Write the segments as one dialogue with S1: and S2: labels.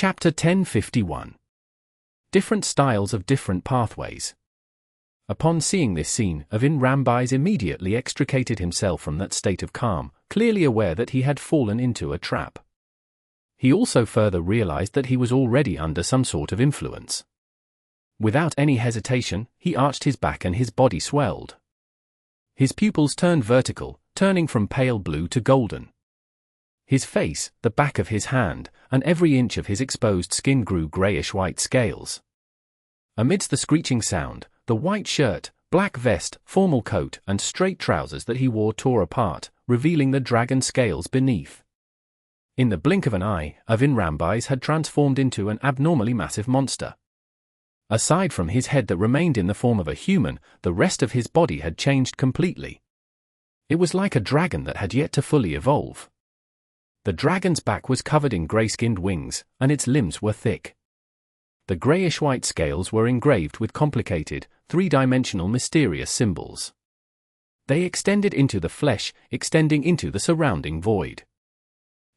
S1: Chapter 1051. Different styles of different pathways. Upon seeing this scene, Avin Rambais immediately extricated himself from that state of calm, clearly aware that he had fallen into a trap. He also further realized that he was already under some sort of influence. Without any hesitation, he arched his back and his body swelled. His pupils turned vertical, turning from pale blue to golden. His face, the back of his hand, and every inch of his exposed skin grew grayish-white scales. Amidst the screeching sound, the white shirt, black vest, formal coat, and straight trousers that he wore tore apart, revealing the dragon scales beneath. In the blink of an eye, Avin Rambais had transformed into an abnormally massive monster. Aside from his head that remained in the form of a human, the rest of his body had changed completely. It was like a dragon that had yet to fully evolve. The dragon's back was covered in grey-skinned wings, and its limbs were thick. The greyish-white scales were engraved with complicated, three-dimensional mysterious symbols. They extended into the flesh, extending into the surrounding void.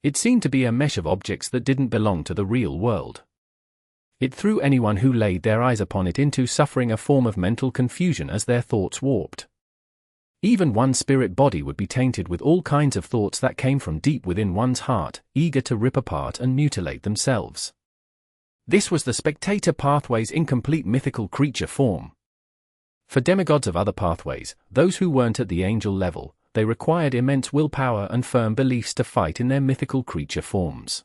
S1: It seemed to be a mesh of objects that didn't belong to the real world. It threw anyone who laid their eyes upon it into suffering a form of mental confusion as their thoughts warped. Even one's spirit body would be tainted with all kinds of thoughts that came from deep within one's heart, eager to rip apart and mutilate themselves. This was the spectator pathway's incomplete mythical creature form. For demigods of other pathways, those who weren't at the angel level, they required immense willpower and firm beliefs to fight in their mythical creature forms.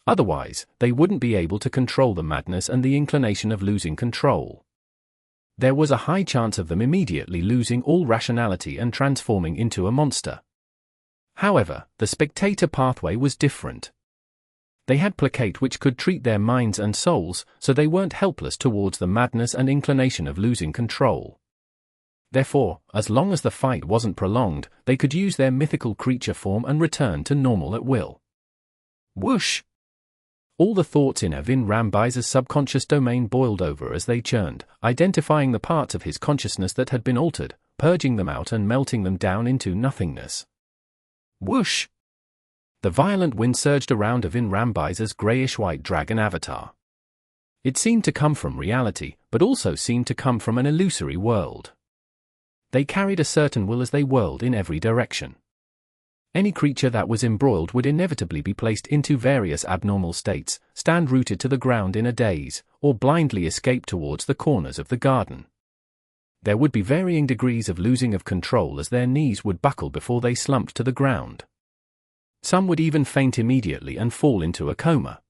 S1: Otherwise, they wouldn't be able to control the madness and the inclination of losing control. There was a high chance of them immediately losing all rationality and transforming into a monster. However, the spectator pathway was different. They had placate which could treat their minds and souls, so they weren't helpless towards the madness and inclination of losing control. Therefore, as long as the fight wasn't prolonged, they could use their mythical creature form and return to normal at will. Whoosh! All the thoughts in Avin Rambais' subconscious domain boiled over as they churned, identifying the parts of his consciousness that had been altered, purging them out and melting them down into nothingness. Whoosh! The violent wind surged around Avin Rambais' greyish-white dragon avatar. It seemed to come from reality, but also seemed to come from an illusory world. They carried a certain will as they whirled in every direction. Any creature that was embroiled would inevitably be placed into various abnormal states, stand rooted to the ground in a daze, or blindly escape towards the corners of the garden. There would be varying degrees of losing of control as their knees would buckle before they slumped to the ground. Some would even faint immediately and fall into a coma.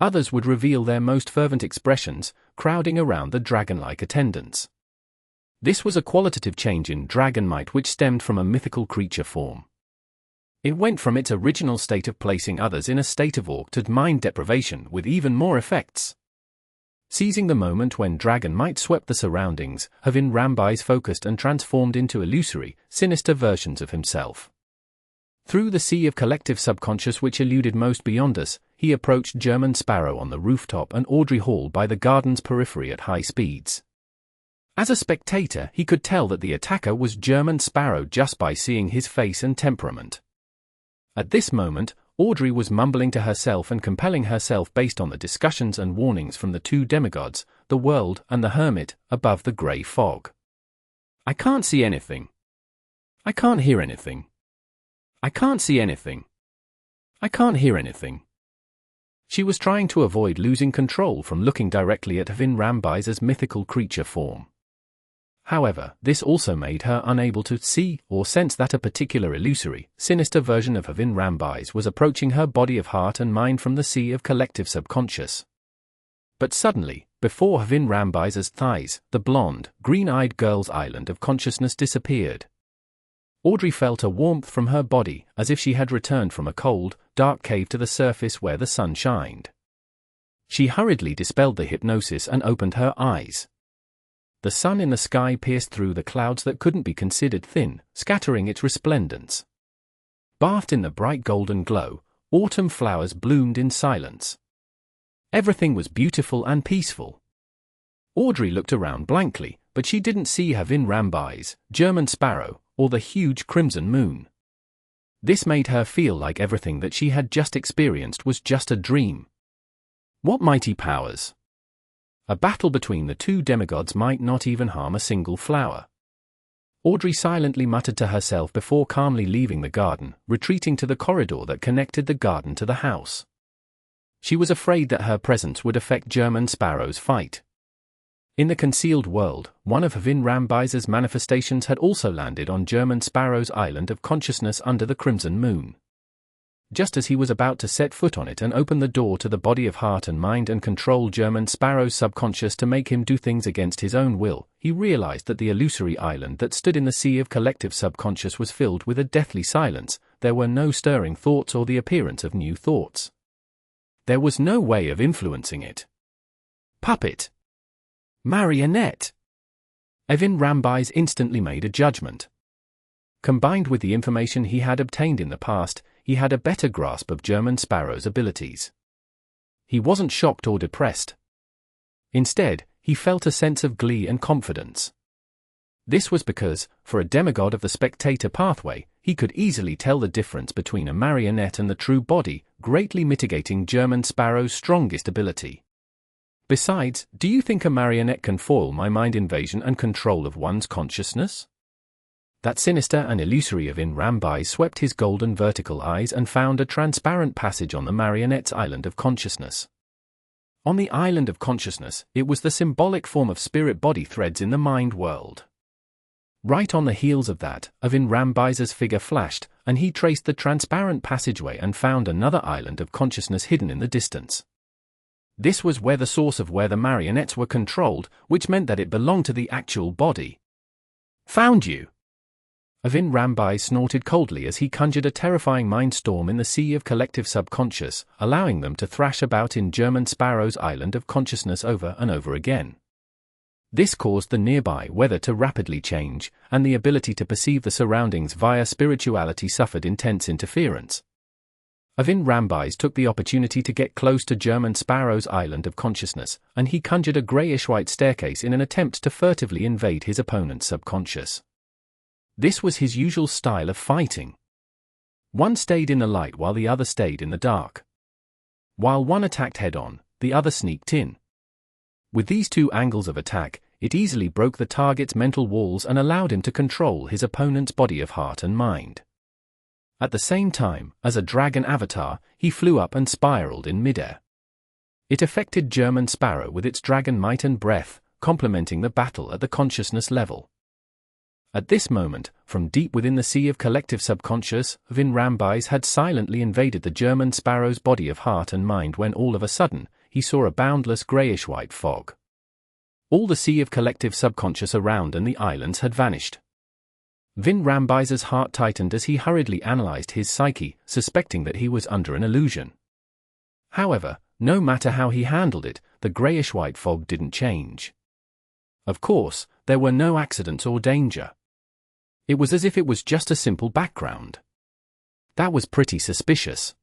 S1: Others would reveal their most fervent expressions, crowding around the dragon-like attendants. This was a qualitative change in dragon might which stemmed from a mythical creature form. It went from its original state of placing others in a state of awe to mind deprivation with even more effects. Seizing the moment when dragon might swept the surroundings, Avin Rambais focused and transformed into illusory, sinister versions of himself. Through the sea of collective subconscious which eluded most beyond us, he approached German Sparrow on the rooftop and Audrey Hall by the garden's periphery at high speeds. As a spectator, he could tell that the attacker was German Sparrow just by seeing his face and temperament. At this moment, Audrey was mumbling to herself and compelling herself based on the discussions and warnings from the two demigods, the world and the hermit, above the grey fog. I can't see anything. I can't hear anything. I can't see anything. I can't hear anything. She was trying to avoid losing control from looking directly at Avin Rambais' mythical creature form. However, this also made her unable to see or sense that a particular illusory, sinister version of Avin Rambais was approaching her body of heart and mind from the sea of collective subconscious. But suddenly, before Avin Rambais' thighs, the blonde, green-eyed girl's island of consciousness disappeared. Audrey felt a warmth from her body, as if she had returned from a cold, dark cave to the surface where the sun shined. She hurriedly dispelled the hypnosis and opened her eyes. The sun in the sky pierced through the clouds that couldn't be considered thin, scattering its resplendence. Bathed in the bright golden glow, autumn flowers bloomed in silence. Everything was beautiful and peaceful. Audrey looked around blankly, but she didn't see Avin Rambais, German Sparrow, or the huge crimson moon. This made her feel like everything that she had just experienced was just a dream. What mighty powers! A battle between the two demigods might not even harm a single flower. Audrey silently muttered to herself before calmly leaving the garden, retreating to the corridor that connected the garden to the house. She was afraid that her presence would affect German Sparrow's fight. In the concealed world, one of Hvin Rambise's manifestations had also landed on German Sparrow's island of consciousness under the crimson moon. Just as he was about to set foot on it and open the door to the body of heart and mind and control German Sparrow's subconscious to make him do things against his own will, he realized that the illusory island that stood in the sea of collective subconscious was filled with a deathly silence. There were no stirring thoughts or the appearance of new thoughts. There was no way of influencing it. Puppet. Marionette. Hvin Rambise instantly made a judgment. Combined with the information he had obtained in the past, he had a better grasp of German Sparrow's abilities. He wasn't shocked or depressed. Instead, he felt a sense of glee and confidence. This was because, for a demigod of the spectator pathway, he could easily tell the difference between a marionette and the true body, greatly mitigating German Sparrow's strongest ability. Besides, do you think a marionette can foil my mind invasion and control of one's consciousness? That sinister and illusory Hvin Rambise swept his golden vertical eyes and found a transparent passage on the marionette's island of consciousness. On the island of consciousness, it was the symbolic form of spirit body threads in the mind world. Right on the heels of that, Hvin Rambise's figure flashed, and he traced the transparent passageway and found another island of consciousness hidden in the distance. This was where the source of where the marionettes were controlled, which meant that it belonged to the actual body. Found you! Hvin Rambise snorted coldly as he conjured a terrifying mind storm in the sea of collective subconscious, allowing them to thrash about in German Sparrow's island of consciousness over and over again. This caused the nearby weather to rapidly change, and the ability to perceive the surroundings via spirituality suffered intense interference. Hvin Rambise took the opportunity to get close to German Sparrow's island of consciousness, and he conjured a greyish-white staircase in an attempt to furtively invade his opponent's subconscious. This was his usual style of fighting. One stayed in the light while the other stayed in the dark. While one attacked head-on, the other sneaked in. With these two angles of attack, it easily broke the target's mental walls and allowed him to control his opponent's body of heart and mind. At the same time, as a dragon avatar, he flew up and spiraled in midair. It affected German Sparrow with its dragon might and breath, complementing the battle at the consciousness level. At this moment, from deep within the sea of collective subconscious, Hvin Rambise had silently invaded the German Sparrow's body of heart and mind when all of a sudden, he saw a boundless greyish-white fog. All the sea of collective subconscious around and the islands had vanished. Hvin Rambise's heart tightened as he hurriedly analyzed his psyche, suspecting that he was under an illusion. However, no matter how he handled it, the greyish-white fog didn't change. Of course, there were no accidents or danger. It was as if it was just a simple background. That was pretty suspicious.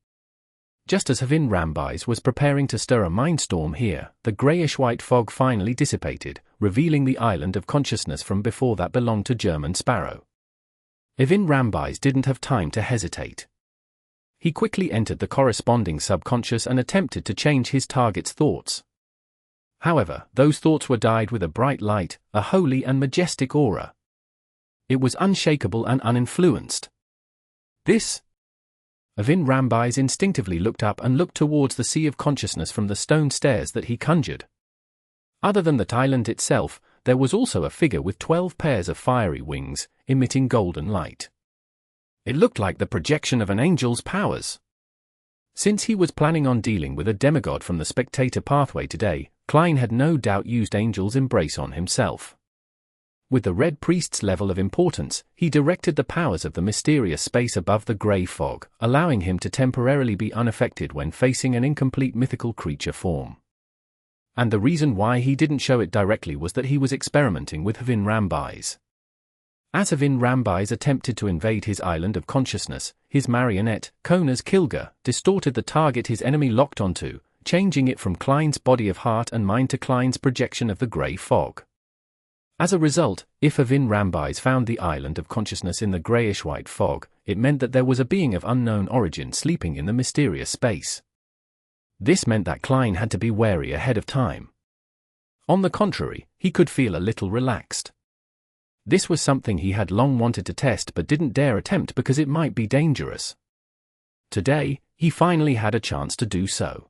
S1: Just as Hvin Rambise was preparing to stir a mindstorm here, the greyish-white fog finally dissipated, revealing the island of consciousness from before that belonged to German Sparrow. Hvin Rambise didn't have time to hesitate. He quickly entered the corresponding subconscious and attempted to change his target's thoughts. However, those thoughts were dyed with a bright light, a holy and majestic aura. It was unshakable and uninfluenced. This? Hvin Rambise instinctively looked up and looked towards the sea of consciousness from the stone stairs that he conjured. Other than that island itself, there was also a figure with 12 pairs of fiery wings, emitting golden light. It looked like the projection of an angel's powers. Since he was planning on dealing with a demigod from the spectator pathway today, Klein had no doubt used Angel's Embrace on himself. With the Red Priest's level of importance, he directed the powers of the mysterious space above the grey fog, allowing him to temporarily be unaffected when facing an incomplete mythical creature form. And the reason why he didn't show it directly was that he was experimenting with Hvin Rambise. As Hvin Rambise attempted to invade his island of consciousness, his marionette, Kona's Kilga, distorted the target his enemy locked onto, changing it from Klein's body of heart and mind to Klein's projection of the grey fog. As a result, if Hvin Rambise found the island of consciousness in the greyish-white fog, it meant that there was a being of unknown origin sleeping in the mysterious space. This meant that Klein had to be wary ahead of time. On the contrary, he could feel a little relaxed. This was something he had long wanted to test but didn't dare attempt because it might be dangerous. Today, he finally had a chance to do so.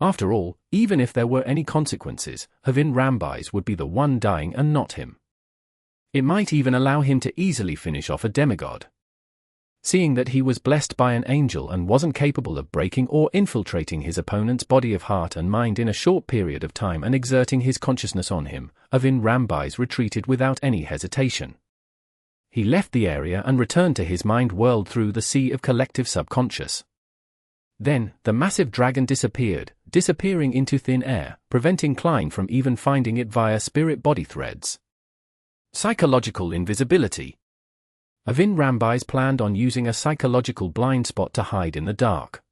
S1: After all, even if there were any consequences, Havin Rambais would be the one dying and not him. It might even allow him to easily finish off a demigod. Seeing that he was blessed by an angel and wasn't capable of breaking or infiltrating his opponent's body of heart and mind in a short period of time and exerting his consciousness on him, Havin Rambais retreated without any hesitation. He left the area and returned to his mind world through the sea of collective subconscious. Then, the massive dragon disappeared, disappearing into thin air, preventing Klein from even finding it via spirit body threads. Psychological invisibility. Havin Rambais planned on using a psychological blind spot to hide in the dark.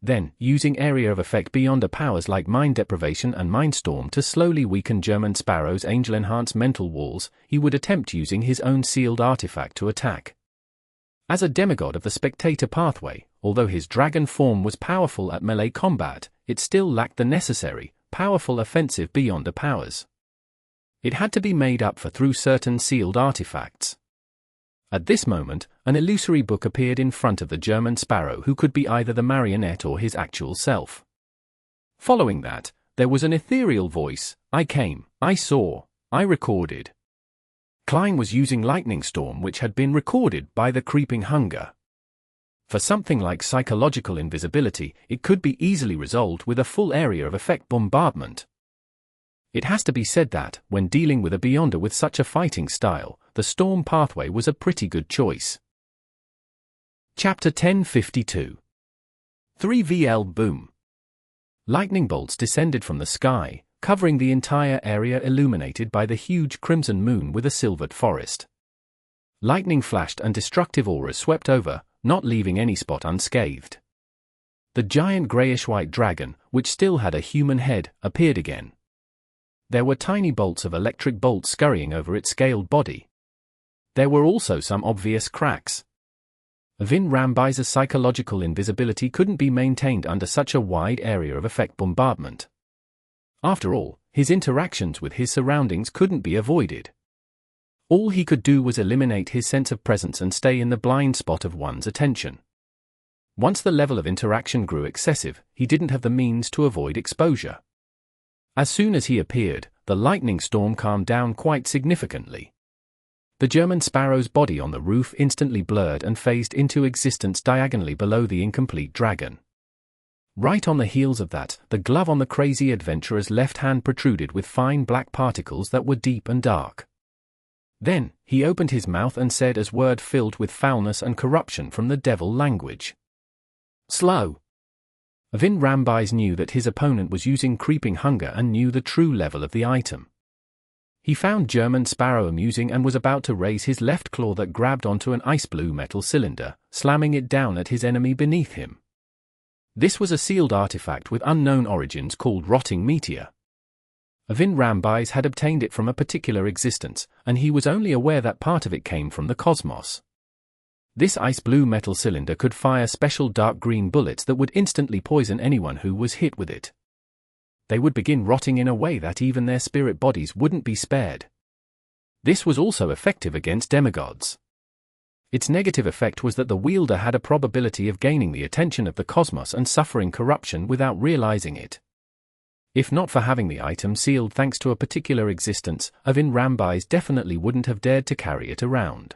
S1: Then, using area of effect beyond powers like mind deprivation and mindstorm to slowly weaken German Sparrow's angel-enhanced mental walls, he would attempt using his own sealed artifact to attack. As a demigod of the spectator pathway, although his dragon form was powerful at melee combat, it still lacked the necessary, powerful offensive beyond powers. It had to be made up for through certain sealed artifacts. At this moment, an illusory book appeared in front of the German Sparrow who could be either the marionette or his actual self. Following that, there was an ethereal voice: "I came, I saw, I recorded." Klein was using Lightning Storm, which had been recorded by the Creeping Hunger. For something like psychological invisibility, it could be easily resolved with a full area of effect bombardment. It has to be said that, when dealing with a Beyonder with such a fighting style, the Storm pathway was a pretty good choice. Chapter 1052. 3VL Boom. Lightning bolts descended from the sky, covering the entire area illuminated by the huge crimson moon with a silvered forest. Lightning flashed and destructive auras swept over, not leaving any spot unscathed. The giant greyish-white dragon, which still had a human head, appeared again. There were tiny bolts of electric bolts scurrying over its scaled body. There were also some obvious cracks. Havin Rambais' psychological invisibility couldn't be maintained under such a wide area of effect bombardment. After all, his interactions with his surroundings couldn't be avoided. All he could do was eliminate his sense of presence and stay in the blind spot of one's attention. Once the level of interaction grew excessive, he didn't have the means to avoid exposure. As soon as he appeared, the lightning storm calmed down quite significantly. The German Sparrow's body on the roof instantly blurred and phased into existence diagonally below the incomplete dragon. Right on the heels of that, the glove on the crazy adventurer's left hand protruded with fine black particles that were deep and dark. Then, he opened his mouth and said as word filled with foulness and corruption from the devil language: "Slow." Havin Rambais knew that his opponent was using Creeping Hunger and knew the true level of the item. He found German Sparrow amusing and was about to raise his left claw that grabbed onto an ice blue metal cylinder, slamming it down at his enemy beneath him. This was a sealed artifact with unknown origins called Rotting Meteor. Havin Rambais had obtained it from a particular existence, and he was only aware that part of it came from the cosmos. This ice blue metal cylinder could fire special dark green bullets that would instantly poison anyone who was hit with it. They would begin rotting in a way that even their spirit bodies wouldn't be spared. This was also effective against demigods. Its negative effect was that the wielder had a probability of gaining the attention of the cosmos and suffering corruption without realizing it. If not for having the item sealed thanks to a particular existence, Havin Rambais definitely wouldn't have dared to carry it around.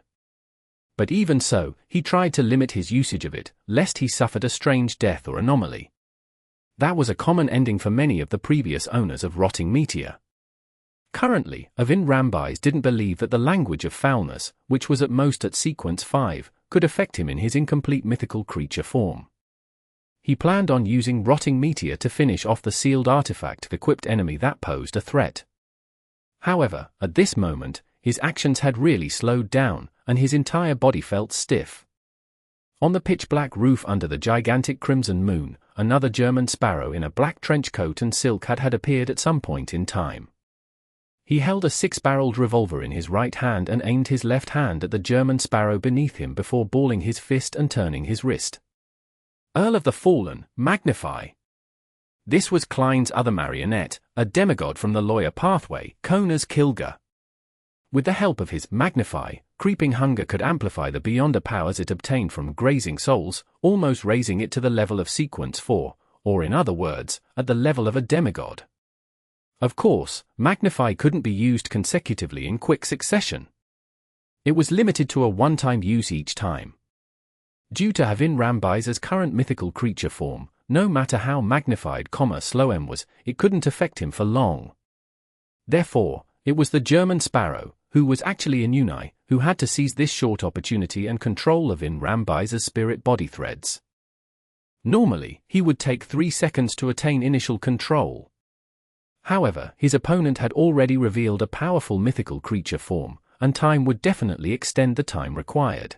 S1: But even so, he tried to limit his usage of it, lest he suffered a strange death or anomaly. That was a common ending for many of the previous owners of Rotting Meteor. Currently, Havin Rambais didn't believe that the language of foulness, which was at most at sequence 5, could affect him in his incomplete mythical creature form. He planned on using Rotting Meteor to finish off the sealed artifact-equipped enemy that posed a threat. However, at this moment, his actions had really slowed down, and his entire body felt stiff. On the pitch-black roof under the gigantic crimson moon, another German Sparrow in a black trench coat and silk hat had appeared at some point in time. He held a 6-barreled revolver in his right hand and aimed his left hand at the German Sparrow beneath him before balling his fist and turning his wrist. "Earl of the Fallen, magnify!" This was Klein's other marionette, a demigod from the lawyer pathway, Kona's Kilga. With the help of his Magnify, Creeping Hunger could amplify the Beyonder powers it obtained from grazing souls, almost raising it to the level of Sequence 4, or in other words, at the level of a demigod. Of course, Magnify couldn't be used consecutively in quick succession. It was limited to a one-time use each time. Due to Havin Rambai's current mythical creature form, no matter how magnified, Sloem was, it couldn't affect him for long. Therefore, it was the German Sparrow, who was actually a Unai, who had to seize this short opportunity and control Havin Rambai's spirit body threads. Normally, he would take 3 seconds to attain initial control. However, his opponent had already revealed a powerful mythical creature form, and time would definitely extend the time required.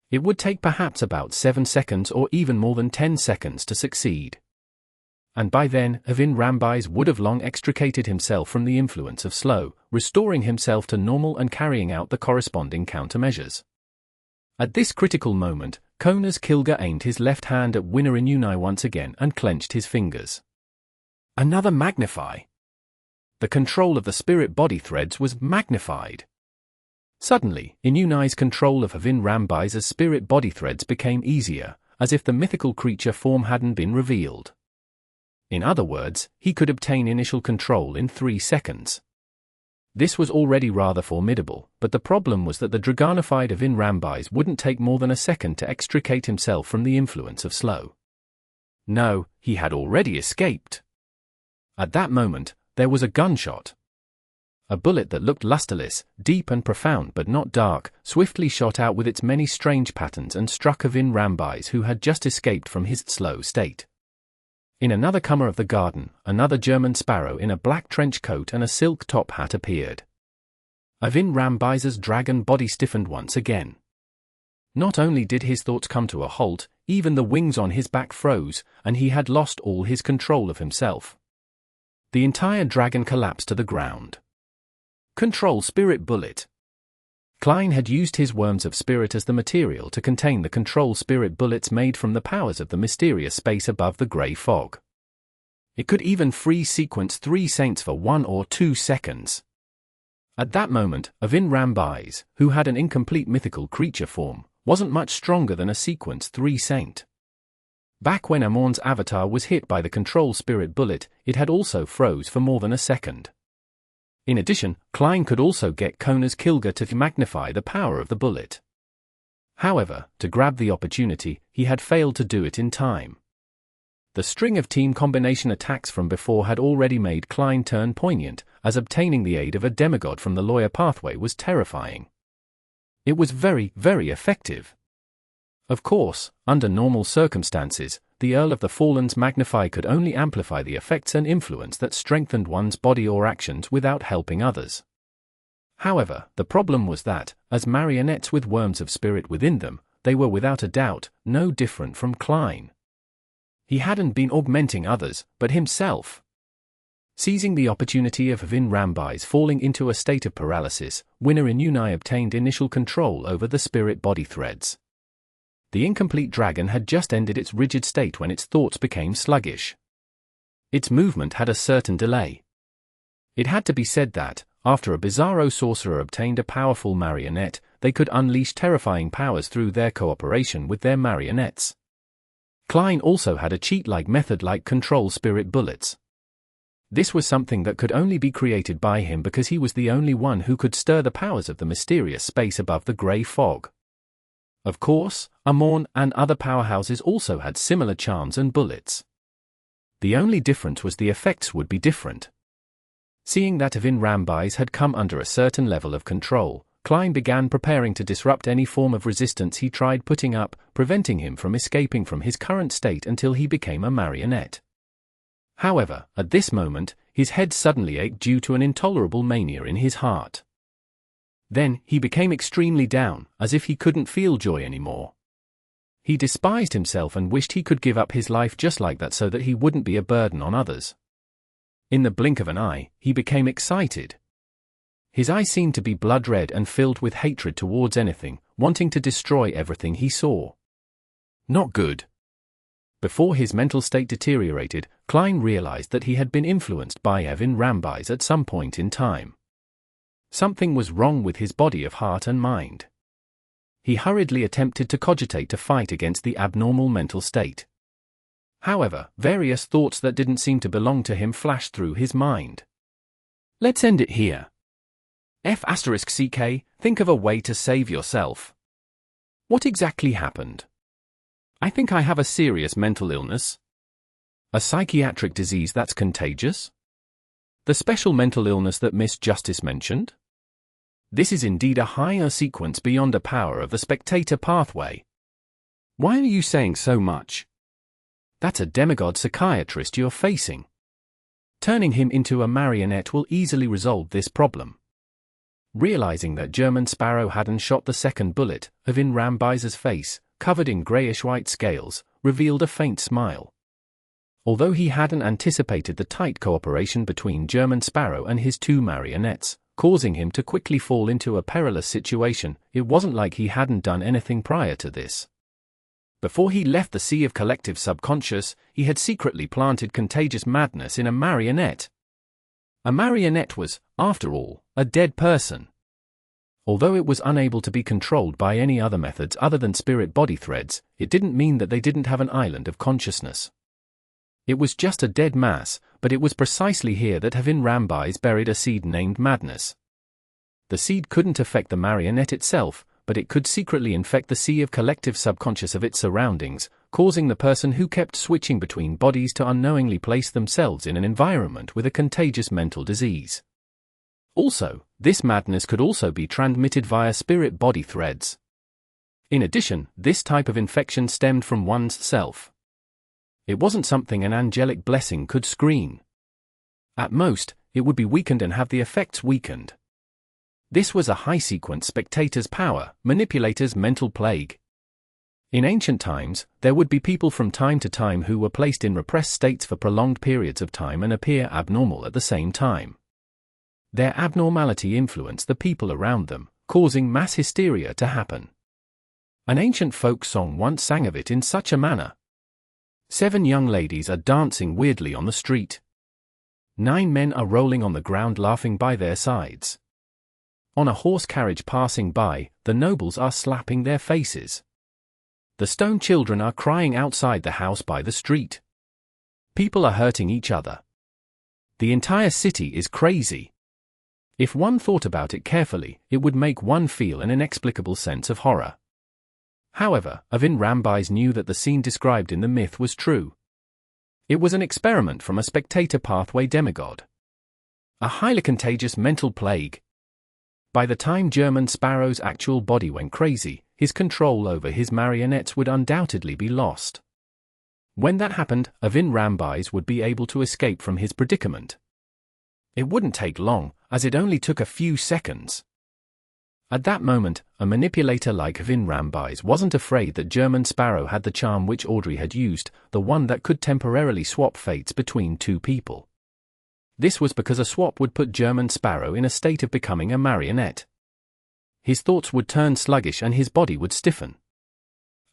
S1: It would take perhaps about 7 seconds or even more than 10 seconds to succeed. And by then, Havin Rambais would have long extricated himself from the influence of slow, restoring himself to normal and carrying out the corresponding countermeasures. At this critical moment, Kona's Kilga aimed his left hand at Winner Inunai once again and clenched his fingers. Another Magnify. The control of the spirit body threads was magnified. Suddenly, Inunai's control of Havin Rambai's spirit body threads became easier, as if the mythical creature form hadn't been revealed. In other words, he could obtain initial control in 3 seconds. This was already rather formidable, but the problem was that the Dragonified Havin Rambais wouldn't take more than a second to extricate himself from the influence of slow. No, he had already escaped. At that moment, there was a gunshot. A bullet that looked lusterless, deep and profound but not dark, swiftly shot out with its many strange patterns and struck Havin Rambais, who had just escaped from his slow state. In another corner of the garden, another German Sparrow in a black trench coat and a silk top hat appeared. Havin Rambais' dragon body stiffened once again. Not only did his thoughts come to a halt, even the wings on his back froze, and he had lost all his control of himself. The entire dragon collapsed to the ground. Control Spirit Bullet. Klein had used his Worms of Spirit as the material to contain the Control Spirit Bullets made from the powers of the mysterious space above the grey fog. It could even freeze Sequence 3 Saints for 1 or 2 seconds. At that moment, Havin Rambais, who had an incomplete mythical creature form, wasn't much stronger than a Sequence 3 Saint. Back when Amorn's avatar was hit by the Control Spirit Bullet, it had also froze for more than a second. In addition, Klein could also get Kona's Kilga to magnify the power of the bullet. However, to grab the opportunity, he had failed to do it in time. The string of team combination attacks from before had already made Klein turn poignant, as obtaining the aid of a demigod from the lawyer pathway was terrifying. It was very, very effective. Of course, under normal circumstances, the Earl of the Fallen's Magnify could only amplify the effects and influence that strengthened one's body or actions without helping others. However, the problem was that, as marionettes with Worms of Spirit within them, they were without a doubt no different from Klein. He hadn't been augmenting others, but himself. Seizing the opportunity of Havin Rambais falling into a state of paralysis, Winner Inunai obtained initial control over the spirit body threads. The incomplete dragon had just ended its rigid state when its thoughts became sluggish. Its movement had a certain delay. It had to be said that, after a bizarro sorcerer obtained a powerful marionette, they could unleash terrifying powers through their cooperation with their marionettes. Klein also had a cheat-like method like Control Spirit Bullets. This was something that could only be created by him because he was the only one who could stir the powers of the mysterious space above the grey fog. Of course, Amorn and other powerhouses also had similar charms and bullets. The only difference was the effects would be different. Seeing that Havin Rambais had come under a certain level of control, Klein began preparing to disrupt any form of resistance he tried putting up, preventing him from escaping from his current state until he became a marionette. However, at this moment, his head suddenly ached due to an intolerable mania in his heart. Then, he became extremely down, as if he couldn't feel joy anymore. He despised himself and wished he could give up his life just like that so that he wouldn't be a burden on others. In the blink of an eye, he became excited. His eyes seemed to be blood red and filled with hatred towards anything, wanting to destroy everything he saw. Not good. Before his mental state deteriorated, Klein realized that he had been influenced by Evin Rambay's at some point in time. Something was wrong with his body of heart and mind. He hurriedly attempted to cogitate to fight against the abnormal mental state. However, various thoughts that didn't seem to belong to him flashed through his mind. Let's end it here. F***CK, think of a way to save yourself. What exactly happened? I think I have a serious mental illness. A psychiatric disease that's contagious? The special mental illness that Miss Justice mentioned? This is indeed a higher sequence beyond a power of the spectator pathway. Why are you saying so much? That's a demigod psychiatrist you're facing. Turning him into a marionette will easily resolve this problem. Realizing that German Sparrow hadn't shot the second bullet, Evin Rambay's face, covered in greyish-white scales, revealed a faint smile. Although he hadn't anticipated the tight cooperation between German Sparrow and his two marionettes, causing him to quickly fall into a perilous situation, it wasn't like he hadn't done anything prior to this. Before he left the Sea of Collective Subconscious, he had secretly planted contagious madness in a marionette. A marionette was, after all, a dead person. Although it was unable to be controlled by any other methods other than spirit body threads, it didn't mean that they didn't have an island of consciousness. It was just a dead mass, but it was precisely here that Evin Rambay's buried a seed named madness. The seed couldn't affect the marionette itself, but it could secretly infect the Sea of Collective Subconscious of its surroundings, causing the person who kept switching between bodies to unknowingly place themselves in an environment with a contagious mental disease. Also, this madness could also be transmitted via spirit body threads. In addition, this type of infection stemmed from one's self. It wasn't something an angelic blessing could screen. At most, it would be weakened and have the effects weakened. This was a high-sequence spectator's power, manipulator's mental plague. In ancient times, there would be people from time to time who were placed in repressed states for prolonged periods of time and appear abnormal at the same time. Their abnormality influenced the people around them, causing mass hysteria to happen. An ancient folk song once sang of it in such a manner. 7 young ladies are dancing weirdly on the street. 9 men are rolling on the ground laughing by their sides. On a horse carriage passing by, the nobles are slapping their faces. The stone children are crying outside the house by the street. People are hurting each other. The entire city is crazy. If one thought about it carefully, it would make one feel an inexplicable sense of horror. However, Evin Rambay's knew that the scene described in the myth was true. It was an experiment from a spectator pathway demigod. A highly contagious mental plague. By the time German Sparrow's actual body went crazy, his control over his marionettes would undoubtedly be lost. When that happened, Evin Rambay's would be able to escape from his predicament. It wouldn't take long, as it only took a few seconds. At that moment, a manipulator like Evin Rambay's wasn't afraid that German Sparrow had the charm which Audrey had used, the one that could temporarily swap fates between two people. This was because a swap would put German Sparrow in a state of becoming a marionette. His thoughts would turn sluggish and his body would stiffen.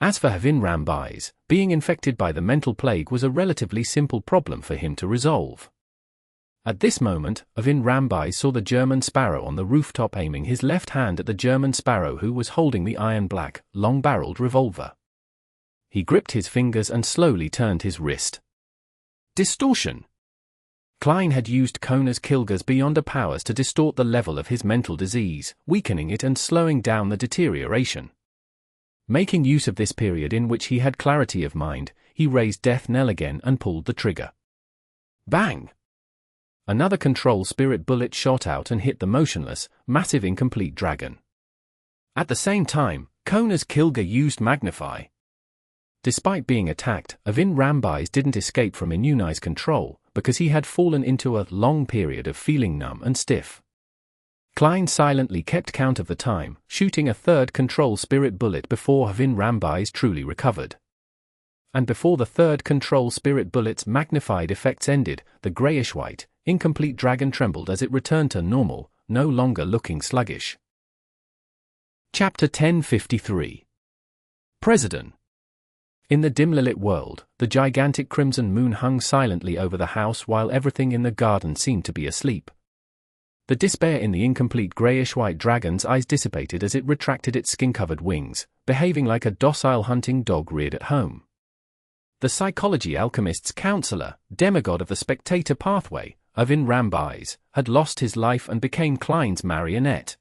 S1: As for Evin Rambay's, being infected by the mental plague was a relatively simple problem for him to resolve. At this moment, Evin Rambai saw the German Sparrow on the rooftop aiming his left hand at the German Sparrow who was holding the iron-black, long-barreled revolver. He gripped his fingers and slowly turned his wrist. Distortion. Klein had used Kona's Kilger's Beyonder powers to distort the level of his mental disease, weakening it and slowing down the deterioration. Making use of this period in which he had clarity of mind, he raised Death Knell again and pulled the trigger. Bang! Another control spirit bullet shot out and hit the motionless, massive incomplete dragon. At the same time, Kona's Kilger used Magnify. Despite being attacked, Evin Rambay's didn't escape from Inuni's control, because he had fallen into a long period of feeling numb and stiff. Klein silently kept count of the time, shooting a third control spirit bullet before Evin Rambay's truly recovered. And before the third control spirit bullet's magnified effects ended, the greyish-white, incomplete dragon trembled as it returned to normal, no longer looking sluggish. Chapter 1053. Presiden. In the dimly lit world, the gigantic crimson moon hung silently over the house while everything in the garden seemed to be asleep. The despair in the incomplete greyish-white dragon's eyes dissipated as it retracted its skin-covered wings, behaving like a docile hunting dog reared at home. The psychology alchemist's counselor, demigod of the spectator pathway, Elven Rambies, had lost his life and became Klein's marionette.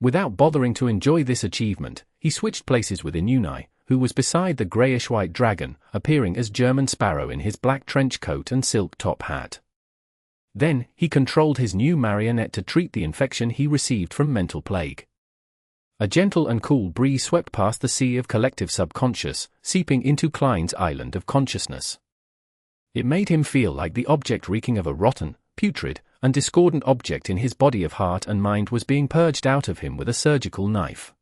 S1: Without bothering to enjoy this achievement, he switched places with Inuni, who was beside the greyish-white dragon, appearing as German Sparrow in his black trench coat and silk top hat. Then, he controlled his new marionette to treat the infection he received from mental plague. A gentle and cool breeze swept past the sea of collective subconscious, seeping into Klein's island of consciousness. It made him feel like the object reeking of a rotten, putrid, and discordant object in his body of heart and mind was being purged out of him with a surgical knife.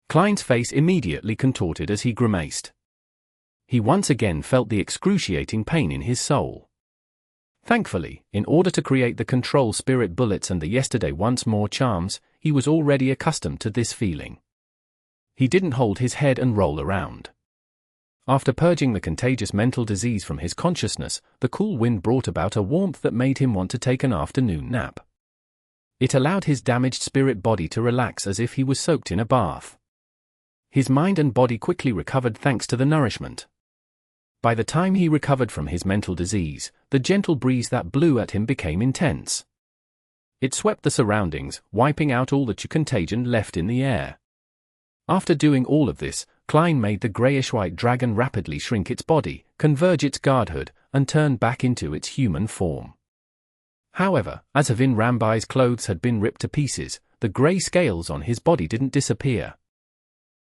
S1: Klein's face immediately contorted as he grimaced. He once again felt the excruciating pain in his soul. Thankfully, in order to create the control spirit bullets and the yesterday once more charms, he was already accustomed to this feeling. He didn't hold his head and roll around. After purging the contagious mental disease from his consciousness, the cool wind brought about a warmth that made him want to take an afternoon nap. It allowed his damaged spirit body to relax as if he was soaked in a bath. His mind and body quickly recovered thanks to the nourishment. By the time he recovered from his mental disease, the gentle breeze that blew at him became intense. It swept the surroundings, wiping out all the contagion left in the air. After doing all of this, Klein made the greyish-white dragon rapidly shrink its body, converge its guardhood, and turn back into its human form. However, as Elven Rambies' clothes had been ripped to pieces, the grey scales on his body didn't disappear.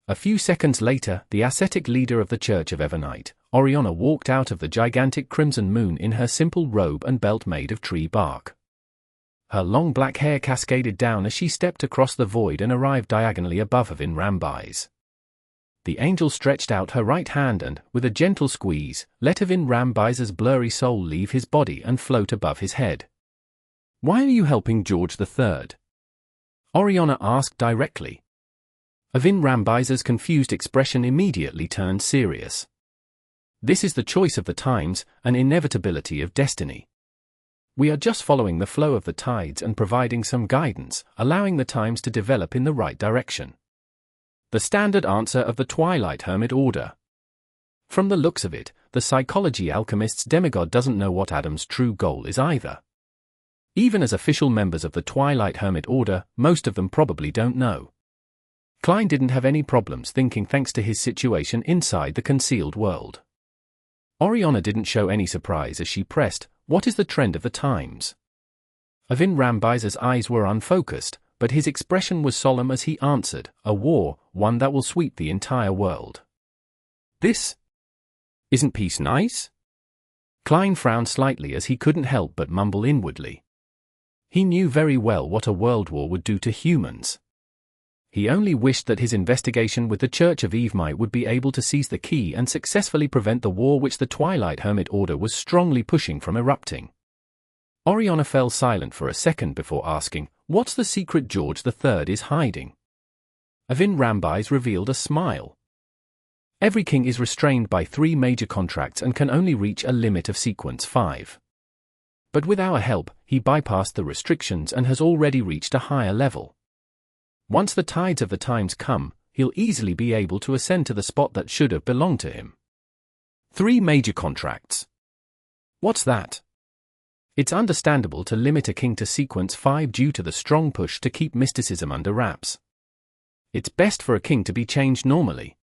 S1: A few seconds later, the ascetic leader of the Church of Evernite, Oriana, walked out of the gigantic crimson moon in her simple robe and belt made of tree bark. Her long black hair cascaded down as she stepped across the void and arrived diagonally above Elven Rambies. The angel stretched out her right hand and, with a gentle squeeze, let Elven Rambies' blurry soul leave his body and float above his head. "Why are you helping George III?" Oriana asked directly. Elven Rambies' confused expression immediately turned serious. "This is the choice of the times, an inevitability of destiny. We are just following the flow of the tides and providing some guidance, allowing the times to develop in the right direction." The standard answer of the Twilight Hermit Order. From the looks of it, the psychology alchemist's demigod doesn't know what Adam's true goal is either. Even as official members of the Twilight Hermit Order, most of them probably don't know. Klein didn't have any problems thinking thanks to his situation inside the concealed world. Oriana didn't show any surprise as she pressed, "What is the trend of the times?" Elven Rambies' eyes were unfocused, but his expression was solemn as he answered, "A war, one that will sweep the entire world." "This? Isn't peace nice?" Klein frowned slightly as he couldn't help but mumble inwardly. He knew very well what a world war would do to humans. He only wished that his investigation with the Church of Evemite would be able to seize the key and successfully prevent the war which the Twilight Hermit Order was strongly pushing from erupting. Oriana fell silent for a second before asking, "What's the secret George III is hiding?" Elven Rambies revealed a smile. "Every king is restrained by 3 major contracts and can only reach a limit of sequence 5. But with our help, he bypassed the restrictions and has already reached a higher level. Once the tides of the times come, he'll easily be able to ascend to the spot that should have belonged to him." 3 major contracts. What's that? It's understandable to limit a king to sequence 5 due to the strong push to keep mysticism under wraps. It's best for a king to be changed normally.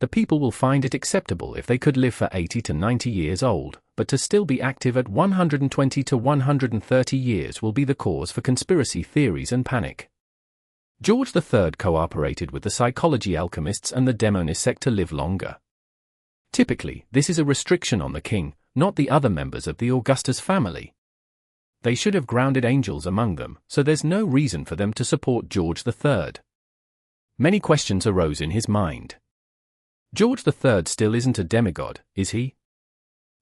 S1: The people will find it acceptable if they could live for 80 to 90 years old, but to still be active at 120 to 130 years will be the cause for conspiracy theories and panic. George III cooperated with the psychology alchemists and the demonist sect to live longer. Typically, this is a restriction on the king, not the other members of the Augustus family. They should have grounded angels among them, so there's no reason for them to support George III. Many questions arose in his mind. George III still isn't a demigod, is he?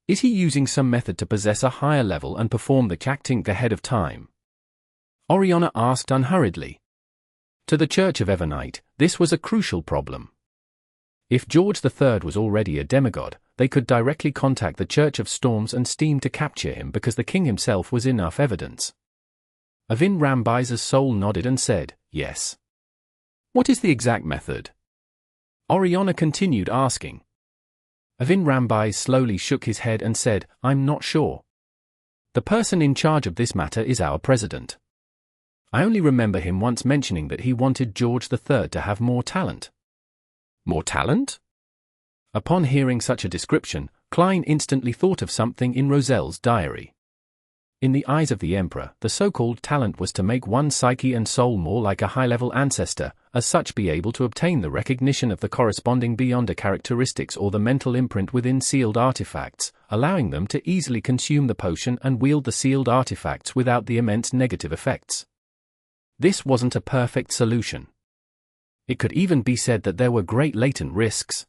S1: Is he using some method to possess a higher level and perform the acting ahead of time? Oriana asked unhurriedly. To the Church of Evernite, this was a crucial problem. If George III was already a demigod, they could directly contact the Church of Storms and Steam to capture him because the king himself was enough evidence. Avin Rambise's soul nodded and said, yes. What is the exact method? Oriana continued asking. Avin Rambise slowly shook his head and said, I'm not sure. The person in charge of this matter is our president. I only remember him once mentioning that he wanted George III to have more talent. More talent? Upon hearing such a description, Klein instantly thought of something in Roselle's diary. In the eyes of the Emperor, the so-called talent was to make one's psyche and soul more like a high-level ancestor, as such be able to obtain the recognition of the corresponding beyonder characteristics or the mental imprint within sealed artifacts, allowing them to easily consume the potion and wield the sealed artifacts without the immense negative effects. This wasn't a perfect solution. It could even be said that there were great latent risks.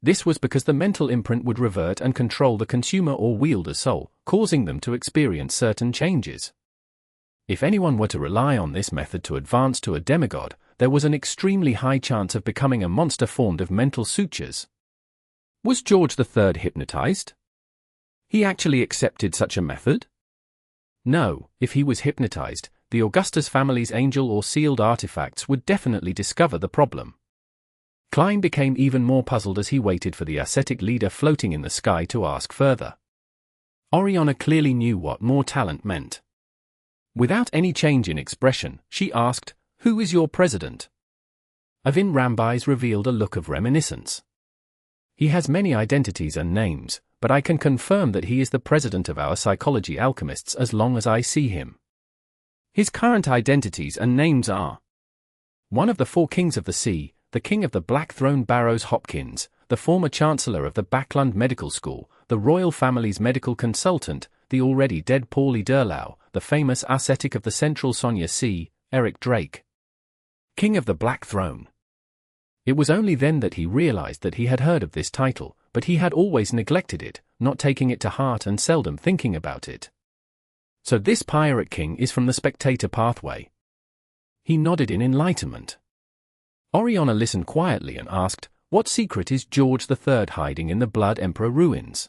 S1: This was because the mental imprint would revert and control the consumer or wielder's soul, causing them to experience certain changes. If anyone were to rely on this method to advance to a demigod, there was an extremely high chance of becoming a monster formed of mental sutures. Was George III hypnotized? He actually accepted such a method? No, if he was hypnotized, the Augustus family's angel or sealed artifacts would definitely discover the problem. Klein became even more puzzled as he waited for the ascetic leader floating in the sky to ask further. Oriana clearly knew what more talent meant. Without any change in expression, she asked, "Who is your president?" Avin Rambise revealed a look of reminiscence. He has many identities and names, but I can confirm that he is the president of our psychology alchemists as long as I see him. His current identities and names are: one of the 4 kings of the sea, the king of the Black Throne Barrows Hopkins, the former chancellor of the Backlund Medical School, the royal family's medical consultant, the already dead Paulie Durlau, the famous ascetic of the Central Sonia Sea, Eric Drake. King of the Black Throne. It was only then that he realized that he had heard of this title, but he had always neglected it, not taking it to heart and seldom thinking about it. So this pirate king is from the spectator pathway. He nodded in enlightenment. Oriana listened quietly and asked, what secret is George III hiding in the Blood Emperor ruins?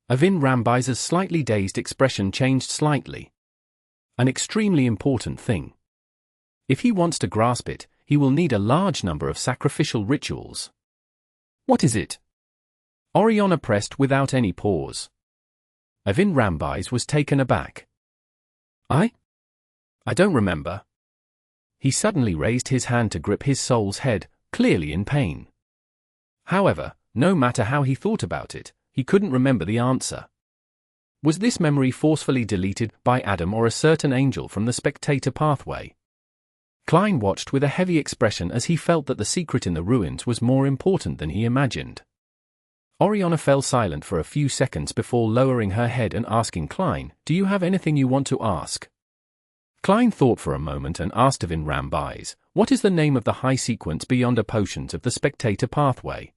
S1: Avin Rambise's slightly dazed expression changed slightly. An extremely important thing. If he wants to grasp it, he will need a large number of sacrificial rituals. What is it? Oriana pressed without any pause. Avin Rambise was taken aback. I don't remember. He suddenly raised his hand to grip his soul's head, clearly in pain. However, no matter how he thought about it, he couldn't remember the answer. Was this memory forcefully deleted by Adam or a certain angel from the spectator pathway? Klein watched with a heavy expression as he felt that the secret in the ruins was more important than he imagined. Oriana fell silent for a few seconds before lowering her head and asking Klein, "Do you have anything you want to ask?" Klein thought for a moment and asked Avin Rambise, "What is the name of the high sequence beyonder potions of the spectator pathway?"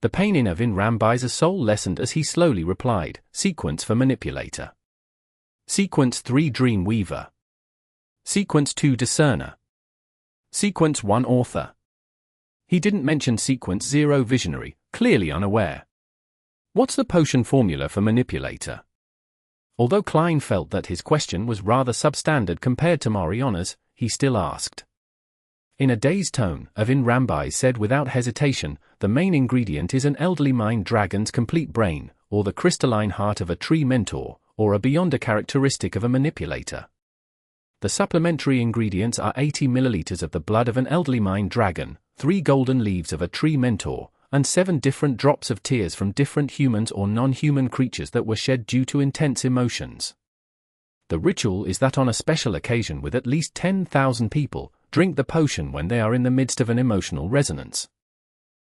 S1: The pain in Avin Rambise's soul lessened as he slowly replied, "Sequence for manipulator. Sequence 3 Dream Weaver. Sequence 2 Discerner. Sequence 1 Author." He didn't mention Sequence 0 Visionary, clearly unaware. What's the potion formula for manipulator? Although Klein felt that his question was rather substandard compared to Mariana's, he still asked. In a dazed tone, Avin Rambise said without hesitation, "The main ingredient is an elderly mind dragon's complete brain, or the crystalline heart of a tree mentor, or a beyonder characteristic of a manipulator. The supplementary ingredients are 80 milliliters of the blood of an elderly mind dragon, 3 golden leaves of a tree mentor, and 7 different drops of tears from different humans or non-human creatures that were shed due to intense emotions. The ritual is that on a special occasion with at least 10,000 people, drink the potion when they are in the midst of an emotional resonance.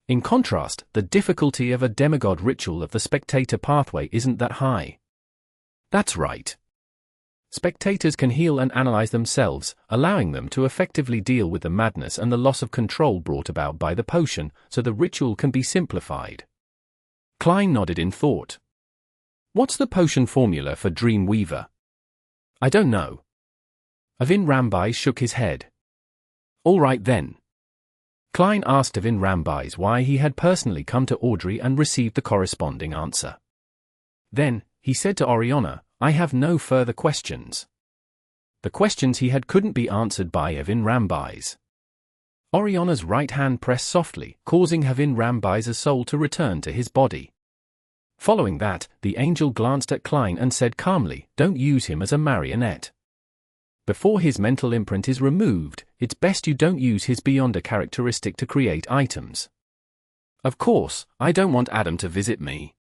S1: In contrast, the difficulty of a demigod ritual of the spectator pathway isn't that high." That's right. Spectators can heal and analyze themselves, allowing them to effectively deal with the madness and the loss of control brought about by the potion, so the ritual can be simplified. Klein nodded in thought. "What's the potion formula for Dream Weaver?" "I don't know." Avin Rambise shook his head. "All right then. Klein asked of in Rambies why he had personally come to Audrey and received the corresponding answer. Then, he said to Oriana, "I have no further questions." The questions he had couldn't be answered by Evin Rambies. Oriana's right hand pressed softly, causing Evin Rambies' soul to return to his body. Following that, the angel glanced at Klein and said calmly, "Don't use him as a marionette. Before his mental imprint is removed, it's best you don't use his Beyonder characteristic to create items." "Of course, I don't want Adam to visit me."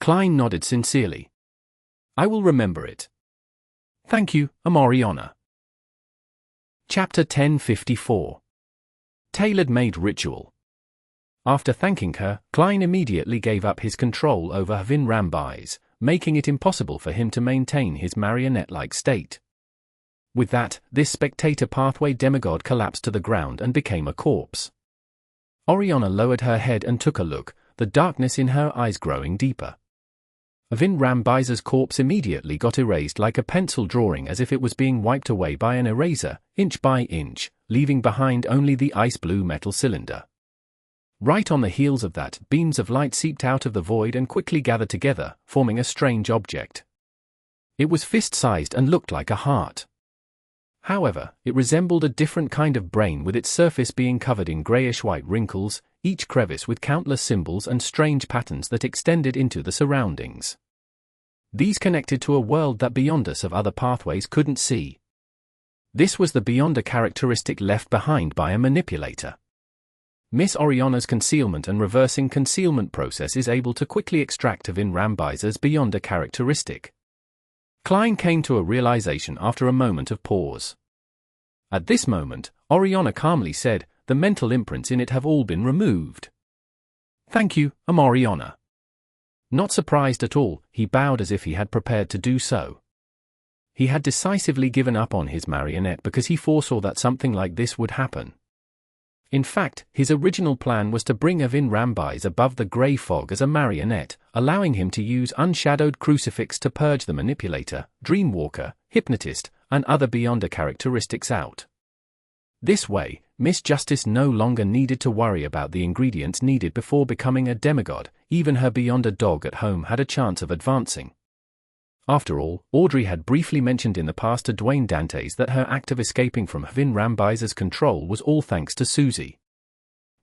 S1: Klein nodded sincerely. "I will remember it." "Thank you, Oriana." Chapter 1054. Tailor-made ritual. After thanking her, Klein immediately gave up his control over Evin Rambies, making it impossible for him to maintain his marionette-like state. With that, this spectator pathway demigod collapsed to the ground and became a corpse. Oriana lowered her head and took a look, the darkness in her eyes growing deeper. Evin Rambies' corpse immediately got erased like a pencil drawing, as if it was being wiped away by an eraser, inch by inch, leaving behind only the ice-blue metal cylinder. Right on the heels of that, beams of light seeped out of the void and quickly gathered together, forming a strange object. It was fist-sized and looked like a heart. However, it resembled a different kind of brain, with its surface being covered in greyish-white wrinkles, each crevice with countless symbols and strange patterns that extended into the surroundings. These connected to a world that Beyonders of other pathways couldn't see. This was the Beyonder characteristic left behind by a manipulator. Miss Oriana's concealment and reversing concealment process is able to quickly extract Evin Rambies' Beyonder characteristic. Klein came to a realization after a moment of pause. At this moment, Oriana calmly said, "The mental imprints in it have all been removed." "Thank you, Oriana." Not surprised at all, he bowed as if he had prepared to do so. He had decisively given up on his marionette because he foresaw that something like this would happen. In fact, his original plan was to bring Evin Rambies above the grey fog as a marionette, allowing him to use Unshadowed Crucifix to purge the manipulator, dreamwalker, hypnotist, and other Beyonder characteristics out. This way, Miss Justice no longer needed to worry about the ingredients needed before becoming a demigod. Even her Beyonder dog at home had a chance of advancing. After all, Audrey had briefly mentioned in the past to Dwayne Dantes that her act of escaping from Evin Rambies' control was all thanks to Susie.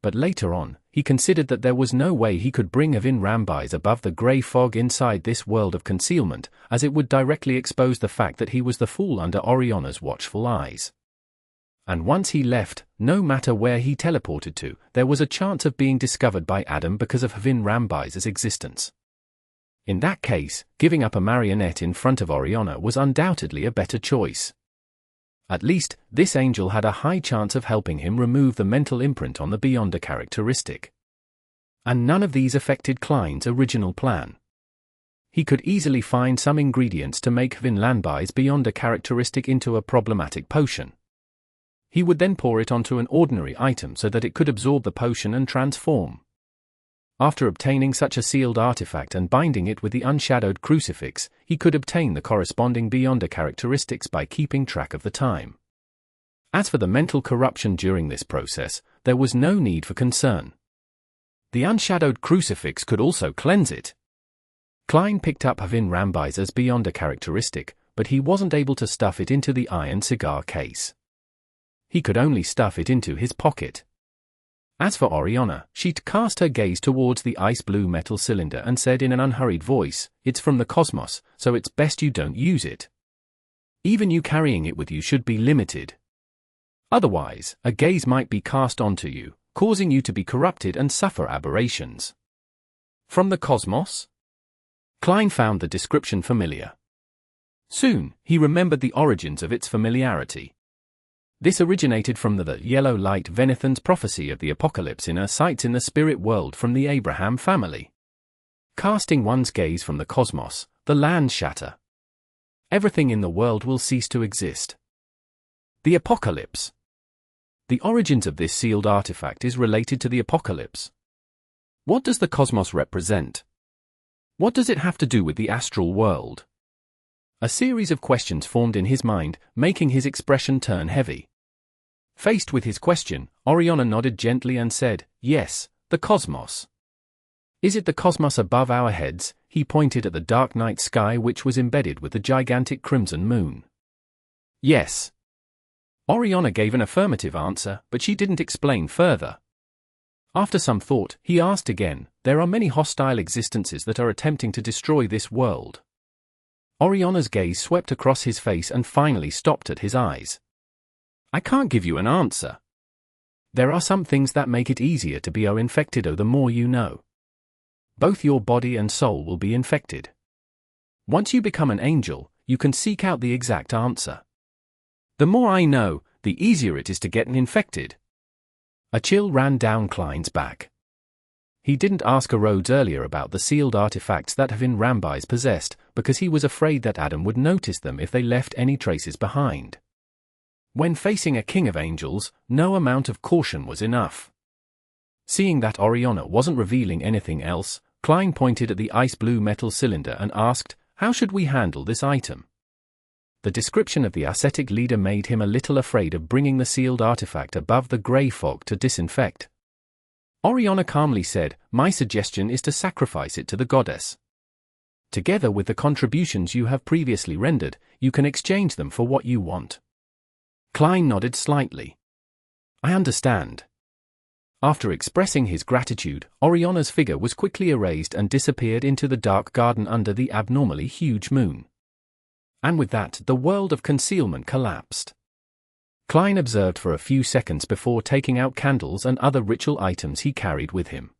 S1: But later on, he considered that there was no way he could bring Evin Rambies above the grey fog inside this world of concealment, as it would directly expose the fact that he was the fool under Oriana's watchful eyes. And once he left, no matter where he teleported to, there was a chance of being discovered by Adam because of Evin Rambies' existence. In that case, giving up a marionette in front of Oriana was undoubtedly a better choice. At least, this angel had a high chance of helping him remove the mental imprint on the Beyonder characteristic. And none of these affected Klein's original plan. He could easily find some ingredients to make Evin Rambies' Beyonder characteristic into a problematic potion. He would then pour it onto an ordinary item so that it could absorb the potion and transform. After obtaining such a sealed artifact and binding it with the Unshadowed Crucifix, he could obtain the corresponding Beyonder characteristics by keeping track of the time. As for the mental corruption during this process, there was no need for concern. The Unshadowed Crucifix could also cleanse it. Klein picked up Evin Rambies' Beyonder characteristic, but he wasn't able to stuff it into the iron cigar case. He could only stuff it into his pocket. As for Oriana, she cast her gaze towards the ice-blue metal cylinder and said in an unhurried voice, "It's from the cosmos, so it's best you don't use it. Even you carrying it with you should be limited. Otherwise, a gaze might be cast onto you, causing you to be corrupted and suffer aberrations." From the cosmos? Klein found the description familiar. Soon, he remembered the origins of its familiarity. This originated from the yellow light Venethan's prophecy of the apocalypse in her sights in the spirit world from the Abraham family. Casting one's gaze from the cosmos, the lands shatter. Everything in the world will cease to exist. The apocalypse. The origins of this sealed artifact is related to the apocalypse. What does the cosmos represent? What does it have to do with the astral world? A series of questions formed in his mind, making his expression turn heavy. Faced with his question, Oriana nodded gently and said, "Yes, the cosmos." "Is it the cosmos above our heads?" He pointed at the dark night sky which was embedded with the gigantic crimson moon. "Yes." Oriana gave an affirmative answer, but she didn't explain further. After some thought, he asked again, "There are many hostile existences that are attempting to destroy this world." Oriana's gaze swept across his face and finally stopped at his eyes. "I can't give you an answer. There are some things that make it easier to be infected the more you know. Both your body and soul will be infected. Once you become an angel, you can seek out the exact answer. The more I know, the easier it is to get infected." A chill ran down Klein's back. He didn't ask Rhodes earlier about the sealed artifacts that Rambais possessed, because he was afraid that Adam would notice them if they left any traces behind. When facing a king of angels, no amount of caution was enough. Seeing that Oriana wasn't revealing anything else, Klein pointed at the ice-blue metal cylinder and asked, "How should we handle this item?" The description of the ascetic leader made him a little afraid of bringing the sealed artifact above the grey fog to disinfect. Oriana calmly said, "My suggestion is to sacrifice it to the goddess. Together with the contributions you have previously rendered, you can exchange them for what you want." Klein nodded slightly. "I understand." After expressing his gratitude, Oriana's figure was quickly erased and disappeared into the dark garden under the abnormally huge moon. And with that, the world of concealment collapsed. Klein observed for a few seconds before taking out candles and other ritual items he carried with him.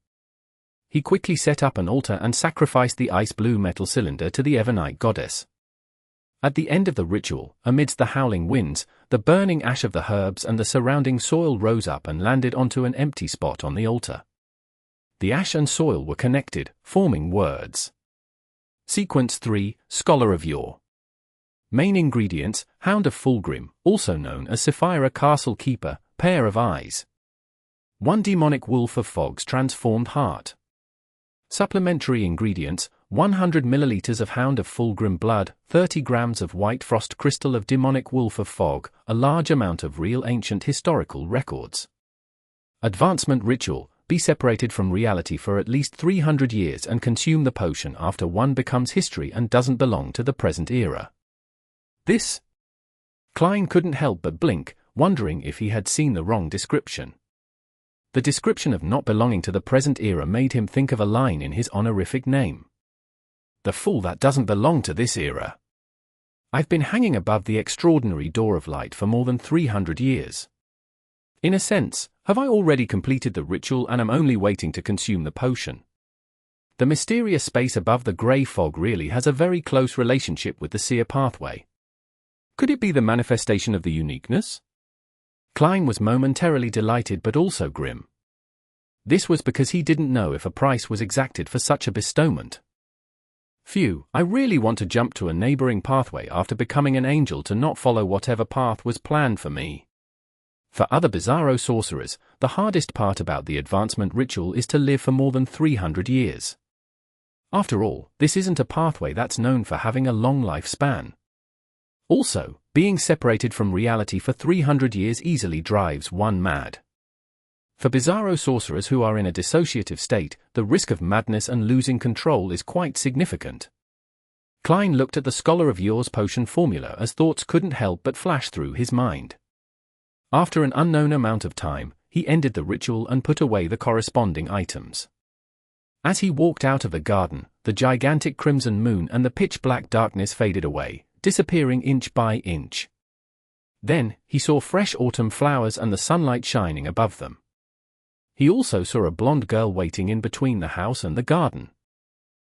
S1: He quickly set up an altar and sacrificed the ice-blue metal cylinder to the Evernite goddess. At the end of the ritual, amidst the howling winds, the burning ash of the herbs and the surrounding soil rose up and landed onto an empty spot on the altar. The ash and soil were connected, forming words. Sequence 3, Scholar of Yore. Main ingredients, Hound of Fulgrim, also known as Sapphira Castle Keeper, pair of eyes. 1 demonic wolf of fog's transformed heart. Supplementary ingredients, 100 milliliters of Hound of Fulgrim blood, 30 grams of white frost crystal of demonic wolf of fog, a large amount of real ancient historical records. Advancement ritual, be separated from reality for at least 300 years and consume the potion after one becomes history and doesn't belong to the present era. This? Klein couldn't help but blink, wondering if he had seen the wrong description. The description of not belonging to the present era made him think of a line in his honorific name. The fool that doesn't belong to this era. I've been hanging above the extraordinary door of light for more than 300 years. In a sense, have I already completed the ritual and am only waiting to consume the potion? The mysterious space above the grey fog really has a very close relationship with the seer pathway. Could it be the manifestation of the uniqueness? Klein was momentarily delighted but also grim. This was because he didn't know if a price was exacted for such a bestowment. Phew, I really want to jump to a neighboring pathway after becoming an angel to not follow whatever path was planned for me. For other Bizarro sorcerers, the hardest part about the advancement ritual is to live for more than 300 years. After all, this isn't a pathway that's known for having a long lifespan. Also, being separated from reality for 300 years easily drives one mad. For Bizarro sorcerers who are in a dissociative state, the risk of madness and losing control is quite significant. Klein looked at the Scholar of Yore's potion formula as thoughts couldn't help but flash through his mind. After an unknown amount of time, he ended the ritual and put away the corresponding items. As he walked out of the garden, the gigantic crimson moon and the pitch-black darkness faded away, disappearing inch by inch. Then, he saw fresh autumn flowers and the sunlight shining above them. He also saw a blonde girl waiting in between the house and the garden.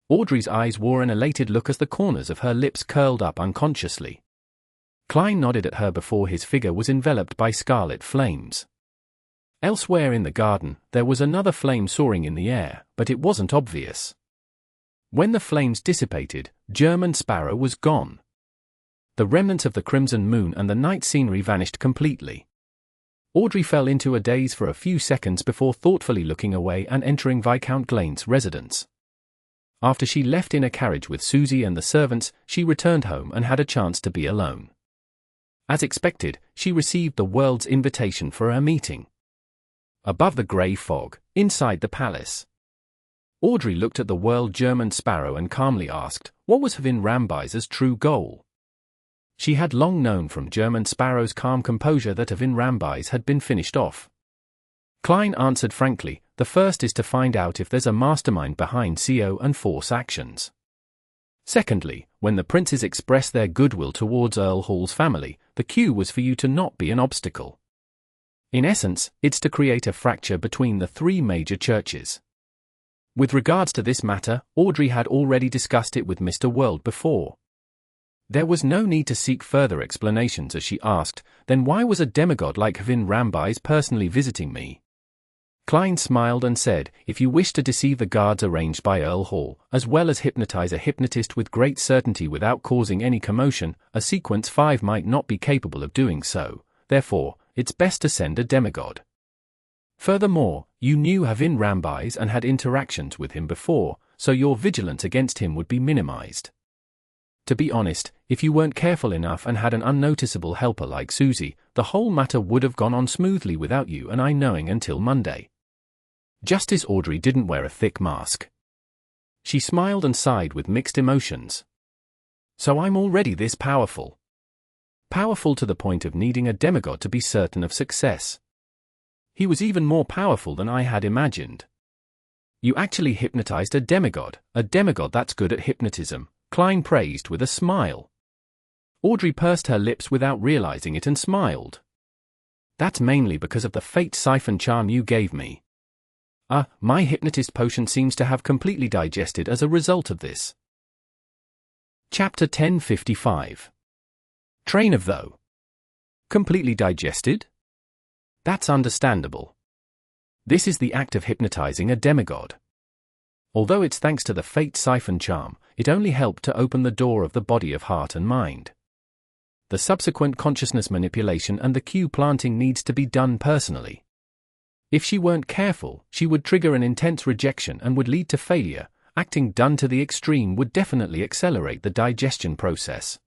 S1: Audrey's eyes wore an elated look as the corners of her lips curled up unconsciously. Klein nodded at her before his figure was enveloped by scarlet flames. Elsewhere in the garden, there was another flame soaring in the air, but it wasn't obvious. When the flames dissipated, German Sparrow was gone. The remnants of the crimson moon and the night scenery vanished completely. Audrey fell into a daze for a few seconds before thoughtfully looking away and entering Viscount Glaine's residence. After she left in a carriage with Susie and the servants, she returned home and had a chance to be alone. As expected, she received the world's invitation for a meeting. above the grey fog, inside the palace. Audrey looked at the whirled German sparrow and calmly asked, what was Hvin Ramby's true goal? She had long known from German sparrow's calm composure that Hvin Ramby's had been finished off. Klein answered frankly, the first is to find out if there's a mastermind behind CO and Force actions. Secondly, when the princes express their goodwill towards Earl Hall's family, the cue was for you to not be an obstacle. In essence, it's to create a fracture between the three major churches. With regards to this matter, Audrey had already discussed it with Mr. World before. There was no need to seek further explanations as she asked, then why was a demigod like Hvin Ramby's personally visiting me? Klein smiled and said, if you wish to deceive the guards arranged by Earl Hall, as well as hypnotize a hypnotist with great certainty without causing any commotion, a Sequence 5 might not be capable of doing so, therefore, it's best to send a demigod. Furthermore, you knew Hvin Ramby's and had interactions with him before, so your vigilance against him would be minimized. To be honest, if you weren't careful enough and had an unnoticeable helper like Susie, the whole matter would have gone on smoothly without you and I knowing until Monday. Justice Audrey didn't wear a thick mask. She smiled and sighed with mixed emotions. So I'm already this powerful. Powerful to the point of needing a demigod to be certain of success. He was even more powerful than I had imagined. You actually hypnotized a demigod that's good at hypnotism, Klein praised with a smile. Audrey pursed her lips without realizing it and smiled. That's mainly because of the fate siphon charm you gave me. My hypnotist potion seems to have completely digested as a result of this. Chapter 1055. Train of though. Completely digested? That's understandable. This is the act of hypnotizing a demigod. Although it's thanks to the fate siphon charm, it only helped to open the door of the body of heart and mind. The subsequent consciousness manipulation and the cue planting needs to be done personally. If she weren't careful, she would trigger an intense rejection and would lead to failure. Acting done to the extreme would definitely accelerate the digestion process.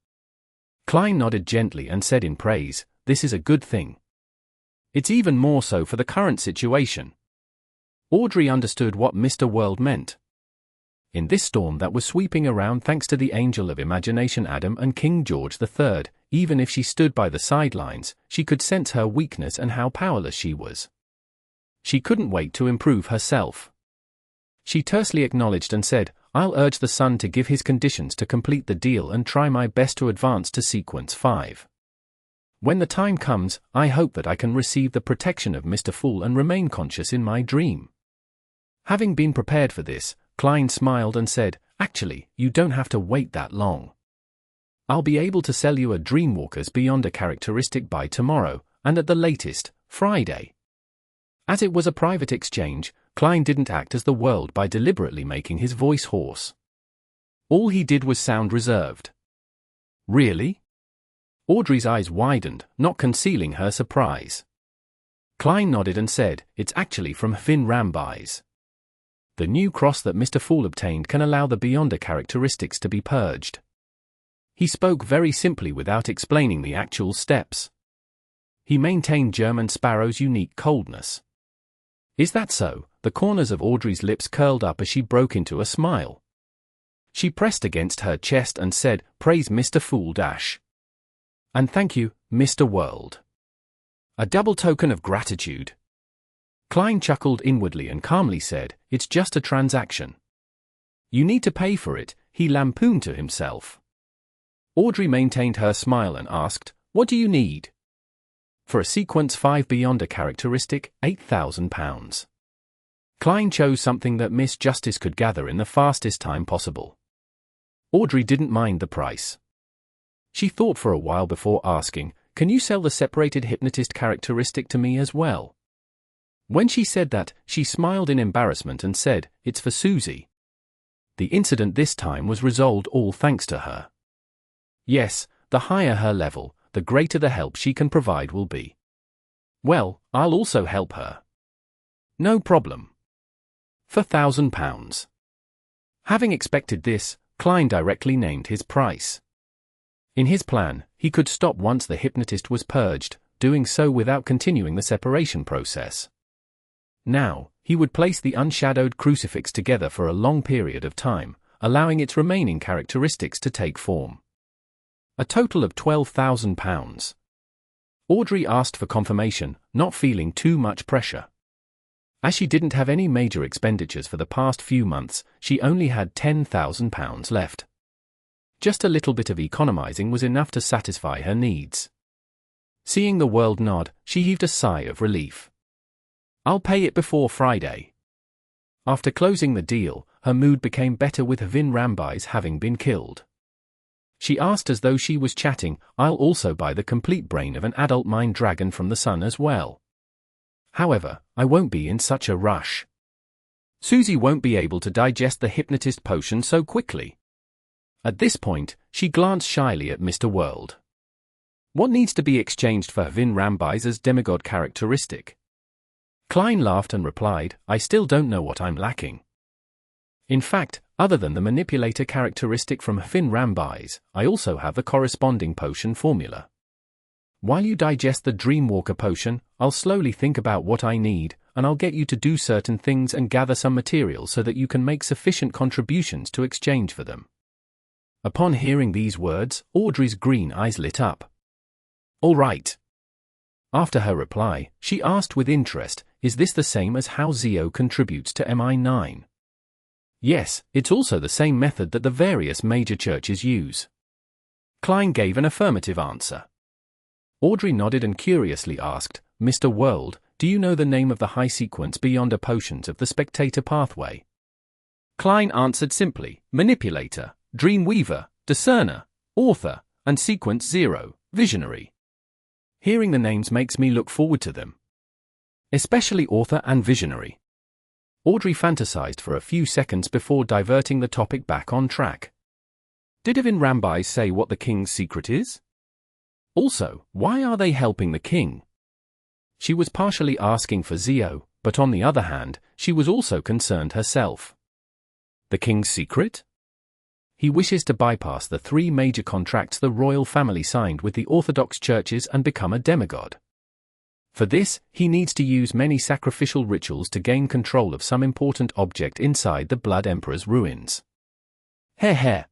S1: Klein nodded gently and said in praise, this is a good thing. It's even more so for the current situation. Audrey understood what Mr. World meant. In this storm that was sweeping around thanks to the Angel of Imagination Adam and King George III, even if she stood by the sidelines, she could sense her weakness and how powerless she was. She couldn't wait to improve herself. She tersely acknowledged and said, I'll urge the Sun to give his conditions to complete the deal and try my best to advance to Sequence 5. When the time comes, I hope that I can receive the protection of Mr. Fool and remain conscious in my dream. Having been prepared for this, Klein smiled and said, actually, you don't have to wait that long. I'll be able to sell you a Dreamwalker's Beyonder characteristic by tomorrow, and at the latest, Friday. As it was a private exchange, Klein didn't act as the world by deliberately making his voice hoarse. All he did was sound reserved. Really? Audrey's eyes widened, not concealing her surprise. Klein nodded and said, it's actually from Hvin Ramby's. The new cross that Mr. Fool obtained can allow the Beyonder characteristics to be purged. He spoke very simply without explaining the actual steps. He maintained German Sparrow's unique coldness. Is that so? The corners of Audrey's lips curled up as she broke into a smile. She pressed against her chest and said, praise Mr. Fool dash. And thank you, Mr. World. A double token of gratitude. Klein chuckled inwardly and calmly said, it's just a transaction. You need to pay for it, he lampooned to himself. Audrey maintained her smile and asked, what do you need? For a Sequence 5 Beyonder characteristic, £8,000. Klein chose something that Miss Justice could gather in the fastest time possible. Audrey didn't mind the price. She thought for a while before asking, can you sell the separated hypnotist characteristic to me as well? When she said that, she smiled in embarrassment and said, it's for Susie. The incident this time was resolved all thanks to her. Yes, the higher her level, the greater the help she can provide will be. Well, I'll also help her. No problem. For £1,000. Having expected this, Klein directly named his price. In his plan, he could stop once the hypnotist was purged, doing so without continuing the separation process. Now, he would place the unshadowed crucifix together for a long period of time, allowing its remaining characteristics to take form. A total of £12,000. Audrey asked for confirmation, not feeling too much pressure. As she didn't have any major expenditures for the past few months, she only had £10,000 left. Just a little bit of economizing was enough to satisfy her needs. Seeing the world nod, she heaved a sigh of relief. "I'll pay it before Friday." After closing the deal, her mood became better with Hvin Rambais having been killed. She asked as though she was chatting, "I'll also buy the complete brain of an adult mind dragon from the sun as well. However, I won't be in such a rush. Susie won't be able to digest the hypnotist potion so quickly." At this point, she glanced shyly at Mr. World. "What needs to be exchanged for Hvin Rambais' demigod characteristic?" Klein laughed and replied, "I still don't know what I'm lacking. In fact, other than the manipulator characteristic from Hvin Rambais, I also have the corresponding potion formula. While you digest the Dreamwalker potion, I'll slowly think about what I need, and I'll get you to do certain things and gather some material so that you can make sufficient contributions to exchange for them." Upon hearing these words, Audrey's green eyes lit up. "All right." After her reply, she asked with interest, "Is this the same as how Zio contributes to MI9? "Yes, it's also the same method that the various major churches use." Klein gave an affirmative answer. Audrey nodded and curiously asked, "Mr. World, do you know the name of the high sequence beyond potions of the spectator pathway?" Klein answered simply, "Manipulator, Dreamweaver, Discerner, Author, and Sequence 0, Visionary. Hearing the names makes me look forward to them. Especially Author and Visionary." Audrey fantasized for a few seconds before diverting the topic back on track. Did Hvin Rambais say what the king's secret is? Also, why are they helping the king? She was partially asking for Zio, but on the other hand, she was also concerned herself. The king's secret? He wishes to bypass the 3 major contracts the royal family signed with the Orthodox churches and become a demigod. For this, he needs to use many sacrificial rituals to gain control of some important object inside the Blood Emperor's ruins. Heh.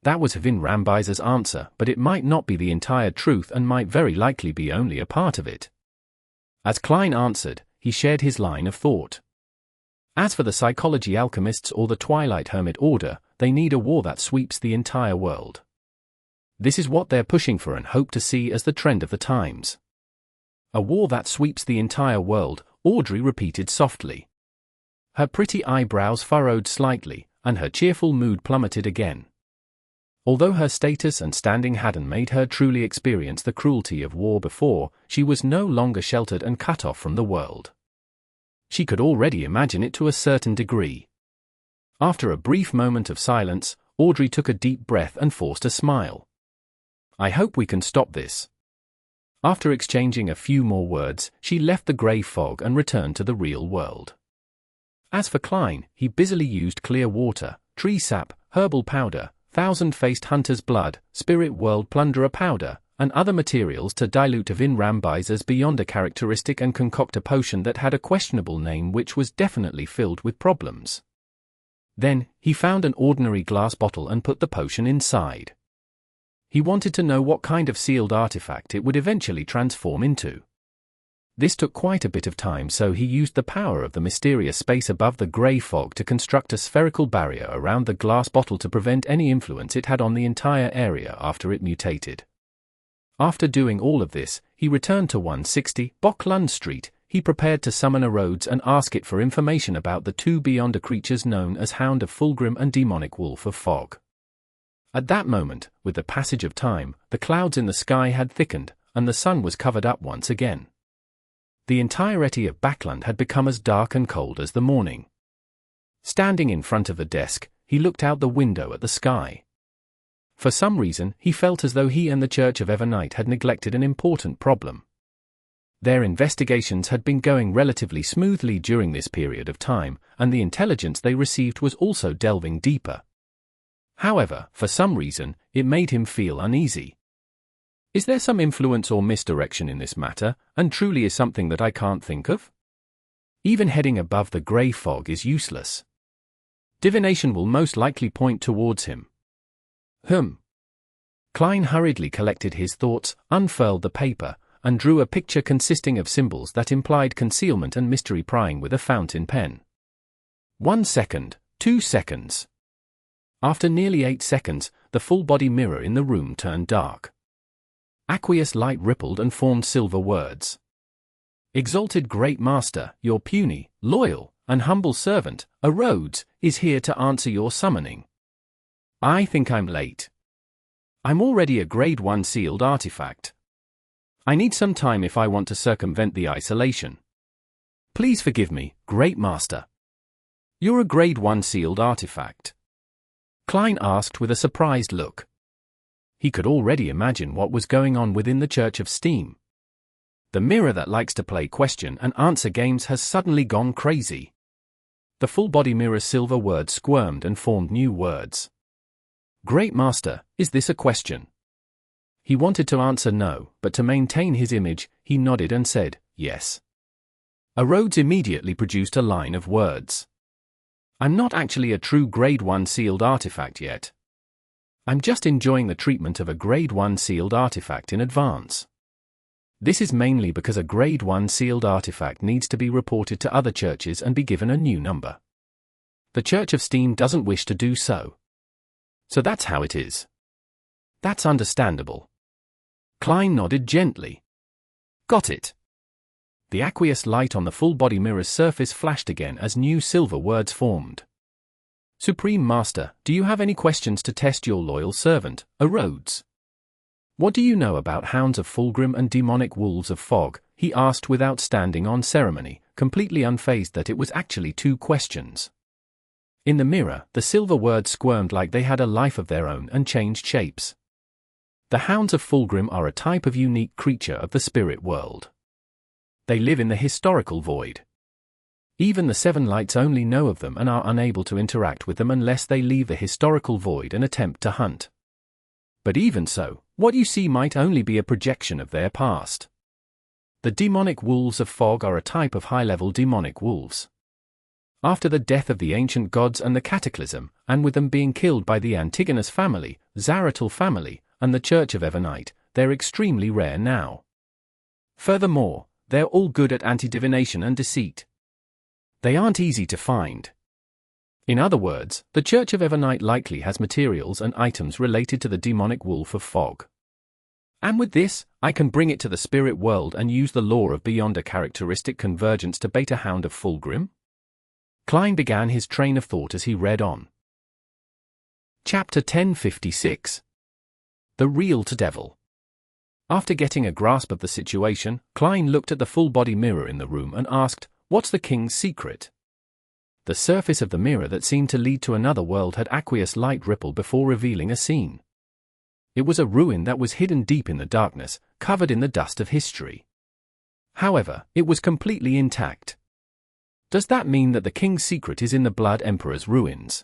S1: That was Hvin Rambais' answer, but it might not be the entire truth and might very likely be only a part of it. As Klein answered, he shared his line of thought. As for the psychology alchemists or the Twilight Hermit Order, they need a war that sweeps the entire world. This is what they're pushing for and hope to see as the trend of the times. A war that sweeps the entire world, Audrey repeated softly. Her pretty eyebrows furrowed slightly, and her cheerful mood plummeted again. Although her status and standing hadn't made her truly experience the cruelty of war before, she was no longer sheltered and cut off from the world. She could already imagine it to a certain degree. After a brief moment of silence, Audrey took a deep breath and forced a smile. "I hope we can stop this." After exchanging a few more words, she left the grey fog and returned to the real world. As for Klein, he busily used clear water, tree sap, herbal powder, thousand-faced hunter's blood, spirit world plunderer powder, and other materials to dilute Hvin Rambais' beyond a characteristic and concoct a potion that had a questionable name which was definitely filled with problems. Then, he found an ordinary glass bottle and put the potion inside. He wanted to know what kind of sealed artifact it would eventually transform into. This took quite a bit of time, so he used the power of the mysterious space above the grey fog to construct a spherical barrier around the glass bottle to prevent any influence it had on the entire area after it mutated. After doing all of this, he returned to 160 Backlund Street. He prepared to summon a Rhodes and ask it for information about the 2 Beyonder creatures known as Hound of Fulgrim and Demonic Wolf of Fog. At that moment, with the passage of time, the clouds in the sky had thickened, and the sun was covered up once again. The entirety of Backlund had become as dark and cold as the morning. Standing in front of the desk, he looked out the window at the sky. For some reason, he felt as though he and the Church of Evernight had neglected an important problem. Their investigations had been going relatively smoothly during this period of time, and the intelligence they received was also delving deeper. However, for some reason, it made him feel uneasy. Is there some influence or misdirection in this matter, and truly is something that I can't think of? Even heading above the grey fog is useless. Divination will most likely point towards him. Klein hurriedly collected his thoughts, unfurled the paper, and drew a picture consisting of symbols that implied concealment and mystery prying with a fountain pen. 1 second, 2 seconds. After nearly 8 seconds, the full-body mirror in the room turned dark. Aqueous light rippled and formed silver words. Exalted Great Master, your puny, loyal, and humble servant, a Rhodes, is here to answer your summoning. I think I'm late. I'm already a Grade 1 sealed artifact. I need some time if I want to circumvent the isolation. Please forgive me, Great Master. You're a Grade 1 sealed artifact? Klein asked with a surprised look. He could already imagine what was going on within the Church of Steam. The mirror that likes to play question and answer games has suddenly gone crazy. The full-body mirror's silver words squirmed and formed new words. Great Master, is this a question? He wanted to answer no, but to maintain his image, he nodded and said, yes. A Rhodes immediately produced a line of words. I'm not actually a true Grade 1 sealed artifact yet. I'm just enjoying the treatment of a Grade 1 sealed artifact in advance. This is mainly because a Grade 1 sealed artifact needs to be reported to other churches and be given a new number. The Church of Steam doesn't wish to do so. So that's how it is. That's understandable. Klein nodded gently. Got it. The aqueous light on the full-body mirror's surface flashed again as new silver words formed. Supreme Master, do you have any questions to test your loyal servant, a Rhodes? What do you know about hounds of Fulgrim and demonic wolves of fog? He asked without standing on ceremony, completely unfazed that it was actually 2 questions. In the mirror, the silver words squirmed like they had a life of their own and changed shapes. The hounds of Fulgrim are a type of unique creature of the spirit world. They live in the historical void. Even the Seven Lights only know of them and are unable to interact with them unless they leave the historical void and attempt to hunt. But even so, what you see might only be a projection of their past. The demonic wolves of fog are a type of high-level demonic wolves. After the death of the ancient gods and the cataclysm, and with them being killed by the Antigonus family, Zaratul family, and the Church of Evernite, they're extremely rare now. Furthermore, they're all good at anti-divination and deceit. They aren't easy to find. In other words, the Church of Evernite likely has materials and items related to the demonic wolf of fog. And with this, I can bring it to the spirit world and use the law of beyond a characteristic convergence to bait a hound of Fulgrim? Klein began his train of thought as he read on. Chapter 1056. The Real to Devil. After getting a grasp of the situation, Klein looked at the full-body mirror in the room and asked, "What's the king's secret?" The surface of the mirror that seemed to lead to another world had aqueous light ripple before revealing a scene. It was a ruin that was hidden deep in the darkness, covered in the dust of history. However, it was completely intact. Does that mean that the king's secret is in the Blood Emperor's ruins?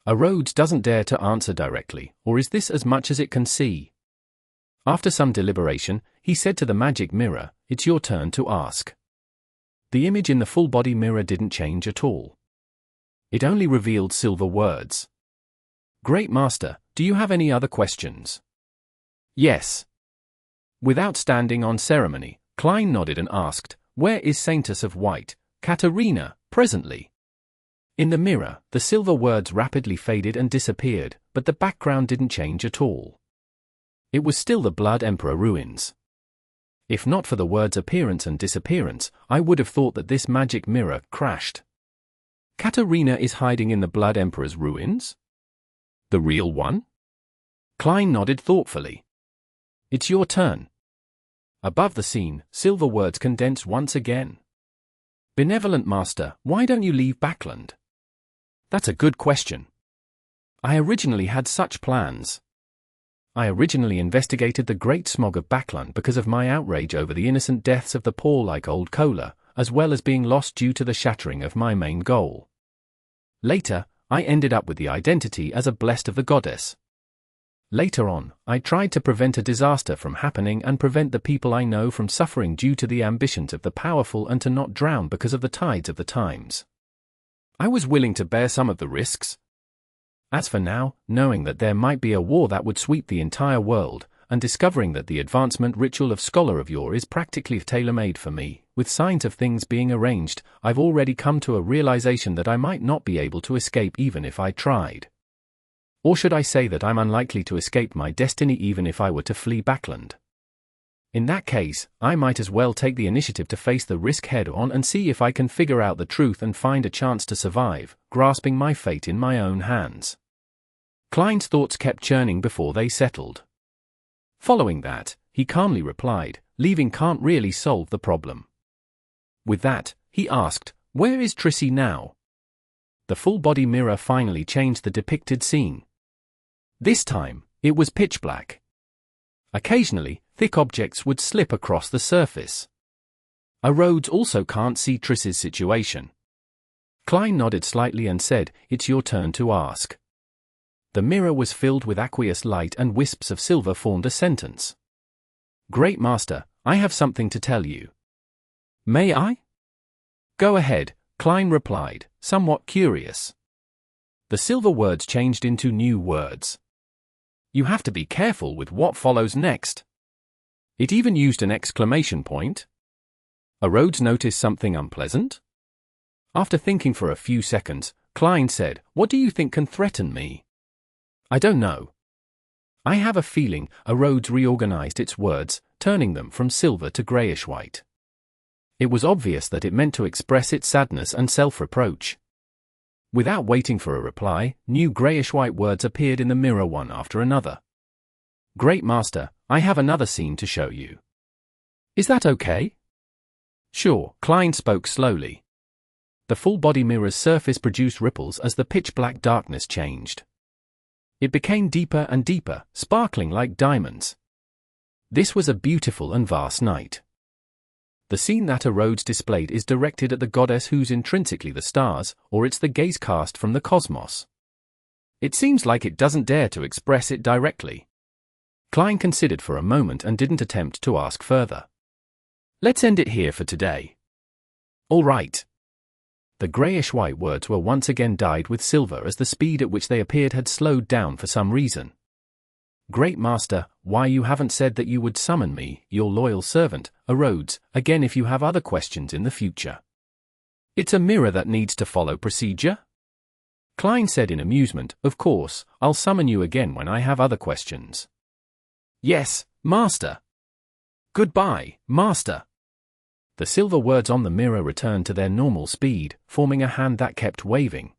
S1: A Rhodes doesn't dare to answer directly, or is this as much as it can see? After some deliberation, he said to the magic mirror, "It's your turn to ask." The image in the full-body mirror didn't change at all. It only revealed silver words. Great Master, do you have any other questions? Yes. Without standing on ceremony, Klein nodded and asked, "Where is Saintess of White, Katerina, presently?" In the mirror, the silver words rapidly faded and disappeared, but the background didn't change at all. It was still the Blood Emperor ruins. If not for the words appearance and disappearance, I would have thought that this magic mirror crashed. Katerina is hiding in the Blood Emperor's ruins? The real one? Klein nodded thoughtfully. It's your turn. Above the scene, silver words condensed once again. Benevolent Master, why don't you leave Backlund? That's a good question. I originally had such plans. I originally investigated the Great Smog of Backlund because of my outrage over the innocent deaths of the poor like old Kola, as well as being lost due to the shattering of my main goal. Later, I ended up with the identity as a blessed of the goddess. Later on, I tried to prevent a disaster from happening and prevent the people I know from suffering due to the ambitions of the powerful and to not drown because of the tides of the times. I was willing to bear some of the risks. As for now, knowing that there might be a war that would sweep the entire world, and discovering that the advancement ritual of Scholar of Yore is practically tailor-made for me, with signs of things being arranged, I've already come to a realization that I might not be able to escape even if I tried. Or should I say that I'm unlikely to escape my destiny even if I were to flee Backlund? In that case, I might as well take the initiative to face the risk head-on and see if I can figure out the truth and find a chance to survive, grasping my fate in my own hands. Klein's thoughts kept churning before they settled. Following that, he calmly replied, "Leaving can't really solve the problem." With that, he asked, "Where is Trissy now?" The full-body mirror finally changed the depicted scene. This time, it was pitch black. Occasionally, thick objects would slip across the surface. Rhodes also can't see Triss's situation. Klein nodded slightly and said, "It's your turn to ask." The mirror was filled with aqueous light and wisps of silver formed a sentence. "Great Master, I have something to tell you." "May I?" "Go ahead," Klein replied, somewhat curious. The silver words changed into new words. "You have to be careful with what follows next." It even used an exclamation point. Rhodes noticed something unpleasant. After thinking for a few seconds, Klein said, "What do you think can threaten me?" "I don't know." "I have a feeling." Rhodes reorganized its words, turning them from silver to grayish-white. It was obvious that it meant to express its sadness and self-reproach. Without waiting for a reply, new grayish-white words appeared in the mirror one after another. "Great Master, I have another scene to show you." "Is that okay?" "Sure," Klein spoke slowly. The full-body mirror's surface produced ripples as the pitch-black darkness changed. It became deeper and deeper, sparkling like diamonds. This was a beautiful and vast night. The scene that Rhodes displayed is directed at the goddess who's intrinsically the stars, or it's the gaze cast from the cosmos. It seems like it doesn't dare to express it directly. Klein considered for a moment and didn't attempt to ask further. "Let's end it here for today." "All right." The grayish-white words were once again dyed with silver as the speed at which they appeared had slowed down for some reason. "Great Master, why you haven't said that you would summon me, your loyal servant, Rhodes, again if you have other questions in the future." "It's a mirror that needs to follow procedure?" Klein said in amusement, "Of course, I'll summon you again when I have other questions." "Yes, Master." "Goodbye, Master." The silver words on the mirror returned to their normal speed, forming a hand that kept waving.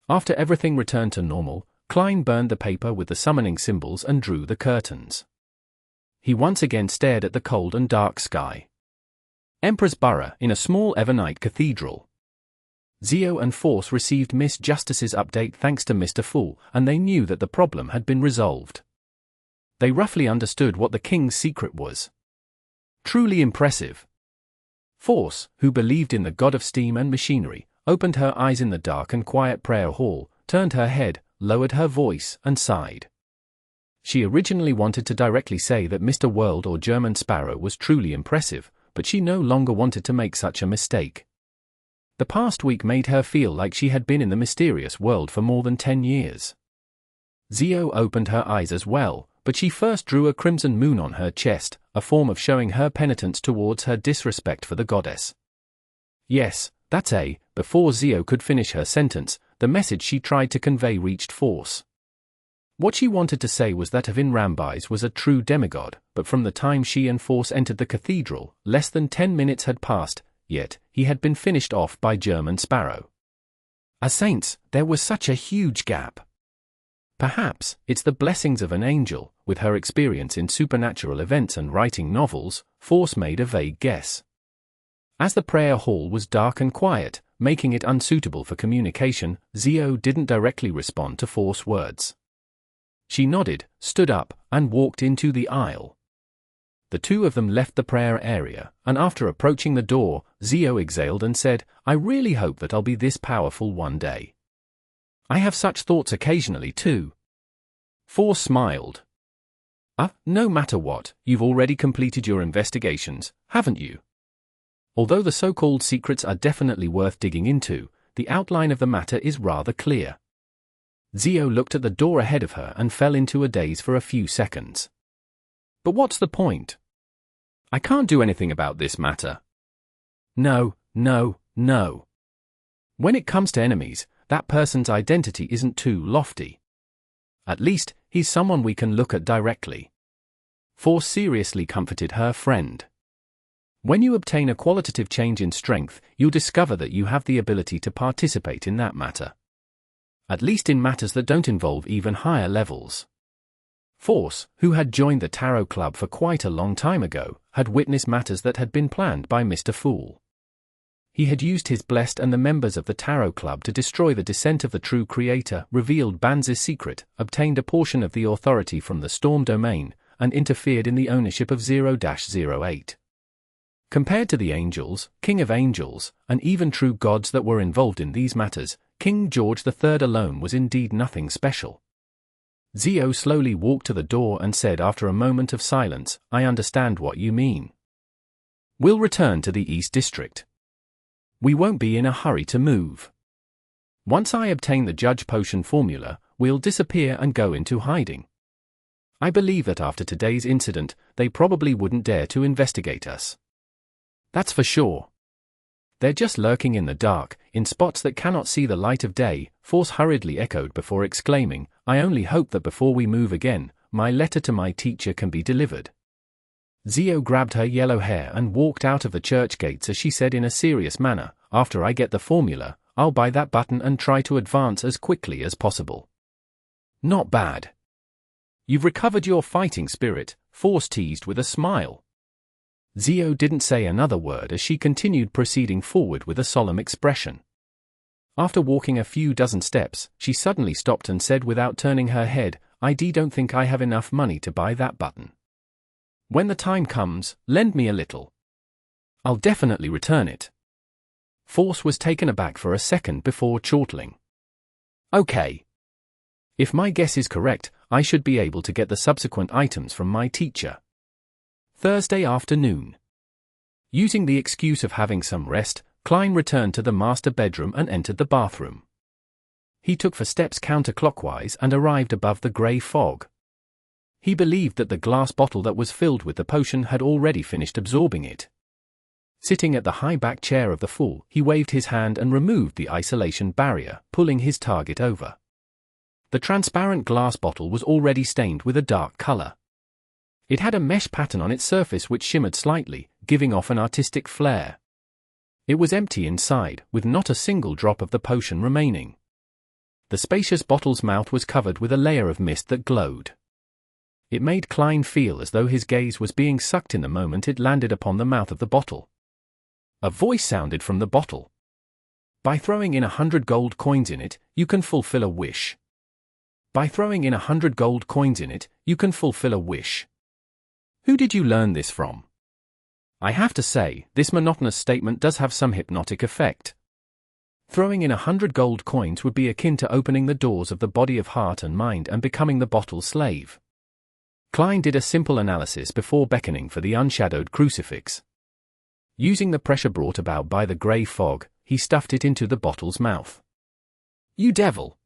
S1: After everything returned to normal, Klein burned the paper with the summoning symbols and drew the curtains. He once again stared at the cold and dark sky. Emperor's Borough in a small Evernite cathedral. Zio and Force received Miss Justice's update thanks to Mr. Fool, and they knew that the problem had been resolved. They roughly understood what the king's secret was. Truly impressive. Force, who believed in the god of steam and machinery, opened her eyes in the dark and quiet prayer hall, turned her head, lowered her voice, and sighed. She originally wanted to directly say that Mr. World or German Sparrow was truly impressive, but she no longer wanted to make such a mistake. The past week made her feel like she had been in the mysterious world for more than 10 years. Zio opened her eyes as well, but she first drew a crimson moon on her chest, a form of showing her penitence towards her disrespect for the goddess. "Yes, that's a." Before Zio could finish her sentence, the message she tried to convey reached Force. What she wanted to say was that Avin Rambais was a true demigod, but from the time she and Force entered the cathedral, less than 10 minutes had passed, yet he had been finished off by German Sparrow. As saints, there was such a huge gap. Perhaps it's the blessings of an angel, with her experience in supernatural events and writing novels, Force made a vague guess. As the prayer hall was dark and quiet, making it unsuitable for communication, Zio didn't directly respond to Force's words. She nodded, stood up, and walked into the aisle. The two of them left the prayer area, and after approaching the door, Zio exhaled and said, "I really hope that I'll be this powerful one day. I have such thoughts occasionally too." Force smiled. No matter what, you've already completed your investigations, haven't you? Although the so-called secrets are definitely worth digging into, the outline of the matter is rather clear. Zio looked at the door ahead of her and fell into a daze for a few seconds. But what's the point? I can't do anything about this matter. No. When it comes to enemies, that person's identity isn't too lofty. At least, he's someone we can look at directly. Force seriously comforted her friend. When you obtain a qualitative change in strength, you'll discover that you have the ability to participate in that matter. At least in matters that don't involve even higher levels. Force, who had joined the Tarot Club for quite a long time ago, had witnessed matters that had been planned by Mr. Fool. He had used his blessed and the members of the Tarot Club to destroy the descent of the true creator, revealed Banz's secret, obtained a portion of the authority from the Storm domain, and interfered in the ownership of 0-08. Compared to the angels, King of Angels, and even true gods that were involved in these matters, King George III alone was indeed nothing special. Zio slowly walked to the door and said after a moment of silence, I understand what you mean. We'll return to the East District. We won't be in a hurry to move. Once I obtain the Judge Potion formula, we'll disappear and go into hiding. I believe that after today's incident, they probably wouldn't dare to investigate us. That's for sure. They're just lurking in the dark, in spots that cannot see the light of day, Force hurriedly echoed before exclaiming, I only hope that before we move again, my letter to my teacher can be delivered. Zio grabbed her yellow hair and walked out of the church gates as she said in a serious manner, after I get the formula, I'll buy that button and try to advance as quickly as possible. Not bad. You've recovered your fighting spirit, Force teased with a smile. Zio didn't say another word as she continued proceeding forward with a solemn expression. After walking a few dozen steps, she suddenly stopped and said without turning her head, I don't think I have enough money to buy that button. When the time comes, lend me a little. I'll definitely return it. Force was taken aback for a second before chortling. Okay. If my guess is correct, I should be able to get the subsequent items from my teacher. Thursday afternoon. Using the excuse of having some rest, Klein returned to the master bedroom and entered the bathroom. He took 4 steps counterclockwise and arrived above the grey fog. He believed that the glass bottle that was filled with the potion had already finished absorbing it. Sitting at the high-back chair of the Fool, he waved his hand and removed the isolation barrier, pulling his target over. The transparent glass bottle was already stained with a dark color. It had a mesh pattern on its surface which shimmered slightly, giving off an artistic flair. It was empty inside, with not a single drop of the potion remaining. The spacious bottle's mouth was covered with a layer of mist that glowed. It made Klein feel as though his gaze was being sucked in the moment it landed upon the mouth of the bottle. A voice sounded from the bottle. By throwing in 100 gold coins in it, you can fulfill a wish. By throwing in 100 gold coins in it, you can fulfill a wish. Who did you learn this from? I have to say, this monotonous statement does have some hypnotic effect. Throwing in 100 gold coins would be akin to opening the doors of the body of heart and mind and becoming the bottle's slave. Klein did a simple analysis before beckoning for the unshadowed crucifix. Using the pressure brought about by the grey fog, he stuffed it into the bottle's mouth. You devil!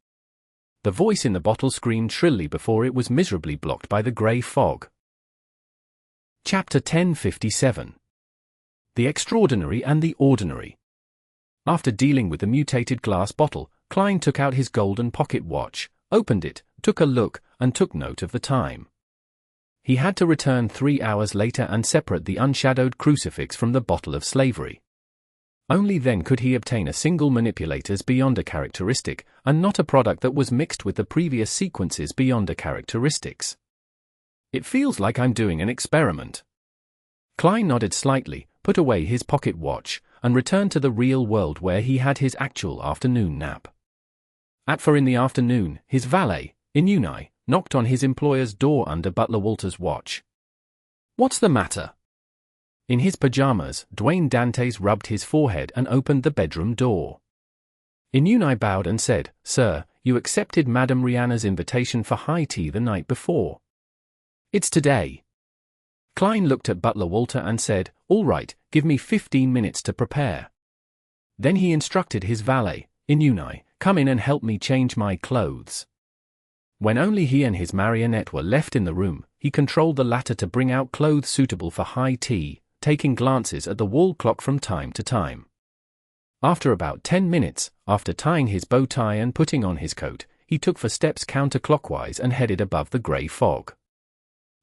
S1: The voice in the bottle screamed shrilly before it was miserably blocked by the grey fog. Chapter 1057. The Extraordinary and the Ordinary. After dealing with the mutated glass bottle, Klein took out his golden pocket watch, opened it, took a look, and took note of the time. He had to return 3 hours later and separate the unshadowed crucifix from the bottle of slavery. Only then could he obtain a single manipulator's Beyonder characteristic, and not a product that was mixed with the previous sequence's Beyonder characteristics. It feels like I'm doing an experiment. Klein nodded slightly, put away his pocket watch, and returned to the real world where he had his actual afternoon nap. At 4 in the afternoon, his valet, Inuni, knocked on his employer's door under Butler Walter's watch. What's the matter? In his pajamas, Dwayne Dantes rubbed his forehead and opened the bedroom door. Inuni bowed and said, Sir, you accepted Madame Rihanna's invitation for high tea the night before. It's today. Klein looked at Butler Walter and said, "All right, give me 15 minutes to prepare." Then he instructed his valet, Inunai, "Come in and help me change my clothes." When only he and his marionette were left in the room, he controlled the latter to bring out clothes suitable for high tea, taking glances at the wall clock from time to time. After about 10 minutes, after tying his bow tie and putting on his coat, he took 4 steps counterclockwise and headed above the grey fog.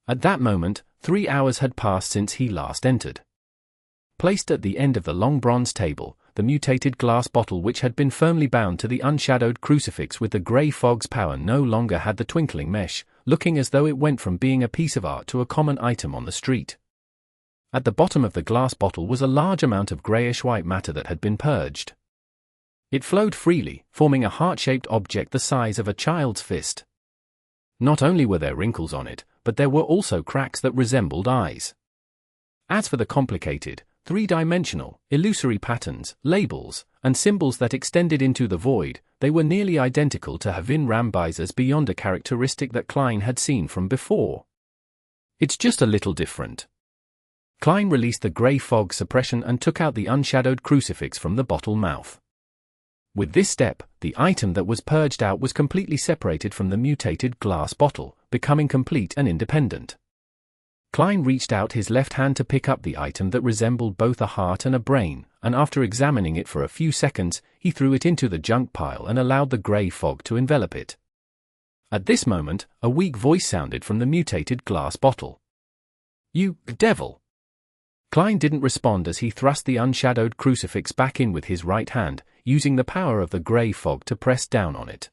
S1: At that moment, 3 hours had passed since he last entered. Placed at the end of the long bronze table, the mutated glass bottle which had been firmly bound to the unshadowed crucifix with the grey fog's power no longer had the twinkling mesh, looking as though it went from being a piece of art to a common item on the street. At the bottom of the glass bottle was a large amount of greyish-white matter that had been purged. It flowed freely, forming a heart-shaped object the size of a child's fist. Not only were there wrinkles on it, but there were also cracks that resembled eyes. As for the complicated, three-dimensional, illusory patterns, labels, and symbols that extended into the void, they were nearly identical to Havin Rambai's beyond a characteristic that Klein had seen from before. It's just a little different. Klein released the grey fog suppression and took out the unshadowed crucifix from the bottle mouth. With this step, the item that was purged out was completely separated from the mutated glass bottle, becoming complete and independent. Klein reached out his left hand to pick up the item that resembled both a heart and a brain, and after examining it for a few seconds, he threw it into the junk pile and allowed the grey fog to envelop it. At this moment, a weak voice sounded from the mutated glass bottle. "You devil!" Klein didn't respond as he thrust the unshadowed crucifix back in with his right hand, using the power of the grey fog to press down on it.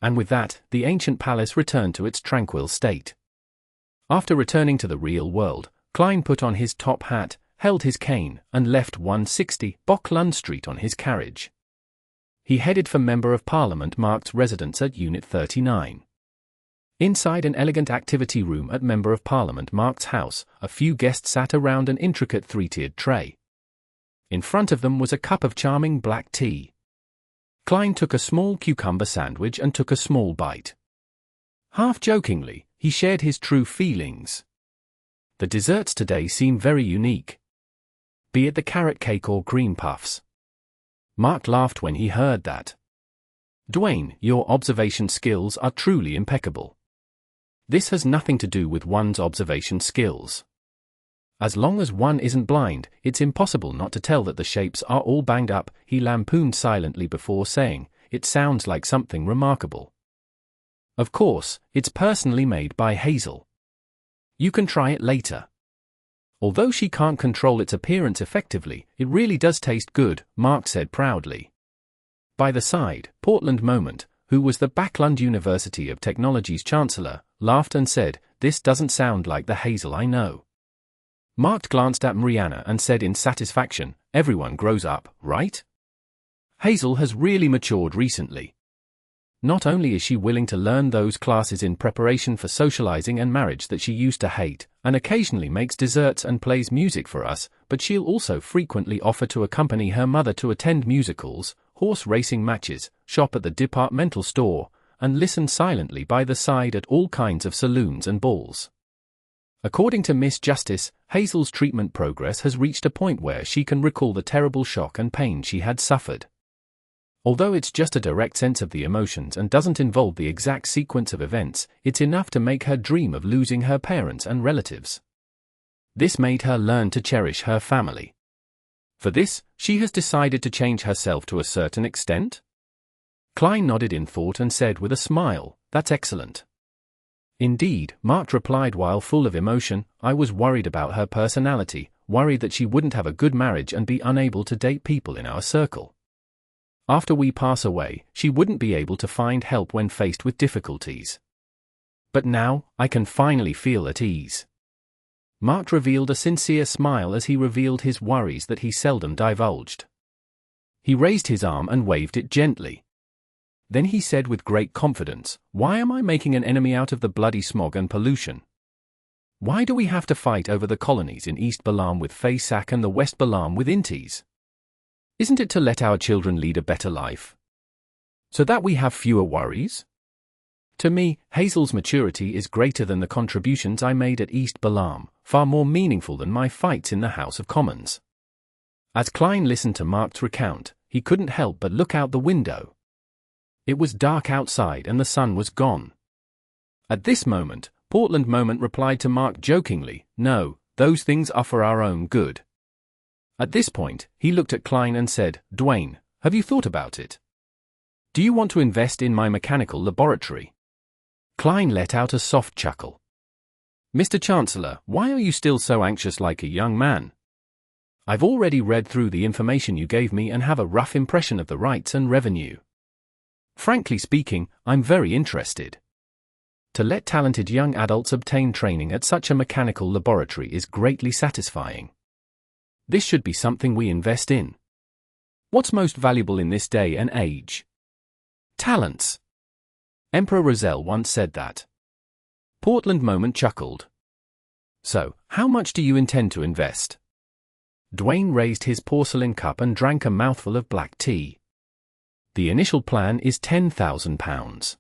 S1: And with that, the ancient palace returned to its tranquil state. After returning to the real world, Klein put on his top hat, held his cane, and left 160 Backlund Street on his carriage. He headed for Member of Parliament Mark's residence at Unit 39. Inside an elegant activity room at Member of Parliament Mark's house, a few guests sat around an intricate three-tiered tray. In front of them was a cup of charming black tea. Klein took a small cucumber sandwich and took a small bite. Half jokingly, he shared his true feelings. The desserts today seem very unique. Be it the carrot cake or cream puffs. Mark laughed when he heard that. "Dwayne, your observation skills are truly impeccable. This has nothing to do with one's observation skills. As long as one isn't blind, it's impossible not to tell that the shapes are all banged up," he lampooned silently before saying, "It sounds like something remarkable. Of course, it's personally made by Hazel. You can try it later. Although she can't control its appearance effectively, it really does taste good," Mark said proudly. By the side, Portland Moment, who was the Backlund University of Technology's chancellor, laughed and said, "This doesn't sound like the Hazel I know." Mark glanced at Mariana and said in satisfaction, "Everyone grows up, right? Hazel has really matured recently. Not only is she willing to learn those classes in preparation for socializing and marriage that she used to hate, and occasionally makes desserts and plays music for us, but she'll also frequently offer to accompany her mother to attend musicals, horse racing matches, shop at the departmental store, and listen silently by the side at all kinds of saloons and balls. According to Miss Justice, Hazel's treatment progress has reached a point where she can recall the terrible shock and pain she had suffered. Although it's just a direct sense of the emotions and doesn't involve the exact sequence of events, it's enough to make her dream of losing her parents and relatives. This made her learn to cherish her family. For this, she has decided to change herself to a certain extent?" Klein nodded in thought and said with a smile, "That's excellent." "Indeed," Mark replied while full of emotion, "I was worried about her personality, worried that she wouldn't have a good marriage and be unable to date people in our circle. After we pass away, she wouldn't be able to find help when faced with difficulties. But now, I can finally feel at ease." Mark revealed a sincere smile as he revealed his worries that he seldom divulged. He raised his arm and waved it gently. Then he said with great confidence, "Why am I making an enemy out of the bloody smog and pollution? Why do we have to fight over the colonies in East Balam with Faysac and the West Balam with Intis? Isn't it to let our children lead a better life? So that we have fewer worries? To me, Hazel's maturity is greater than the contributions I made at East Balam, far more meaningful than my fights in the House of Commons. As Klein listened to Mark's recount, he couldn't help but look out the window. It was dark outside and the sun was gone. At this moment, Portland Moment replied to Mark jokingly, "No, those things are for our own good." At this point, he looked at Klein and said, "Dwayne, have you thought about it? Do you want to invest in my mechanical laboratory?" Klein let out a soft chuckle. "Mr. Chancellor, why are you still so anxious like a young man? I've already read through the information you gave me and have a rough impression of the rights and revenue. Frankly speaking, I'm very interested. To let talented young adults obtain training at such a mechanical laboratory is greatly satisfying. This should be something we invest in. What's most valuable in this day and age? Talents. Emperor Roselle once said that." Portland Moment chuckled. "So, how much do you intend to invest?" Dwayne raised his porcelain cup and drank a mouthful of black tea. "The initial plan is £10,000.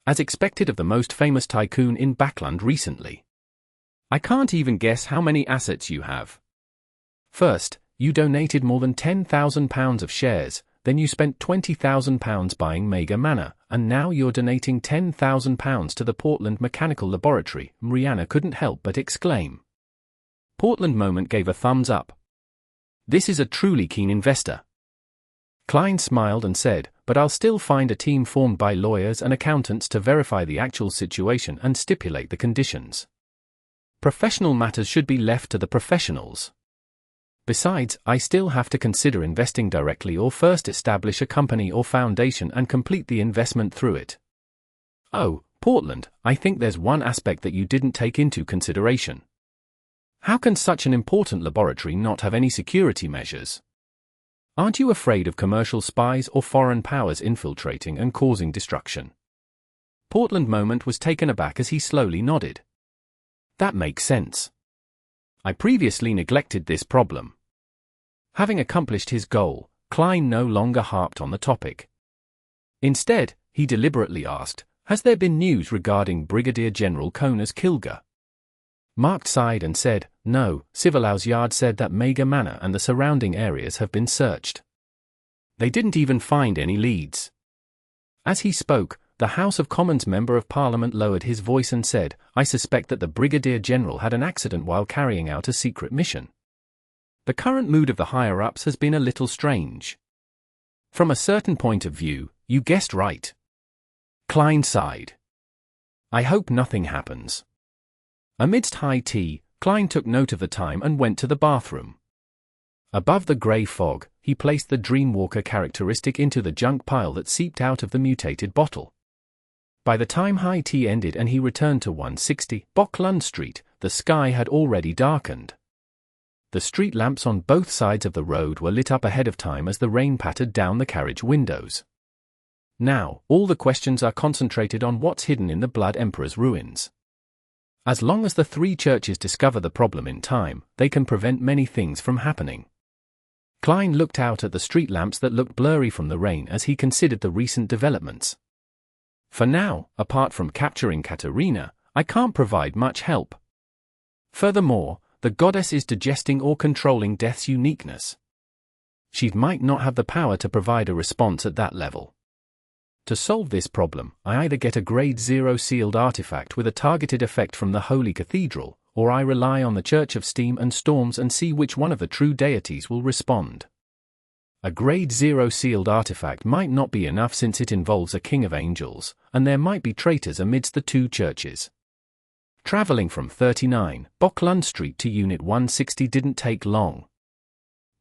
S1: As expected of the most famous tycoon in Backlund recently. I can't even guess how many assets you have. First, you donated more than £10,000 of shares, then you spent £20,000 buying Mega Manor, and now you're donating £10,000 to the Portland Mechanical Laboratory," Mariana couldn't help but exclaim. Portland Moment gave a thumbs up. "This is a truly keen investor." Klein smiled and said, "But I'll still find a team formed by lawyers and accountants to verify the actual situation and stipulate the conditions. Professional matters should be left to the professionals. Besides, I still have to consider investing directly or first establish a company or foundation and complete the investment through it. Oh, Portland, I think there's one aspect that you didn't take into consideration. How can such an important laboratory not have any security measures? Aren't you afraid of commercial spies or foreign powers infiltrating and causing destruction?" Portland Moment was taken aback as he slowly nodded. "That makes sense. I previously neglected this problem." Having accomplished his goal, Klein no longer harped on the topic. Instead, he deliberately asked, "Has there been news regarding Brigadier General Kona's Kilga?" Mark sighed and said, "No, Civilau's Yard said that Mega Manor and the surrounding areas have been searched. They didn't even find any leads." As he spoke, the House of Commons Member of Parliament lowered his voice and said, "I suspect that the Brigadier General had an accident while carrying out a secret mission. The current mood of the higher-ups has been a little strange." "From a certain point of view, you guessed right." Klein sighed. "I hope nothing happens." Amidst high tea, Klein took note of the time and went to the bathroom. Above the grey fog, he placed the Dreamwalker characteristic into the junk pile that seeped out of the mutated bottle. By the time high tea ended and he returned to 160 Backlund Street, the sky had already darkened. The street lamps on both sides of the road were lit up ahead of time as the rain pattered down the carriage windows. Now, all the questions are concentrated on what's hidden in the Blood Emperor's ruins. As long as the three churches discover the problem in time, they can prevent many things from happening. Klein looked out at the street lamps that looked blurry from the rain as he considered the recent developments. For now, apart from capturing Katerina, I can't provide much help. Furthermore, the goddess is digesting or controlling death's uniqueness. She might not have the power to provide a response at that level. To solve this problem, I either get a Grade 0 sealed artifact with a targeted effect from the Holy Cathedral, or I rely on the Church of Steam and Storms and see which one of the true deities will respond. A Grade 0 sealed artifact might not be enough since it involves a King of Angels, and there might be traitors amidst the two churches. Traveling from 39 Backlund Street to Unit 160 didn't take long.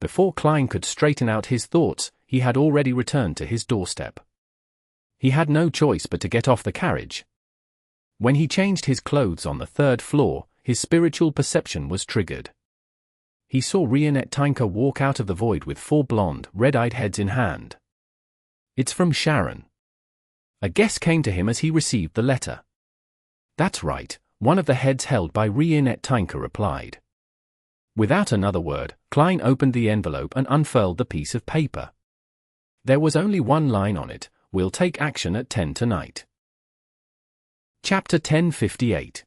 S1: Before Klein could straighten out his thoughts, he had already returned to his doorstep. He had no choice but to get off the carriage. When he changed his clothes on the third floor, his spiritual perception was triggered. He saw Rionette Tinker walk out of the void with 4 blonde, red-eyed heads in hand. "It's from Sharon." A guess came to him as he received the letter. "That's right," one of the heads held by Rionette Tinker replied. Without another word, Klein opened the envelope and unfurled the piece of paper. There was only one line on it, we'll take action at 10 tonight. Chapter 1058.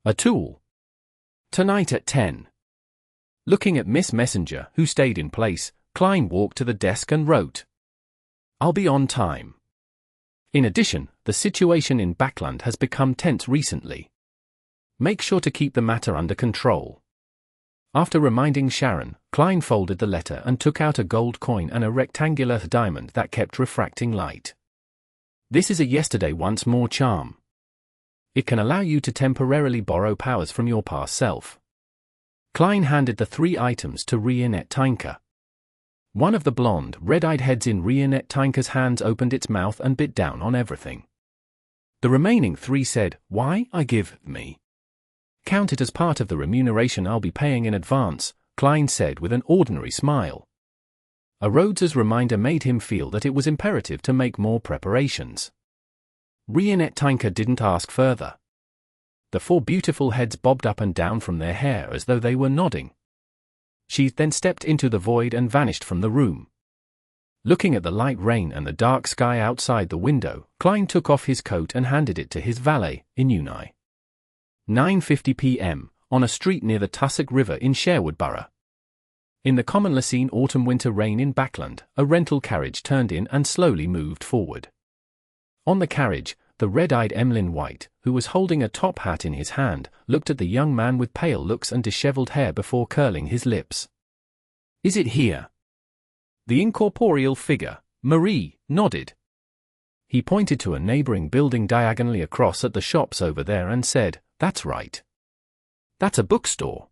S1: A Tool. Tonight at 10. Looking at Miss Messenger, who stayed in place, Klein walked to the desk and wrote, "I'll be on time." In addition, the situation in Backlund has become tense recently. Make sure to keep the matter under control. After reminding Sharon, Klein folded the letter and took out a gold coin and a rectangular diamond that kept refracting light. This is a yesterday once more charm. It can allow you to temporarily borrow powers from your past self. Klein handed the 3 items to Rionette Tinker. One of the blonde, red-eyed heads in Rionette Tinker's hands opened its mouth and bit down on everything. The remaining 3 said, "Why, I give me." "Count it as part of the remuneration I'll be paying in advance," Klein said with an ordinary smile. A Rhodes's reminder made him feel that it was imperative to make more preparations. Rionette Tinker didn't ask further. The 4 beautiful heads bobbed up and down from their hair as though they were nodding. She then stepped into the void and vanished from the room. Looking at the light rain and the dark sky outside the window, Klein took off his coat and handed it to his valet, Inuni. 9:50 p.m., on a street near the Tussock River in Sherwood Borough. In the commonly seen autumn-winter rain in Backlund, a rental carriage turned in and slowly moved forward. On the carriage, the red-eyed Emlyn White, who was holding a top hat in his hand, looked at the young man with pale looks and disheveled hair before curling his lips. "Is it here?" The incorporeal figure, Marie, nodded. He pointed to a neighboring building diagonally across at the shops over there and said, "That's right. That's a bookstore.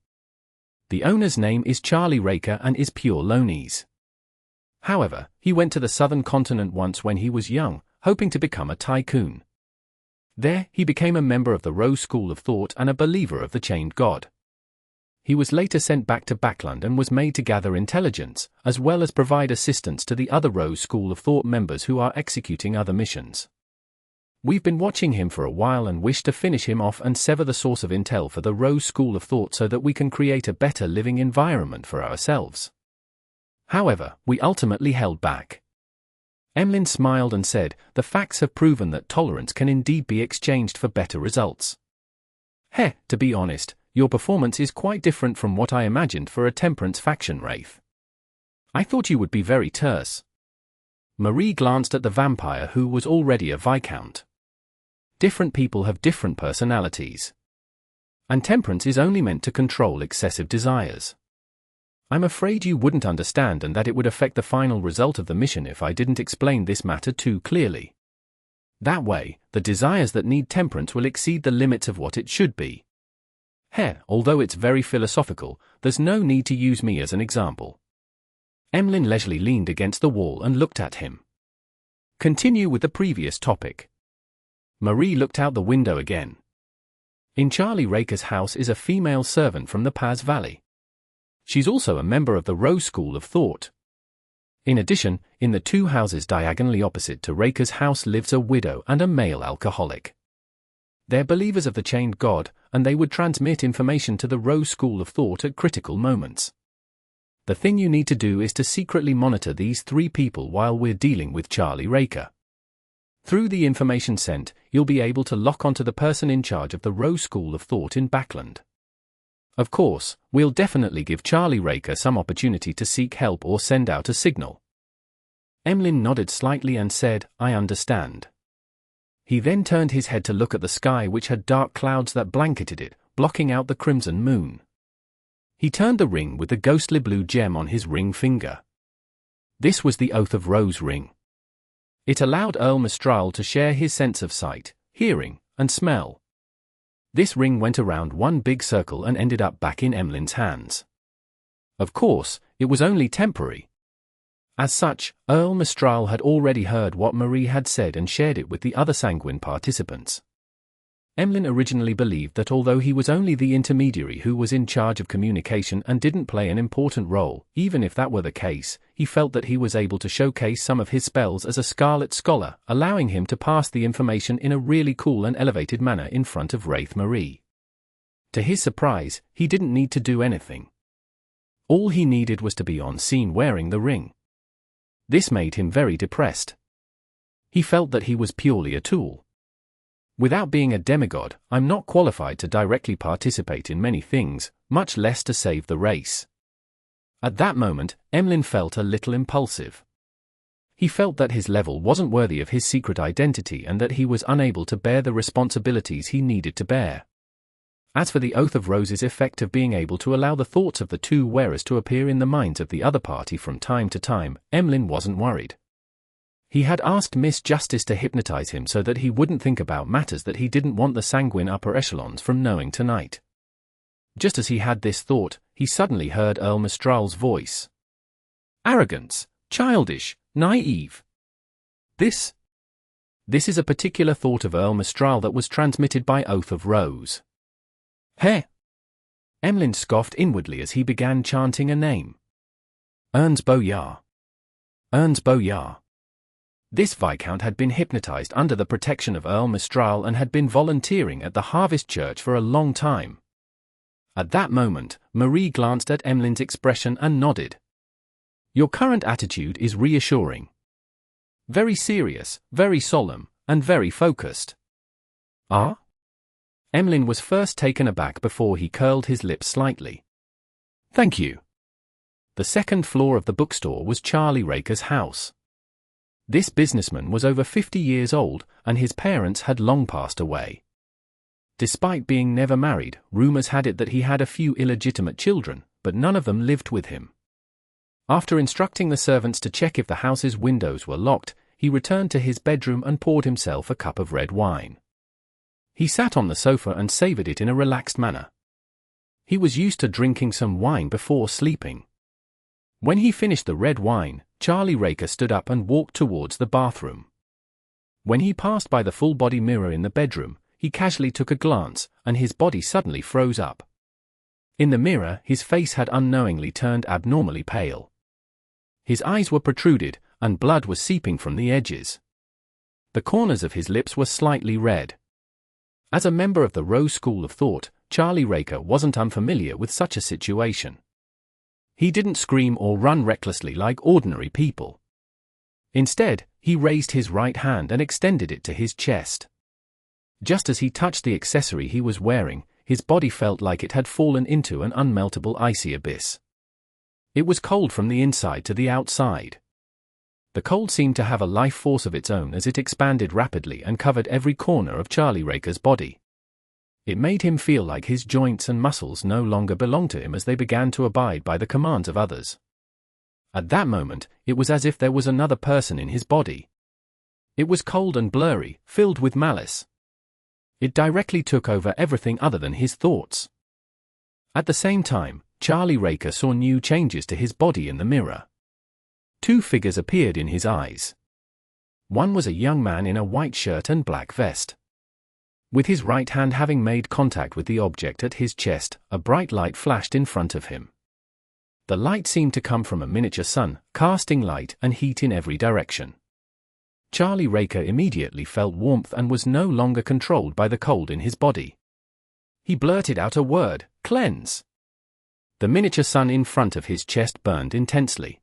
S1: The owner's name is Charlie Raker and is pure Lonese. However, he went to the southern continent once when he was young, hoping to become a tycoon. There, he became a member of the Rose School of Thought and a believer of the Chained God. He was later sent back to Backlund and was made to gather intelligence, as well as provide assistance to the other Rose School of Thought members who are executing other missions. We've been watching him for a while and wish to finish him off and sever the source of intel for the Rose School of Thought so that we can create a better living environment for ourselves. However, we ultimately held back." Emlyn smiled and said, "The facts have proven that tolerance can indeed be exchanged for better results. To be honest, your performance is quite different from what I imagined for a temperance faction wraith. I thought you would be very terse." Marie glanced at the vampire who was already a viscount. Different people have different personalities. And temperance is only meant to control excessive desires. I'm afraid you wouldn't understand and that it would affect the final result of the mission if I didn't explain this matter too clearly. That way, the desires that need temperance will exceed the limits of what it should be. Although it's very philosophical, there's no need to use me as an example. Emlyn leisurely leaned against the wall and looked at him. Continue with the previous topic. Marie looked out the window again. In Charlie Raker's house is a female servant from the Paz Valley. She's also a member of the Rose School of Thought. In addition, in the 2 houses diagonally opposite to Raker's house lives a widow and a male alcoholic. They're believers of the Chained God, and they would transmit information to the Rose School of Thought at critical moments. The thing you need to do is to secretly monitor these 3 people while we're dealing with Charlie Raker. Through the information sent, you'll be able to lock onto the person in charge of the Rose School of Thought in Backlund. Of course, we'll definitely give Charlie Raker some opportunity to seek help or send out a signal." Emlyn nodded slightly and said, "I understand." He then turned his head to look at the sky, which had dark clouds that blanketed it, blocking out the crimson moon. He turned the ring with the ghostly blue gem on his ring finger. This was the Oath of Rose ring. It allowed Earl Mistral to share his sense of sight, hearing, and smell. This ring went around one big circle and ended up back in Emlyn's hands. Of course, it was only temporary. As such, Earl Mistral had already heard what Marie had said and shared it with the other sanguine participants. Emlyn originally believed that although he was only the intermediary who was in charge of communication and didn't play an important role, even if that were the case, he felt that he was able to showcase some of his spells as a Scarlet Scholar, allowing him to pass the information in a really cool and elevated manner in front of Wraith Marie. To his surprise, he didn't need to do anything. All he needed was to be on scene wearing the ring. This made him very depressed. He felt that he was purely a tool. Without being a demigod, I'm not qualified to directly participate in many things, much less to save the race. At that moment, Emlyn felt a little impulsive. He felt that his level wasn't worthy of his secret identity and that he was unable to bear the responsibilities he needed to bear. As for the Oath of Rose's effect of being able to allow the thoughts of the two wearers to appear in the minds of the other party from time to time, Emlyn wasn't worried. He had asked Miss Justice to hypnotize him so that he wouldn't think about matters that he didn't want the sanguine upper echelons from knowing tonight. Just as he had this thought, he suddenly heard Earl Mistral's voice. Arrogance, childish, naive. This is a particular thought of Earl Mistral that was transmitted by Oath of Rose. Heh! Emlyn scoffed inwardly as he began chanting a name. Ernst Boyar. Ernst Boyar. This Viscount had been hypnotized under the protection of Earl Mistral and had been volunteering at the Harvest Church for a long time. At that moment, Marie glanced at Emlyn's expression and nodded. Your current attitude is reassuring. Very serious, very solemn, and very focused. Ah? Emlyn was first taken aback before he curled his lips slightly. Thank you. The second floor of the bookstore was Charlie Raker's house. This businessman was over 50 years old, and his parents had long passed away. Despite being never married, rumors had it that he had a few illegitimate children, but none of them lived with him. After instructing the servants to check if the house's windows were locked, he returned to his bedroom and poured himself a cup of red wine. He sat on the sofa and savored it in a relaxed manner. He was used to drinking some wine before sleeping. When he finished the red wine, Charlie Raker stood up and walked towards the bathroom. When he passed by the full-body mirror in the bedroom, he casually took a glance, and his body suddenly froze up. In the mirror, his face had unknowingly turned abnormally pale. His eyes were protruded, and blood was seeping from the edges. The corners of his lips were slightly red. As a member of the Rose School of Thought, Charlie Raker wasn't unfamiliar with such a situation. He didn't scream or run recklessly like ordinary people. Instead, he raised his right hand and extended it to his chest. Just as he touched the accessory he was wearing, his body felt like it had fallen into an unmeltable icy abyss. It was cold from the inside to the outside. The cold seemed to have a life force of its own as it expanded rapidly and covered every corner of Charlie Raker's body. It made him feel like his joints and muscles no longer belonged to him as they began to abide by the commands of others. At that moment, it was as if there was another person in his body. It was cold and blurry, filled with malice. It directly took over everything other than his thoughts. At the same time, Charlie Raker saw new changes to his body in the mirror. Two figures appeared in his eyes. One was a young man in a white shirt and black vest. With his right hand having made contact with the object at his chest, a bright light flashed in front of him. The light seemed to come from a miniature sun, casting light and heat in every direction. Charlie Raker immediately felt warmth and was no longer controlled by the cold in his body. He blurted out a word, "Cleanse." The miniature sun in front of his chest burned intensely.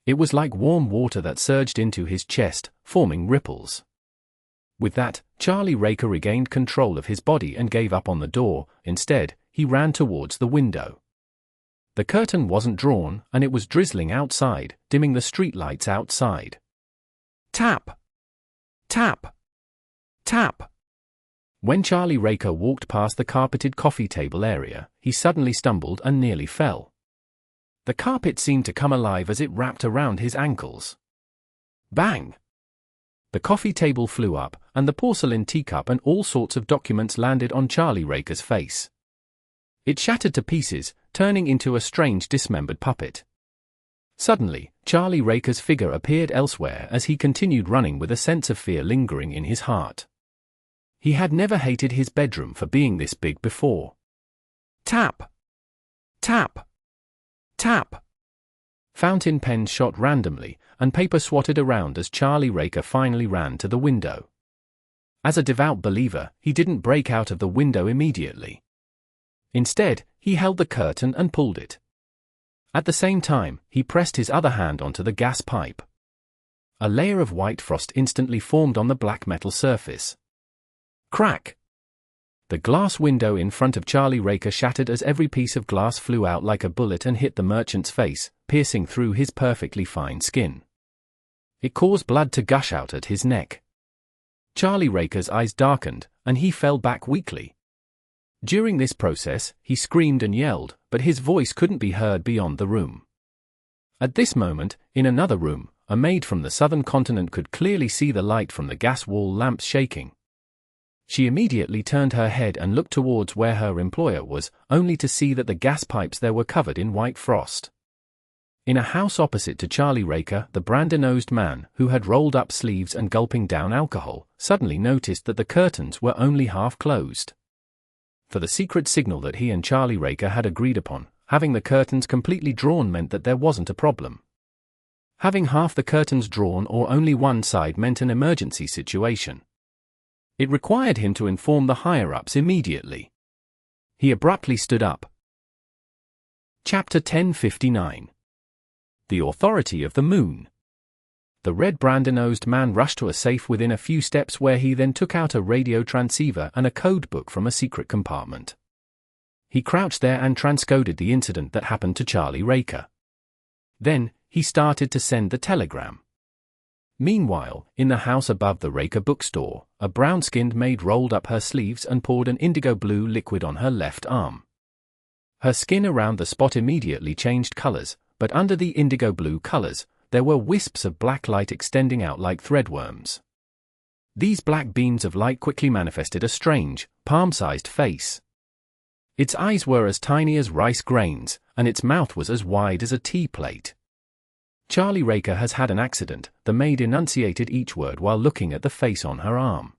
S1: It was like warm water that surged into his chest, forming ripples. With that, Charlie Raker regained control of his body and gave up on the door. Instead, he ran towards the window. The curtain wasn't drawn, and it was drizzling outside, dimming the streetlights outside. Tap! Tap! Tap! When Charlie Raker walked past the carpeted coffee table area, he suddenly stumbled and nearly fell. The carpet seemed to come alive as it wrapped around his ankles. Bang! The coffee table flew up, and the porcelain teacup and all sorts of documents landed on Charlie Raker's face. It shattered to pieces, turning into a strange dismembered puppet. Suddenly, Charlie Raker's figure appeared elsewhere as he continued running with a sense of fear lingering in his heart. He had never hated his bedroom for being this big before. Tap! Tap! Tap! Fountain pens shot randomly, and paper swatted around as Charlie Raker finally ran to the window. As a devout believer, he didn't break out of the window immediately. Instead, he held the curtain and pulled it. At the same time, he pressed his other hand onto the gas pipe. A layer of white frost instantly formed on the black metal surface. Crack! The glass window in front of Charlie Raker shattered as every piece of glass flew out like a bullet and hit the merchant's face, piercing through his perfectly fine skin. It caused blood to gush out at his neck. Charlie Raker's eyes darkened, and he fell back weakly. During this process, he screamed and yelled, but his voice couldn't be heard beyond the room. At this moment, in another room, a maid from the southern continent could clearly see the light from the gas wall lamps shaking. She immediately turned her head and looked towards where her employer was, only to see that the gas pipes there were covered in white frost. In a house opposite to Charlie Raker, the brandy-nosed man, who had rolled up sleeves and gulping down alcohol, suddenly noticed that the curtains were only half closed. For the secret signal that he and Charlie Raker had agreed upon, having the curtains completely drawn meant that there wasn't a problem. Having half the curtains drawn or only one side meant an emergency situation. It required him to inform the higher-ups immediately. He abruptly stood up. Chapter 1059. The Authority of the Moon. The red brandy-nosed man rushed to a safe within a few steps where he then took out a radio transceiver and a code book from a secret compartment. He crouched there and transcoded the incident that happened to Charlie Raker. Then, he started to send the telegram. Meanwhile, in the house above the Raker bookstore, a brown-skinned maid rolled up her sleeves and poured an indigo-blue liquid on her left arm. Her skin around the spot immediately changed colors, but under the indigo-blue colors, there were wisps of black light extending out like threadworms. These black beams of light quickly manifested a strange, palm-sized face. Its eyes were as tiny as rice grains, and its mouth was as wide as a tea plate. Charlie Raker has had an accident, the maid enunciated each word while looking at the face on her arm.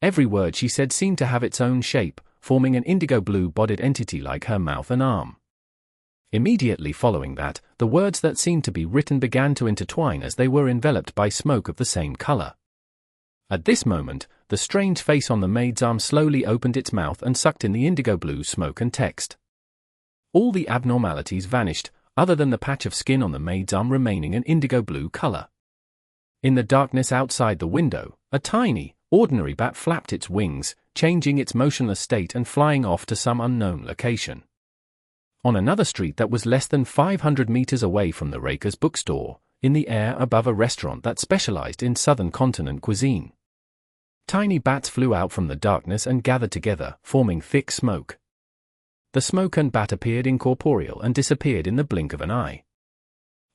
S1: Every word she said seemed to have its own shape, forming an indigo-blue bodied entity like her mouth and arm. Immediately following that, the words that seemed to be written began to intertwine as they were enveloped by smoke of the same color. At this moment, the strange face on the maid's arm slowly opened its mouth and sucked in the indigo-blue smoke and text. All the abnormalities vanished, other than the patch of skin on the maid's arm remaining an indigo-blue color. In the darkness outside the window, a tiny, ordinary bat flapped its wings, changing its motionless state and flying off to some unknown location. On another street that was less than 500 meters away from the Raker's bookstore, in the air above a restaurant that specialized in southern continent cuisine. Tiny bats flew out from the darkness and gathered together, forming thick smoke. The smoke and bat appeared incorporeal and disappeared in the blink of an eye.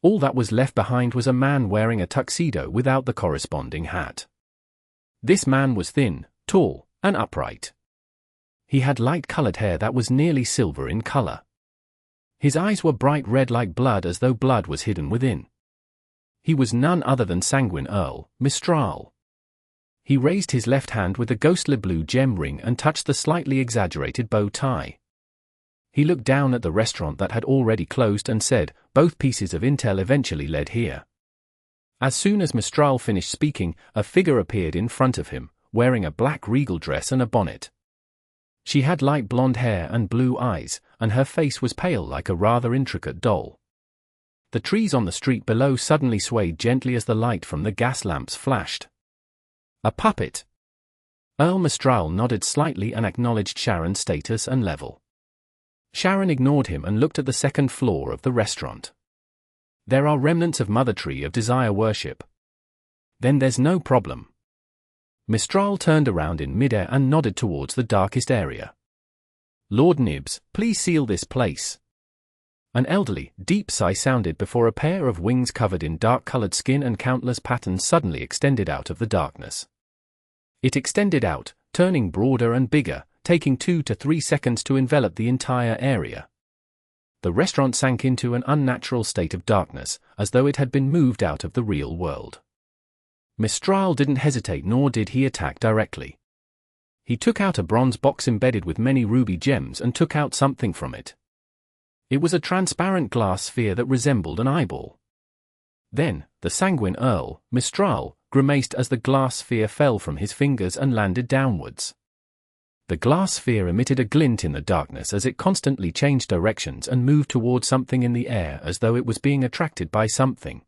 S1: All that was left behind was a man wearing a tuxedo without the corresponding hat. This man was thin, tall, and upright. He had light-colored hair that was nearly silver in color. His eyes were bright red like blood, as though blood was hidden within. He was none other than Sanguine Earl, Mistral. He raised his left hand with the ghostly blue gem ring and touched the slightly exaggerated bow tie. He looked down at the restaurant that had already closed and said, "Both pieces of intel eventually led here." As soon as Mistral finished speaking, a figure appeared in front of him, wearing a black regal dress and a bonnet. She had light blonde hair and blue eyes, and her face was pale like a rather intricate doll. The trees on the street below suddenly swayed gently as the light from the gas lamps flashed. A puppet. Earl Mistral nodded slightly and acknowledged Sharon's status and level. Sharon ignored him and looked at the second floor of the restaurant. There are remnants of Mother Tree of Desire worship. Then there's no problem. Mistral turned around in midair and nodded towards the darkest area. Lord Nibs, please seal this place. An elderly, deep sigh sounded before a pair of wings covered in dark-colored skin and countless patterns suddenly extended out of the darkness. It extended out, turning broader and bigger, taking 2 to 3 seconds to envelop the entire area. The restaurant sank into an unnatural state of darkness, as though it had been moved out of the real world. Mistral didn't hesitate, nor did he attack directly. He took out a bronze box embedded with many ruby gems and took out something from it. It was a transparent glass sphere that resembled an eyeball. Then, the Sanguine Earl, Mistral, grimaced as the glass sphere fell from his fingers and landed downwards. The glass sphere emitted a glint in the darkness as it constantly changed directions and moved towards something in the air as though it was being attracted by something.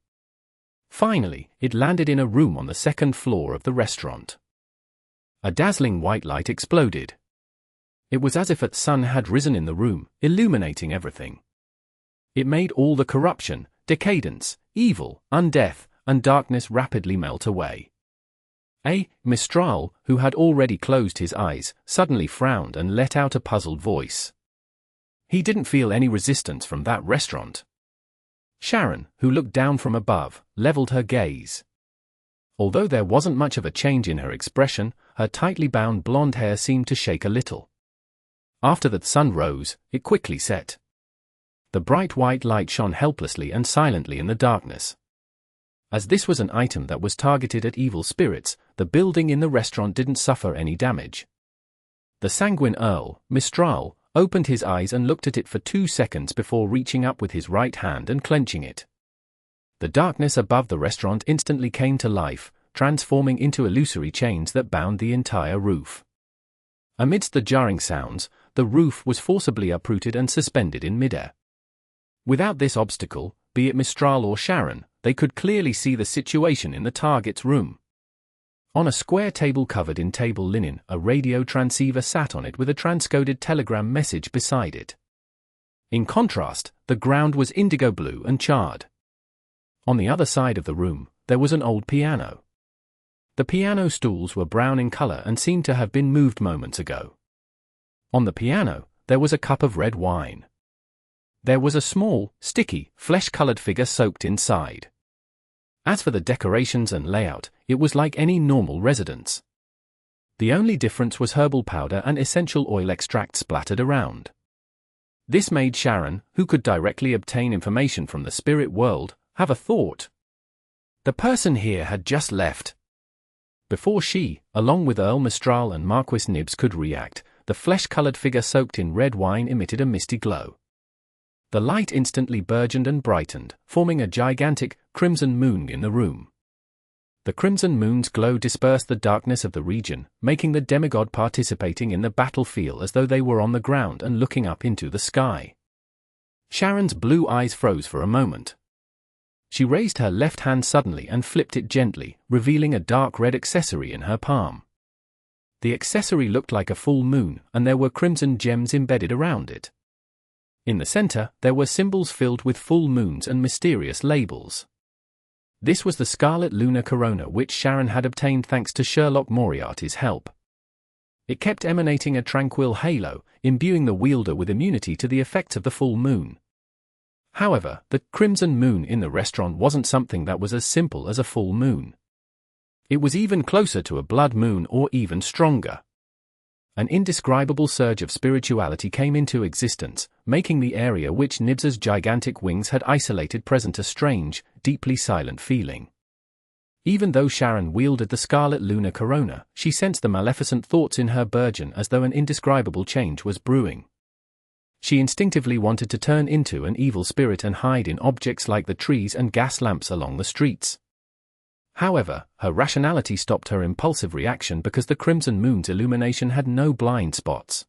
S1: Finally, it landed in a room on the second floor of the restaurant. A dazzling white light exploded. It was as if the sun had risen in the room, illuminating everything. It made all the corruption, decadence, evil, undeath, and darkness rapidly melt away. Mistral, who had already closed his eyes, suddenly frowned and let out a puzzled voice. He didn't feel any resistance from that restaurant. Sharon, who looked down from above, leveled her gaze. Although there wasn't much of a change in her expression, her tightly bound blonde hair seemed to shake a little. After the sun rose, it quickly set. The bright white light shone helplessly and silently in the darkness. As this was an item that was targeted at evil spirits, the building in the restaurant didn't suffer any damage. The sanguine Earl, Mistral, opened his eyes and looked at it for 2 seconds before reaching up with his right hand and clenching it. The darkness above the restaurant instantly came to life, transforming into illusory chains that bound the entire roof. Amidst the jarring sounds, the roof was forcibly uprooted and suspended in midair. Without this obstacle, be it Mistral or Sharon, they could clearly see the situation in the target's room. On a square table covered in table linen, a radio transceiver sat on it with a transcoded telegram message beside it. In contrast, the ground was indigo blue and charred. On the other side of the room, there was an old piano. The piano stools were brown in color and seemed to have been moved moments ago. On the piano, there was a cup of red wine. There was a small, sticky, flesh-colored figure soaked inside. As for the decorations and layout, it was like any normal residence. The only difference was herbal powder and essential oil extract splattered around. This made Sharon, who could directly obtain information from the spirit world, have a thought. The person here had just left. Before she, along with Earl Mistral and Marquis Nibs, could react, the flesh-colored figure soaked in red wine emitted a misty glow. The light instantly burgeoned and brightened, forming a gigantic, crimson moon in the room. The crimson moon's glow dispersed the darkness of the region, making the demigod participating in the battle feel as though they were on the ground and looking up into the sky. Sharon's blue eyes froze for a moment. She raised her left hand suddenly and flipped it gently, revealing a dark red accessory in her palm. The accessory looked like a full moon, and there were crimson gems embedded around it. In the center, there were symbols filled with full moons and mysterious labels. This was the scarlet lunar corona which Sharon had obtained thanks to Sherlock Moriarty's help. It kept emanating a tranquil halo, imbuing the wielder with immunity to the effects of the full moon. However, the crimson moon in the restaurant wasn't something that was as simple as a full moon. It was even closer to a blood moon, or even stronger. An indescribable surge of spirituality came into existence, making the area which Nibs's gigantic wings had isolated present a strange, deeply silent feeling. Even though Sharon wielded the scarlet lunar corona, she sensed the maleficent thoughts in her burgeon as though an indescribable change was brewing. She instinctively wanted to turn into an evil spirit and hide in objects like the trees and gas lamps along the streets. However, her rationality stopped her impulsive reaction because the crimson moon's illumination had no blind spots.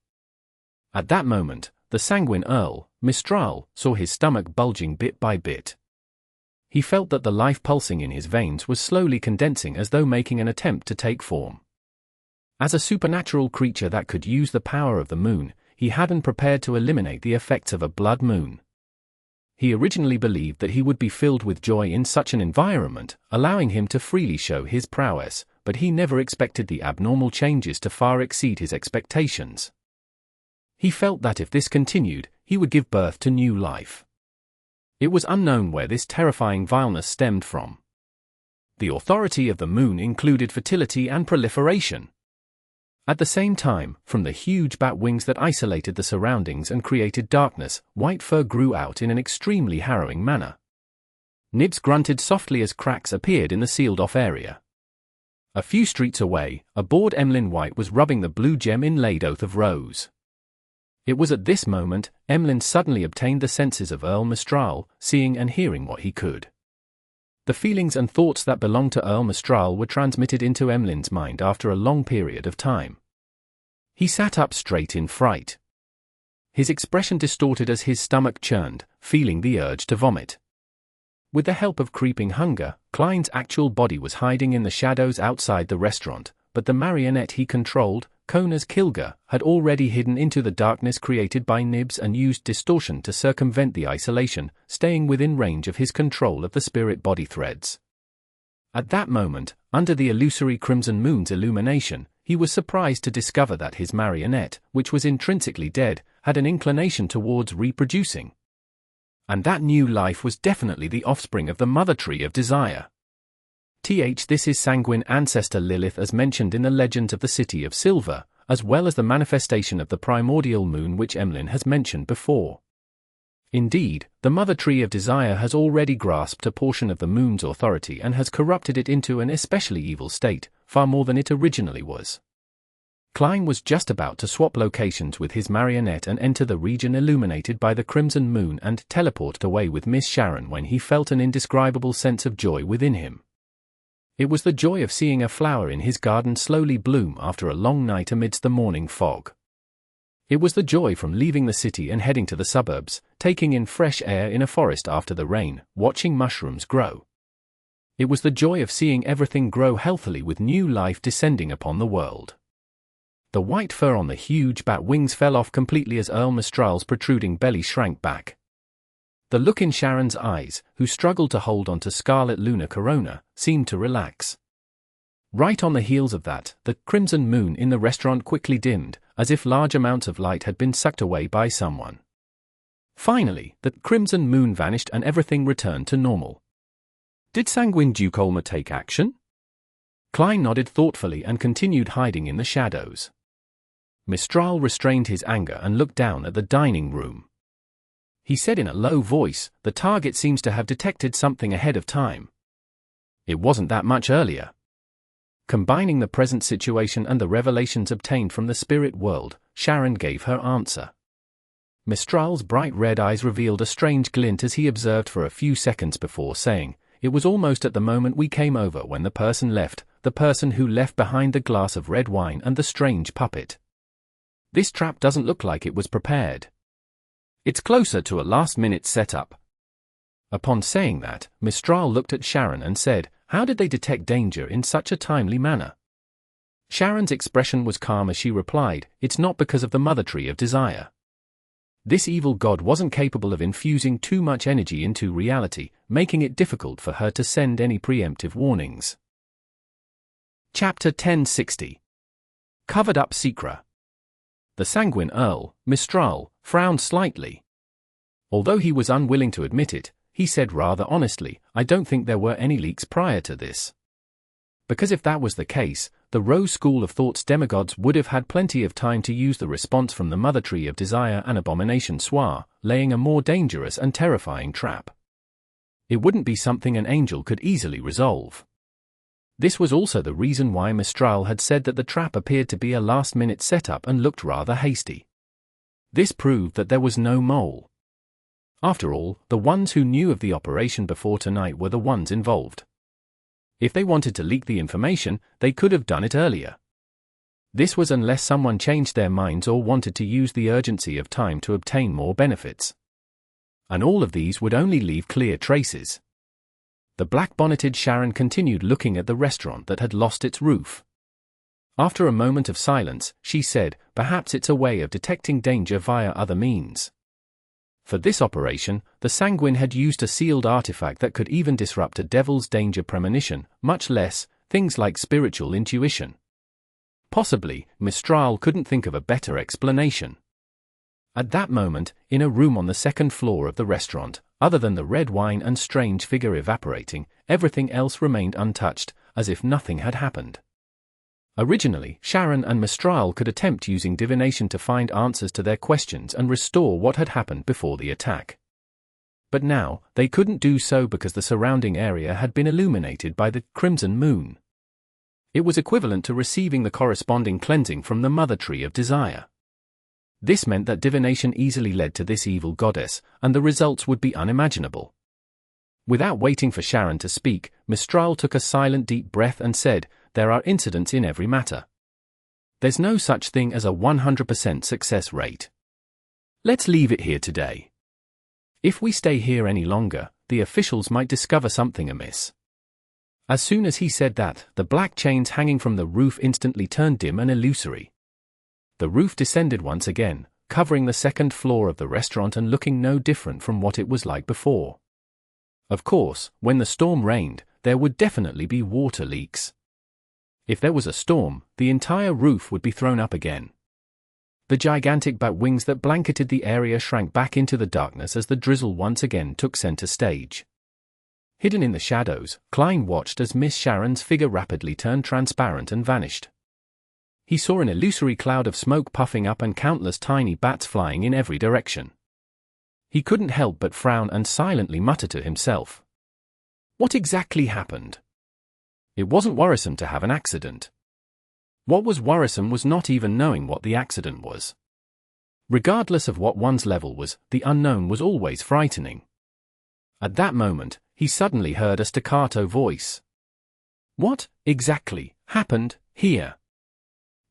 S1: At that moment, the sanguine Earl, Mistral, saw his stomach bulging bit by bit. He felt that the life pulsing in his veins was slowly condensing as though making an attempt to take form. As a supernatural creature that could use the power of the moon, he hadn't prepared to eliminate the effects of a blood moon. He originally believed that he would be filled with joy in such an environment, allowing him to freely show his prowess, but he never expected the abnormal changes to far exceed his expectations. He felt that if this continued, he would give birth to new life. It was unknown where this terrifying vileness stemmed from. The authority of the moon included fertility and proliferation. At the same time, from the huge bat wings that isolated the surroundings and created darkness, white fur grew out in an extremely harrowing manner. Nibs grunted softly as cracks appeared in the sealed-off area. A few streets away, a bored Emlyn White was rubbing the blue gem-inlaid oath of rose. It was at this moment, Emlyn suddenly obtained the senses of Earl Mistral, seeing and hearing what he could. The feelings and thoughts that belonged to Earl Mistral were transmitted into Emlyn's mind after a long period of time. He sat up straight in fright. His expression distorted as his stomach churned, feeling the urge to vomit. With the help of creeping hunger, Klein's actual body was hiding in the shadows outside the restaurant, but the marionette he controlled, Kona's Kilga, had already hidden into the darkness created by Nibs and used distortion to circumvent the isolation, staying within range of his control of the spirit body threads. At that moment, under the illusory crimson moon's illumination, he was surprised to discover that his marionette, which was intrinsically dead, had an inclination towards reproducing. And that new life was definitely the offspring of the mother tree of desire. This is sanguine ancestor Lilith as mentioned in the legends of the City of Silver, as well as the manifestation of the primordial moon which Emlyn has mentioned before. Indeed, the mother tree of desire has already grasped a portion of the moon's authority and has corrupted it into an especially evil state, far more than it originally was. Klein was just about to swap locations with his marionette and enter the region illuminated by the crimson moon and teleport away with Miss Sharon when he felt an indescribable sense of joy within him. It was the joy of seeing a flower in his garden slowly bloom after a long night amidst the morning fog. It was the joy from leaving the city and heading to the suburbs, taking in fresh air in a forest after the rain, watching mushrooms grow. It was the joy of seeing everything grow healthily with new life descending upon the world. The white fur on the huge bat wings fell off completely as Earl Mistral's protruding belly shrank back. The look in Sharon's eyes, who struggled to hold on to Scarlet Luna Corona, seemed to relax. Right on the heels of that, the crimson moon in the restaurant quickly dimmed, as if large amounts of light had been sucked away by someone. Finally, the crimson moon vanished and everything returned to normal. Did Sanguine Duke Olma take action? Klein nodded thoughtfully and continued hiding in the shadows. Mistral restrained his anger and looked down at the dining room. He said in a low voice, "The target seems to have detected something ahead of time. It wasn't that much earlier." Combining the present situation and the revelations obtained from the spirit world, Sharon gave her answer. Mistral's bright red eyes revealed a strange glint as he observed for a few seconds before saying, "It was almost at the moment we came over when the person who left behind the glass of red wine and the strange puppet. This trap doesn't look like it was prepared. It's closer to a last-minute setup." Upon saying that, Mistral looked at Sharon and said, "How did they detect danger in such a timely manner?" Sharon's expression was calm as she replied, "It's not because of the mother tree of desire. This evil god wasn't capable of infusing too much energy into reality, making it difficult for her to send any preemptive warnings." Chapter 1060. Covered Up Secre. The sanguine Earl, Mistral, frowned slightly. Although he was unwilling to admit it, he said rather honestly, "I don't think there were any leaks prior to this. Because if that was the case, the Rose School of Thought's demigods would have had plenty of time to use the response from the Mother Tree of Desire and Abomination Soir, laying a more dangerous and terrifying trap. It wouldn't be something an angel could easily resolve." This was also the reason why Mistral had said that the trap appeared to be a last-minute setup and looked rather hasty. This proved that there was no mole. After all, the ones who knew of the operation before tonight were the ones involved. If they wanted to leak the information, they could have done it earlier. This was unless someone changed their minds or wanted to use the urgency of time to obtain more benefits. And all of these would only leave clear traces. The black-bonneted Sharon continued looking at the restaurant that had lost its roof. After a moment of silence, she said, "Perhaps it's a way of detecting danger via other means." For this operation, the Sanguine had used a sealed artifact that could even disrupt a devil's danger premonition, much less things like spiritual intuition. Possibly, Mistral couldn't think of a better explanation. At that moment, in a room on the second floor of the restaurant, other than the red wine and strange figure evaporating, everything else remained untouched, as if nothing had happened. Originally, Sharon and Mistral could attempt using divination to find answers to their questions and restore what had happened before the attack. But now, they couldn't do so because the surrounding area had been illuminated by the crimson moon. It was equivalent to receiving the corresponding cleansing from the Mother Tree of Desire. This meant that divination easily led to this evil goddess, and the results would be unimaginable. Without waiting for Sharon to speak, Mistral took a silent deep breath and said, "There are incidents in every matter. There's no such thing as a 100% success rate. Let's leave it here today. If we stay here any longer, the officials might discover something amiss. As soon as he said that, the black chains hanging from the roof instantly turned dim and illusory. The roof descended once again, covering the second floor of the restaurant and looking no different from what it was like before. Of course, when the storm rained, there would definitely be water leaks. If there was a storm, the entire roof would be thrown up again. The gigantic bat wings that blanketed the area shrank back into the darkness as the drizzle once again took center stage. Hidden in the shadows, Klein watched as Miss Sharon's figure rapidly turned transparent and vanished. He saw an illusory cloud of smoke puffing up and countless tiny bats flying in every direction. He couldn't help but frown and silently mutter to himself. What exactly happened? It wasn't worrisome to have an accident. What was worrisome was not even knowing what the accident was. Regardless of what one's level was, the unknown was always frightening. At that moment, he suddenly heard a staccato voice. What, exactly, happened here?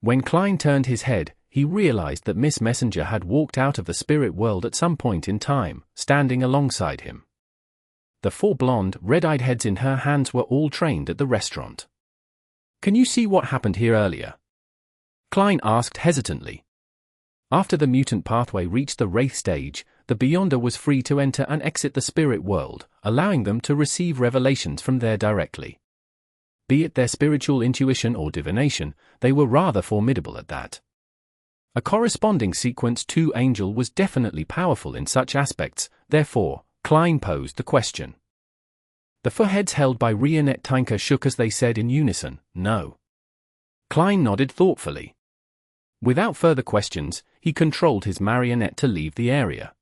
S1: When Klein turned his head, he realized that Miss Messenger had walked out of the spirit world at some point in time, standing alongside him. The 4 blonde, red-eyed heads in her hands were all trained at the restaurant. Can you see what happened here earlier? Klein asked hesitantly. After the mutant pathway reached the Wraith stage, the Beyonder was free to enter and exit the spirit world, allowing them to receive revelations from there directly. Be it their spiritual intuition or divination, they were rather formidable at that. A corresponding Sequence 2 angel was definitely powerful in such aspects, therefore, Klein posed the question. The 4 heads held by Rionette Tinker shook as they said in unison, no. Klein nodded thoughtfully. Without further questions, he controlled his marionette to leave the area.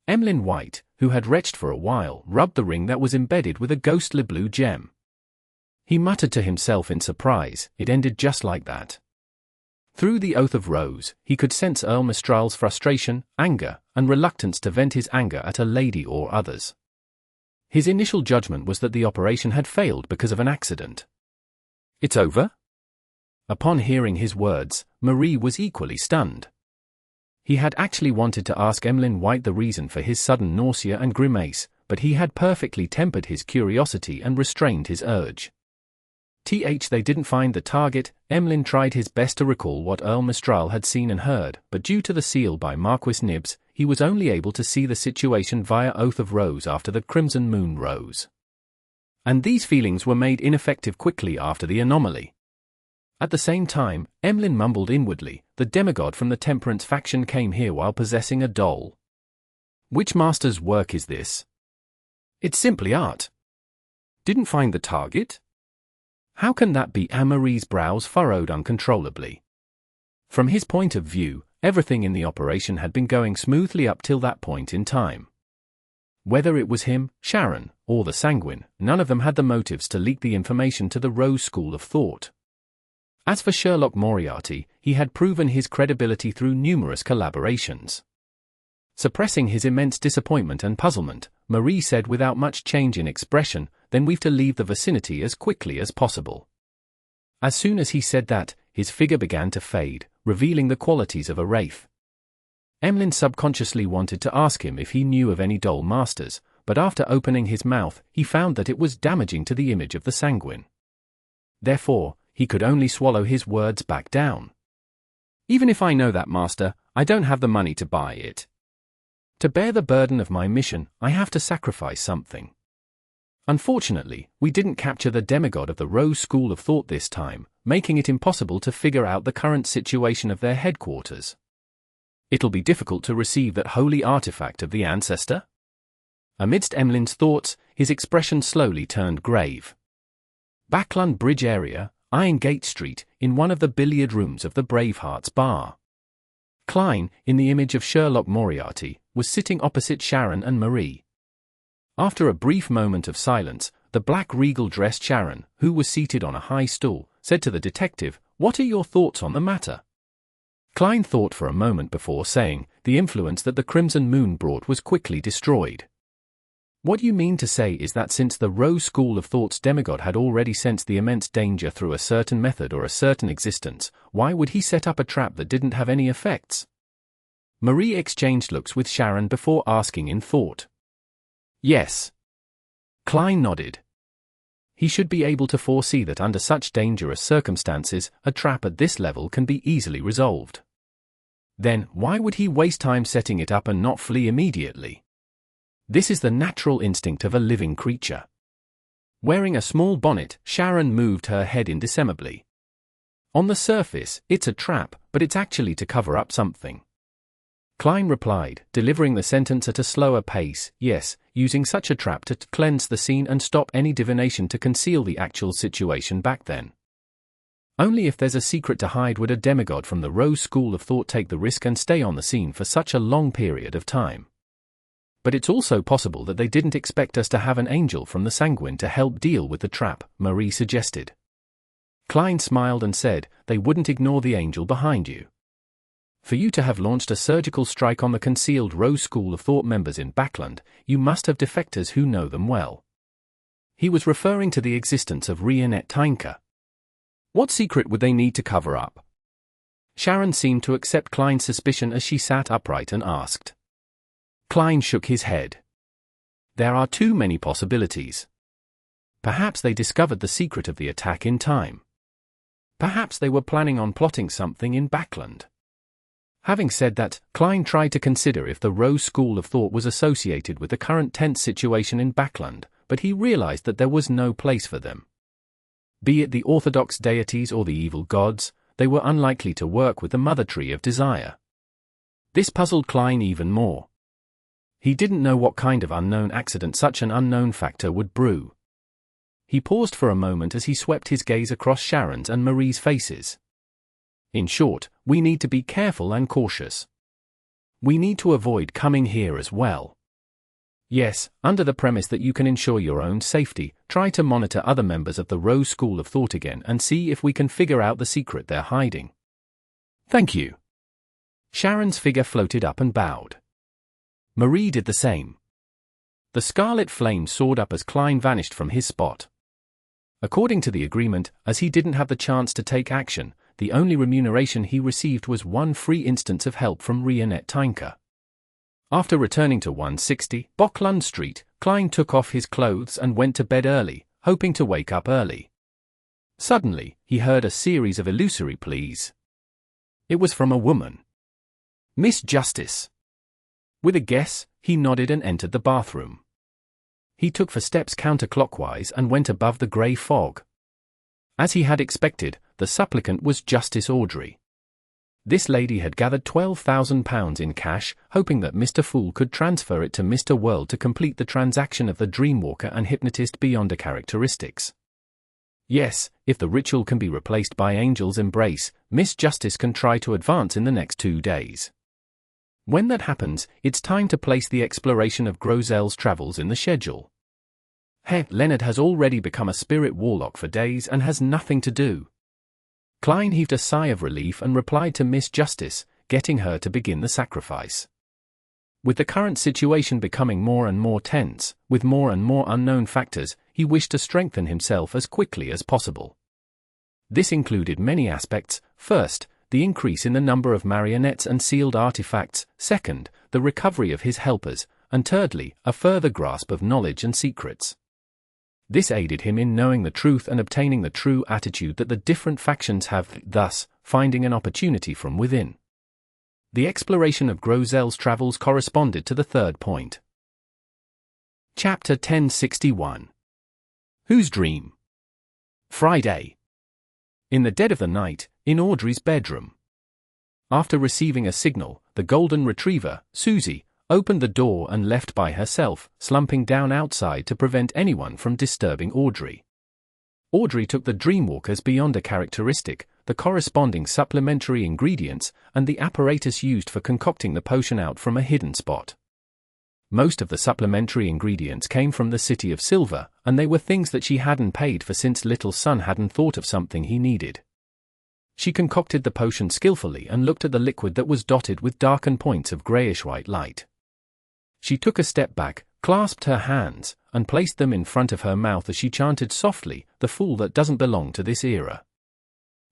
S1: Emlyn White, who had retched for a while, rubbed the ring that was embedded with a ghostly blue gem. He muttered to himself in surprise, it ended just like that. Through the Oath of Rose, he could sense Earl Mistral's frustration, anger, and reluctance to vent his anger at a lady or others. His initial judgment was that the operation had failed because of an accident. It's over? Upon hearing his words, Marie was equally stunned. He had actually wanted to ask Emlyn White the reason for his sudden nausea and grimace, but he had perfectly tempered his curiosity and restrained his urge. They didn't find the target. Emlyn tried his best to recall what Earl Mistral had seen and heard, but due to the seal by Marquis Nibs, he was only able to see the situation via Oath of Rose after the Crimson Moon rose. And these feelings were made ineffective quickly after the anomaly. At the same time, Emlyn mumbled inwardly, the demigod from the Temperance faction came here while possessing a doll. Which master's work is this? It's simply art. Didn't find the target? How can that be? Marie's brows furrowed uncontrollably. From his point of view, everything in the operation had been going smoothly up till that point in time. Whether it was him, Sharon, or the Sanguine, none of them had the motives to leak the information to the Rose School of Thought. As for Sherlock Moriarty, he had proven his credibility through numerous collaborations. Suppressing his immense disappointment and puzzlement, Marie said without much change in expression, then we've to leave the vicinity as quickly as possible. As soon as he said that, his figure began to fade, revealing the qualities of a wraith. Emlyn subconsciously wanted to ask him if he knew of any doll masters, but after opening his mouth, he found that it was damaging to the image of the Sanguine. Therefore, he could only swallow his words back down. Even if I know that, master, I don't have the money to buy it. To bear the burden of my mission, I have to sacrifice something. Unfortunately, we didn't capture the demigod of the Rose School of Thought this time, making it impossible to figure out the current situation of their headquarters. It'll be difficult to receive that holy artifact of the ancestor? Amidst Emlyn's thoughts, his expression slowly turned grave. Backlund Bridge area, Iron Gate Street, in one of the billiard rooms of the Bravehearts Bar. Klein, in the image of Sherlock Moriarty, was sitting opposite Sharon and Marie. After a brief moment of silence, the black regal-dressed Sharon, who was seated on a high stool, said to the detective, "What are your thoughts on the matter?" Klein thought for a moment before saying, "The influence that the Crimson Moon brought was quickly destroyed." What you mean to say is that since the Rose School of Thought's demigod had already sensed the immense danger through a certain method or a certain existence, why would he set up a trap that didn't have any effects? Marie exchanged looks with Sharon before asking in thought. Yes. Klein nodded. He should be able to foresee that under such dangerous circumstances, a trap at this level can be easily resolved. Then, why would he waste time setting it up and not flee immediately? This is the natural instinct of a living creature. Wearing a small bonnet, Sharon moved her head indecemably. On the surface, it's a trap, but it's actually to cover up something. Klein replied, delivering the sentence at a slower pace, yes, using such a trap to cleanse the scene and stop any divination to conceal the actual situation back then. Only if there's a secret to hide would a demigod from the Rose school of thought take the risk and stay on the scene for such a long period of time. But it's also possible that they didn't expect us to have an angel from the Sanguine to help deal with the trap, Marie suggested. Klein smiled and said, they wouldn't ignore the angel behind you. For you to have launched a surgical strike on the concealed Rose School of Thought members in Backlund, you must have defectors who know them well. He was referring to the existence of Returnee. What secret would they need to cover up? Sharon seemed to accept Klein's suspicion as she sat upright and asked. Klein shook his head. There are too many possibilities. Perhaps they discovered the secret of the attack in time. Perhaps they were planning on plotting something in Backlund. Having said that, Klein tried to consider if the Rose School of Thought was associated with the current tense situation in Backlund, but he realized that there was no place for them. Be it the orthodox deities or the evil gods, they were unlikely to work with the Mother Tree of Desire. This puzzled Klein even more. He didn't know what kind of unknown accident such an unknown factor would brew. He paused for a moment as he swept his gaze across Sharon's and Marie's faces. In short, we need to be careful and cautious. We need to avoid coming here as well. Yes, under the premise that you can ensure your own safety, try to monitor other members of the Rose School of Thought again and see if we can figure out the secret they're hiding. Thank you. Sharon's figure floated up and bowed. Marie did the same. The scarlet flame soared up as Klein vanished from his spot. According to the agreement, as he didn't have the chance to take action, the only remuneration he received was one free instance of help from Returnee. After returning to 160 Backlund Street, Klein took off his clothes and went to bed early, hoping to wake up early. Suddenly, he heard a series of illusory pleas. It was from a woman. Miss Justice. With a guess, he nodded and entered the bathroom. He took 4 steps counterclockwise and went above the grey fog. As he had expected, the supplicant was Justice Audrey. This lady had gathered £12,000 in cash, hoping that Mr. Fool could transfer it to Mr. World to complete the transaction of the Dreamwalker and Hypnotist Beyonder characteristics. Yes, if the ritual can be replaced by Angel's Embrace, Miss Justice can try to advance in the next 2 days. When that happens, it's time to place the exploration of Grozel's travels in the schedule. Leonard has already become a spirit warlock for days and has nothing to do. Klein heaved a sigh of relief and replied to Miss Justice, getting her to begin the sacrifice. With the current situation becoming more and more tense, with more and more unknown factors, he wished to strengthen himself as quickly as possible. This included many aspects. First, the increase in the number of marionettes and sealed artifacts. Second, the recovery of his helpers. And thirdly, a further grasp of knowledge and secrets. This aided him in knowing the truth and obtaining the true attitude that the different factions have, thus, finding an opportunity from within. The exploration of Grozel's travels corresponded to the third point. Chapter 1061. Whose Dream? Friday. In the dead of the night, in Audrey's bedroom. After receiving a signal, the golden retriever, Susie, opened the door and left by herself, slumping down outside to prevent anyone from disturbing Audrey. Audrey took the Dreamwalker's Beyonder characteristic, the corresponding supplementary ingredients, and the apparatus used for concocting the potion out from a hidden spot. Most of the supplementary ingredients came from the City of Silver, and they were things that she hadn't paid for since Little Son hadn't thought of something he needed. She concocted the potion skillfully and looked at the liquid that was dotted with darkened points of greyish-white light. She took a step back, clasped her hands, and placed them in front of her mouth as she chanted softly, "The fool that doesn't belong to this era."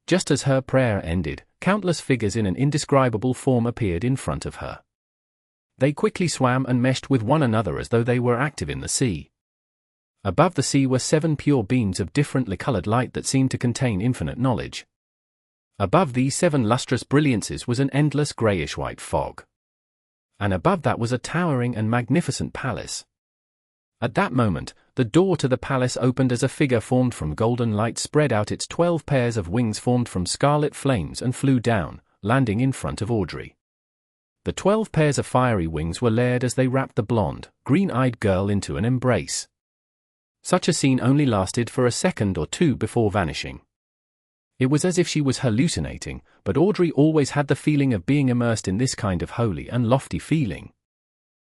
S1: Just as her prayer ended, countless figures in an indescribable form appeared in front of her. They quickly swam and meshed with one another as though they were active in the sea. Above the sea were 7 pure beams of differently colored light that seemed to contain infinite knowledge. Above these 7 lustrous brilliances was an endless grayish-white fog. And above that was a towering and magnificent palace. At that moment, the door to the palace opened as a figure formed from golden light spread out its 12 pairs of wings formed from scarlet flames and flew down, landing in front of Audrey. The 12 pairs of fiery wings were layered as they wrapped the blonde, green-eyed girl into an embrace. Such a scene only lasted for a second or two before vanishing. It was as if she was hallucinating, but Audrey always had the feeling of being immersed in this kind of holy and lofty feeling.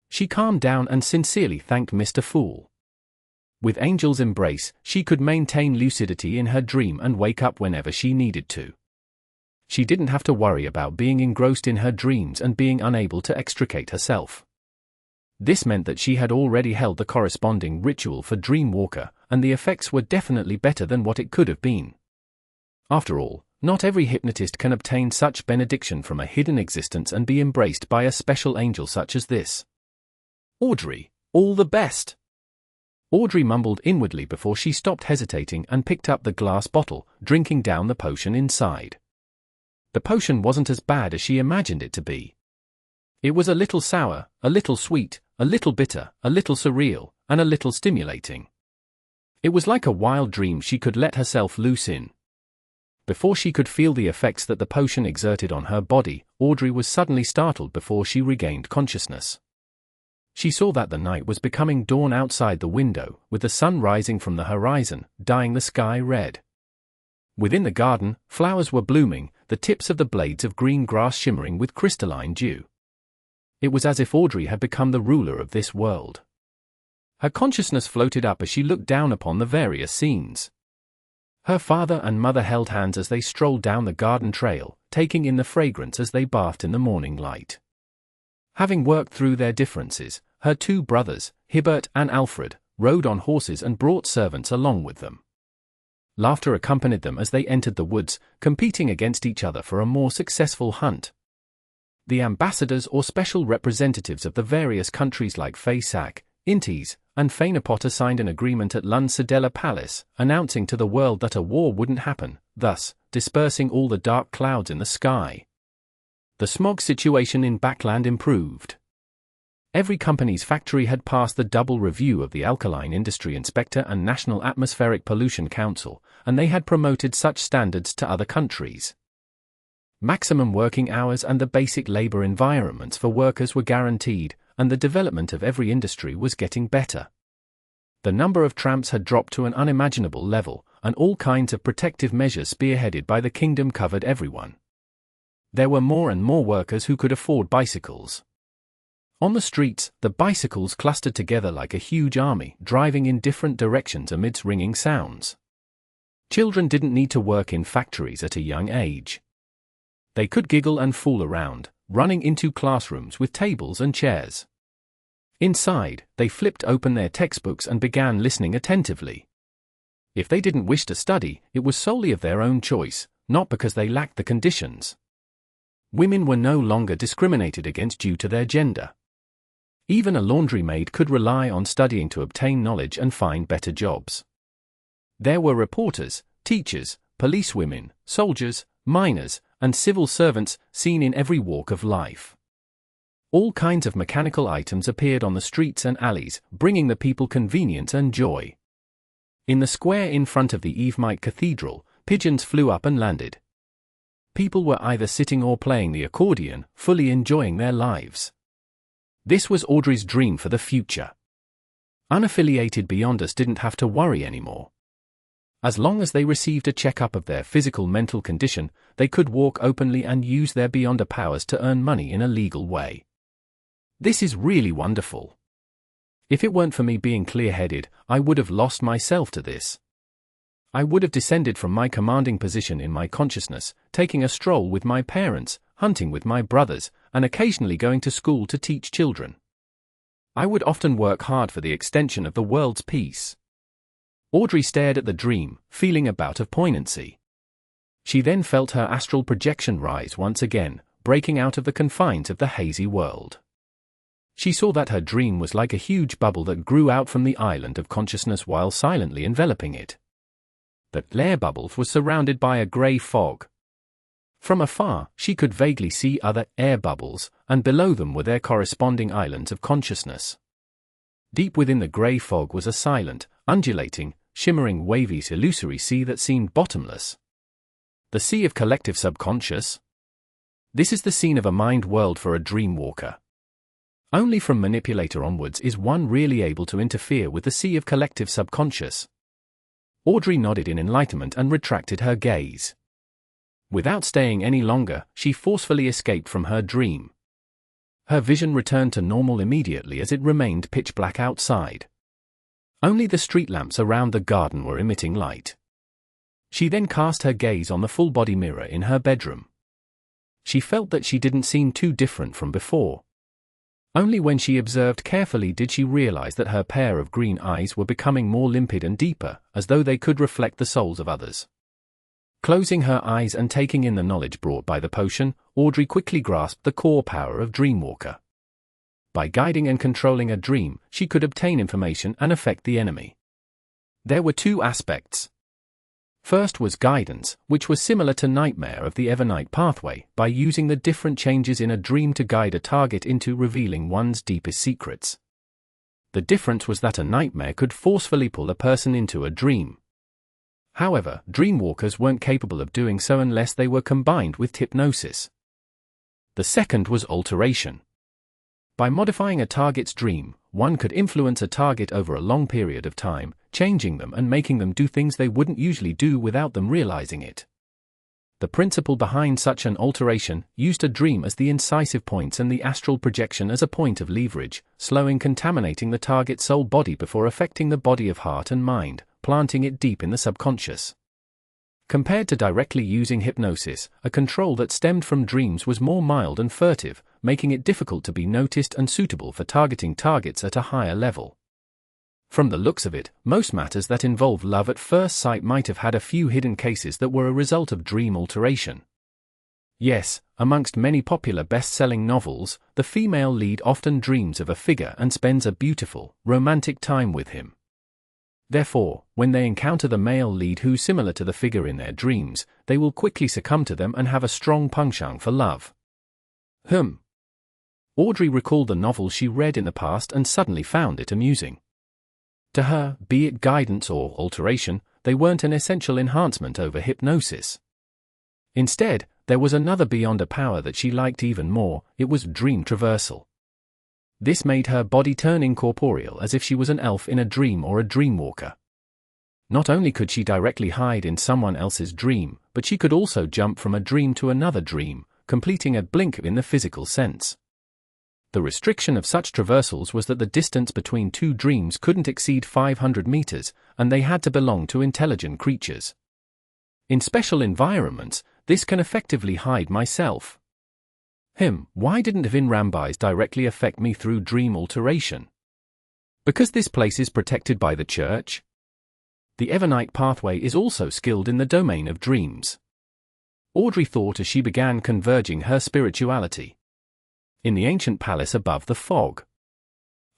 S1: She calmed down and sincerely thanked Mr. Fool. With Angel's embrace, she could maintain lucidity in her dream and wake up whenever she needed to. She didn't have to worry about being engrossed in her dreams and being unable to extricate herself. This meant that she had already held the corresponding ritual for Dreamwalker, and the effects were definitely better than what it could have been. After all, not every hypnotist can obtain such benediction from a hidden existence and be embraced by a special angel such as this. Audrey, all the best! Audrey mumbled inwardly before she stopped hesitating and picked up the glass bottle, drinking down the potion inside. The potion wasn't as bad as she imagined it to be. It was a little sour, a little sweet, a little bitter, a little surreal, and a little stimulating. It was like a wild dream she could let herself loose in. Before she could feel the effects that the potion exerted on her body, Audrey was suddenly startled before she regained consciousness. She saw that the night was becoming dawn outside the window, with the sun rising from the horizon, dyeing the sky red. Within the garden, flowers were blooming, the tips of the blades of green grass shimmering with crystalline dew. It was as if Audrey had become the ruler of this world. Her consciousness floated up as she looked down upon the various scenes. Her father and mother held hands as they strolled down the garden trail, taking in the fragrance as they bathed in the morning light. Having worked through their differences, her 2 brothers, Hibbert and Alfred, rode on horses and brought servants along with them. Laughter accompanied them as they entered the woods, competing against each other for a more successful hunt. The ambassadors or special representatives of the various countries like Faysac, Intes, and Fainapota signed an agreement at Lund-Sedella Palace, announcing to the world that a war wouldn't happen, thus dispersing all the dark clouds in the sky. The smog situation in Backlund improved. Every company's factory had passed the double review of the Alkaline Industry Inspector and National Atmospheric Pollution Council, and they had promoted such standards to other countries. Maximum working hours and the basic labor environments for workers were guaranteed, and the development of every industry was getting better. The number of tramps had dropped to an unimaginable level, and all kinds of protective measures spearheaded by the kingdom covered everyone. There were more and more workers who could afford bicycles. On the streets, the bicycles clustered together like a huge army, driving in different directions amidst ringing sounds. Children didn't need to work in factories at a young age. They could giggle and fool around, running into classrooms with tables and chairs. Inside, they flipped open their textbooks and began listening attentively. If they didn't wish to study, it was solely of their own choice, not because they lacked the conditions. Women were no longer discriminated against due to their gender. Even a laundry maid could rely on studying to obtain knowledge and find better jobs. There were reporters, teachers, policewomen, soldiers, miners, and civil servants seen in every walk of life. All kinds of mechanical items appeared on the streets and alleys, bringing the people convenience and joy. In the square in front of the Evemite Cathedral, pigeons flew up and landed. People were either sitting or playing the accordion, fully enjoying their lives. This was Audrey's dream for the future. Unaffiliated Beyonders didn't have to worry anymore. As long as they received a checkup of their physical-mental condition, they could walk openly and use their Beyonder powers to earn money in a legal way. This is really wonderful. If it weren't for me being clear-headed, I would have lost myself to this. I would have descended from my commanding position in my consciousness, taking a stroll with my parents, hunting with my brothers, and occasionally going to school to teach children. I would often work hard for the extension of the world's peace. Audrey stared at the dream, feeling a bout of poignancy. She then felt her astral projection rise once again, breaking out of the confines of the hazy world. She saw that her dream was like a huge bubble that grew out from the island of consciousness while silently enveloping it. The air bubble was surrounded by a grey fog. From afar, she could vaguely see other air bubbles, and below them were their corresponding islands of consciousness. Deep within the grey fog was a silent, undulating, shimmering, wavy, illusory sea that seemed bottomless. The sea of collective subconscious? This is the scene of a mind world for a dreamwalker. Only from manipulator onwards is one really able to interfere with the sea of collective subconscious. Audrey nodded in enlightenment and retracted her gaze. Without staying any longer, she forcefully escaped from her dream. Her vision returned to normal immediately as it remained pitch black outside. Only the street lamps around the garden were emitting light. She then cast her gaze on the full-body mirror in her bedroom. She felt that she didn't seem too different from before. Only when she observed carefully did she realize that her pair of green eyes were becoming more limpid and deeper, as though they could reflect the souls of others. Closing her eyes and taking in the knowledge brought by the potion, Audrey quickly grasped the core power of Dreamwalker. By guiding and controlling a dream, she could obtain information and affect the enemy. There were two aspects. First was guidance, which was similar to Nightmare of the Evernight pathway, by using the different changes in a dream to guide a target into revealing one's deepest secrets. The difference was that a nightmare could forcefully pull a person into a dream. However, dreamwalkers weren't capable of doing so unless they were combined with hypnosis. The second was alteration. By modifying a target's dream, one could influence a target over a long period of time, changing them and making them do things they wouldn't usually do without them realizing it. The principle behind such an alteration used a dream as the incisive points and the astral projection as a point of leverage, slowing contaminating the target's soul body before affecting the body of heart and mind, planting it deep in the subconscious. Compared to directly using hypnosis, a control that stemmed from dreams was more mild and furtive, making it difficult to be noticed and suitable for targeting targets at a higher level. From the looks of it, most matters that involve love at first sight might have had a few hidden cases that were a result of dream alteration. Yes, amongst many popular best-selling novels, the female lead often dreams of a figure and spends a beautiful, romantic time with him. Therefore, when they encounter the male lead who's similar to the figure in their dreams, they will quickly succumb to them and have a strong penchant for love. Audrey recalled the novel she read in the past and suddenly found it amusing. To her, be it guidance or alteration, they weren't an essential enhancement over hypnosis. Instead, there was another beyond a power that she liked even more. It was dream traversal. This made her body turn incorporeal as if she was an elf in a dream or a dreamwalker. Not only could she directly hide in someone else's dream, but she could also jump from a dream to another dream, completing a blink in the physical sense. The restriction of such traversals was that the distance between two dreams couldn't exceed 500 meters, and they had to belong to intelligent creatures. In special environments, this can effectively hide myself. Why didn't Vinrambais directly affect me through dream alteration? Because this place is protected by the church? The Evernight pathway is also skilled in the domain of dreams. Audrey thought as she began converging her spirituality. In the ancient palace above the fog.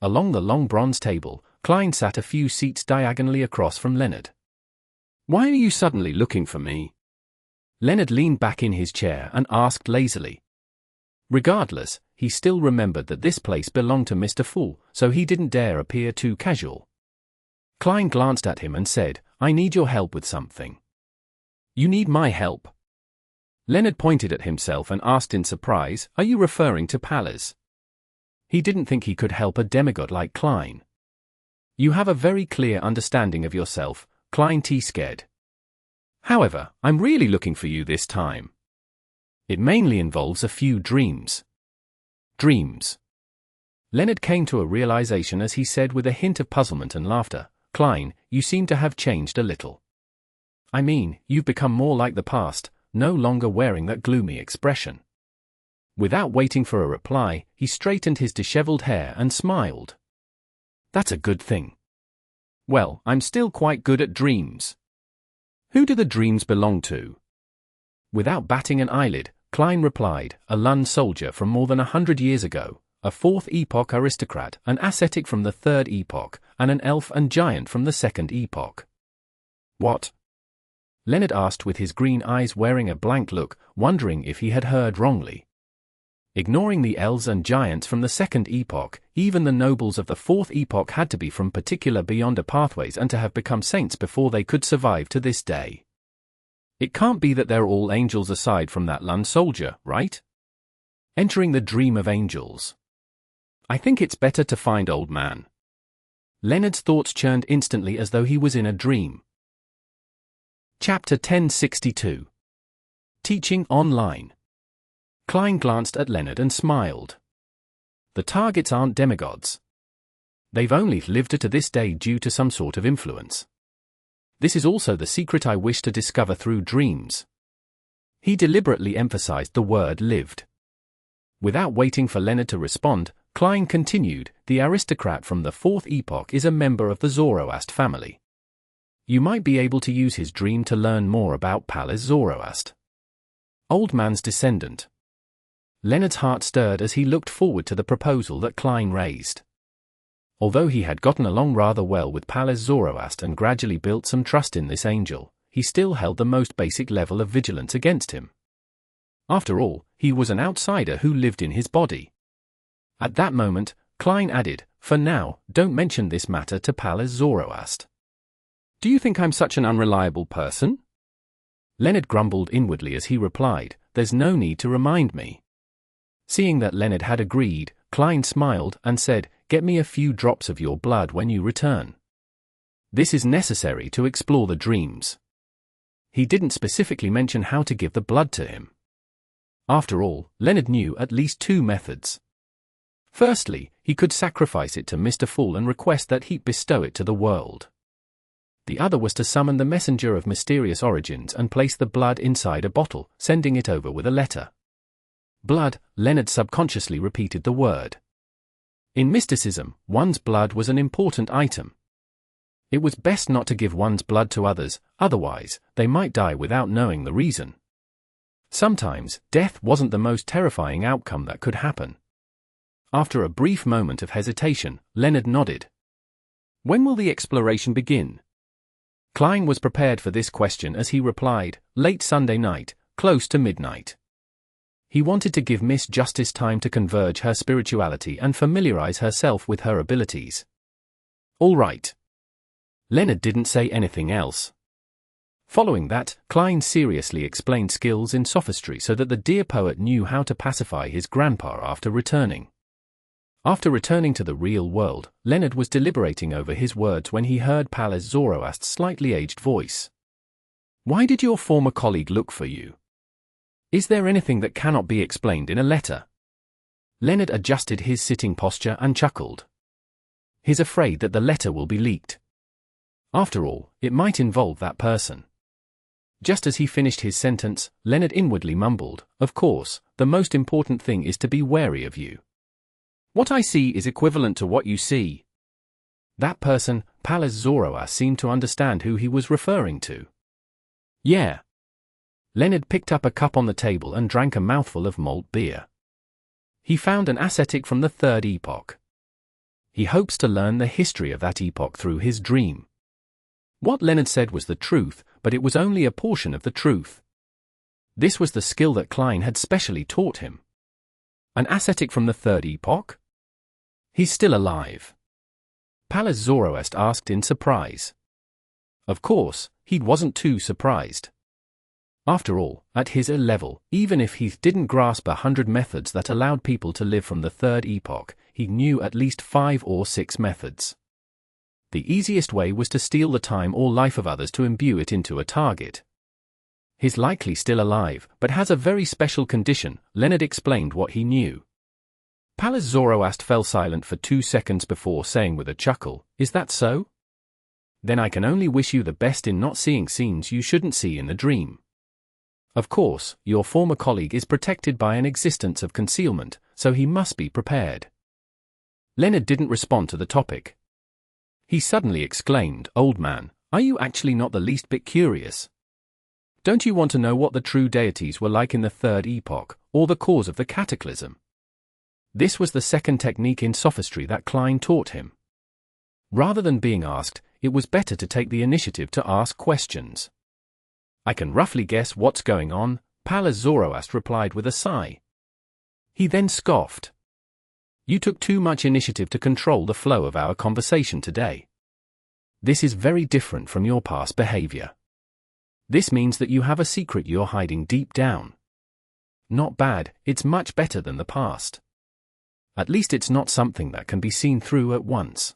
S1: Along the long bronze table, Klein sat a few seats diagonally across from Leonard. "Why are you suddenly looking for me?" Leonard leaned back in his chair and asked lazily. Regardless, he still remembered that this place belonged to Mr. Fool, so he didn't dare appear too casual. Klein glanced at him and said, "I need your help with something." "You need my help?" Leonard pointed at himself and asked in surprise, "Are you referring to Pallas?" He didn't think he could help a demigod like Klein. "You have a very clear understanding of yourself," Klein scared. "However, I'm really looking for you this time. It mainly involves a few dreams." Dreams. Leonard came to a realization as he said with a hint of puzzlement and laughter, "Klein, you seem to have changed a little. I mean, you've become more like the past, no longer wearing that gloomy expression." Without waiting for a reply, he straightened his disheveled hair and smiled. "That's a good thing. Well, I'm still quite good at dreams. Who do the dreams belong to?" Without batting an eyelid, Klein replied, "A Lund soldier from more than 100 years ago, a 4th Epoch aristocrat, an ascetic from the 3rd Epoch, and an elf and giant from the 2nd Epoch. What? Leonard asked with his green eyes wearing a blank look, wondering if he had heard wrongly. Ignoring the elves and giants from the 2nd Epoch, even the nobles of the 4th Epoch had to be from particular beyonder pathways and to have become saints before they could survive to this day. It can't be that they're all angels aside from that Lund soldier, right? Entering the dream of angels. I think it's better to find old man. Leonard's thoughts churned instantly as though he was in a dream. Chapter 1062. Teaching Online. Klein glanced at Leonard and smiled. The targets aren't demigods. They've only lived to this day due to some sort of influence. This is also the secret I wish to discover through dreams. He deliberately emphasized the word lived. Without waiting for Leonard to respond, Klein continued, the aristocrat from the 4th Epoch is a member of the Zoroast family. You might be able to use his dream to learn more about Palace Zoroast. Old man's descendant. Leonard's heart stirred as he looked forward to the proposal that Klein raised. Although he had gotten along rather well with Palace Zoroast and gradually built some trust in this angel, he still held the most basic level of vigilance against him. After all, he was an outsider who lived in his body. At that moment, Klein added, for now, don't mention this matter to Palace Zoroast. Do you think I'm such an unreliable person? Leonard grumbled inwardly as he replied, there's no need to remind me. Seeing that Leonard had agreed, Klein smiled and said, get me a few drops of your blood when you return. This is necessary to explore the dreams. He didn't specifically mention how to give the blood to him. After all, Leonard knew at least 2 methods. Firstly, he could sacrifice it to Mr. Fool and request that he bestow it to the world. The other was to summon the messenger of mysterious origins and place the blood inside a bottle, sending it over with a letter. Blood, Leonard subconsciously repeated the word. In mysticism, one's blood was an important item. It was best not to give one's blood to others, otherwise, they might die without knowing the reason. Sometimes, death wasn't the most terrifying outcome that could happen. After a brief moment of hesitation, Leonard nodded. When will the exploration begin? Klein was prepared for this question as he replied, late Sunday night, close to midnight. He wanted to give Miss Justice time to converge her spirituality and familiarize herself with her abilities. All right. Leonard didn't say anything else. Following that, Klein seriously explained skills in sophistry so that the dear poet knew how to pacify his grandpa after returning. After returning to the real world, Leonard was deliberating over his words when he heard Palace Zoroast's slightly aged voice. Why did your former colleague look for you? Is there anything that cannot be explained in a letter? Leonard adjusted his sitting posture and chuckled. He's afraid that the letter will be leaked. After all, it might involve that person. Just as he finished his sentence, Leonard inwardly mumbled, of course, the most important thing is to be wary of you. What I see is equivalent to what you see. That person, Palace Zoroast, seemed to understand who he was referring to. Yeah. Leonard picked up a cup on the table and drank a mouthful of malt beer. He found an ascetic from the 3rd Epoch. He hopes to learn the history of that epoch through his dream. What Leonard said was the truth, but it was only a portion of the truth. This was the skill that Klein had specially taught him. An ascetic from the 3rd Epoch? He's still alive. Palace Zoroast asked in surprise. Of course, he wasn't too surprised. After all, at his level, even if he didn't grasp 100 methods that allowed people to live from the 3rd Epoch, he knew at least 5 or 6 methods. The easiest way was to steal the time or life of others to imbue it into a target. He's likely still alive, but has a very special condition. Leonard explained what he knew. Palace Zoroast fell silent for 2 seconds before saying with a chuckle, is that so? Then I can only wish you the best in not seeing scenes you shouldn't see in the dream. Of course, your former colleague is protected by an existence of concealment, so he must be prepared. Leonard didn't respond to the topic. He suddenly exclaimed, old man, are you actually not the least bit curious? Don't you want to know what the true deities were like in the 3rd Epoch, or the cause of the cataclysm? This was the second technique in sophistry that Klein taught him. Rather than being asked, it was better to take the initiative to ask questions. I can roughly guess what's going on, Pallas Zoroast replied with a sigh. He then scoffed. You took too much initiative to control the flow of our conversation today. This is very different from your past behavior. This means that you have a secret you're hiding deep down. Not bad, it's much better than the past. At least it's not something that can be seen through at once.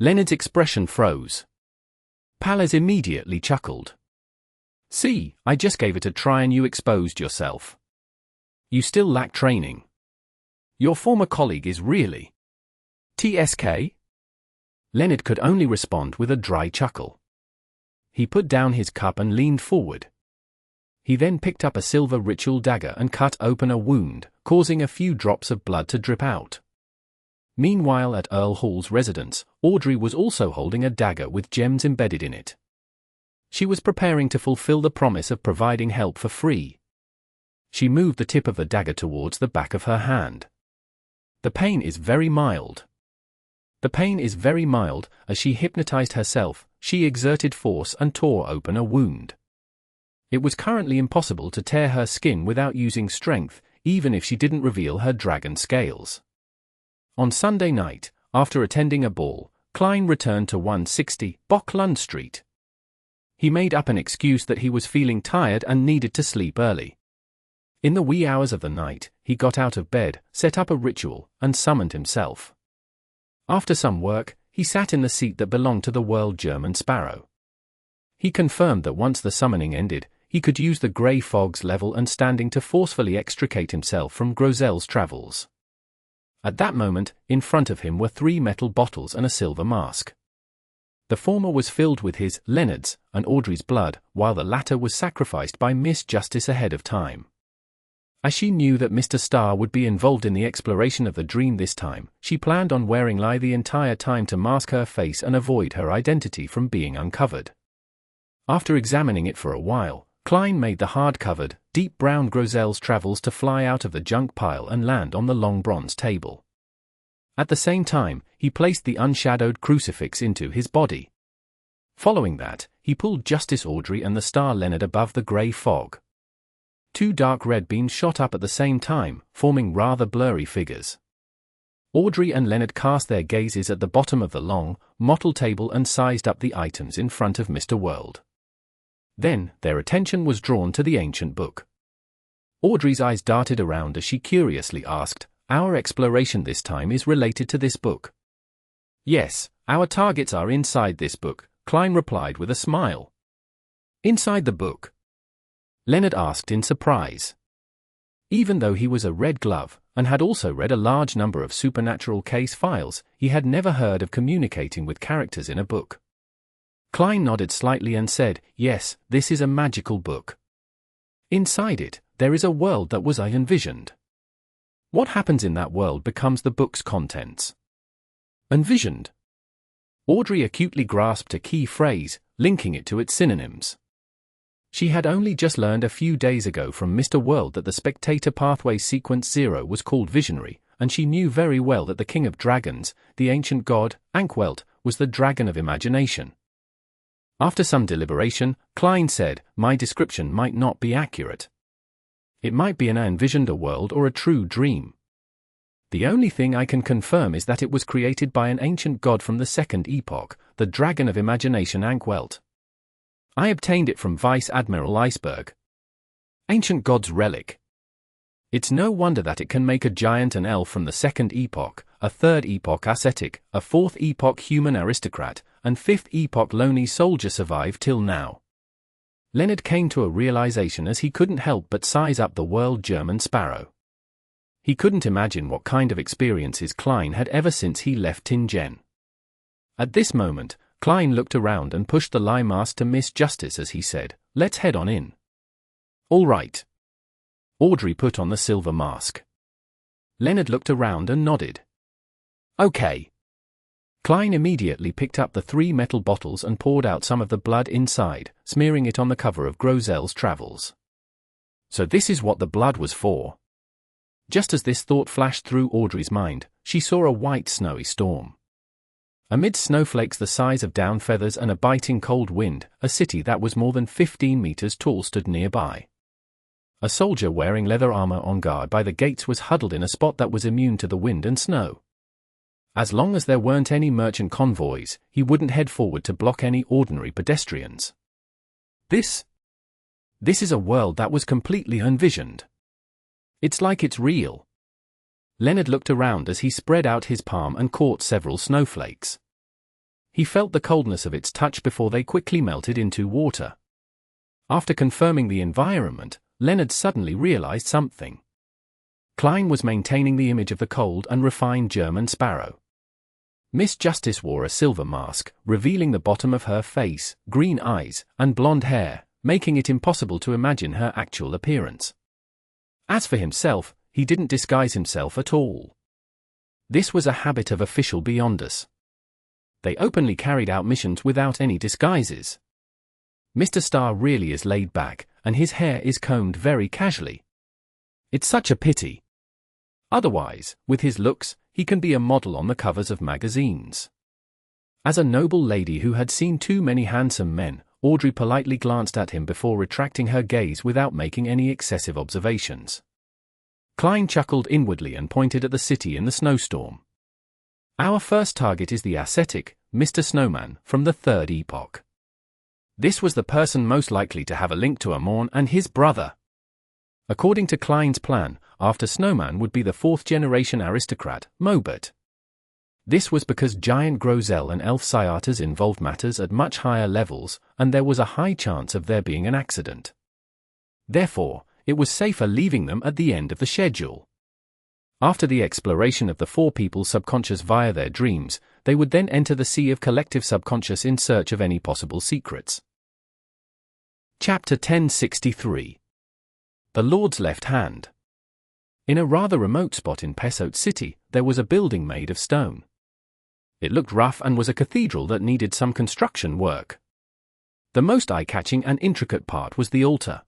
S1: Leonard's expression froze. Pallas immediately chuckled. See, I just gave it a try and you exposed yourself. You still lack training. Your former colleague is really TSK? Leonard could only respond with a dry chuckle. He put down his cup and leaned forward. He then picked up a silver ritual dagger and cut open a wound, causing a few drops of blood to drip out. Meanwhile, at Earl Hall's residence, Audrey was also holding a dagger with gems embedded in it. She was preparing to fulfill the promise of providing help for free. She moved the tip of the dagger towards the back of her hand. The pain is very mild. As she hypnotized herself, she exerted force and tore open a wound. It was currently impossible to tear her skin without using strength, even if she didn't reveal her dragon scales. On Sunday night, after attending a ball, Klein returned to 160 Backlund Street. He made up an excuse that he was feeling tired and needed to sleep early. In the wee hours of the night, he got out of bed, set up a ritual, and summoned himself. After some work, he sat in the seat that belonged to the World German Sparrow. He confirmed that once the summoning ended, he could use the grey fog's level and standing to forcefully extricate himself from Grozel's travels. At that moment, in front of him were 3 metal bottles and a silver mask. The former was filled with his, Leonard's, and Audrey's blood, while the latter was sacrificed by Miss Justice ahead of time. As she knew that Mr. Starr would be involved in the exploration of the dream this time, she planned on wearing lie the entire time to mask her face and avoid her identity from being uncovered. After examining it for a while, Klein made the hard-covered, deep brown Grozel's travels to fly out of the junk pile and land on the long bronze table. At the same time, he placed the unshadowed crucifix into his body. Following that, he pulled Justice Audrey and the Star Leonard above the grey fog. 2 dark red beams shot up at the same time, forming rather blurry figures. Audrey and Leonard cast their gazes at the bottom of the long, mottled table and sized up the items in front of Mr. World. Then, their attention was drawn to the ancient book. Audrey's eyes darted around as she curiously asked, "Our exploration this time is related to this book?" "Yes, our targets are inside this book," Klein replied with a smile. "Inside the book?" Leonard asked in surprise. Even though he was a Red Glove, and had also read a large number of supernatural case files, he had never heard of communicating with characters in a book. Klein nodded slightly and said, "Yes, this is a magical book. Inside it, there is a world that was I envisioned. What happens in that world becomes the book's contents." Envisioned. Audrey acutely grasped a key phrase, linking it to its synonyms. She had only just learned a few days ago from Mr. World that the Spectator Pathway Sequence 0 was called Visionary, and she knew very well that the King of Dragons, the ancient god, Ankwelt, was the dragon of imagination. After some deliberation, Klein said, "My description might not be accurate. It might be an envisioned a world or a true dream. The only thing I can confirm is that it was created by an ancient god from the Second Epoch, the dragon of imagination Ankwelt. I obtained it from Vice Admiral Iceberg. Ancient god's relic. It's no wonder that it can make a giant an elf from the Second Epoch, a Third Epoch ascetic, a Fourth Epoch human aristocrat, and Fifth Epoch lonely soldier survive till now." Leonard came to a realization as he couldn't help but size up the World German Sparrow. He couldn't imagine what kind of experiences Klein had ever since he left Tingen. At this moment, Klein looked around and pushed the lie mask to Miss Justice as he said, "Let's head on in." "All right." Audrey put on the silver mask. Leonard looked around and nodded. "Okay." Klein immediately picked up the 3 metal bottles and poured out some of the blood inside, smearing it on the cover of Grozel's Travels. "So this is what the blood was for." Just as this thought flashed through Audrey's mind, she saw a white snowy storm. Amid snowflakes the size of down feathers and a biting cold wind, a city that was more than 15 meters tall stood nearby. A soldier wearing leather armor on guard by the gates was huddled in a spot that was immune to the wind and snow. As long as there weren't any merchant convoys, he wouldn't head forward to block any ordinary pedestrians. This is a world that was completely unvisioned. It's like it's real. Leonard looked around as he spread out his palm and caught several snowflakes. He felt the coldness of its touch before they quickly melted into water. After confirming the environment, Leonard suddenly realized something. Klein was maintaining the image of the cold and refined German sparrow. Miss Justice wore a silver mask, revealing the bottom of her face, green eyes, and blonde hair, making it impossible to imagine her actual appearance. As for himself, he didn't disguise himself at all. This was a habit of official Beyonders. They openly carried out missions without any disguises. Mr. Starr really is laid back, and his hair is combed very casually. It's such a pity. Otherwise, with his looks, he can be a model on the covers of magazines. As a noble lady who had seen too many handsome men, Audrey politely glanced at him before retracting her gaze without making any excessive observations. Klein chuckled inwardly and pointed at the city in the snowstorm. Our first target is the ascetic, Mr. Snowman, from the Third Epoch. This was the person most likely to have a link to Amorn and his brother. According to Klein's plan, after Snowman would be the fourth-generation aristocrat, Mobert. This was because giant Grozel and elf Sciatas involved matters at much higher levels, and there was a high chance of there being an accident. Therefore, it was safer leaving them at the end of the schedule. After the exploration of the four people's subconscious via their dreams, they would then enter the sea of collective subconscious in search of any possible secrets. Chapter 1063. The Lord's Left Hand. In a rather remote spot in Pesot City, there was a building made of stone. It looked rough and was a cathedral that needed some construction work. The most eye-catching and intricate part was the altar.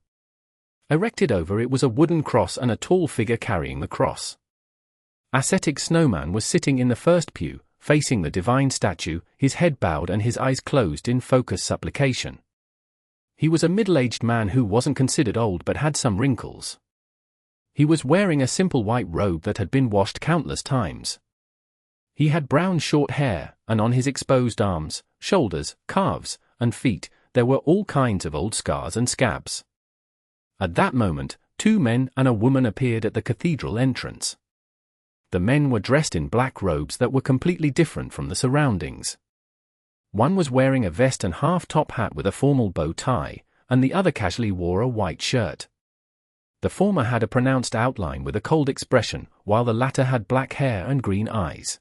S1: Erected over it was a wooden cross and a tall figure carrying the cross. Ascetic Snowman was sitting in the first pew, facing the divine statue, his head bowed and his eyes closed in focused supplication. He was a middle-aged man who wasn't considered old but had some wrinkles. He was wearing a simple white robe that had been washed countless times. He had brown short hair, and on his exposed arms, shoulders, calves, and feet, there were all kinds of old scars and scabs. At that moment, two men and a woman appeared at the cathedral entrance. The men were dressed in black robes that were completely different from the surroundings. One was wearing a vest and half-top hat with a formal bow tie, and the other casually wore a white shirt. The former had a pronounced outline with a cold expression, while the latter had black hair and green eyes.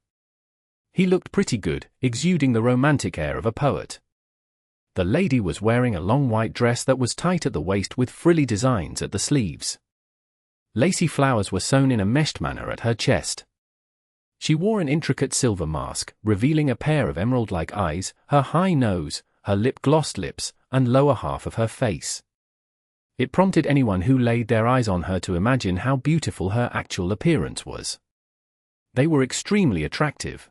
S1: He looked pretty good, exuding the romantic air of a poet. The lady was wearing a long white dress that was tight at the waist with frilly designs at the sleeves. Lacy flowers were sewn in a meshed manner at her chest. She wore an intricate silver mask, revealing a pair of emerald-like eyes, her high nose, her lip-glossed lips, and lower half of her face. It prompted anyone who laid their eyes on her to imagine how beautiful her actual appearance was. They were extremely attractive.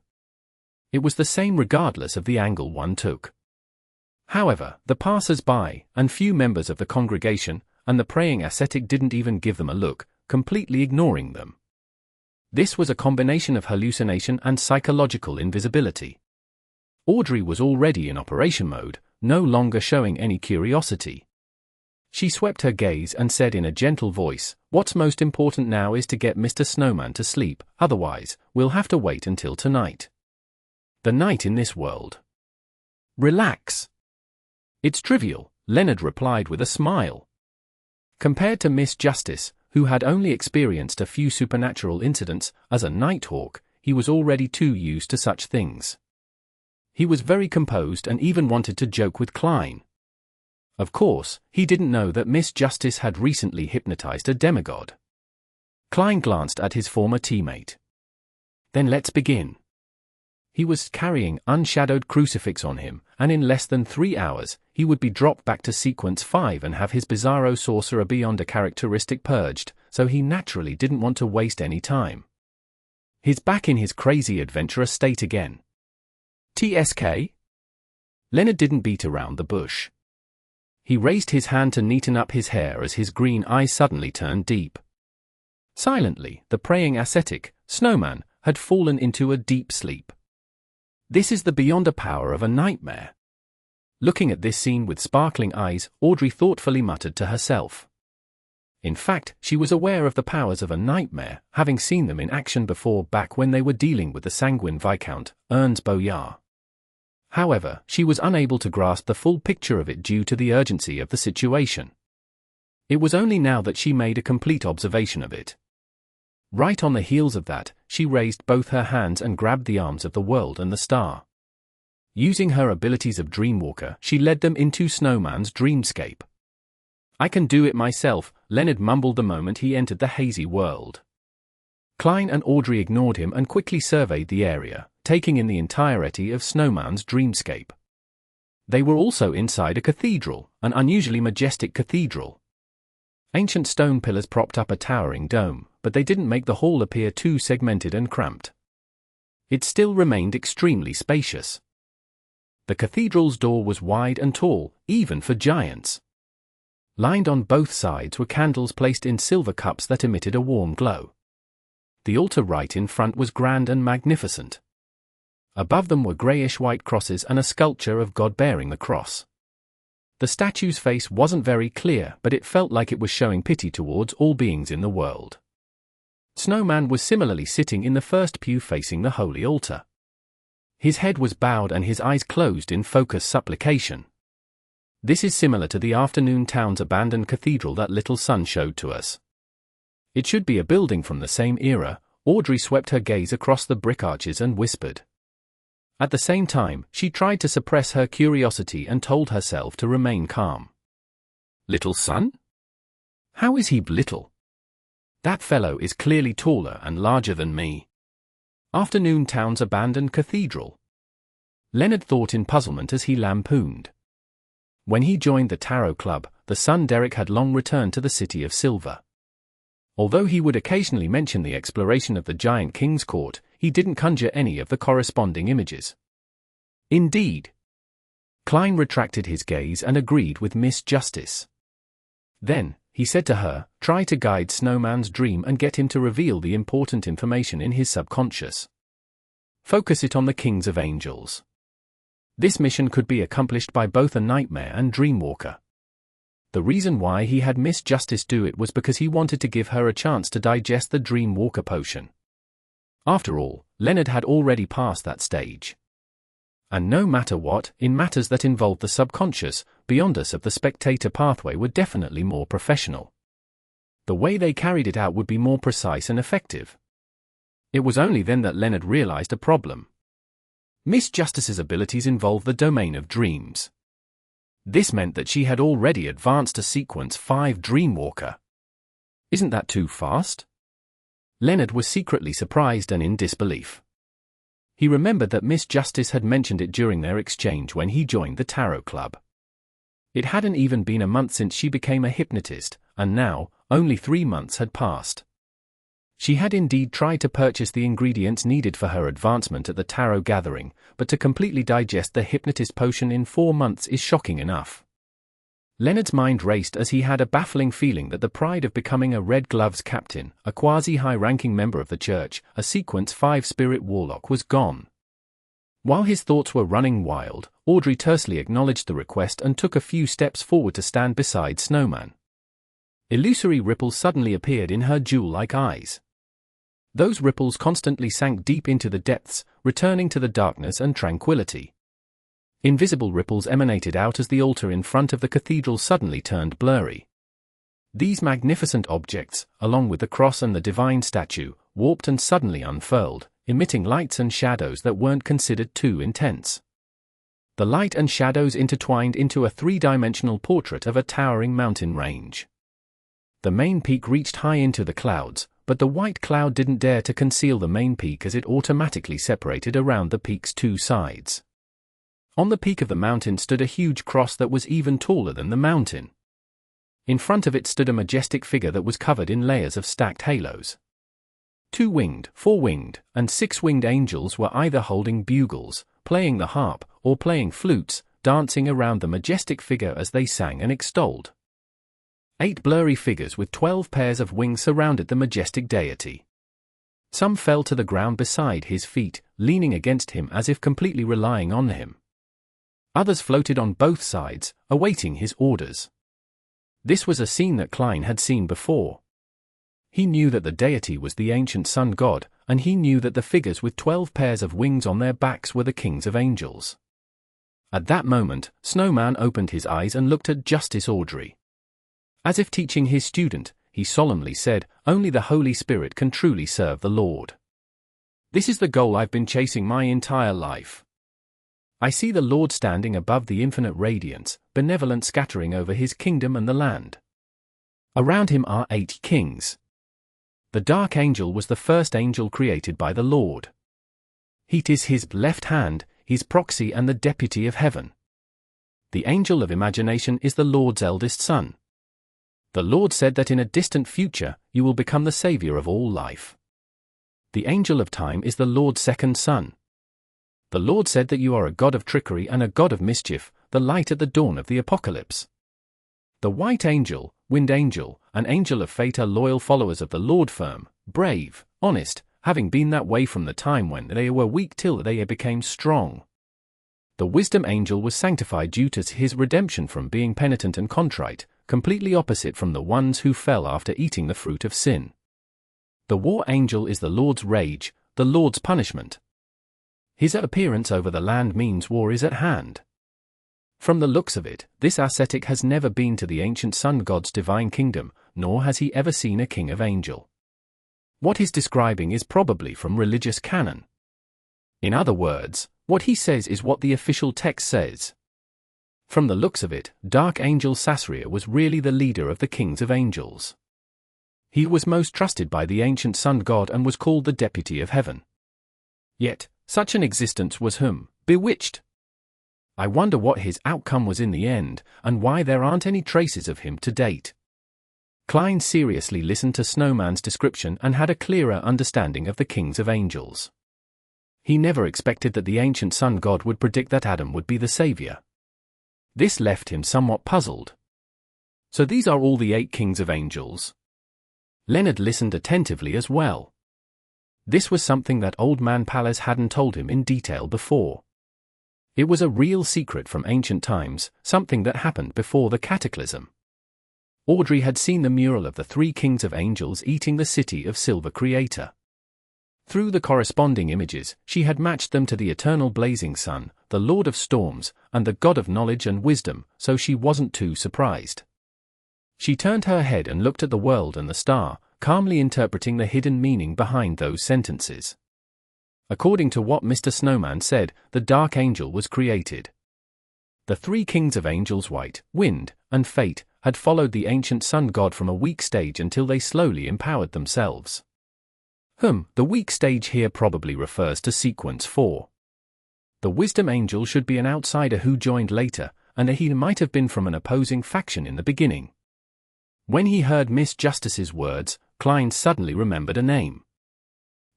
S1: It was the same regardless of the angle one took. However, the passers-by, and few members of the congregation, and the praying ascetic didn't even give them a look, completely ignoring them. This was a combination of hallucination and psychological invisibility. Audrey was already in operation mode, no longer showing any curiosity. She swept her gaze and said in a gentle voice, "What's most important now is to get Mr. Snowman to sleep, otherwise, we'll have to wait until tonight. The night in this world." "Relax. It's trivial," Leonard replied with a smile. Compared to Miss Justice, who had only experienced a few supernatural incidents, as a Nighthawk, he was already too used to such things. He was very composed and even wanted to joke with Klein. Of course, he didn't know that Miss Justice had recently hypnotized a demigod. Klein glanced at his former teammate. "Then let's begin." He was carrying unshadowed crucifix on him, and in less than 3 hours, he would be dropped back to Sequence 5 and have his bizarro sorcerer beyond a characteristic purged, so he naturally didn't want to waste any time. He's back in his crazy adventurous state again. TSK? Leonard didn't beat around the bush. He raised his hand to neaten up his hair as his green eyes suddenly turned deep. Silently, the praying ascetic, Snowman, had fallen into a deep sleep. This is the beyonder power of a nightmare. Looking at this scene with sparkling eyes, Audrey thoughtfully muttered to herself. In fact, she was aware of the powers of a nightmare, having seen them in action before back when they were dealing with the sanguine Viscount, Ernst Boyar. However, she was unable to grasp the full picture of it due to the urgency of the situation. It was only now that she made a complete observation of it. Right on the heels of that, she raised both her hands and grabbed the arms of the world and the star. Using her abilities of Dreamwalker, she led them into Snowman's dreamscape. "I can do it myself," Leonard mumbled the moment he entered the hazy world. Klein and Audrey ignored him and quickly surveyed the area, taking in the entirety of Snowman's dreamscape. They were also inside a cathedral, an unusually majestic cathedral. Ancient stone pillars propped up a towering dome, but they didn't make the hall appear too segmented and cramped. It still remained extremely spacious. The cathedral's door was wide and tall, even for giants. Lined on both sides were candles placed in silver cups that emitted a warm glow. The altar right in front was grand and magnificent. Above them were greyish-white crosses and a sculpture of God bearing the cross. The statue's face wasn't very clear, but it felt like it was showing pity towards all beings in the world. Snowman was similarly sitting in the first pew facing the holy altar. His head was bowed and his eyes closed in focused supplication. This is similar to the afternoon town's abandoned cathedral that Little Sun showed to us. It should be a building from the same era. Audrey swept her gaze across the brick arches and whispered. At the same time, she tried to suppress her curiosity and told herself to remain calm. Little Sun? How is he little? That fellow is clearly taller and larger than me. Afternoon town's abandoned cathedral. Leonard thought in puzzlement as he lampooned. When he joined the Tarot Club, the son Derek had long returned to the City of Silver. Although he would occasionally mention the exploration of the giant King's Court, he didn't conjure any of the corresponding images. Indeed. Klein retracted his gaze and agreed with Miss Justice. Then, he said to her, try to guide Snowman's dream and get him to reveal the important information in his subconscious. Focus it on the Kings of Angels. This mission could be accomplished by both a nightmare and dreamwalker. The reason why he had Miss Justice do it was because he wanted to give her a chance to digest the dreamwalker potion. After all, Leonard had already passed that stage. And no matter what, in matters that involved the subconscious, beyond us of the spectator pathway were definitely more professional. The way they carried it out would be more precise and effective. It was only then that Leonard realized a problem. Miss Justice's abilities involved the domain of dreams. This meant that she had already advanced to Sequence 5 Dreamwalker. Isn't that too fast? Leonard was secretly surprised and in disbelief. He remembered that Miss Justice had mentioned it during their exchange when he joined the Tarot Club. It hadn't even been a month since she became a hypnotist, and now, only 3 months had passed. She had indeed tried to purchase the ingredients needed for her advancement at the tarot gathering, but to completely digest the hypnotist potion in 4 months is shocking enough. Leonard's mind raced as he had a baffling feeling that the pride of becoming a Red Gloves captain, a quasi-high-ranking member of the church, a Sequence 5 spirit warlock was gone. While his thoughts were running wild, Audrey tersely acknowledged the request and took a few steps forward to stand beside Snowman. Illusory ripples suddenly appeared in her jewel-like eyes. Those ripples constantly sank deep into the depths, returning to the darkness and tranquility. Invisible ripples emanated out as the altar in front of the cathedral suddenly turned blurry. These magnificent objects, along with the cross and the divine statue, warped and suddenly unfurled, emitting lights and shadows that weren't considered too intense. The light and shadows intertwined into a 3-dimensional portrait of a towering mountain range. The main peak reached high into the clouds, but the white cloud didn't dare to conceal the main peak as it automatically separated around the peak's 2 sides. On the peak of the mountain stood a huge cross that was even taller than the mountain. In front of it stood a majestic figure that was covered in layers of stacked halos. 2-winged, 4-winged, and 6-winged angels were either holding bugles, playing the harp, or playing flutes, dancing around the majestic figure as they sang and extolled. 8 blurry figures with 12 pairs of wings surrounded the majestic deity. Some fell to the ground beside his feet, leaning against him as if completely relying on him. Others floated on both sides, awaiting his orders. This was a scene that Klein had seen before. He knew that the deity was the ancient sun god, and he knew that the figures with 12 pairs of wings on their backs were the kings of angels. At that moment, Snowman opened his eyes and looked at Justice Audrey. As if teaching his student, he solemnly said, "Only the Holy Spirit can truly serve the Lord. This is the goal I've been chasing my entire life. I see the Lord standing above the infinite radiance, benevolent scattering over his kingdom and the land. Around him are 8 kings. The dark angel was the first angel created by the Lord. Heat is his left hand, his proxy and the deputy of heaven. The angel of imagination is the Lord's eldest son. The Lord said that in a distant future, you will become the savior of all life. The angel of time is the Lord's second son. The Lord said that you are a god of trickery and a god of mischief, the light at the dawn of the apocalypse. The white angel, wind angel, and angel of fate are loyal followers of the Lord, firm, brave, honest, having been that way from the time when they were weak till they became strong. The wisdom angel was sanctified due to his redemption from being penitent and contrite, completely opposite from the ones who fell after eating the fruit of sin. The war angel is the Lord's rage, the Lord's punishment. His appearance over the land means war is at hand. From the looks of it, this ascetic has never been to the ancient sun god's divine kingdom, nor has he ever seen a king of angel. What he's describing is probably from religious canon. In other words, what he says is what the official text says. From the looks of it, Dark Angel Sasria was really the leader of the kings of angels. He was most trusted by the ancient sun god and was called the deputy of heaven. Yet, such an existence was bewitched. I wonder what his outcome was in the end, and why there aren't any traces of him to date. Klein seriously listened to Snowman's description and had a clearer understanding of the kings of angels. He never expected that the ancient sun god would predict that Adam would be the savior. This left him somewhat puzzled. So these are all the 8 kings of angels? Leonard listened attentively as well. This was something that Old Man Pallas hadn't told him in detail before. It was a real secret from ancient times, something that happened before the cataclysm. Audrey had seen the mural of the 3 kings of angels eating the city of Silver Creator. Through the corresponding images, she had matched them to the eternal blazing sun, the Lord of Storms, and the God of Knowledge and Wisdom, so she wasn't too surprised. She turned her head and looked at the world and the star, calmly interpreting the hidden meaning behind those sentences. According to what Mr. Snowman said, the Dark Angel was created. The 3 kings of angels, White, Wind, and Fate, had followed the ancient sun god from a weak stage until they slowly empowered themselves. The weak stage here probably refers to sequence 4. The wisdom angel should be an outsider who joined later, and he might have been from an opposing faction in the beginning. When he heard Miss Justice's words, Klein suddenly remembered a name.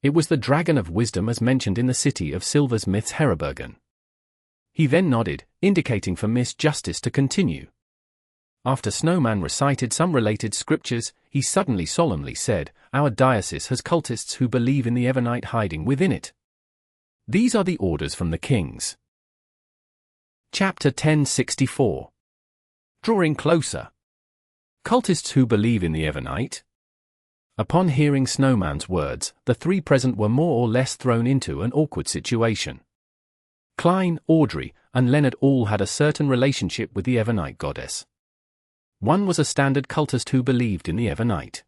S1: It was the Dragon of Wisdom as mentioned in the City of Silver's myths Herrebergen. He then nodded, indicating for Miss Justice to continue. After Snowman recited some related scriptures, he suddenly solemnly said, "Our diocese has cultists who believe in the Evernite hiding within it. These are the orders from the kings." Chapter 1064. Drawing closer. Cultists who believe in the Evernite? Upon hearing Snowman's words, the 3 present were more or less thrown into an awkward situation. Klein, Audrey, and Leonard all had a certain relationship with the Evernite goddess. One was a standard cultist who believed in the Evernite.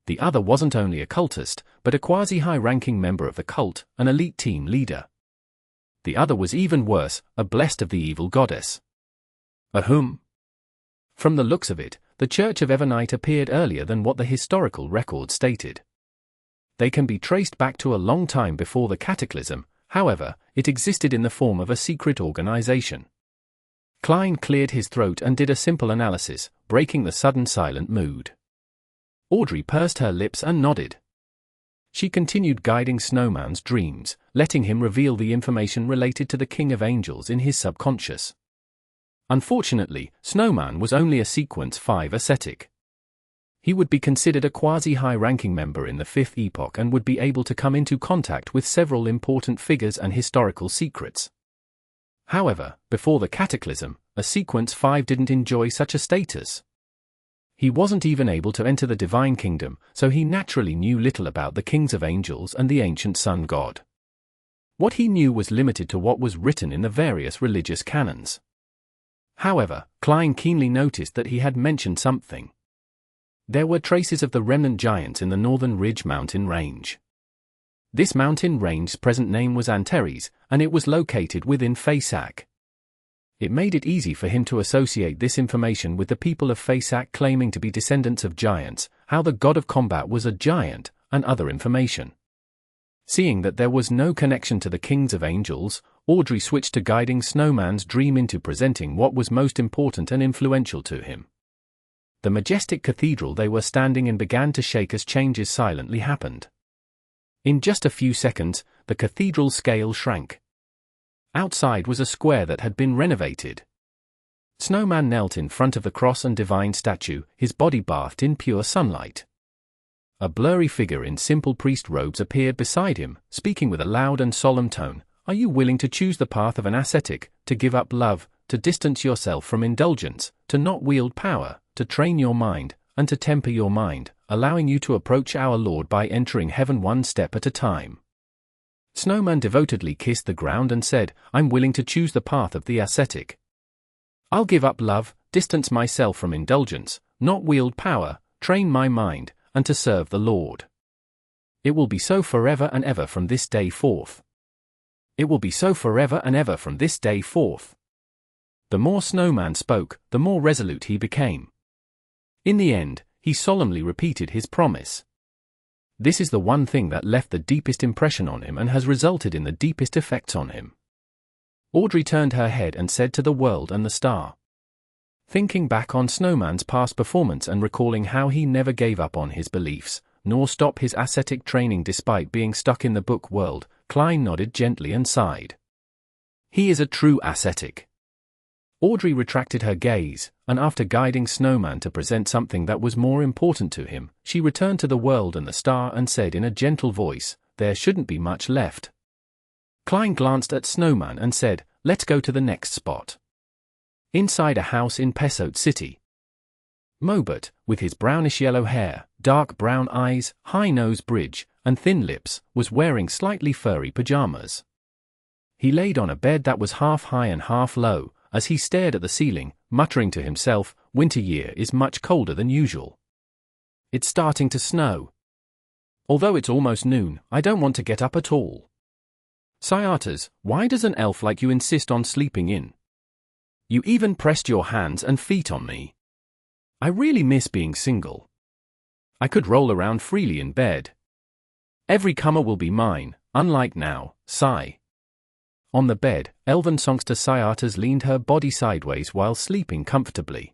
S1: The other wasn't only a cultist, but a quasi-high-ranking member of the cult, an elite team leader. The other was even worse, a blessed of the evil goddess. From the looks of it, the Church of Evernite appeared earlier than what the historical record stated. They can be traced back to a long time before the cataclysm, however, it existed in the form of a secret organization. Klein cleared his throat and did a simple analysis, breaking the sudden silent mood. Audrey pursed her lips and nodded. She continued guiding Snowman's dreams, letting him reveal the information related to the King of Angels in his subconscious. Unfortunately, Snowman was only a Sequence 5 ascetic. He would be considered a quasi-high-ranking member in the Fifth Epoch and would be able to come into contact with several important figures and historical secrets. However, before the Cataclysm, a Sequence 5 didn't enjoy such a status. He wasn't even able to enter the Divine Kingdom, so he naturally knew little about the Kings of Angels and the ancient Sun God. What he knew was limited to what was written in the various religious canons. However, Klein keenly noticed that he had mentioned something. There were traces of the remnant giants in the northern Ridge mountain range. This mountain range's present name was Antares, and it was located within Feysac. It made it easy for him to associate this information with the people of Feysac claiming to be descendants of giants, how the god of combat was a giant, and other information. Seeing that there was no connection to the Kings of Angels, Audrey switched to guiding Snowman's dream into presenting what was most important and influential to him. The majestic cathedral they were standing in began to shake as changes silently happened. In just a few seconds, the cathedral's scale shrank. Outside was a square that had been renovated. Snowman knelt in front of the cross and divine statue, his body bathed in pure sunlight. A blurry figure in simple priest robes appeared beside him, speaking with a loud and solemn tone. Are you willing to choose the path of an ascetic, to give up love, to distance yourself from indulgence, to not wield power, to train your mind, and to temper your mind, allowing you to approach our Lord by entering heaven one step at a time? Snowman devotedly kissed the ground and said, I'm willing to choose the path of the ascetic. I'll give up love, distance myself from indulgence, not wield power, train my mind, and to serve the Lord. It will be so forever and ever from this day forth. It will be so forever and ever from this day forth. The more Snowman spoke, the more resolute he became. In the end, he solemnly repeated his promise. This is the one thing that left the deepest impression on him and has resulted in the deepest effects on him. Audrey turned her head and said to the world and the star. Thinking back on Snowman's past performance and recalling how he never gave up on his beliefs, nor stopped his ascetic training despite being stuck in the book world, Klein nodded gently and sighed. He is a true ascetic. Audrey retracted her gaze, and after guiding Snowman to present something that was more important to him, she returned to the world and the star and said in a gentle voice, there shouldn't be much left. Klein glanced at Snowman and said, let's go to the next spot. Inside a house in Pesot City. Mobert, with his brownish-yellow hair, dark brown eyes, high nose bridge, and thin lips, was wearing slightly furry pajamas. He laid on a bed that was half high and half low, as he stared at the ceiling, muttering to himself, winter year is much colder than usual. It's starting to snow. Although it's almost noon, I don't want to get up at all. Syatas, why does an elf like you insist on sleeping in? You even pressed your hands and feet on me. I really miss being single. I could roll around freely in bed. Every comer will be mine, unlike now, sigh. On the bed, Elven songster Syatas leaned her body sideways while sleeping comfortably.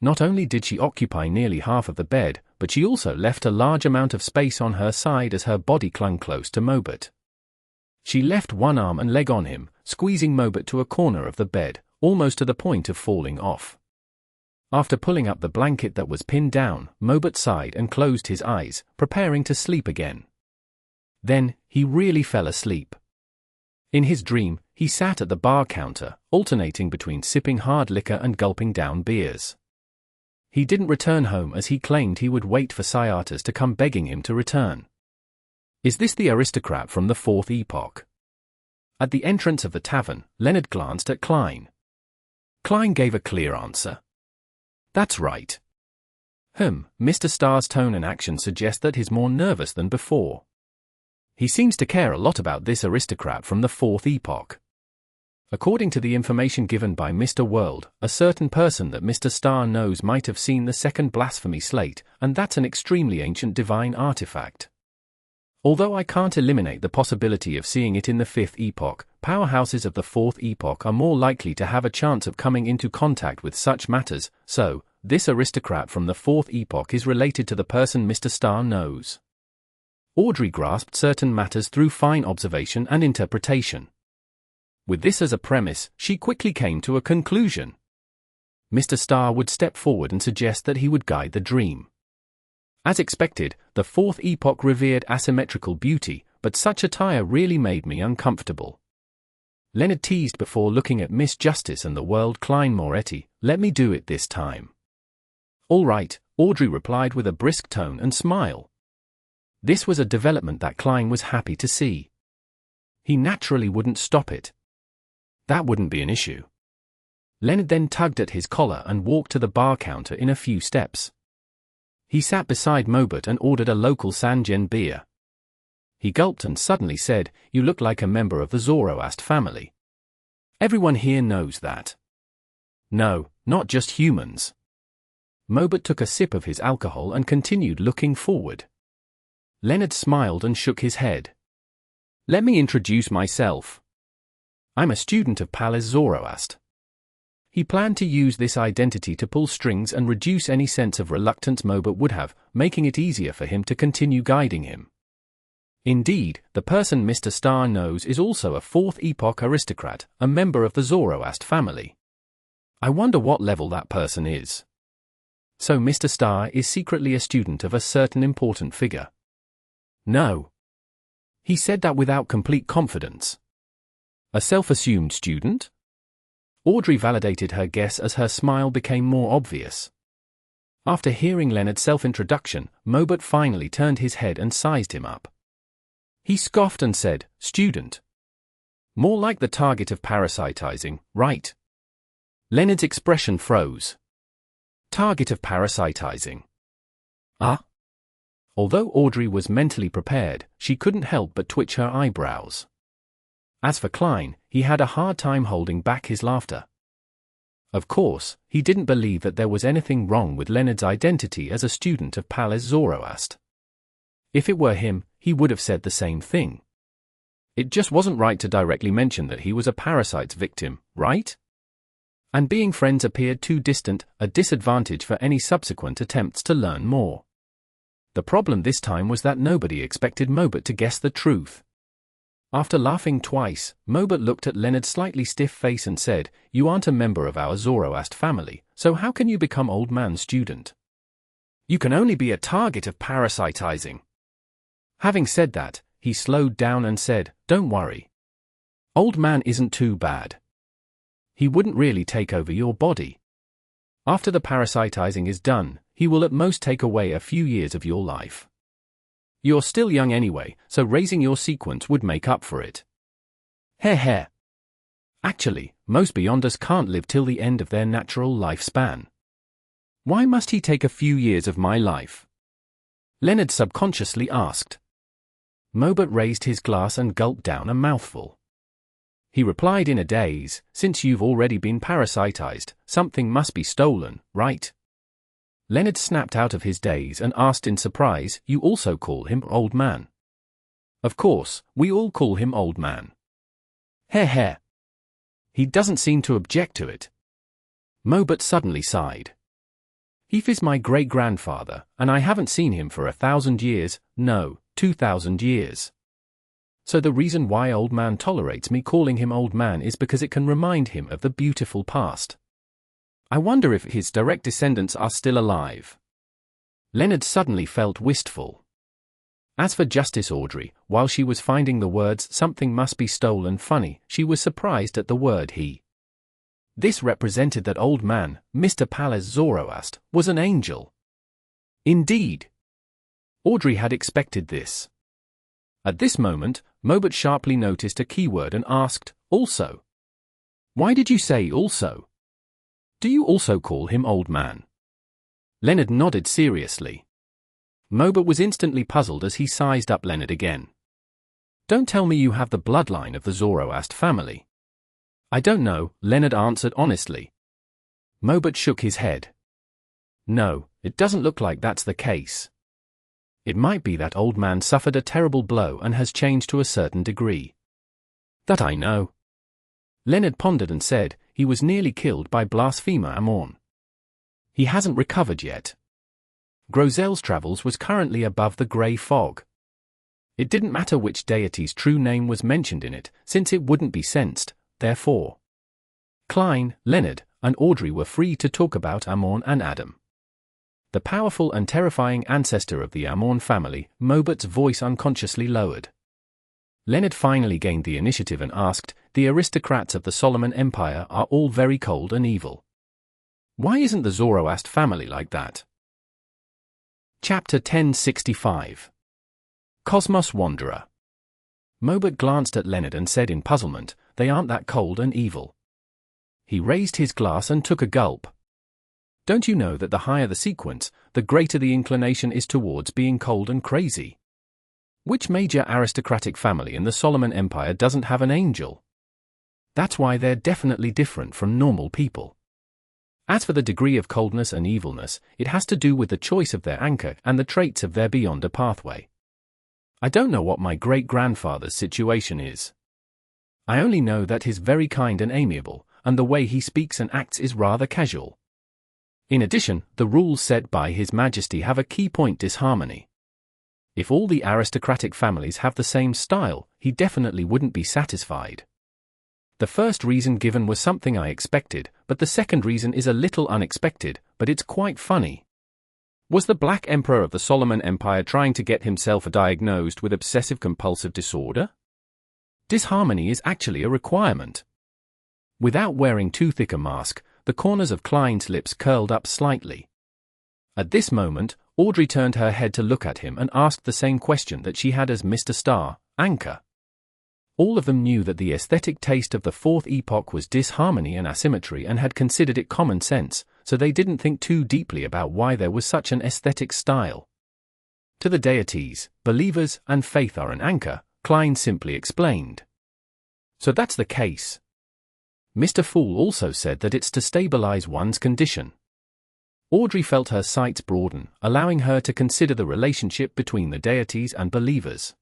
S1: Not only did she occupy nearly half of the bed, but she also left a large amount of space on her side as her body clung close to Mobert. She left one arm and leg on him, squeezing Mobert to a corner of the bed, almost to the point of falling off. After pulling up the blanket that was pinned down, Mobert sighed and closed his eyes, preparing to sleep again. Then, he really fell asleep. In his dream, he sat at the bar counter, alternating between sipping hard liquor and gulping down beers. He didn't return home as he claimed he would wait for Syatas to come begging him to return. Is this the aristocrat from the Fourth Epoch? At the entrance of the tavern, Leonard glanced at Klein. Klein gave a clear answer. That's right. Mr. Starr's tone and action suggest that he's more nervous than before. He seems to care a lot about this aristocrat from the Fourth Epoch. According to the information given by Mr. World, a certain person that Mr. Starr knows might have seen the second blasphemy slate, and that's an extremely ancient divine artifact. Although I can't eliminate the possibility of seeing it in the fifth epoch, powerhouses of the fourth epoch are more likely to have a chance of coming into contact with such matters, so, this aristocrat from the fourth epoch is related to the person Mr. Star knows. Audrey grasped certain matters through fine observation and interpretation. With this as a premise, she quickly came to a conclusion. Mr. Star would step forward and suggest that he would guide the dream. As expected, the fourth epoch revered asymmetrical beauty, but such attire really made me uncomfortable. Leonard teased before looking at Miss Justice and the world Klein Moretti, "Let me do it this time." "All right," Audrey replied with a brisk tone and smile. This was a development that Klein was happy to see. He naturally wouldn't stop it. That wouldn't be an issue. Leonard then tugged at his collar and walked to the bar counter in a few steps. He sat beside Mobert and ordered a local Sanjen beer. He gulped and suddenly said, "You look like a member of the Zoroast family. Everyone here knows that." "No, not just humans." Mobert took a sip of his alcohol and continued looking forward. Leonard smiled and shook his head. "Let me introduce myself. I'm a student of Palace Zoroast." He planned to use this identity to pull strings and reduce any sense of reluctance Mobert would have, making it easier for him to continue guiding him. Indeed, the person Mr. Star knows is also a fourth epoch aristocrat, a member of the Zoroast family. I wonder what level that person is. So Mr. Star is secretly a student of a certain important figure. No. He said that without complete confidence. A self-assumed student? Audrey validated her guess as her smile became more obvious. After hearing Leonard's self-introduction, Mobert finally turned his head and sized him up. He scoffed and said, "Student. More like the target of parasitizing, right?" Leonard's expression froze. Target of parasitizing. Ah? Although Audrey was mentally prepared, she couldn't help but twitch her eyebrows. As for Klein, he had a hard time holding back his laughter. Of course, he didn't believe that there was anything wrong with Leonard's identity as a student of Palace Zoroast. If it were him, he would have said the same thing. It just wasn't right to directly mention that he was a parasite's victim, right? And being friends appeared too distant, a disadvantage for any subsequent attempts to learn more. The problem this time was that nobody expected Mobert to guess the truth. After laughing twice, Mobert looked at Leonard's slightly stiff face and said, "You aren't a member of our Zoroast family, so how can you become Old Man's student? You can only be a target of parasitizing." Having said that, he slowed down and said, "Don't worry. Old Man isn't too bad. He wouldn't really take over your body. After the parasitizing is done, he will at most take away a few years of your life. You're still young anyway, so raising your sequence would make up for it." Heh. Actually, most Beyonders can't live till the end of their natural lifespan. Why must he take a few years of my life? Leonard subconsciously asked. Mobert raised his glass and gulped down a mouthful. He replied in a daze, "Since you've already been parasitized, something must be stolen, right?" Leonard snapped out of his daze and asked in surprise, "You also call him Old Man?" "Of course, we all call him Old Man." Heh. He doesn't seem to object to it. Mobert suddenly sighed. "Heath is my great-grandfather, and I haven't seen him for 1,000 years, no, 2,000 years. So the reason why Old Man tolerates me calling him Old Man is because it can remind him of the beautiful past. I wonder if his direct descendants are still alive." Leonard suddenly felt wistful. As for Justice Audrey, while she was finding the words "something must be stolen" funny, she was surprised at the word "he." This represented that Old Man, Mr. Palace Zoroast, was an angel. Indeed. Audrey had expected this. At this moment, Mobert sharply noticed a keyword and asked, "Also? Why did you say also? Do you also call him Old Man?" Leonard nodded seriously. Mobert was instantly puzzled as he sized up Leonard again. "Don't tell me you have the bloodline of the Zoroast family." "I don't know," Leonard answered honestly. Mobert shook his head. "No, it doesn't look like that's the case." It might be that old man suffered a terrible blow and has changed to a certain degree. That I know. Leonard pondered and said, he was nearly killed by blasphemer Amorn. He hasn't recovered yet. Grozel's travels was currently above the grey fog. It didn't matter which deity's true name was mentioned in it, since it wouldn't be sensed, therefore. Klein, Leonard, and Audrey were free to talk about Amorn and Adam. The powerful and terrifying ancestor of the Amorn family, Mobert's voice unconsciously lowered. Leonard finally gained the initiative and asked, the aristocrats of the Solomon Empire are all very cold and evil. Why isn't the Zoroast family like that? Chapter 1065. Cosmos Wanderer. Mobert glanced at Leonard and said in puzzlement, they aren't that cold and evil. He raised his glass and took a gulp. Don't you know that the higher the sequence, the greater the inclination is towards being cold and crazy? Which major aristocratic family in the Solomon Empire doesn't have an angel? That's why they're definitely different from normal people. As for the degree of coldness and evilness, it has to do with the choice of their anchor and the traits of their beyonder pathway. I don't know what my great-grandfather's situation is. I only know that he's very kind and amiable, and the way he speaks and acts is rather casual. In addition, the rules set by His Majesty have a key point disharmony. If all the aristocratic families have the same style, he definitely wouldn't be satisfied. The first reason given was something I expected, but the second reason is a little unexpected, but it's quite funny. Was the Black Emperor of the Solomon Empire trying to get himself diagnosed with obsessive-compulsive disorder? Disharmony is actually a requirement. Without wearing too thick a mask, the corners of Klein's lips curled up slightly. At this moment, Audrey turned her head to look at him and asked the same question that she had as Mr. Star, Anchor. All of them knew that the aesthetic taste of the Fourth Epoch was disharmony and asymmetry and had considered it common sense, so they didn't think too deeply about why there was such an aesthetic style. To the deities, believers and faith are an anchor, Klein simply explained. So that's the case. Mr. Fool also said that it's to stabilize one's condition. Audrey felt her sights broaden, allowing her to consider the relationship between the deities and believers.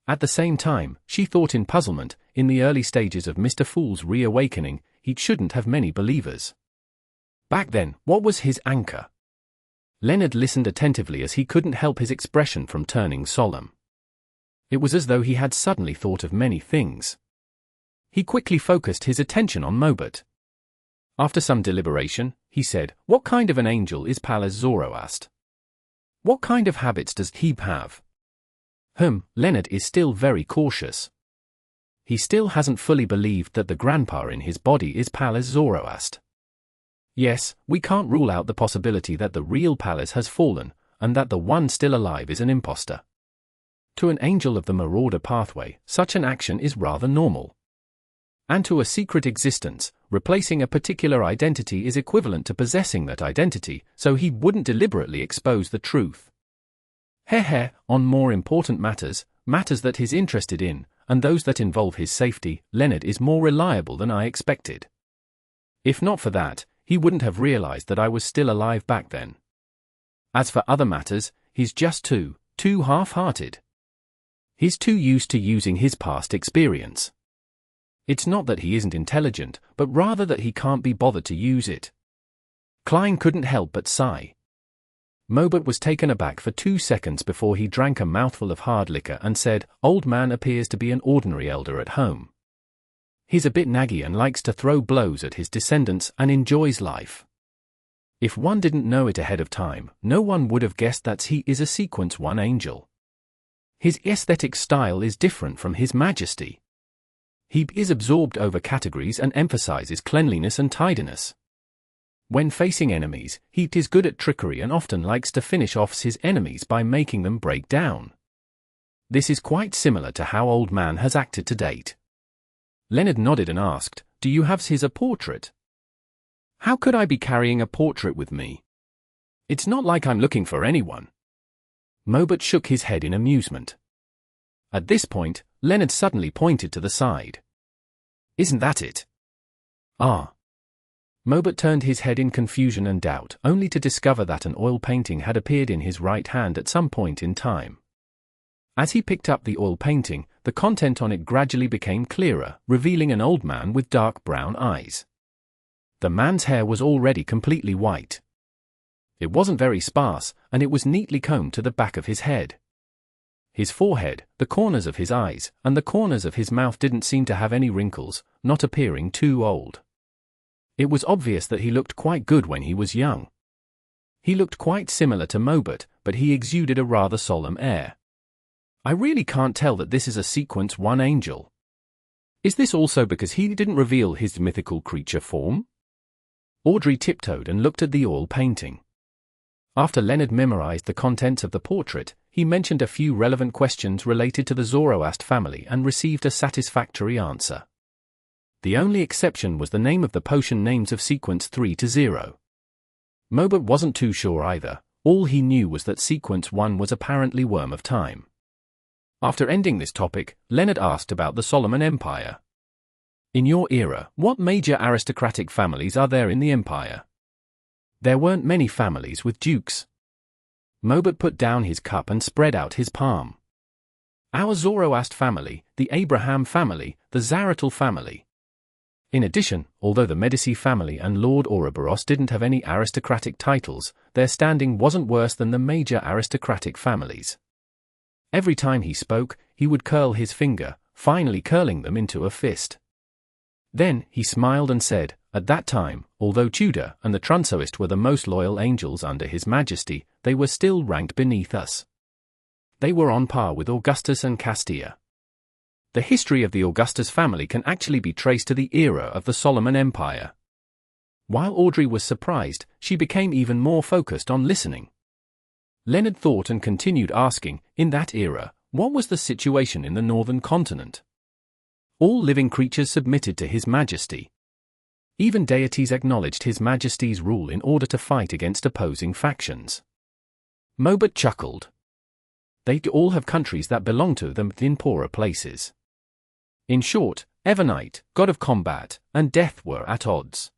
S1: At the same time, she thought in puzzlement, in the early stages of Mr. Fool's reawakening, he shouldn't have many believers. Back then, what was his anchor? Leonard listened attentively as he couldn't help his expression from turning solemn. It was as though he had suddenly thought of many things. He quickly focused his attention on Mobert. After some deliberation, he said, what kind of an angel is Pallas Zoroast? What kind of habits does he have? Leonard is still very cautious. He still hasn't fully believed that the grandpa in his body is Pallas Zoroast. Yes, we can't rule out the possibility that the real Pallas has fallen, and that the one still alive is an imposter. To an angel of the marauder pathway, such an action is rather normal. And to a secret existence, replacing a particular identity is equivalent to possessing that identity, so he wouldn't deliberately expose the truth. On more important matters that he's interested in, and those that involve his safety, Leonard is more reliable than I expected. If not for that, he wouldn't have realized that I was still alive back then. As for other matters, he's just too half-hearted. He's too used to using his past experience. It's not that he isn't intelligent, but rather that he can't be bothered to use it. Klein couldn't help but sigh. Mobert was taken aback for 2 seconds before he drank a mouthful of hard liquor and said, old man appears to be an ordinary elder at home. He's a bit naggy and likes to throw blows at his descendants and enjoys life. If one didn't know it ahead of time, no one would have guessed that he is a Sequence 1 angel. His aesthetic style is different from His Majesty. He is absorbed over categories and emphasizes cleanliness and tidiness. When facing enemies, he is good at trickery and often likes to finish off his enemies by making them break down. This is quite similar to how old man has acted to date. Leonard nodded and asked, do you have his portrait? How could I be carrying a portrait with me? It's not like I'm looking for anyone. Mobert shook his head in amusement. At this point, Leonard suddenly pointed to the side. Isn't that it? Ah. Mobert turned his head in confusion and doubt, only to discover that an oil painting had appeared in his right hand at some point in time. As he picked up the oil painting, the content on it gradually became clearer, revealing an old man with dark brown eyes. The man's hair was already completely white. It wasn't very sparse, and it was neatly combed to the back of his head. His forehead, the corners of his eyes, and the corners of his mouth didn't seem to have any wrinkles, not appearing too old. It was obvious that he looked quite good when he was young. He looked quite similar to Mobert, but he exuded a rather solemn air. I really can't tell that this is a Sequence 1 angel. Is this also because he didn't reveal his mythical creature form? Audrey tiptoed and looked at the oil painting. After Leonard memorized the contents of the portrait, he mentioned a few relevant questions related to the Zoroast family and received a satisfactory answer. The only exception was the name of the potion names of Sequence 3 to 0. Mobert wasn't too sure either. All he knew was that Sequence 1 was apparently Worm of Time. After ending this topic, Leonard asked about the Solomon Empire. In your era, what major aristocratic families are there in the Empire? There weren't many families with dukes. Mobert put down his cup and spread out his palm. Our Zoroast family, the Abraham family, the Zaratul family. In addition, although the Medici family and Lord Ouroboros didn't have any aristocratic titles, their standing wasn't worse than the major aristocratic families. Every time he spoke, he would curl his finger, finally curling them into a fist. Then, he smiled and said, at that time, although Tudor and the Trunsoist were the most loyal angels under His Majesty, they were still ranked beneath us. They were on par with Augustus and Castilla. The history of the Augustus family can actually be traced to the era of the Solomon Empire. While Audrey was surprised, she became even more focused on listening. Leonard thought and continued asking, in that era, what was the situation in the northern continent? All living creatures submitted to His Majesty. Even deities acknowledged His Majesty's rule in order to fight against opposing factions. Mobert chuckled. They'd all have countries that belonged to them in poorer places. In short, Evernite, god of combat, and death were at odds.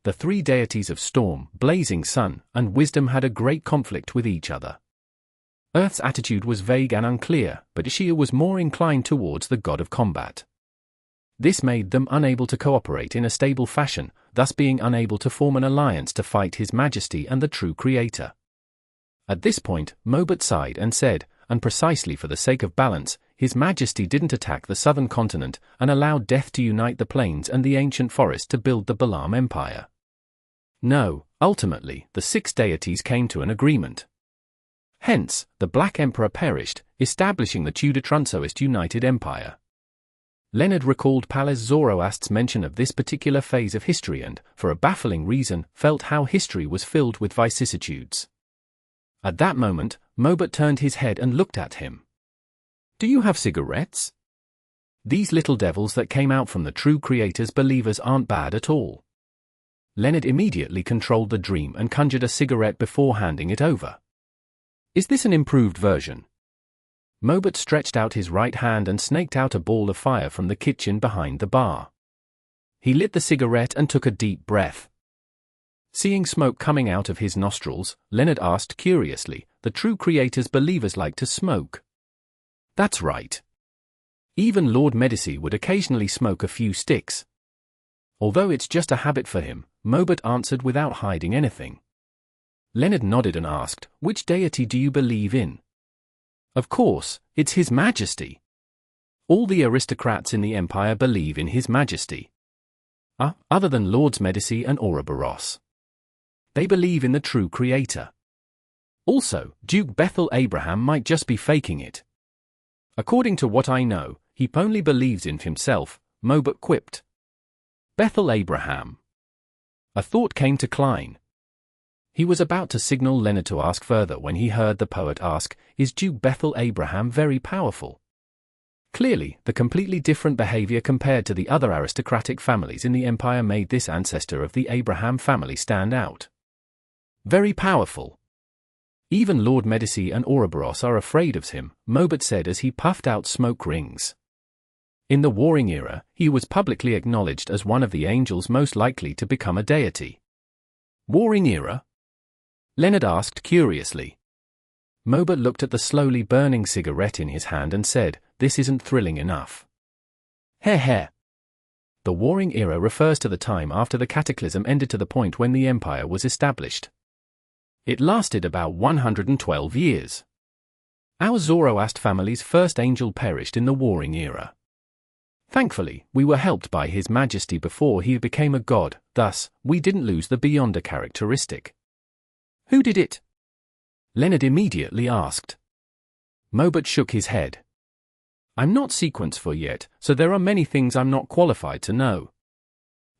S1: The three deities of storm, blazing sun, and wisdom had a great conflict with each other. Earth's attitude was vague and unclear, but Ashia was more inclined towards the god of combat. This made them unable to cooperate in a stable fashion, thus being unable to form an alliance to fight His Majesty and the true Creator. At this point, Mobert sighed and said, and precisely for the sake of balance, His Majesty didn't attack the southern continent and allowed death to unite the plains and the ancient forest to build the Balaam Empire. No, ultimately, the six deities came to an agreement. Hence, the Black Emperor perished, establishing the Tudor-Trunsoist United Empire. Leonard recalled Pallas Zoroast's mention of this particular phase of history and, for a baffling reason, felt how history was filled with vicissitudes. At that moment, Mobert turned his head and looked at him. Do you have cigarettes? These little devils that came out from the true Creator's believers aren't bad at all. Leonard immediately controlled the dream and conjured a cigarette before handing it over. Is this an improved version? Mobert stretched out his right hand and snaked out a ball of fire from the kitchen behind the bar. He lit the cigarette and took a deep breath. Seeing smoke coming out of his nostrils, Leonard asked curiously, the true Creator's believers like to smoke? That's right. Even Lord Medici would occasionally smoke a few sticks. Although it's just a habit for him, Mobert answered without hiding anything. Leonard nodded and asked, which deity do you believe in? Of course, it's His Majesty. All the aristocrats in the Empire believe in His Majesty. Other than Lords Medici and Ouroboros. They believe in the true Creator. Also, Duke Bethel Abraham might just be faking it. According to what I know, he only believes in himself, Mobert quipped. Bethel Abraham. A thought came to Klein. He was about to signal Leonard to ask further when he heard the poet ask, is Duke Bethel Abraham very powerful? Clearly, the completely different behavior compared to the other aristocratic families in the empire made this ancestor of the Abraham family stand out. Very powerful. Even Lord Medici and Ouroboros are afraid of him, Mobert said as he puffed out smoke rings. In the Warring Era, he was publicly acknowledged as one of the angels most likely to become a deity. Warring Era? Leonard asked curiously. Mobert looked at the slowly burning cigarette in his hand and said, "This isn't thrilling enough." Heh. The Warring Era refers to the time after the Cataclysm ended to the point when the Empire was established. It lasted about 112 years. Our Zoroast family's first angel perished in the Warring Era. Thankfully, we were helped by His Majesty before he became a god, thus, we didn't lose the Beyonder characteristic. Who did it? Leonard immediately asked. Mobert shook his head. I'm not sequence for yet, so there are many things I'm not qualified to know.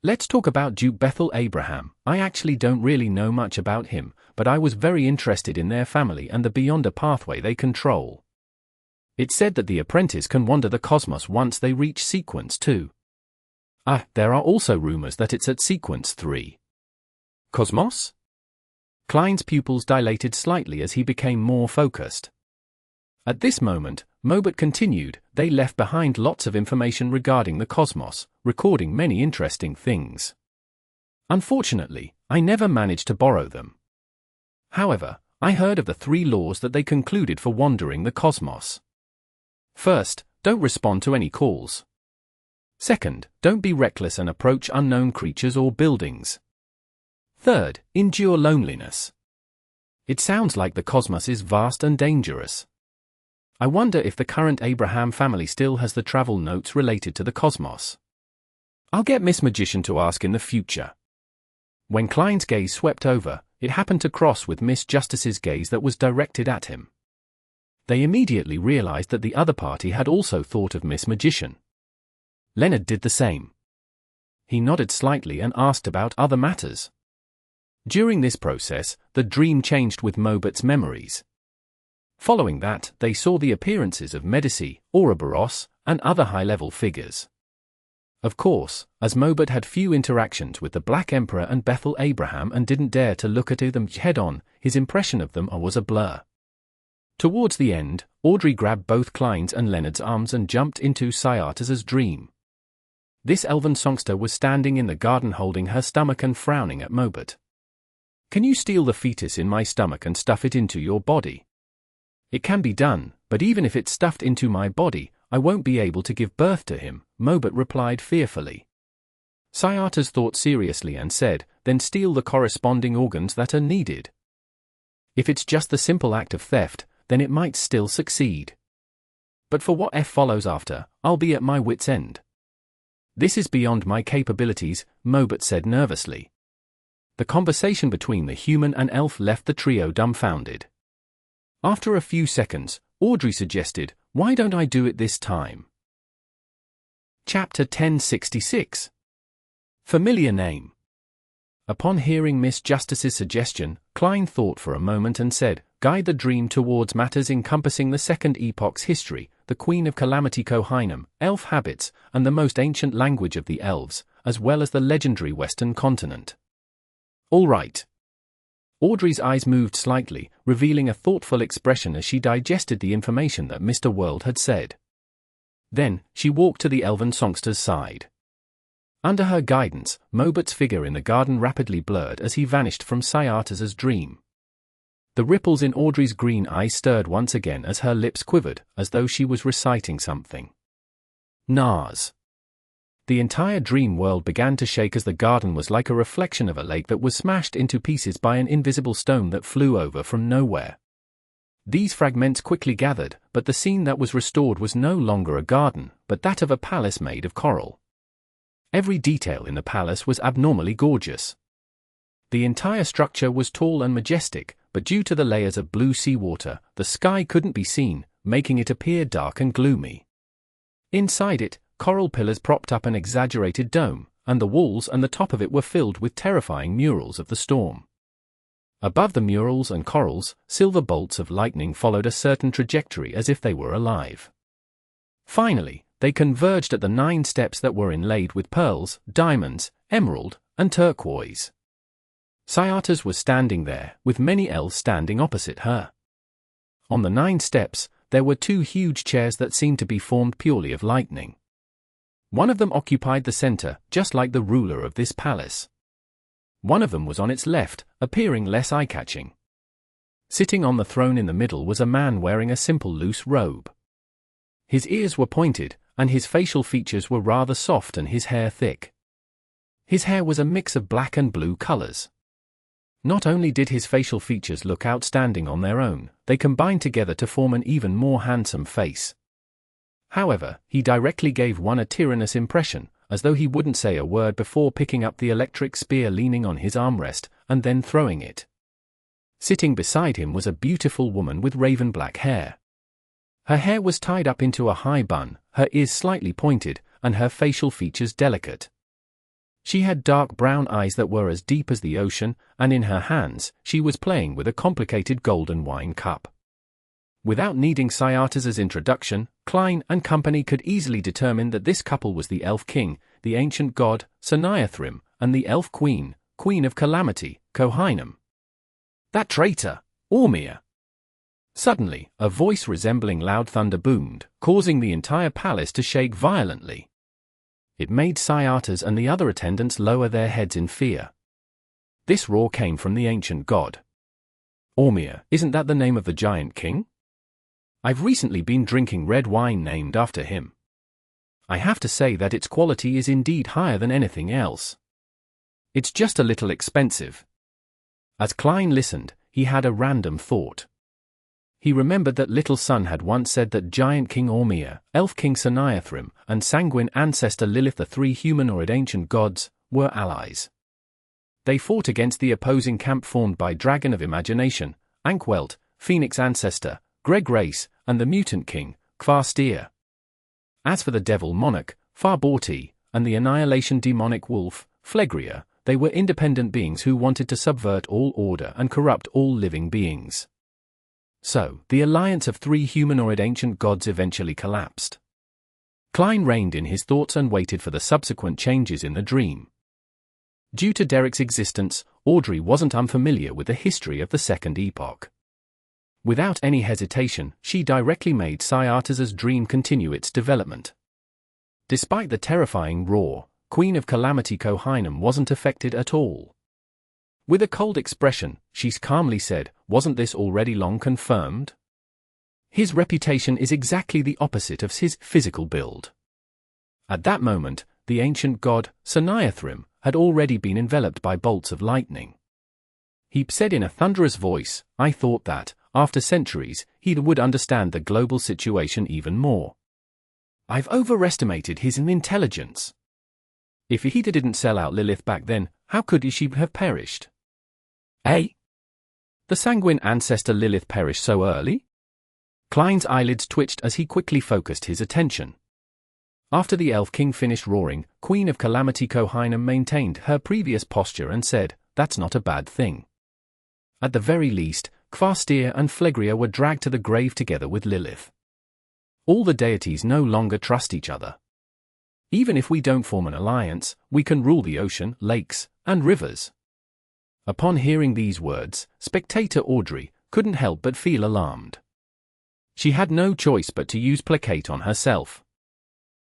S1: Let's talk about Duke Bethel Abraham. I actually don't really know much about him, but I was very interested in their family and the Beyonder pathway they control. It's said that the apprentice can wander the cosmos once they reach sequence 2. There are also rumors that it's at sequence 3. Cosmos? Klein's pupils dilated slightly as he became more focused. At this moment, Mobert continued, they left behind lots of information regarding the cosmos, recording many interesting things. Unfortunately, I never managed to borrow them. However, I heard of the 3 laws that they concluded for wandering the cosmos. First, don't respond to any calls. Second, don't be reckless and approach unknown creatures or buildings. Third, endure loneliness. It sounds like the cosmos is vast and dangerous. I wonder if the current Abraham family still has the travel notes related to the cosmos. I'll get Miss Magician to ask in the future. When Klein's gaze swept over, it happened to cross with Miss Justice's gaze that was directed at him. They immediately realized that the other party had also thought of Miss Magician. Leonard did the same. He nodded slightly and asked about other matters. During this process, the dream changed with Mobert's memories. Following that, they saw the appearances of Medici, Ouroboros, and other high-level figures. Of course, as Mobert had few interactions with the Black Emperor and Bethel Abraham and didn't dare to look at them head-on, his impression of them was a blur. Towards the end, Audrey grabbed both Klein's and Leonard's arms and jumped into Syatas's dream. This elven songster was standing in the garden holding her stomach and frowning at Mobert. Can you steal the fetus in my stomach and stuff it into your body? It can be done, but even if it's stuffed into my body, I won't be able to give birth to him, Mobert replied fearfully. Syatas thought seriously and said, then steal the corresponding organs that are needed. If it's just the simple act of theft, then it might still succeed. But for what follows after, I'll be at my wit's end. This is beyond my capabilities, Mobert said nervously. The conversation between the human and elf left the trio dumbfounded. After a few seconds, Audrey suggested, why don't I do it this time? Chapter 1066. Familiar name. Upon hearing Miss Justice's suggestion, Klein thought for a moment and said, guide the dream towards matters encompassing the Second Epoch's history, the Queen of Calamity Kohainum, elf habits, and the most ancient language of the elves, as well as the legendary Western continent. All right. Audrey's eyes moved slightly, revealing a thoughtful expression as she digested the information that Mr. World had said. Then, she walked to the elven songster's side. Under her guidance, Mobert's figure in the garden rapidly blurred as he vanished from Syatas's dream. The ripples in Audrey's green eyes stirred once again as her lips quivered, as though she was reciting something. Nars. The entire dream world began to shake as the garden was like a reflection of a lake that was smashed into pieces by an invisible stone that flew over from nowhere. These fragments quickly gathered, but the scene that was restored was no longer a garden, but that of a palace made of coral. Every detail in the palace was abnormally gorgeous. The entire structure was tall and majestic, but due to the layers of blue seawater, the sky couldn't be seen, making it appear dark and gloomy. Inside it, coral pillars propped up an exaggerated dome, and the walls and the top of it were filled with terrifying murals of the storm. Above the murals and corals, silver bolts of lightning followed a certain trajectory as if they were alive. Finally, they converged at the 9 steps that were inlaid with pearls, diamonds, emerald, and turquoise. Syatas was standing there, with many elves standing opposite her. On the 9 steps, there were 2 huge chairs that seemed to be formed purely of lightning. One of them occupied the center, just like the ruler of this palace. One of them was on its left, appearing less eye-catching. Sitting on the throne in the middle was a man wearing a simple loose robe. His ears were pointed, and his facial features were rather soft and his hair thick. His hair was a mix of black and blue colors. Not only did his facial features look outstanding on their own, they combined together to form an even more handsome face. However, he directly gave one a tyrannous impression, as though he wouldn't say a word before picking up the electric spear leaning on his armrest, and then throwing it. Sitting beside him was a beautiful woman with raven black hair. Her hair was tied up into a high bun, her ears slightly pointed, and her facial features delicate. She had dark brown eyes that were as deep as the ocean, and in her hands, she was playing with a complicated golden wine cup. Without needing Sciata's introduction, Klein and company could easily determine that this couple was the Elf King, the ancient god, Saniathrim, and the Elf Queen, Queen of Calamity, Kohinum. That traitor, Ormir! Suddenly, a voice resembling loud thunder boomed, causing the entire palace to shake violently. It made Sciata's and the other attendants lower their heads in fear. This roar came from the ancient god. Ormir, isn't that the name of the giant king? I've recently been drinking red wine named after him. I have to say that its quality is indeed higher than anything else. It's just a little expensive. As Klein listened, he had a random thought. He remembered that Little Sun had once said that Giant King Ormir, Elf King Saniathrim, and Sanguine Ancestor Lilith, the three humanoid ancient gods, were allies. They fought against the opposing camp formed by Dragon of Imagination, Ankwelt, Phoenix Ancestor, Greg Race, and the Mutant King, Kvastir. As for the Devil Monarch, Farborti, and the Annihilation Demonic Wolf, Phlegria, they were independent beings who wanted to subvert all order and corrupt all living beings. So, the alliance of three humanoid ancient gods eventually collapsed. Klein reined in his thoughts and waited for the subsequent changes in the dream. Due to Derek's existence, Audrey wasn't unfamiliar with the history of the Second Epoch. Without any hesitation, she directly made Sciata's dream continue its development. Despite the terrifying roar, Queen of Calamity Kohinum wasn't affected at all. With a cold expression, she calmly said, "Wasn't this already long confirmed? His reputation is exactly the opposite of his physical build." At that moment, the ancient god, Saniathrim, had already been enveloped by bolts of lightning. He said in a thunderous voice, "I thought that, after centuries, he would understand the global situation even more. I've overestimated his intelligence. If he didn't sell out Lilith back then, how could she have perished?" Eh? The sanguine ancestor Lilith perished so early? Klein's eyelids twitched as he quickly focused his attention. After the Elf King finished roaring, Queen of Calamity Kohinum maintained her previous posture and said, "That's not a bad thing." At the very least, Kvastir and Phlegria were dragged to the grave together with Lilith. All the deities no longer trust each other. Even if we don't form an alliance, we can rule the ocean, lakes, and rivers. Upon hearing these words, spectator Audrey couldn't help but feel alarmed. She had no choice but to use placate on herself.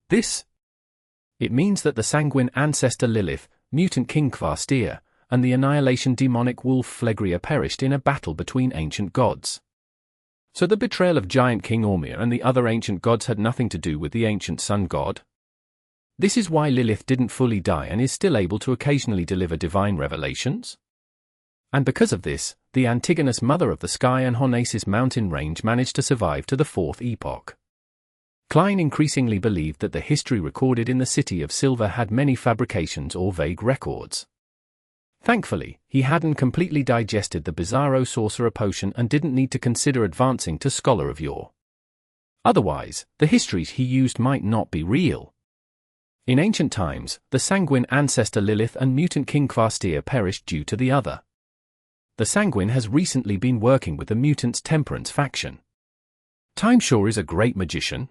S1: It means that the sanguine ancestor Lilith, mutant King Kvastir, and the annihilation demonic wolf Phlegria perished in a battle between ancient gods. So the betrayal of giant King Ormir and the other ancient gods had nothing to do with the ancient sun god? This is why Lilith didn't fully die and is still able to occasionally deliver divine revelations? And because of this, the Antigonous Mother of the Sky and Hornaces mountain range managed to survive to the Fourth Epoch. Klein increasingly believed that the history recorded in the City of Silver had many fabrications or vague records. Thankfully, he hadn't completely digested the Bizarro Sorcerer potion and didn't need to consider advancing to Scholar of Yore. Otherwise, the histories he used might not be real. In ancient times, the sanguine ancestor Lilith and mutant King Kvastir perished due to the other. The sanguine has recently been working with the mutants' Temperance faction. Time sure is a great magician.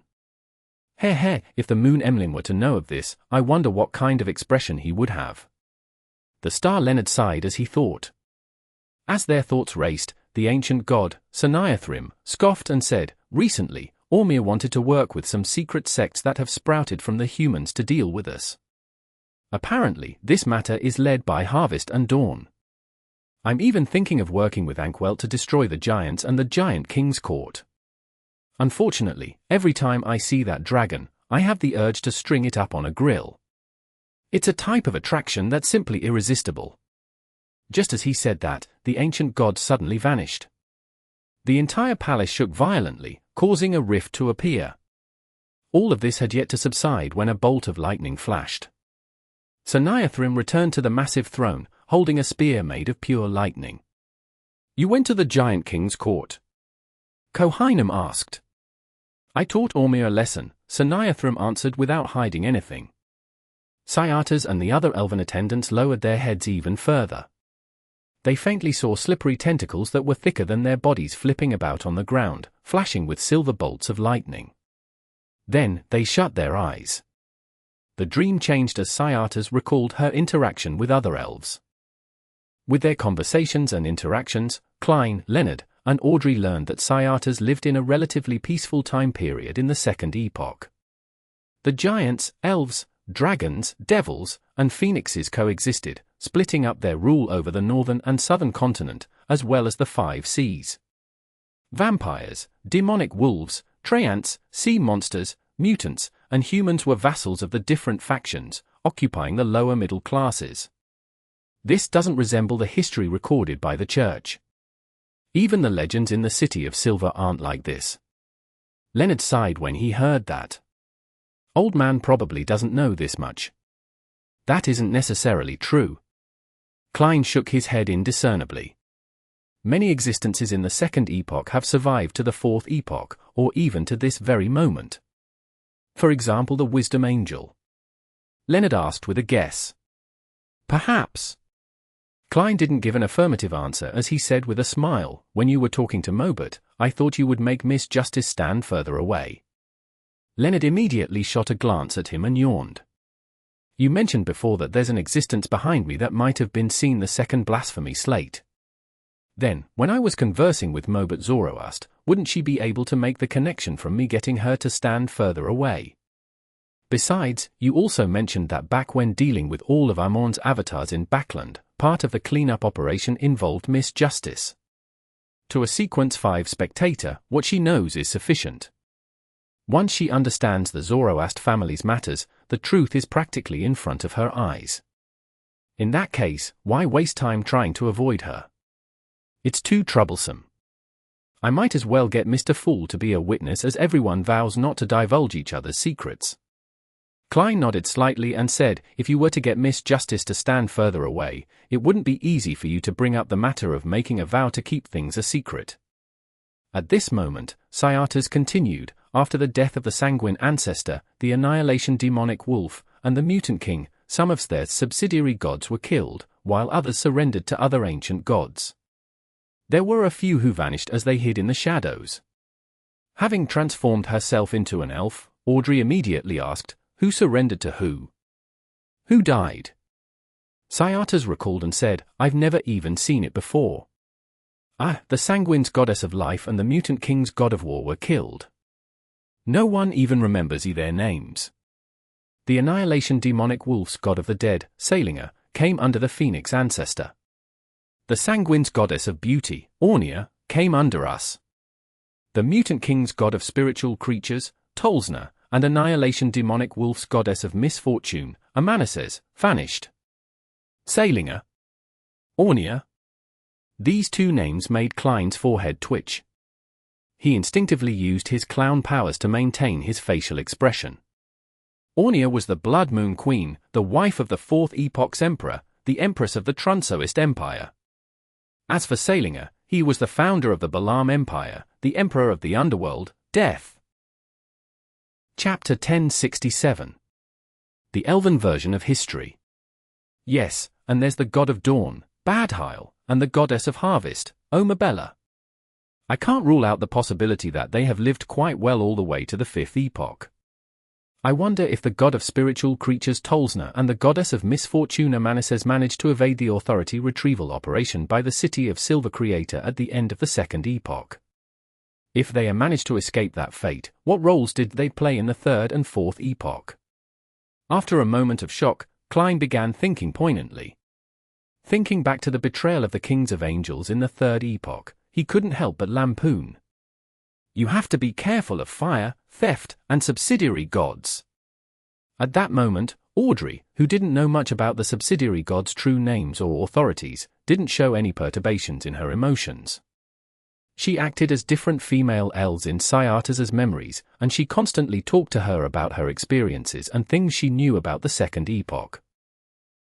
S1: If the Moon Emlyn were to know of this, I wonder what kind of expression he would have. The Star Leonard sighed as he thought. As their thoughts raced, the ancient god, Saniathrim, scoffed and said, "Recently, Ormir wanted to work with some secret sects that have sprouted from the humans to deal with us. Apparently, this matter is led by Harvest and Dawn. I'm even thinking of working with Ankwelt to destroy the giants and the Giant King's court. Unfortunately, every time I see that dragon, I have the urge to string it up on a grill. It's a type of attraction that's simply irresistible. Just as he said that, the ancient god suddenly vanished. The entire palace shook violently, causing a rift to appear. All of this had yet to subside when a bolt of lightning flashed. Saniathrim returned to the massive throne, holding a spear made of pure lightning. "You went to the Giant King's court?" Kohainam asked. "I taught Ormir a lesson," Saniathrim answered without hiding anything. Syatas and the other elven attendants lowered their heads even further. They faintly saw slippery tentacles that were thicker than their bodies flipping about on the ground, flashing with silver bolts of lightning. Then, they shut their eyes. The dream changed as Syatas recalled her interaction with other elves. With their conversations and interactions, Klein, Leonard, and Audrey learned that Syatas lived in a relatively peaceful time period in the Second Epoch. The giants, elves, dragons, devils, and phoenixes coexisted, splitting up their rule over the northern and southern continent, as well as the 5 seas. Vampires, demonic wolves, treants, sea monsters, mutants, and humans were vassals of the different factions, occupying the lower middle classes. This doesn't resemble the history recorded by the Church. Even the legends in the City of Silver aren't like this. Leonard sighed when he heard that. Old man probably doesn't know this much. That isn't necessarily true. Klein shook his head indiscernibly. Many existences in the Second Epoch have survived to the Fourth Epoch, or even to this very moment. For example, the Wisdom Angel. Leonard asked with a guess. Perhaps. Klein didn't give an affirmative answer as he said with a smile, "When you were talking to Mobert, I thought you would make Miss Justice stand further away." Leonard immediately shot a glance at him and yawned. "You mentioned before that there's an existence behind me that might have been seen the second blasphemy slate. Then, when I was conversing with Mobert Zoroast, wouldn't she be able to make the connection from me getting her to stand further away? Besides, you also mentioned that back when dealing with all of Amorn's avatars in Backlund, part of the cleanup operation involved Miss Justice. To a Sequence 5 spectator, what she knows is sufficient. Once she understands the Zoroast family's matters, the truth is practically in front of her eyes. In that case, why waste time trying to avoid her? It's too troublesome. I might as well get Mr. Fool to be a witness as everyone vows not to divulge each other's secrets." Klein nodded slightly and said, "If you were to get Miss Justice to stand further away, it wouldn't be easy for you to bring up the matter of making a vow to keep things a secret." At this moment, Syatas continued, "After the death of the Sanguine Ancestor, the Annihilation Demonic Wolf, and the Mutant King, some of their subsidiary gods were killed, while others surrendered to other ancient gods. There were a few who vanished as they hid in the shadows." Having transformed herself into an elf, Audrey immediately asked, "Who surrendered to who? Who died?" Syatas recalled and said, "I've never even seen it before." The Sanguine's goddess of life and the Mutant King's god of war were killed. No one even remembers their names. The Annihilation Demonic Wolf's god of the dead, Salinger, came under the Phoenix Ancestor. The Sanguine's goddess of beauty, Ornia, came under us. The Mutant King's god of spiritual creatures, Tolsna, and Annihilation Demonic Wolf's goddess of misfortune, Amanases, vanished. Salinger. Ornia. These two names made Klein's forehead twitch. He instinctively used his clown powers to maintain his facial expression. Ornia was the Blood Moon Queen, the wife of the Fourth Epoch's Emperor, the Empress of the Trunsoist Empire. As for Salinger, he was the founder of the Balaam Empire, the Emperor of the Underworld, Death. Chapter 1067. The Elven version of history. Yes, and there's the god of dawn, Badheil, and the goddess of harvest, Omabella. I can't rule out the possibility that they have lived quite well all the way to the Fifth Epoch. I wonder if the god of spiritual creatures Tolsna and the goddess of misfortune Amanases managed to evade the authority retrieval operation by the City of Silver Creator at the end of the Second Epoch. If they managed to escape that fate, what roles did they play in the third and fourth epoch? After a moment of shock, Klein began thinking poignantly. Thinking back to the betrayal of the kings of angels in the third epoch, he couldn't help but lampoon. You have to be careful of fire, theft, and subsidiary gods. At that moment, Audrey, who didn't know much about the subsidiary gods' true names or authorities, didn't show any perturbations in her emotions. She acted as different female elves in Cyatas's memories, and she constantly talked to her about her experiences and things she knew about the second epoch.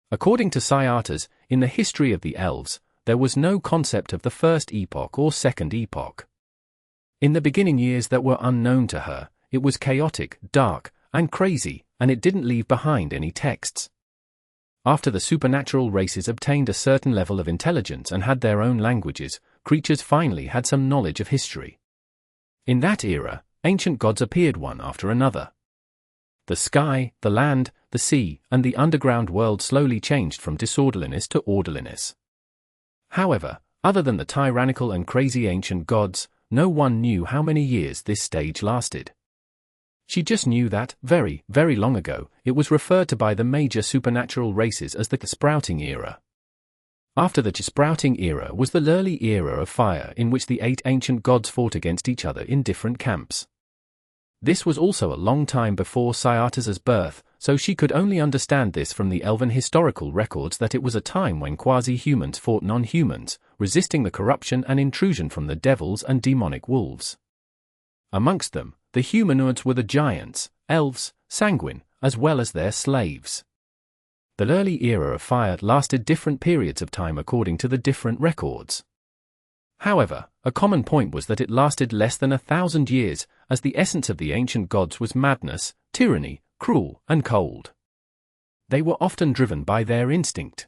S1: According to Cyatas, in the history of the elves, there was no concept of the first epoch or second epoch. In the beginning years that were unknown to her, it was chaotic, dark, and crazy, and it didn't leave behind any texts. After the supernatural races obtained a certain level of intelligence and had their own languages, creatures finally had some knowledge of history. In that era, ancient gods appeared one after another. The sky, the land, the sea, and the underground world slowly changed from disorderliness to orderliness. However, other than the tyrannical and crazy ancient gods, no one knew how many years this stage lasted. She just knew that, very, very long ago, it was referred to by the major supernatural races as the Sprouting Era. After the Sprouting Era was the early era of fire in which the 8 ancient gods fought against each other in different camps. This was also a long time before Cyatas's birth, so she could only understand this from the Elven historical records that it was a time when quasi-humans fought non-humans, resisting the corruption and intrusion from the devils and demonic wolves. Amongst them, the humanoids were the giants, elves, sanguine, as well as their slaves. The early era of fire lasted different periods of time according to the different records. However, a common point was that it lasted less than 1,000 years, as the essence of the ancient gods was madness, tyranny, cruel, and cold. They were often driven by their instinct.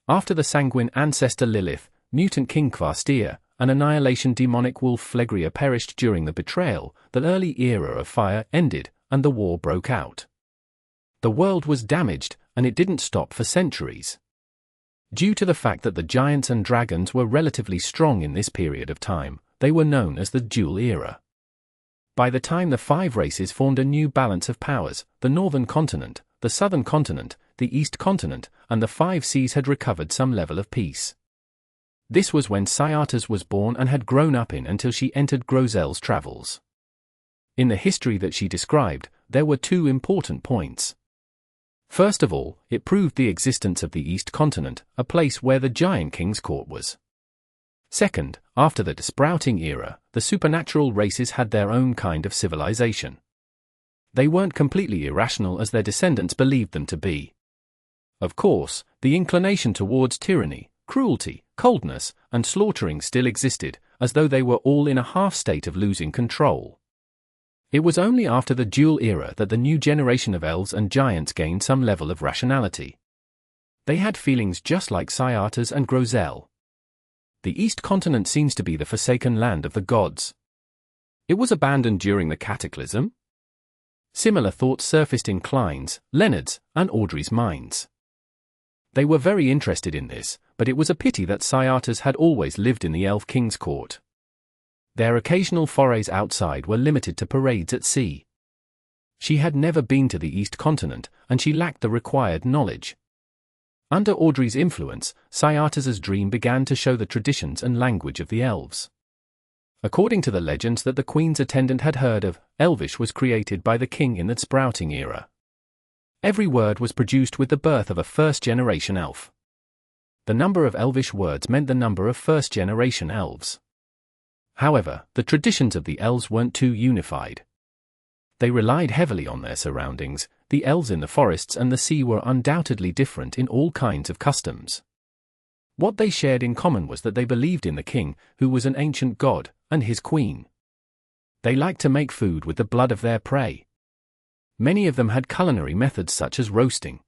S1: After the sanguine ancestor Lilith, mutant king Kvastir, and annihilation demonic wolf Phlegria perished during the betrayal, the early era of fire ended, and the war broke out. The world was damaged, and it didn't stop for centuries. Due to the fact that the giants and dragons were relatively strong in this period of time, they were known as the Dual Era. By the time the 5 races formed a new balance of powers, the northern continent, the southern continent, the east continent, and the 5 seas had recovered some level of peace. This was when Cyatas was born and had grown up in until she entered Grozel's travels. In the history that she described, there were 2 important points. First of all, it proved the existence of the East Continent, a place where the Giant King's court was. Second, after the Sprouting Era, the supernatural races had their own kind of civilization. They weren't completely irrational as their descendants believed them to be. Of course, the inclination towards tyranny, cruelty, coldness, and slaughtering still existed, as though they were all in a half-state of losing control. It was only after the Dual Era that the new generation of elves and giants gained some level of rationality. They had feelings just like Cyatas and Grozel. The East Continent seems to be the forsaken land of the gods. It was abandoned during the Cataclysm? Similar thoughts surfaced in Klein's, Leonard's, and Audrey's minds. They were very interested in this, but it was a pity that Cyatas had always lived in the Elf King's court. Their occasional forays outside were limited to parades at sea. She had never been to the East Continent, and she lacked the required knowledge. Under Audrey's influence, Cyatas's dream began to show the traditions and language of the elves. According to the legends that the Queen's attendant had heard of, Elvish was created by the king in the Sprouting Era. Every word was produced with the birth of a first-generation elf. The number of Elvish words meant the number of first-generation elves. However, the traditions of the elves weren't too unified. They relied heavily on their surroundings. The elves in the forests and the sea were undoubtedly different in all kinds of customs. What they shared in common was that they believed in the king, who was an ancient god, and his queen. They liked to make food with the blood of their prey. Many of them had culinary methods such as roasting.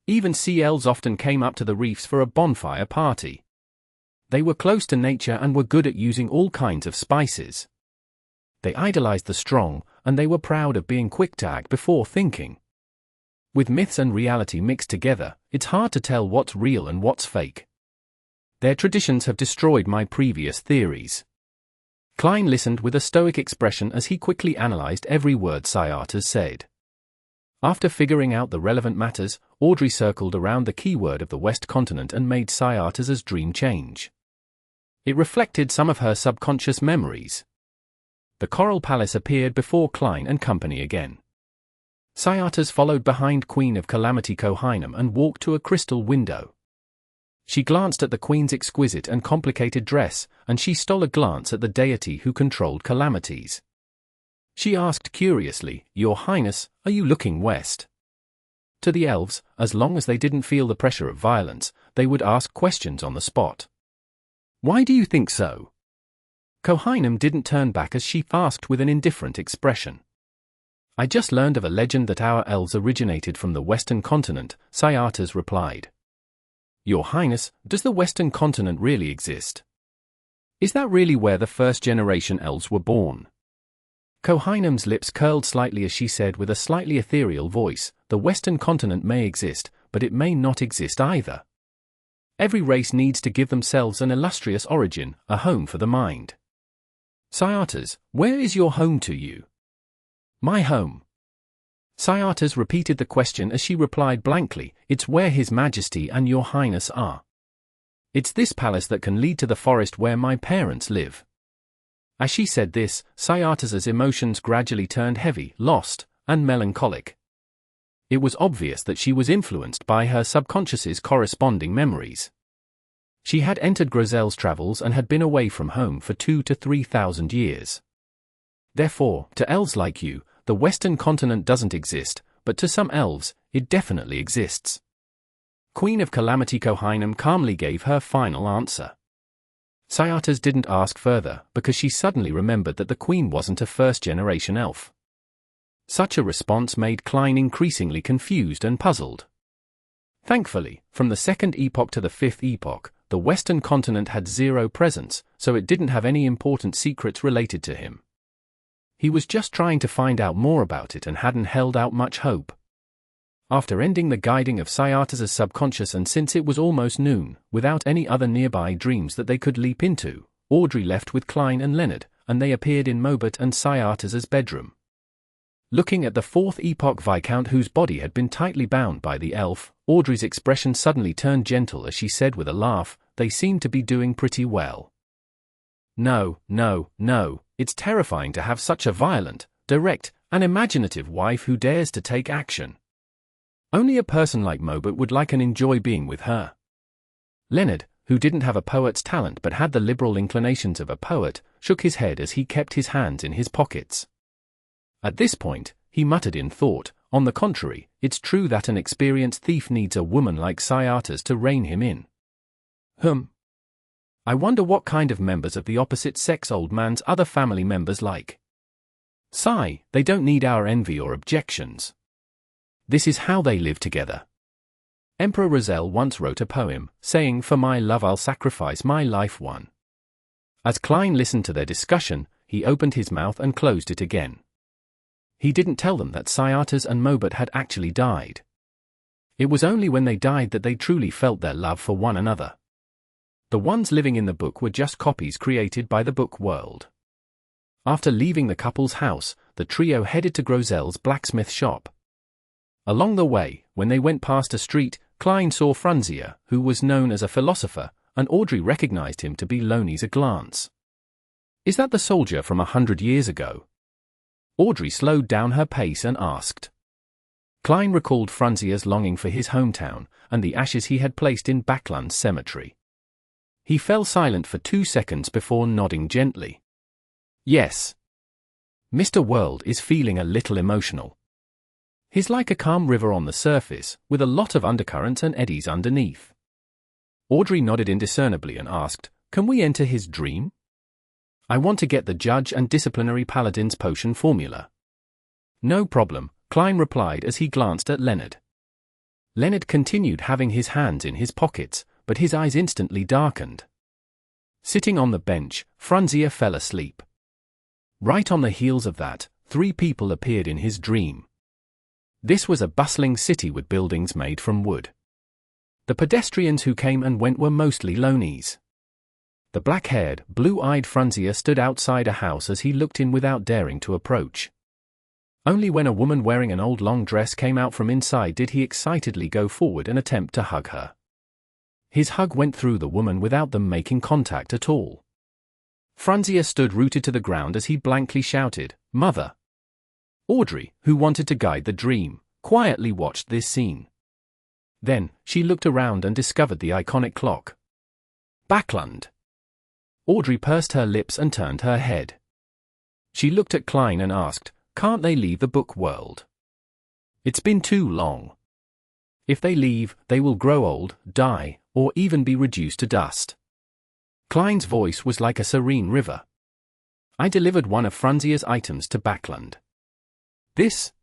S1: Even sea elves often came up to the reefs for a bonfire party. They were close to nature and were good at using all kinds of spices. They idolized the strong, and they were proud of being quick to act before thinking. With myths and reality mixed together, it's hard to tell what's real and what's fake. Their traditions have destroyed my previous theories. Klein listened with a stoic expression as he quickly analyzed every word Syatas said. After figuring out the relevant matters, Audrey circled around the keyword of the West Continent and made Syatas's dream change. It reflected some of her subconscious memories. The Coral Palace appeared before Klein and company again. Syatas followed behind Queen of Calamity Kohinum and walked to a crystal window. She glanced at the Queen's exquisite and complicated dress, and she stole a glance at the deity who controlled calamities. She asked curiously, "Your Highness, are you looking west?" To the elves, as long as they didn't feel the pressure of violence, they would ask questions on the spot. "Why do you think so?" Kohinum didn't turn back as she asked with an indifferent expression. "I just learned of a legend that our elves originated from the Western Continent," Syatas replied. "Your Highness, does the Western Continent really exist? Is that really where the first-generation elves were born?" Kohinum's lips curled slightly as she said with a slightly ethereal voice, "The Western Continent may exist, but it may not exist either. Every race needs to give themselves an illustrious origin, a home for the mind." "Syatas, where is your home to you?" "My home." Syatas repeated the question as she replied blankly, "It's where His Majesty and Your Highness are. It's this palace that can lead to the forest where my parents live." As she said this, Syatas's emotions gradually turned heavy, lost, and melancholic. It was obvious that she was influenced by her subconscious's corresponding memories. She had entered Grozel's travels and had been away from home for 2,000 to 3,000 years. Therefore, to elves like you, the Western Continent doesn't exist, but to some elves, it definitely exists. Queen of Calamity Kohinum calmly gave her final answer. Syatas didn't ask further, because she suddenly remembered that the Queen wasn't a first-generation elf. Such a response made Klein increasingly confused and puzzled. Thankfully, from the Second Epoch to the Fifth Epoch, the Western Continent had zero presence, so it didn't have any important secrets related to him. He was just trying to find out more about it and hadn't held out much hope. After ending the guiding of Syatas's subconscious and since it was almost noon, without any other nearby dreams that they could leap into, Audrey left with Klein and Leonard, and they appeared in Mobert and Syatas's bedroom. Looking at the Fourth Epoch Viscount whose body had been tightly bound by the elf, Audrey's expression suddenly turned gentle as she said with a laugh, "They seem to be doing pretty well." No, it's terrifying to have such a violent, direct, and imaginative wife who dares to take action. Only a person like Mobert would like and enjoy being with her." Leonard, who didn't have a poet's talent but had the liberal inclinations of a poet, shook his head as he kept his hands in his pockets. At this point, he muttered in thought, "On the contrary, it's true that an experienced thief needs a woman like Syatas to rein him in. I wonder what kind of members of the opposite sex old man's other family members like. They don't need our envy or objections. This is how they live together." Emperor Rozel once wrote a poem, saying, "For my love I'll sacrifice my life one." As Klein listened to their discussion, he opened his mouth and closed it again. He didn't tell them that Syatas and Mobert had actually died. It was only when they died that they truly felt their love for one another. The ones living in the book were just copies created by the book world. After leaving the couple's house, the trio headed to Grozel's blacksmith shop. Along the way, when they went past a street, Klein saw Franzia, who was known as a philosopher, and Audrey recognized him to be Loney's a glance. "Is that the soldier from 100 years ago?" Audrey slowed down her pace and asked. Klein recalled Franzia's longing for his hometown, and the ashes he had placed in Backlund's cemetery. He fell silent for 2 seconds before nodding gently. "Yes. Mr. World is feeling a little emotional. He's like a calm river on the surface, with a lot of undercurrents and eddies underneath." Audrey nodded indiscernibly and asked, "Can we enter his dream? I want to get the Judge and Disciplinary Paladin's potion formula." "No problem," Klein replied as he glanced at Leonard. Leonard continued having his hands in his pockets, but his eyes instantly darkened. Sitting on the bench, Franzia fell asleep. Right on the heels of that, 3 people appeared in his dream. This was a bustling city with buildings made from wood. The pedestrians who came and went were mostly Loneys. The black-haired, blue-eyed Franzia stood outside a house as he looked in without daring to approach. Only when a woman wearing an old long dress came out from inside did he excitedly go forward and attempt to hug her. His hug went through the woman without them making contact at all. Franzia stood rooted to the ground as he blankly shouted, "Mother!" Audrey, who wanted to guide the dream, quietly watched this scene. Then, she looked around and discovered the iconic clock. Backlund. Audrey pursed her lips and turned her head. She looked at Klein and asked, "Can't they leave the book world? It's been too long. If they leave, they will grow old, die, or even be reduced to dust." Klein's voice was like a serene river. "I delivered one of Franzia's items to Backlund. This?"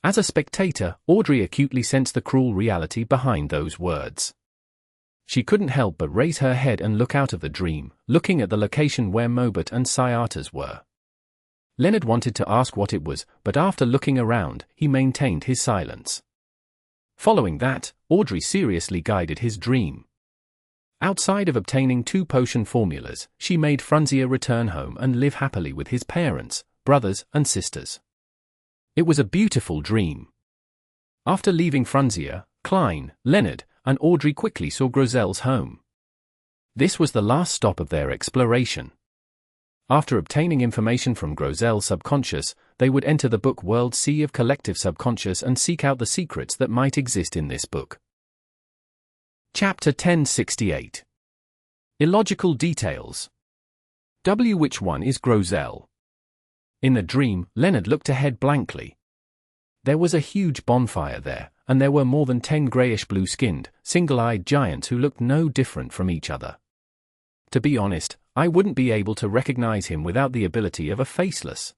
S1: As a spectator, Audrey acutely sensed the cruel reality behind those words. She couldn't help but raise her head and look out of the dream, looking at the location where Mobot and Sciatas were. Leonard wanted to ask what it was, but after looking around, he maintained his silence. Following that, Audrey seriously guided his dream. Outside of obtaining 2 potion formulas, she made Franzia return home and live happily with his parents, brothers, and sisters. It was a beautiful dream. After leaving Franzia, Klein, Leonard, and Audrey quickly saw Grozel's home. This was the last stop of their exploration. After obtaining information from Grozel's subconscious, they would enter the book world sea of collective subconscious and seek out the secrets that might exist in this book. Chapter 1068. Illogical Details. Which one is Grozel? In the dream, Leonard looked ahead blankly. There was a huge bonfire there, and there were more than 10 greyish-blue skinned, single-eyed giants who looked no different from each other. To be honest, I wouldn't be able to recognize him without the ability of a faceless.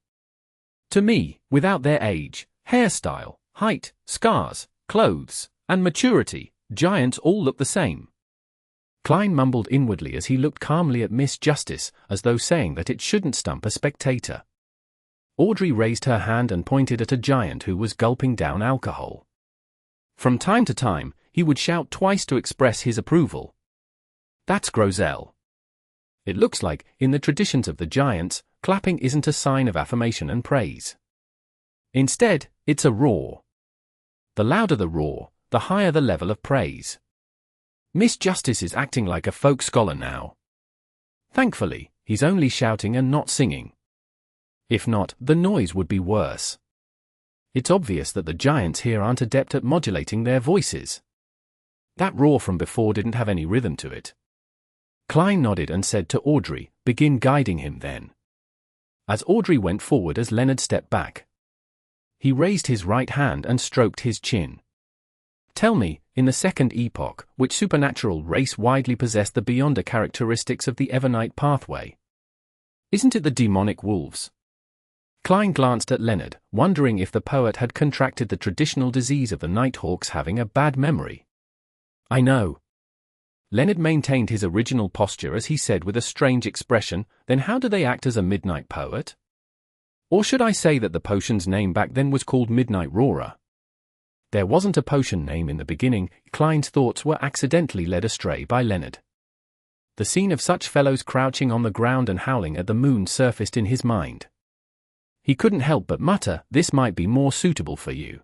S1: To me, without their age, hairstyle, height, scars, clothes, and maturity, giants all look the same. Klein mumbled inwardly as he looked calmly at Miss Justice, as though saying that it shouldn't stump a spectator. Audrey raised her hand and pointed at a giant who was gulping down alcohol. From time to time, he would shout twice to express his approval. "That's Grozel." It looks like, in the traditions of the giants, clapping isn't a sign of affirmation and praise. Instead, it's a roar. The louder the roar, the higher the level of praise. Miss Justice is acting like a folk scholar now. Thankfully, he's only shouting and not singing. If not, the noise would be worse. It's obvious that the giants here aren't adept at modulating their voices. That roar from before didn't have any rhythm to it. Klein nodded and said to Audrey, "Begin guiding him then." As Audrey went forward as Leonard stepped back. He raised his right hand and stroked his chin. "Tell me, in the second epoch, which supernatural race widely possessed the beyonder characteristics of the Evernite pathway? Isn't it the demonic wolves?" Klein glanced at Leonard, wondering if the poet had contracted the traditional disease of the Nighthawks having a bad memory. "I know." Leonard maintained his original posture as he said with a strange expression, "Then how do they act as a midnight poet? Or should I say that the potion's name back then was called Midnight Roarer?" There wasn't a potion name in the beginning. Klein's thoughts were accidentally led astray by Leonard. The scene of such fellows crouching on the ground and howling at the moon surfaced in his mind. He couldn't help but mutter, "This might be more suitable for you.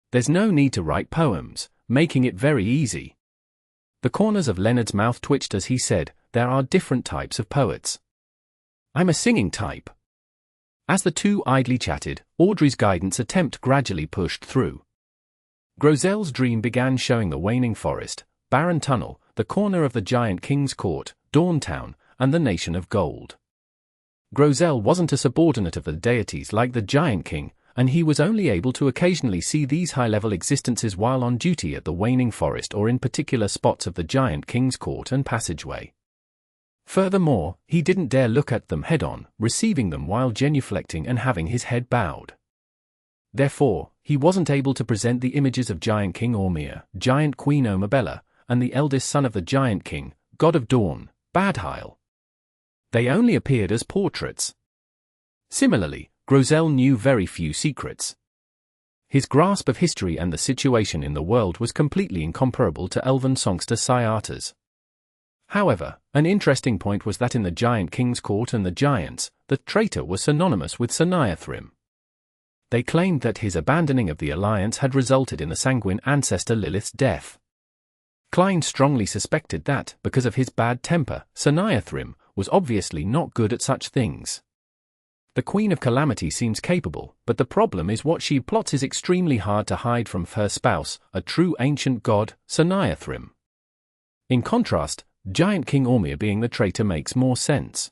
S1: There's no need to write poems, making it very easy." The corners of Leonard's mouth twitched as he said, "There are different types of poets. I'm a singing type." As the two idly chatted, Audrey's guidance attempt gradually pushed through. Grozel's dream began showing the waning forest, barren tunnel, the corner of the Giant King's court, Dawntown, and the Nation of Gold. Grozel wasn't a subordinate of the deities like the Giant King, and he was only able to occasionally see these high-level existences while on duty at the waning forest or in particular spots of the Giant King's court and passageway. Furthermore, he didn't dare look at them head-on, receiving them while genuflecting and having his head bowed. Therefore, he wasn't able to present the images of Giant King Ormir, Giant Queen Omabella, and the eldest son of the Giant King, God of Dawn, Badheil. They only appeared as portraits. Similarly, Grozel knew very few secrets. His grasp of history and the situation in the world was completely incomparable to Elven songster Sciatas. However, an interesting point was that in the Giant King's court and the Giants, the traitor was synonymous with Saniathrim. They claimed that his abandoning of the alliance had resulted in the sanguine ancestor Lilith's death. Cline strongly suspected that, because of his bad temper, Saniathrim was obviously not good at such things. The Queen of Calamity seems capable, but the problem is what she plots is extremely hard to hide from her spouse, a true ancient god, Saniathrim. In contrast, Giant King Ormir being the traitor makes more sense.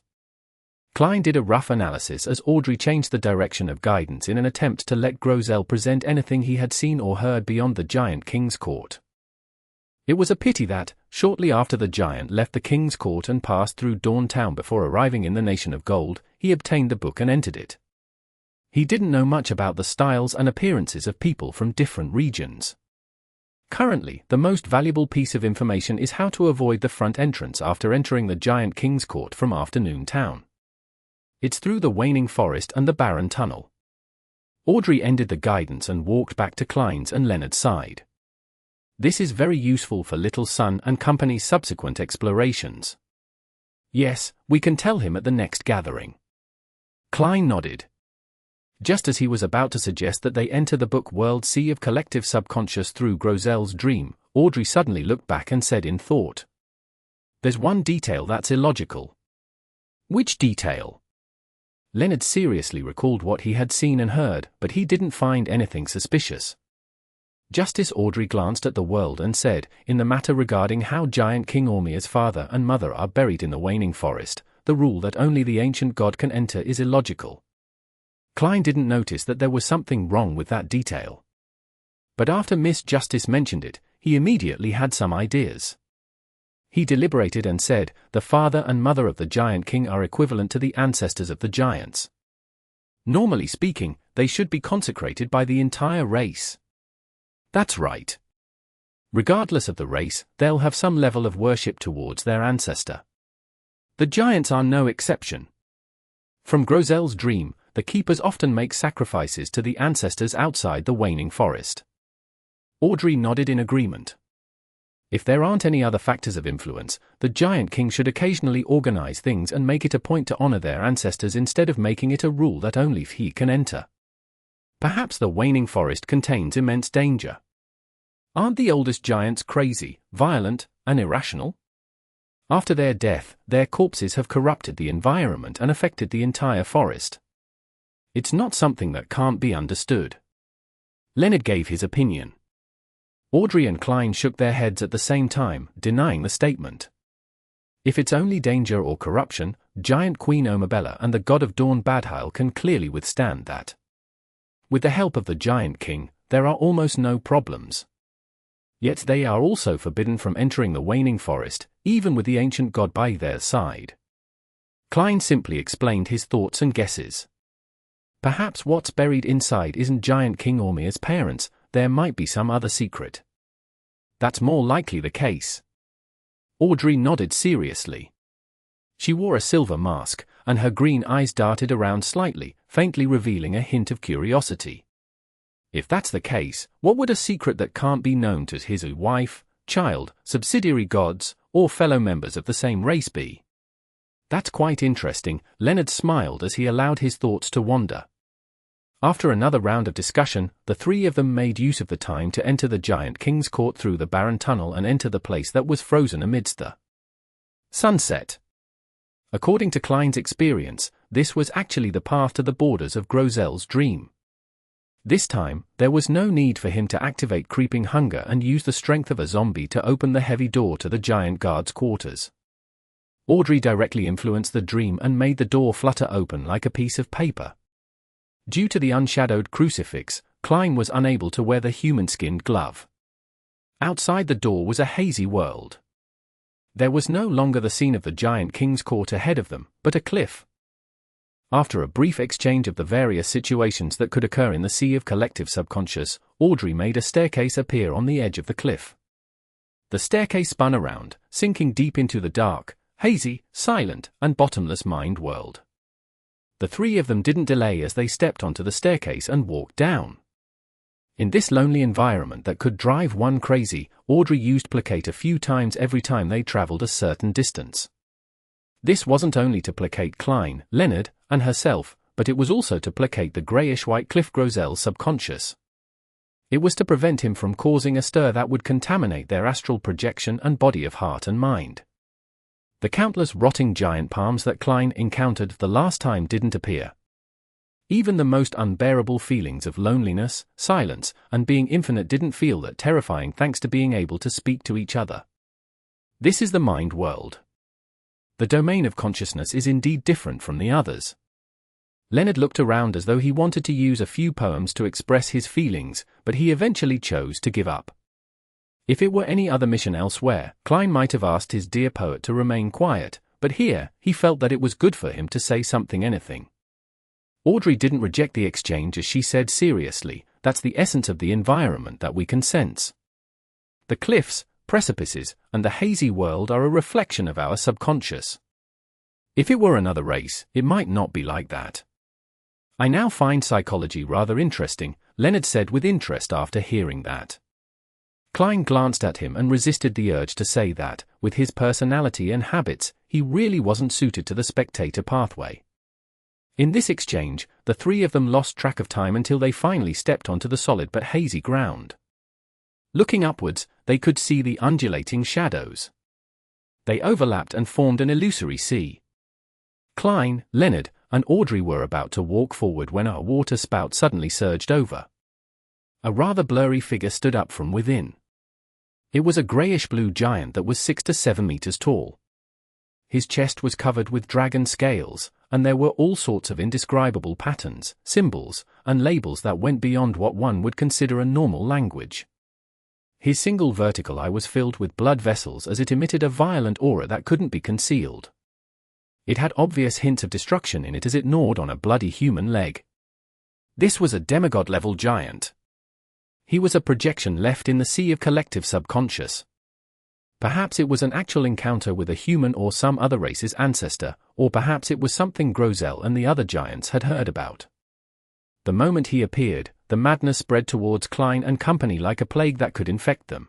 S1: Cline did a rough analysis as Audrey changed the direction of guidance in an attempt to let Grozel present anything he had seen or heard beyond the Giant King's court. It was a pity that, shortly after the giant left the King's court and passed through Dawn Town before arriving in the Nation of Gold, he obtained the book and entered it. He didn't know much about the styles and appearances of people from different regions. Currently, the most valuable piece of information is how to avoid the front entrance after entering the Giant King's court from Afternoon Town. It's through the Waning Forest and the Barren Tunnel. Audrey ended the guidance and walked back to Cline's and Leonard's side. This is very useful for Little Sun and Company's subsequent explorations. Yes, we can tell him at the next gathering. Cline nodded. Just as he was about to suggest that they enter the book world sea of collective subconscious through Grozel's dream, Audrey suddenly looked back and said in thought, "There's one detail that's illogical." "Which detail?" Leonard seriously recalled what he had seen and heard, but he didn't find anything suspicious. Justice Audrey glanced at the world and said, "In the matter regarding how Giant King Ormir's father and mother are buried in the Waning Forest, the rule that only the ancient god can enter is illogical." Cline didn't notice that there was something wrong with that detail. But after Miss Justice mentioned it, he immediately had some ideas. He deliberated and said, "The father and mother of the Giant King are equivalent to the ancestors of the giants. Normally speaking, they should be consecrated by the entire race." "That's right. Regardless of the race, they'll have some level of worship towards their ancestor. The giants are no exception. From Grozel's dream, the keepers often make sacrifices to the ancestors outside the Waning Forest." Audrey nodded in agreement. If there aren't any other factors of influence, the Giant King should occasionally organize things and make it a point to honor their ancestors instead of making it a rule that only he can enter. Perhaps the Waning Forest contains immense danger. Aren't the oldest giants crazy, violent, and irrational? After their death, their corpses have corrupted the environment and affected the entire forest. It's not something that can't be understood. Leonard gave his opinion. Audrey and Cline shook their heads at the same time, denying the statement. If it's only danger or corruption, Giant Queen Omabella and the God of Dawn Badhile can clearly withstand that. With the help of the Giant King, there are almost no problems. Yet they are also forbidden from entering the Waning Forest, even with the ancient god by their side. Cline simply explained his thoughts and guesses. Perhaps what's buried inside isn't Giant King Ormir's parents, there might be some other secret. That's more likely the case. Audrey nodded seriously. She wore a silver mask, and her green eyes darted around slightly, faintly revealing a hint of curiosity. If that's the case, what would a secret that can't be known to his wife, child, subsidiary gods, or fellow members of the same race be? That's quite interesting. Leonard smiled as he allowed his thoughts to wander. After another round of discussion, the three of them made use of the time to enter the Giant King's court through the barren tunnel and enter the place that was frozen amidst the sunset. According to Cline's experience, this was actually the path to the borders of Grozel's dream. This time, there was no need for him to activate creeping hunger and use the strength of a zombie to open the heavy door to the giant guard's quarters. Audrey directly influenced the dream and made the door flutter open like a piece of paper. Due to the unshadowed crucifix, Cline was unable to wear the human-skinned glove. Outside the door was a hazy world. There was no longer the scene of the Giant King's court ahead of them, but a cliff. After a brief exchange of the various situations that could occur in the sea of collective subconscious, Audrey made a staircase appear on the edge of the cliff. The staircase spun around, sinking deep into the dark, hazy, silent, and bottomless mind world. The three of them didn't delay as they stepped onto the staircase and walked down. In this lonely environment that could drive one crazy, Audrey used placate a few times every time they traveled a certain distance. This wasn't only to placate Klein, Leonard, and herself, but it was also to placate the greyish-white Cliff Grozel's subconscious. It was to prevent him from causing a stir that would contaminate their astral projection and body of heart and mind. The countless rotting giant palms that Klein encountered the last time didn't appear. Even the most unbearable feelings of loneliness, silence, and being infinite didn't feel that terrifying thanks to being able to speak to each other. This is the mind world. The domain of consciousness is indeed different from the others. Leonard looked around as though he wanted to use a few poems to express his feelings, but he eventually chose to give up. If it were any other mission elsewhere, Klein might have asked his dear poet to remain quiet, but here, he felt that it was good for him to say anything. Audrey didn't reject the exchange as she said seriously, "That's the essence of the environment that we can sense. The cliffs, precipices, and the hazy world are a reflection of our subconscious. If it were another race, it might not be like that." "I now find psychology rather interesting," Leonard said with interest after hearing that. Klein glanced at him and resisted the urge to say that, with his personality and habits, he really wasn't suited to the spectator pathway. In this exchange, the three of them lost track of time until they finally stepped onto the solid but hazy ground. Looking upwards, they could see the undulating shadows. They overlapped and formed an illusory sea. Klein, Leonard, and Audrey were about to walk forward when a water spout suddenly surged over. A rather blurry figure stood up from within. It was a greyish-blue giant that was 6 to 7 meters tall. His chest was covered with dragon scales, and there were all sorts of indescribable patterns, symbols, and labels that went beyond what one would consider a normal language. His single vertical eye was filled with blood vessels as it emitted a violent aura that couldn't be concealed. It had obvious hints of destruction in it as it gnawed on a bloody human leg. This was a demigod-level giant. He was a projection left in the sea of collective subconscious. Perhaps it was an actual encounter with a human or some other race's ancestor, or perhaps it was something Grozel and the other giants had heard about. The moment he appeared, the madness spread towards Klein and company like a plague that could infect them.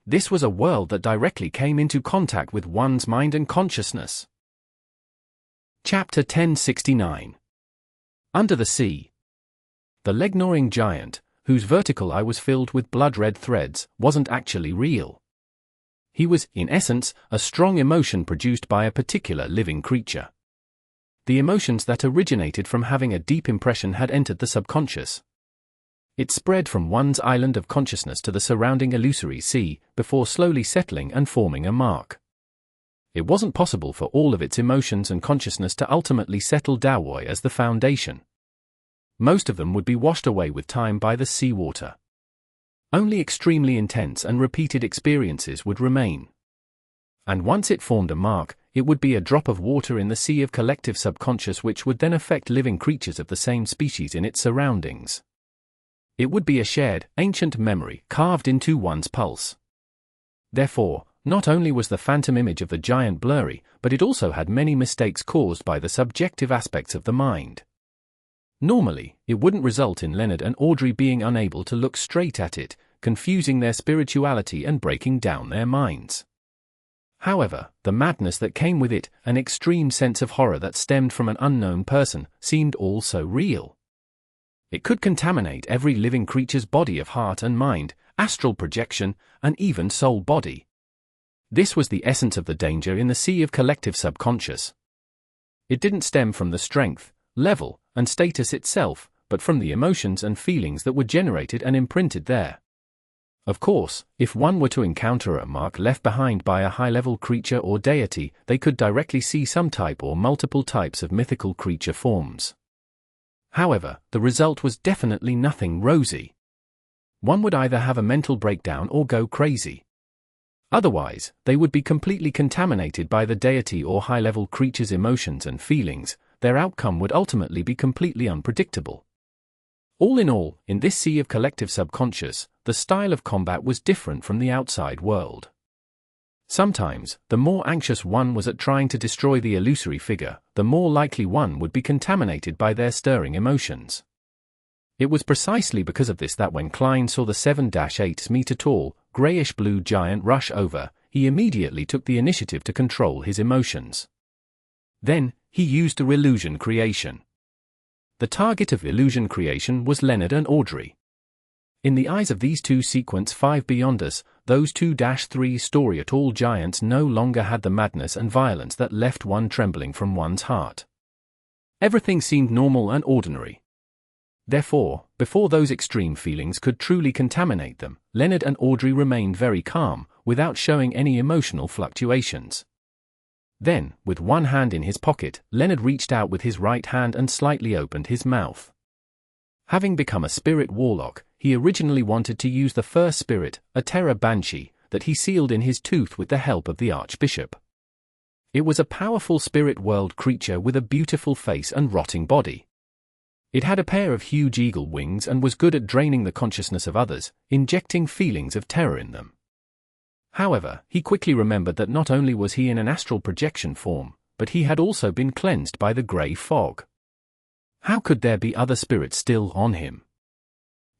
S1: This was a world that directly came into contact with one's mind and consciousness. Chapter 1069. Under the Sea. The leg-gnawing giant, whose vertical eye was filled with blood-red threads, wasn't actually real. He was, in essence, a strong emotion produced by a particular living creature. The emotions that originated from having a deep impression had entered the subconscious. It spread from one's island of consciousness to the surrounding illusory sea, before slowly settling and forming a mark. It wasn't possible for all of its emotions and consciousness to ultimately settle Dawoy as the foundation. Most of them would be washed away with time by the seawater. Only extremely intense and repeated experiences would remain. And once it formed a mark, it would be a drop of water in the sea of collective subconscious which would then affect living creatures of the same species in its surroundings. It would be a shared, ancient memory carved into one's pulse. Therefore, not only was the phantom image of the giant blurry, but it also had many mistakes caused by the subjective aspects of the mind. Normally, it wouldn't result in Leonard and Audrey being unable to look straight at it, confusing their spirituality and breaking down their minds. However, the madness that came with it, an extreme sense of horror that stemmed from an unknown person, seemed all so real. It could contaminate every living creature's body of heart and mind, astral projection, and even soul body. This was the essence of the danger in the sea of collective subconscious. It didn't stem from the strength, level, and status itself, but from the emotions and feelings that were generated and imprinted there. Of course, if one were to encounter a mark left behind by a high-level creature or deity, they could directly see some type or multiple types of mythical creature forms. However, the result was definitely nothing rosy. One would either have a mental breakdown or go crazy. Otherwise, they would be completely contaminated by the deity or high-level creature's emotions and feelings. Their outcome would ultimately be completely unpredictable. All in all, in this sea of collective subconscious, the style of combat was different from the outside world. Sometimes, the more anxious one was at trying to destroy the illusory figure, the more likely one would be contaminated by their stirring emotions. It was precisely because of this that when Klein saw the 7-8-meter-tall, grayish-blue giant rush over, he immediately took the initiative to control his emotions. Then, he used the illusion creation. The target of illusion creation was Leonard and Audrey. In the eyes of these two sequence 5 beyonders, those 2-3-story-tall giants no longer had the madness and violence that left one trembling from one's heart. Everything seemed normal and ordinary. Therefore, before those extreme feelings could truly contaminate them, Leonard and Audrey remained very calm, without showing any emotional fluctuations. Then, with one hand in his pocket, Leonard reached out with his right hand and slightly opened his mouth. Having become a spirit warlock, he originally wanted to use the first spirit, a terror banshee, that he sealed in his tooth with the help of the archbishop. It was a powerful spirit world creature with a beautiful face and rotting body. It had a pair of huge eagle wings and was good at draining the consciousness of others, injecting feelings of terror in them. However, he quickly remembered that not only was he in an astral projection form, but he had also been cleansed by the grey fog. How could there be other spirits still on him?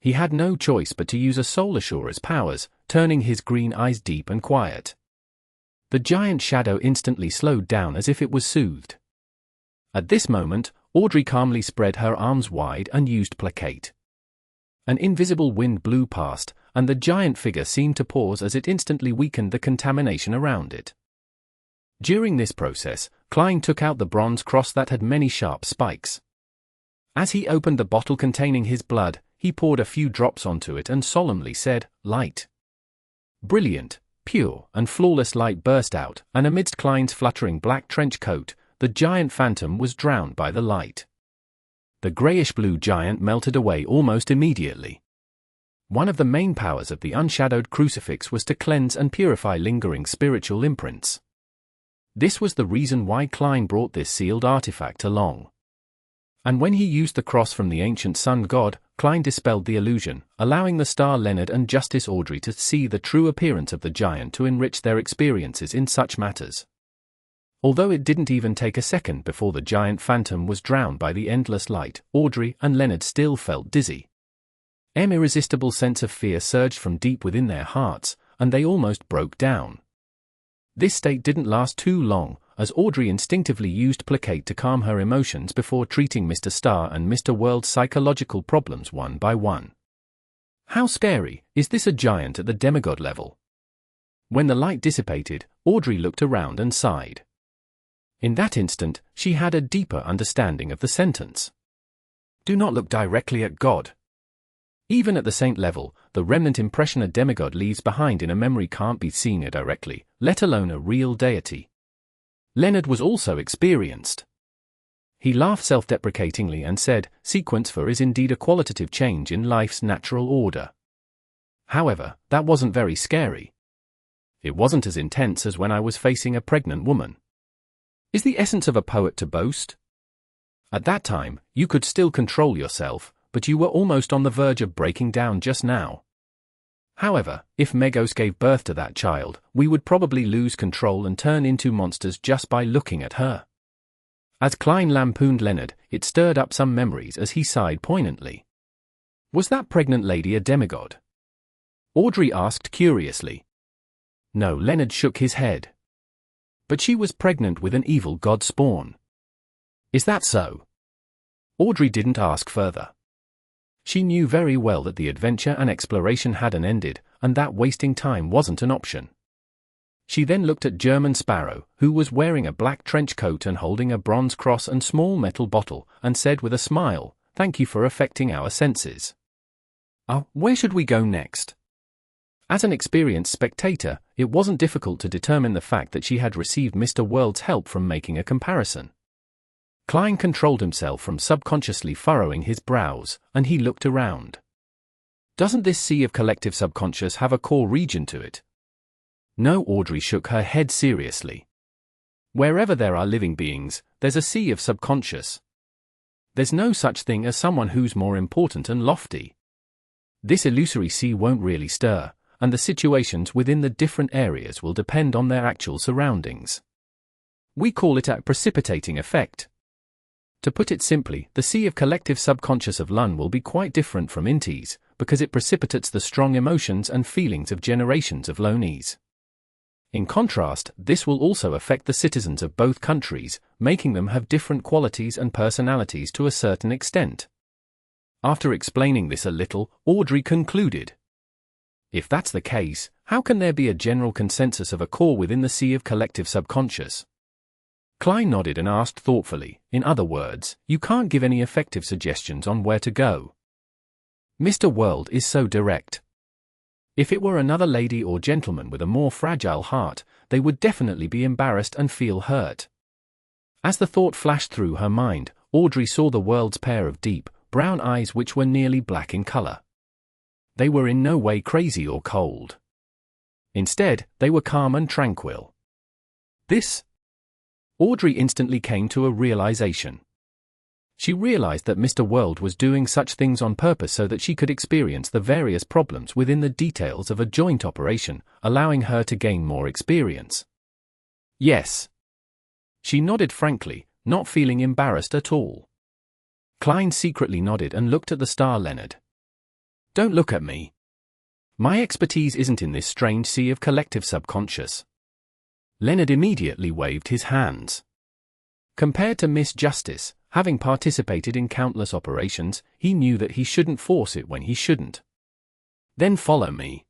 S1: He had no choice but to use a soul assurer's powers, turning his green eyes deep and quiet. The giant shadow instantly slowed down as if it was soothed. At this moment, Audrey calmly spread her arms wide and used placate. An invisible wind blew past, and the giant figure seemed to pause as it instantly weakened the contamination around it. During this process, Klein took out the bronze cross that had many sharp spikes. As he opened the bottle containing his blood, he poured a few drops onto it and solemnly said, "Light." Brilliant, pure, and flawless light burst out, and amidst Klein's fluttering black trench coat, the giant phantom was drowned by the light. The grayish-blue giant melted away almost immediately. One of the main powers of the unshadowed crucifix was to cleanse and purify lingering spiritual imprints. This was the reason why Klein brought this sealed artifact along. And when he used the cross from the ancient sun god, Klein dispelled the illusion, allowing the star Leonard and Justice Audrey to see the true appearance of the giant to enrich their experiences in such matters. Although it didn't even take a second before the giant phantom was drowned by the endless light, Audrey and Leonard still felt dizzy. An irresistible sense of fear surged from deep within their hearts, and they almost broke down. This state didn't last too long, as Audrey instinctively used placate to calm her emotions before treating Mr. Star and Mr. World's psychological problems one by one. How scary, is this a giant at the demigod level? When the light dissipated, Audrey looked around and sighed. In that instant, she had a deeper understanding of the sentence. Do not look directly at God. Even at the saint level, the remnant impression a demigod leaves behind in a memory can't be seen directly, let alone a real deity. Leonard was also experienced. He laughed self-deprecatingly and said, "Sequence 4 is indeed a qualitative change in life's natural order." However, that wasn't very scary. It wasn't as intense as when I was facing a pregnant woman. Is the essence of a poet to boast? At that time, you could still control yourself, but you were almost on the verge of breaking down just now. However, if Megos gave birth to that child, we would probably lose control and turn into monsters just by looking at her. As Klein lampooned Leonard, it stirred up some memories as he sighed poignantly. Was that pregnant lady a demigod? Audrey asked curiously. No, Leonard shook his head. But she was pregnant with an evil god spawn. Is that so? Audrey didn't ask further. She knew very well that the adventure and exploration hadn't ended, and that wasting time wasn't an option. She then looked at German Sparrow, who was wearing a black trench coat and holding a bronze cross and small metal bottle, and said with a smile, "Thank you for affecting our senses. Where should we go next?" As an experienced spectator, it wasn't difficult to determine the fact that she had received Mr. World's help from making a comparison. Klein controlled himself from subconsciously furrowing his brows, and he looked around. Doesn't this sea of collective subconscious have a core region to it? No, Audrey shook her head seriously. Wherever there are living beings, there's a sea of subconscious. There's no such thing as someone who's more important and lofty. This illusory sea won't really stir, and the situations within the different areas will depend on their actual surroundings. We call it a precipitating effect. To put it simply, the sea of collective subconscious of Lun will be quite different from Intis, because it precipitates the strong emotions and feelings of generations of Lonis. In contrast, this will also affect the citizens of both countries, making them have different qualities and personalities to a certain extent. After explaining this a little, Audrey concluded. If that's the case, how can there be a general consensus of a core within the sea of collective subconscious? Klein nodded and asked thoughtfully, in other words, you can't give any effective suggestions on where to go. Mr. World is so direct. If it were another lady or gentleman with a more fragile heart, they would definitely be embarrassed and feel hurt. As the thought flashed through her mind, Audrey saw the World's pair of deep, brown eyes which were nearly black in color. They were in no way crazy or cold. Instead, they were calm and tranquil. This? Audrey instantly came to a realization. She realized that Mr. World was doing such things on purpose so that she could experience the various problems within the details of a joint operation, allowing her to gain more experience. Yes. She nodded frankly, not feeling embarrassed at all. Klein secretly nodded and looked at the star Leonard. Don't look at me. My expertise isn't in this strange sea of collective subconscious. Leonard immediately waved his hands. Compared to Miss Justice, having participated in countless operations, he knew that he shouldn't force it when he shouldn't. Then follow me.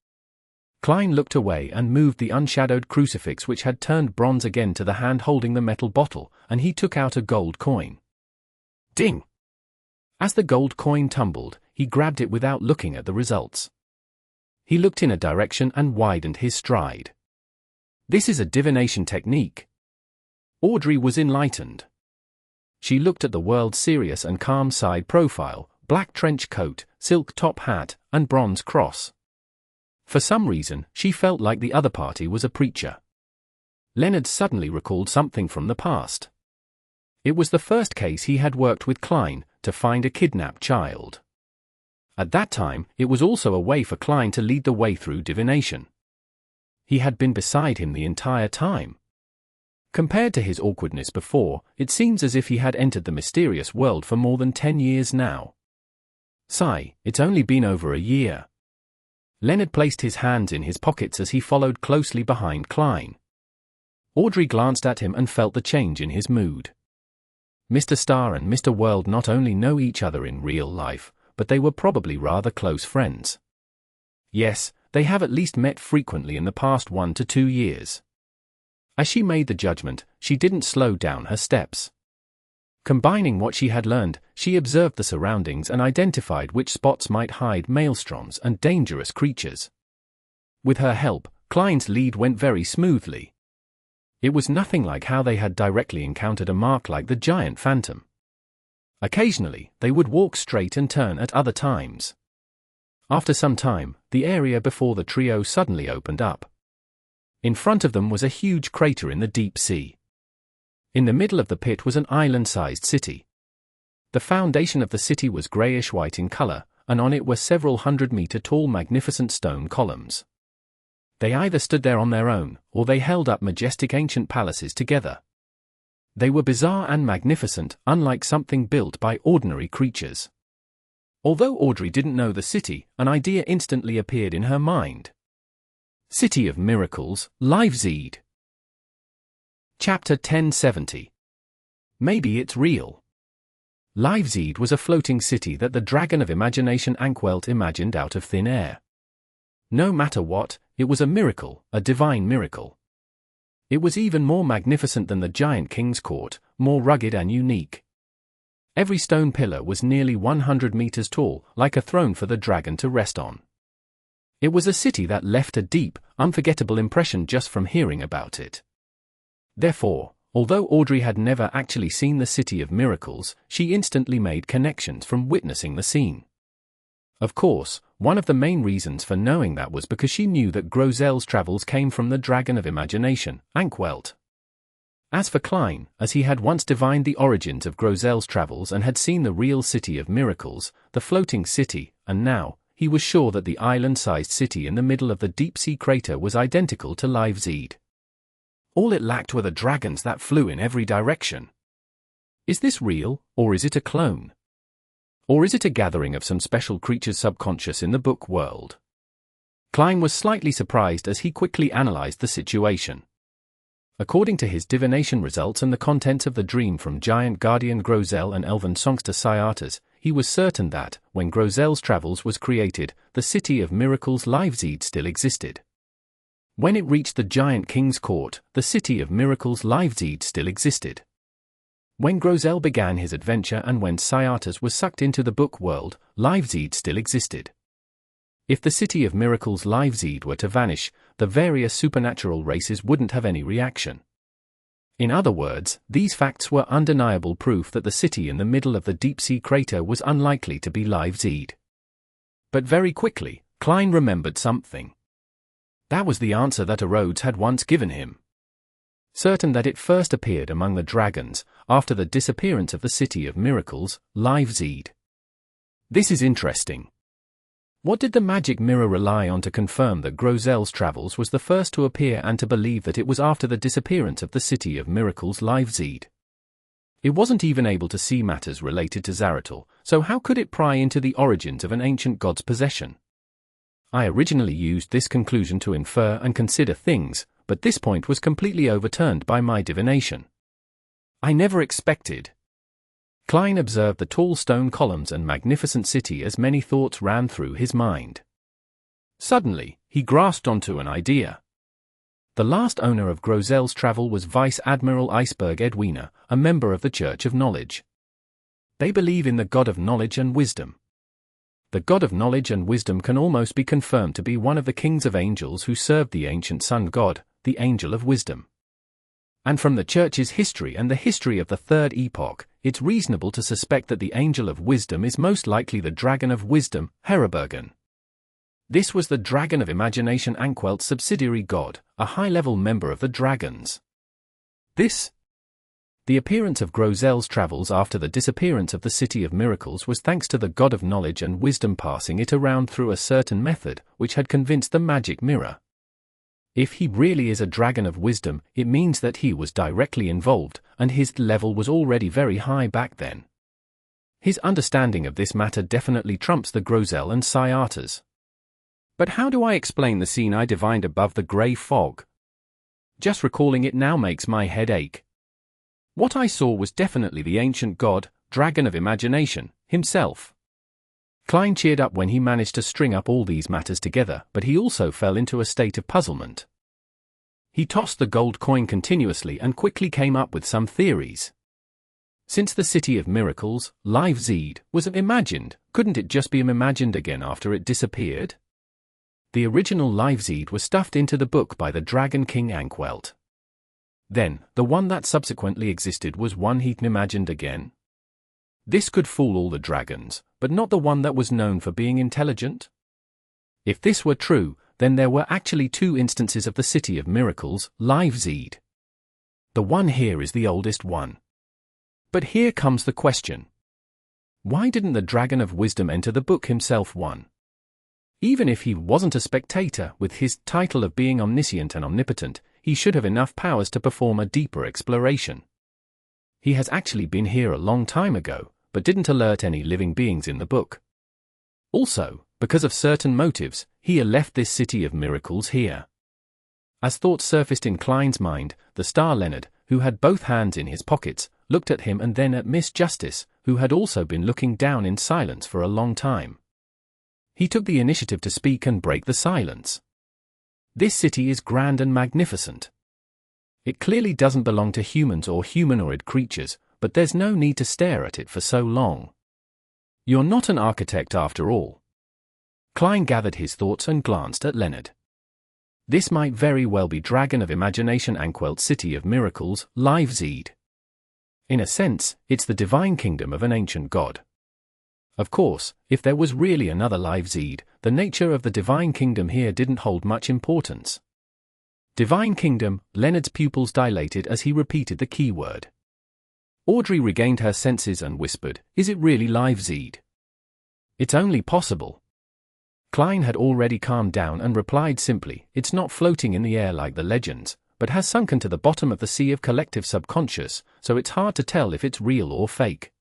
S1: Klein looked away and moved the unshadowed crucifix which had turned bronze again to the hand holding the metal bottle, and he took out a gold coin. Ding! As the gold coin tumbled, he grabbed it without looking at the results. He looked in a direction and widened his stride. This is a divination technique. Audrey was enlightened. She looked at the World's serious and calm side profile, black trench coat, silk top hat, and bronze cross. For some reason, she felt like the other party was a preacher. Leonard suddenly recalled something from the past. It was the first case he had worked with Klein to find a kidnapped child. At that time, it was also a way for Klein to lead the way through divination. He had been beside him the entire time. Compared to his awkwardness before, it seems as if he had entered the mysterious world for more than 10 years now. Sigh, it's only been over a year. Leonard placed his hands in his pockets as he followed closely behind Klein. Audrey glanced at him and felt the change in his mood. Mr. Star and Mr. World not only know each other in real life, but they were probably rather close friends. Yes, they have at least met frequently in the past 1 to 2 years. As she made the judgment, she didn't slow down her steps. Combining what she had learned, she observed the surroundings and identified which spots might hide maelstroms and dangerous creatures. With her help, Klein's lead went very smoothly. It was nothing like how they had directly encountered a mark like the giant phantom. Occasionally, they would walk straight and turn at other times. After some time, the area before the trio suddenly opened up. In front of them was a huge crater in the deep sea. In the middle of the pit was an island-sized city. The foundation of the city was grayish-white in color, and on it were several 100-meter-tall magnificent stone columns. They either stood there on their own, or they held up majestic ancient palaces together. They were bizarre and magnificent, unlike something built by ordinary creatures. Although Audrey didn't know the city, an idea instantly appeared in her mind. City of Miracles, Liveseed. Chapter 1070. Maybe it's real. Liveseed was a floating city that the dragon of imagination Ankwelt imagined out of thin air. No matter what, it was a miracle, a divine miracle. It was even more magnificent than the giant king's court, more rugged and unique. Every stone pillar was nearly 100 meters tall, like a throne for the dragon to rest on. It was a city that left a deep, unforgettable impression just from hearing about it. Therefore, although Audrey had never actually seen the City of Miracles, she instantly made connections from witnessing the scene. Of course, one of the main reasons for knowing that was because she knew that Grozel's travels came from the Dragon of Imagination, Ankwelt. As for Klein, as he had once divined the origins of Grozel's travels and had seen the real City of Miracles, the floating city, and now, he was sure that the island-sized city in the middle of the deep-sea crater was identical to Liveseed. All it lacked were the dragons that flew in every direction. Is this real, or is it a clone? Or is it a gathering of some special creature's subconscious in the book world? Klein was slightly surprised as he quickly analyzed the situation. According to his divination results and the contents of the dream from giant guardian Grozel and elven songster Syatas, he was certain that, when Grozel's Travels was created, the City of Miracles Liveseed still existed. When it reached the giant king's court, the City of Miracles Liveseed still existed. When Grozel began his adventure and when Syatas was sucked into the book world, Liveseed still existed. If the City of Miracles Liveseed were to vanish, the various supernatural races wouldn't have any reaction. In other words, these facts were undeniable proof that the city in the middle of the deep-sea crater was unlikely to be Liveseed. But very quickly, Klein remembered something. That was the answer that Rhodes had once given him. Certain that it first appeared among the dragons, after the disappearance of the City of Miracles, Liveseed. This is interesting. What did the magic mirror rely on to confirm that Grozel's Travels was the first to appear and to believe that it was after the disappearance of the City of Miracles Liveseed? It wasn't even able to see matters related to Zaratul, so how could it pry into the origins of an ancient god's possession? I originally used this conclusion to infer and consider things, but this point was completely overturned by my divination. I never expected. Klein observed the tall stone columns and magnificent city as many thoughts ran through his mind. Suddenly, he grasped onto an idea. The last owner of Grozel's Travel was Vice Admiral Iceberg Edwina, a member of the Church of Knowledge. They believe in the God of Knowledge and Wisdom. The God of Knowledge and Wisdom can almost be confirmed to be one of the kings of angels who served the ancient sun god, the Angel of Wisdom. And from the Church's history and the history of the Third Epoch, it's reasonable to suspect that the Angel of Wisdom is most likely the Dragon of Wisdom, Hardworking. This was the Dragon of Imagination Anquelt's subsidiary god, a high-level member of the Dragons. The appearance of Grozel's Travels after the disappearance of the City of Miracles was thanks to the God of Knowledge and Wisdom passing it around through a certain method, which had convinced the magic mirror. If he really is a Dragon of Wisdom, it means that he was directly involved, and his level was already very high back then. His understanding of this matter definitely trumps the Grozel and Syatas. But how do I explain the scene I divined above the grey fog? Just recalling it now makes my head ache. What I saw was definitely the ancient god, Dragon of Imagination, himself. Klein cheered up when he managed to string up all these matters together, but he also fell into a state of puzzlement. He tossed the gold coin continuously and quickly came up with some theories. Since the City of Miracles, Liveseed, was imagined, couldn't it just be imagined again after it disappeared? The original Liveseed was stuffed into the book by the Dragon King Anquelt. Then, the one that subsequently existed was one he'd imagined again. This could fool all the dragons, but not the one that was known for being intelligent. If this were true, then there were actually two instances of the City of Miracles, Liveseed. The one here is the oldest one. But here comes the question. Why didn't the Dragon of Wisdom enter the book himself one? Even if he wasn't a spectator, with his title of being omniscient and omnipotent, he should have enough powers to perform a deeper exploration. He has actually been here a long time ago, but didn't alert any living beings in the book. Also, because of certain motives, he left this City of Miracles here. As thoughts surfaced in Klein's mind, the Star Leonard, who had both hands in his pockets, looked at him and then at Miss Justice, who had also been looking down in silence for a long time. He took the initiative to speak and break the silence. This city is grand and magnificent. It clearly doesn't belong to humans or humanoid creatures, but there's no need to stare at it for so long. You're not an architect after all. Klein gathered his thoughts and glanced at Leonard. This might very well be Dragon of Imagination Anquelt's City of Miracles, Liveseed. In a sense, it's the divine kingdom of an ancient god. Of course, if there was really another Liveseed, the nature of the divine kingdom here didn't hold much importance. Divine kingdom, Leonard's pupils dilated as he repeated the keyword. Audrey regained her senses and whispered, "Is it really Liveseed?" "It's only possible." Klein had already calmed down and replied simply, "It's not floating in the air like the legends, but has sunken to the bottom of the sea of collective subconscious, so it's hard to tell if it's real or fake.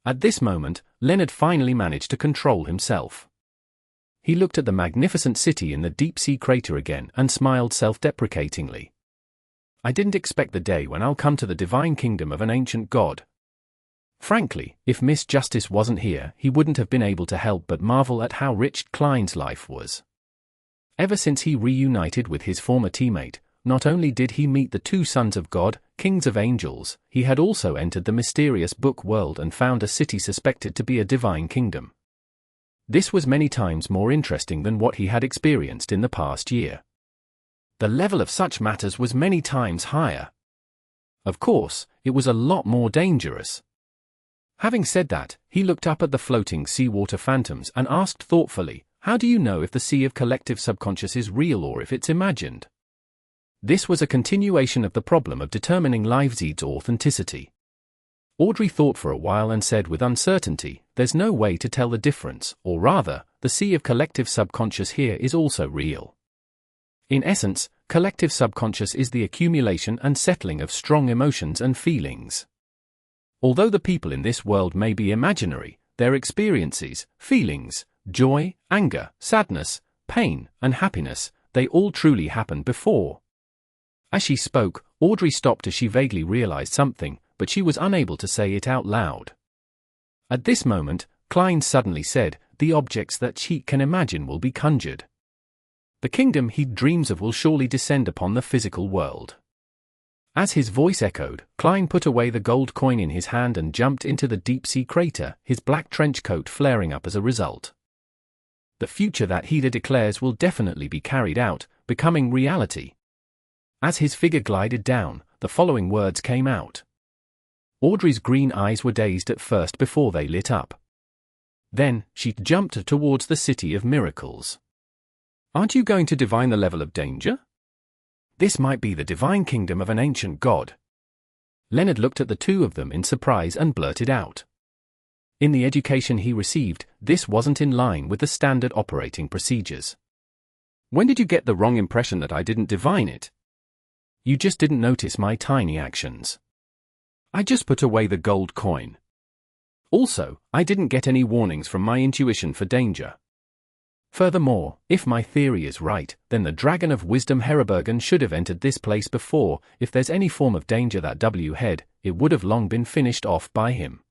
S1: At this moment, Leonard finally managed to control himself. He looked at the magnificent city in the deep-sea crater again and smiled self-deprecatingly. I didn't expect the day when I'll come to the divine kingdom of an ancient god. Frankly, if Miss Justice wasn't here, he wouldn't have been able to help but marvel at how rich Klein's life was. Ever since he reunited with his former teammate, not only did he meet the two sons of God, kings of angels, he had also entered the mysterious book world and found a city suspected to be a divine kingdom. This was many times more interesting than what he had experienced in the past year. The level of such matters was many times higher. Of course, it was a lot more dangerous. Having said that, he looked up at the floating seawater phantoms and asked thoughtfully, how do you know if the sea of collective subconscious is real or if it's imagined? This was a continuation of the problem of determining Liveseed's authenticity. Audrey thought for a while and said with uncertainty, there's no way to tell the difference, or rather, the sea of collective subconscious here is also real. In essence, collective subconscious is the accumulation and settling of strong emotions and feelings. Although the people in this world may be imaginary, their experiences, feelings, joy, anger, sadness, pain, and happiness, they all truly happened before. As she spoke, Audrey stopped as she vaguely realized something, but she was unable to say it out loud. At this moment, Klein suddenly said, the objects that she can imagine will be conjured. The kingdom he dreams of will surely descend upon the physical world. As his voice echoed, Klein put away the gold coin in his hand and jumped into the deep-sea crater, his black trench coat flaring up as a result. The future that he declares will definitely be carried out, becoming reality. As his figure glided down, the following words came out. Audrey's green eyes were dazed at first before they lit up. Then, she jumped towards the city of miracles. Aren't you going to divine the level of danger? This might be the divine kingdom of an ancient god. Leonard looked at the two of them in surprise and blurted out. In the education he received, this wasn't in line with the standard operating procedures. When did you get the wrong impression that I didn't divine it? You just didn't notice my tiny actions. I just put away the gold coin. Also, I didn't get any warnings from my intuition for danger. Furthermore, if my theory is right, then the Dragon of Wisdom Herebergen should have entered this place before. If there's any form of danger that had, it would have long been finished off by him.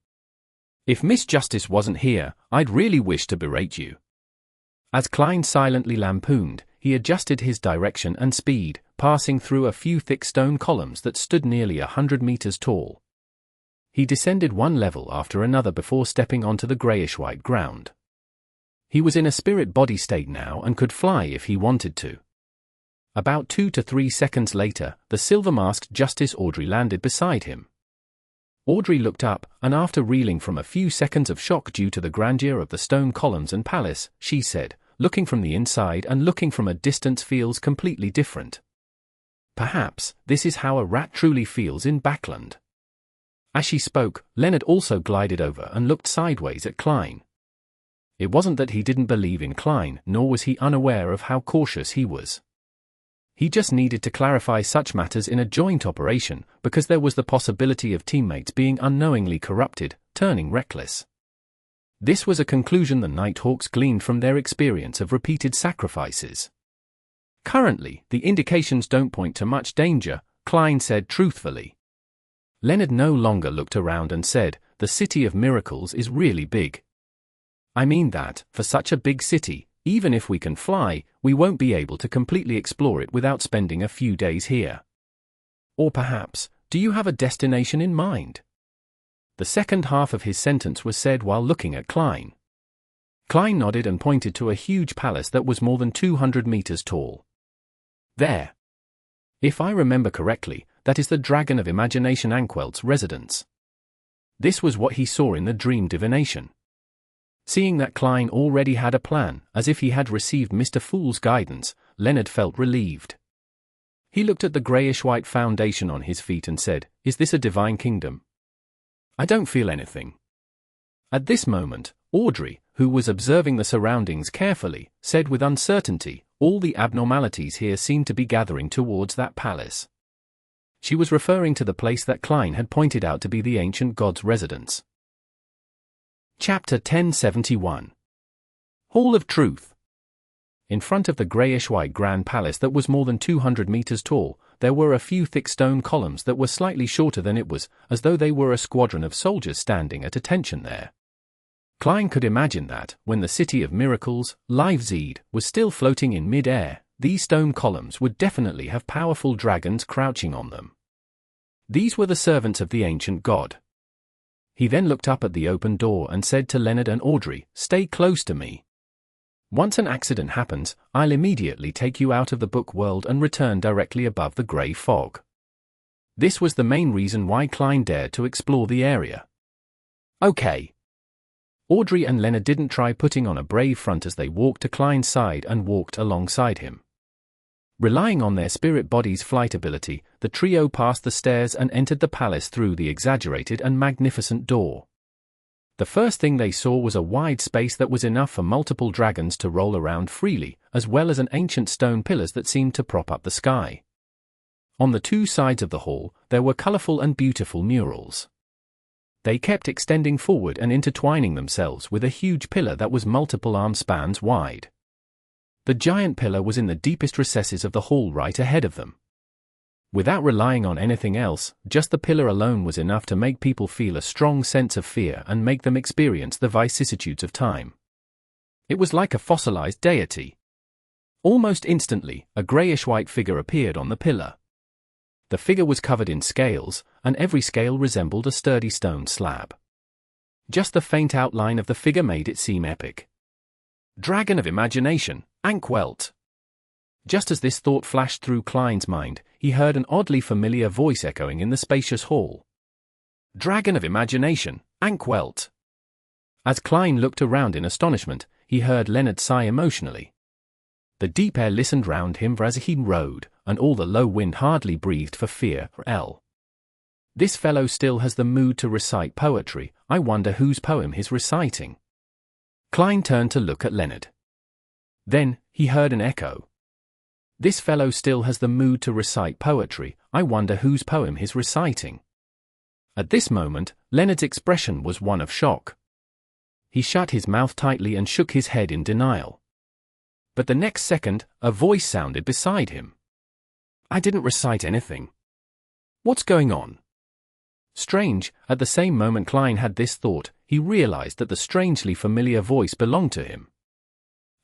S1: If Miss Justice wasn't here, I'd really wish to berate you. As Klein silently lampooned, he adjusted his direction and speed, passing through a few thick stone columns that stood nearly 100 meters tall. He descended one level after another before stepping onto the grayish-white ground. He was in a spirit body state now and could fly if he wanted to. About 2 to 3 seconds later, the silver-masked Justice Audrey landed beside him. Audrey looked up, and after reeling from a few seconds of shock due to the grandeur of the stone columns and palace, she said, looking from the inside and looking from a distance feels completely different. Perhaps, this is how a rat truly feels in Backlund. As she spoke, Leonard also glided over and looked sideways at Klein. It wasn't that he didn't believe in Klein, nor was he unaware of how cautious he was. He just needed to clarify such matters in a joint operation, because there was the possibility of teammates being unknowingly corrupted, turning reckless. This was a conclusion the Nighthawks gleaned from their experience of repeated sacrifices. Currently, the indications don't point to much danger, Klein said truthfully. Leonard no longer looked around and said, the City of Miracles is really big. I mean that, for such a big city, even if we can fly, we won't be able to completely explore it without spending a few days here. Or perhaps, do you have a destination in mind? The second half of his sentence was said while looking at Klein. Klein nodded and pointed to a huge palace that was more than 200 meters tall. There. If I remember correctly, that is the Dragon of Imagination Anquelt's residence. This was what he saw in the dream divination. Seeing that Klein already had a plan, as if he had received Mr. Fool's guidance, Leonard felt relieved. He looked at the greyish-white foundation on his feet and said, is this a divine kingdom? I don't feel anything. At this moment, Audrey, who was observing the surroundings carefully, said with uncertainty, all the abnormalities here seemed to be gathering towards that palace. She was referring to the place that Klein had pointed out to be the ancient god's residence. Chapter 1071. Hall of Truth. In front of the greyish-white grand palace that was more than 200 meters tall, there were a few thick stone columns that were slightly shorter than it was, as though they were a squadron of soldiers standing at attention there. Klein could imagine that, when the City of Miracles, Live-Zed, was still floating in mid-air, these stone columns would definitely have powerful dragons crouching on them. These were the servants of the ancient god. He then looked up at the open door and said to Leonard and Audrey, "Stay close to me. Once an accident happens, I'll immediately take you out of the book world and return directly above the grey fog." This was the main reason why Klein dared to explore the area. Okay. Audrey and Leonard didn't try putting on a brave front as they walked to Klein's side and walked alongside him. Relying on their spirit body's flight ability, the trio passed the stairs and entered the palace through the exaggerated and magnificent door. The first thing they saw was a wide space that was enough for multiple dragons to roll around freely, as well as an ancient stone pillars that seemed to prop up the sky. On the two sides of the hall, there were colorful and beautiful murals. They kept extending forward and intertwining themselves with a huge pillar that was multiple arm spans wide. The giant pillar was in the deepest recesses of the hall right ahead of them. Without relying on anything else, just the pillar alone was enough to make people feel a strong sense of fear and make them experience the vicissitudes of time. It was like a fossilized deity. Almost instantly, a greyish-white figure appeared on the pillar. The figure was covered in scales, and every scale resembled a sturdy stone slab. Just the faint outline of the figure made it seem epic. Dragon of Imagination, Ankwelt. Just as this thought flashed through Klein's mind, he heard an oddly familiar voice echoing in the spacious hall. Dragon of Imagination, Ankwelt. As Klein looked around in astonishment, he heard Leonard sigh emotionally. The deep air listened round him as he rode, and all the low wind hardly breathed for fear. This fellow still has the mood to recite poetry. I wonder whose poem he's reciting. Klein turned to look at Leonard. Then, he heard an echo. This fellow still has the mood to recite poetry. I wonder whose poem he's reciting. At this moment, Leonard's expression was one of shock. He shut his mouth tightly and shook his head in denial. But the next second, a voice sounded beside him. I didn't recite anything. What's going on? Strange, at the same moment Klein had this thought, he realized that the strangely familiar voice belonged to him.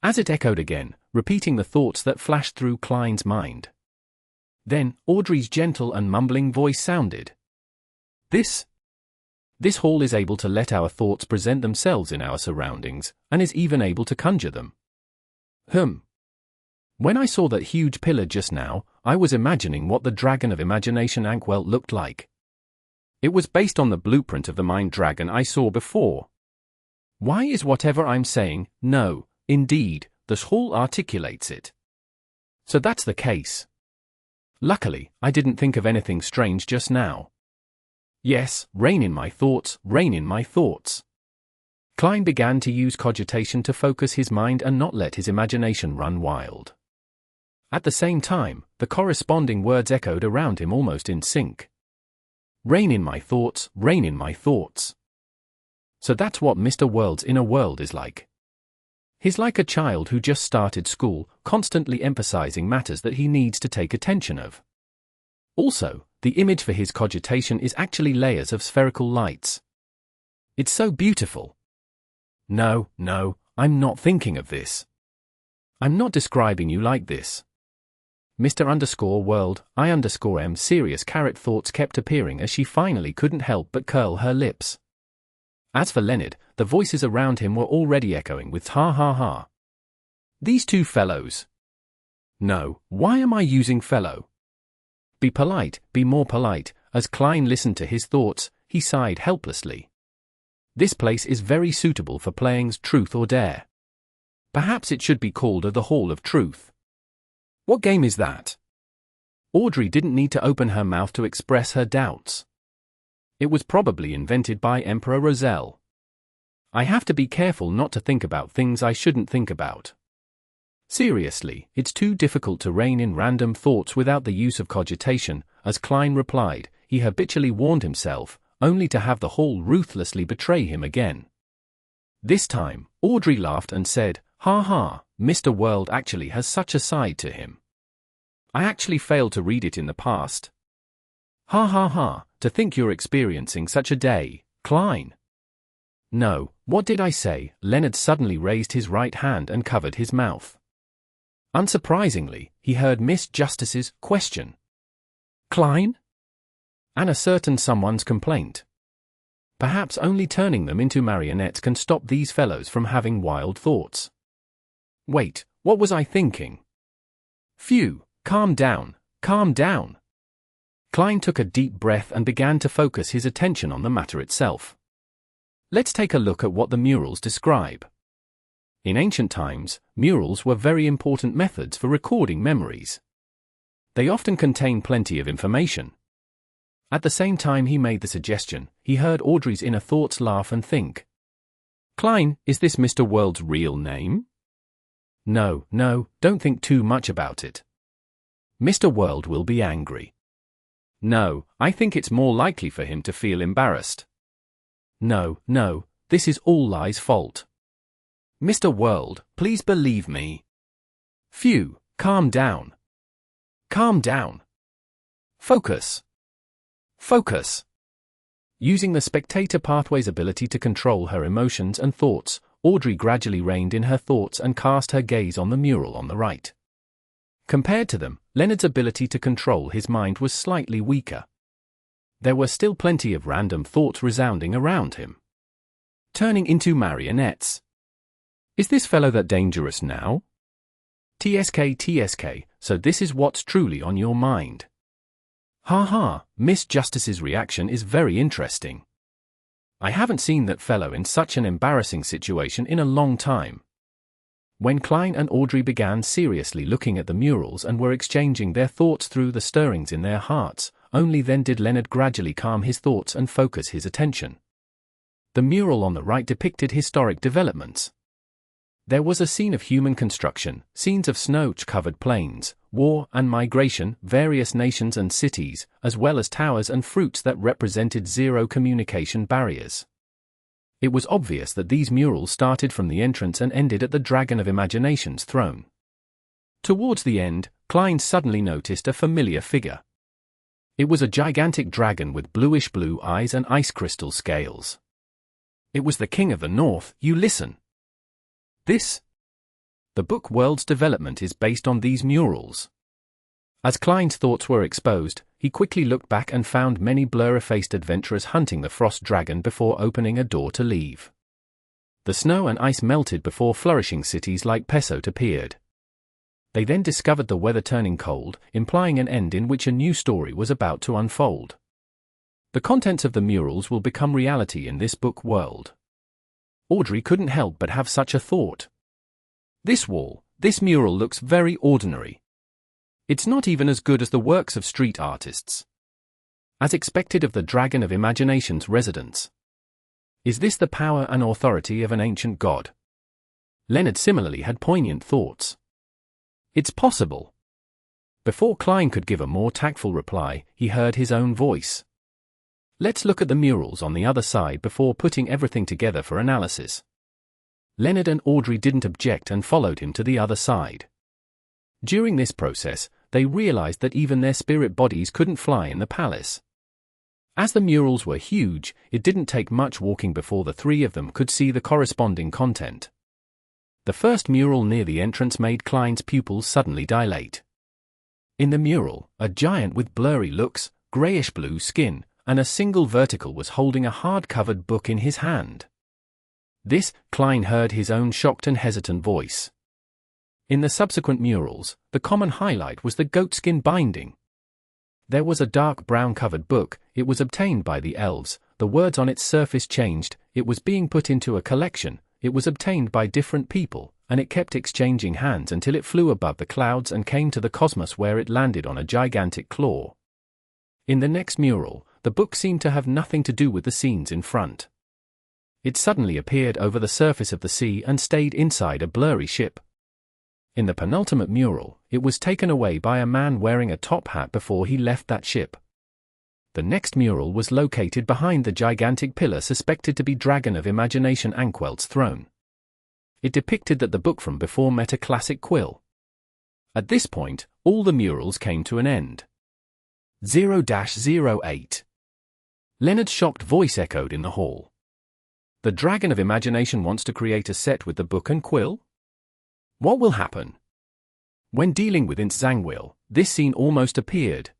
S1: As it echoed again, repeating the thoughts that flashed through Klein's mind. Then, Audrey's gentle and mumbling voice sounded. This hall is able to let our thoughts present themselves in our surroundings, and is even able to conjure them. When I saw that huge pillar just now, I was imagining what the Dragon of Imagination Ankwelt looked like. It was based on the blueprint of the Mind Dragon I saw before. Why is whatever I'm saying? No, indeed, this hall articulates it. So that's the case. Luckily, I didn't think of anything strange just now. Yes, reign in my thoughts, reign in my thoughts. Klein began to use cogitation to focus his mind and not let his imagination run wild. At the same time, the corresponding words echoed around him almost in sync. Reign in my thoughts, reign in my thoughts. So that's what Mr. World's inner world is like. He's like a child who just started school, constantly emphasizing matters that he needs to take attention of. Also, the image for his cogitation is actually layers of spherical lights. It's so beautiful. No, I'm not thinking of this. I'm not describing you like this. Mr. _World, serious carrot thoughts kept appearing as she finally couldn't help but curl her lips. As for Leonard, the voices around him were already echoing with ha ha ha. These two fellows. No, why am I using fellow? Be polite, be more polite. As Klein listened to his thoughts, he sighed helplessly. This place is very suitable for playing Truth or Dare. Perhaps it should be called the Hall of Truth. What game is that? Audrey didn't need to open her mouth to express her doubts. It was probably invented by Emperor Roselle. I have to be careful not to think about things I shouldn't think about. Seriously, it's too difficult to rein in random thoughts without the use of cogitation, as Klein replied. He habitually warned himself, only to have the hall ruthlessly betray him again. This time, Audrey laughed and said, "Ha ha, Mr. World actually has such a side to him. I actually failed to read it in the past. Ha ha ha, to think you're experiencing such a day, Klein." "No, what did I say?" Leonard suddenly raised his right hand and covered his mouth. Unsurprisingly, he heard Miss Justice's question. "Klein?" And a certain someone's complaint. Perhaps only turning them into marionettes can stop these fellows from having wild thoughts. Wait, what was I thinking? Phew, calm down, calm down. Klein took a deep breath and began to focus his attention on the matter itself. Let's take a look at what the murals describe. In ancient times, murals were very important methods for recording memories. They often contain plenty of information. At the same time he made the suggestion, he heard Audrey's inner thoughts laugh and think. "Klein, is this Mr. World's real name?" No, don't think too much about it. Mr. World will be angry. No, I think it's more likely for him to feel embarrassed. No, this is all Lie's fault. Mr. World, please believe me. Phew, calm down. Calm down. Focus. Focus. Using the spectator pathway's ability to control her emotions and thoughts, Audrey gradually reined in her thoughts and cast her gaze on the mural on the right. Compared to them, Leonard's ability to control his mind was slightly weaker. There were still plenty of random thoughts resounding around him. Turning into marionettes. Is this fellow that dangerous now? TSK, so this is what's truly on your mind. Ha ha, Miss Justice's reaction is very interesting. I haven't seen that fellow in such an embarrassing situation in a long time. When Klein and Audrey began seriously looking at the murals and were exchanging their thoughts through the stirrings in their hearts, only then did Leonard gradually calm his thoughts and focus his attention. The mural on the right depicted historic developments. There was a scene of human construction, scenes of snow-covered plains, war and migration, various nations and cities, as well as towers and fruits that represented zero communication barriers. It was obvious that these murals started from the entrance and ended at the Dragon of Imagination's throne. Towards the end, Klein suddenly noticed a familiar figure. It was a gigantic dragon with bluish-blue eyes and ice crystal scales. It was the King of the North. You listen. The book world's development is based on these murals. As Klein's thoughts were exposed, he quickly looked back and found many blur-effaced adventurers hunting the frost dragon before opening a door to leave. The snow and ice melted before flourishing cities like Pesot appeared. They then discovered the weather turning cold, implying an end in which a new story was about to unfold. The contents of the murals will become reality in this book world. Audrey couldn't help but have such a thought. This mural looks very ordinary. It's not even as good as the works of street artists. As expected of the Dragon of Imagination's residents. Is this the power and authority of an ancient god? Leonard similarly had poignant thoughts. It's possible. Before Klein could give a more tactful reply, he heard his own voice. Let's look at the murals on the other side before putting everything together for analysis. Leonard and Audrey didn't object and followed him to the other side. During this process, they realized that even their spirit bodies couldn't fly in the palace. As the murals were huge, it didn't take much walking before the three of them could see the corresponding content. The first mural near the entrance made Klein's pupils suddenly dilate. In the mural, a giant with blurry looks, grayish-blue skin, and a single vertical was holding a hard-covered book in his hand. Klein heard his own shocked and hesitant voice. In the subsequent murals, the common highlight was the goatskin binding. There was a dark brown-covered book. It was obtained by the elves, the words on its surface changed, it was being put into a collection, it was obtained by different people, and it kept exchanging hands until it flew above the clouds and came to the cosmos where it landed on a gigantic claw. In the next mural, the book seemed to have nothing to do with the scenes in front. It suddenly appeared over the surface of the sea and stayed inside a blurry ship. In the penultimate mural, it was taken away by a man wearing a top hat before he left that ship. The next mural was located behind the gigantic pillar suspected to be Dragon of Imagination Anquelt's throne. It depicted that the book from before met a classic quill. At this point, all the murals came to an end. 0-08. Leonard's shocked voice echoed in the hall. The Dragon of Imagination wants to create a set with the book and quill? What will happen? When dealing with Zangwill, this scene almost appeared.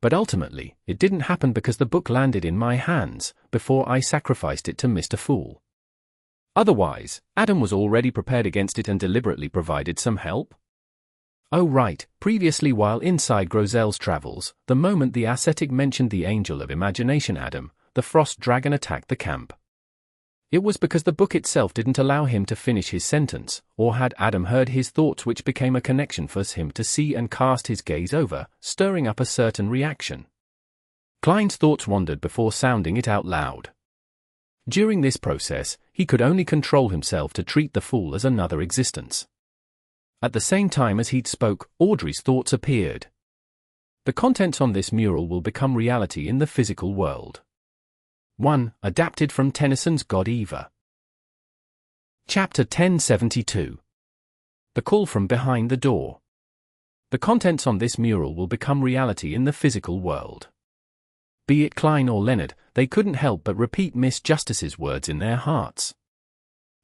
S1: But ultimately, it didn't happen because the book landed in my hands before I sacrificed it to Mr. Fool. Otherwise, Adam was already prepared against it and deliberately provided some help. Oh right, previously while inside Grozel's travels, the moment the ascetic mentioned the Angel of Imagination Adam, the Frost Dragon attacked the camp. It was because the book itself didn't allow him to finish his sentence, or had Adam heard his thoughts, which became a connection for him to see and cast his gaze over, stirring up a certain reaction. Klein's thoughts wandered before sounding it out loud. During this process, he could only control himself to treat the fool as another existence. At the same time as he'd spoke, Audrey's thoughts appeared. The contents on this mural will become reality in the physical world. 1. Adapted from Tennyson's God Eva. Chapter 1072. The Call from Behind the Door. The contents on this mural will become reality in the physical world. Be it Klein or Leonard, they couldn't help but repeat Miss Justice's words in their hearts.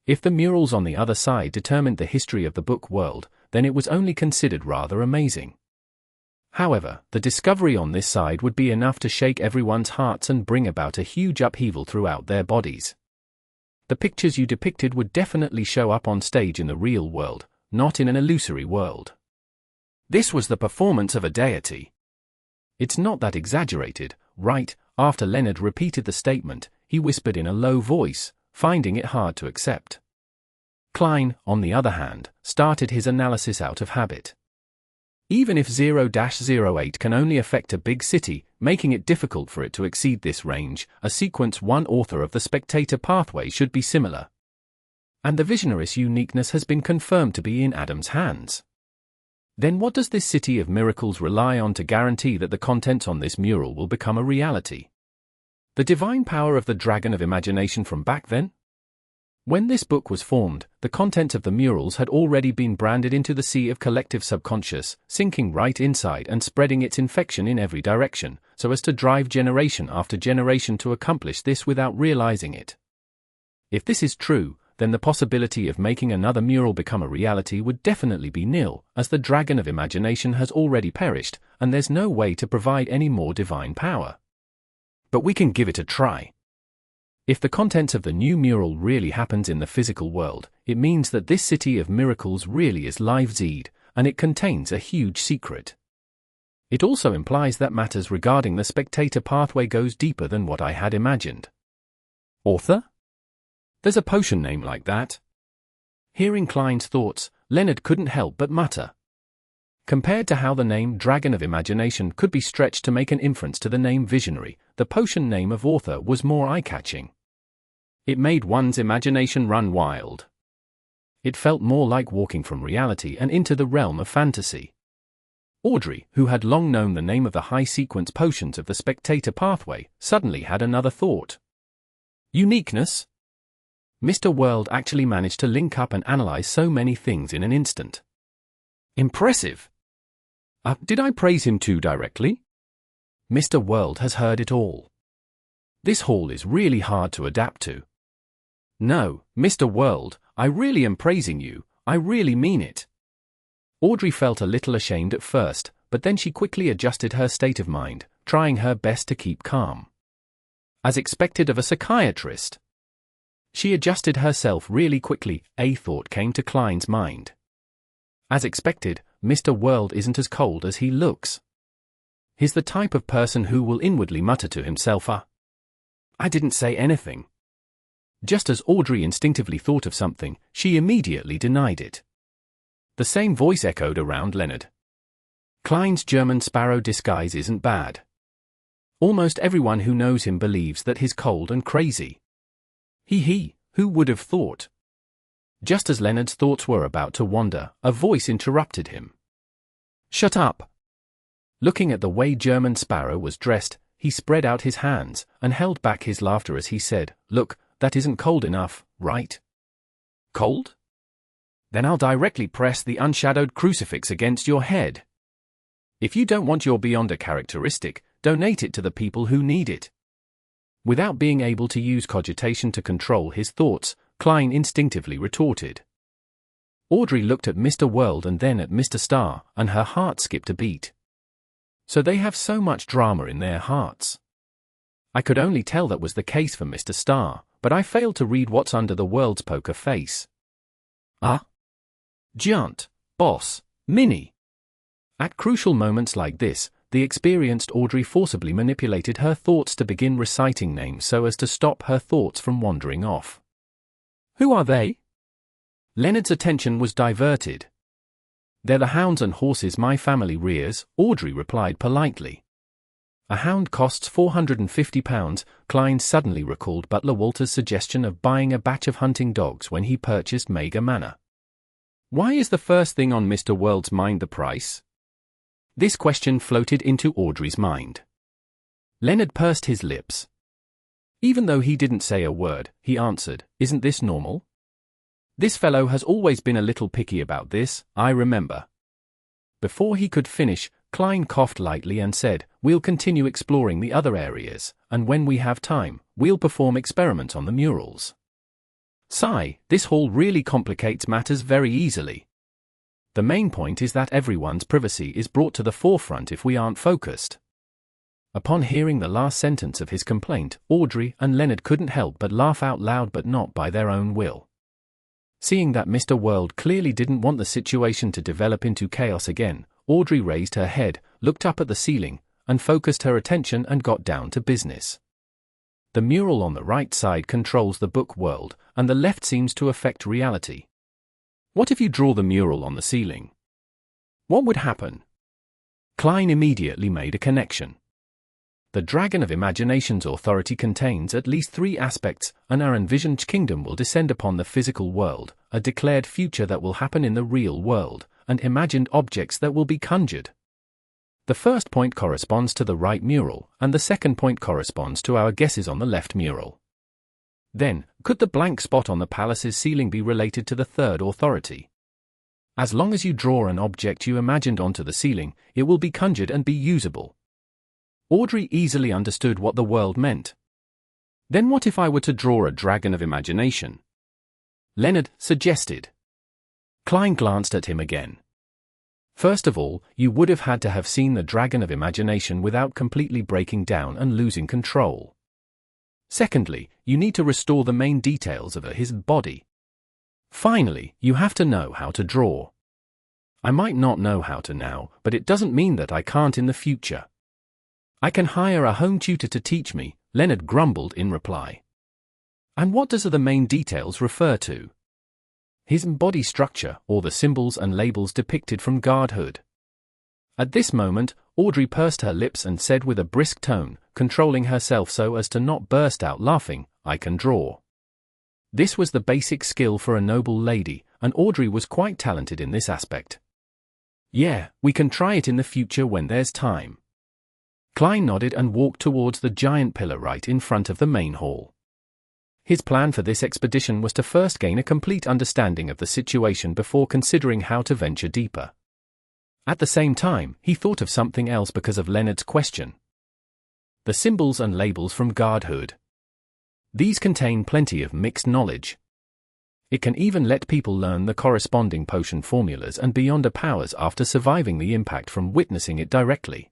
S1: If the murals on the other side determined the history of the book world, then it was only considered rather amazing. However, the discovery on this side would be enough to shake everyone's hearts and bring about a huge upheaval throughout their bodies. The pictures you depicted would definitely show up on stage in the real world, not in an illusory world. This was the performance of a deity. It's not that exaggerated, right? After Leonard repeated the statement, he whispered in a low voice, finding it hard to accept. Klein, on the other hand, started his analysis out of habit. Even if 0-08 can only affect a big city, making it difficult for it to exceed this range, a sequence 1 author of the spectator pathway should be similar. And the Visionary's uniqueness has been confirmed to be in Adam's hands. Then what does this city of miracles rely on to guarantee that the contents on this mural will become a reality? The divine power of the Dragon of Imagination from back then? When this book was formed, the content of the murals had already been branded into the sea of collective subconscious, sinking right inside and spreading its infection in every direction, so as to drive generation after generation to accomplish this without realizing it. If this is true, then the possibility of making another mural become a reality would definitely be nil, as the Dragon of Imagination has already perished, and there's no way to provide any more divine power. But we can give it a try. If the contents of the new mural really happens in the physical world, it means that this city of miracles really is live Zed, and it contains a huge secret. It also implies that matters regarding the spectator pathway goes deeper than what I had imagined. Author? There's a potion name like that. Hearing Klein's thoughts, Leonard couldn't help but mutter. Compared to how the name Dragon of Imagination could be stretched to make an inference to the name Visionary, the potion name of author was more eye-catching. It made one's imagination run wild. It felt more like walking from reality and into the realm of fantasy. Audrey, who had long known the name of the high-sequence potions of the spectator pathway, suddenly had another thought. Uniqueness? Mr. World actually managed to link up and analyze so many things in an instant. Impressive! Did I praise him too directly? Mr. World has heard it all. This hall is really hard to adapt to. No, Mr. World, I really am praising you, I really mean it. Audrey felt a little ashamed at first, but then she quickly adjusted her state of mind, trying her best to keep calm. As expected of a psychiatrist. She adjusted herself really quickly. A thought came to Klein's mind. As expected, Mr. World isn't as cold as he looks. He's the type of person who will inwardly mutter to himself, I didn't say anything. Just as Audrey instinctively thought of something, she immediately denied it. The same voice echoed around Leonard. Klein's German sparrow disguise isn't bad. Almost everyone who knows him believes that he's cold and crazy. Who would have thought? Just as Leonard's thoughts were about to wander, a voice interrupted him. "Shut up!" Looking at the way German Sparrow was dressed, he spread out his hands and held back his laughter as he said, "Look, that isn't cold enough, right? Cold? Then I'll directly press the unshadowed crucifix against your head. If you don't want your Beyonder characteristic, donate it to the people who need it." Without being able to use cogitation to control his thoughts, Klein instinctively retorted. Audrey looked at Mr. World and then at Mr. Star, and her heart skipped a beat. So they have so much drama in their hearts. I could only tell that was the case for Mr. Star, but I failed to read what's under the World's poker face. Ah? Giant, boss, Minnie. At crucial moments like this, the experienced Audrey forcibly manipulated her thoughts to begin reciting names so as to stop her thoughts from wandering off. Who are they? Leonard's attention was diverted. They're the hounds and horses my family rears, Audrey replied politely. A hound costs £450, Klein suddenly recalled Butler Walter's suggestion of buying a batch of hunting dogs when he purchased Mega Manor. Why is the first thing on Mr. World's mind the price? This question floated into Audrey's mind. Leonard pursed his lips. Even though he didn't say a word, he answered, "Isn't this normal? This fellow has always been a little picky about this, I remember." Before he could finish, Klein coughed lightly and said, "We'll continue exploring the other areas, and when we have time, we'll perform experiments on the murals." Sigh, this hall really complicates matters very easily. The main point is that everyone's privacy is brought to the forefront if we aren't focused. Upon hearing the last sentence of his complaint, Audrey and Leonard couldn't help but laugh out loud, but not by their own will. Seeing that Mr. World clearly didn't want the situation to develop into chaos again, Audrey raised her head, looked up at the ceiling, and focused her attention and got down to business. The mural on the right side controls the book world, and the left seems to affect reality. What if you draw the mural on the ceiling? What would happen? Klein immediately made a connection. The Dragon of Imagination's authority contains at least 3 aspects: an envisioned kingdom will descend upon the physical world, a declared future that will happen in the real world, and imagined objects that will be conjured. The first point corresponds to the right mural, and the second point corresponds to our guesses on the left mural. Then, could the blank spot on the palace's ceiling be related to the third authority? As long as you draw an object you imagined onto the ceiling, it will be conjured and be usable. Audrey easily understood what the world meant. Then what if I were to draw a dragon of imagination? Leonard suggested. Klein glanced at him again. First of all, you would have had to have seen the dragon of imagination without completely breaking down and losing control. Secondly, you need to restore the main details of his body. Finally, you have to know how to draw. I might not know how to now, but it doesn't mean that I can't in the future. I can hire a home tutor to teach me, Leonard grumbled in reply. And what does the main details refer to? His body structure, or the symbols and labels depicted from godhood. At this moment, Audrey pursed her lips and said with a brisk tone, controlling herself so as to not burst out laughing, "I can draw." This was the basic skill for a noble lady, and Audrey was quite talented in this aspect. "Yeah, we can try it in the future when there's time." Klein nodded and walked towards the giant pillar right in front of the main hall. His plan for this expedition was to first gain a complete understanding of the situation before considering how to venture deeper. At the same time, he thought of something else because of Leonard's question. The symbols and labels from godhood. These contain plenty of mixed knowledge. It can even let people learn the corresponding potion formulas and Beyonder powers after surviving the impact from witnessing it directly.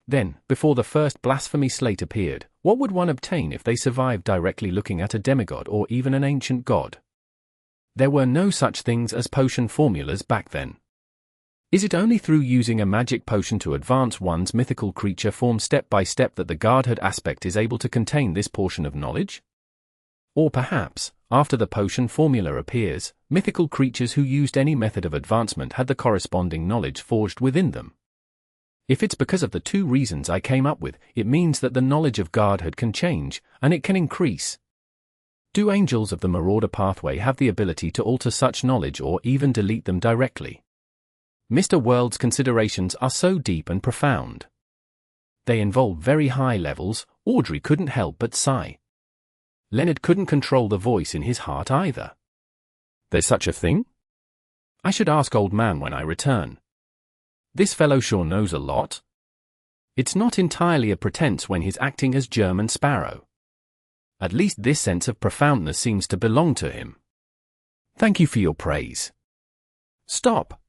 S1: Then, before the first blasphemy slate appeared, what would one obtain if they survived directly looking at a demigod or even an ancient god? There were no such things as potion formulas back then. Is it only through using a magic potion to advance one's mythical creature form step by step that the godhood aspect is able to contain this portion of knowledge? Or perhaps, after the potion formula appears, mythical creatures who used any method of advancement had the corresponding knowledge forged within them. If it's because of the 2 reasons I came up with, it means that the knowledge of godhood can change, and it can increase. Do angels of the Marauder pathway have the ability to alter such knowledge or even delete them directly? Mr. World's considerations are so deep and profound. They involve very high levels. Audrey couldn't help but sigh. Leonard couldn't control the voice in his heart either. There's such a thing? I should ask old man when I return. This fellow sure knows a lot. It's not entirely a pretense when he's acting as German Sparrow. At least this sense of profoundness seems to belong to him. Thank you for your praise. Stop.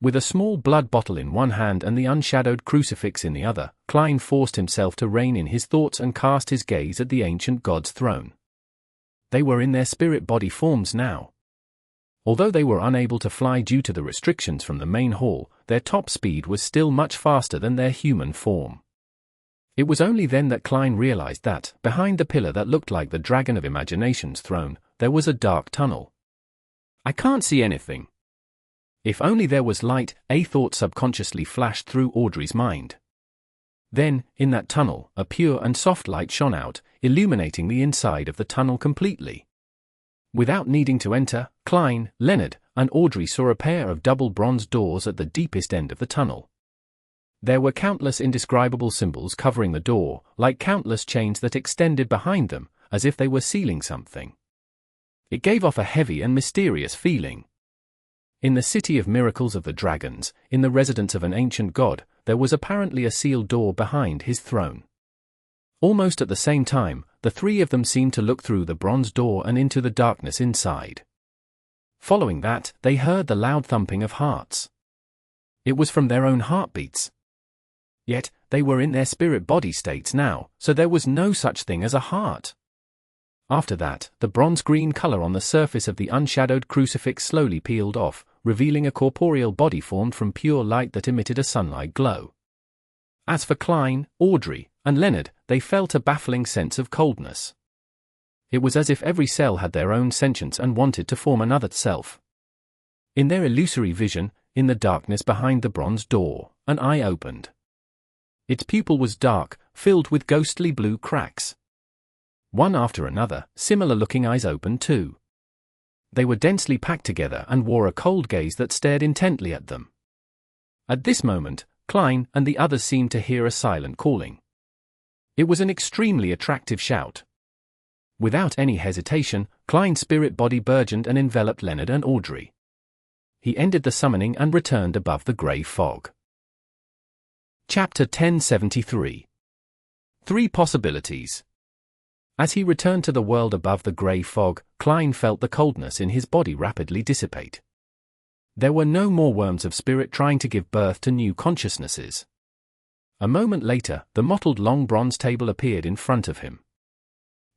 S1: With a small blood bottle in one hand and the unshadowed crucifix in the other, Klein forced himself to rein in his thoughts and cast his gaze at the ancient god's throne. They were in their spirit-body forms now. Although they were unable to fly due to the restrictions from the main hall, their top speed was still much faster than their human form. It was only then that Klein realized that, behind the pillar that looked like the Dragon of Imagination's throne, there was a dark tunnel. I can't see anything. If only there was light, a thought subconsciously flashed through Audrey's mind. Then, in that tunnel, a pure and soft light shone out, illuminating the inside of the tunnel completely. Without needing to enter, Klein, Leonard, and Audrey saw a pair of double bronze doors at the deepest end of the tunnel. There were countless indescribable symbols covering the door, like countless chains that extended behind them, as if they were sealing something. It gave off a heavy and mysterious feeling. In the city of miracles of the dragons, in the residence of an ancient god, there was apparently a sealed door behind his throne. Almost at the same time, the three of them seemed to look through the bronze door and into the darkness inside. Following that, they heard the loud thumping of hearts. It was from their own heartbeats. Yet, they were in their spirit-body states now, so there was no such thing as a heart. After that, the bronze-green color on the surface of the unshadowed crucifix slowly peeled off, revealing a corporeal body formed from pure light that emitted a sunlight glow. As for Klein, Audrey, and Leonard, they felt a baffling sense of coldness. It was as if every cell had their own sentience and wanted to form another self. In their illusory vision, in the darkness behind the bronze door, an eye opened. Its pupil was dark, filled with ghostly blue cracks. One after another, similar-looking eyes opened too. They were densely packed together and wore a cold gaze that stared intently at them. At this moment, Klein and the others seemed to hear a silent calling. It was an extremely attractive shout. Without any hesitation, Klein's spirit body burgeoned and enveloped Leonard and Audrey. He ended the summoning and returned above the grey fog. Chapter 1073. 3 Possibilities. As he returned to the world above the grey fog, Klein felt the coldness in his body rapidly dissipate. There were no more worms of spirit trying to give birth to new consciousnesses. A moment later, the mottled long bronze table appeared in front of him.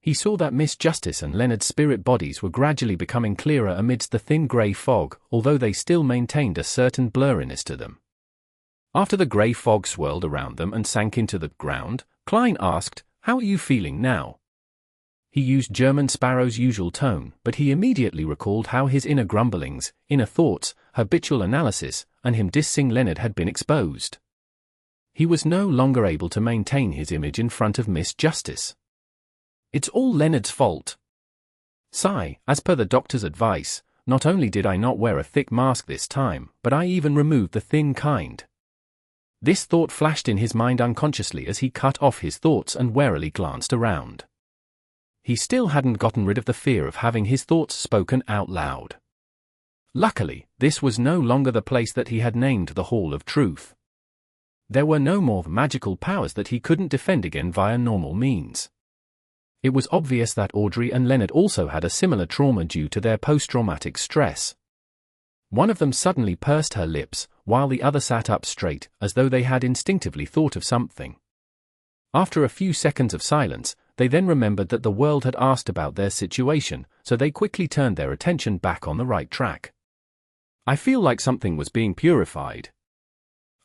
S1: He saw that Miss Justice and Leonard's spirit bodies were gradually becoming clearer amidst the thin grey fog, although they still maintained a certain blurriness to them. After the grey fog swirled around them and sank into the ground, Klein asked, "How are you feeling now?" He used German Sparrow's usual tone, but he immediately recalled how his inner grumblings, inner thoughts, habitual analysis, and him dissing Leonard had been exposed. He was no longer able to maintain his image in front of Miss Justice. It's all Leonard's fault. Sigh, as per the doctor's advice, not only did I not wear a thick mask this time, but I even removed the thin kind. This thought flashed in his mind unconsciously as he cut off his thoughts and warily glanced around. He still hadn't gotten rid of the fear of having his thoughts spoken out loud. Luckily, this was no longer the place that he had named the Hall of Truth. There were no more magical powers that he couldn't defend again via normal means. It was obvious that Audrey and Leonard also had a similar trauma due to their post-traumatic stress. One of them suddenly pursed her lips, while the other sat up straight, as though they had instinctively thought of something. After a few seconds of silence, they then remembered that the world had asked about their situation, so they quickly turned their attention back on the right track. I feel like something was being purified.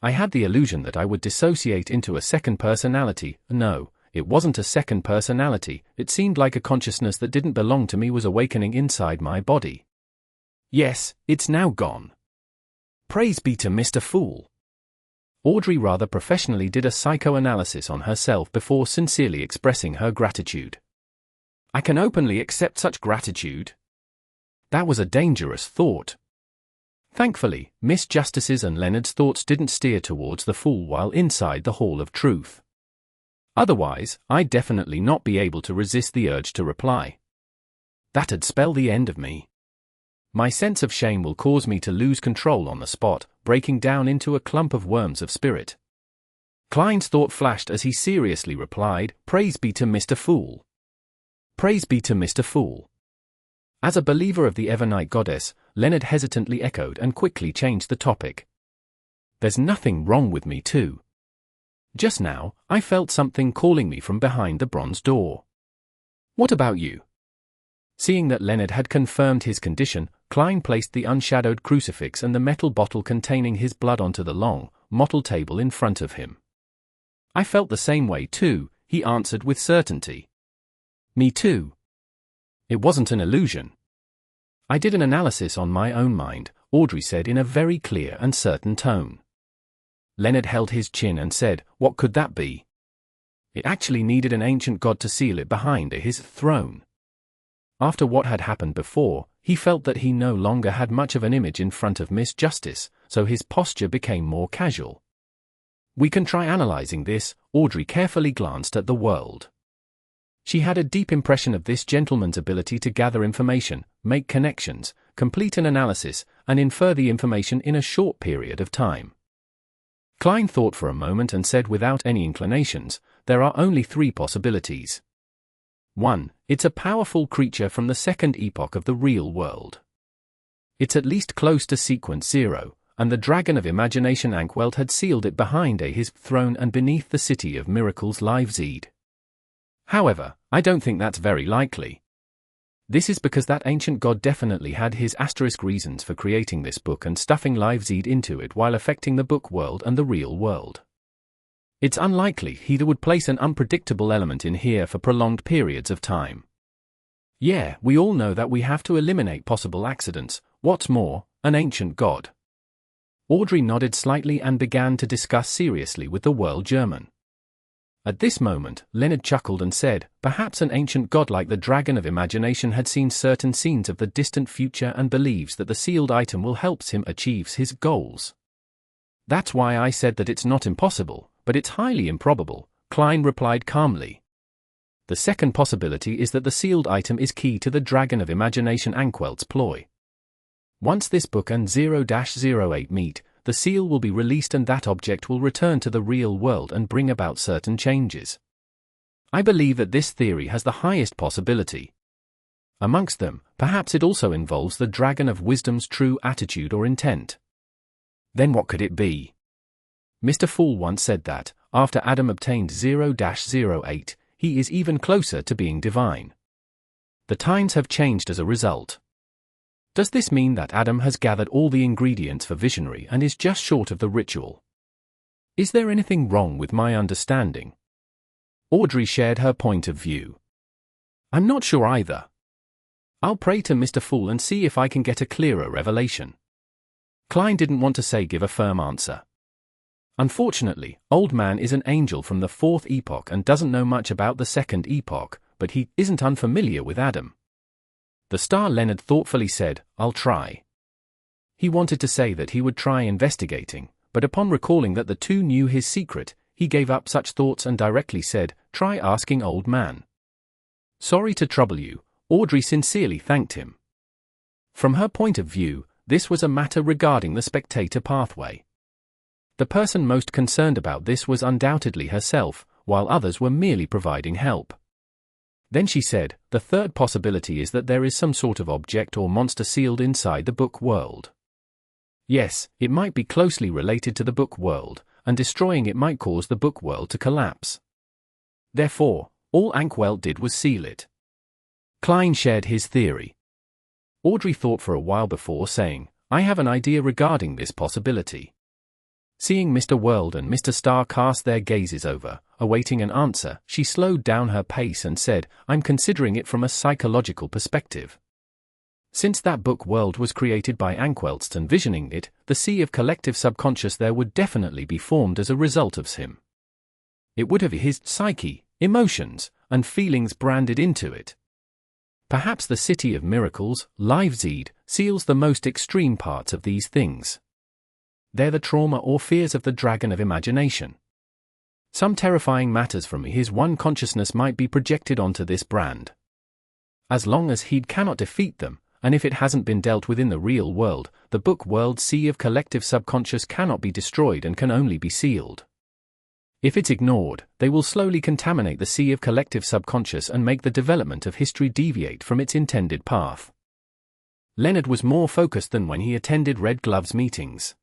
S1: I had the illusion that I would dissociate into a second personality. No, it wasn't a second personality, it seemed like a consciousness that didn't belong to me was awakening inside my body. Yes, it's now gone. Praise be to Mr. Fool. Audrey rather professionally did a psychoanalysis on herself before sincerely expressing her gratitude. I can openly accept such gratitude? That was a dangerous thought. Thankfully, Miss Justice's and Leonard's thoughts didn't steer towards the Fool while inside the Hall of Truth. Otherwise, I'd definitely not be able to resist the urge to reply. That'd spell the end of me. My sense of shame will cause me to lose control on the spot, breaking down into a clump of worms of spirit. Klein's thought flashed as he seriously replied, "Praise be to Mr. Fool. Praise be to Mr. Fool." As a believer of the Evernight goddess, Leonard hesitantly echoed and quickly changed the topic. There's nothing wrong with me too. Just now, I felt something calling me from behind the bronze door. What about you? Seeing that Leonard had confirmed his condition, Klein placed the unshadowed crucifix and the metal bottle containing his blood onto the long, mottled table in front of him. I felt the same way too, he answered with certainty. Me too. It wasn't an illusion. I did an analysis on my own mind, Audrey said in a very clear and certain tone. Leonard held his chin and said, "What could that be?" It actually needed an ancient god to seal it behind his throne. After what had happened before, he felt that he no longer had much of an image in front of Miss Justice, so his posture became more casual. We can try analyzing this. Audrey carefully glanced at the world. She had a deep impression of this gentleman's ability to gather information, make connections, complete an analysis, and infer the information in a short period of time. Klein thought for a moment and said without any inclinations, there are only three possibilities. 1. It's a powerful creature from the second epoch of the real world. It's at least close to Sequence 0, and the Dragon of Imagination Ankwelt had sealed it behind his throne and beneath the City of Miracles live Zed. However, I don't think that's very likely. This is because that ancient god definitely had his asterisk reasons for creating this book and stuffing live Zed into it while affecting the book world and the real world. It's unlikely he would place an unpredictable element in here for prolonged periods of time. Yeah, we all know that we have to eliminate possible accidents. What's more, an ancient god. Audrey nodded slightly and began to discuss seriously with the world German. At this moment, Leonard chuckled and said, perhaps an ancient god like the Dragon of Imagination had seen certain scenes of the distant future and believes that the sealed item will help him achieve his goals. That's why I said that it's not impossible, but it's highly improbable, Klein replied calmly. The second possibility is that the sealed item is key to the Dragon of Imagination Ankwelt's ploy. Once this book and 0-08 meet, the seal will be released and that object will return to the real world and bring about certain changes. I believe that this theory has the highest possibility. Amongst them, perhaps it also involves the Dragon of Wisdom's true attitude or intent. Then what could it be? Mr. Fool once said that, after Adam obtained 0-08, he is even closer to being divine. The times have changed as a result. Does this mean that Adam has gathered all the ingredients for visionary and is just short of the ritual? Is there anything wrong with my understanding? Audrey shared her point of view. I'm not sure either. I'll pray to Mr. Fool and see if I can get a clearer revelation. Klein didn't want to give a firm answer. Unfortunately, Old Man is an angel from the fourth epoch and doesn't know much about the second epoch, but he isn't unfamiliar with Adam. The star Leonard thoughtfully said, I'll try. He wanted to say that he would try investigating, but upon recalling that the two knew his secret, he gave up such thoughts and directly said, try asking Old Man. Sorry to trouble you, Audrey sincerely thanked him. From her point of view, this was a matter regarding the spectator pathway. The person most concerned about this was undoubtedly herself, while others were merely providing help. Then she said, the third possibility is that there is some sort of object or monster sealed inside the book world. Yes, it might be closely related to the book world, and destroying it might cause the book world to collapse. Therefore, all Ankwelt did was seal it. Klein shared his theory. Audrey thought for a while before saying, I have an idea regarding this possibility. Seeing Mr. World and Mr. Star cast their gazes over, awaiting an answer, she slowed down her pace and said, I'm considering it from a psychological perspective. Since that book world was created by Ankwelts and visioning it, the sea of collective subconscious there would definitely be formed as a result of him. It would have his psyche, emotions, and feelings branded into it. Perhaps the City of Miracles, Leipzig, seals the most extreme parts of these things. They're the trauma or fears of the dragon of imagination. Some terrifying matters from his one consciousness might be projected onto this brand. As long as he cannot defeat them, and if it hasn't been dealt with in the real world, the book world's sea of collective subconscious cannot be destroyed and can only be sealed. If it's ignored, they will slowly contaminate the sea of collective subconscious and make the development of history deviate from its intended path. Leonard was more focused than when he attended Red Glove's meetings.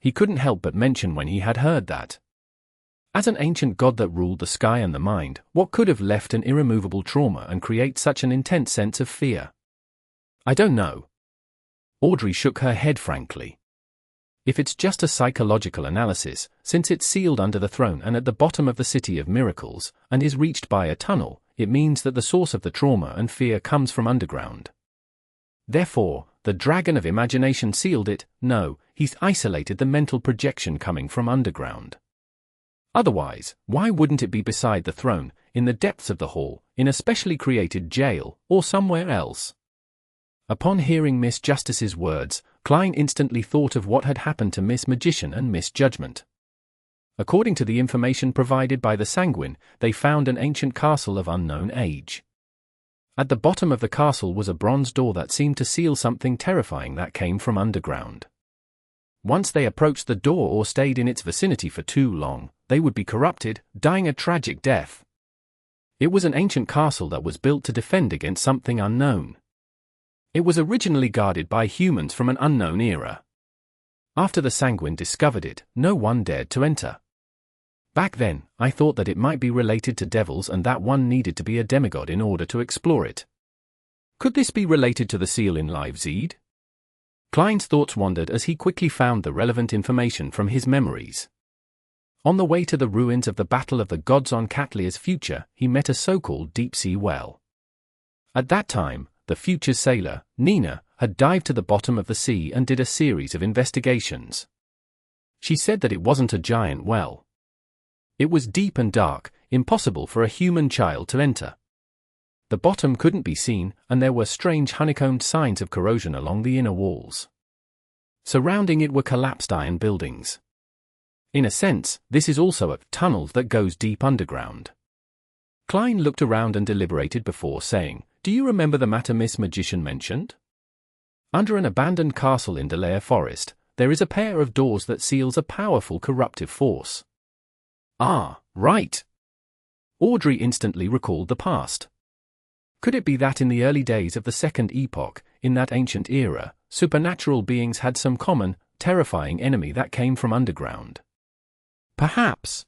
S1: He couldn't help but mention when he had heard that. As an ancient god that ruled the sky and the mind, what could have left an irremovable trauma and create such an intense sense of fear? I don't know. Audrey shook her head frankly. If it's just a psychological analysis, since it's sealed under the throne and at the bottom of the City of Miracles, and is reached by a tunnel, it means that the source of the trauma and fear comes from underground. Therefore, the dragon of imagination sealed it. No, he's isolated the mental projection coming from underground. Otherwise, why wouldn't it be beside the throne, in the depths of the hall, in a specially created jail, or somewhere else? Upon hearing Miss Justice's words, Klein instantly thought of what had happened to Miss Magician and Miss Judgment. According to the information provided by the Sanguine, they found an ancient castle of unknown age. At the bottom of the castle was a bronze door that seemed to seal something terrifying that came from underground. Once they approached the door or stayed in its vicinity for too long, they would be corrupted, dying a tragic death. It was an ancient castle that was built to defend against something unknown. It was originally guarded by humans from an unknown era. After the Sanguine discovered it, no one dared to enter. Back then, I thought that it might be related to devils and that one needed to be a demigod in order to explore it. Could this be related to the seal in Leipzig? Klein's thoughts wandered as he quickly found the relevant information from his memories. On the way to the ruins of the Battle of the Gods on Catlia's future, he met a so-called deep-sea well. At that time, the future sailor, Nina, had dived to the bottom of the sea and did a series of investigations. She said that it wasn't a giant well. It was deep and dark, impossible for a human child to enter. The bottom couldn't be seen, and there were strange honeycombed signs of corrosion along the inner walls. Surrounding it were collapsed iron buildings. In a sense, this is also a tunnel that goes deep underground. Klein looked around and deliberated before saying, "Do you remember the matter Miss Magician mentioned? Under an abandoned castle in Delaire Forest, there is a pair of doors that seals a powerful corruptive force." Ah, right. Audrey instantly recalled the past. Could it be that in the early days of the Second Epoch, in that ancient era, supernatural beings had some common, terrifying enemy that came from underground? Perhaps.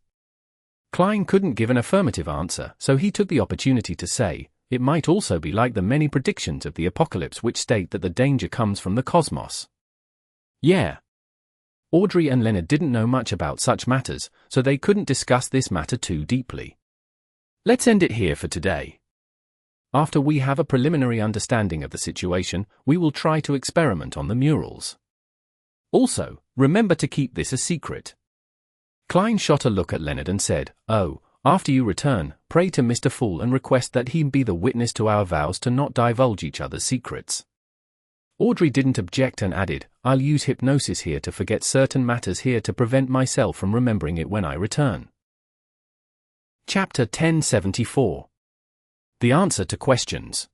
S1: Klein couldn't give an affirmative answer, so he took the opportunity to say, it might also be like the many predictions of the apocalypse which state that the danger comes from the cosmos. Yeah. Audrey and Leonard didn't know much about such matters, so they couldn't discuss this matter too deeply. Let's end it here for today. After we have a preliminary understanding of the situation, we will try to experiment on the murals. Also, remember to keep this a secret. Klein shot a look at Leonard and said, "Oh, after you return, pray to Mr. Fool and request that he be the witness to our vows to not divulge each other's secrets." Audrey didn't object and added, "I'll use hypnosis here to forget certain matters here to prevent myself from remembering it when I return." Chapter 1074. The answer to questions.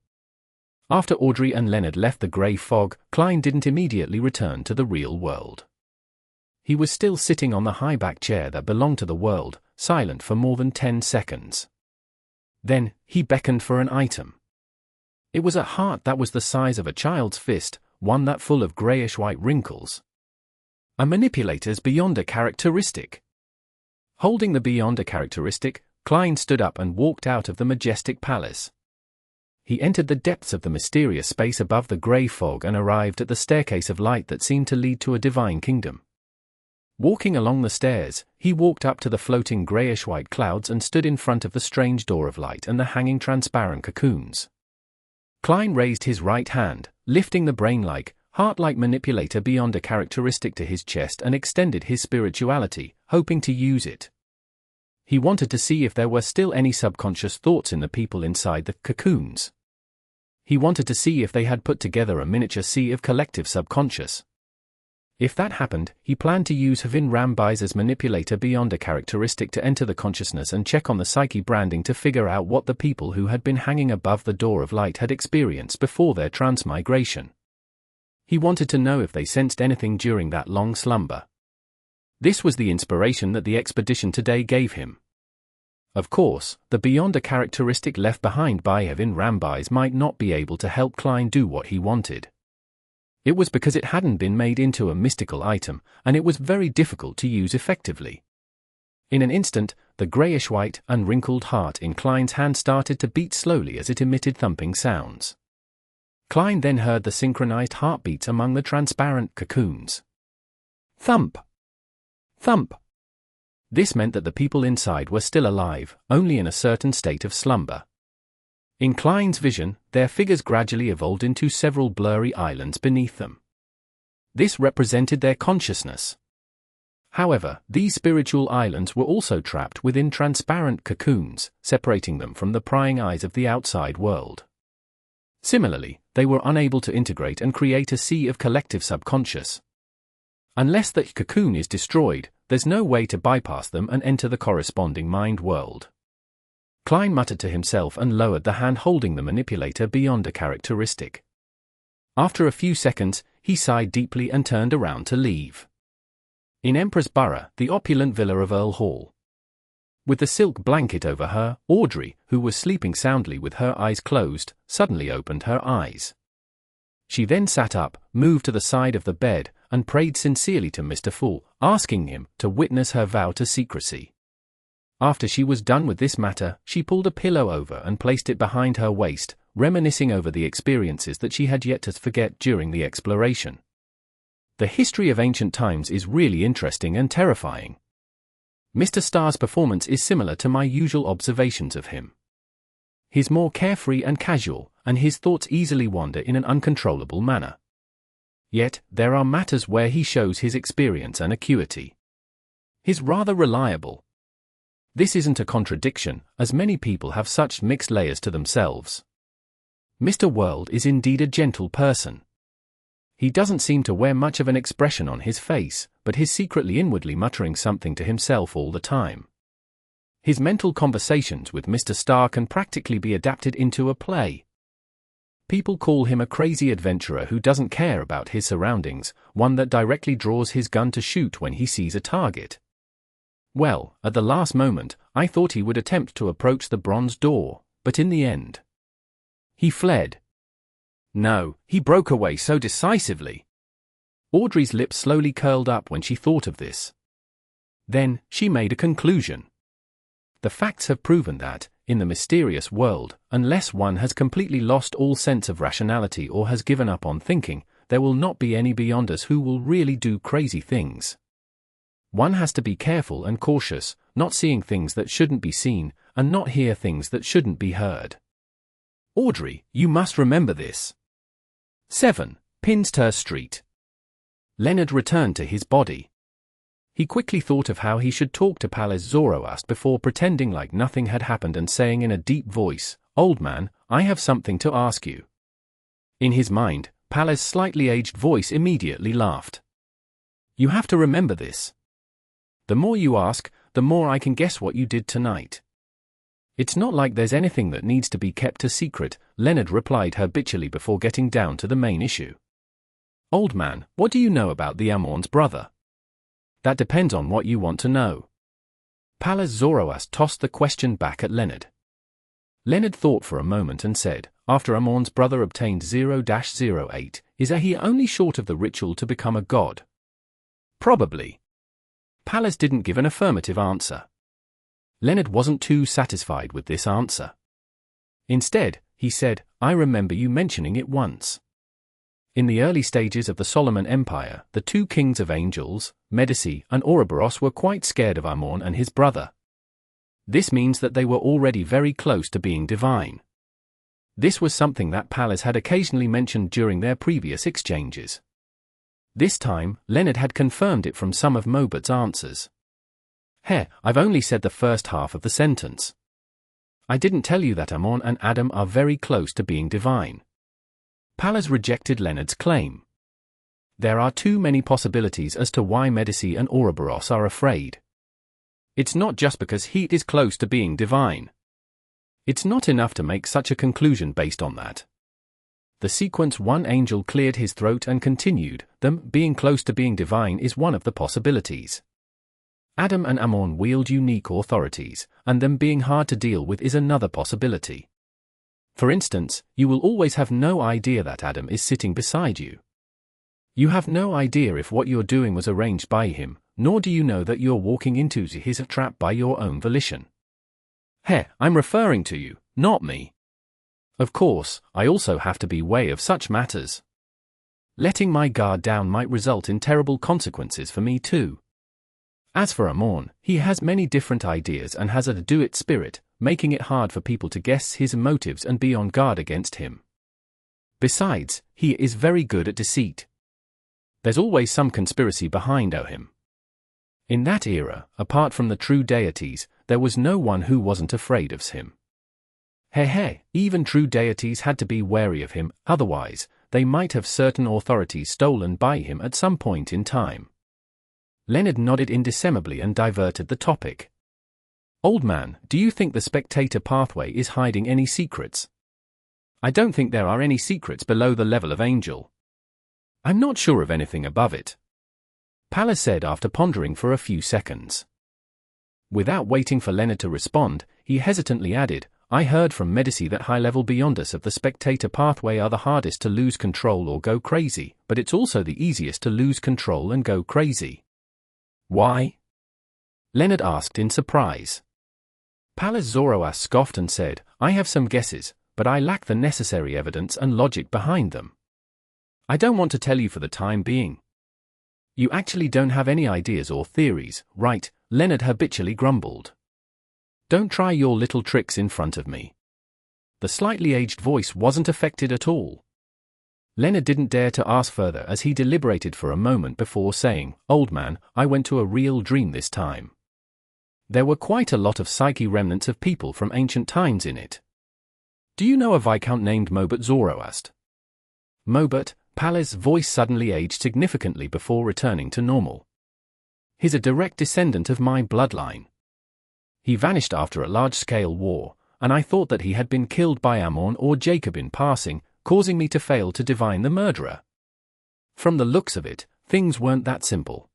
S1: After Audrey and Leonard left the grey fog, Klein didn't immediately return to the real world. He was still sitting on the high-back chair that belonged to the world, silent for more than 10 seconds. Then, he beckoned for an item. It was a heart that was the size of a child's fist, one that full of greyish-white wrinkles. A manipulator's Beyonder characteristic. Holding the Beyonder characteristic, Klein stood up and walked out of the majestic palace. He entered the depths of the mysterious space above the grey fog and arrived at the staircase of light that seemed to lead to a divine kingdom. Walking along the stairs, he walked up to the floating greyish-white clouds and stood in front of the strange door of light and the hanging transparent cocoons. Klein raised his right hand, lifting the brain-like, heart-like manipulator beyond a characteristic to his chest and extended his spirituality, hoping to use it. He wanted to see if there were still any subconscious thoughts in the people inside the cocoons. He wanted to see if they had put together a miniature sea of collective subconscious. If that happened, he planned to use Hvin Rambais as manipulator beyond a characteristic to enter the consciousness and check on the psyche branding to figure out what the people who had been hanging above the door of light had experienced before their transmigration. He wanted to know if they sensed anything during that long slumber. This was the inspiration that the expedition today gave him. Of course, the beyond a characteristic left behind by Hvin Rambais might not be able to help Klein do what he wanted. It was because it hadn't been made into a mystical item, and it was very difficult to use effectively. In an instant, the greyish-white, unwrinkled heart in Klein's hand started to beat slowly as it emitted thumping sounds. Klein then heard the synchronized heartbeats among the transparent cocoons. Thump! Thump! This meant that the people inside were still alive, only in a certain state of slumber. In Klein's vision, their figures gradually evolved into several blurry islands beneath them. This represented their consciousness. However, these spiritual islands were also trapped within transparent cocoons, separating them from the prying eyes of the outside world. Similarly, they were unable to integrate and create a sea of collective subconscious. Unless that cocoon is destroyed, there's no way to bypass them and enter the corresponding mind world. Klein muttered to himself and lowered the hand holding the manipulator beyond a characteristic. After a few seconds, he sighed deeply and turned around to leave. In Emperor's Borough, the opulent villa of Earl Hall. With the silk blanket over her, Audrey, who was sleeping soundly with her eyes closed, suddenly opened her eyes. She then sat up, moved to the side of the bed, and prayed sincerely to Mr. Fool, asking him to witness her vow to secrecy. After she was done with this matter, she pulled a pillow over and placed it behind her waist, reminiscing over the experiences that she had yet to forget during the exploration. The history of ancient times is really interesting and terrifying. Mr. Starr's performance is similar to my usual observations of him. He's more carefree and casual, and his thoughts easily wander in an uncontrollable manner. Yet, there are matters where he shows his experience and acuity. He's rather reliable. This isn't a contradiction, as many people have such mixed layers to themselves. Mr. World is indeed a gentle person. He doesn't seem to wear much of an expression on his face, but he's secretly inwardly muttering something to himself all the time. His mental conversations with Mr. Starr can practically be adapted into a play. People call him a crazy adventurer who doesn't care about his surroundings, one that directly draws his gun to shoot when he sees a target. Well, at the last moment, I thought he would attempt to approach the bronze door, but in the end, he fled. No, he broke away so decisively. Audrey's lips slowly curled up when she thought of this. Then, she made a conclusion. The facts have proven that, in the mysterious world, unless one has completely lost all sense of rationality or has given up on thinking, there will not be any beyond us who will really do crazy things. One has to be careful and cautious, not seeing things that shouldn't be seen, and not hear things that shouldn't be heard. Audrey, you must remember this. 7. Pinster Street. Leonard returned to his body. He quickly thought of how he should talk to Pallas Zoroast before pretending like nothing had happened and saying in a deep voice, "Old man, I have something to ask you." In his mind, Pallas' slightly aged voice immediately laughed. "You have to remember this. The more you ask, the more I can guess what you did tonight." "It's not like there's anything that needs to be kept a secret," Leonard replied habitually before getting down to the main issue. "Old man, what do you know about the Amorn's brother?" "That depends on what you want to know." Pallas Zoroast tossed the question back at Leonard. Leonard thought for a moment and said, "After Amorn's brother obtained 0-08, is he only short of the ritual to become a god?" "Probably." Pallas didn't give an affirmative answer. Leonard wasn't too satisfied with this answer. Instead, he said, "I remember you mentioning it once. In the early stages of the Solomon Empire, the two kings of angels, Medici and Ouroboros, were quite scared of Amorn and his brother. This means that they were already very close to being divine." This was something that Pallas had occasionally mentioned during their previous exchanges. This time, Leonard had confirmed it from some of Mobert's answers. I've only said the first half of the sentence. I didn't tell you that Amorn and Adam are very close to being divine." Pallas rejected Leonard's claim. There are too many possibilities as to why Medici and Ouroboros are afraid. It's not just because he is close to being divine. It's not enough to make such a conclusion based on that. The sequence one angel cleared his throat and continued, them being close to being divine is one of the possibilities. Adam and Amon wield unique authorities, and them being hard to deal with is another possibility. For instance, you will always have no idea that Adam is sitting beside you. You have no idea if what you're doing was arranged by him, nor do you know that you're walking into his trap by your own volition. I'm referring to you, not me. Of course, I also have to be wary of such matters. Letting my guard down might result in terrible consequences for me too. As for Amon, he has many different ideas and has a do-it spirit, making it hard for people to guess his motives and be on guard against him. Besides, he is very good at deceit. There's always some conspiracy behind him. In that era, apart from the true deities, there was no one who wasn't afraid of him. Even true deities had to be wary of him, otherwise, they might have certain authorities stolen by him at some point in time. Leonard nodded indecemably and diverted the topic. Old man, do you think the spectator pathway is hiding any secrets? I don't think there are any secrets below the level of angel. I'm not sure of anything above it. Pallas said after pondering for a few seconds. Without waiting for Leonard to respond, he hesitantly added, I heard from Medici that high level beyond us of the spectator pathway are the hardest to lose control or go crazy, but it's also the easiest to lose control and go crazy. Why? Leonard asked in surprise. Pallas Zoroas scoffed and said, I have some guesses, but I lack the necessary evidence and logic behind them. I don't want to tell you for the time being. You actually don't have any ideas or theories, right? Leonard habitually grumbled. Don't try your little tricks in front of me. The slightly aged voice wasn't affected at all. Leonard didn't dare to ask further as he deliberated for a moment before saying, Old man, I went to a real dream this time. There were quite a lot of psyche remnants of people from ancient times in it. Do you know a viscount named Mobert Zoroast? Mobert, Pallas' voice suddenly aged significantly before returning to normal. He's a direct descendant of my bloodline. He vanished after a large-scale war, and I thought that he had been killed by Amon or Jacob in passing, causing me to fail to divine the murderer. From the looks of it, things weren't that simple.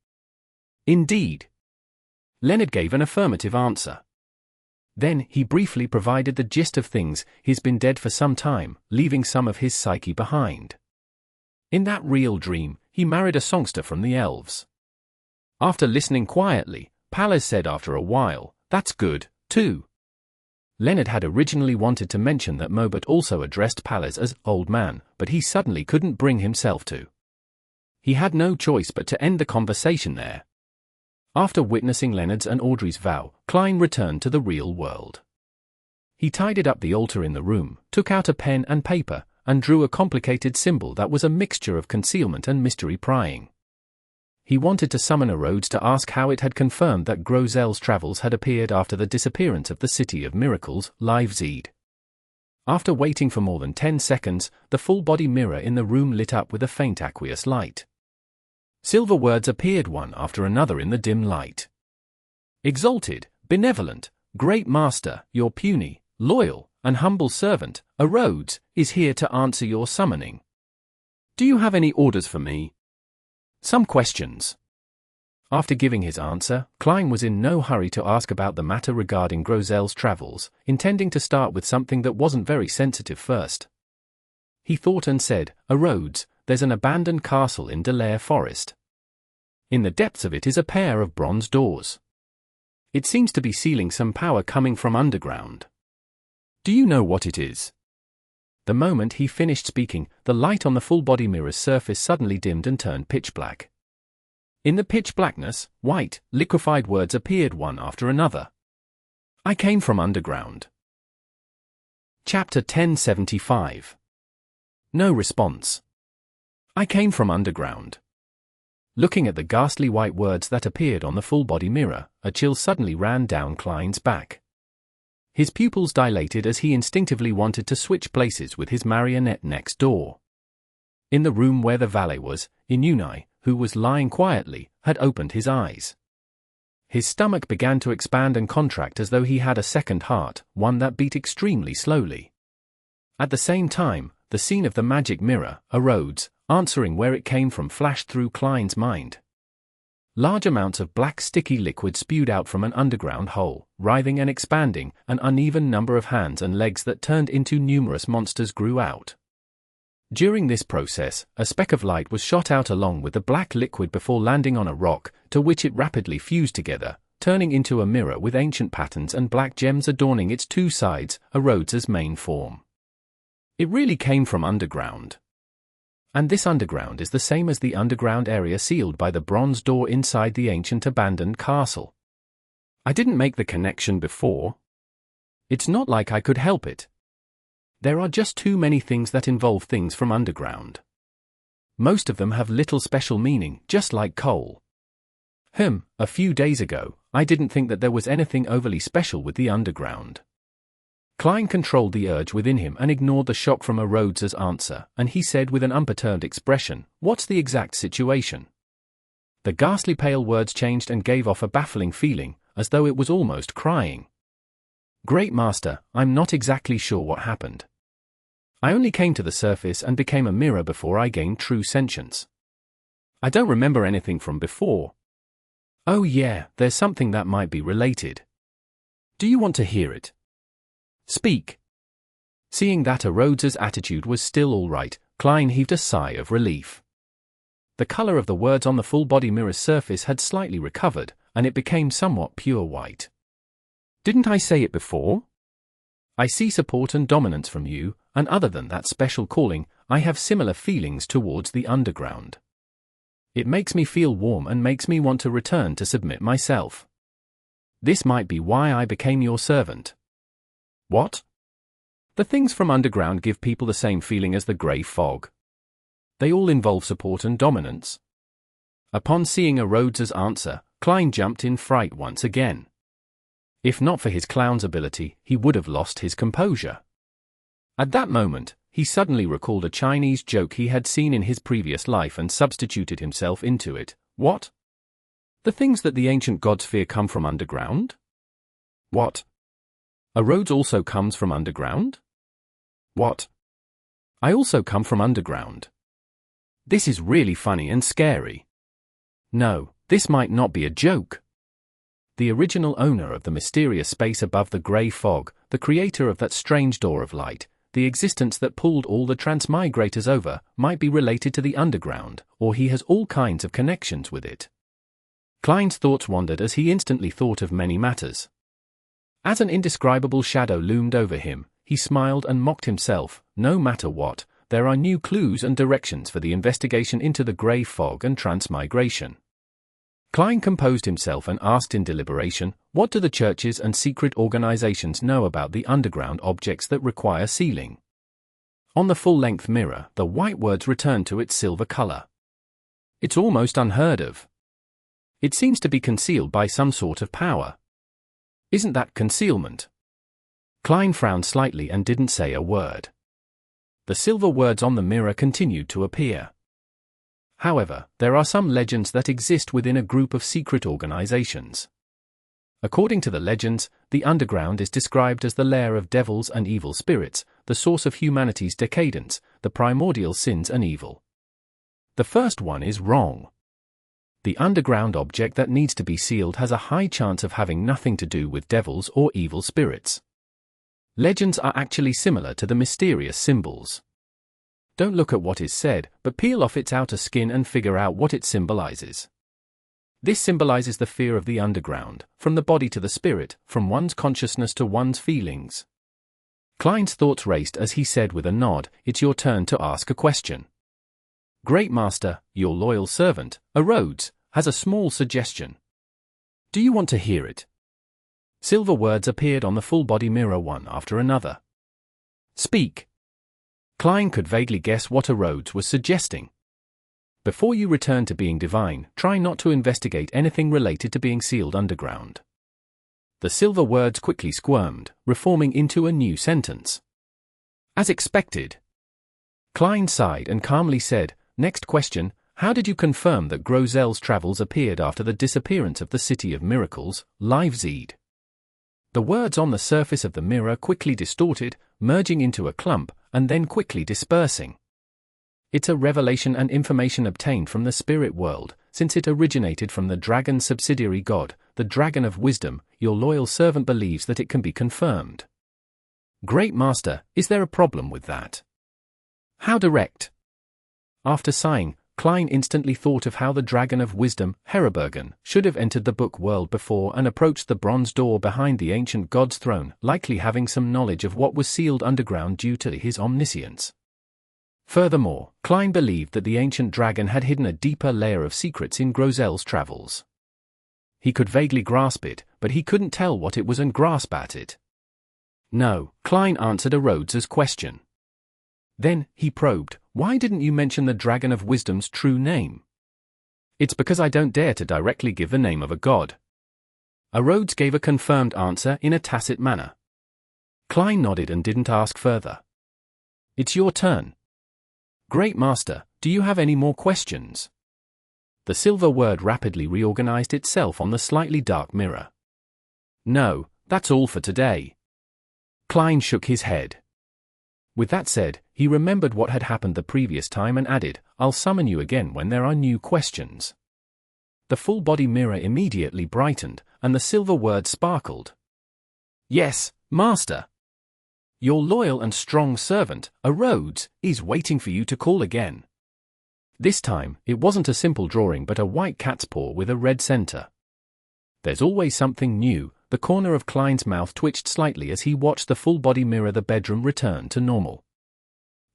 S1: Indeed. Leonard gave an affirmative answer. Then he briefly provided the gist of things. He's been dead for some time, leaving some of his psyche behind. In that real dream, he married a songster from the elves. After listening quietly, Pallas said after a while, That's good, too. Leonard had originally wanted to mention that Mobert also addressed Pallas as old man, but he suddenly couldn't bring himself to. He had no choice but to end the conversation there. After witnessing Leonard's and Audrey's vow, Klein returned to the real world. He tidied up the altar in the room, took out a pen and paper, and drew a complicated symbol that was a mixture of concealment and mystery prying. He wanted to summon a Rhodes to ask how it had confirmed that Grozel's travels had appeared after the disappearance of the City of Miracles, Live Zed. After waiting for more than 10 seconds, the full-body mirror in the room lit up with a faint aqueous light. Silver words appeared one after another in the dim light. Exalted, benevolent, great master, your puny, loyal, and humble servant, a Rhodes, is here to answer your summoning. Do you have any orders for me? Some questions. After giving his answer, Klein was in no hurry to ask about the matter regarding Grozel's travels, intending to start with something that wasn't very sensitive first. He thought and said, A Rhodes, there's an abandoned castle in Delaire Forest. In the depths of it is a pair of bronze doors. It seems to be sealing some power coming from underground. Do you know what it is? The moment he finished speaking, the light on the full-body mirror's surface suddenly dimmed and turned pitch black. In the pitch blackness, white, liquefied words appeared one after another. I came from underground. Chapter 1075. No response. I came from underground. Looking at the ghastly white words that appeared on the full-body mirror, a chill suddenly ran down Klein's back. His pupils dilated as he instinctively wanted to switch places with his marionette next door. In the room where the valet was, Inunai, who was lying quietly, had opened his eyes. His stomach began to expand and contract as though he had a second heart, one that beat extremely slowly. At the same time, the scene of the magic mirror, a Rhodes, answering where it came from, flashed through Klein's mind. Large amounts of black sticky liquid spewed out from an underground hole, writhing and expanding. An uneven number of hands and legs that turned into numerous monsters grew out. During this process, a speck of light was shot out along with the black liquid before landing on a rock, to which it rapidly fused together, turning into a mirror with ancient patterns and black gems adorning its two sides, a Rhodes's main form. It really came from underground. And this underground is the same as the underground area sealed by the bronze door inside the ancient abandoned castle. I didn't make the connection before. It's not like I could help it. There are just too many things that involve things from underground. Most of them have little special meaning, just like coal. A few days ago, I didn't think that there was anything overly special with the underground. Klein controlled the urge within him and ignored the shock from a Rhodes's answer, and he said with an unperturbed expression, "What's the exact situation?" The ghastly pale words changed and gave off a baffling feeling, as though it was almost crying. "Great Master, I'm not exactly sure what happened. I only came to the surface and became a mirror before I gained true sentience. I don't remember anything from before." "Oh yeah, there's something that might be related. Do you want to hear it?" "Speak." Seeing that a Rhodes's attitude was still all right, Klein heaved a sigh of relief. The color of the words on the full-body mirror's surface had slightly recovered, and it became somewhat pure white. "Didn't I say it before? I see support and dominance from you, and other than that special calling, I have similar feelings towards the underground. It makes me feel warm and makes me want to return to submit myself. This might be why I became your servant." "What?" "The things from underground give people the same feeling as the grey fog. They all involve support and dominance." Upon seeing a Rhodes's answer, Klein jumped in fright once again. If not for his clown's ability, he would have lost his composure. At that moment, he suddenly recalled a Chinese joke he had seen in his previous life and substituted himself into it. "What? The things that the ancient gods fear come from underground? What? A Rhodes also comes from underground? What? I also come from underground. This is really funny and scary. No, this might not be a joke." The original owner of the mysterious space above the grey fog, the creator of that strange door of light, the existence that pulled all the transmigrators over, might be related to the underground, or he has all kinds of connections with it. Klein's thoughts wandered as he instantly thought of many matters. As an indescribable shadow loomed over him, he smiled and mocked himself. No matter what, there are new clues and directions for the investigation into the grey fog and transmigration. Klein composed himself and asked in deliberation, "What do the churches and secret organizations know about the underground objects that require sealing?" On the full-length mirror, the white words returned to its silver color. "It's almost unheard of. It seems to be concealed by some sort of power. Isn't that concealment?" Klein frowned slightly and didn't say a word. The silver words on the mirror continued to appear. However, there are some legends that exist within a group of secret organizations. According to the legends, the underground is described as the lair of devils and evil spirits, the source of humanity's decadence, the primordial sins and evil. The first one is wrong. The underground object that needs to be sealed has a high chance of having nothing to do with devils or evil spirits. Legends are actually similar to the mysterious symbols. Don't look at what is said, but peel off its outer skin and figure out what it symbolizes. This symbolizes the fear of the underground, from the body to the spirit, from one's consciousness to one's feelings. Klein's thoughts raced as he said with a nod, "It's your turn to ask a question. Great Master, your loyal servant, a Rhodes, has a small suggestion. Do you want to hear it?" Silver words appeared on the full-body mirror one after another. "Speak." Klein could vaguely guess what a Rhodes was suggesting. Before you return to being divine, try not to investigate anything related to being sealed underground. The silver words quickly squirmed, reforming into a new sentence. As expected. Klein sighed and calmly said, "Next question, how did you confirm that Grozel's travels appeared after the disappearance of the City of Miracles, Live-Zed?" The words on the surface of the mirror quickly distorted, merging into a clump, and then quickly dispersing. "It's a revelation and information obtained from the spirit world, since it originated from the dragon's subsidiary god, the Dragon of Wisdom. Your loyal servant believes that it can be confirmed." "Great Master, is there a problem with that?" "How direct?" After sighing, Klein instantly thought of how the Dragon of Wisdom, Herabergen, should have entered the book world before and approached the bronze door behind the ancient god's throne, likely having some knowledge of what was sealed underground due to his omniscience. Furthermore, Klein believed that the ancient dragon had hidden a deeper layer of secrets in Grozel's travels. He could vaguely grasp it, but he couldn't tell what it was and grasp at it. "No," Klein answered a Rhodes's question. Then, he probed, "Why didn't you mention the Dragon of Wisdom's true name?" "It's because I don't dare to directly give the name of a god." A Rhodes gave a confirmed answer in a tacit manner. Klein nodded and didn't ask further. "It's your turn." "Great Master, do you have any more questions?" The silver word rapidly reorganized itself on the slightly dark mirror. "No, that's all for today." Klein shook his head. With that said, he remembered what had happened the previous time and added, "I'll summon you again when there are new questions." The full-body mirror immediately brightened, and the silver word sparkled. "Yes, Master. Your loyal and strong servant, a Rhodes, is waiting for you to call again." This time, it wasn't a simple drawing but a white cat's paw with a red center. There's always something new. The corner of Klein's mouth twitched slightly as he watched the full-body mirror the bedroom return to normal.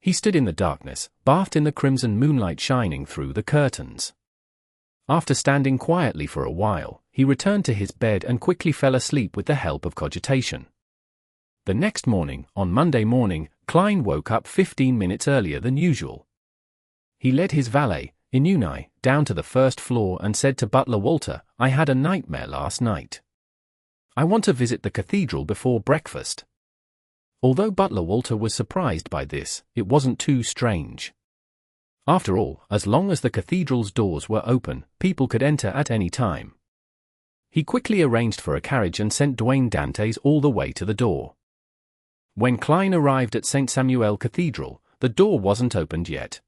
S1: He stood in the darkness, bathed in the crimson moonlight shining through the curtains. After standing quietly for a while, he returned to his bed and quickly fell asleep with the help of cogitation. The next morning, on Monday morning, Klein woke up 15 minutes earlier than usual. He led his valet, Inuni, down to the first floor and said to butler Walter, "I had a nightmare last night. I want to visit the cathedral before breakfast." Although butler Walter was surprised by this, it wasn't too strange. After all, as long as the cathedral's doors were open, people could enter at any time. He quickly arranged for a carriage and sent Dwayne Dantes all the way to the door. When Klein arrived at St. Samuel Cathedral, the door wasn't opened yet.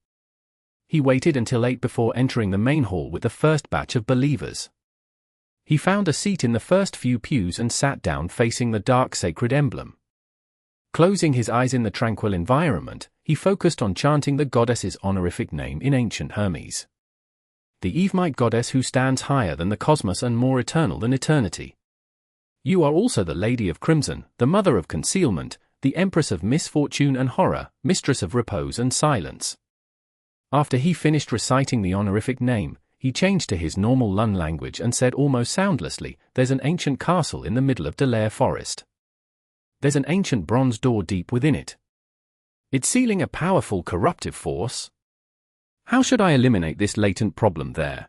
S1: He waited until 8 before entering the main hall with the first batch of believers. He found a seat in the first few pews and sat down facing the dark sacred emblem. Closing his eyes in the tranquil environment, he focused on chanting the goddess's honorific name in ancient Hermes. The Evemite goddess who stands higher than the cosmos and more eternal than eternity. You are also the Lady of Crimson, the Mother of Concealment, the Empress of Misfortune and Horror, Mistress of Repose and Silence. After he finished reciting the honorific name, he changed to his normal Lun language and said almost soundlessly, "There's an ancient castle in the middle of Delaire Forest. There's an ancient bronze door deep within it. It's sealing a powerful corruptive force. How should I eliminate this latent problem there?"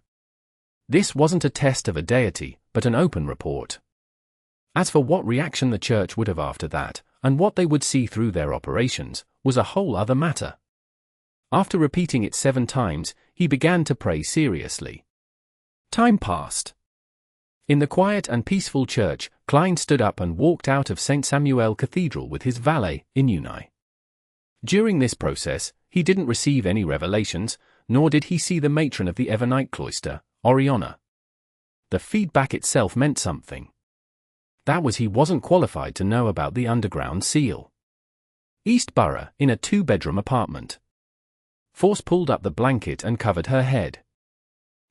S1: This wasn't a test of a deity, but an open report. As for what reaction the church would have after that, and what they would see through their operations, was a whole other matter. After repeating it 7 times, he began to pray seriously. Time passed. In the quiet and peaceful church, Klein stood up and walked out of St. Samuel Cathedral with his valet, Inuni. During this process, he didn't receive any revelations, nor did he see the matron of the Evernite cloister, Oriana. The feedback itself meant something. That was he wasn't qualified to know about the underground seal. East Borough, in a 2-bedroom apartment. Force pulled up the blanket and covered her head.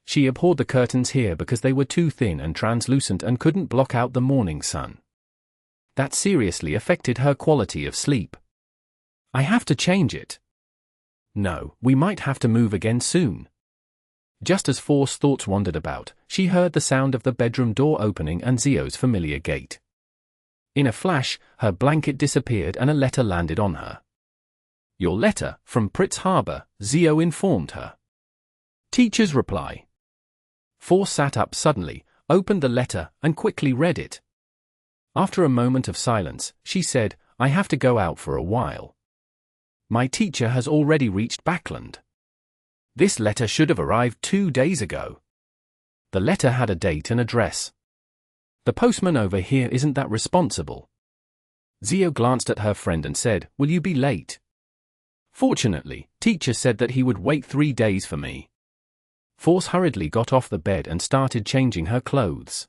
S1: She abhorred the curtains here because they were too thin and translucent and couldn't block out the morning sun. That seriously affected her quality of sleep. "I have to change it." "No, we might have to move again soon." Just as Force's thoughts wandered about, she heard the sound of the bedroom door opening and Zio's familiar gate. In a flash, her blanket disappeared and a letter landed on her. "Your letter, from Pritz Harbor," Zio informed her. Teacher's reply. Force sat up suddenly, opened the letter, and quickly read it. After a moment of silence, she said, "I have to go out for a while." My teacher has already reached Backlund. This letter should have arrived 2 days ago. The letter had a date and address. The postman over here isn't that responsible. Zio glanced at her friend and said, "Will you be late?" Fortunately, teacher said that he would wait 3 days for me. Force hurriedly got off the bed and started changing her clothes.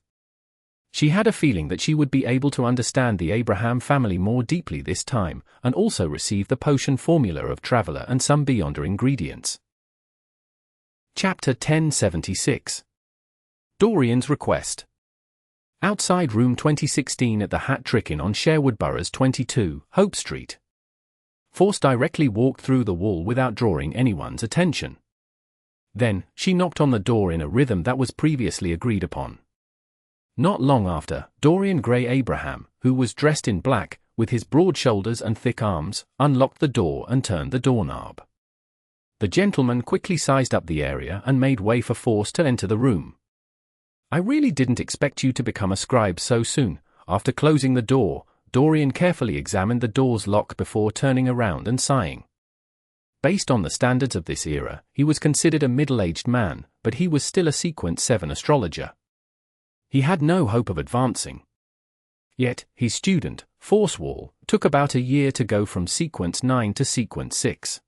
S1: She had a feeling that she would be able to understand the Abraham family more deeply this time, and also receive the potion formula of Traveler and some Beyonder ingredients. Chapter 1076. Dorian's Request. Outside room 2016 at the Hat Trick Inn on Sherwood Boroughs 22, Hope Street. Force directly walked through the wall without drawing anyone's attention. Then, she knocked on the door in a rhythm that was previously agreed upon. Not long after, Dorian Gray Abraham, who was dressed in black, with his broad shoulders and thick arms, unlocked the door and turned the doorknob. The gentleman quickly sized up the area and made way for Force to enter the room. "I really didn't expect you to become a scribe so soon." After closing the door, Dorian carefully examined the door's lock before turning around and sighing. Based on the standards of this era, he was considered a middle-aged man, but he was still a Sequence 7 astrologer. He had no hope of advancing. Yet, his student, Force Wall, took about a year to go from Sequence 9 to Sequence 6.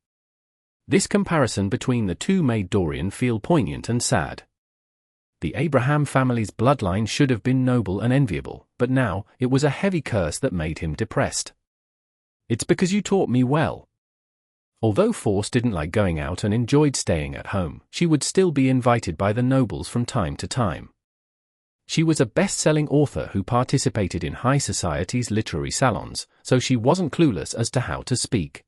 S1: This comparison between the two made Dorian feel poignant and sad. The Abraham family's bloodline should have been noble and enviable, but now, it was a heavy curse that made him depressed. "It's because you taught me well." Although Force didn't like going out and enjoyed staying at home, she would still be invited by the nobles from time to time. She was a best-selling author who participated in high society's literary salons, so she wasn't clueless as to how to speak.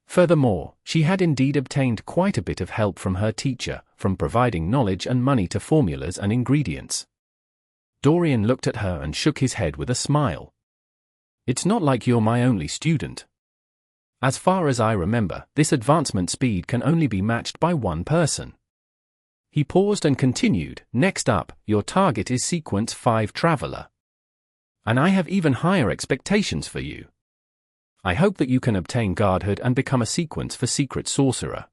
S1: Furthermore, she had indeed obtained quite a bit of help from her teacher, from providing knowledge and money to formulas and ingredients. Dorian looked at her and shook his head with a smile. "It's not like you're my only student. As far as I remember, this advancement speed can only be matched by one person." He paused and continued, "Next up, your target is Sequence 5 Traveler. And I have even higher expectations for you. I hope that you can obtain guardhood and become a Sequence for Secret Sorcerer.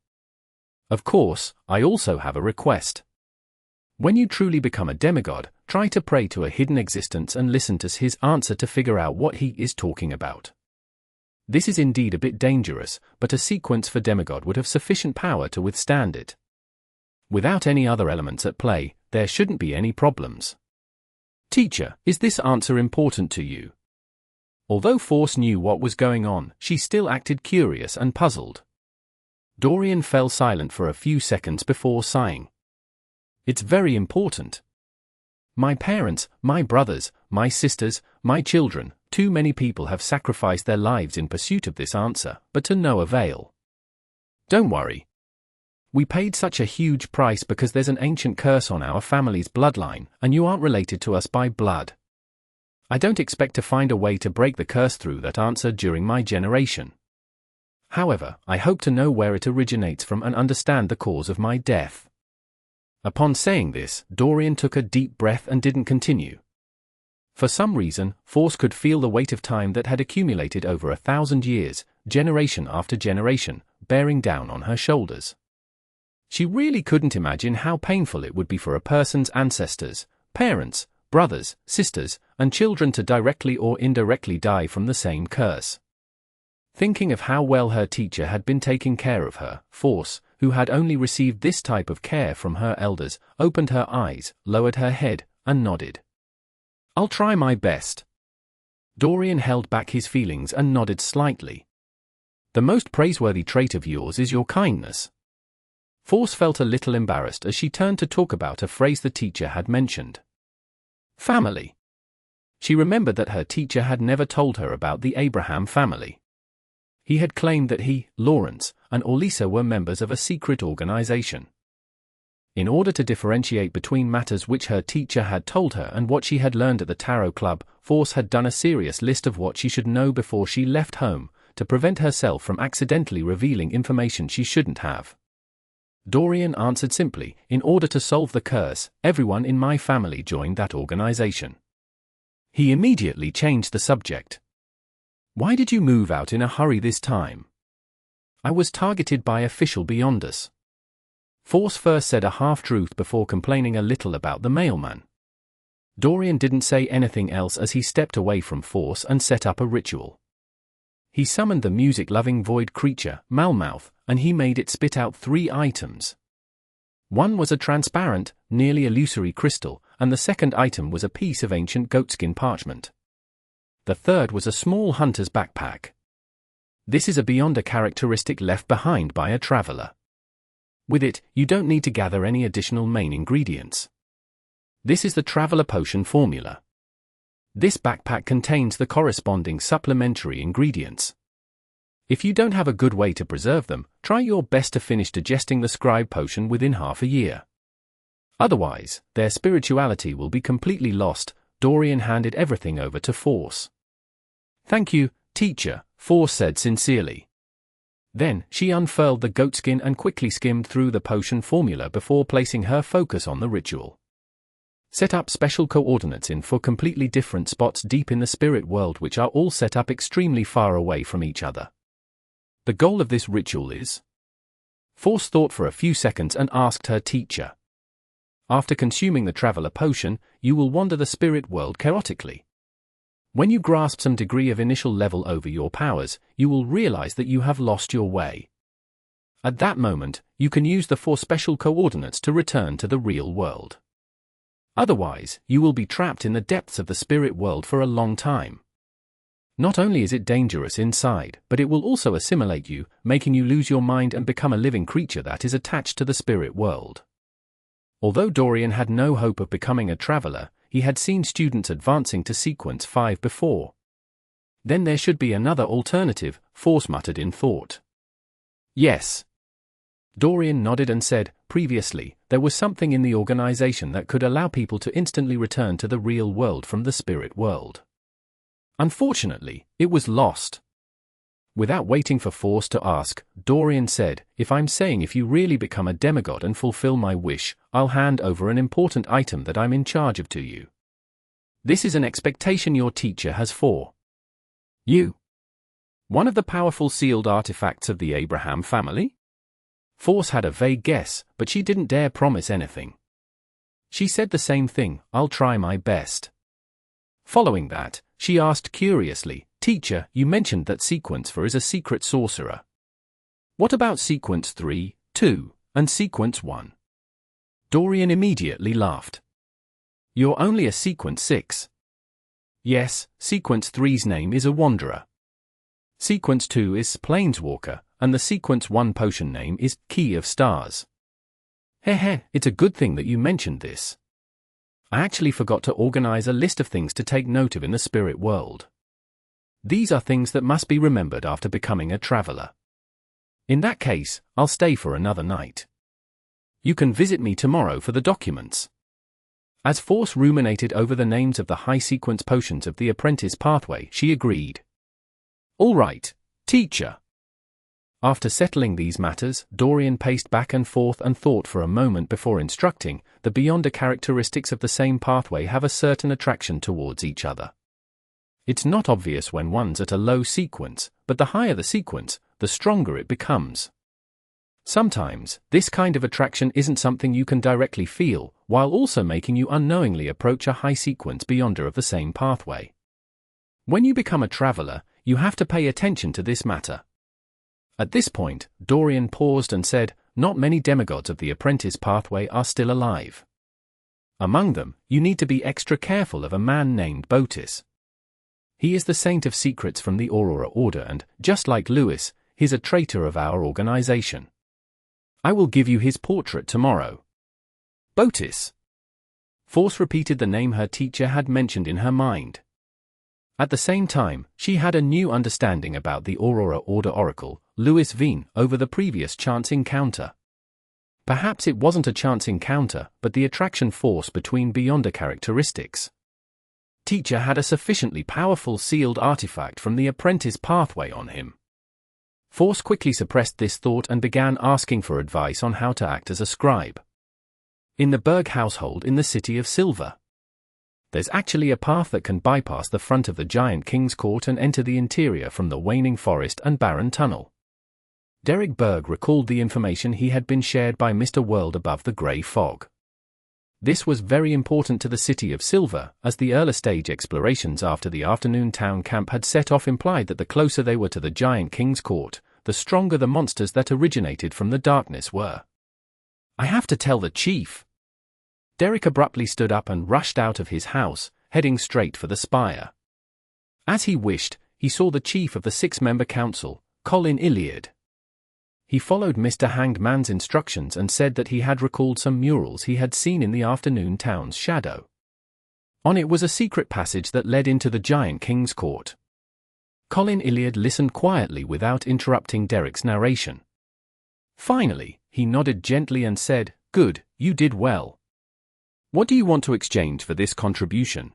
S1: Of course, I also have a request. When you truly become a demigod, try to pray to a hidden existence and listen to his answer to figure out what he is talking about. This is indeed a bit dangerous, but a Sequence for demigod would have sufficient power to withstand it. Without any other elements at play, there shouldn't be any problems. Teacher, is this answer important to you?" Although Force knew what was going on, she still acted curious and puzzled. Dorian fell silent for a few seconds before sighing. "It's very important. My parents, my brothers, my sisters, my children, too many people have sacrificed their lives in pursuit of this answer, but to no avail. Don't worry. We paid such a huge price because there's an ancient curse on our family's bloodline, and you aren't related to us by blood. I don't expect to find a way to break the curse through that answer during my generation. However, I hope to know where it originates from and understand the cause of my death." Upon saying this, Dorian took a deep breath and didn't continue. For some reason, Force could feel the weight of time that had accumulated over 1,000 years, generation after generation, bearing down on her shoulders. She really couldn't imagine how painful it would be for a person's ancestors, parents, brothers, sisters, and children to directly or indirectly die from the same curse. Thinking of how well her teacher had been taking care of her, Force, who had only received this type of care from her elders, opened her eyes, lowered her head, and nodded. "I'll try my best." Dorian held back his feelings and nodded slightly. "The most praiseworthy trait of yours is your kindness." Force felt a little embarrassed as she turned to talk about a phrase the teacher had mentioned. Family. She remembered that her teacher had never told her about the Abraham family. He had claimed that he, Lawrence, and Orlisa were members of a secret organization. In order to differentiate between matters which her teacher had told her and what she had learned at the Tarot Club, Force had done a serious list of what she should know before she left home, to prevent herself from accidentally revealing information she shouldn't have. Dorian answered simply, "In order to solve the curse, everyone in my family joined that organization." He immediately changed the subject. "Why did you move out in a hurry this time?" I was targeted by official Beyonders. Force first said a half-truth before complaining a little about the mailman. Dorian didn't say anything else as he stepped away from Force and set up a ritual. He summoned the music-loving void creature, Malmouth, and he made it spit out 3 items. One was a transparent, nearly illusory crystal, and the second item was a piece of ancient goatskin parchment. The third was a small hunter's backpack. This is a Beyonder characteristic left behind by a traveler. With it, you don't need to gather any additional main ingredients. This is the Traveler Potion formula. This backpack contains the corresponding supplementary ingredients. If you don't have a good way to preserve them, try your best to finish digesting the Scribe Potion within half a year. Otherwise, their spirituality will be completely lost. Dorian handed everything over to Force. Thank you, teacher, Force said sincerely. Then, she unfurled the goatskin and quickly skimmed through the potion formula before placing her focus on the ritual. Set up special coordinates in 4 completely different spots deep in the spirit world, which are all set up extremely far away from each other. The goal of this ritual is... Force thought for a few seconds and asked her teacher. After consuming the Traveler Potion, you will wander the spirit world chaotically. When you grasp some degree of initial level over your powers, you will realize that you have lost your way. At that moment, you can use the 4 special coordinates to return to the real world. Otherwise, you will be trapped in the depths of the spirit world for a long time. Not only is it dangerous inside, but it will also assimilate you, making you lose your mind and become a living creature that is attached to the spirit world. Although Dorian had no hope of becoming a traveler, he had seen students advancing to Sequence 5 before. Then there should be another alternative, Force muttered in thought. Yes. Dorian nodded and said, previously, there was something in the organization that could allow people to instantly return to the real world from the spirit world. Unfortunately, it was lost. Without waiting for Force to ask, Dorian said, if you really become a demigod and fulfill my wish, I'll hand over an important item that I'm in charge of to you. This is an expectation your teacher has for you. One of the powerful sealed artifacts of the Abraham family? Force had a vague guess, but she didn't dare promise anything. She said the same thing, I'll try my best. Following that, she asked curiously, Teacher, you mentioned that Sequence 4 is a secret sorcerer. What about Sequence 3, 2, and Sequence 1? Dorian immediately laughed. You're only a Sequence 6. Yes, Sequence 3's name is a Wanderer. Sequence 2 is Planeswalker, and the Sequence 1 potion name is Key of Stars. Heh, it's a good thing that you mentioned this. I actually forgot to organize a list of things to take note of in the spirit world. These are things that must be remembered after becoming a traveler. In that case, I'll stay for another night. You can visit me tomorrow for the documents. As Force ruminated over the names of the high sequence potions of the apprentice pathway, she agreed. All right, teacher. After settling these matters, Dorian paced back and forth and thought for a moment before instructing. The Beyonder characteristics of the same pathway have a certain attraction towards each other. It's not obvious when one's at a low sequence, but the higher the sequence, the stronger it becomes. Sometimes, this kind of attraction isn't something you can directly feel, while also making you unknowingly approach a high sequence Beyonder of the same pathway. When you become a traveler, you have to pay attention to this matter. At this point, Dorian paused and said, not many demigods of the apprentice pathway are still alive. Among them, you need to be extra careful of a man named Botis. He is the Saint of Secrets from the Aurora Order and, just like Lewis, he's a traitor of our organization. I will give you his portrait tomorrow. Botis. Force repeated the name her teacher had mentioned in her mind. At the same time, she had a new understanding about the Aurora Order Oracle, Louis Veen, over the previous chance encounter. Perhaps it wasn't a chance encounter, but the attraction force between Beyonder characteristics. Teacher had a sufficiently powerful sealed artifact from the apprentice pathway on him. Force quickly suppressed this thought and began asking for advice on how to act as a scribe. In the Berg household in the City of Silver, there's actually a path that can bypass the front of the giant King's Court and enter the interior from the Waning Forest and Barren Tunnel. Derek Berg recalled the information he had been shared by Mr. World above the grey fog. This was very important to the City of Silver, as the early-stage explorations after the afternoon town camp had set off implied that the closer they were to the Giant King's court, the stronger the monsters that originated from the darkness were. "I have to tell the chief." Derek abruptly stood up and rushed out of his house, heading straight for the spire. As he wished, he saw the chief of the six-member council, Colin Iliad. He followed Mr. Hanged Man's instructions and said that he had recalled some murals he had seen in the afternoon town's shadow. On it was a secret passage that led into the Giant King's court. Colin Iliad listened quietly without interrupting Derek's narration. Finally, he nodded gently and said, "Good, you did well. What do you want to exchange for this contribution?"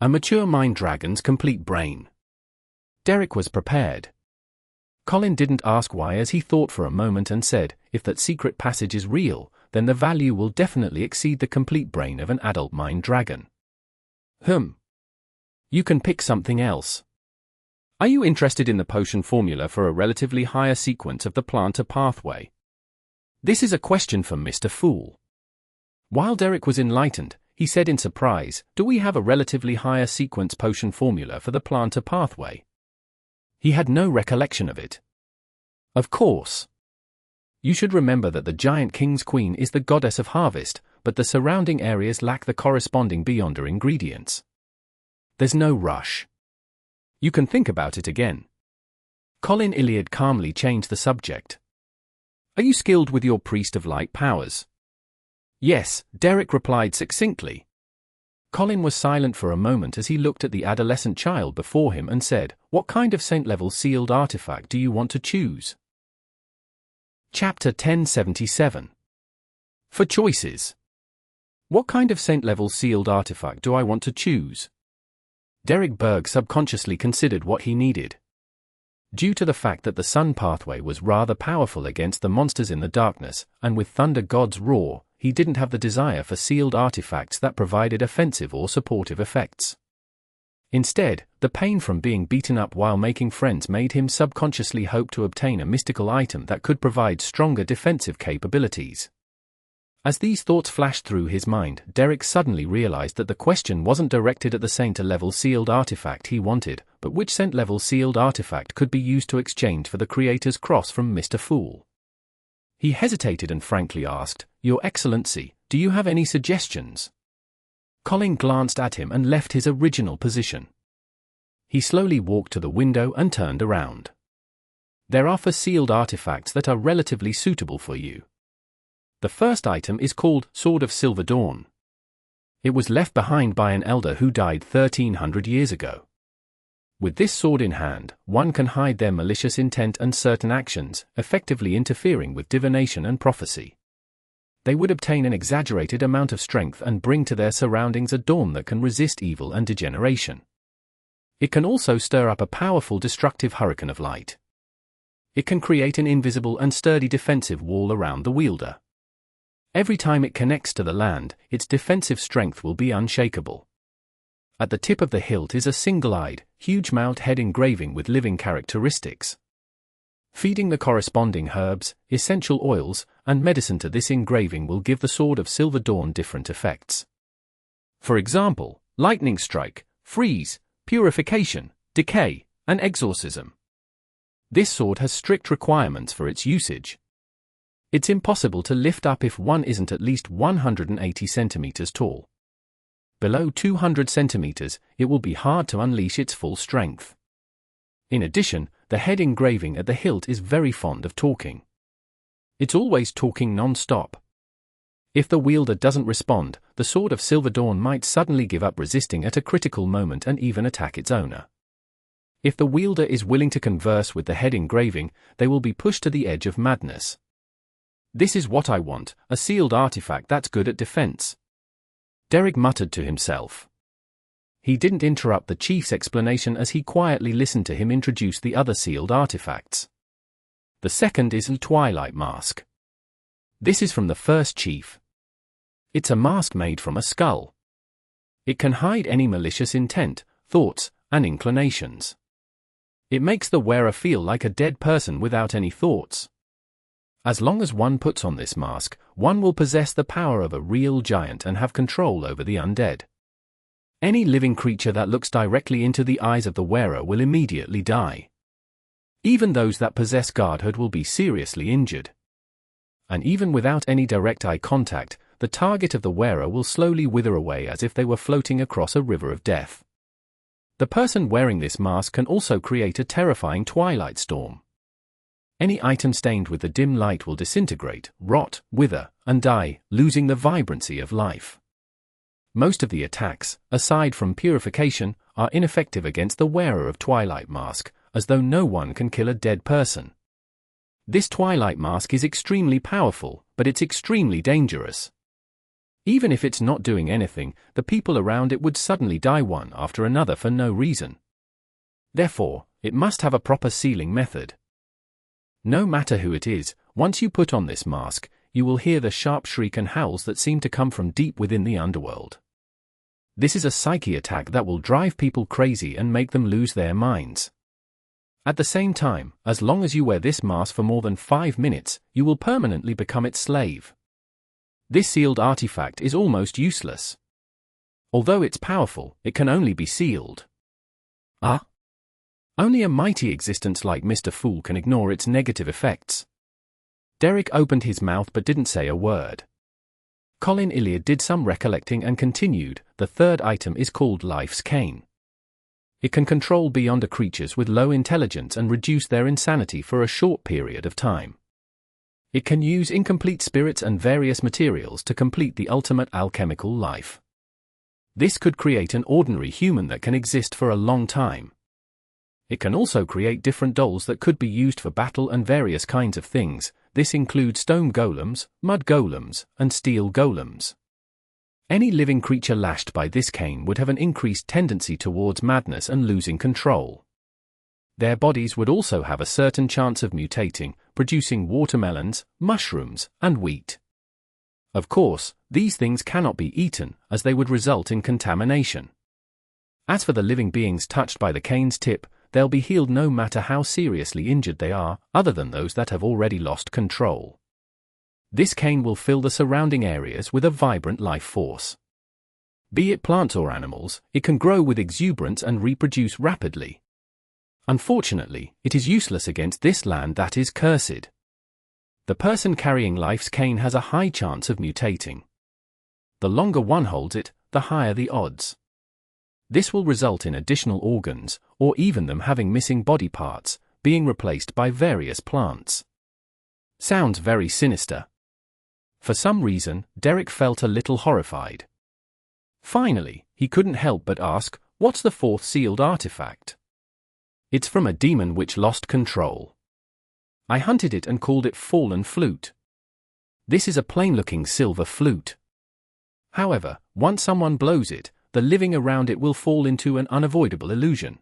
S1: "A mature mind dragon's complete brain." Derek was prepared. Colin didn't ask why, as he thought for a moment and said, "If that secret passage is real, then the value will definitely exceed the complete brain of an adult mind dragon." You can pick something else. Are you interested in the potion formula for a relatively higher sequence of the planter pathway? This is a question from Mr. Fool. While Derek was enlightened, he said in surprise, "Do we have a relatively higher sequence potion formula for the planter pathway?" He had no recollection of it. Of course. You should remember that the Giant King's queen is the goddess of harvest, but the surrounding areas lack the corresponding beyonder ingredients. There's no rush. You can think about it again. Colin Iliad calmly changed the subject. "Are you skilled with your Priest of Light powers?" "Yes," Derek replied succinctly. Colin was silent for a moment as he looked at the adolescent child before him and said, "What kind of saint-level sealed artifact do you want to choose?" Chapter 1077. For choices. What kind of saint-level sealed artifact do I want to choose? Derek Berg subconsciously considered what he needed. Due to the fact that the sun pathway was rather powerful against the monsters in the darkness, and with Thunder God's roar, he didn't have the desire for sealed artifacts that provided offensive or supportive effects. Instead, the pain from being beaten up while making friends made him subconsciously hope to obtain a mystical item that could provide stronger defensive capabilities. As these thoughts flashed through his mind, Derek suddenly realized that the question wasn't directed at the saint-level sealed artifact he wanted, but which saint-level sealed artifact could be used to exchange for the Creator's Cross from Mr. Fool. He hesitated and frankly asked, "Your Excellency, do you have any suggestions?" Colin glanced at him and left his original position. He slowly walked to the window and turned around. "There are 4 sealed artifacts that are relatively suitable for you. The first item is called Sword of Silver Dawn. It was left behind by an elder who died 1300 years ago. With this sword in hand, one can hide their malicious intent and certain actions, effectively interfering with divination and prophecy. They would obtain an exaggerated amount of strength and bring to their surroundings a dawn that can resist evil and degeneration. It can also stir up a powerful destructive hurricane of light. It can create an invisible and sturdy defensive wall around the wielder. Every time it connects to the land, its defensive strength will be unshakable. At the tip of the hilt is a single-eyed, huge-mouthed head engraving with living characteristics. Feeding the corresponding herbs, essential oils, and medicine to this engraving will give the Sword of Silver Dawn different effects. For example, lightning strike, freeze, purification, decay, and exorcism. This sword has strict requirements for its usage. It's impossible to lift up if one isn't at least 180 centimeters tall. Below 200 centimeters, it will be hard to unleash its full strength. In addition, the head engraving at the hilt is very fond of talking. It's always talking non-stop. If the wielder doesn't respond, the Sword of Silver Dawn might suddenly give up resisting at a critical moment and even attack its owner. If the wielder is willing to converse with the head engraving, they will be pushed to the edge of madness. This is what I want, a sealed artifact that's good at defense. Derek muttered to himself. He didn't interrupt the chief's explanation as he quietly listened to him introduce the other sealed artifacts. The second is the Twilight Mask. This is from the first chief. It's a mask made from a skull. It can hide any malicious intent, thoughts, and inclinations. It makes the wearer feel like a dead person without any thoughts. As long as one puts on this mask, one will possess the power of a real giant and have control over the undead. Any living creature that looks directly into the eyes of the wearer will immediately die. Even those that possess godhood will be seriously injured. And even without any direct eye contact, the target of the wearer will slowly wither away as if they were floating across a river of death. The person wearing this mask can also create a terrifying twilight storm. Any item stained with the dim light will disintegrate, rot, wither, and die, losing the vibrancy of life. Most of the attacks, aside from purification, are ineffective against the wearer of Twilight Mask, as though no one can kill a dead person. This Twilight Mask is extremely powerful, but it's extremely dangerous. Even if it's not doing anything, the people around it would suddenly die one after another for no reason. Therefore, it must have a proper sealing method. No matter who it is, once you put on this mask, you will hear the sharp shriek and howls that seem to come from deep within the underworld. This is a psyche attack that will drive people crazy and make them lose their minds. At the same time, as long as you wear this mask for more than 5 minutes, you will permanently become its slave. This sealed artifact is almost useless. Although it's powerful, it can only be sealed. Only a mighty existence like Mr. Fool can ignore its negative effects. Derek opened his mouth but didn't say a word. Colin Iliad did some recollecting and continued, the third item is called Life's Cane. It can control beyond creatures with low intelligence and reduce their insanity for a short period of time. It can use incomplete spirits and various materials to complete the ultimate alchemical life. This could create an ordinary human that can exist for a long time. It can also create different dolls that could be used for battle and various kinds of things. This includes stone golems, mud golems, and steel golems. Any living creature lashed by this cane would have an increased tendency towards madness and losing control. Their bodies would also have a certain chance of mutating, producing watermelons, mushrooms, and wheat. Of course, these things cannot be eaten, as they would result in contamination. As for the living beings touched by the cane's tip, they'll be healed no matter how seriously injured they are, other than those that have already lost control. This cane will fill the surrounding areas with a vibrant life force. Be it plants or animals, it can grow with exuberance and reproduce rapidly. Unfortunately, it is useless against this land that is cursed. The person carrying Life's Cane has a high chance of mutating. The longer one holds it, the higher the odds. This will result in additional organs, or even them having missing body parts, being replaced by various plants. Sounds very sinister. For some reason, Derek felt a little horrified. Finally, he couldn't help but ask, "What's the fourth sealed artifact?" "It's from a demon which lost control. I hunted it and called it Fallen Flute. This is a plain-looking silver flute. However, once someone blows it, the living around it will fall into an unavoidable illusion.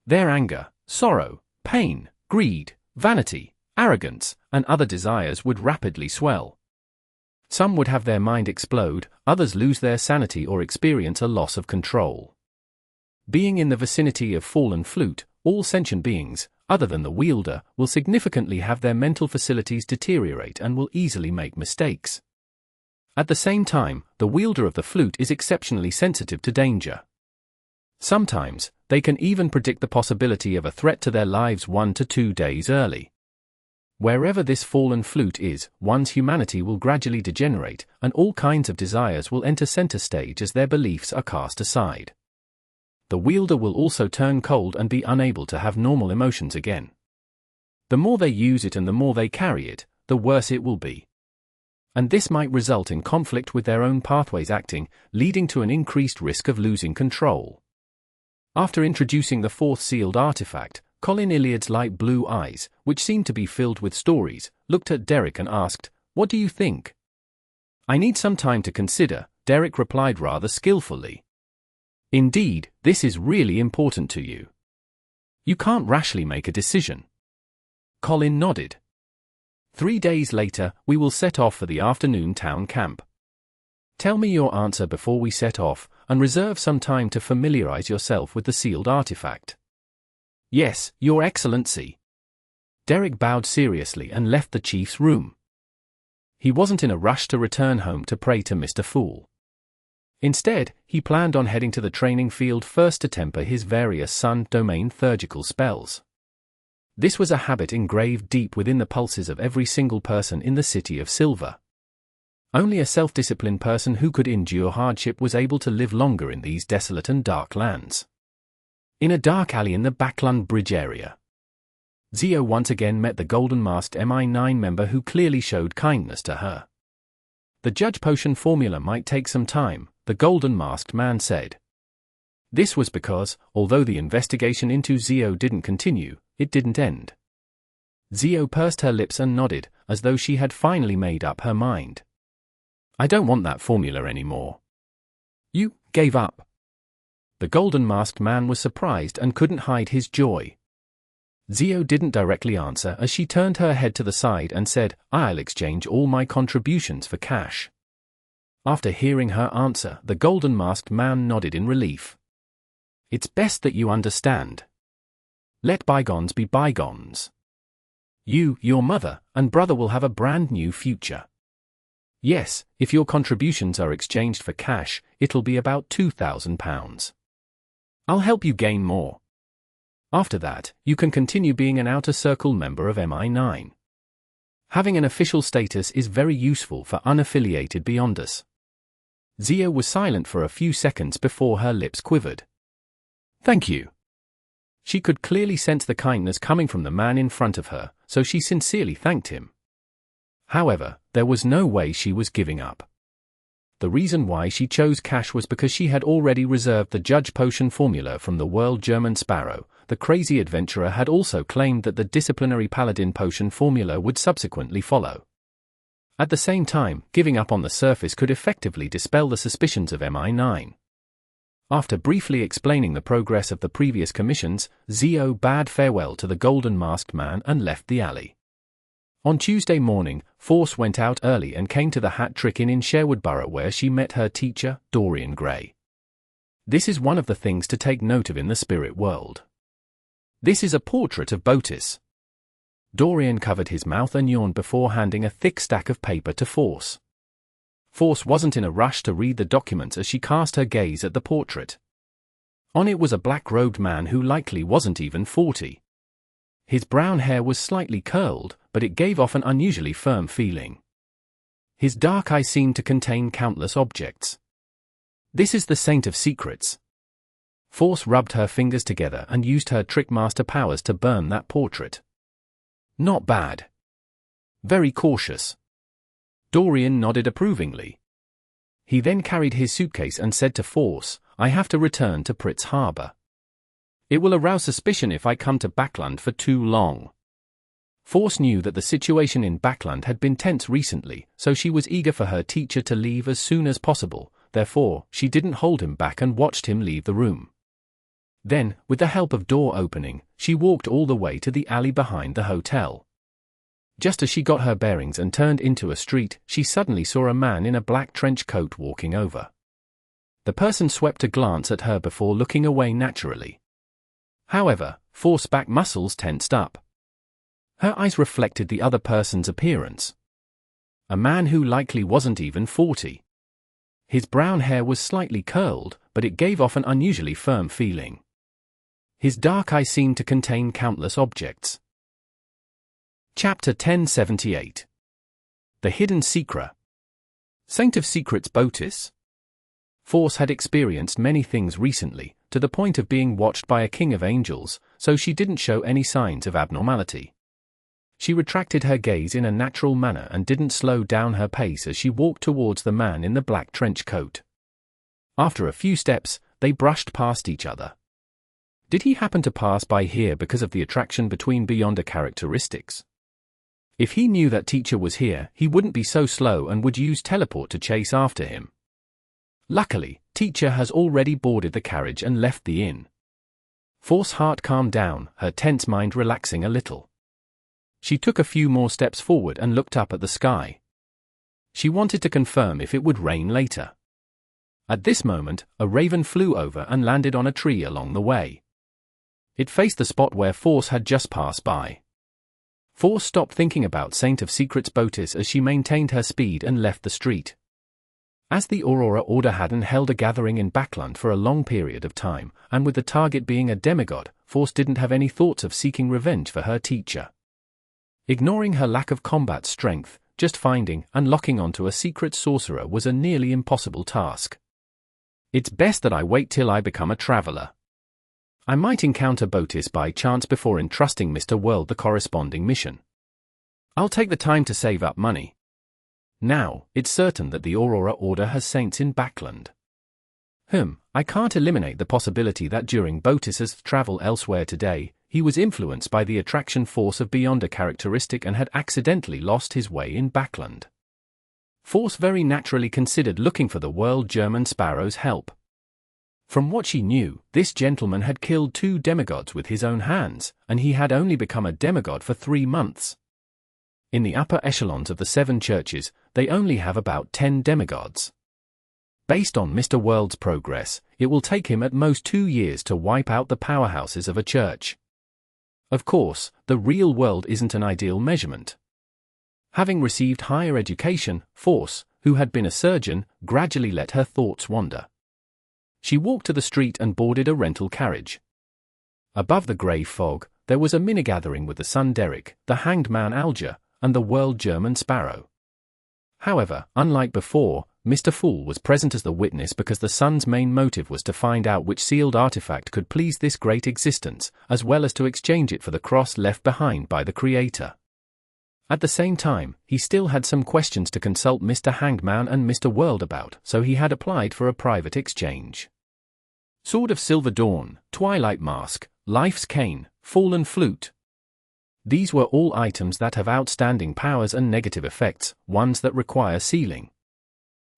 S1: Their anger, sorrow, pain, greed, vanity, arrogance, and other desires would rapidly swell. Some would have their mind explode, others lose their sanity or experience a loss of control. Being in the vicinity of Fallen Flute, all sentient beings, other than the wielder, will significantly have their mental facilities deteriorate and will easily make mistakes. At the same time, the wielder of the flute is exceptionally sensitive to danger. Sometimes, they can even predict the possibility of a threat to their lives 1 to 2 days early. Wherever this fallen flute is, one's humanity will gradually degenerate, and all kinds of desires will enter center stage as their beliefs are cast aside. The wielder will also turn cold and be unable to have normal emotions again. The more they use it and the more they carry it, the worse it will be. And this might result in conflict with their own pathways acting, leading to an increased risk of losing control. After introducing the fourth sealed artifact, Colin Iliad's light blue eyes, which seemed to be filled with stories, looked at Derek and asked, "What do you think?" "I need some time to consider," Derek replied rather skillfully. "Indeed, this is really important to you. You can't rashly make a decision." Colin nodded. 3 days later, we will set off for the afternoon town camp. Tell me your answer before we set off, and reserve some time to familiarize yourself with the sealed artifact. Yes, Your Excellency. Derek bowed seriously and left the chief's room. He wasn't in a rush to return home to pray to Mr. Fool. Instead, he planned on heading to the training field first to temper his various Sun Domain Theurgical spells. This was a habit engraved deep within the pulses of every single person in the City of Silver. Only a self-disciplined person who could endure hardship was able to live longer in these desolate and dark lands. In a dark alley in the Backlund Bridge area, Zio once again met the golden-masked MI9 member who clearly showed kindness to her. The judge potion formula might take some time, the golden-masked man said. This was because, although the investigation into Zio didn't continue, it didn't end. Zio pursed her lips and nodded, as though she had finally made up her mind. I don't want that formula anymore. You gave up. The golden-masked man was surprised and couldn't hide his joy. Zio didn't directly answer as she turned her head to the side and said, I'll exchange all my contributions for cash. After hearing her answer, the golden-masked man nodded in relief. It's best that you understand. Let bygones be bygones. You, your mother, and brother will have a brand new future. Yes, if your contributions are exchanged for cash, it'll be about £2,000. I'll help you gain more. After that, you can continue being an outer circle member of MI9. Having an official status is very useful for unaffiliated Beyonders. Zio was silent for a few seconds before her lips quivered. Thank you. She could clearly sense the kindness coming from the man in front of her, so she sincerely thanked him. However, there was no way she was giving up. The reason why she chose cash was because she had already reserved the judge potion formula from the World German Sparrow. The crazy adventurer had also claimed that the disciplinary paladin potion formula would subsequently follow. At the same time, giving up on the surface could effectively dispel the suspicions of MI9. After briefly explaining the progress of the previous commissions, Zio bade farewell to the golden-masked man and left the alley. On Tuesday morning, Force went out early and came to the Hat Trick Inn in Sherwood Borough where she met her teacher, Dorian Gray. This is one of the things to take note of in the spirit world. This is a portrait of Botis. Dorian covered his mouth and yawned before handing a thick stack of paper to Force. Force wasn't in a rush to read the documents as she cast her gaze at the portrait. On it was a black-robed man who likely wasn't even 40. His brown hair was slightly curled, but it gave off an unusually firm feeling. His dark eye seemed to contain countless objects. This is the Saint of Secrets. Force rubbed her fingers together and used her Trickmaster powers to burn that portrait. Not bad. Very cautious. Dorian nodded approvingly. He then carried his suitcase and said to Force, I have to return to Pritz Harbor. It will arouse suspicion if I come to Backlund for too long. Force knew that the situation in Backlund had been tense recently, so she was eager for her teacher to leave as soon as possible, therefore, she didn't hold him back and watched him leave the room. Then, with the help of door opening, she walked all the way to the alley behind the hotel. Just as she got her bearings and turned into a street, she suddenly saw a man in a black trench coat walking over. The person swept a glance at her before looking away naturally. However, Force's back muscles tensed up. Her eyes reflected the other person's appearance. A man who likely wasn't even 40. His brown hair was slightly curled, but it gave off an unusually firm feeling. His dark eye seemed to contain countless objects. Chapter 1078. The Hidden Secre. Saint of Secrets Botis? Force had experienced many things recently, to the point of being watched by a king of angels, so she didn't show any signs of abnormality. She retracted her gaze in a natural manner and didn't slow down her pace as she walked towards the man in the black trench coat. After a few steps, they brushed past each other. Did he happen to pass by here because of the attraction between Beyonder characteristics? If he knew that teacher was here, he wouldn't be so slow and would use teleport to chase after him. Luckily, teacher has already boarded the carriage and left the inn. Force's heart calmed down, her tense mind relaxing a little. She took a few more steps forward and looked up at the sky. She wanted to confirm if it would rain later. At this moment, a raven flew over and landed on a tree along the way. It faced the spot where Force had just passed by. Force stopped thinking about Saint of Secret's Botis as she maintained her speed and left the street. As the Aurora Order hadn't held a gathering in Backlund for a long period of time, and with the target being a demigod, Force didn't have any thoughts of seeking revenge for her teacher. Ignoring her lack of combat strength, just finding and locking onto a secret sorcerer was a nearly impossible task. It's best that I wait till I become a traveler. I might encounter Botis by chance before entrusting Mr. World the corresponding mission. I'll take the time to save up money. Now, it's certain that the Aurora Order has saints in Backlund. I can't eliminate the possibility that during Botis's travel elsewhere today, he was influenced by the attraction force of Beyonder characteristic and had accidentally lost his way in Backlund. Force very naturally considered looking for the World German Sparrow's help. From what she knew, this gentleman had killed 2 demigods with his own hands, and he had only become a demigod for 3 months. In the upper echelons of the 7 churches, they only have about 10 demigods. Based on Mr. World's progress, it will take him at most 2 years to wipe out the powerhouses of a church. Of course, the real world isn't an ideal measurement. Having received higher education, Force, who had been a surgeon, gradually let her thoughts wander. She walked to the street and boarded a rental carriage. Above the grey fog, there was a mini-gathering with the Sun Derek, the Hanged Man Alger, and the World German Sparrow. However, unlike before, Mr. Fool was present as the witness because the Sun's main motive was to find out which sealed artifact could please this great existence, as well as to exchange it for the cross left behind by the Creator. At the same time, he still had some questions to consult Mr. Hangman and Mr. World about, so he had applied for a private exchange. Sword of Silver Dawn, Twilight Mask, Life's Cane, Fallen Flute. These were all items that have outstanding powers and negative effects, ones that require sealing.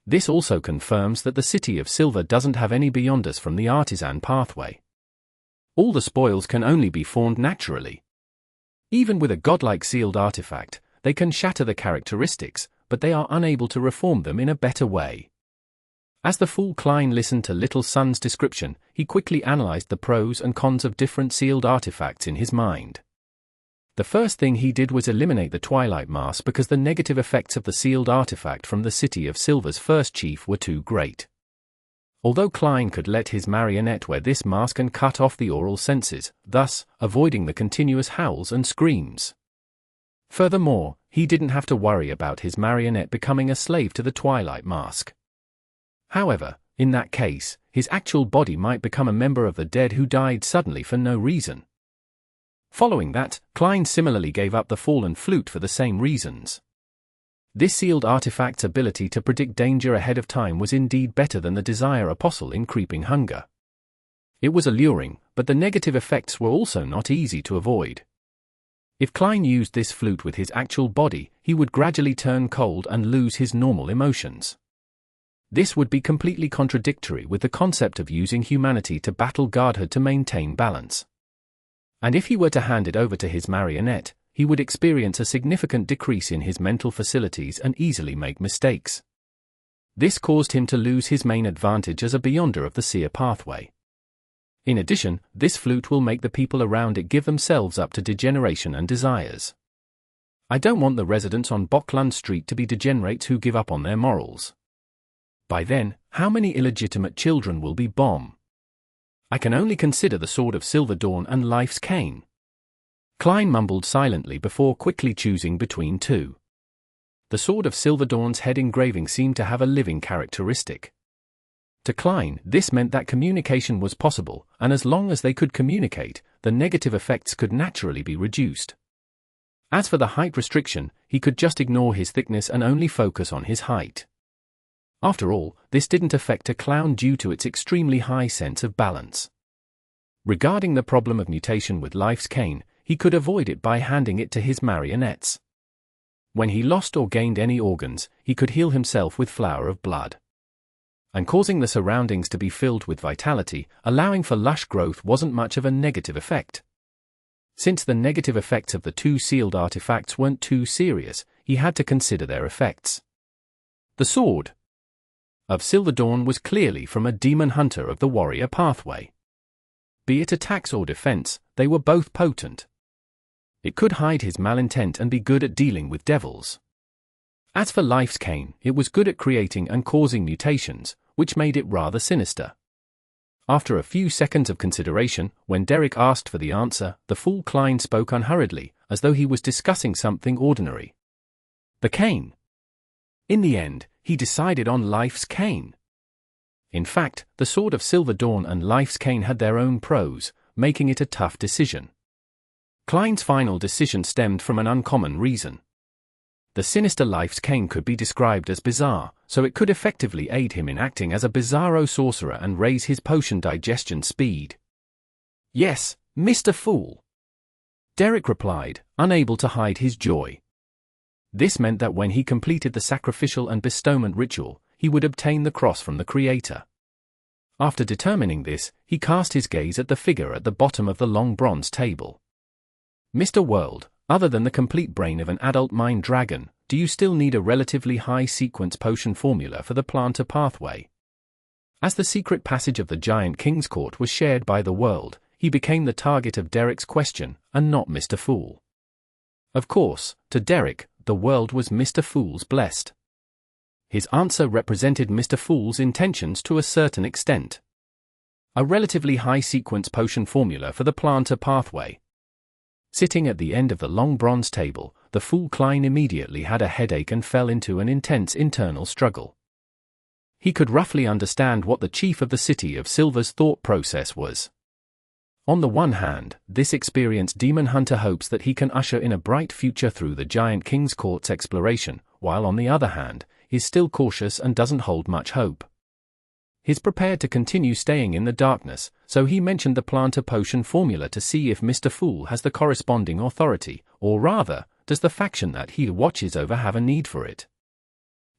S1: This also confirms that the City of Silver doesn't have any Beyonders from the artisan pathway. All the spoils can only be formed naturally. Even with a godlike sealed artifact, they can shatter the characteristics, but they are unable to reform them in a better way. As the fool Klein listened to Little Sun's description, he quickly analyzed the pros and cons of different sealed artifacts in his mind. The first thing he did was eliminate the Twilight Mask because the negative effects of the sealed artifact from the City of Silver's first chief were too great. Although Klein could let his marionette wear this mask and cut off the oral senses, thus avoiding the continuous howls and screams. Furthermore, he didn't have to worry about his marionette becoming a slave to the Twilight Mask. However, in that case, his actual body might become a member of the dead who died suddenly for no reason. Following that, Klein similarly gave up the Fallen Flute for the same reasons. This sealed artifact's ability to predict danger ahead of time was indeed better than the Desire Apostle in Creeping Hunger. It was alluring, but the negative effects were also not easy to avoid. If Klein used this flute with his actual body, he would gradually turn cold and lose his normal emotions. This would be completely contradictory with the concept of using humanity to battle godhood to maintain balance. And if he were to hand it over to his marionette, he would experience a significant decrease in his mental facilities and easily make mistakes. This caused him to lose his main advantage as a Beyonder of the Seer pathway. In addition, this flute will make the people around it give themselves up to degeneration and desires. I don't want the residents on Backlund Street to be degenerates who give up on their morals. By then, how many illegitimate children will be born? I can only consider the Sword of Silver Dawn and Life's Cane. Klein mumbled silently before quickly choosing between 2. The Sword of Silver Dawn's head engraving seemed to have a living characteristic. To Klein, this meant that communication was possible, and as long as they could communicate, the negative effects could naturally be reduced. As for the height restriction, he could just ignore his thickness and only focus on his height. After all, this didn't affect a clown due to its extremely high sense of balance. Regarding the problem of mutation with Life's Cane, he could avoid it by handing it to his marionettes. When he lost or gained any organs, he could heal himself with Flower of Blood. And causing the surroundings to be filled with vitality, allowing for lush growth wasn't much of a negative effect. Since the negative effects of the 2 sealed artifacts weren't too serious, he had to consider their effects. The Sword of Silver Dawn was clearly from a demon hunter of the warrior pathway. Be it attacks or defense, they were both potent. It could hide his malintent and be good at dealing with devils. As for Life's Cane, it was good at creating and causing mutations, which made it rather sinister. After a few seconds of consideration, when Derek asked for the answer, the fool Klein spoke unhurriedly, as though he was discussing something ordinary. The cane. In the end, he decided on Life's Cane. In fact, the Sword of Silver Dawn and Life's Cane had their own pros, making it a tough decision. Klein's final decision stemmed from an uncommon reason. The sinister Life's Cane could be described as bizarre, so it could effectively aid him in acting as a bizarro sorcerer and raise his potion digestion speed. Yes, Mr. Fool. Derek replied, unable to hide his joy. This meant that when he completed the sacrificial and bestowment ritual, he would obtain the cross from the Creator. After determining this, he cast his gaze at the figure at the bottom of the long bronze table. Mr. World, other than the complete brain of an adult mind dragon, do you still need a relatively high sequence potion formula for the planter pathway? As the secret passage of the Giant King's Court was shared by the world, he became the target of Derek's question, and not Mr. Fool. Of course, to Derek, the world was Mr. Fool's blessed. His answer represented Mr. Fool's intentions to a certain extent. A relatively high sequence potion formula for the planter pathway. Sitting at the end of the long bronze table, the fool Klein immediately had a headache and fell into an intense internal struggle. He could roughly understand what the chief of the City of Silver's thought process was. On the one hand, this experienced demon hunter hopes that he can usher in a bright future through the Giant King's Court's exploration, while on the other hand, is still cautious and doesn't hold much hope. He's prepared to continue staying in the darkness, so he mentioned the planter potion formula to see if Mr. Fool has the corresponding authority, or rather, does the faction that he watches over have a need for it.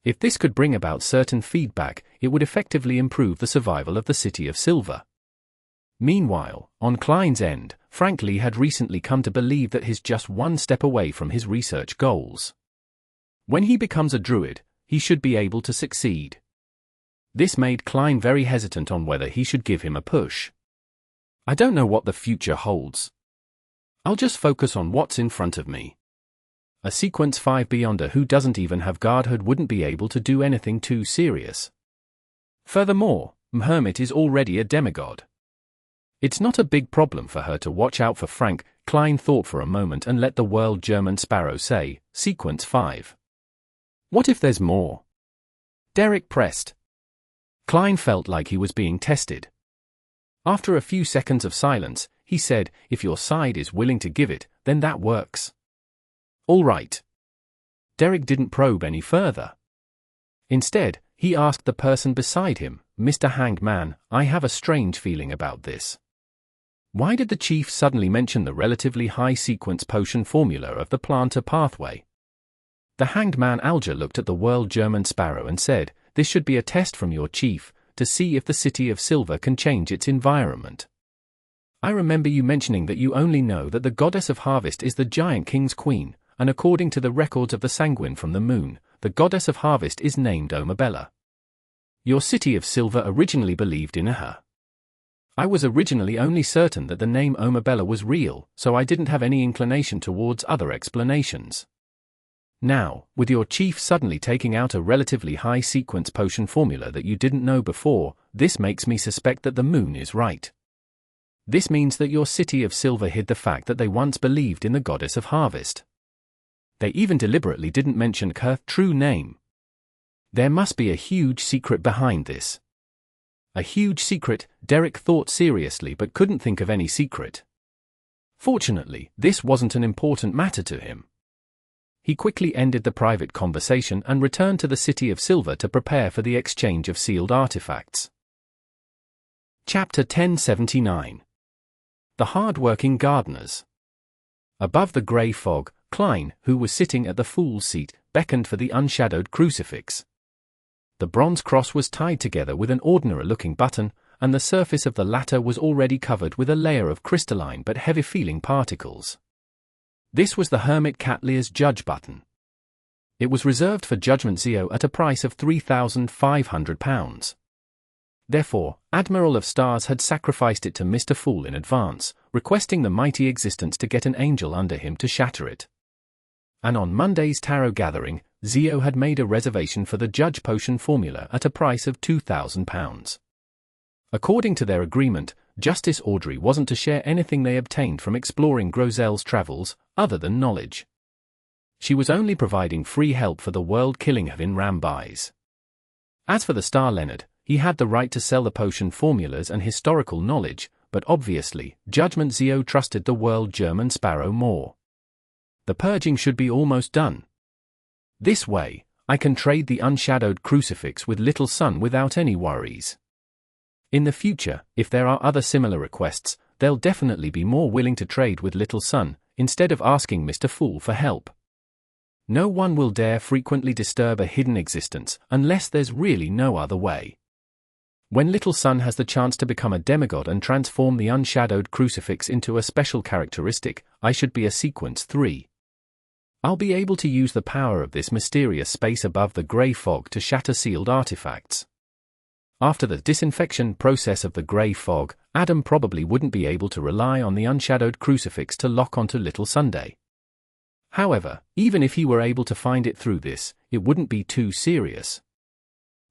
S1: If this could bring about certain feedback, it would effectively improve the survival of the City of Silver. Meanwhile, on Klein's end, Frank Lee had recently come to believe that he's just one step away from his research goals. When he becomes a druid, he should be able to succeed. This made Klein very hesitant on whether he should give him a push. I don't know what the future holds. I'll just focus on what's in front of me. A Sequence 5 Beyonder who doesn't even have Guardhood wouldn't be able to do anything too serious. Furthermore, Hermit is already a demigod. It's not a big problem for her to watch out for Frank. Klein thought for a moment and let the world German sparrow say, Sequence 5. What if there's more? Derek pressed. Klein felt like he was being tested. After a few seconds of silence, he said, if your side is willing to give it, then that works. All right. Derek didn't probe any further. Instead, he asked the person beside him, Mr. Hanged Man, I have a strange feeling about this. Why did the chief suddenly mention the relatively high sequence potion formula of the planter pathway? The Hanged Man Alger looked at the world German sparrow and said, this should be a test from your chief, to see if the City of Silver can change its environment. I remember you mentioning that you only know that the Goddess of Harvest is the Giant King's Queen, and according to the records of the Sanguine from the Moon, the Goddess of Harvest is named Omabella. Your City of Silver originally believed in her. I was originally only certain that the name Omabella was real, so I didn't have any inclination towards other explanations. Now, with your chief suddenly taking out a relatively high sequence potion formula that you didn't know before, this makes me suspect that the moon is right. This means that your City of Silver hid the fact that they once believed in the Goddess of Harvest. They even deliberately didn't mention her true name. There must be a huge secret behind this. A huge secret, Derek thought seriously but couldn't think of any secret. Fortunately, this wasn't an important matter to him. He quickly ended the private conversation and returned to the City of Silver to prepare for the exchange of sealed artifacts. Chapter 1079. The Hardworking Gardeners. Above the grey fog, Klein, who was sitting at the fool's seat, beckoned for the unshadowed crucifix. The bronze cross was tied together with an ordinary-looking button, and the surface of the latter was already covered with a layer of crystalline but heavy-feeling particles. This was the Hermit Catlear's Judge button. It was reserved for Judgment Zio at a price of £3,500. Therefore, Admiral of Stars had sacrificed it to Mr. Fool in advance, requesting the mighty existence to get an angel under him to shatter it. And on Monday's tarot gathering, Zio had made a reservation for the Judge Potion formula at a price of £2,000. According to their agreement, Justice Audrey wasn't to share anything they obtained from exploring Grozel's travels, other than knowledge. She was only providing free help for the world-killing of Rambies. As for the Star Leonard, he had the right to sell the potion formulas and historical knowledge, but obviously, Judgment Zio trusted the world German Sparrow more. The purging should be almost done. This way, I can trade the unshadowed crucifix with Little Sun without any worries. In the future, if there are other similar requests, they'll definitely be more willing to trade with Little Sun, instead of asking Mr. Fool for help. No one will dare frequently disturb a hidden existence unless there's really no other way. When Little Sun has the chance to become a demigod and transform the unshadowed crucifix into a special characteristic, I should be a sequence 3. I'll be able to use the power of this mysterious space above the grey fog to shatter sealed artifacts. After the disinfection process of the grey fog, Adam probably wouldn't be able to rely on the unshadowed crucifix to lock onto Little Sunday. However, even if he were able to find it through this, it wouldn't be too serious.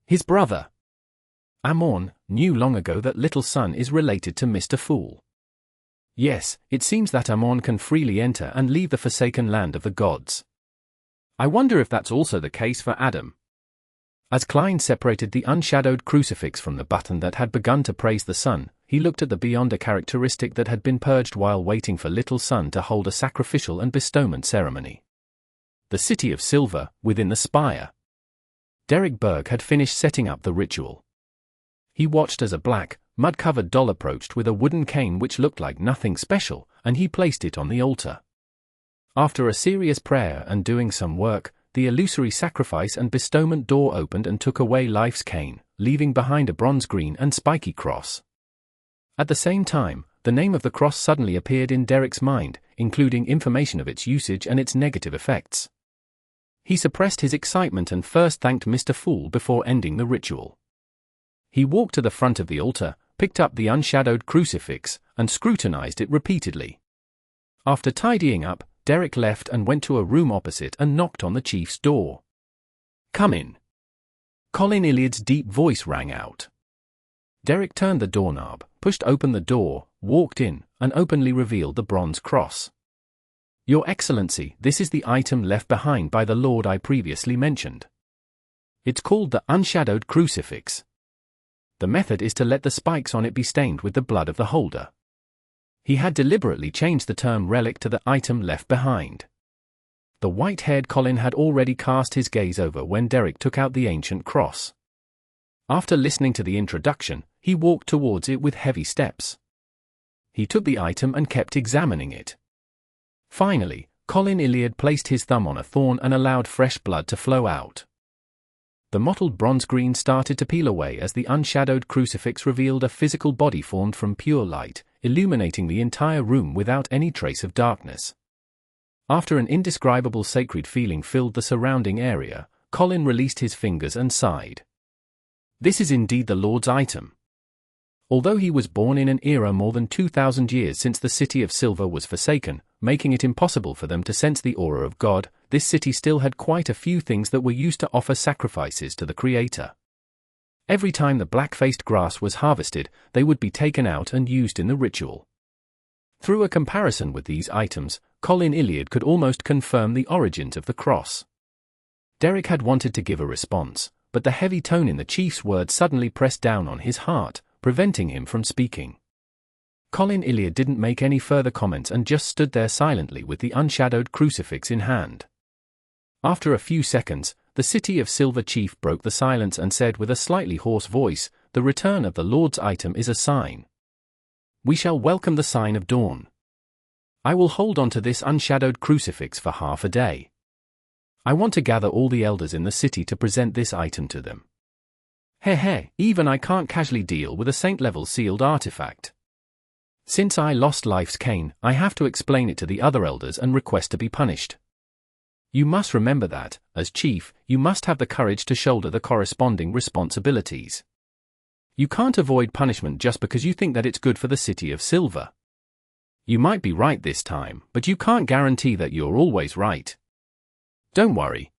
S1: His brother, Amorn, knew long ago that Little Sun is related to Mr. Fool. Yes, it seems that Amorn can freely enter and leave the forsaken land of the gods. I wonder if that's also the case for Adam. As Klein separated the unshadowed crucifix from the button that had begun to praise the sun, he looked at the Beyonder characteristic that had been purged while waiting for Little Sun to hold a sacrificial and bestowment ceremony. The City of Silver, within the spire. Derek Berg had finished setting up the ritual. He watched as a black, mud-covered doll approached with a wooden cane which looked like nothing special, and he placed it on the altar. After a serious prayer and doing some work, the illusory sacrifice and bestowment door opened and took away Life's cane, leaving behind a bronze-green and spiky cross. At the same time, the name of the cross suddenly appeared in Derek's mind, including information of its usage and its negative effects. He suppressed his excitement and first thanked Mr. Fool before ending the ritual. He walked to the front of the altar, picked up the unshadowed crucifix, and scrutinized it repeatedly. After tidying up, Derek left and went to a room opposite and knocked on the chief's door. "Come in." Colin Iliad's deep voice rang out. Derek turned the doorknob, pushed open the door, walked in, and openly revealed the bronze cross. "Your Excellency, this is the item left behind by the Lord I previously mentioned. It's called the unshadowed crucifix. The method is to let the spikes on it be stained with the blood of the holder." He had deliberately changed the term relic to the item left behind. The white-haired Colin had already cast his gaze over when Derek took out the ancient cross. After listening to the introduction, he walked towards it with heavy steps. He took the item and kept examining it. Finally, Colin Iliad placed his thumb on a thorn and allowed fresh blood to flow out. The mottled bronze green started to peel away as the unshadowed crucifix revealed a physical body formed from pure light, illuminating the entire room without any trace of darkness. After an indescribable sacred feeling filled the surrounding area, Colin released his fingers and sighed. This is indeed the Lord's item. Although he was born in an era more than 2,000 years since the City of Silver was forsaken, making it impossible for them to sense the aura of God, this city still had quite a few things that were used to offer sacrifices to the Creator. Every time the black-faced grass was harvested, they would be taken out and used in the ritual. Through a comparison with these items, Colin Iliad could almost confirm the origins of the cross. Derek had wanted to give a response, but the heavy tone in the chief's words suddenly pressed down on his heart, preventing him from speaking. Colin Iliad didn't make any further comments and just stood there silently with the unshadowed crucifix in hand. After a few seconds, the City of Silver chief broke the silence and said with a slightly hoarse voice, "The return of the Lord's item is a sign. We shall welcome the sign of dawn. I will hold on to this unshadowed crucifix for half a day. I want to gather all the elders in the city to present this item to them. Even I can't casually deal with a saint-level sealed artifact. Since I lost Life's cane, I have to explain it to the other elders and request to be punished. You must remember that, as chief, you must have the courage to shoulder the corresponding responsibilities. You can't avoid punishment just because you think that it's good for the City of Silver. You might be right this time, but you can't guarantee that you're always right. Don't worry.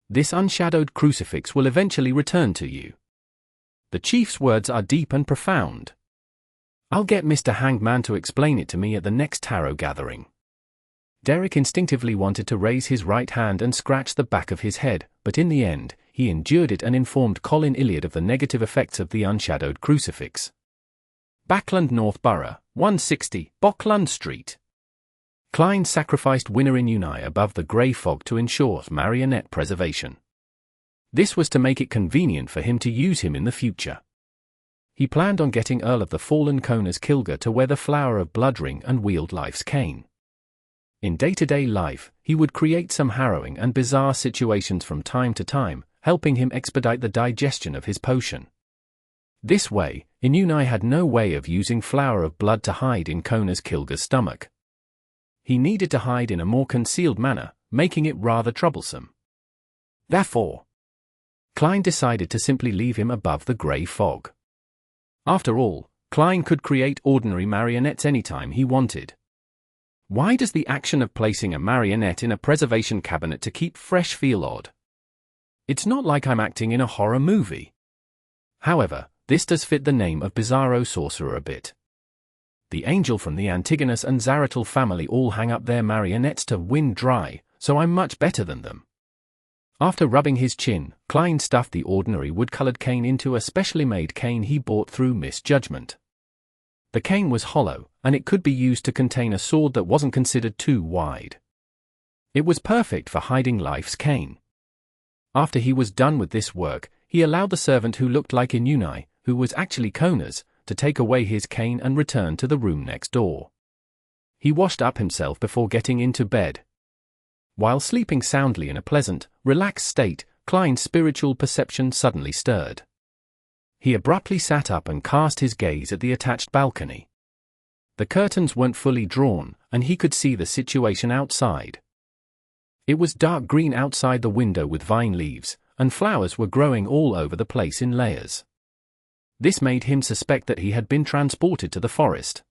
S1: This unshadowed crucifix will eventually return to you. The chief's words are deep and profound. I'll get Mr. Hangman to explain it to me at the next tarot gathering. Derek instinctively wanted to raise his right hand and scratch the back of his head, but in the end, he endured it and informed Colin Iliad of the negative effects of the unshadowed crucifix. Backlund North Borough, 160, Backlund Street. Klein sacrificed Winner in Unai above the grey fog to ensure marionette preservation. This was to make it convenient for him to use him in the future. He planned on getting Earl of the Fallen Cona's Kilger to wear the Flower of Blood ring and wield Life's cane. In day-to-day life, he would create some harrowing and bizarre situations from time to time, helping him expedite the digestion of his potion. This way, Inunai had no way of using Flower of Blood to hide in Kona's Kilger's stomach. He needed to hide in a more concealed manner, making it rather troublesome. Therefore, Klein decided to simply leave him above the grey fog. After all, Klein could create ordinary marionettes anytime he wanted. Why does the action of placing a marionette in a preservation cabinet to keep fresh feel odd? It's not like I'm acting in a horror movie. However, this does fit the name of Bizarro Sorcerer a bit. The angel from the Antigonus and Zaratul family all hang up their marionettes to wind dry, so I'm much better than them. After rubbing his chin, Klein stuffed the ordinary wood-colored cane into a specially made cane he bought through misjudgment. The cane was hollow, and it could be used to contain a sword that wasn't considered too wide. It was perfect for hiding Life's cane. After he was done with this work, he allowed the servant who looked like Inunai, who was actually Kona's, to take away his cane and return to the room next door. He washed up himself before getting into bed. While sleeping soundly in a pleasant, relaxed state, Klein's spiritual perception suddenly stirred. He abruptly sat up and cast his gaze at the attached balcony. The curtains weren't fully drawn, and he could see the situation outside. It was dark green outside the window with vine leaves, and flowers were growing all over the place in layers. This made him suspect that he had been transported to the forest.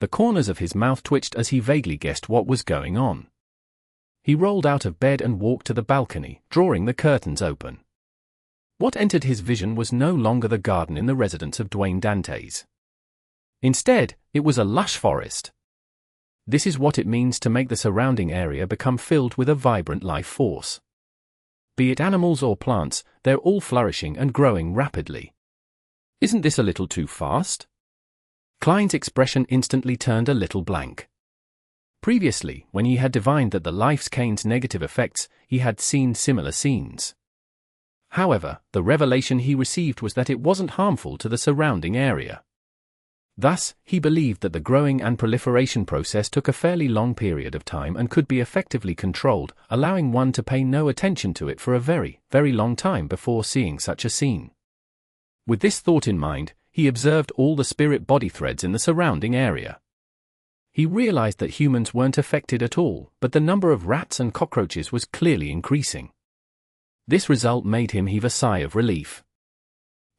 S1: The corners of his mouth twitched as he vaguely guessed what was going on. He rolled out of bed and walked to the balcony, drawing the curtains open. What entered his vision was no longer the garden in the residence of Dwayne Dantes. Instead, it was a lush forest. This is what it means to make the surrounding area become filled with a vibrant life force. Be it animals or plants, they're all flourishing and growing rapidly. Isn't this a little too fast? Klein's expression instantly turned a little blank. Previously, when he had divined that the Life's cane's negative effects, he had seen similar scenes. However, the revelation he received was that it wasn't harmful to the surrounding area. Thus, he believed that the growing and proliferation process took a fairly long period of time and could be effectively controlled, allowing one to pay no attention to it for a very, very long time before seeing such a scene. With this thought in mind, he observed all the spirit body threads in the surrounding area. He realized that humans weren't affected at all, but the number of rats and cockroaches was clearly increasing. This result made him heave a sigh of relief.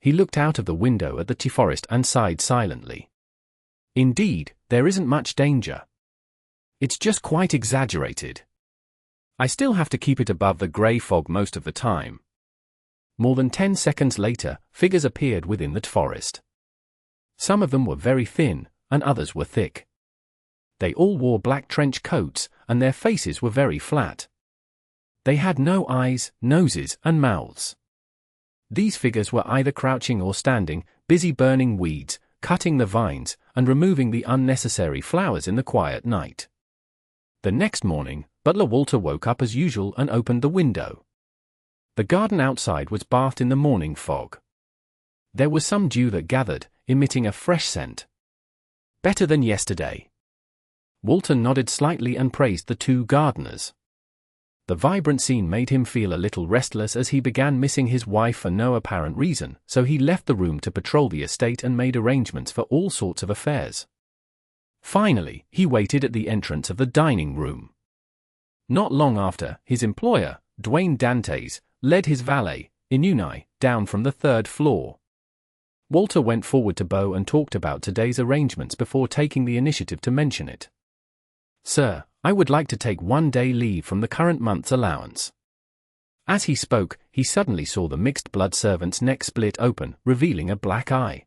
S1: He looked out of the window at the tea forest and sighed silently. Indeed, there isn't much danger. It's just quite exaggerated. I still have to keep it above the grey fog most of the time. More than 10 seconds later, figures appeared within the forest. Some of them were very thin, and others were thick. They all wore black trench coats, and their faces were very flat. They had no eyes, noses, and mouths. These figures were either crouching or standing, busy burning weeds, cutting the vines, and removing the unnecessary flowers in the quiet night. The next morning, Butler Walter woke up as usual and opened the window. The garden outside was bathed in the morning fog. There was some dew that gathered, emitting a fresh scent. Better than yesterday. Walter nodded slightly and praised the two gardeners. The vibrant scene made him feel a little restless as he began missing his wife for no apparent reason, so he left the room to patrol the estate and made arrangements for all sorts of affairs. Finally, he waited at the entrance of the dining room. Not long after, his employer, Dwayne Dantes, led his valet, Inunai, down from the 3rd floor. Walter went forward to Bo and talked about today's arrangements before taking the initiative to mention it. "Sir, I would like to take 1 day leave from the current month's allowance." As he spoke, he suddenly saw the mixed blood servant's neck split open, revealing a black eye.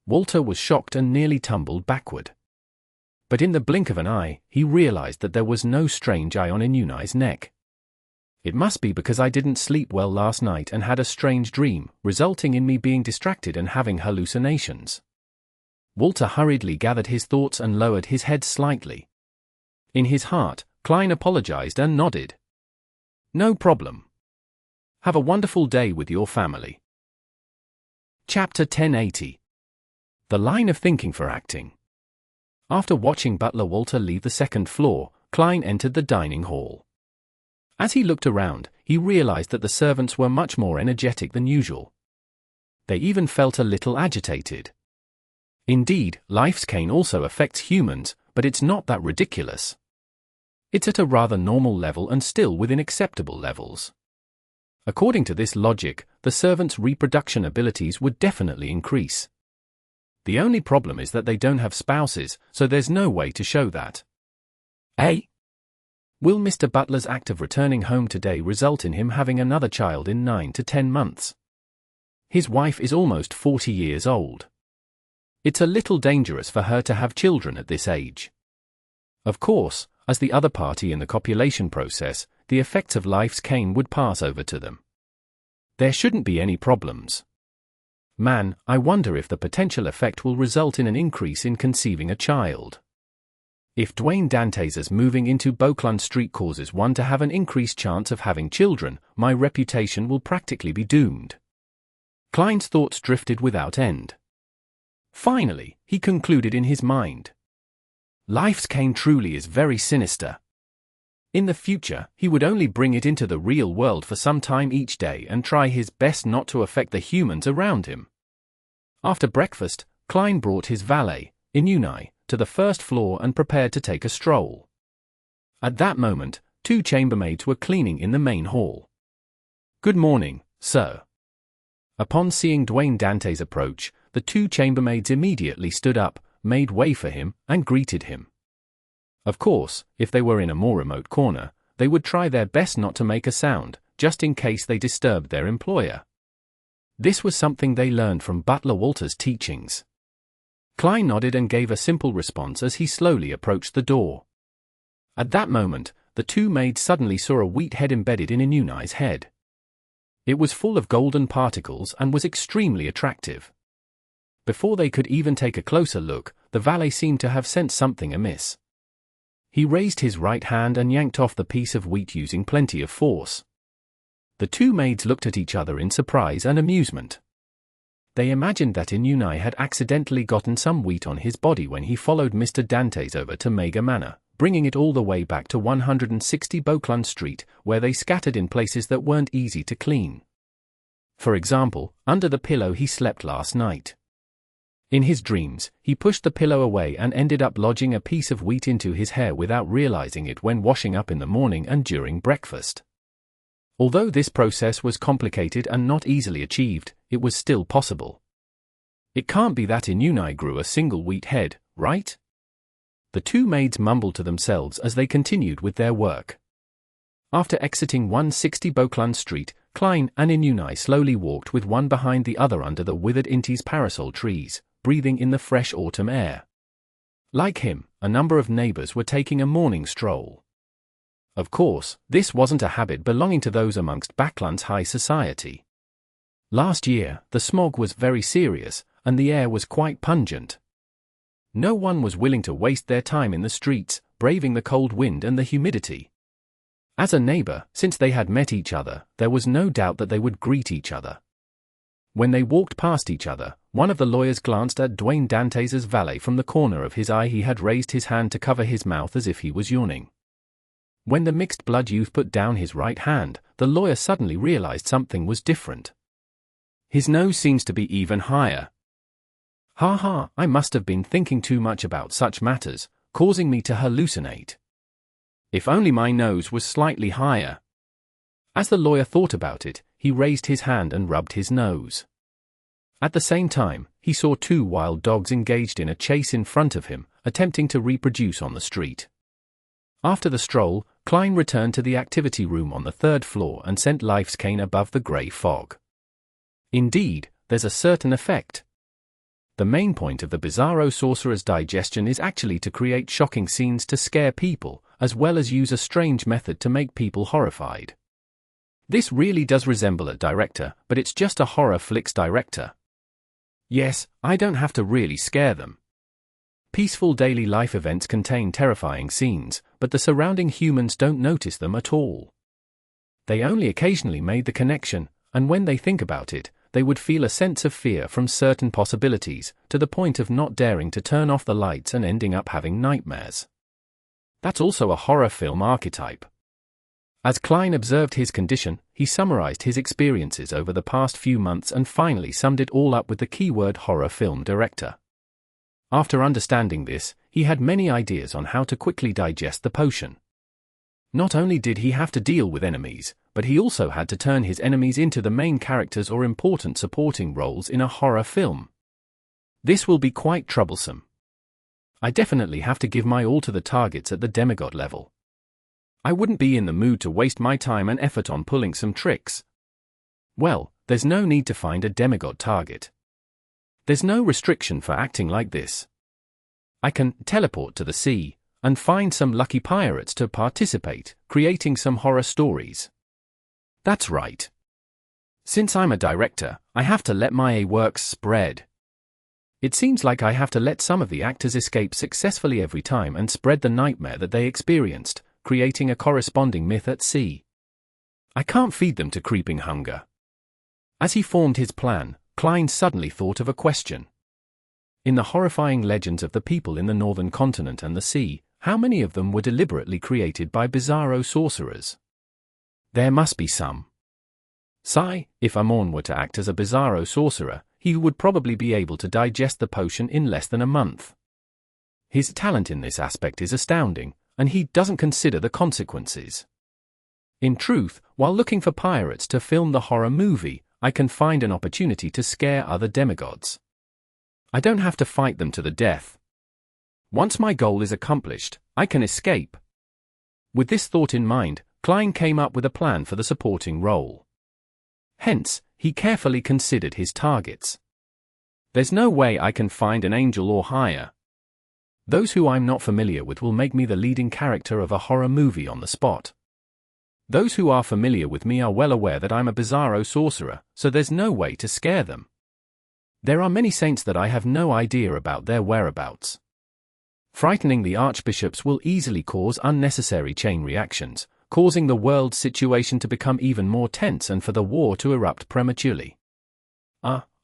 S1: Walter was shocked and nearly tumbled backward. But in the blink of an eye, he realized that there was no strange eye on Inunai's neck. "It must be because I didn't sleep well last night and had a strange dream, resulting in me being distracted and having hallucinations." Walter hurriedly gathered his thoughts and lowered his head slightly. In his heart, Klein apologized and nodded. "No problem. Have a wonderful day with your family." Chapter 1080. The line of thinking for acting. After watching butler Walter leave the 2nd floor, Klein entered the dining hall. As he looked around, he realized that the servants were much more energetic than usual. They even felt a little agitated. Indeed, life's cane also affects humans, but it's not that ridiculous. It's at a rather normal level and still within acceptable levels. According to this logic, the servants' reproduction abilities would definitely increase. The only problem is that they don't have spouses, so there's no way to show that. Will Mr. Butler's act of returning home today result in him having another child in 9 to 10 months? His wife is almost 40 years old. It's a little dangerous for her to have children at this age. Of course, as the other party in the copulation process, the effects of life's cane would pass over to them. There shouldn't be any problems. Man, I wonder if the potential effect will result in an increase in conceiving a child. If Dwayne Dantes' moving into Backlund Street causes one to have an increased chance of having children, my reputation will practically be doomed. Klein's thoughts drifted without end. Finally, he concluded in his mind. Life's cane truly is very sinister. In the future, he would only bring it into the real world for some time each day and try his best not to affect the humans around him. After breakfast, Klein brought his valet, Inunai, to the 1st floor and prepared to take a stroll. At that moment, 2 chambermaids were cleaning in the main hall. "Good morning, sir." Upon seeing Dwayne Dantes approach, the 2 chambermaids immediately stood up, made way for him, and greeted him. Of course, if they were in a more remote corner, they would try their best not to make a sound, just in case they disturbed their employer. This was something they learned from Butler Walter's teachings. Klein nodded and gave a simple response as he slowly approached the door. At that moment, the 2 maids suddenly saw a wheat head embedded in Inunai's head. It was full of golden particles and was extremely attractive. Before they could even take a closer look, the valet seemed to have sensed something amiss. He raised his right hand and yanked off the piece of wheat using plenty of force. The 2 maids looked at each other in surprise and amusement. They imagined that Inunai had accidentally gotten some wheat on his body when he followed Mr. Dantes over to Mega Manor, bringing it all the way back to 160 Backlund Street, where they scattered in places that weren't easy to clean. For example, under the pillow he slept last night. In his dreams, he pushed the pillow away and ended up lodging a piece of wheat into his hair without realizing it when washing up in the morning and during breakfast. Although this process was complicated and not easily achieved, it was still possible. It can't be that Inunai grew a single wheat head, right? The 2 maids mumbled to themselves as they continued with their work. After exiting 160 Backlund Street, Klein and Inunai slowly walked with one behind the other under the withered Intis parasol trees, breathing in the fresh autumn air. Like him, a number of neighbors were taking a morning stroll. Of course, this wasn't a habit belonging to those amongst Backlund's high society. Last year, the smog was very serious, and the air was quite pungent. No one was willing to waste their time in the streets, braving the cold wind and the humidity. As a neighbor, since they had met each other, there was no doubt that they would greet each other. When they walked past each other, one of the lawyers glanced at Dwayne Dantes' valet from the corner of his eye. He had raised his hand to cover his mouth as if he was yawning. When the mixed-blood youth put down his right hand, the lawyer suddenly realized something was different. His nose seems to be even higher. Ha, I must have been thinking too much about such matters, causing me to hallucinate. If only my nose was slightly higher. As the lawyer thought about it, he he raised his hand and rubbed his nose. At the same time, he saw two wild dogs engaged in a chase in front of him, attempting to reproduce on the street. After the stroll, Klein returned to the activity room on the third floor and sent Life's cane above the grey fog. Indeed, there's a certain effect. The main point of the Bizarro Sorcerer's digestion is actually to create shocking scenes to scare people, as well as use a strange method to make people horrified. This really does resemble a director, but it's just a horror flicks director. Yes, I don't have to really scare them. Peaceful daily life events contain terrifying scenes, but the surrounding humans don't notice them at all. They only occasionally made the connection, and when they think about it, they would feel a sense of fear from certain possibilities, to the point of not daring to turn off the lights and ending up having nightmares. That's also a horror film archetype. As Klein observed his condition, he summarized his experiences over the past few months and finally summed it all up with the keyword horror film director. After understanding this, he had many ideas on how to quickly digest the potion. Not only did he have to deal with enemies, but he also had to turn his enemies into the main characters or important supporting roles in a horror film. This will be quite troublesome. I definitely have to give my all to the targets at the demigod level. I wouldn't be in the mood to waste my time and effort on pulling some tricks. Well, there's no need to find a demigod target. There's no restriction for acting like this. I can teleport to the sea and find some lucky pirates to participate, creating some horror stories. That's right. Since I'm a director, I have to let my works spread. It seems like I have to let some of the actors escape successfully every time and spread the nightmare that they experienced, creating a corresponding myth at sea. I can't feed them to creeping hunger. As he formed his plan, Klein suddenly thought of a question. In the horrifying legends of the people in the northern continent and the sea, how many of them were deliberately created by Bizarro sorcerers? There must be some. If Amorn were to act as a Bizarro sorcerer, he would probably be able to digest the potion in less than a month. His talent in this aspect is astounding, and he doesn't consider the consequences. In truth, while looking for pirates to film the horror movie, I can find an opportunity to scare other demigods. I don't have to fight them to the death. Once my goal is accomplished, I can escape. With this thought in mind, Klein came up with a plan for the supporting role. Hence, he carefully considered his targets. There's no way I can find an angel or higher. Those who I'm not familiar with will make me the leading character of a horror movie on the spot. Those who are familiar with me are well aware that I'm a Bizarro sorcerer, so there's no way to scare them. There are many saints that I have no idea about their whereabouts. Frightening the archbishops will easily cause unnecessary chain reactions, causing the world's situation to become even more tense and for the war to erupt prematurely.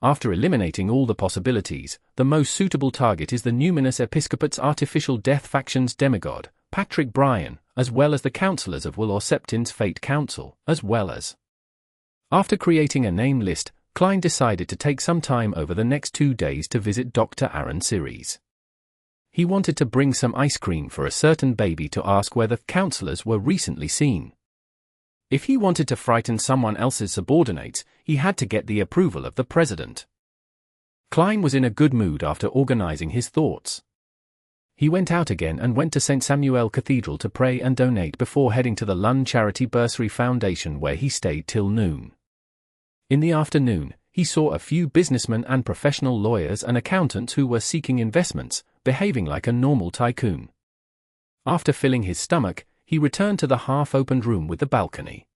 S1: After eliminating all the possibilities, the most suitable target is the numinous episcopate's artificial death faction's demigod, Patrick Bryan, as well as the councillors of Will Septin's Fate Council, as well as. After creating a name list, Klein decided to take some time over the next 2 days to visit Dr. Aaron Series. He wanted to bring some ice cream for a certain baby to ask where the councillors were recently seen. If he wanted to frighten someone else's subordinates, he had to get the approval of the president. Klein was in a good mood after organizing his thoughts. He went out again and went to St. Samuel Cathedral to pray and donate before heading to the Lund Charity Bursary Foundation, where he stayed till noon. In the afternoon, he saw a few businessmen and professional lawyers and accountants who were seeking investments, behaving like a normal tycoon. After filling his stomach, he returned to the half-opened room with the balcony.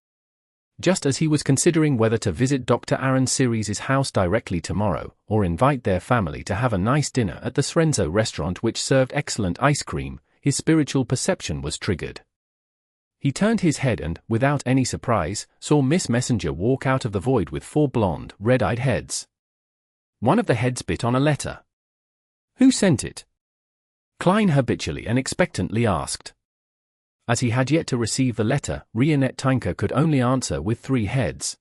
S1: Just as he was considering whether to visit Dr. Aaron Series' house directly tomorrow, or invite their family to have a nice dinner at the Srenzo restaurant which served excellent ice cream, his spiritual perception was triggered. He turned his head and, without any surprise, saw Miss Messenger walk out of the void with 4 blonde, red-eyed heads. One of the heads bit on a letter. Who sent it? Klein habitually and expectantly asked. As he had yet to receive the letter, Rionette Tynker could only answer with 3 heads.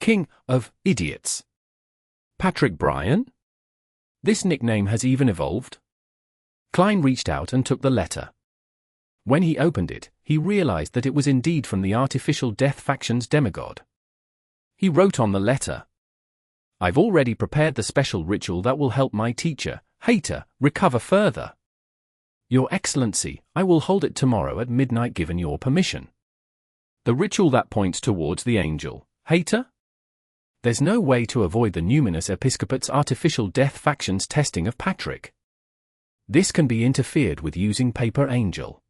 S1: King of Idiots. Patrick Bryan? This nickname has even evolved? Klein reached out and took the letter. When he opened it, he realized that it was indeed from the artificial death faction's demigod. He wrote on the letter. I've already prepared the special ritual that will help my teacher, Hater, recover further. Your Excellency, I will hold it tomorrow at midnight given your permission. The ritual that points towards the angel, Hater? There's no way to avoid the Numinous Episcopate's artificial death faction's testing of Patrick. This can be interfered with using Paper Angel.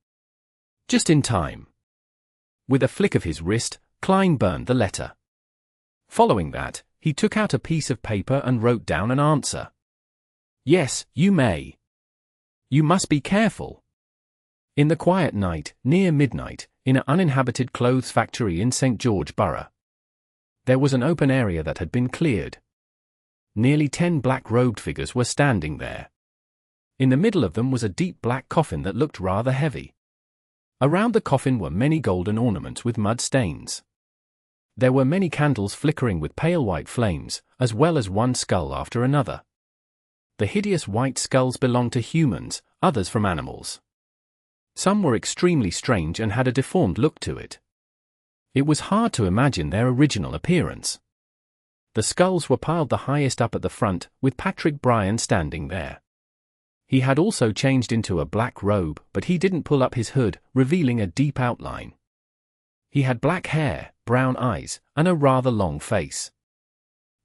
S1: Just in time. With a flick of his wrist, Klein burned the letter. Following that, he took out a piece of paper and wrote down an answer. Yes, you may. You must be careful. In the quiet night, near midnight, in an uninhabited clothes factory in St. George Borough, there was an open area that had been cleared. Nearly 10 black-robed figures were standing there. In the middle of them was a deep black coffin that looked rather heavy. Around the coffin were many golden ornaments with mud stains. There were many candles flickering with pale white flames, as well as one skull after another. The hideous white skulls belonged to humans, others from animals. Some were extremely strange and had a deformed look to it. It was hard to imagine their original appearance. The skulls were piled the highest up at the front, with Patrick Bryan standing there. He had also changed into a black robe, but he didn't pull up his hood, revealing a deep outline. He had black hair, brown eyes, and a rather long face.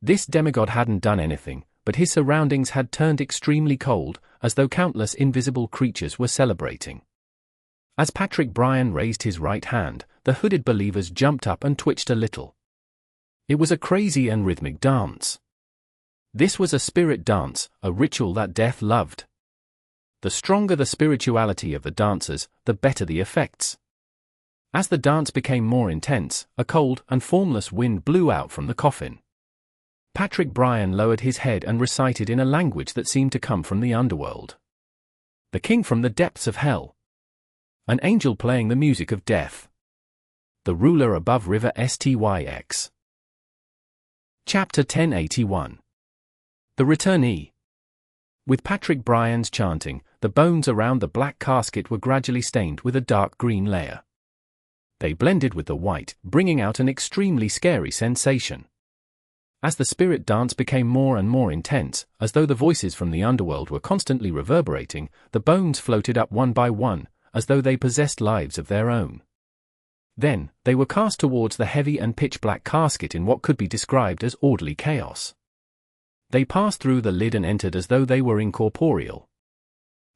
S1: This demigod hadn't done anything, but his surroundings had turned extremely cold, as though countless invisible creatures were celebrating. As Patrick Bryan raised his right hand, the hooded believers jumped up and twitched a little. It was a crazy and rhythmic dance. This was a spirit dance, a ritual that death loved. The stronger the spirituality of the dancers, the better the effects. As the dance became more intense, a cold and formless wind blew out from the coffin. Patrick Bryan lowered his head and recited in a language that seemed to come from the underworld. The king from the depths of hell. An angel playing the music of death. The ruler above river Styx. Chapter 1081. The Returnee. With Patrick Bryan's chanting, the bones around the black casket were gradually stained with a dark green layer. They blended with the white, bringing out an extremely scary sensation. As the spirit dance became more and more intense, as though the voices from the underworld were constantly reverberating, the bones floated up one by one, as though they possessed lives of their own. Then, they were cast towards the heavy and pitch-black casket in what could be described as orderly chaos. They passed through the lid and entered as though they were incorporeal.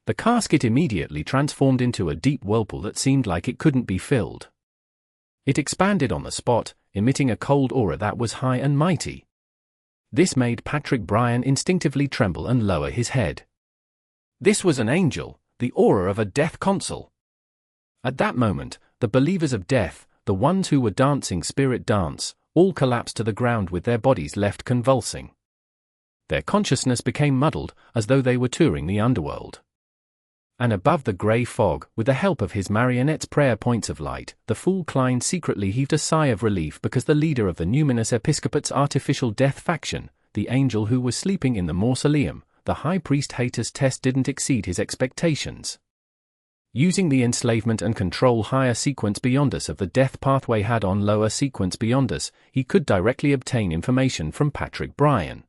S1: The casket immediately transformed into a deep whirlpool that seemed like it couldn't be filled. It expanded on the spot, emitting a cold aura that was high and mighty. This made Patrick Bryan instinctively tremble and lower his head. This was an angel, the aura of a death consul. At that moment, the believers of death, the ones who were dancing spirit dance, all collapsed to the ground with their bodies left convulsing. Their consciousness became muddled, as though they were touring the underworld. And above the grey fog, with the help of his marionette's prayer points of light, the fool Klein secretly heaved a sigh of relief because the leader of the Numinous Episcopate's artificial death faction, the angel who was sleeping in the mausoleum, the high priest Hater's test didn't exceed his expectations. Using the enslavement and control higher sequence beyond us of the death pathway had on lower sequence beyond us, he could directly obtain information from Patrick Bryan.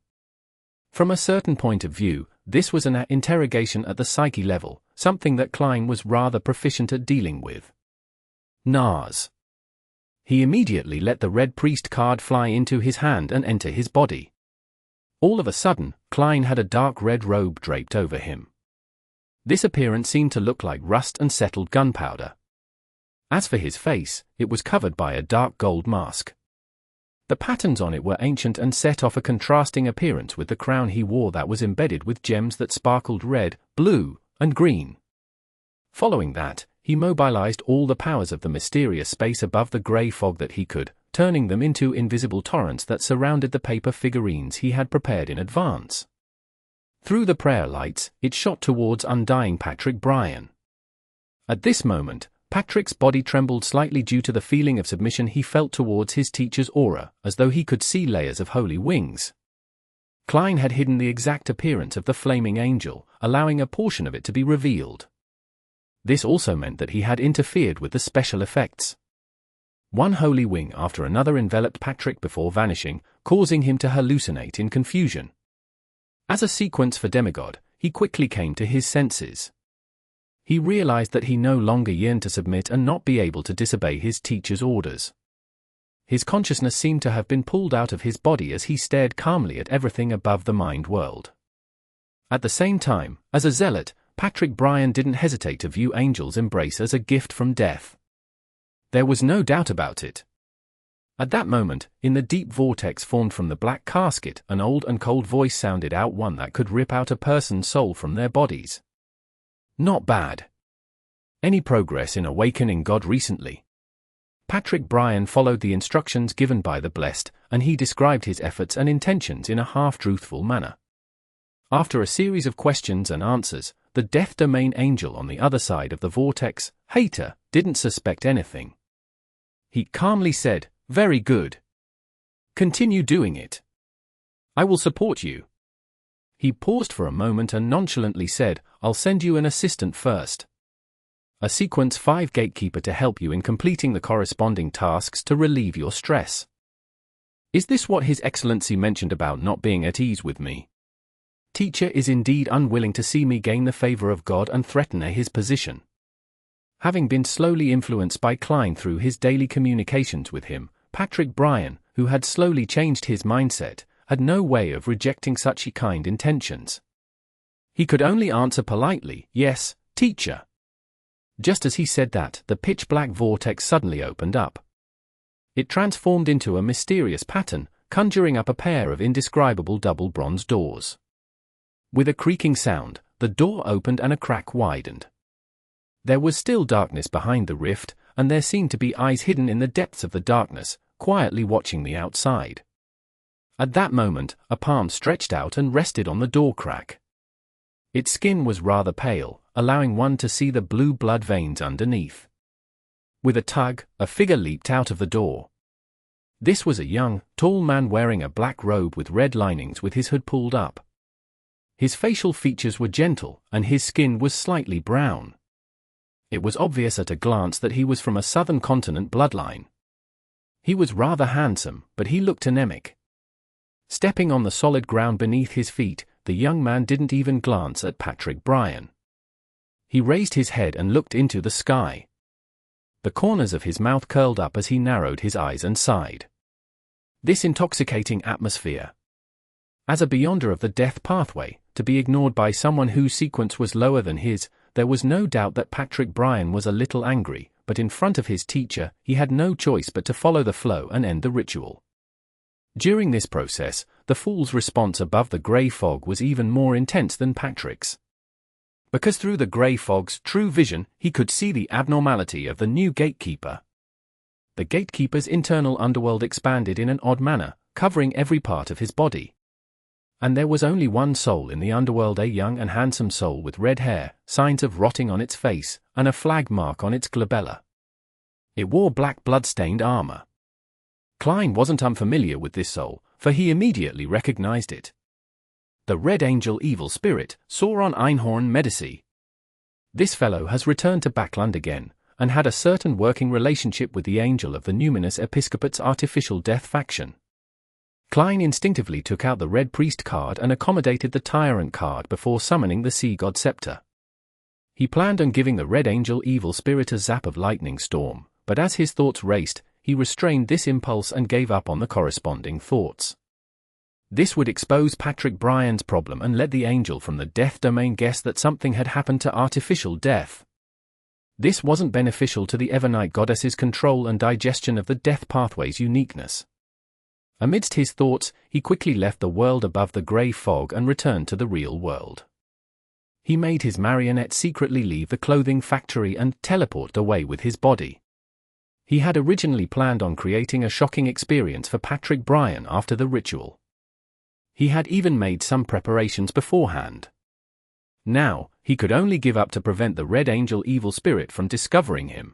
S1: From a certain point of view, this was an interrogation at the psyche level, something that Klein was rather proficient at dealing with. Nars. He immediately let the red priest card fly into his hand and enter his body. All of a sudden, Klein had a dark red robe draped over him. This appearance seemed to look like rust and settled gunpowder. As for his face, it was covered by a dark gold mask. The patterns on it were ancient and set off a contrasting appearance with the crown he wore that was embedded with gems that sparkled red, blue, and green. Following that, he mobilized all the powers of the mysterious space above the grey fog that he could, turning them into invisible torrents that surrounded the paper figurines he had prepared in advance. Through the prayer lights, it shot towards undying Patrick Bryan. At this moment, Patrick's body trembled slightly due to the feeling of submission he felt towards his teacher's aura, as though he could see layers of holy wings. Klein had hidden the exact appearance of the flaming angel, allowing a portion of it to be revealed. This also meant that he had interfered with the special effects. One holy wing after another enveloped Patrick before vanishing, causing him to hallucinate in confusion. As a sequence for demigod, he quickly came to his senses. He realized that he no longer yearned to submit and not be able to disobey his teacher's orders. His consciousness seemed to have been pulled out of his body as he stared calmly at everything above the mind world. At the same time, as a zealot, Patrick Bryan didn't hesitate to view Angel's embrace as a gift from death. There was no doubt about it. At that moment, in the deep vortex formed from the black casket, an old and cold voice sounded out, one that could rip out a person's soul from their bodies. Not bad. Any progress in awakening God recently? Patrick Bryan followed the instructions given by the Blessed, and he described his efforts and intentions in a half-truthful manner. After a series of questions and answers, the Death Domain angel on the other side of the vortex, Hater, didn't suspect anything. He calmly said, "Very good. Continue doing it. I will support you." He paused for a moment and nonchalantly said, "I'll send you an assistant first. A Sequence 5 gatekeeper to help you in completing the corresponding tasks to relieve your stress." Is this what His Excellency mentioned about not being at ease with me? Teacher is indeed unwilling to see me gain the favor of God and threaten his position. Having been slowly influenced by Klein through his daily communications with him, Patrick Bryan, who had slowly changed his mindset, had no way of rejecting such kind intentions. He could only answer politely, "Yes, teacher." Just as he said that, the pitch-black vortex suddenly opened up. It transformed into a mysterious pattern, conjuring up a pair of indescribable double bronze doors. With a creaking sound, the door opened and a crack widened. There was still darkness behind the rift, and there seemed to be eyes hidden in the depths of the darkness, quietly watching the outside. At that moment, a palm stretched out and rested on the door crack. Its skin was rather pale, allowing one to see the blue blood veins underneath. With a tug, a figure leaped out of the door. This was a young, tall man wearing a black robe with red linings with his hood pulled up. His facial features were gentle, and his skin was slightly brown. It was obvious at a glance that he was from a southern continent bloodline. He was rather handsome, but he looked anemic. Stepping on the solid ground beneath his feet, the young man didn't even glance at Patrick Bryan. He raised his head and looked into the sky. The corners of his mouth curled up as he narrowed his eyes and sighed. This intoxicating atmosphere. As a beyonder of the death pathway, to be ignored by someone whose sequence was lower than his, there was no doubt that Patrick Bryan was a little angry, but in front of his teacher, he had no choice but to follow the flow and end the ritual. During this process, the fool's response above the grey fog was even more intense than Patrick's. Because through the grey fog's true vision, he could see the abnormality of the new gatekeeper. The gatekeeper's internal underworld expanded in an odd manner, covering every part of his body. And there was only one soul in the underworld, a young and handsome soul with red hair, signs of rotting on its face, and a flag mark on its glabella. It wore black blood-stained armor. Klein wasn't unfamiliar with this soul, for he immediately recognized it. The Red Angel Evil Spirit, Sauron Einhorn Medici. This fellow has returned to Backlund again, and had a certain working relationship with the Angel of the Numinous Episcopate's artificial death faction. Klein instinctively took out the Red Priest card and accommodated the Tyrant card before summoning the Sea God Scepter. He planned on giving the Red Angel Evil Spirit a zap of lightning storm, but as his thoughts raced, he restrained this impulse and gave up on the corresponding thoughts. This would expose Patrick Bryan's problem and let the angel from the death domain guess that something had happened to artificial death. This wasn't beneficial to the Evernight goddess's control and digestion of the death pathway's uniqueness. Amidst his thoughts, he quickly left the world above the grey fog and returned to the real world. He made his marionette secretly leave the clothing factory and teleport away with his body. He had originally planned on creating a shocking experience for Patrick Bryan after the ritual. He had even made some preparations beforehand. Now, he could only give up to prevent the Red Angel Evil Spirit from discovering him.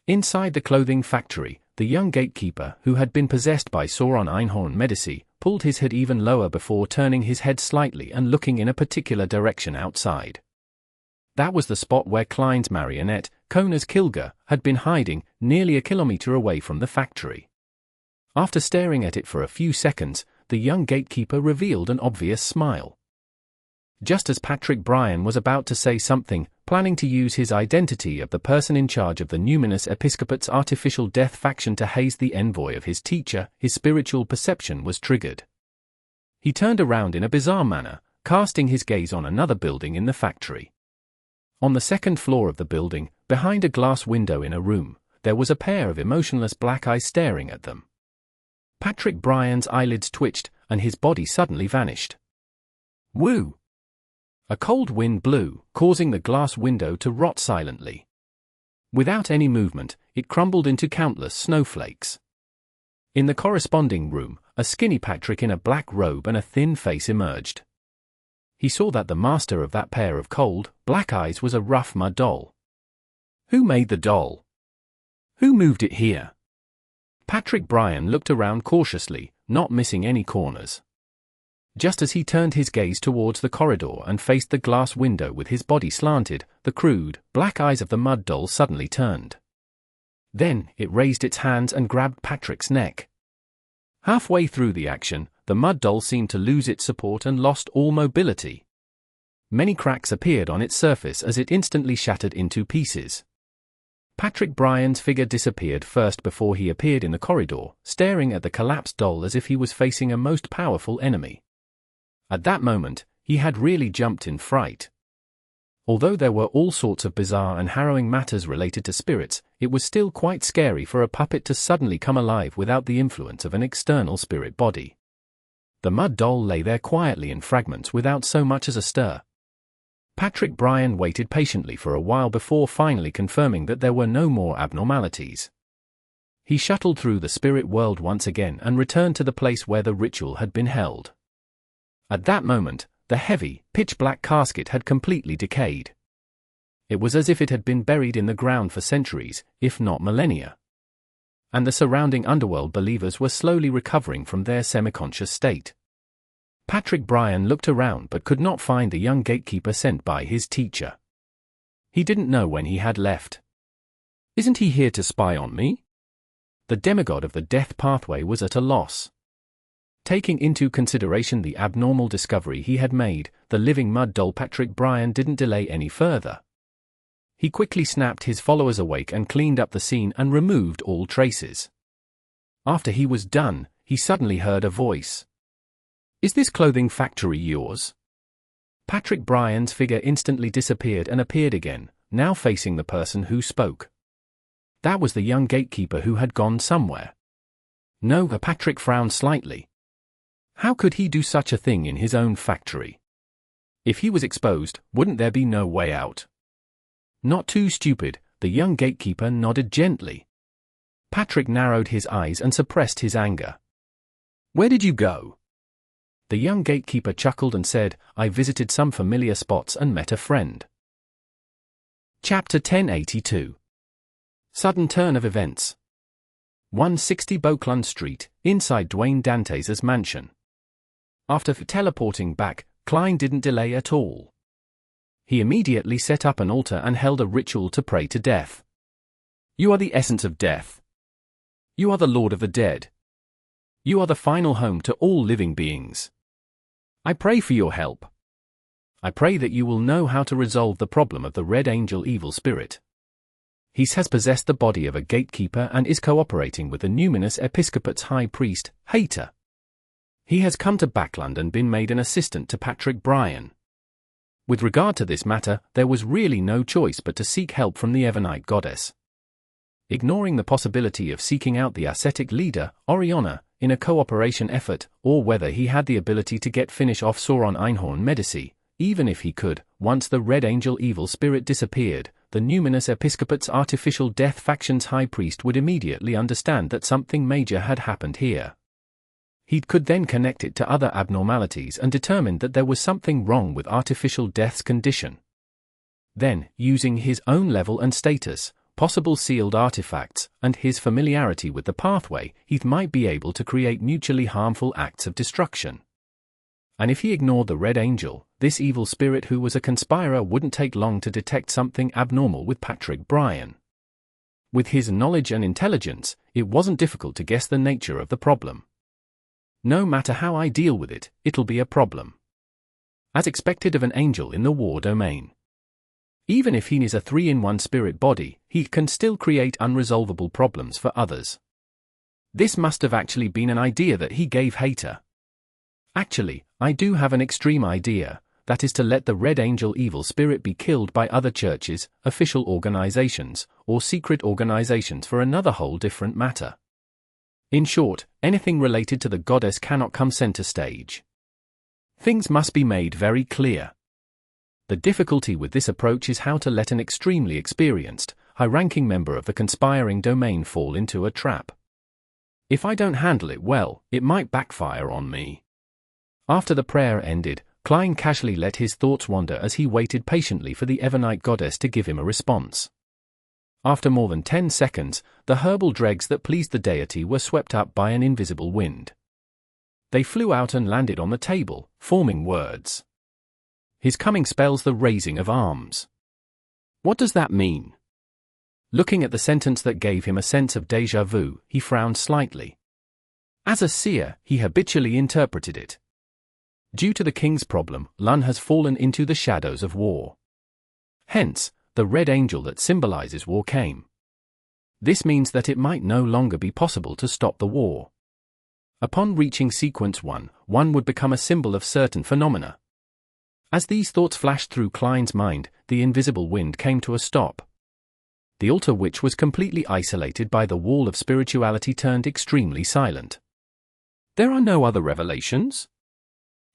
S1: Inside the clothing factory, the young gatekeeper, who had been possessed by Sauron Einhorn Medici, pulled his hood even lower before turning his head slightly and looking in a particular direction outside. That was the spot where Klein's marionette, Kona's Kilga, had been hiding, nearly a kilometer away from the factory. After staring at it for a few seconds, the young gatekeeper revealed an obvious smile. Just as Patrick Bryan was about to say something, planning to use his identity of the person in charge of the Numinous Episcopate's artificial death faction to haze the envoy of his teacher, his spiritual perception was triggered. He turned around in a bizarre manner, casting his gaze on another building in the factory. On the second floor of the building, behind a glass window in a room, there was a pair of emotionless black eyes staring at them. Patrick Bryan's eyelids twitched, and his body suddenly vanished. Woo! A cold wind blew, causing the glass window to rot silently. Without any movement, it crumbled into countless snowflakes. In the corresponding room, a skinny Patrick in a black robe and a thin face emerged. He saw that the master of that pair of cold, black eyes was a rough mud doll. Who made the doll? Who moved it here? Patrick Bryan looked around cautiously, not missing any corners. Just as he turned his gaze towards the corridor and faced the glass window with his body slanted, the crude, black eyes of the mud doll suddenly turned. Then, it raised its hands and grabbed Patrick's neck. Halfway through the action, the mud doll seemed to lose its support and lost all mobility. Many cracks appeared on its surface as it instantly shattered into pieces. Patrick Bryan's figure disappeared first before he appeared in the corridor, staring at the collapsed doll as if he was facing a most powerful enemy. At that moment, he had really jumped in fright. Although there were all sorts of bizarre and harrowing matters related to spirits, it was still quite scary for a puppet to suddenly come alive without the influence of an external spirit body. The mud doll lay there quietly in fragments without so much as a stir. Patrick Bryan waited patiently for a while before finally confirming that there were no more abnormalities. He shuttled through the spirit world once again and returned to the place where the ritual had been held. At that moment, the heavy, pitch-black casket had completely decayed. It was as if it had been buried in the ground for centuries, if not millennia. And the surrounding underworld believers were slowly recovering from their semi-conscious state. Patrick Bryan looked around but could not find the young gatekeeper sent by his teacher. He didn't know when he had left. Isn't he here to spy on me? The demigod of the death pathway was at a loss. Taking into consideration the abnormal discovery he had made, the living mud doll Patrick Bryan didn't delay any further. He quickly snapped his followers awake and cleaned up the scene and removed all traces. After he was done, he suddenly heard a voice. "Is this clothing factory yours?" Patrick Bryan's figure instantly disappeared and appeared again, now facing the person who spoke. That was the young gatekeeper who had gone somewhere. No, Patrick frowned slightly. How could he do such a thing in his own factory? If he was exposed, wouldn't there be no way out? Not too stupid, the young gatekeeper nodded gently. Patrick narrowed his eyes and suppressed his anger. "Where did you go?" The young gatekeeper chuckled and said, "I visited some familiar spots and met a friend." Chapter 1082. Sudden turn of events. 160 Backlund Street, inside Dwayne Dantes' mansion. After teleporting back, Klein didn't delay at all. He immediately set up an altar and held a ritual to pray to death. "You are the essence of death. You are the Lord of the Dead. You are the final home to all living beings. I pray for your help. I pray that you will know how to resolve the problem of the Red Angel evil spirit. He has possessed the body of a gatekeeper and is cooperating with the Numinous Episcopate's high priest, Hater. He has come to Backlund and been made an assistant to Patrick Bryan. With regard to this matter, there was really no choice but to seek help from the Evernite goddess. Ignoring the possibility of seeking out the ascetic leader, Oriana, in a cooperation effort, or whether he had the ability to finish off Sauron Einhorn Medici, even if he could, once the Red Angel evil spirit disappeared, the Numinous Episcopate's artificial death faction's high priest would immediately understand that something major had happened here. He could then connect it to other abnormalities and determine that there was something wrong with artificial death's condition. Then, using his own level and status, possible sealed artifacts, and his familiarity with the pathway, he might be able to create mutually harmful acts of destruction. And if he ignored the Red Angel, this evil spirit who was a conspirer wouldn't take long to detect something abnormal with Patrick Bryan. With his knowledge and intelligence, it wasn't difficult to guess the nature of the problem. No matter how I deal with it, it'll be a problem. As expected of an angel in the war domain. Even if he is a 3-in-1 spirit body, he can still create unresolvable problems for others. This must have actually been an idea that he gave Hater. Actually, I do have an extreme idea, that is to let the Red Angel evil spirit be killed by other churches, official organizations, or secret organizations for another whole different matter. In short, anything related to the goddess cannot come center stage. Things must be made very clear. The difficulty with this approach is how to let an extremely experienced, high-ranking member of the conspiring domain fall into a trap. If I don't handle it well, it might backfire on me. After the prayer ended, Klein casually let his thoughts wander as he waited patiently for the Evernite goddess to give him a response. After more than 10 seconds, the herbal dregs that pleased the deity were swept up by an invisible wind. They flew out and landed on the table, forming words. His coming spells the raising of arms. What does that mean? Looking at the sentence that gave him a sense of déjà vu, he frowned slightly. As a seer, he habitually interpreted it. Due to the king's problem, Lun has fallen into the shadows of war. Hence, the Red Angel that symbolizes war came. This means that it might no longer be possible to stop the war. Upon reaching sequence 1, one would become a symbol of certain phenomena. As these thoughts flashed through Klein's mind, the invisible wind came to a stop. The altar, which was completely isolated by the wall of spirituality, turned extremely silent. There are no other revelations?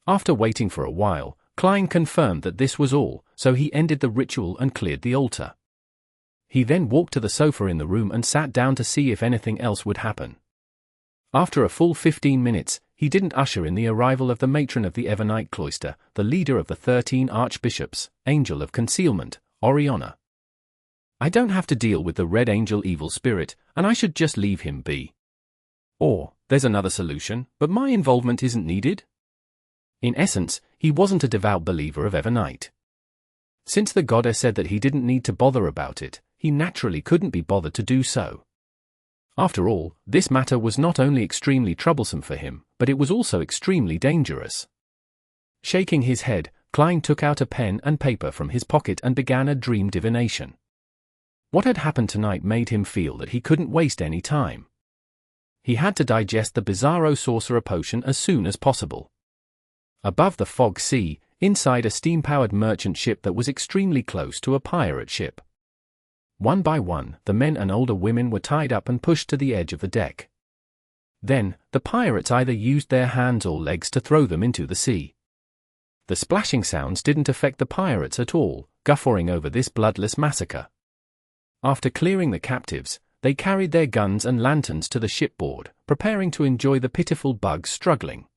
S1: After waiting for a while, Klein confirmed that this was all, so he ended the ritual and cleared the altar. He then walked to the sofa in the room and sat down to see if anything else would happen. After a full 15 minutes, he didn't usher in the arrival of the matron of the Evernite cloister, the leader of the 13 archbishops, Angel of Concealment, Oriana. I don't have to deal with the Red Angel evil spirit, and I should just leave him be. Or, there's another solution, but my involvement isn't needed? In essence, he wasn't a devout believer of Evernite. Since the goddess said that he didn't need to bother about it, he naturally couldn't be bothered to do so. After all, this matter was not only extremely troublesome for him, but it was also extremely dangerous. Shaking his head, Klein took out a pen and paper from his pocket and began a dream divination. What had happened tonight made him feel that he couldn't waste any time. He had to digest the Bizarro Sorcerer potion as soon as possible. Above the fog sea, inside a steam-powered merchant ship that was extremely close to a pirate ship. One by one, the men and older women were tied up and pushed to the edge of the deck. Then, the pirates either used their hands or legs to throw them into the sea. The splashing sounds didn't affect the pirates at all, guffawing over this bloodless massacre. After clearing the captives, they carried their guns and lanterns to the shipboard, preparing to enjoy the pitiful bugs struggling.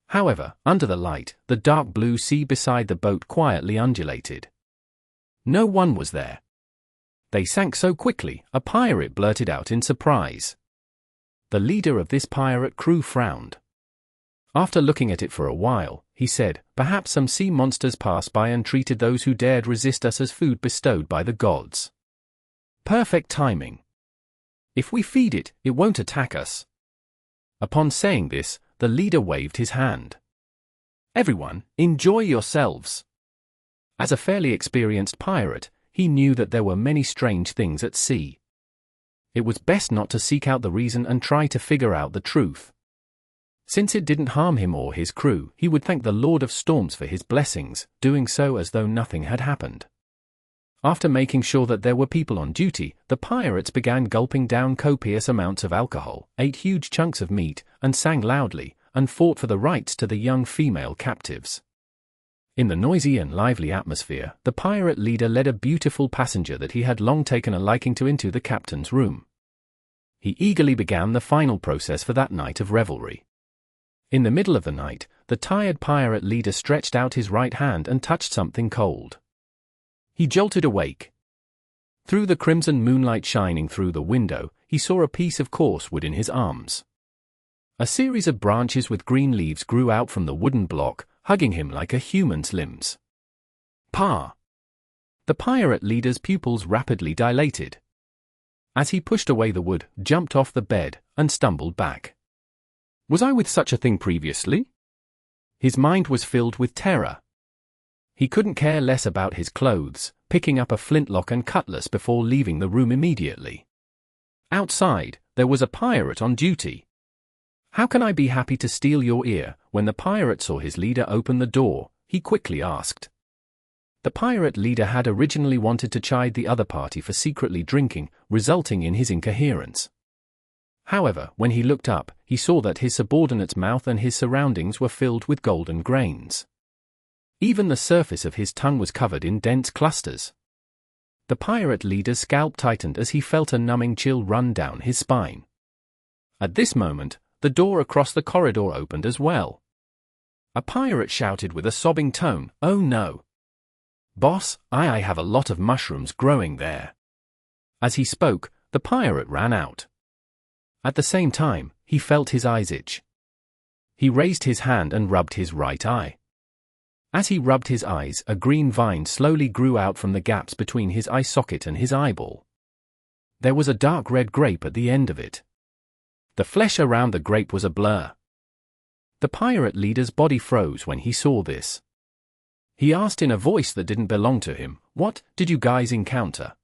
S1: However, under the light, the dark blue sea beside the boat quietly undulated. No one was there. They sank so quickly, a pirate blurted out in surprise. The leader of this pirate crew frowned. After looking at it for a while, he said, "Perhaps some sea monsters passed by and treated those who dared resist us as food bestowed by the gods. Perfect timing. If we feed it, it won't attack us." Upon saying this, the leader waved his hand. "Everyone, enjoy yourselves." As a fairly experienced pirate, he knew that there were many strange things at sea. It was best not to seek out the reason and try to figure out the truth. Since it didn't harm him or his crew, he would thank the Lord of Storms for his blessings, doing so as though nothing had happened. After making sure that there were people on duty, the pirates began gulping down copious amounts of alcohol, ate huge chunks of meat, and sang loudly, and fought for the rights to the young female captives. In the noisy and lively atmosphere, the pirate leader led a beautiful passenger that he had long taken a liking to into the captain's room. He eagerly began the final process for that night of revelry. In the middle of the night, the tired pirate leader stretched out his right hand and touched something cold. He jolted awake. Through the crimson moonlight shining through the window, he saw a piece of coarse wood in his arms. A series of branches with green leaves grew out from the wooden block, hugging him like a human's limbs. Pa! The pirate leader's pupils rapidly dilated. As he pushed away the wood, jumped off the bed, and stumbled back. Was I with such a thing previously? His mind was filled with terror. He couldn't care less about his clothes, picking up a flintlock and cutlass before leaving the room immediately. Outside, there was a pirate on duty. How can I be happy to steal your ear? When the pirate saw his leader open the door, he quickly asked. The pirate leader had originally wanted to chide the other party for secretly drinking, resulting in his incoherence. However, when he looked up, he saw that his subordinate's mouth and his surroundings were filled with golden grains. Even the surface of his tongue was covered in dense clusters. The pirate leader's scalp tightened as he felt a numbing chill run down his spine. At this moment, the door across the corridor opened as well. A pirate shouted with a sobbing tone, "Oh no! Boss, I have a lot of mushrooms growing there." As he spoke, the pirate ran out. At the same time, he felt his eyes itch. He raised his hand and rubbed his right eye. As he rubbed his eyes, a green vine slowly grew out from the gaps between his eye socket and his eyeball. There was a dark red grape at the end of it. The flesh around the grape was a blur. The pirate leader's body froze when he saw this. He asked in a voice that didn't belong to him, "What did you guys encounter?"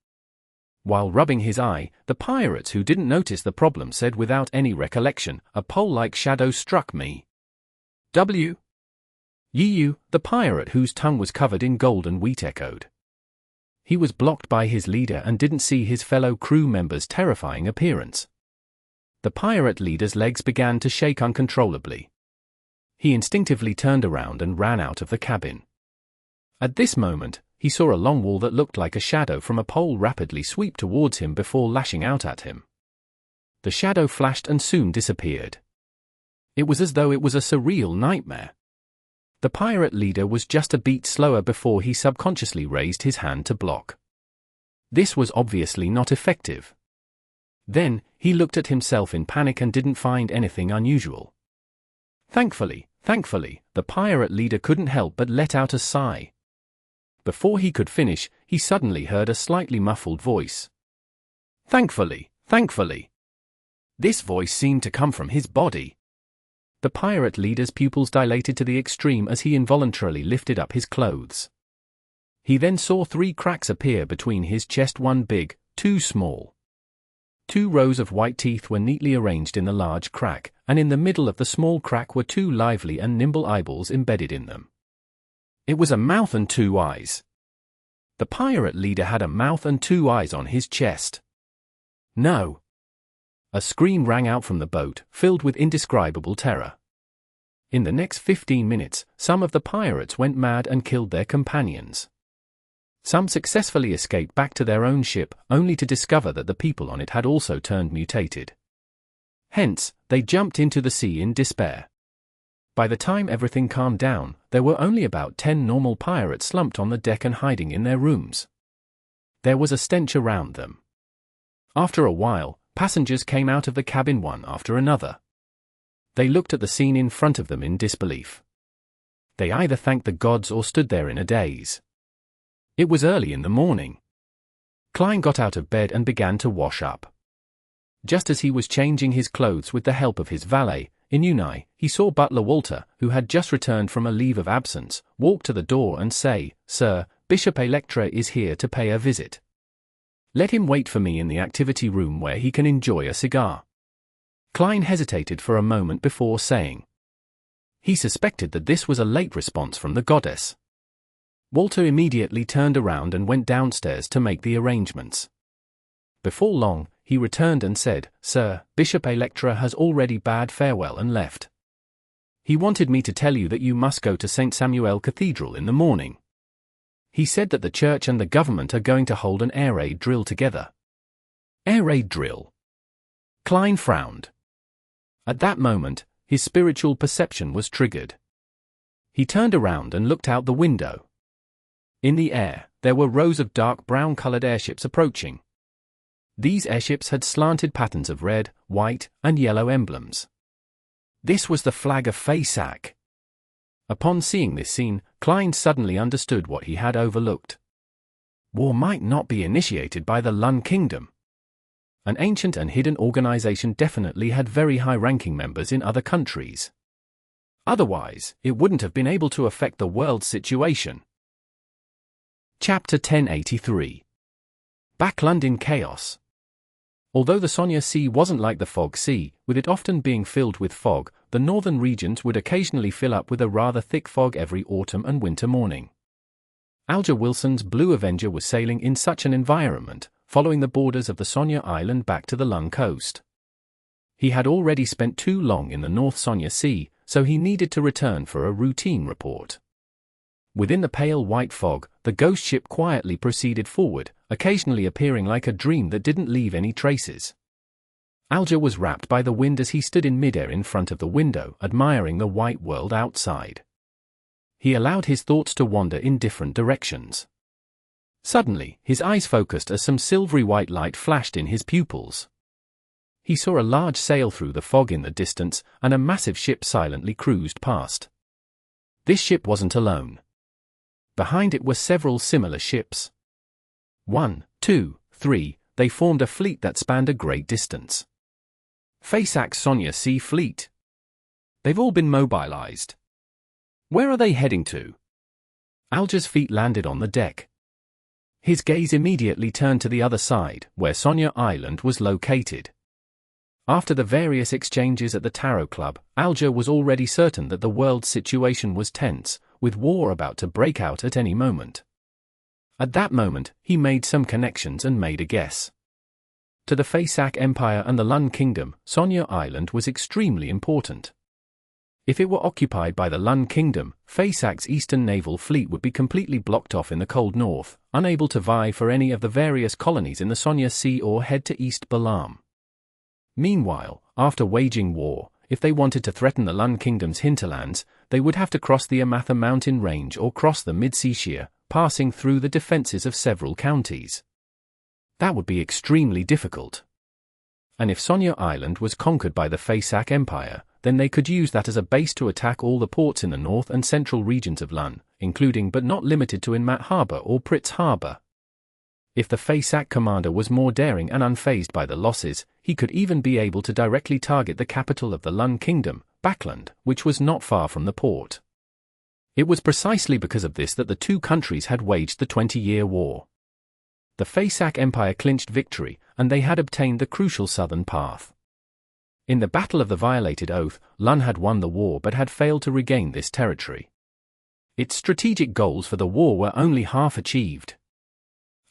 S1: While rubbing his eye, the pirates who didn't notice the problem said without any recollection, "A pole-like shadow struck me." You, the pirate whose tongue was covered in golden wheat echoed. He was blocked by his leader and didn't see his fellow crew members' terrifying appearance. The pirate leader's legs began to shake uncontrollably. He instinctively turned around and ran out of the cabin. At this moment, he saw a long wall that looked like a shadow from a pole rapidly sweep towards him before lashing out at him. The shadow flashed and soon disappeared. It was as though it was a surreal nightmare. The pirate leader was just a beat slower before he subconsciously raised his hand to block. This was obviously not effective. Then, he looked at himself in panic and didn't find anything unusual. Thankfully, the pirate leader couldn't help but let out a sigh. Before he could finish, he suddenly heard a slightly muffled voice. Thankfully. This voice seemed to come from his body. The pirate leader's pupils dilated to the extreme as he involuntarily lifted up his clothes. He then saw 3 cracks appear between his chest, 1 big, 2 small. 2 rows of white teeth were neatly arranged in the large crack, and in the middle of the small crack were 2 lively and nimble eyeballs embedded in them. It was a mouth and 2 eyes. The pirate leader had a mouth and 2 eyes on his chest. No! A scream rang out from the boat, filled with indescribable terror. In the next 15 minutes, some of the pirates went mad and killed their companions. Some successfully escaped back to their own ship, only to discover that the people on it had also turned mutated. Hence, they jumped into the sea in despair. By the time everything calmed down, there were only about 10 normal pirates slumped on the deck and hiding in their rooms. There was a stench around them. After a while, passengers came out of the cabin one after another. They looked at the scene in front of them in disbelief. They either thanked the gods or stood there in a daze. It was early in the morning. Klein got out of bed and began to wash up. Just as he was changing his clothes with the help of his valet, Inuni, he saw butler Walter, who had just returned from a leave of absence, walk to the door and say, "Sir, Bishop Electra is here to pay a visit. Let him wait for me in the activity room where he can enjoy a cigar." Klein hesitated for a moment before saying. He suspected that this was a late response from the goddess. Walter immediately turned around and went downstairs to make the arrangements. Before long, he returned and said, "Sir, Bishop Electra has already bade farewell and left. He wanted me to tell you that you must go to St. Samuel Cathedral in the morning. He said that the church and the government are going to hold an air raid drill together." Air raid drill? Klein frowned. At that moment, his spiritual perception was triggered. He turned around and looked out the window. In the air, there were rows of dark brown-colored airships approaching. These airships had slanted patterns of red, white, and yellow emblems. This was the flag of Feysac. Upon seeing this scene, Klein suddenly understood what he had overlooked. War might not be initiated by the Lun Kingdom. An ancient and hidden organization definitely had very high-ranking members in other countries. Otherwise, it wouldn't have been able to affect the world's situation. Chapter 1083. Backlund in Chaos. Although the Sonya Sea wasn't like the Fog Sea, with it often being filled with fog, the northern regions would occasionally fill up with a rather thick fog every autumn and winter morning. Alger Wilson's Blue Avenger was sailing in such an environment, following the borders of the Sonya Island back to the Lun coast. He had already spent too long in the North Sonya Sea, so he needed to return for a routine report. Within the pale white fog, the ghost ship quietly proceeded forward, occasionally appearing like a dream that didn't leave any traces. Alger was wrapped by the wind as he stood in midair in front of the window, admiring the white world outside. He allowed his thoughts to wander in different directions. Suddenly, his eyes focused as some silvery white light flashed in his pupils. He saw a large sail through the fog in the distance, and a massive ship silently cruised past. This ship wasn't alone. Behind it were several similar ships. 1, 2, 3, they formed a fleet that spanned a great distance. Feysac's Sonya Sea Fleet. They've all been mobilized. Where are they heading to? Alger's feet landed on the deck. His gaze immediately turned to the other side, where Sonya Island was located. After the various exchanges at the Tarot Club, Alger was already certain that the world's situation was tense, with war about to break out at any moment. At that moment, he made some connections and made a guess. To the Feysac Empire and the Lun Kingdom, Sonya Island was extremely important. If it were occupied by the Lun Kingdom, Feysac's eastern naval fleet would be completely blocked off in the cold north, unable to vie for any of the various colonies in the Sonya Sea or head to East Balam. Meanwhile, after waging war, if they wanted to threaten the Lun Kingdom's hinterlands, they would have to cross the Amatha mountain range or cross the Mid-Sea Sheer, passing through the defenses of several counties. That would be extremely difficult. And if Sonya Island was conquered by the Feysac Empire, then they could use that as a base to attack all the ports in the north and central regions of Lun, including but not limited to Inmat Harbor or Pritz Harbor. If the Feysac commander was more daring and unfazed by the losses, he could even be able to directly target the capital of the Lun Kingdom, Backlund, which was not far from the port. It was precisely because of this that the two countries had waged the 20-year war. The Feysac Empire clinched victory, and they had obtained the crucial southern path. In the Battle of the Violated Oath, Lun had won the war but had failed to regain this territory. Its strategic goals for the war were only half achieved.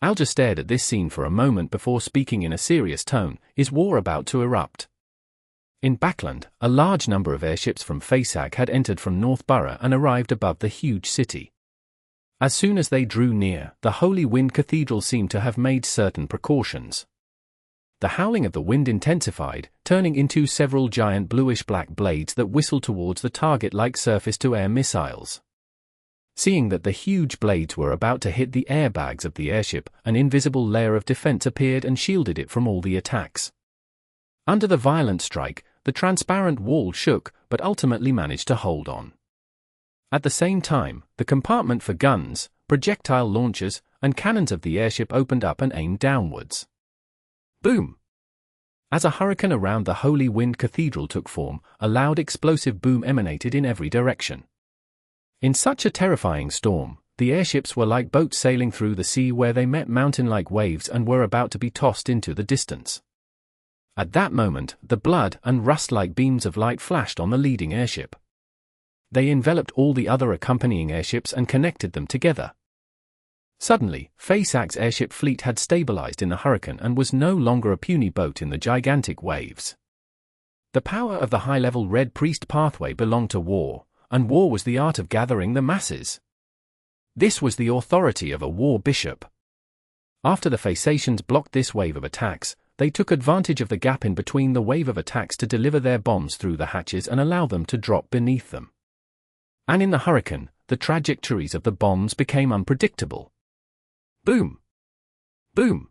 S1: Alger stared at this scene for a moment before speaking in a serious tone. Is war about to erupt? In Backlund, a large number of airships from Feysac had entered from North Borough and arrived above the huge city. As soon as they drew near, the Holy Wind Cathedral seemed to have made certain precautions. The howling of the wind intensified, turning into several giant bluish-black blades that whistled towards the target like surface-to-air missiles. Seeing that the huge blades were about to hit the airbags of the airship, an invisible layer of defense appeared and shielded it from all the attacks. Under the violent strike, the transparent wall shook, but ultimately managed to hold on. At the same time, the compartment for guns, projectile launchers, and cannons of the airship opened up and aimed downwards. Boom! As a hurricane around the Holy Wind Cathedral took form, a loud explosive boom emanated in every direction. In such a terrifying storm, the airships were like boats sailing through the sea where they met mountain-like waves and were about to be tossed into the distance. At that moment, the blood and rust-like beams of light flashed on the leading airship. They enveloped all the other accompanying airships and connected them together. Suddenly, Feysac's airship fleet had stabilized in the hurricane and was no longer a puny boat in the gigantic waves. The power of the high-level Red Priest pathway belonged to war, and war was the art of gathering the masses. This was the authority of a war bishop. After the Phasacians blocked this wave of attacks, they took advantage of the gap in between the wave of attacks to deliver their bombs through the hatches and allow them to drop beneath them. And in the hurricane, the trajectories of the bombs became unpredictable. Boom! Boom!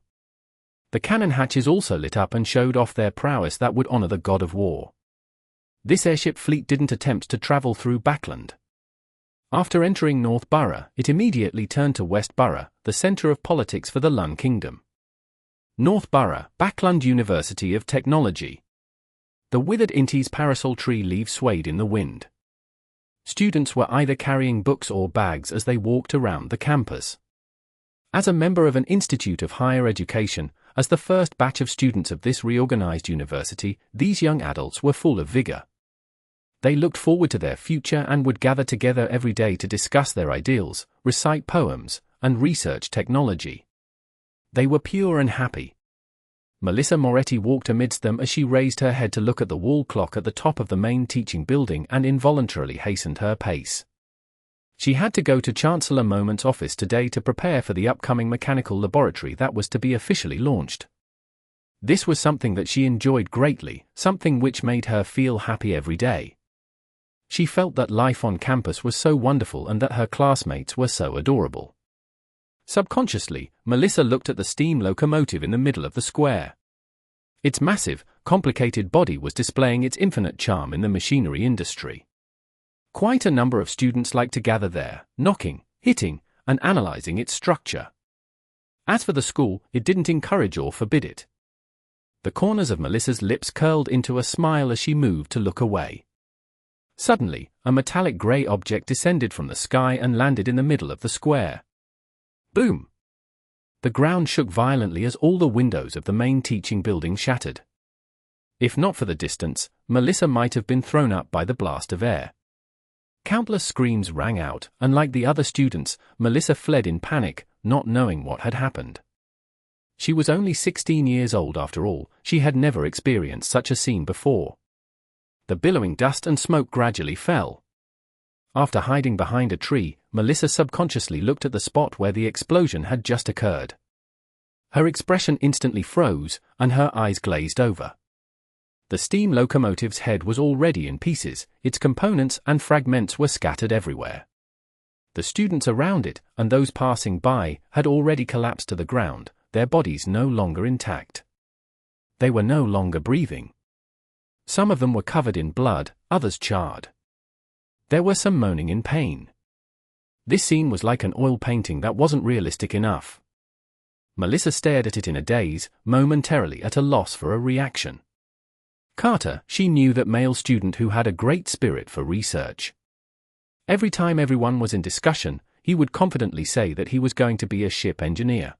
S1: The cannon hatches also lit up and showed off their prowess that would honor the god of war. This airship fleet didn't attempt to travel through Backlund. After entering North Borough, it immediately turned to West Borough, the center of politics for the Lun Kingdom. North Borough, Backlund University of Technology. The withered Intis parasol tree leaves swayed in the wind. Students were either carrying books or bags as they walked around the campus. As a member of an institute of higher education, as the first batch of students of this reorganized university, these young adults were full of vigor. They looked forward to their future and would gather together every day to discuss their ideals, recite poems, and research technology. They were pure and happy. Melissa Moretti walked amidst them as she raised her head to look at the wall clock at the top of the main teaching building and involuntarily hastened her pace. She had to go to Chancellor Moment's office today to prepare for the upcoming mechanical laboratory that was to be officially launched. This was something that she enjoyed greatly, something which made her feel happy every day. She felt that life on campus was so wonderful and that her classmates were so adorable. Subconsciously, Melissa looked at the steam locomotive in the middle of the square. Its massive, complicated body was displaying its infinite charm in the machinery industry. Quite a number of students liked to gather there, knocking, hitting, and analyzing its structure. As for the school, it didn't encourage or forbid it. The corners of Melissa's lips curled into a smile as she moved to look away. Suddenly, a metallic grey object descended from the sky and landed in the middle of the square. Boom! The ground shook violently as all the windows of the main teaching building shattered. If not for the distance, Melissa might have been thrown up by the blast of air. Countless screams rang out, and like the other students, Melissa fled in panic, not knowing what had happened. She was only 16 years old after all, she had never experienced such a scene before. The billowing dust and smoke gradually fell. After hiding behind a tree, Melissa subconsciously looked at the spot where the explosion had just occurred. Her expression instantly froze, and her eyes glazed over. The steam locomotive's head was already in pieces, its components and fragments were scattered everywhere. The students around it, and those passing by, had already collapsed to the ground, their bodies no longer intact. They were no longer breathing. Some of them were covered in blood, others charred. There were some moaning in pain. This scene was like an oil painting that wasn't realistic enough. Melissa stared at it in a daze, momentarily at a loss for a reaction. Carter, she knew that male student who had a great spirit for research. Every time everyone was in discussion, he would confidently say that he was going to be a ship engineer.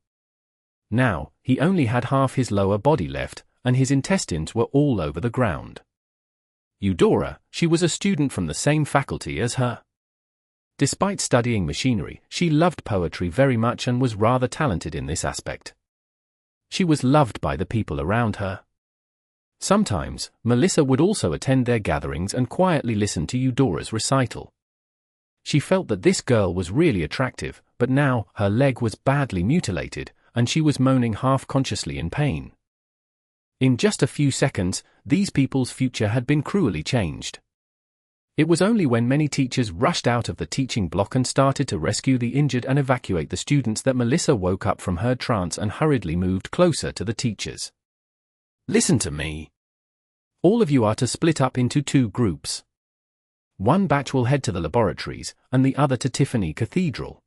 S1: Now, he only had half his lower body left, and his intestines were all over the ground. Eudora, she was a student from the same faculty as her. Despite studying machinery, she loved poetry very much and was rather talented in this aspect. She was loved by the people around her. Sometimes, Melissa would also attend their gatherings and quietly listen to Eudora's recital. She felt that this girl was really attractive, but now, her leg was badly mutilated, and she was moaning half-consciously in pain. In just a few seconds, these people's future had been cruelly changed. It was only when many teachers rushed out of the teaching block and started to rescue the injured and evacuate the students that Melissa woke up from her trance and hurriedly moved closer to the teachers. Listen to me. All of you are to split up into 2 groups. One batch will head to the laboratories, and the other to Tiffany Cathedral.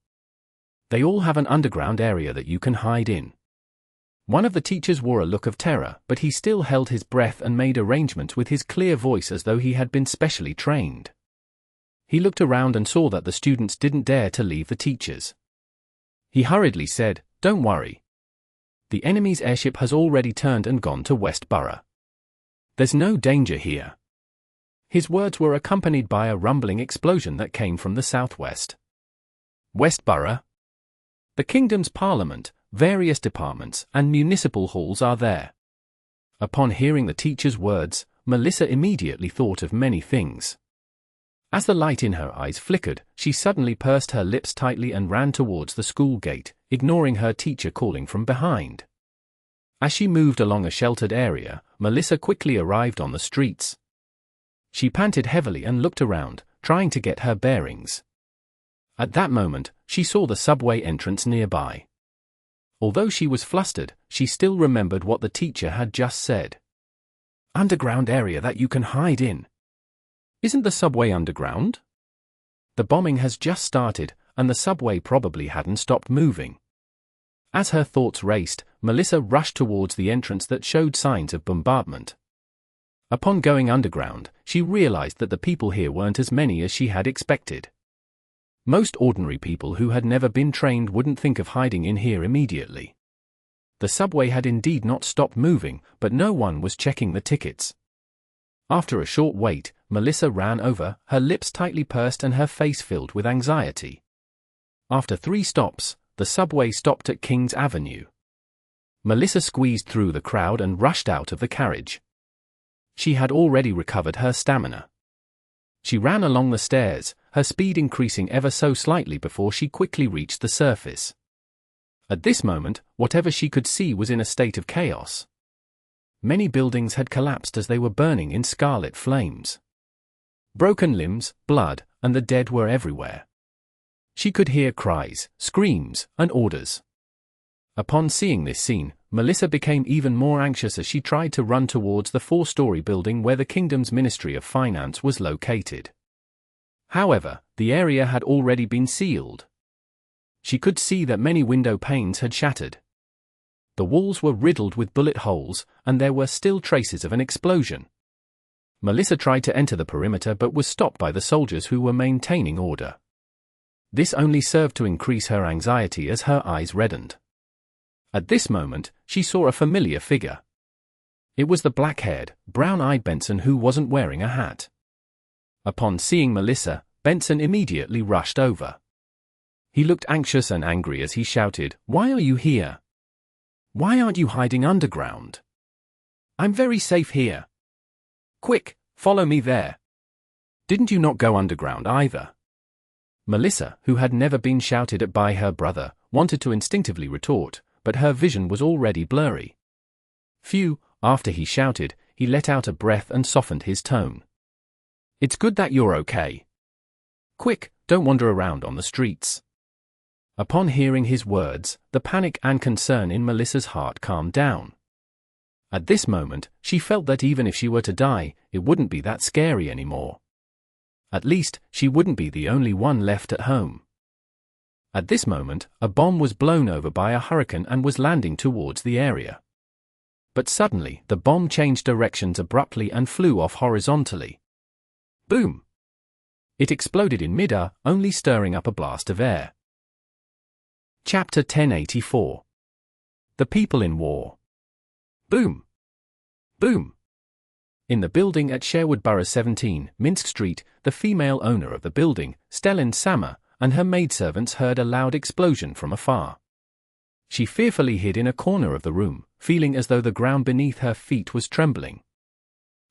S1: They all have an underground area that you can hide in. One of the teachers wore a look of terror, but he still held his breath and made arrangements with his clear voice as though he had been specially trained. He looked around and saw that the students didn't dare to leave the teachers. He hurriedly said, "Don't worry. The enemy's airship has already turned and gone to West Borough. There's no danger here." His words were accompanied by a rumbling explosion that came from the southwest. West Borough? The kingdom's parliament, various departments, and municipal halls are there. Upon hearing the teacher's words, Melissa immediately thought of many things. As the light in her eyes flickered, she suddenly pursed her lips tightly and ran towards the school gate, ignoring her teacher calling from behind. As she moved along a sheltered area, Melissa quickly arrived on the streets. She panted heavily and looked around, trying to get her bearings. At that moment, she saw the subway entrance nearby. Although she was flustered, she still remembered what the teacher had just said. Underground area that you can hide in. Isn't the subway underground? The bombing has just started, and the subway probably hadn't stopped moving. As her thoughts raced, Melissa rushed towards the entrance that showed signs of bombardment. Upon going underground, she realized that the people here weren't as many as she had expected. Most ordinary people who had never been trained wouldn't think of hiding in here immediately. The subway had indeed not stopped moving, but no one was checking the tickets. After a short wait, Melissa ran over, her lips tightly pursed and her face filled with anxiety. After 3 stops, the subway stopped at King's Avenue. Melissa squeezed through the crowd and rushed out of the carriage. She had already recovered her stamina. She ran along the stairs, her speed increasing ever so slightly before she quickly reached the surface. At this moment, whatever she could see was in a state of chaos. Many buildings had collapsed as they were burning in scarlet flames. Broken limbs, blood, and the dead were everywhere. She could hear cries, screams, and orders. Upon seeing this scene, Melissa became even more anxious as she tried to run towards the 4-story building where the kingdom's Ministry of Finance was located. However, the area had already been sealed. She could see that many window panes had shattered. The walls were riddled with bullet holes, and there were still traces of an explosion. Melissa tried to enter the perimeter but was stopped by the soldiers who were maintaining order. This only served to increase her anxiety as her eyes reddened. At this moment, she saw a familiar figure. It was the black-haired, brown-eyed Benson who wasn't wearing a hat. Upon seeing Melissa, Benson immediately rushed over. He looked anxious and angry as he shouted, "Why are you here? Why aren't you hiding underground? I'm very safe here. Quick, follow me there. Didn't you not go underground either?" Melissa, who had never been shouted at by her brother, wanted to instinctively retort, but her vision was already blurry. Phew, after he shouted, he let out a breath and softened his tone. "It's good that you're okay. Quick, don't wander around on the streets." Upon hearing his words, the panic and concern in Melissa's heart calmed down. At this moment, she felt that even if she were to die, it wouldn't be that scary anymore. At least, she wouldn't be the only one left at home. At this moment, a bomb was blown over by a hurricane and was landing towards the area. But suddenly, the bomb changed directions abruptly and flew off horizontally. Boom! It exploded in mid-air, only stirring up a blast of air. Chapter 1084. The People in War. Boom! Boom! In the building at Sherwood Borough 17, Minsk Street, the female owner of the building, Stellan Sammer, and her maidservants heard a loud explosion from afar. She fearfully hid in a corner of the room, feeling as though the ground beneath her feet was trembling.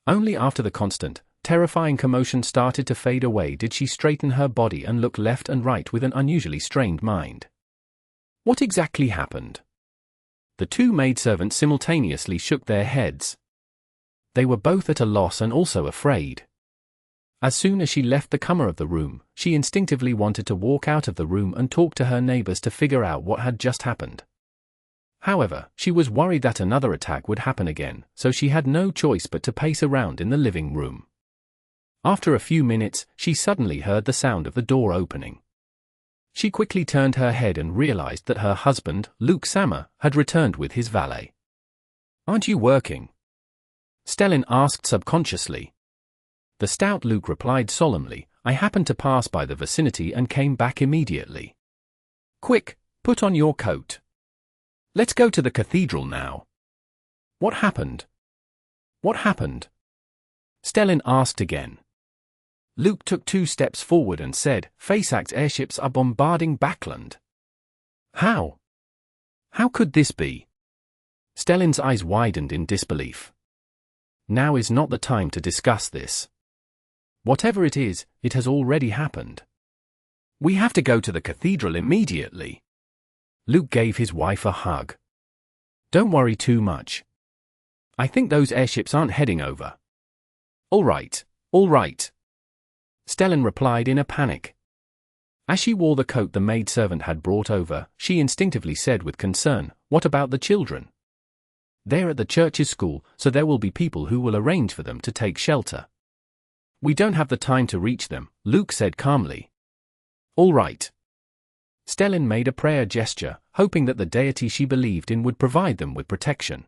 S1: Only after the constant, terrifying commotion started to fade away did she straighten her body and look left and right with an unusually strained mind. What exactly happened? The 2 maidservants simultaneously shook their heads. They were both at a loss and also afraid. As soon as she left the corner of the room, she instinctively wanted to walk out of the room and talk to her neighbors to figure out what had just happened. However, she was worried that another attack would happen again, so she had no choice but to pace around in the living room. After a few minutes, she suddenly heard the sound of the door opening. She quickly turned her head and realized that her husband, Luke Sammer, had returned with his valet. "Aren't you working?" Stellan asked subconsciously. The stout Luke replied solemnly, "I happened to pass by the vicinity and came back immediately." "Quick, put on your coat. Let's go to the cathedral now." "What happened? What happened?" Stellan asked again. Luke took 2 steps forward and said, "Faceact airships are bombarding Backlund." "How? How could this be?" Stellan's eyes widened in disbelief. "Now is not the time to discuss this. Whatever it is, it has already happened. We have to go to the cathedral immediately." Luke gave his wife a hug. "Don't worry too much. I think those airships aren't heading over." All right. Stellan replied in a panic. As she wore the coat the maidservant had brought over, she instinctively said with concern, "What about the children?" "They're at the church's school, so there will be people who will arrange for them to take shelter." We don't have the time to reach them, Luke said calmly. All right. Stellan made a prayer gesture, hoping that the deity she believed in would provide them with protection.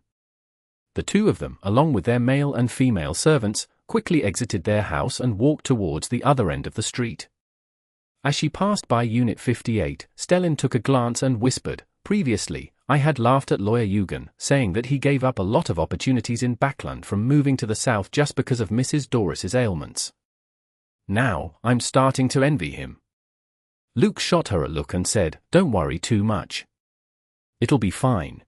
S1: The two of them, along with their male and female servants, quickly exited their house and walked towards the other end of the street. As she passed by Unit 58, Stellan took a glance and whispered, "Previously, I had laughed at Lawyer Eugen, saying that he gave up a lot of opportunities in Backlund from moving to the south just because of Mrs. Doris's ailments. Now, I'm starting to envy him." Luke shot her a look and said, "Don't worry too much. It'll be fine."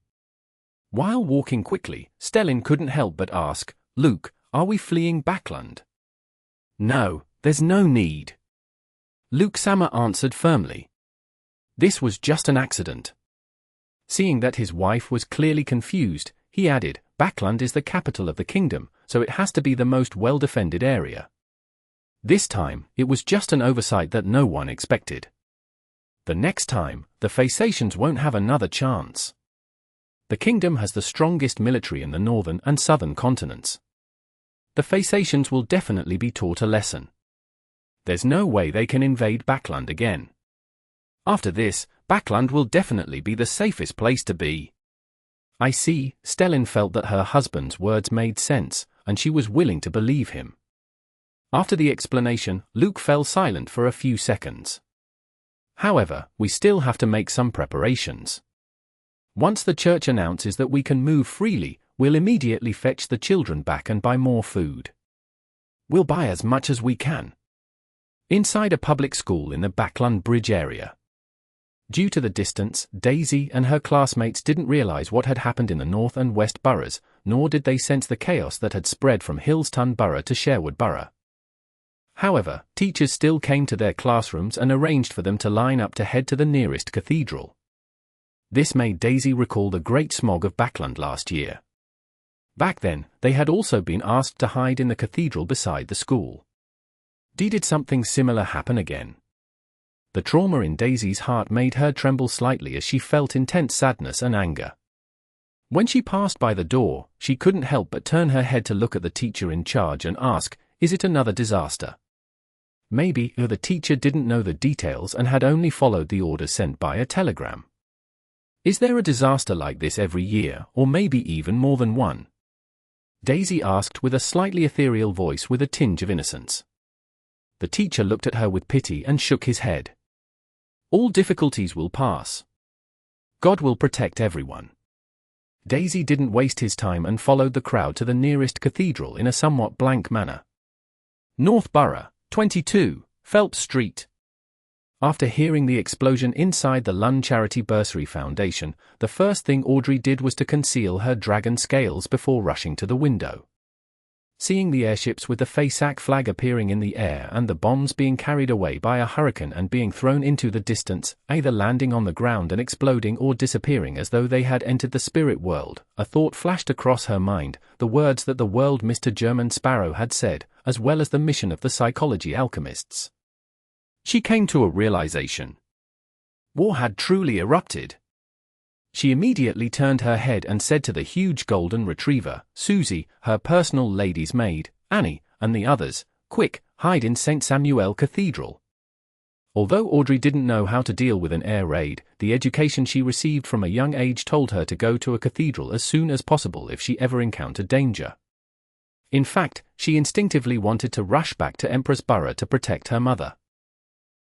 S1: While walking quickly, Stellan couldn't help but ask, "Luke, are we fleeing Backlund?" "No, there's no need." Luke Sammer answered firmly. This was just an accident. Seeing that his wife was clearly confused, he added, "Backlund is the capital of the kingdom, so it has to be the most well-defended area." This time, it was just an oversight that no one expected. The next time, the Phasacians won't have another chance. The kingdom has the strongest military in the northern and southern continents. The Phasacians will definitely be taught a lesson. There's no way they can invade Backlund again. After this, Backlund will definitely be the safest place to be. I see. Stellan felt that her husband's words made sense, and she was willing to believe him. After the explanation, Luke fell silent for a few seconds. However, we still have to make some preparations. Once the church announces that we can move freely, we'll immediately fetch the children back and buy more food. We'll buy as much as we can. Inside a public school in the Backlund Bridge area. Due to the distance, Daisy and her classmates didn't realize what had happened in the North and West boroughs, nor did they sense the chaos that had spread from Hillston Borough to Sherwood Borough. However, teachers still came to their classrooms and arranged for them to line up to head to the nearest cathedral. This made Daisy recall the Great Smog of Backlund last year. Back then, they had also been asked to hide in the cathedral beside the school. Did something similar happen again? The trauma in Daisy's heart made her tremble slightly as she felt intense sadness and anger. When she passed by the door, she couldn't help but turn her head to look at the teacher in charge and ask, "Is it another disaster?" Maybe the teacher didn't know the details and had only followed the orders sent by a telegram. Is there a disaster like this every year, or maybe even more than one? Daisy asked with a slightly ethereal voice with a tinge of innocence. The teacher looked at her with pity and shook his head. "All difficulties will pass. God will protect everyone." Daisy didn't waste his time and followed the crowd to the nearest cathedral in a somewhat blank manner. North Borough, 22, Phelps Street. After hearing the explosion inside the Lund Charity Bursary Foundation, the first thing Audrey did was to conceal her dragon scales before rushing to the window. Seeing the airships with the Phasac flag appearing in the air and the bombs being carried away by a hurricane and being thrown into the distance, either landing on the ground and exploding or disappearing as though they had entered the spirit world, a thought flashed across her mind, the words that the world Mr. German Sparrow had said, as well as the mission of the psychology alchemists. She came to a realization. War had truly erupted. She immediately turned her head and said to the huge golden retriever, Susie, her personal lady's maid, Annie, and the others, "Quick, hide in St. Samuel Cathedral." Although Audrey didn't know how to deal with an air raid, the education she received from a young age told her to go to a cathedral as soon as possible if she ever encountered danger. In fact, she instinctively wanted to rush back to Empress Borough to protect her mother.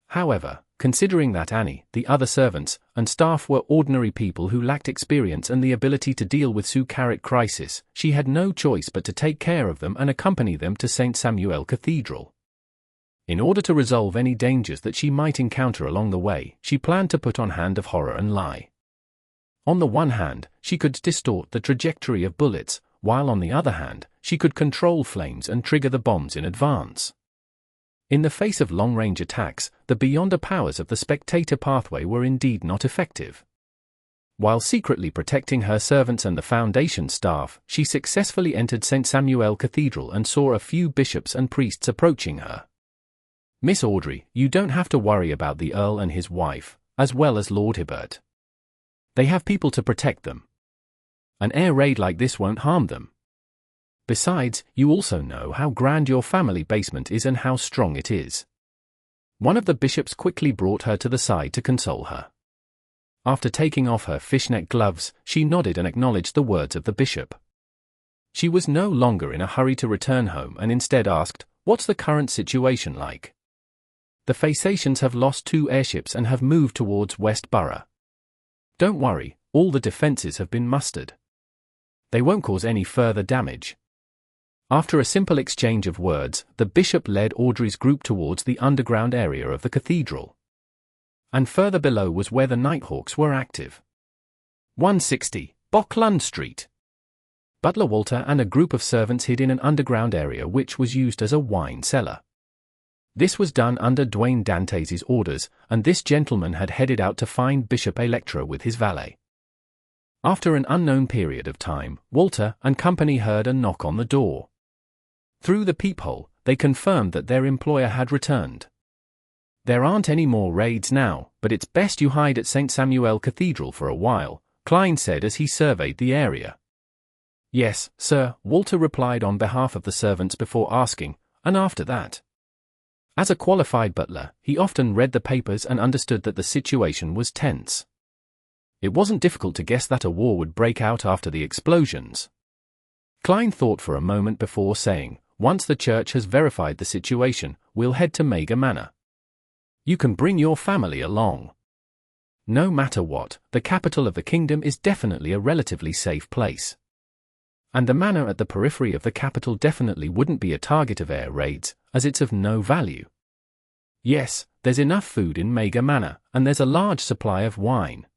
S1: However, considering that Annie, the other servants, and staff were ordinary people who lacked experience and the ability to deal with Secre crisis, she had no choice but to take care of them and accompany them to St. Samuel Cathedral. In order to resolve any dangers that she might encounter along the way, she planned to put on hand of horror and lie. On the one hand, she could distort the trajectory of bullets, while on the other hand, she could control flames and trigger the bombs in advance. In the face of long-range attacks, the beyonder powers of the spectator pathway were indeed not effective. While secretly protecting her servants and the Foundation staff, she successfully entered St. Samuel Cathedral and saw a few bishops and priests approaching her. "Miss Audrey, you don't have to worry about the Earl and his wife, as well as Lord Hibbert. They have people to protect them. An air raid like this won't harm them." Besides, you also know how grand your family basement is and how strong it is. One of the bishops quickly brought her to the side to console her. After taking off her fishnet gloves, she nodded and acknowledged the words of the bishop. She was no longer in a hurry to return home and instead asked, "What's the current situation like?" "The Phasacians have lost 2 airships and have moved towards West Borough. Don't worry, all the defenses have been mustered. They won't cause any further damage." After a simple exchange of words, the bishop led Audrey's group towards the underground area of the cathedral. And further below was where the Nighthawks were active. 160, Backlund Street. Butler Walter and a group of servants hid in an underground area which was used as a wine cellar. This was done under Dwayne Dantes' orders, and this gentleman had headed out to find Bishop Electra with his valet. After an unknown period of time, Walter and company heard a knock on the door. Through the peephole, they confirmed that their employer had returned. "There aren't any more raids now, but it's best you hide at St. Samuel Cathedral for a while," Klein said as he surveyed the area. "Yes, sir," Walter replied on behalf of the servants before asking, "And after that?" As a qualified butler, he often read the papers and understood that the situation was tense. It wasn't difficult to guess that a war would break out after the explosions. Klein thought for a moment before saying, "Once the church has verified the situation, we'll head to Mega Manor. You can bring your family along. No matter what, the capital of the kingdom is definitely a relatively safe place. And the manor at the periphery of the capital definitely wouldn't be a target of air raids, as it's of no value. Yes, there's enough food in Mega Manor, and there's a large supply of wine.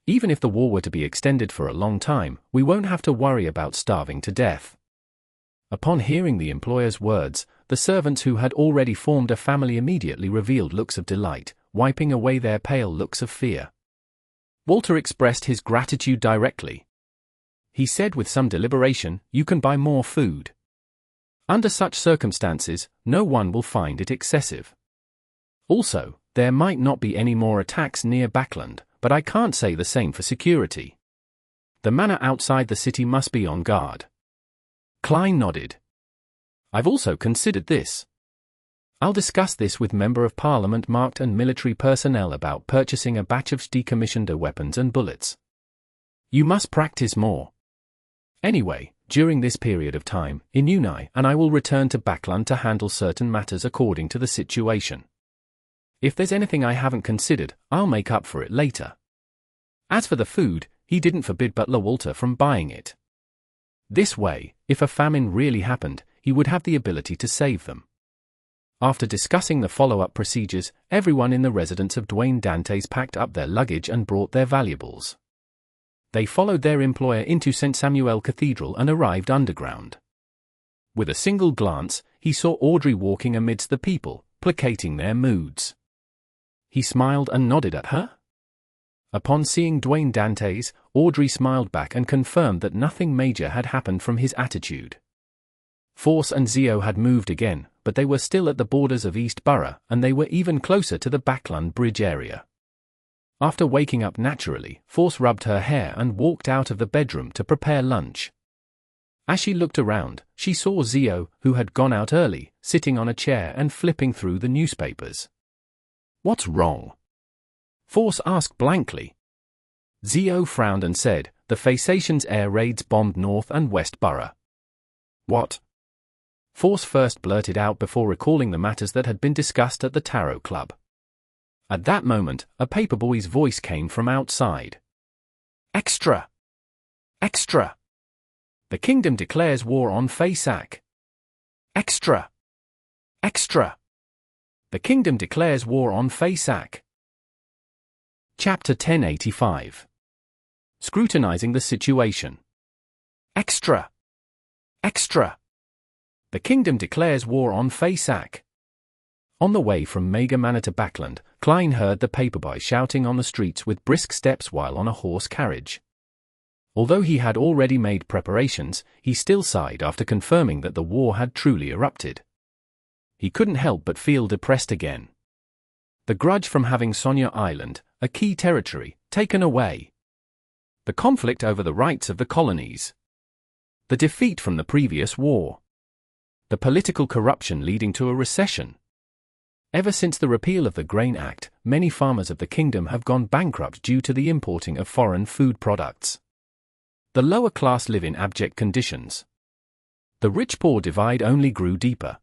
S1: Even if the war were to be extended for a long time, we won't have to worry about starving to death." Upon hearing the employer's words, the servants who had already formed a family immediately revealed looks of delight, wiping away their pale looks of fear. Walter expressed his gratitude directly. He said with some deliberation, "You can buy more food. Under such circumstances, no one will find it excessive. Also, there might not be any more attacks near Backlund, but I can't say the same for security. The manor outside the city must be on guard." Klein nodded. "I've also considered this. I'll discuss this with Member of Parliament marked and military personnel about purchasing a batch of decommissioned weapons and bullets. You must practice more. Anyway, during this period of time, Inuni and I will return to Backlund to handle certain matters according to the situation. If there's anything I haven't considered, I'll make up for it later." As for the food, he didn't forbid Butler Walter from buying it. This way, if a famine really happened, he would have the ability to save them. After discussing the follow-up procedures, everyone in the residence of Dwayne Dantes packed up their luggage and brought their valuables. They followed their employer into St. Samuel Cathedral and arrived underground. With a single glance, he saw Audrey walking amidst the people, placating their moods. He smiled and nodded at her. Upon seeing Dwayne Dantes, Audrey smiled back and confirmed that nothing major had happened from his attitude. Force and Zio had moved again, but they were still at the borders of East Borough, and they were even closer to the Backlund Bridge area. After waking up naturally, Force rubbed her hair and walked out of the bedroom to prepare lunch. As she looked around, she saw Zio, who had gone out early, sitting on a chair and flipping through the newspapers. "What's wrong?" Force asked blankly. Zio frowned and said, "The Phasacians' air raids bombed North and West Borough." "What?" Force first blurted out before recalling the matters that had been discussed at the Tarot Club. At that moment, a paperboy's voice came from outside. "Extra! Extra! The kingdom declares war on Phasac! Extra! Extra! The kingdom declares war on Phasac!" Chapter 1085. Scrutinizing the situation. "Extra! Extra! The kingdom declares war on Phasac!" On the way from Mega Manor to Backlund, Klein heard the paperboy shouting on the streets with brisk steps while on a horse carriage. Although he had already made preparations, he still sighed after confirming that the war had truly erupted. He couldn't help but feel depressed again. The grudge from having Sonia Island, a key territory, taken away. The conflict over the rights of the colonies. The defeat from the previous war. The political corruption leading to a recession. Ever since the repeal of the Grain Act, many farmers of the kingdom have gone bankrupt due to the importing of foreign food products. The lower class live in abject conditions. The rich-poor divide only grew deeper.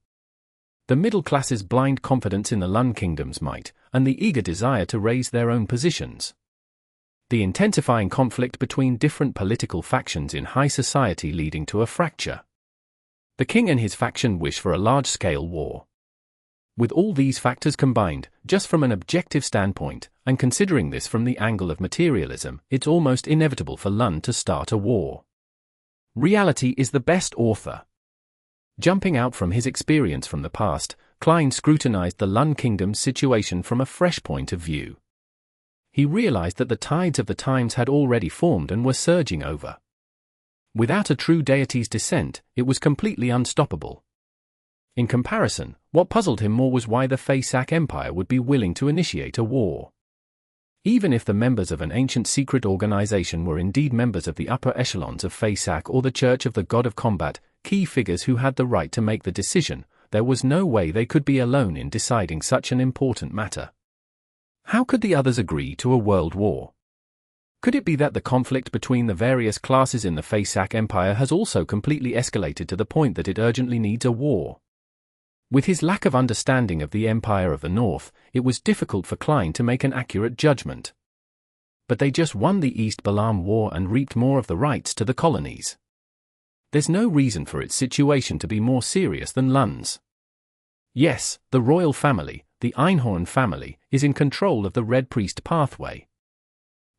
S1: The middle class's blind confidence in the Lun kingdom's might, and the eager desire to raise their own positions. The intensifying conflict between different political factions in high society leading to a fracture. The king and his faction wish for a large-scale war. With all these factors combined, just from an objective standpoint, and considering this from the angle of materialism, it's almost inevitable for Lun to start a war. Reality is the best author. Jumping out from his experience from the past, Klein scrutinized the Lun kingdom's situation from a fresh point of view. He realized that the tides of the times had already formed and were surging over. Without a true deity's descent, it was completely unstoppable. In comparison, what puzzled him more was why the Feysak Empire would be willing to initiate a war. Even if the members of an ancient secret organization were indeed members of the upper echelons of Feysak or the Church of the God of Combat, key figures who had the right to make the decision, there was no way they could be alone in deciding such an important matter. How could the others agree to a world war? Could it be that the conflict between the various classes in the Feysak Empire has also completely escalated to the point that it urgently needs a war? With his lack of understanding of the Empire of the North, it was difficult for Klein to make an accurate judgment. But they just won the East Balam War and reaped more of the rights to the colonies. There's no reason for its situation to be more serious than Lun's. Yes, the royal family, the Einhorn family, is in control of the Red Priest pathway.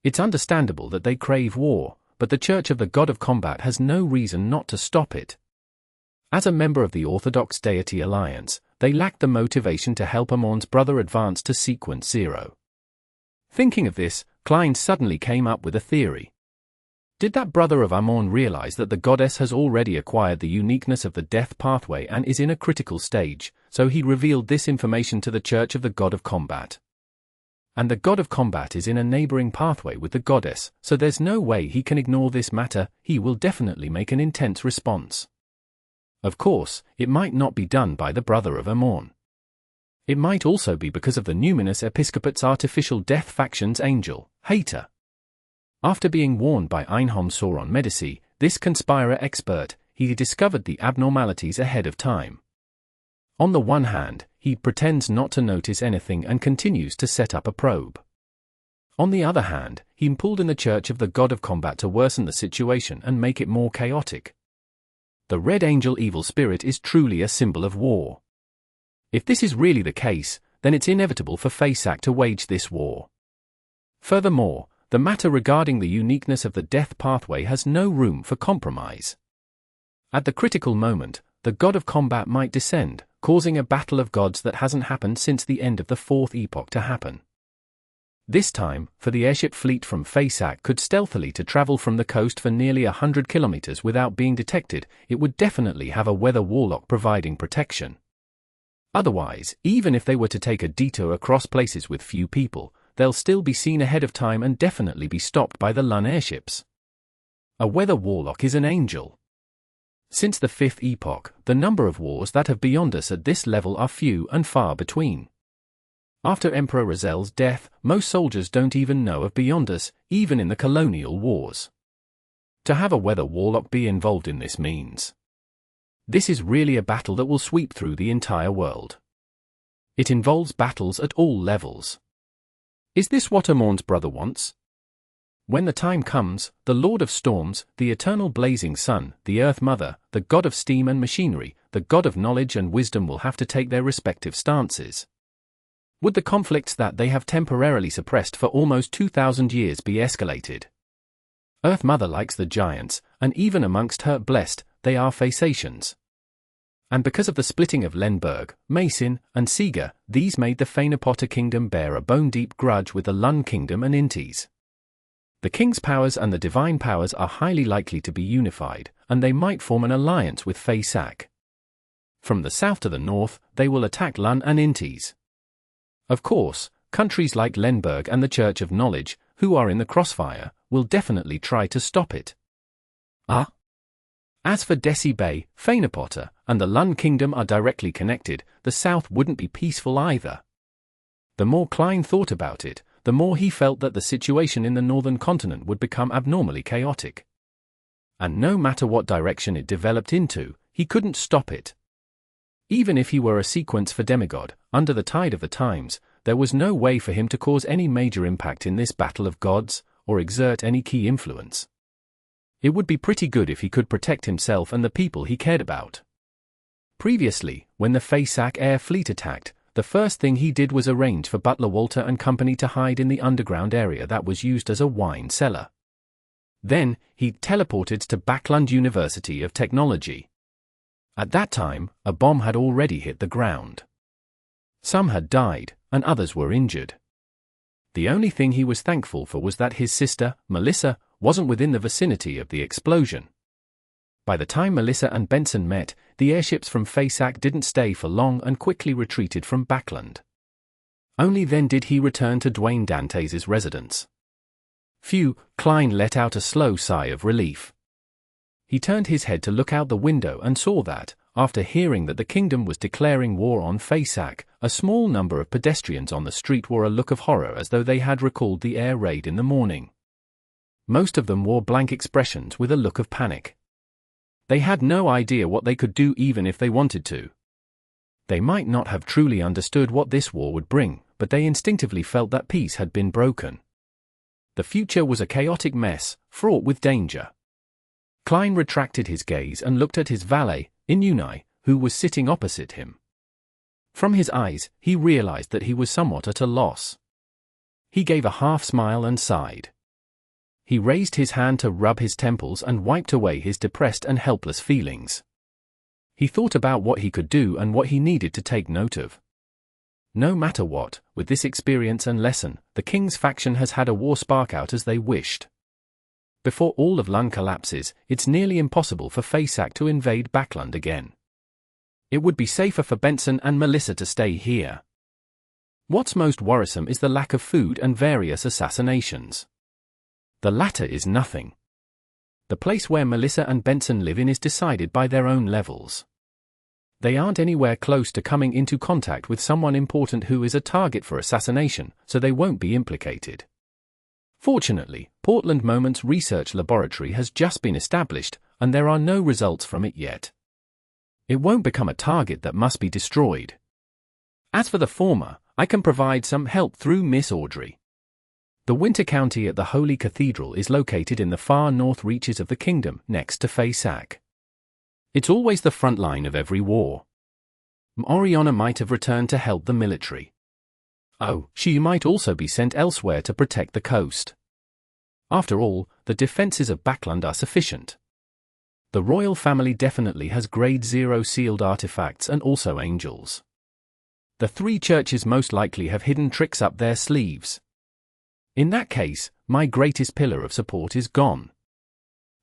S1: It's understandable that they crave war, but the Church of the God of Combat has no reason not to stop it. As a member of the Orthodox Deity Alliance, they lacked the motivation to help Amon's brother advance to Sequence 0. Thinking of this, Klein suddenly came up with a theory. Did that brother of Amon realize that the goddess has already acquired the uniqueness of the death pathway and is in a critical stage, so he revealed this information to the Church of the God of Combat? And the God of Combat is in a neighboring pathway with the goddess, so there's no way he can ignore this matter. He will definitely make an intense response. Of course, it might not be done by the brother of Amon. It might also be because of the Numinous Episcopate's artificial death faction's angel, Hater. After being warned by Einhorn Sauron Medici, this conspirer expert, he discovered the abnormalities ahead of time. On the one hand, he pretends not to notice anything and continues to set up a probe. On the other hand, he pulled in the Church of the God of Combat to worsen the situation and make it more chaotic. The Red Angel evil spirit is truly a symbol of war. If this is really the case, then it's inevitable for Feysak to wage this war. Furthermore, the matter regarding the uniqueness of the death pathway has no room for compromise. At the critical moment, the God of Combat might descend, causing a battle of gods that hasn't happened since the end of the Fourth Epoch to happen. This time, for the airship fleet from Feysak could stealthily to travel from the coast for nearly 100 kilometers without being detected, it would definitely have a weather warlock providing protection. Otherwise, even if they were to take a detour across places with few people, they'll still be seen ahead of time and definitely be stopped by the Lun airships. A weather warlock is an angel. Since the Fifth Epoch, the number of wars that have beyond us at this level are few and far between. After Emperor Razel's death, most soldiers don't even know of Beyond Us, even in the colonial wars. To have a weather warlock be involved in this means this is really a battle that will sweep through the entire world. It involves battles at all levels. Is this what Amon's brother wants? When the time comes, the Lord of Storms, the eternal blazing sun, the Earth Mother, the God of Steam and Machinery, the God of Knowledge and Wisdom will have to take their respective stances. Would the conflicts that they have temporarily suppressed for almost 2,000 years be escalated? Earth Mother likes the giants, and even amongst her blessed, they are Phasacians. And because of the splitting of Lenberg, Mason, and Seger, these made the Fainapota kingdom bear a bone-deep grudge with the Lun kingdom and Intis. The king's powers and the divine powers are highly likely to be unified, and they might form an alliance with Feysak. From the south to the north, they will attack Lun and Intis. Of course, countries like Lenberg and the Church of Knowledge, who are in the crossfire, will definitely try to stop it. As for Desi Bay, Fainapotter, and the Lund Kingdom are directly connected, the south wouldn't be peaceful either. The more Klein thought about it, the more he felt that the situation in the northern continent would become abnormally chaotic. And no matter what direction it developed into, he couldn't stop it. Even if he were a sequence for demigod, under the tide of the times, there was no way for him to cause any major impact in this battle of gods, or exert any key influence. It would be pretty good if he could protect himself and the people he cared about. Previously, when the Faesac air fleet attacked, the first thing he did was arrange for Butler Walter and company to hide in the underground area that was used as a wine cellar. Then, he teleported to Backlund University of Technology. At that time, a bomb had already hit the ground. Some had died, and others were injured. The only thing he was thankful for was that his sister, Melissa, wasn't within the vicinity of the explosion. By the time Melissa and Benson met, the airships from Faesac didn't stay for long and quickly retreated from Backlund. Only then did he return to Dwayne Dantes' residence. Phew, Klein let out a slow sigh of relief. He turned his head to look out the window and saw that, after hearing that the kingdom was declaring war on Faesac, a small number of pedestrians on the street wore a look of horror as though they had recalled the air raid in the morning. Most of them wore blank expressions with a look of panic. They had no idea what they could do even if they wanted to. They might not have truly understood what this war would bring, but they instinctively felt that peace had been broken. The future was a chaotic mess, fraught with danger. Klein retracted his gaze and looked at his valet, Inuni, who was sitting opposite him. From his eyes, he realized that he was somewhat at a loss. He gave a half-smile and sighed. He raised his hand to rub his temples and wiped away his depressed and helpless feelings. He thought about what he could do and what he needed to take note of. No matter what, with this experience and lesson, the king's faction has had a war spark out as they wished. Before all of Lund collapses, it's nearly impossible for Faesac to invade Backlund again. It would be safer for Benson and Melissa to stay here. What's most worrisome is the lack of food and various assassinations. The latter is nothing. The place where Melissa and Benson live in is decided by their own levels. They aren't anywhere close to coming into contact with someone important who is a target for assassination, so they won't be implicated. Fortunately, Portland Moments Research Laboratory has just been established, and there are no results from it yet. It won't become a target that must be destroyed. As for the former, I can provide some help through Miss Audrey. The Winter County at the Holy Cathedral is located in the far north reaches of the kingdom, next to Faesac. It's always the front line of every war. Oriana might have returned to help the military. Oh, she might also be sent elsewhere to protect the coast. After all, the defenses of Backlund are sufficient. The royal family definitely has grade 0 sealed artifacts and also angels. The three churches most likely have hidden tricks up their sleeves. In that case, my greatest pillar of support is gone.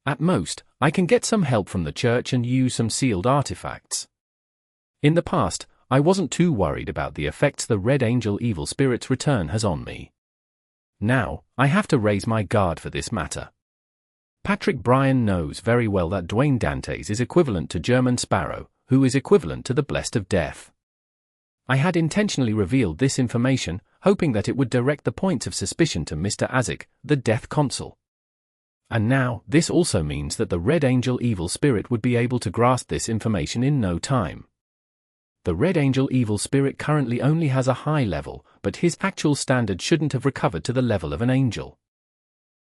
S1: At most, I can get some help from the church and use some sealed artifacts. In the past, I wasn't too worried about the effects the Red Angel Evil Spirit's return has on me. Now, I have to raise my guard for this matter. Patrick Bryan knows very well that Dwayne Dantes is equivalent to German Sparrow, who is equivalent to the Blessed of Death. I had intentionally revealed this information, hoping that it would direct the points of suspicion to Mr. Azik, the Death Consul. And now, this also means that the Red Angel Evil Spirit would be able to grasp this information in no time. The Red Angel Evil Spirit currently only has a high level, but his actual standard shouldn't have recovered to the level of an angel.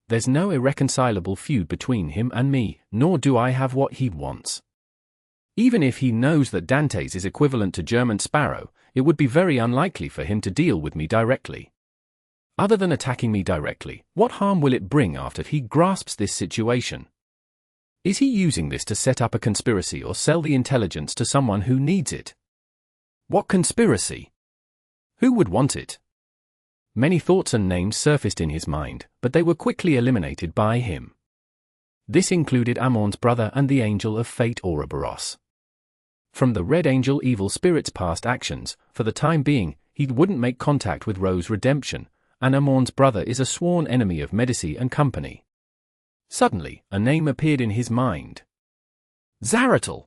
S1: There's no irreconcilable feud between him and me, nor do I have what he wants. Even if he knows that Dantes is equivalent to German Sparrow, it would be very unlikely for him to deal with me directly. Other than attacking me directly, what harm will it bring after he grasps this situation? Is he using this to set up a conspiracy or sell the intelligence to someone who needs it? What conspiracy? Who would want it? Many thoughts and names surfaced in his mind, but they were quickly eliminated by him. This included Amon's brother and the Angel of Fate Ouroboros. From the Red Angel Evil Spirit's past actions, for the time being, he wouldn't make contact with Rose Redemption, and Amon's brother is a sworn enemy of Medici and company. Suddenly, a name appeared in his mind. Zaratul!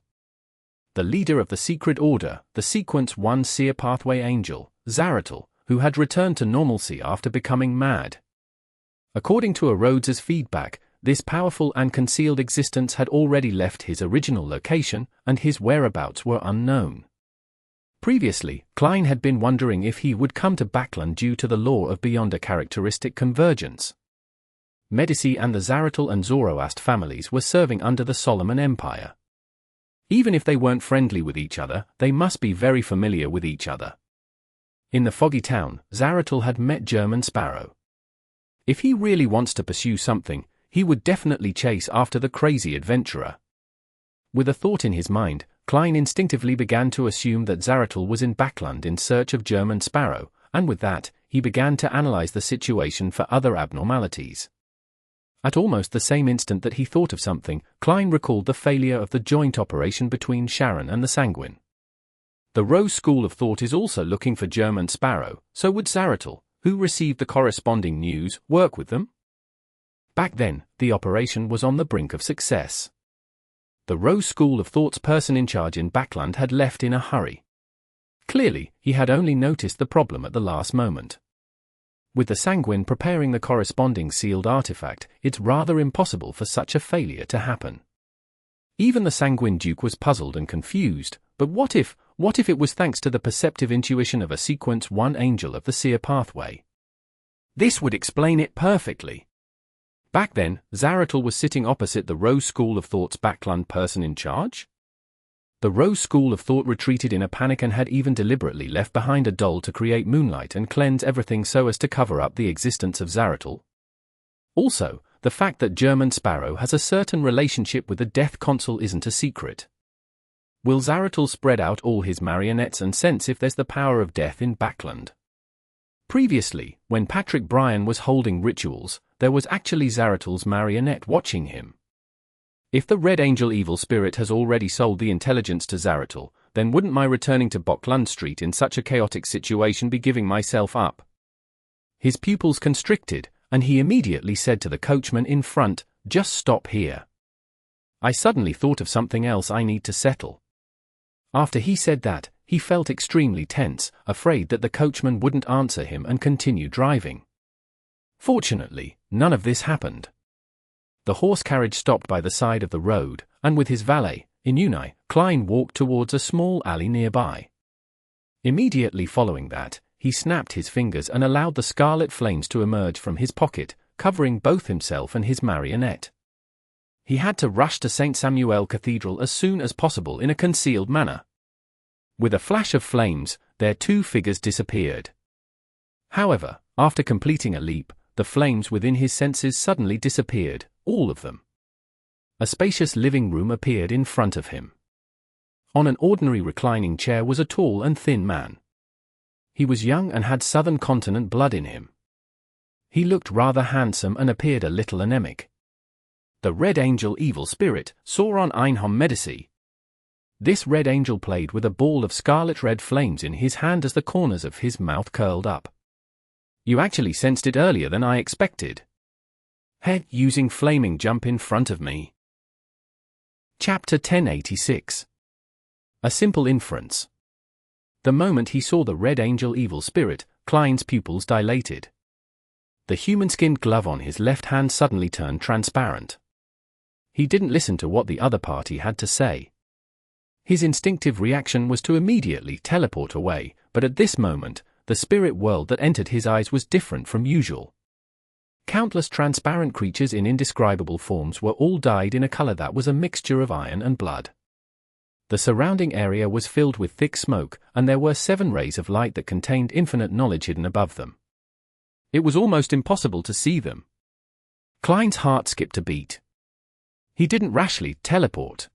S1: The leader of the secret order, the Sequence 1 Seer Pathway Angel, Zaratul, who had returned to normalcy after becoming mad. According to Rhodes's feedback, this powerful and concealed existence had already left his original location, and his whereabouts were unknown. Previously, Klein had been wondering if he would come to Backlund due to the law of beyond a characteristic convergence. Medici and the Zaratul and Zoroast families were serving under the Solomon Empire. Even if they weren't friendly with each other, they must be very familiar with each other. In the foggy town, Zaratul had met German Sparrow. If he really wants to pursue something, he would definitely chase after the crazy adventurer. With a thought in his mind, Klein instinctively began to assume that Zaratul was in Backlund in search of German Sparrow, and with that, he began to analyze the situation for other abnormalities. At almost the same instant that he thought of something, Klein recalled the failure of the joint operation between Sharon and the Sanguine. The Rose school of thought is also looking for German Sparrow, so would Zaratul, who received the corresponding news, work with them? Back then, the operation was on the brink of success. The Rose school of thought's person in charge in Backlund had left in a hurry. Clearly, he had only noticed the problem at the last moment. With the Sanguine preparing the corresponding sealed artifact, it's rather impossible for such a failure to happen. Even the Sanguine Duke was puzzled and confused, but what if it was thanks to the perceptive intuition of a Sequence 1 Angel of the Seer Pathway? This would explain it perfectly. Back then, Zaratul was sitting opposite the Rose school of thought's Backlund person in charge? The Rose school of thought retreated in a panic and had even deliberately left behind a doll to create moonlight and cleanse everything so as to cover up the existence of Zaratul. Also, the fact that German Sparrow has a certain relationship with the Death Consul isn't a secret. Will Zaratul spread out all his marionettes and sense if there's the power of death in Backlund? Previously, when Patrick Bryan was holding rituals, there was actually Zaratul's marionette watching him. If the Red Angel evil spirit has already sold the intelligence to Zaratul, then wouldn't my returning to Backlund Street in such a chaotic situation be giving myself up? His pupils constricted, and he immediately said to the coachman in front, "Just stop here. I suddenly thought of something else I need to settle." After he said that, he felt extremely tense, afraid that the coachman wouldn't answer him and continue driving. Fortunately, none of this happened. The horse carriage stopped by the side of the road, and with his valet, Inuni, Klein walked towards a small alley nearby. Immediately following that, he snapped his fingers and allowed the scarlet flames to emerge from his pocket, covering both himself and his marionette. He had to rush to St. Samuel Cathedral as soon as possible in a concealed manner. With a flash of flames, their two figures disappeared. However, after completing a leap, the flames within his senses suddenly disappeared, all of them. A spacious living room appeared in front of him. On an ordinary reclining chair was a tall and thin man. He was young and had southern continent blood in him. He looked rather handsome and appeared a little anemic. The Red Angel evil spirit, Sauron Einhorn Medici. This Red Angel played with a ball of scarlet-red flames in his hand as the corners of his mouth curled up. You actually sensed it earlier than I expected. Head using flaming jump in front of me. Chapter 1086. A simple inference. The moment he saw the Red Angel evil spirit, Klein's pupils dilated. The human-skinned glove on his left hand suddenly turned transparent. He didn't listen to what the other party had to say. His instinctive reaction was to immediately teleport away, but at this moment, the spirit world that entered his eyes was different from usual. Countless transparent creatures in indescribable forms were all dyed in a color that was a mixture of iron and blood. The surrounding area was filled with thick smoke, and there were 7 rays of light that contained infinite knowledge hidden above them. It was almost impossible to see them. Klein's heart skipped a beat. He didn't rashly teleport.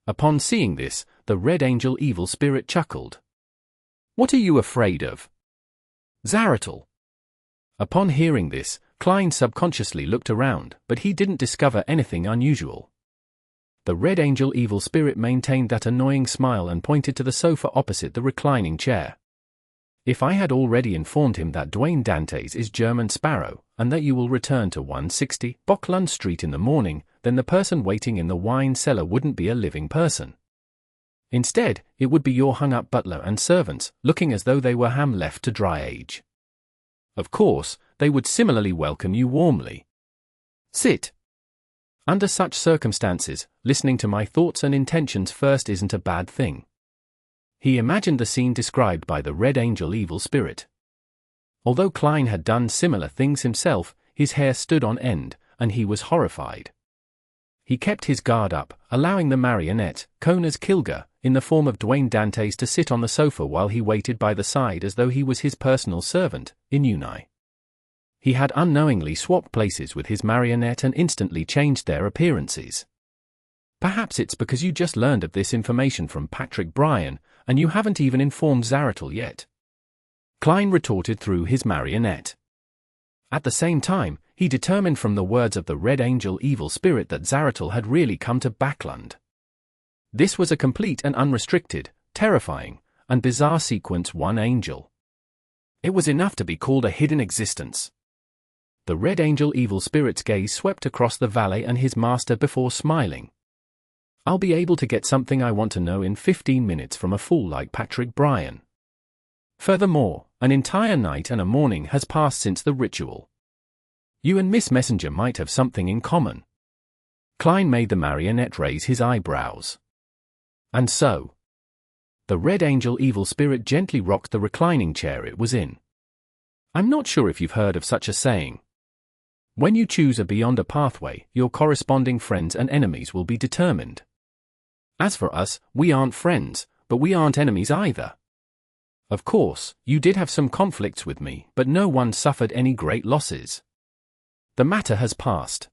S1: Upon seeing this, the Red Angel evil spirit chuckled. "What are you afraid of?" "Zaratul." Upon hearing this, Klein subconsciously looked around, but he didn't discover anything unusual. The Red Angel evil spirit maintained that annoying smile and pointed to the sofa opposite the reclining chair. "If I had already informed him that Dwayne Dantes is German Sparrow, and that you will return to 160 Backlund Street in the morning, then the person waiting in the wine cellar wouldn't be a living person. Instead, it would be your hung-up butler and servants, looking as though they were ham left to dry age. Of course, they would similarly welcome you warmly. Sit. Under such circumstances, listening to my thoughts and intentions first isn't a bad thing. He imagined the scene described by the Red Angel evil spirit. Although Klein had done similar things himself, his hair stood on end, and he was horrified. He kept his guard up, allowing the marionette, Kona's Kilga, in the form of Dwayne Dantes to sit on the sofa while he waited by the side as though he was his personal servant, Inuni. He had unknowingly swapped places with his marionette and instantly changed their appearances. Perhaps it's because you just learned of this information from Patrick Bryan, and you haven't even informed Zaratul yet. Klein retorted through his marionette. At the same time, he determined from the words of the Red Angel evil spirit that Zaratul had really come to Backlund. This was a complete and unrestricted, terrifying, and bizarre sequence one angel. It was enough to be called a hidden existence. The Red Angel evil spirit's gaze swept across the valet and his master before smiling. I'll be able to get something I want to know in 15 minutes from a fool like Patrick Bryan. Furthermore, an entire night and a morning has passed since the ritual. You and Miss Messenger might have something in common. Klein made the marionette raise his eyebrows. And so? The Red Angel evil spirit gently rocked the reclining chair it was in. I'm not sure if you've heard of such a saying. When you choose a beyond a pathway, your corresponding friends and enemies will be determined. As for us, we aren't friends, but we aren't enemies either. Of course, you did have some conflicts with me, but no one suffered any great losses. The matter has passed.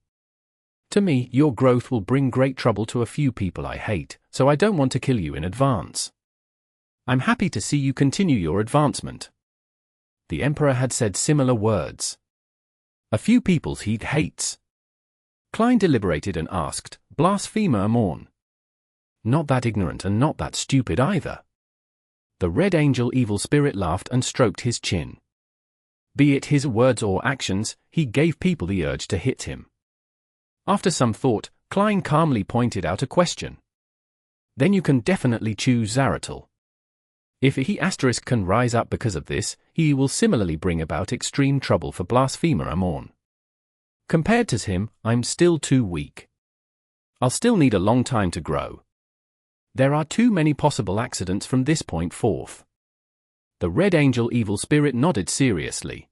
S1: To me, your growth will bring great trouble to a few people I hate, so I don't want to kill you in advance. I'm happy to see you continue your advancement. The Emperor had said similar words. A few people's he hates. Klein deliberated and asked, Blasphemer Morn. Not that ignorant and not that stupid either. The Red Angel evil spirit laughed and stroked his chin. Be it his words or actions, he gave people the urge to hit him. After some thought, Klein calmly pointed out a question. Then you can definitely choose Zaratul. If he * can rise up because of this, he will similarly bring about extreme trouble for Blasphemer Amorn. Compared to him, I'm still too weak. I'll still need a long time to grow. There are too many possible accidents from this point forth. The Red Angel evil spirit nodded seriously.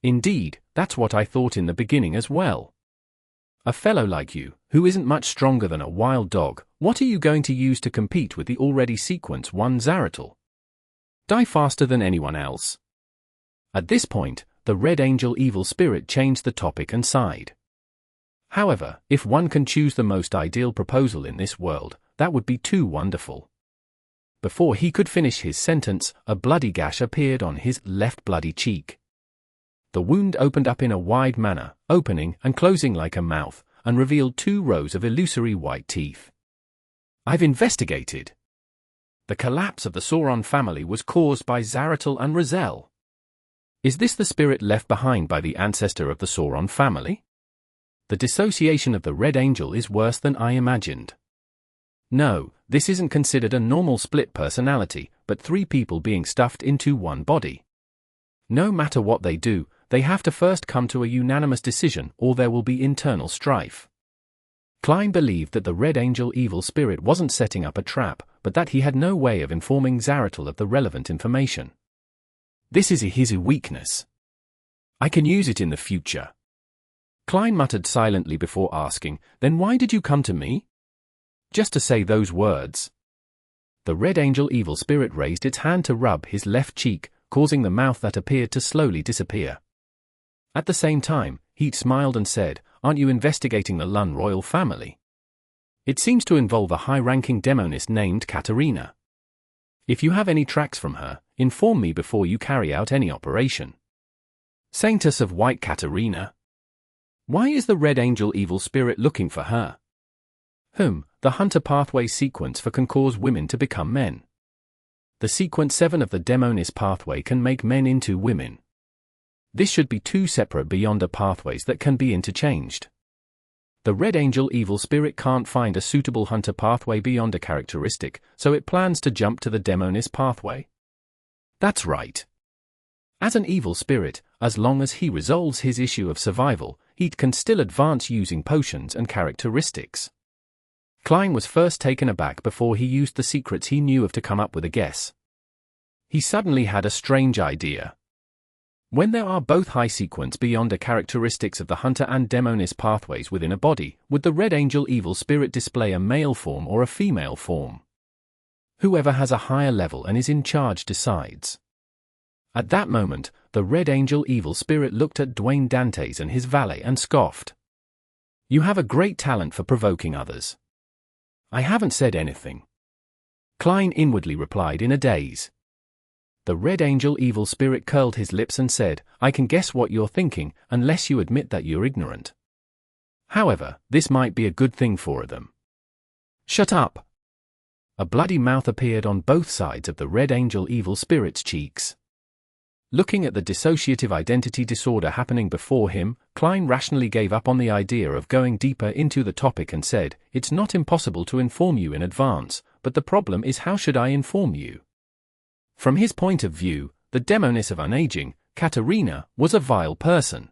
S1: Indeed, that's what I thought in the beginning as well. A fellow like you, who isn't much stronger than a wild dog, what are you going to use to compete with the already sequence 1 Zaratul? Die faster than anyone else. At this point, the Red Angel evil spirit changed the topic and sighed. However, if one can choose the most ideal proposal in this world, that would be too wonderful. Before he could finish his sentence, a bloody gash appeared on his left bloody cheek. The wound opened up in a wide manner, opening and closing like a mouth, and revealed 2 rows of illusory white teeth. I've investigated. The collapse of the Sauron family was caused by Zaratul and Razel. Is this the spirit left behind by the ancestor of the Sauron family? The dissociation of the Red Angel is worse than I imagined. No, this isn't considered a normal split personality, but 3 people being stuffed into one body. No matter what they do, they have to first come to a unanimous decision or there will be internal strife. Klein believed that the Red Angel evil spirit wasn't setting up a trap, but that he had no way of informing Zaratul of the relevant information. This is his weakness. I can use it in the future. Klein muttered silently before asking, then why did you come to me? Just to say those words. The Red Angel evil spirit raised its hand to rub his left cheek, causing the mouth that appeared to slowly disappear. At the same time, he smiled and said, aren't you investigating the Lun royal family? It seems to involve a high-ranking demoness named Katarina. If you have any tracks from her, inform me before you carry out any operation. Saintess of White Katarina. Why is the Red Angel evil spirit looking for her? The Hunter pathway sequence for can cause women to become men. The sequence 7 of the Demonis pathway can make men into women. This should be 2 separate Beyonder pathways that can be interchanged. The Red Angel evil spirit can't find a suitable hunter pathway beyond a characteristic, so it plans to jump to the Demonis pathway. That's right. As an evil spirit, as long as he resolves his issue of survival, he can still advance using potions and characteristics. Klein was first taken aback before he used the secrets he knew of to come up with a guess. He suddenly had a strange idea. When there are both high sequence beyond a characteristics of the hunter and Demonis pathways within a body, would the Red Angel evil spirit display a male form or a female form? Whoever has a higher level and is in charge decides. At that moment, the Red Angel evil spirit looked at Dwayne Dantes and his valet and scoffed. You have a great talent for provoking others. I haven't said anything. Klein inwardly replied in a daze. The Red Angel evil spirit curled his lips and said, I can guess what you're thinking, unless you admit that you're ignorant. However, this might be a good thing for them. Shut up! A bloody mouth appeared on both sides of the Red Angel evil spirit's cheeks. Looking at the dissociative identity disorder happening before him, Klein rationally gave up on the idea of going deeper into the topic and said, It's not impossible to inform you in advance, but the problem is how should I inform you? From his point of view, the Demonis of Unaging, Katerina, was a vile person.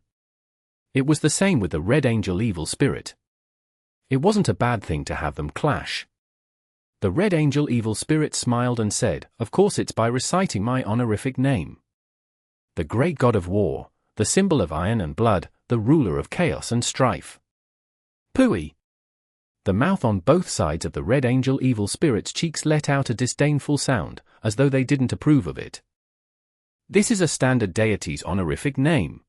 S1: It was the same with the Red Angel evil spirit. It wasn't a bad thing to have them clash. The Red Angel evil spirit smiled and said, Of course it's by reciting my honorific name. The great god of war, the symbol of iron and blood, the ruler of chaos and strife. Pooey! The mouth on both sides of the Red Angel evil spirit's cheeks let out a disdainful sound, as though they didn't approve of it. This is a standard deity's honorific name.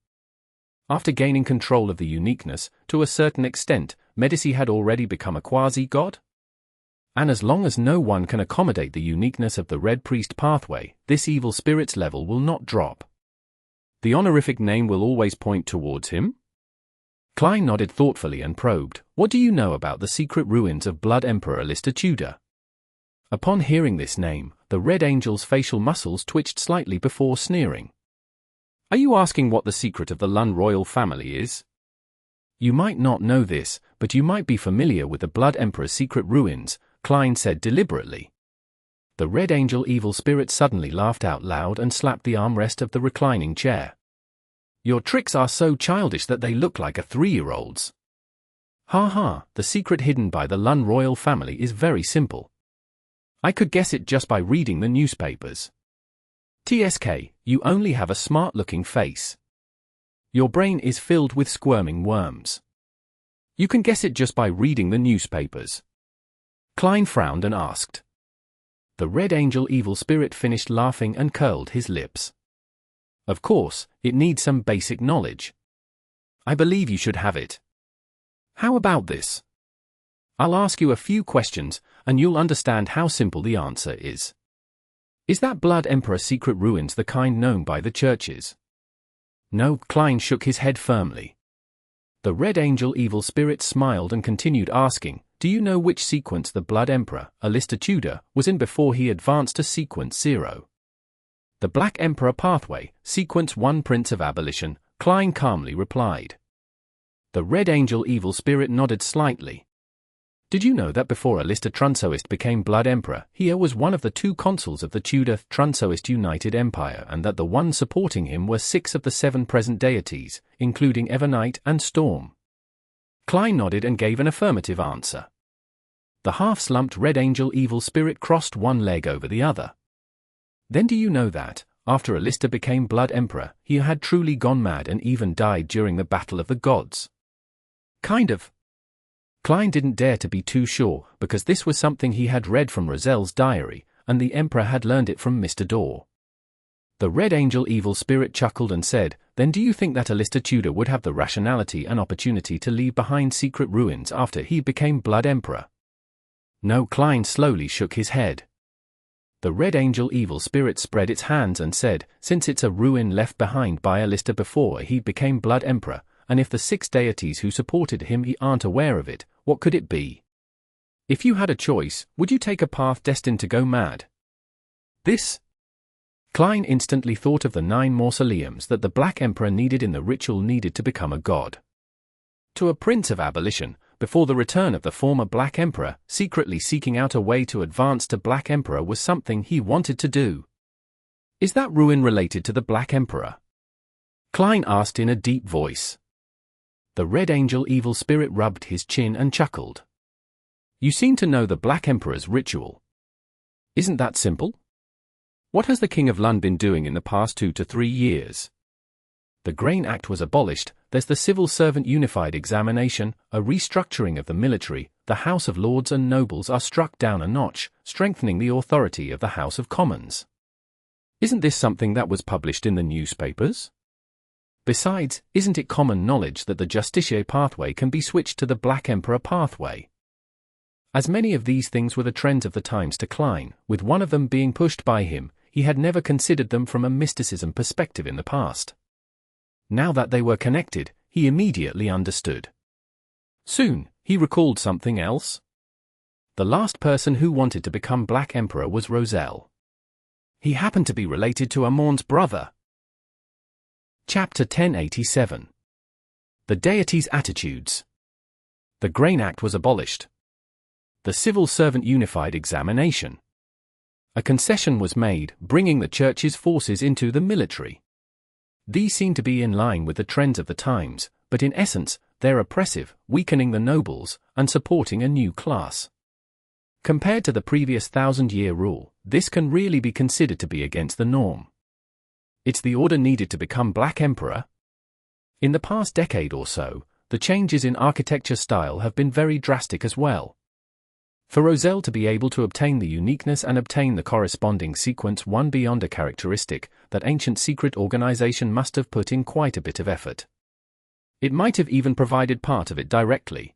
S1: After gaining control of the uniqueness, to a certain extent, Medici had already become a quasi-god? And as long as no one can accommodate the uniqueness of the Red Priest pathway, this evil spirit's level will not drop. The honorific name will always point towards him? Klein nodded thoughtfully and probed, What do you know about the secret ruins of Blood Emperor Alistair Tudor? Upon hearing this name, the Red Angel's facial muscles twitched slightly before sneering. Are you asking what the secret of the Lund royal family is? You might not know this, but you might be familiar with the Blood Emperor's secret ruins, Klein said deliberately. The Red Angel evil spirit suddenly laughed out loud and slapped the armrest of the reclining chair. Your tricks are so childish that they look like a 3-year-old's. Ha ha, the secret hidden by the Lund royal family is very simple. I could guess it just by reading the newspapers. TSK, you only have a smart-looking face. Your brain is filled with squirming worms. You can guess it just by reading the newspapers. Klein frowned and asked. The Red Angel evil spirit finished laughing and curled his lips. Of course, it needs some basic knowledge. I believe you should have it. How about this? I'll ask you a few questions, and you'll understand how simple the answer is. Is that Blood Emperor secret ruins the kind known by the churches? No, Klein shook his head firmly. The Red Angel evil spirit smiled and continued asking, Do you know which sequence the Blood Emperor, Alistair Tudor, was in before he advanced to sequence 0? The Black Emperor pathway, sequence 1 Prince of Abolition, Klein calmly replied. The Red Angel evil spirit nodded slightly. Did you know that before Alistair Trunsoist became Blood Emperor, he was one of the 2 consuls of the Tudor Trunsoist United Empire and that the ones supporting him were 6 of the 7 present deities, including Evernight and Storm? Klein nodded and gave an affirmative answer. The half-slumped Red Angel evil spirit crossed one leg over the other. Then do you know that, after Alistair became Blood Emperor, he had truly gone mad and even died during the Battle of the Gods? Kind of. Klein didn't dare to be too sure, because this was something he had read from Rozelle's diary, and the Emperor had learned it from Mr. Dor. The Red Angel evil spirit chuckled and said, Then do you think that Alistair Tudor would have the rationality and opportunity to leave behind secret ruins after he became Blood Emperor? No, Klein slowly shook his head. The Red Angel evil spirit spread its hands and said, Since it's a ruin left behind by Alistair before he became Blood Emperor, and if the 6 deities who supported him aren't aware of it, what could it be? If you had a choice, would you take a path destined to go mad? This? Klein instantly thought of the 9 mausoleums that the Black Emperor needed in the ritual needed to become a god. To a Prince of Abolition, before the return of the former Black Emperor, secretly seeking out a way to advance to Black Emperor was something he wanted to do. Is that ruin related to the Black Emperor? Klein asked in a deep voice. The Red Angel evil spirit rubbed his chin and chuckled. You seem to know the Black Emperor's ritual. Isn't that simple? What has the King of Lund been doing in the past 2 to 3 years? The Grain Act was abolished, there's the Civil Servant Unified Examination, a restructuring of the military, the House of Lords and Nobles are struck down a notch, strengthening the authority of the House of Commons. Isn't this something that was published in the newspapers? Besides, isn't it common knowledge that the Justiciar pathway can be switched to the Black Emperor pathway? As many of these things were the trends of the times to Klein, with one of them being pushed by him, he had never considered them from a mysticism perspective in the past. Now that they were connected, he immediately understood. Soon, he recalled something else. The last person who wanted to become Black Emperor was Roselle. He happened to be related to Amorn's brother. Chapter 1087. The Deities' Attitudes. The Grain Act was abolished. The Civil Servant Unified Examination. A concession was made, bringing the Church's forces into the military. These seem to be in line with the trends of the times, but in essence, they're oppressive, weakening the nobles, and supporting a new class. Compared to the previous 1,000-year rule, this can really be considered to be against the norm. It's the order needed to become Black Emperor. In the past decade or so, the changes in architecture style have been very drastic as well. For Roselle to be able to obtain the uniqueness and obtain the corresponding sequence one beyond a characteristic, that ancient secret organization must have put in quite a bit of effort. It might have even provided part of it directly.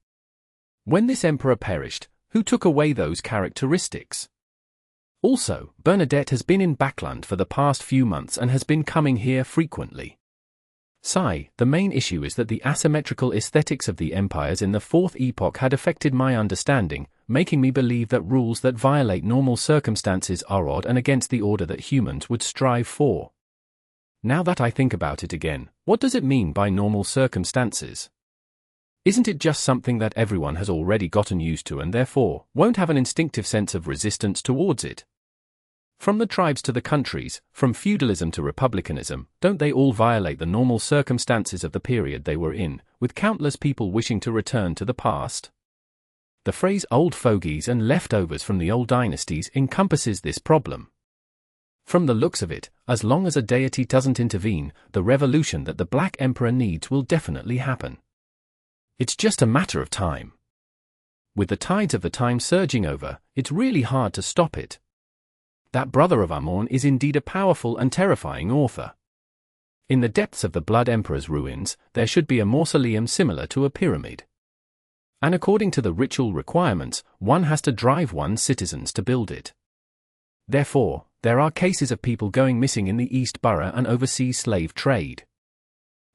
S1: When this emperor perished, who took away those characteristics? Also, Bernadette has been in Backlund for the past few months and has been coming here frequently. The main issue is that the asymmetrical aesthetics of the empires in the Fourth Epoch had affected my understanding, making me believe that rules that violate normal circumstances are odd and against the order that humans would strive for. Now that I think about it again, what does it mean by normal circumstances? Isn't it just something that everyone has already gotten used to and therefore won't have an instinctive sense of resistance towards it? From the tribes to the countries, from feudalism to republicanism, don't they all violate the normal circumstances of the period they were in, with countless people wishing to return to the past? The phrase old fogies and leftovers from the old dynasties encompasses this problem. From the looks of it, as long as a deity doesn't intervene, the revolution that the Black Emperor needs will definitely happen. It's just a matter of time. With the tides of the time surging over, it's really hard to stop it. That brother of Amorn is indeed a powerful and terrifying author. In the depths of the Blood Emperor's ruins, there should be a mausoleum similar to a pyramid. And according to the ritual requirements, one has to drive one's citizens to build it. Therefore, there are cases of people going missing in the East Borough and overseas slave trade.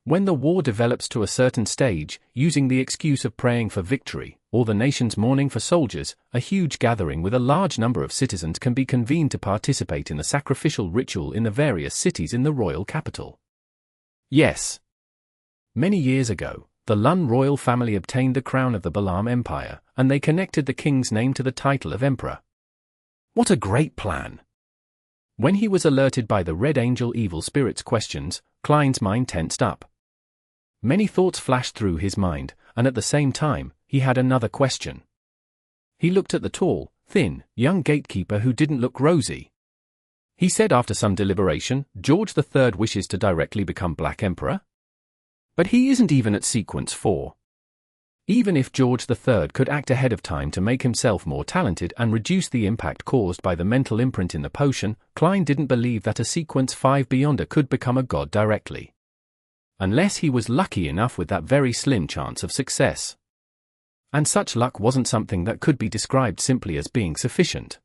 S1: When the war develops to a certain stage, using the excuse of praying for victory, or the nation's mourning for soldiers, a huge gathering with a large number of citizens can be convened to participate in the sacrificial ritual in the various cities in the royal capital. Yes. Many years ago, the Lun royal family obtained the crown of the Balaam Empire, and they connected the king's name to the title of emperor. What a great plan! When he was alerted by the Red Angel evil spirit's questions, Klein's mind tensed up. Many thoughts flashed through his mind, and at the same time, he had another question. He looked at the tall, thin, young gatekeeper who didn't look rosy. He said after some deliberation, George III wishes to directly become Black Emperor? But he isn't even at sequence 4. Even if George III could act ahead of time to make himself more talented and reduce the impact caused by the mental imprint in the potion, Klein didn't believe that a sequence 5 Beyonder could become a god directly. Unless he was lucky enough with that very slim chance of success. And such luck wasn't something that could be described simply as being sufficient.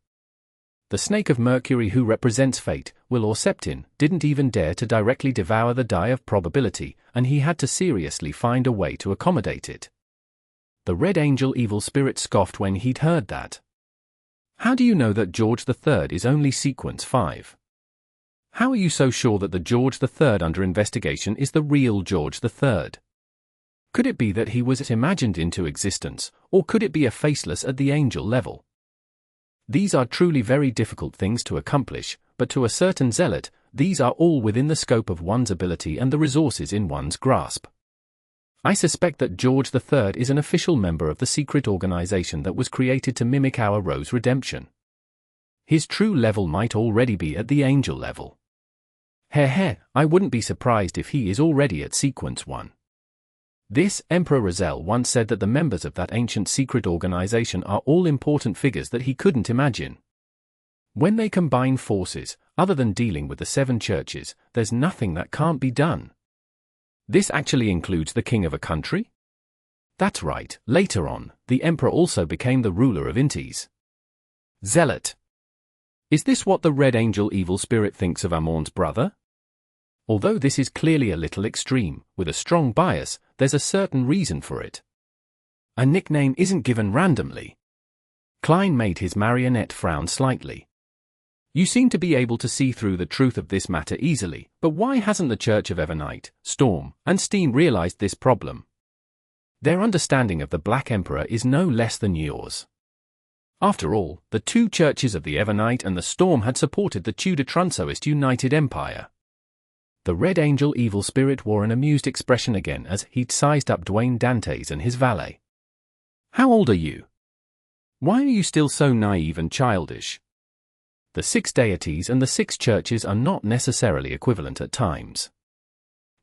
S1: The Snake of Mercury who represents fate, Will or Septin, didn't even dare to directly devour the die of probability, and he had to seriously find a way to accommodate it. The Red Angel evil spirit scoffed when he'd heard that. How do you know that George III is only sequence 5? How are you so sure that the George III under investigation is the real George III? Could it be that he was imagined into existence, or could it be a faceless at the angel level? These are truly very difficult things to accomplish, but to a certain zealot, these are all within the scope of one's ability and the resources in one's grasp. I suspect that George III is an official member of the secret organization that was created to mimic our Rose redemption. His true level might already be at the angel level. I wouldn't be surprised if he is already at sequence 1. This, Emperor Razel once said that the members of that ancient secret organization are all important figures that he couldn't imagine. When they combine forces, other than dealing with the 7 churches, there's nothing that can't be done. This actually includes the king of a country? That's right, later on, the emperor also became the ruler of Intis. Zealot. Is this what the Red Angel evil spirit thinks of Amon's brother? Although this is clearly a little extreme, with a strong bias, there's a certain reason for it. A nickname isn't given randomly. Klein made his marionette frown slightly. You seem to be able to see through the truth of this matter easily, but why hasn't the Church of Evernight, Storm, and Steam realized this problem? Their understanding of the Black Emperor is no less than yours. After all, the 2 churches of the Evernight and the Storm had supported the Tudor Trunsoist United Empire. The Red Angel evil spirit wore an amused expression again as he'd sized up Dwayne Dantes and his valet. How old are you? Why are you still so naive and childish? The 6 deities and the 6 churches are not necessarily equivalent at times.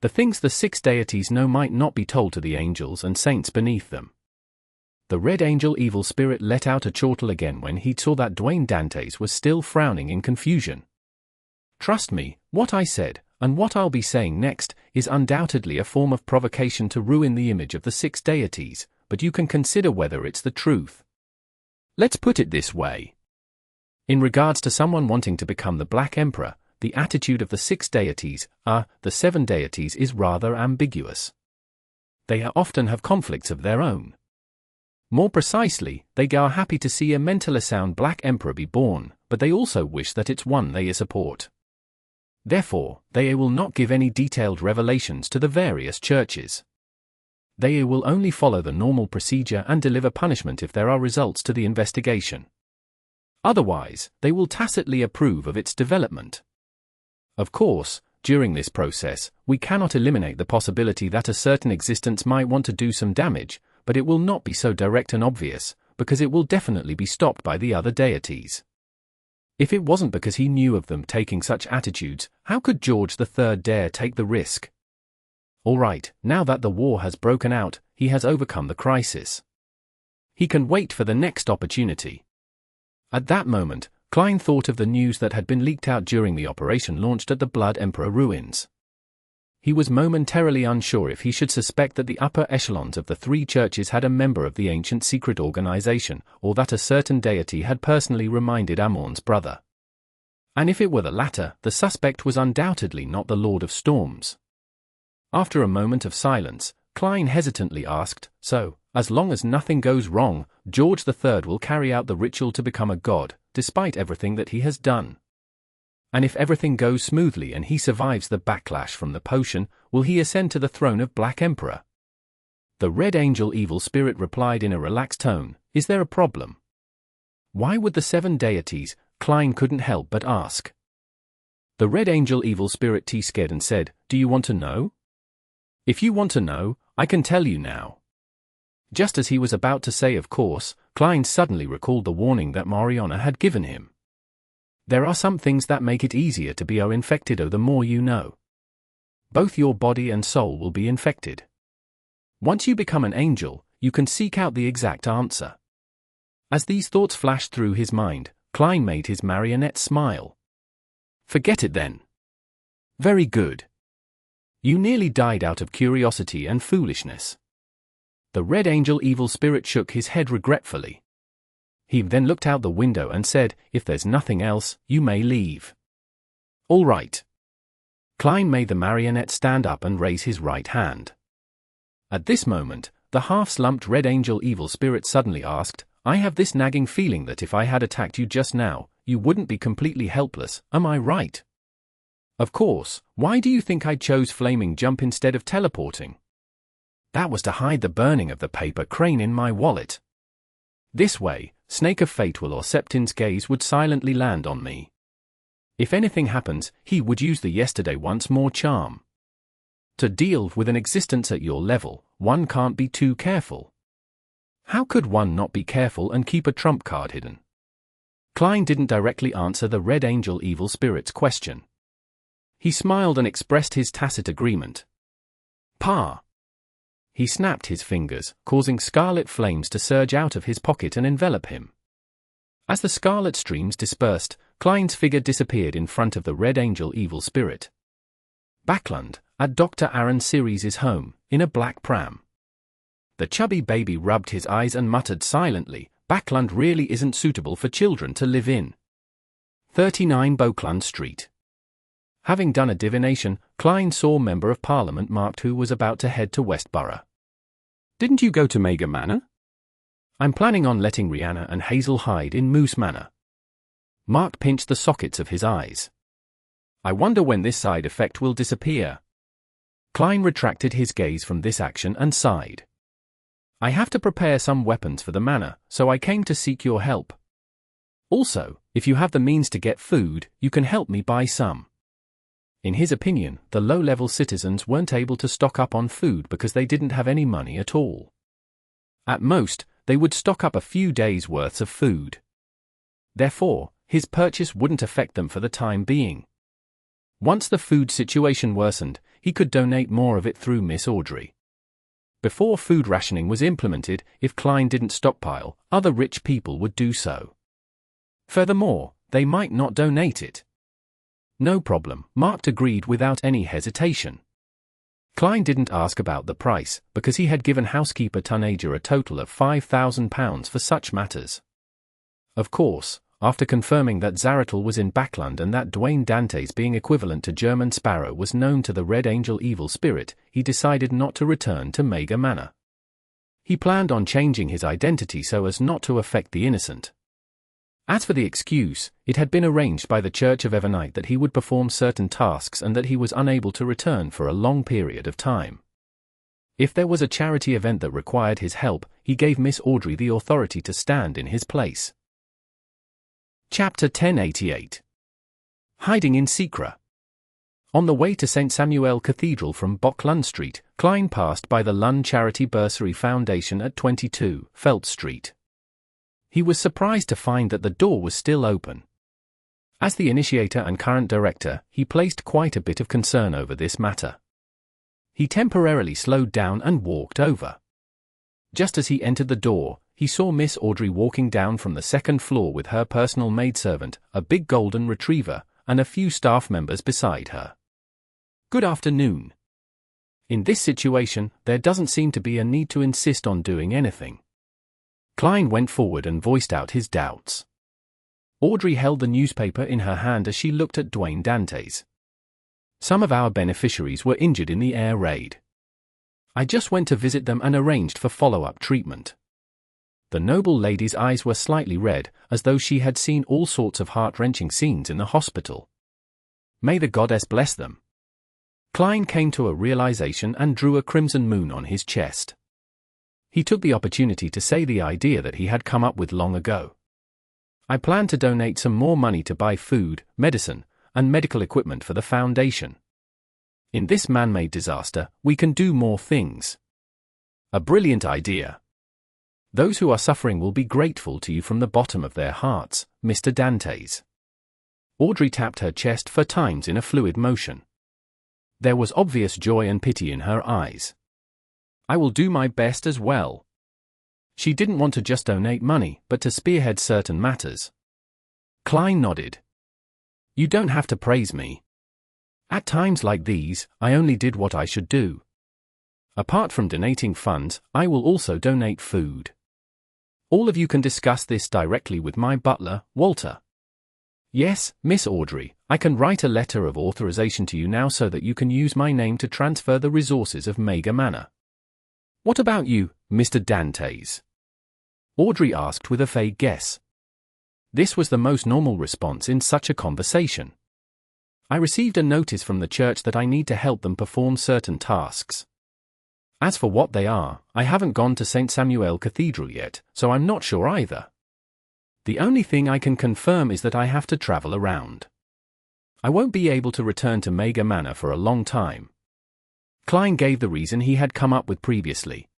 S1: The things the 6 deities know might not be told to the angels and saints beneath them. The Red Angel evil spirit let out a chortle again when he saw that Dwayne Dantes was still frowning in confusion. Trust me, what I said, and what I'll be saying next, is undoubtedly a form of provocation to ruin the image of the 6 deities, but you can consider whether it's the truth. Let's put it this way. In regards to someone wanting to become the Black Emperor, the attitude of the 6 deities, the 7 deities is rather ambiguous. They often have conflicts of their own. More precisely, they are happy to see a mentally sound Black Emperor be born, but they also wish that it's one they support. Therefore, they will not give any detailed revelations to the various churches. They will only follow the normal procedure and deliver punishment if there are results to the investigation. Otherwise, they will tacitly approve of its development. Of course, during this process, we cannot eliminate the possibility that a certain existence might want to do some damage, but it will not be so direct and obvious, because it will definitely be stopped by the other deities. If it wasn't because he knew of them taking such attitudes, how could George III dare take the risk? All right, now that the war has broken out, he has overcome the crisis. He can wait for the next opportunity. At that moment, Klein thought of the news that had been leaked out during the operation launched at the Blood Emperor ruins. He was momentarily unsure if he should suspect that the upper echelons of the 3 churches had a member of the ancient secret organization, or that a certain deity had personally reminded Amon's brother. And if it were the latter, the suspect was undoubtedly not the Lord of Storms. After a moment of silence, Klein hesitantly asked, "So, as long as nothing goes wrong, George III will carry out the ritual to become a god, despite everything that he has done? And if everything goes smoothly and he survives the backlash from the potion, will he ascend to the throne of Black Emperor?" The Red Angel evil spirit replied in a relaxed tone, "Is there a problem?" Why would the 7 deities? Klein couldn't help but ask. The Red Angel evil spirit scared and said, "Do you want to know?" "If you want to know, I can tell you now." Just as he was about to say of course, Klein suddenly recalled the warning that Mariana had given him. There are some things that make it easier to be infected the more you know. Both your body and soul will be infected. Once you become an angel, you can seek out the exact answer. As these thoughts flashed through his mind, Klein made his marionette smile. "Forget it then." "Very good. You nearly died out of curiosity and foolishness." The Red Angel evil spirit shook his head regretfully. He then looked out the window and said, "If there's nothing else, you may leave." "All right." Klein made the marionette stand up and raise his right hand. At this moment, the half-slumped Red Angel evil spirit suddenly asked, "I have this nagging feeling that if I had attacked you just now, you wouldn't be completely helpless, am I right?" "Of course, why do you think I chose Flaming Jump instead of teleporting?" That was to hide the burning of the paper crane in my wallet. This way, Snake of Fatewell or Septin's gaze would silently land on me. If anything happens, he would use the yesterday once more charm. To deal with an existence at your level, one can't be too careful. How could one not be careful and keep a trump card hidden? Klein didn't directly answer the Red Angel Evil Spirit's question. He smiled and expressed his tacit agreement. Pa! He snapped his fingers, causing scarlet flames to surge out of his pocket and envelop him. As the scarlet streams dispersed, Klein's figure disappeared in front of the Red Angel Evil Spirit. Backlund, at Dr. Aaron Sirius's home, in a black pram. The chubby baby rubbed his eyes and muttered silently, Backlund really isn't suitable for children to live in. 39 Backlund Street. Having done a divination, Klein saw Member of Parliament Mark who was about to head to Westborough. Didn't you go to Mega Manor? I'm planning on letting Rihanna and Hazel hide in Moose Manor. Mark pinched the sockets of his eyes. I wonder when this side effect will disappear. Klein retracted his gaze from this action and sighed. I have to prepare some weapons for the manor, so I came to seek your help. Also, if you have the means to get food, you can help me buy some. In his opinion, the low-level citizens weren't able to stock up on food because they didn't have any money at all. At most, they would stock up a few days' worth of food. Therefore, his purchase wouldn't affect them for the time being. Once the food situation worsened, he could donate more of it through Miss Audrey. Before food rationing was implemented, if Klein didn't stockpile, other rich people would do so. Furthermore, they might not donate it. No problem, Mark agreed without any hesitation. Klein didn't ask about the price, because he had given housekeeper Tunager a total of £5,000 for such matters. Of course, after confirming that Zaratul was in Backlund and that Dwayne Dante's being equivalent to German Sparrow was known to the Red Angel Evil Spirit, he decided not to return to Mega Manor. He planned on changing his identity so as not to affect the innocent. As for the excuse, it had been arranged by the Church of Evernite that he would perform certain tasks and that he was unable to return for a long period of time. If there was a charity event that required his help, he gave Miss Audrey the authority to stand in his place. Chapter 1088. Hiding in Secre. On the way to St. Samuel Cathedral from Backlund Street, Klein passed by the Lund Charity Bursary Foundation at 22 Phelps Street. He was surprised to find that the door was still open. As the initiator and current director, he placed quite a bit of concern over this matter. He temporarily slowed down and walked over. Just as he entered the door, he saw Miss Audrey walking down from the second floor with her personal maidservant, a big golden retriever, and a few staff members beside her. Good afternoon. In this situation, there doesn't seem to be a need to insist on doing anything. Klein went forward and voiced out his doubts. Audrey held the newspaper in her hand as she looked at Dwayne Dante's. Some of our beneficiaries were injured in the air raid. I just went to visit them and arranged for follow-up treatment. The noble lady's eyes were slightly red, as though she had seen all sorts of heart-wrenching scenes in the hospital. May the goddess bless them. Klein came to a realization and drew a crimson moon on his chest. He took the opportunity to say the idea that he had come up with long ago. I plan to donate some more money to buy food, medicine, and medical equipment for the foundation. In this man-made disaster, we can do more things. A brilliant idea. Those who are suffering will be grateful to you from the bottom of their hearts, Mr. Dantes. Audrey tapped her chest 4 times in a fluid motion. There was obvious joy and pity in her eyes. I will do my best as well. She didn't want to just donate money, but to spearhead certain matters. Klein nodded. You don't have to praise me. At times like these, I only did what I should do. Apart from donating funds, I will also donate food. All of you can discuss this directly with my butler, Walter. Yes, Miss Audrey, I can write a letter of authorization to you now so that you can use my name to transfer the resources of Mega Manor. What about you, Mr. Dantes? Audrey asked with a vague guess. This was the most normal response in such a conversation. I received a notice from the church that I need to help them perform certain tasks. As for what they are, I haven't gone to St. Samuel Cathedral yet, so I'm not sure either. The only thing I can confirm is that I have to travel around. I won't be able to return to Mega Manor for a long time. Klein gave the reason he had come up with previously.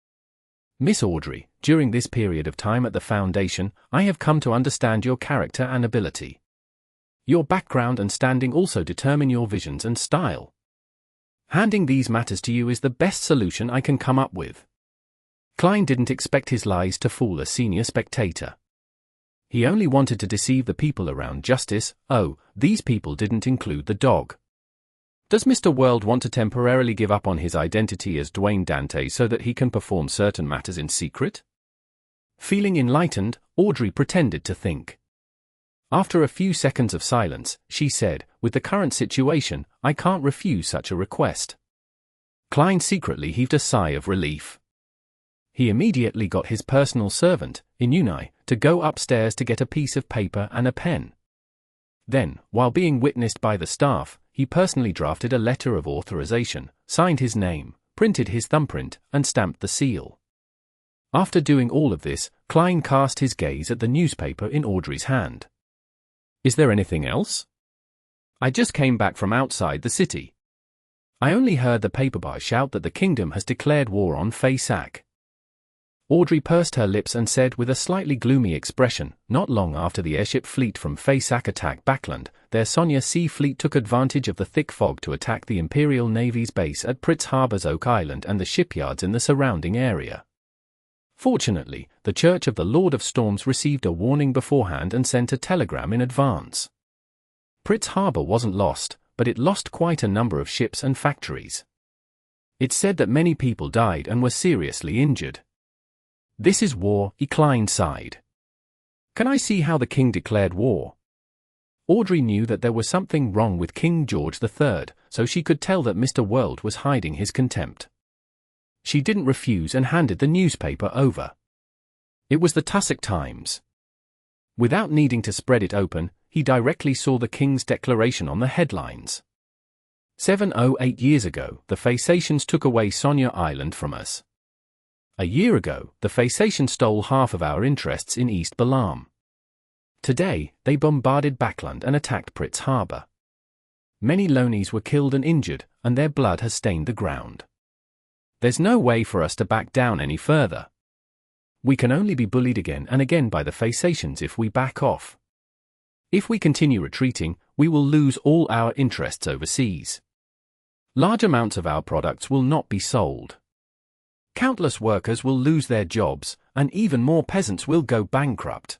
S1: Miss Audrey, during this period of time at the Foundation, I have come to understand your character and ability. Your background and standing also determine your visions and style. Handing these matters to you is the best solution I can come up with. Klein didn't expect his lies to fool a senior spectator. He only wanted to deceive the people around Justice. Oh, these people didn't include the dog. Does Mr. World want to temporarily give up on his identity as Dwayne Dante so that he can perform certain matters in secret? Feeling enlightened, Audrey pretended to think. After a few seconds of silence, she said, with the current situation, I can't refuse such a request. Klein secretly heaved a sigh of relief. He immediately got his personal servant, Inuni, to go upstairs to get a piece of paper and a pen. Then, while being witnessed by the staff, he personally drafted a letter of authorization, signed his name, printed his thumbprint, and stamped the seal. After doing all of this, Klein cast his gaze at the newspaper in Audrey's hand. Is there anything else? I just came back from outside the city. I only heard the paperboy shout that the kingdom has declared war on Secre. Audrey pursed her lips and said with a slightly gloomy expression, not long after the airship fleet from Secre attacked Backlund, their Sonya Sea fleet took advantage of the thick fog to attack the Imperial Navy's base at Pritz Harbor's Oak Island and the shipyards in the surrounding area. Fortunately, the Church of the Lord of Storms received a warning beforehand and sent a telegram in advance. Pritz Harbor wasn't lost, but it lost quite a number of ships and factories. It said that many people died and were seriously injured. This is war, Klein sighed. Can I see how the king declared war? Audrey knew that there was something wrong with King George III, so she could tell that Mr. World was hiding his contempt. She didn't refuse and handed the newspaper over. It was the Tussock Times. Without needing to spread it open, he directly saw the king's declaration on the headlines. 708 years ago, the Phasacians took away Sonya Island from us. A year ago, the Phasacians stole half of our interests in East Balam. Today, they bombarded Backlund and attacked Pritz Harbor. Many Lonies were killed and injured, and their blood has stained the ground. There's no way for us to back down any further. We can only be bullied again and again by the Phasacians if we back off. If we continue retreating, we will lose all our interests overseas. Large amounts of our products will not be sold. Countless workers will lose their jobs, and even more peasants will go bankrupt.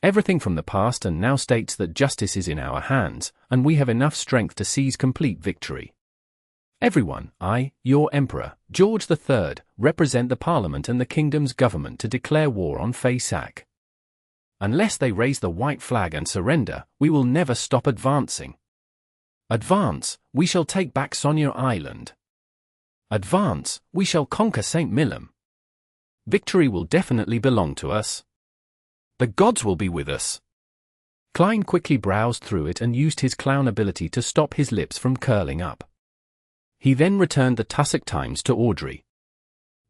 S1: Everything from the past and now states that justice is in our hands, and we have enough strength to seize complete victory. Everyone, I, your Emperor, George III, represent the Parliament and the Kingdom's government to declare war on Secre. Unless they raise the white flag and surrender, we will never stop advancing. Advance, we shall take back Sonya Island. Advance, we shall conquer St. Millem. Victory will definitely belong to us. The gods will be with us. Klein quickly browsed through it and used his clown ability to stop his lips from curling up. He then returned the Tussock Times to Audrey.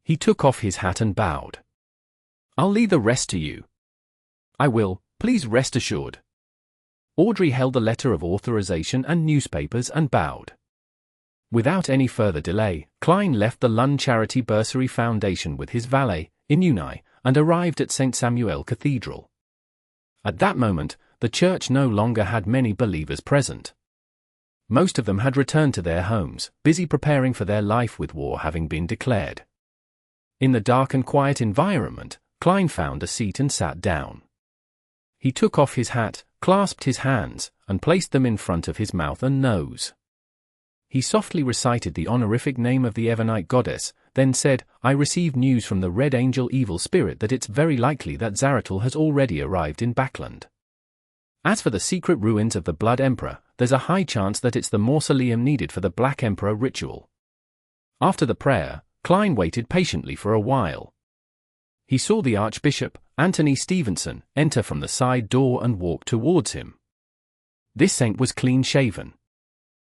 S1: He took off his hat and bowed. I'll leave the rest to you. I will, please rest assured. Audrey held the letter of authorization and newspapers and bowed. Without any further delay, Klein left the Lund Charity Bursary Foundation with his valet, Inuni, and arrived at St. Samuel Cathedral. At that moment, the church no longer had many believers present. Most of them had returned to their homes, busy preparing for their life with war having been declared. In the dark and quiet environment, Klein found a seat and sat down. He took off his hat, clasped his hands, and placed them in front of his mouth and nose. He softly recited the honorific name of the Evernite goddess, then said, I received news from the Red Angel Evil Spirit that it's very likely that Zaratul has already arrived in Backlund. As for the secret ruins of the Blood Emperor, there's a high chance that it's the mausoleum needed for the Black Emperor ritual. After the prayer, Klein waited patiently for a while. He saw the Archbishop, Anthony Stevenson, enter from the side door and walk towards him. This saint was clean-shaven.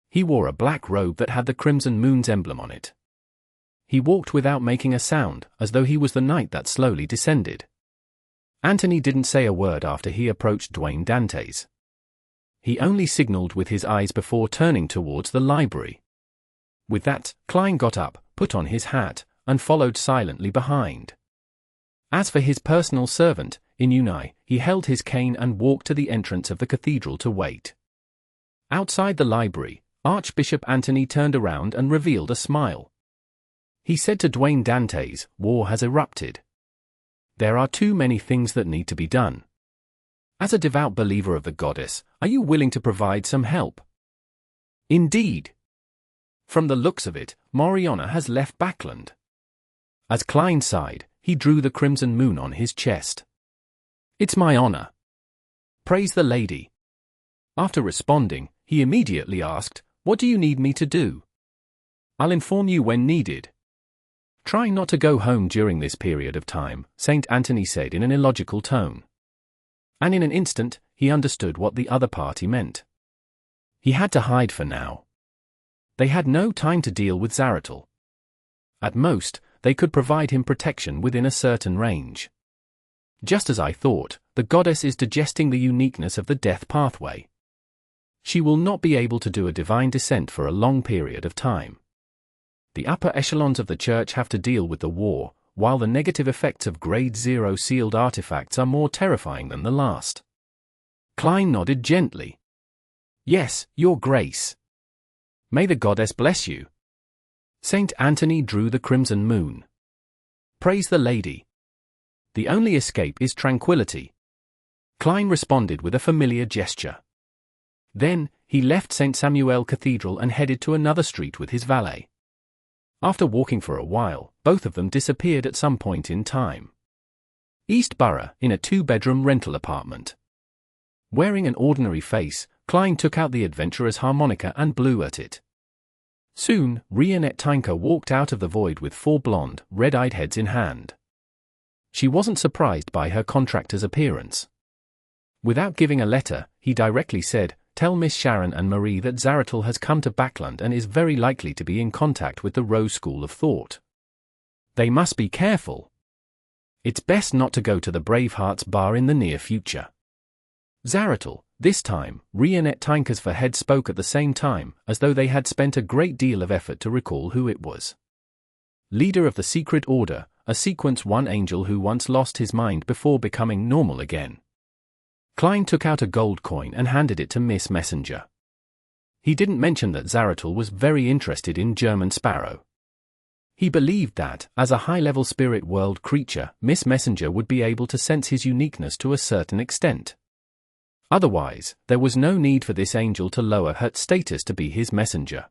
S1: He wore a black robe that had the Crimson Moon's emblem on it. He walked without making a sound, as though he was the knight that slowly descended. Anthony didn't say a word after he approached Dwayne Dantes. He only signaled with his eyes before turning towards the library. With that, Klein got up, put on his hat, and followed silently behind. As for his personal servant, Inuni, he held his cane and walked to the entrance of the cathedral to wait. Outside the library, Archbishop Anthony turned around and revealed a smile. He said to Dwayne Dantes, "War has erupted. There are too many things that need to be done. As a devout believer of the goddess, are you willing to provide some help?" "Indeed. From the looks of it, Moriana has left Backlund." As Klein sighed, he drew the crimson moon on his chest. "It's my honor. Praise the lady." After responding, he immediately asked, "What do you need me to do?" "I'll inform you when needed." "Try not to go home during this period of time," St. Anthony said in an illogical tone. And in an instant, he understood what the other party meant. He had to hide for now. They had no time to deal with Zaratul. At most, they could provide him protection within a certain range. "Just as I thought, the goddess is digesting the uniqueness of the death pathway. She will not be able to do a divine descent for a long period of time. The upper echelons of the church have to deal with the war, while the negative effects of Grade 0 sealed artifacts are more terrifying than the last." Klein nodded gently. "Yes, Your Grace. May the goddess bless you." St. Anthony drew the crimson moon. "Praise the lady. The only escape is tranquility." Klein responded with a familiar gesture. Then, he left St. Samuel Cathedral and headed to another street with his valet. After walking for a while, both of them disappeared at some point in time. East Borough, in a 2-bedroom rental apartment. Wearing an ordinary face, Klein took out the adventurer's harmonica and blew at it. Soon, Rionette Tinker walked out of the void with 4 blonde, red-eyed heads in hand. She wasn't surprised by her contractor's appearance. Without giving a letter, he directly said, "Tell Miss Sharon and Marie that Zaratul has come to Backlund and is very likely to be in contact with the Rose School of Thought. They must be careful. It's best not to go to the Bravehearts bar in the near future." Zaratul, this time, Rionette Tinker's forehead spoke at the same time, as though they had spent a great deal of effort to recall who it was. Leader of the Secret Order, a Sequence 1 angel who once lost his mind before becoming normal again. Klein took out a gold coin and handed it to Miss Messenger. He didn't mention that Zaratul was very interested in German Sparrow. He believed that, as a high-level spirit world creature, Miss Messenger would be able to sense his uniqueness to a certain extent. Otherwise, there was no need for this angel to lower her status to be his messenger.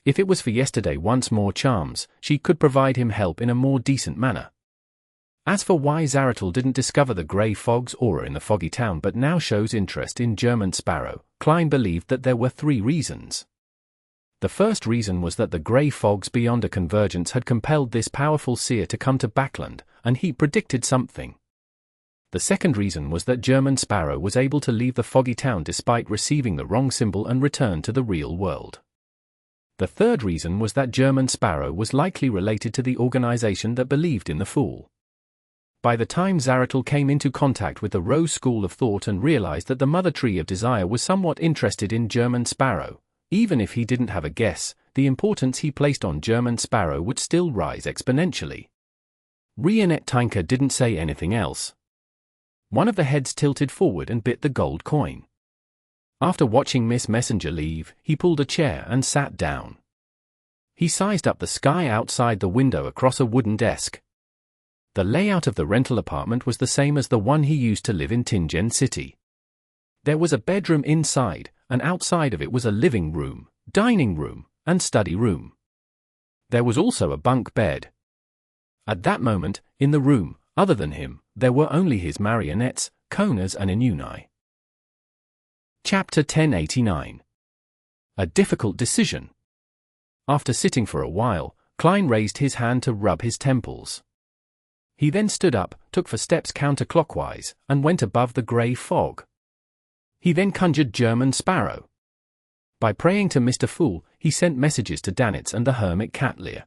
S1: If it was for yesterday once more charms, she could provide him help in a more decent manner. As for why Zaratul didn't discover the grey fog's aura in the foggy town but now shows interest in German Sparrow, Klein believed that there were 3 reasons. The first reason was that the grey fogs beyond a convergence had compelled this powerful seer to come to Backlund, and he predicted something. The second reason was that German Sparrow was able to leave the foggy town despite receiving the wrong symbol and return to the real world. The third reason was that German Sparrow was likely related to the organization that believed in the Fool. By the time Zaratul came into contact with the Rose School of Thought and realized that the Mother Tree of Desire was somewhat interested in German Sparrow, even if he didn't have a guess, the importance he placed on German Sparrow would still rise exponentially. Rionette Tinker didn't say anything else. One of the heads tilted forward and bit the gold coin. After watching Miss Messenger leave, he pulled a chair and sat down. He sized up the sky outside the window across a wooden desk. The layout of the rental apartment was the same as the one he used to live in Tingen City. There was a bedroom inside, and outside of it was a living room, dining room, and study room. There was also a bunk bed. At that moment, in the room, other than him, there were only his marionettes, Konas and Inuni. Chapter 1089. A difficult decision. After sitting for a while, Klein raised his hand to rub his temples. He then stood up, took 4 steps counterclockwise, and went above the grey fog. He then conjured German Sparrow. By praying to Mr. Fool, he sent messages to Danitz and the hermit Catlear.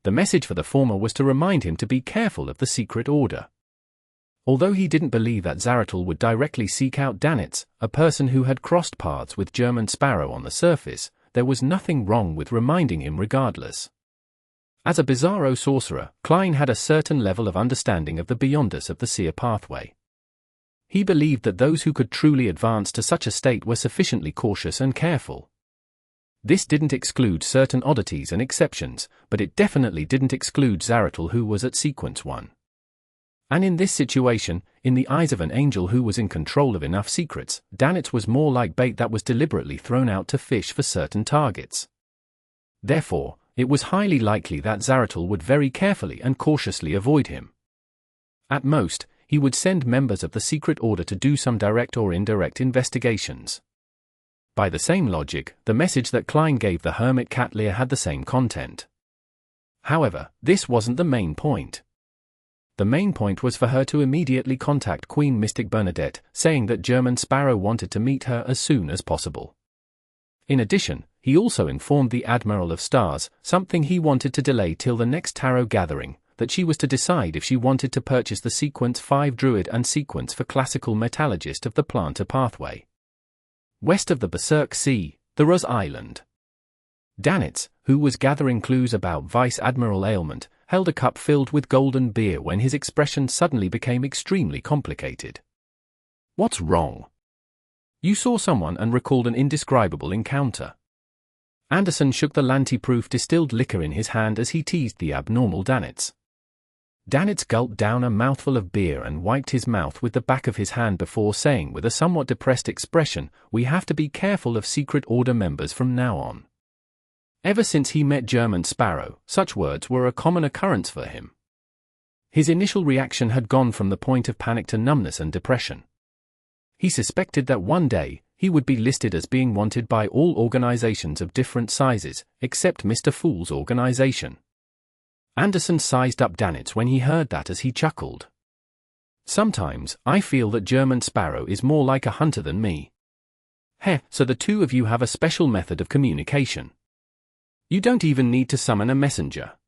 S1: The message for the former was to remind him to be careful of the secret order. Although he didn't believe that Zaratul would directly seek out Danitz, a person who had crossed paths with German Sparrow on the surface, there was nothing wrong with reminding him regardless. As a bizarro sorcerer, Klein had a certain level of understanding of the beyonders of the seer pathway. He believed that those who could truly advance to such a state were sufficiently cautious and careful. This didn't exclude certain oddities and exceptions, but it definitely didn't exclude Zaratul, who was at Sequence 1. And in this situation, in the eyes of an angel who was in control of enough secrets, Danitz was more like bait that was deliberately thrown out to fish for certain targets. Therefore, it was highly likely that Zaratul would very carefully and cautiously avoid him. At most, he would send members of the secret order to do some direct or indirect investigations. By the same logic, the message that Klein gave the hermit Katlia had the same content. However, this wasn't the main point. The main point was for her to immediately contact Queen Mystic Bernadette, saying that German Sparrow wanted to meet her as soon as possible. In addition, he also informed the Admiral of Stars, something he wanted to delay till the next tarot gathering, that she was to decide if she wanted to purchase the Sequence 5 Druid and Sequence for Classical Metallurgist of the Planter Pathway. West of the Berserk Sea, the Ruz Island. Danitz, who was gathering clues about Vice Admiral ailment, held a cup filled with golden beer when his expression suddenly became extremely complicated. What's wrong? You saw someone and recalled an indescribable encounter. Anderson shook the Lanti-proof distilled liquor in his hand as he teased the abnormal Danitz. Danitz gulped down a mouthful of beer and wiped his mouth with the back of his hand before saying with a somewhat depressed expression, "We have to be careful of secret order members from now on." Ever since he met German Sparrow, such words were a common occurrence for him. His initial reaction had gone from the point of panic to numbness and depression. He suspected that one day, he would be listed as being wanted by all organizations of different sizes, except Mr. Fool's organization. Anderson sized up Danitz when he heard that as he chuckled. "Sometimes, I feel that German Sparrow is more like a hunter than me." "Heh, so the two of you have a special method of communication. You don't even need to summon a messenger."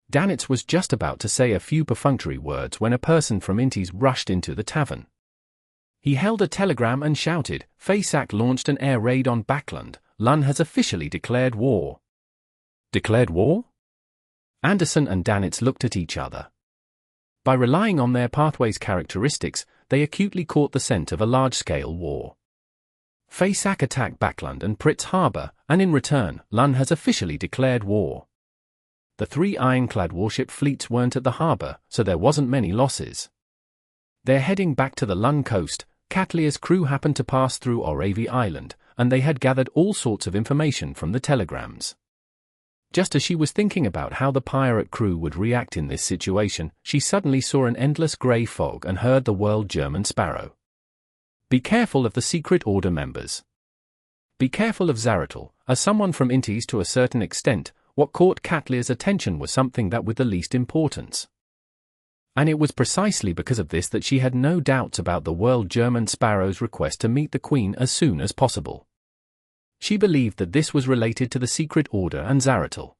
S1: Danitz was just about to say a few perfunctory words when a person from Intis rushed into the tavern. He held a telegram and shouted, "Fasak launched an air raid on Backlund. Lun has officially declared war." Declared war? Anderson and Danitz looked at each other. By relying on their pathway's characteristics, they acutely caught the scent of a large-scale war. Fasak attacked Backlund and Pritz Harbor, and in return, Lun has officially declared war. The 3 ironclad warship fleets weren't at the harbor, so there wasn't many losses. They're heading back to the Lun coast. Katlia's crew happened to pass through Oravi Island, and they had gathered all sorts of information from the telegrams. Just as she was thinking about how the pirate crew would react in this situation, she suddenly saw an endless grey fog and heard the word German Sparrow. "Be careful of the secret order members. Be careful of Zaratul." As someone from Intis to a certain extent, what caught Katlia's attention was something that with the least importance. And it was precisely because of this that she had no doubts about the world German Sparrow's request to meet the Queen as soon as possible. She believed that this was related to the secret order and Zaratul.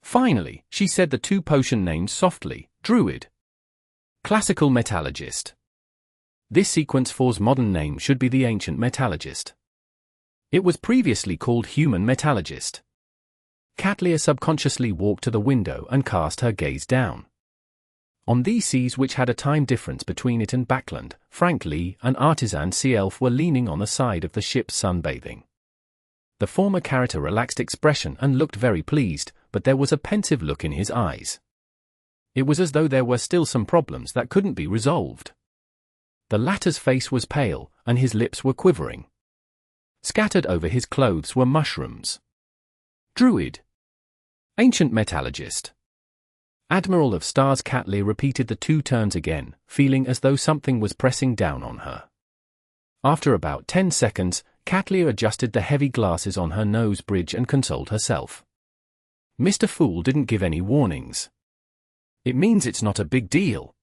S1: Finally, she said the 2 potion names softly: Druid. Classical Metallurgist. This Sequence 4's modern name should be the Ancient Metallurgist. It was previously called Human Metallurgist. Katlia subconsciously walked to the window and cast her gaze down. On these seas, which had a time difference between it and Backlund, Frank Lee, an artisan sea elf, were leaning on the side of the ship sunbathing. The former character relaxed expression and looked very pleased, but there was a pensive look in his eyes. It was as though there were still some problems that couldn't be resolved. The latter's face was pale, and his lips were quivering. Scattered over his clothes were mushrooms. Druid. Ancient Metallurgist. Admiral of Stars. Katlia repeated the 2 turns again, feeling as though something was pressing down on her. After about 10 seconds, Katlia adjusted the heavy glasses on her nose bridge and consoled herself. Mr. Fool didn't give any warnings. It means it's not a big deal.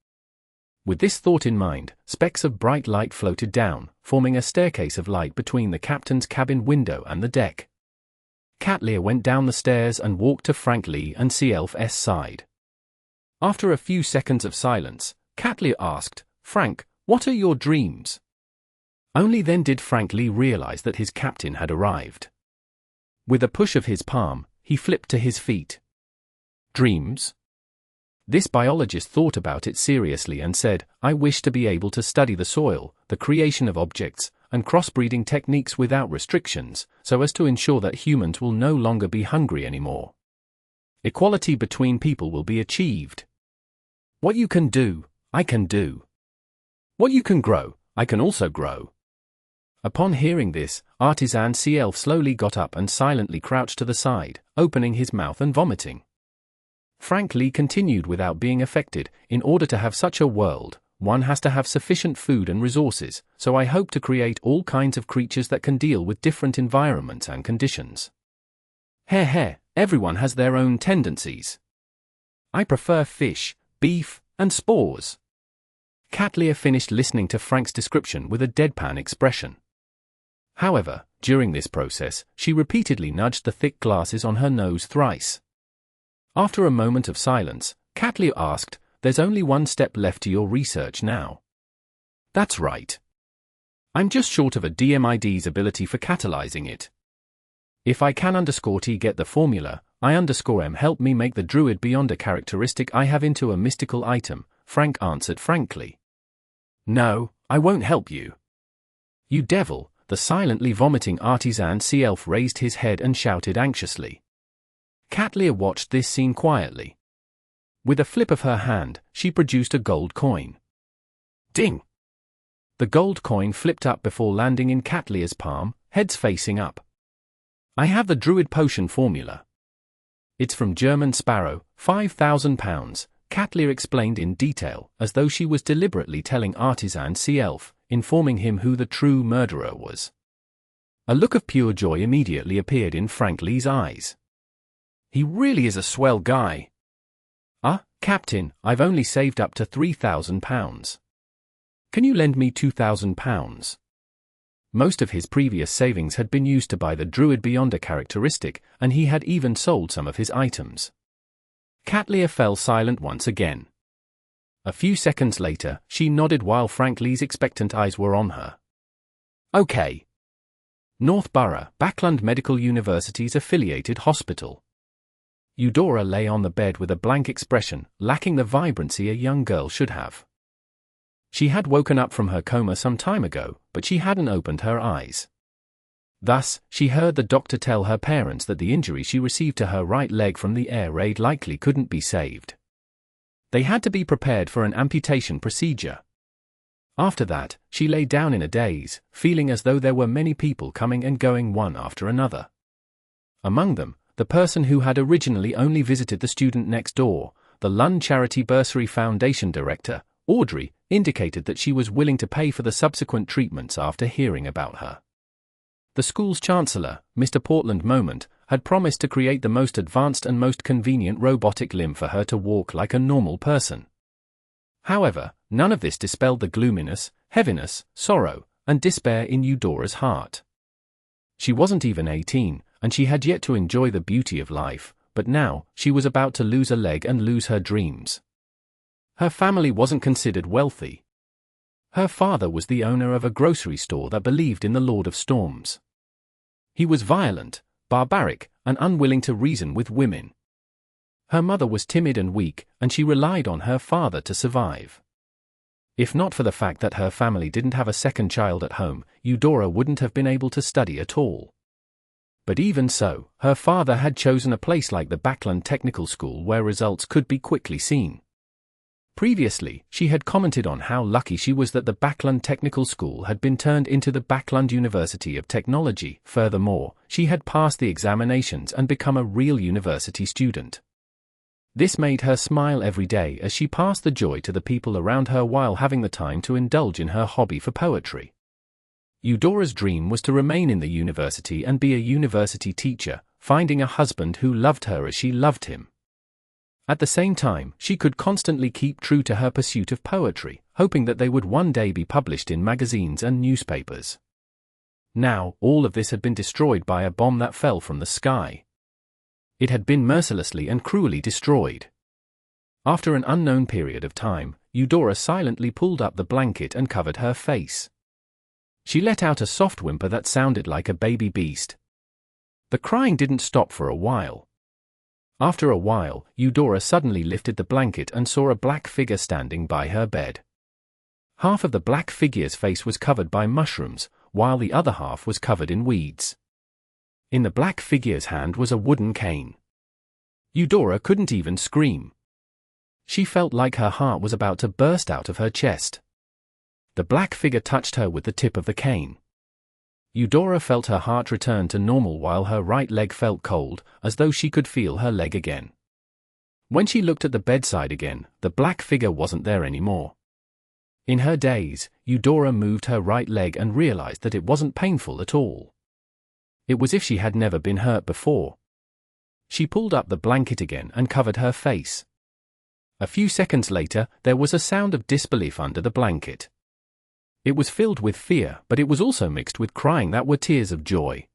S1: With this thought in mind, specks of bright light floated down, forming a staircase of light between the captain's cabin window and the deck. Katlia went down the stairs and walked to Frank Lee and Elf's side. After a few seconds of silence, Katlia asked, "Frank, what are your dreams?" Only then did Frank Lee realize that his captain had arrived. With a push of his palm, he flipped to his feet. "Dreams?" This biologist thought about it seriously and said, "I wish to be able to study the soil, the creation of objects, and crossbreeding techniques without restrictions, so as to ensure that humans will no longer be hungry anymore. Equality between people will be achieved. What you can do, I can do. What you can grow, I can also grow." Upon hearing this, Artisan Elf slowly got up and silently crouched to the side, opening his mouth and vomiting. Frank Lee continued without being affected. "In order to have such a world, one has to have sufficient food and resources, so I hope to create all kinds of creatures that can deal with different environments and conditions. Everyone has their own tendencies. I prefer fish, beef, and spores." Katlia finished listening to Frank's description with a deadpan expression. However, during this process, she repeatedly nudged the thick glasses on her nose thrice. After a moment of silence, Katlia asked, "There's only one step left to your research now." "That's right. I'm just short of a DMID's ability for catalyzing it. If I can _T get the formula, I_M help me make the druid beyond a characteristic I have into a mystical item," Frank answered frankly. "No, I won't help you. You devil." The silently vomiting Artisan Elf raised his head and shouted anxiously. Katlia watched this scene quietly. With a flip of her hand, she produced a gold coin. Ding! The gold coin flipped up before landing in Katlia's palm, heads facing up. "I have the druid potion formula. It's from German Sparrow, £5,000, Katlia explained in detail, as though she was deliberately telling Artisan Elf, informing him who the true murderer was. A look of pure joy immediately appeared in Frank Lee's eyes. "He really is a swell guy. Captain, I've only saved up to £3,000. Can you lend me £2,000? Most of his previous savings had been used to buy the druid beyond a characteristic, and he had even sold some of his items. Katlia fell silent once again. A few seconds later, she nodded while Frank Lee's expectant eyes were on her. "Okay. Northborough, Backlund Medical University's affiliated hospital." Eudora lay on the bed with a blank expression, lacking the vibrancy a young girl should have. She had woken up from her coma some time ago, but she hadn't opened her eyes. Thus, she heard the doctor tell her parents that the injury she received to her right leg from the air raid likely couldn't be saved. They had to be prepared for an amputation procedure. After that, she lay down in a daze, feeling as though there were many people coming and going one after another. Among them, the person who had originally only visited the student next door, the Lund Charity Bursary Foundation director, Audrey, indicated that she was willing to pay for the subsequent treatments after hearing about her. The school's chancellor, Mr. Portland Moment, had promised to create the most advanced and most convenient robotic limb for her to walk like a normal person. However, none of this dispelled the gloominess, heaviness, sorrow, and despair in Eudora's heart. She wasn't even 18, and she had yet to enjoy the beauty of life, but now, she was about to lose a leg and lose her dreams. Her family wasn't considered wealthy. Her father was the owner of a grocery store that believed in the Lord of Storms. He was violent, barbaric, and unwilling to reason with women. Her mother was timid and weak, and she relied on her father to survive. If not for the fact that her family didn't have a second child at home, Eudora wouldn't have been able to study at all. But even so, her father had chosen a place like the Backlund Technical School where results could be quickly seen. Previously, she had commented on how lucky she was that the Backlund Technical School had been turned into the Backlund University of Technology. Furthermore, she had passed the examinations and become a real university student. This made her smile every day as she passed the joy to the people around her while having the time to indulge in her hobby for poetry. Eudora's dream was to remain in the university and be a university teacher, finding a husband who loved her as she loved him. At the same time, she could constantly keep true to her pursuit of poetry, hoping that they would one day be published in magazines and newspapers. Now, all of this had been destroyed by a bomb that fell from the sky. It had been mercilessly and cruelly destroyed. After an unknown period of time, Eudora silently pulled up the blanket and covered her face. She let out a soft whimper that sounded like a baby beast. The crying didn't stop for a while. After a while, Eudora suddenly lifted the blanket and saw a black figure standing by her bed. Half of the black figure's face was covered by mushrooms, while the other half was covered in weeds. In the black figure's hand was a wooden cane. Eudora couldn't even scream. She felt like her heart was about to burst out of her chest. The black figure touched her with the tip of the cane. Eudora felt her heart return to normal while her right leg felt cold, as though she could feel her leg again. When she looked at the bedside again, the black figure wasn't there anymore. In her daze, Eudora moved her right leg and realized that it wasn't painful at all. It was as if she had never been hurt before. She pulled up the blanket again and covered her face. A few seconds later, there was a sound of disbelief under the blanket. It was filled with fear, but it was also mixed with crying that were tears of joy.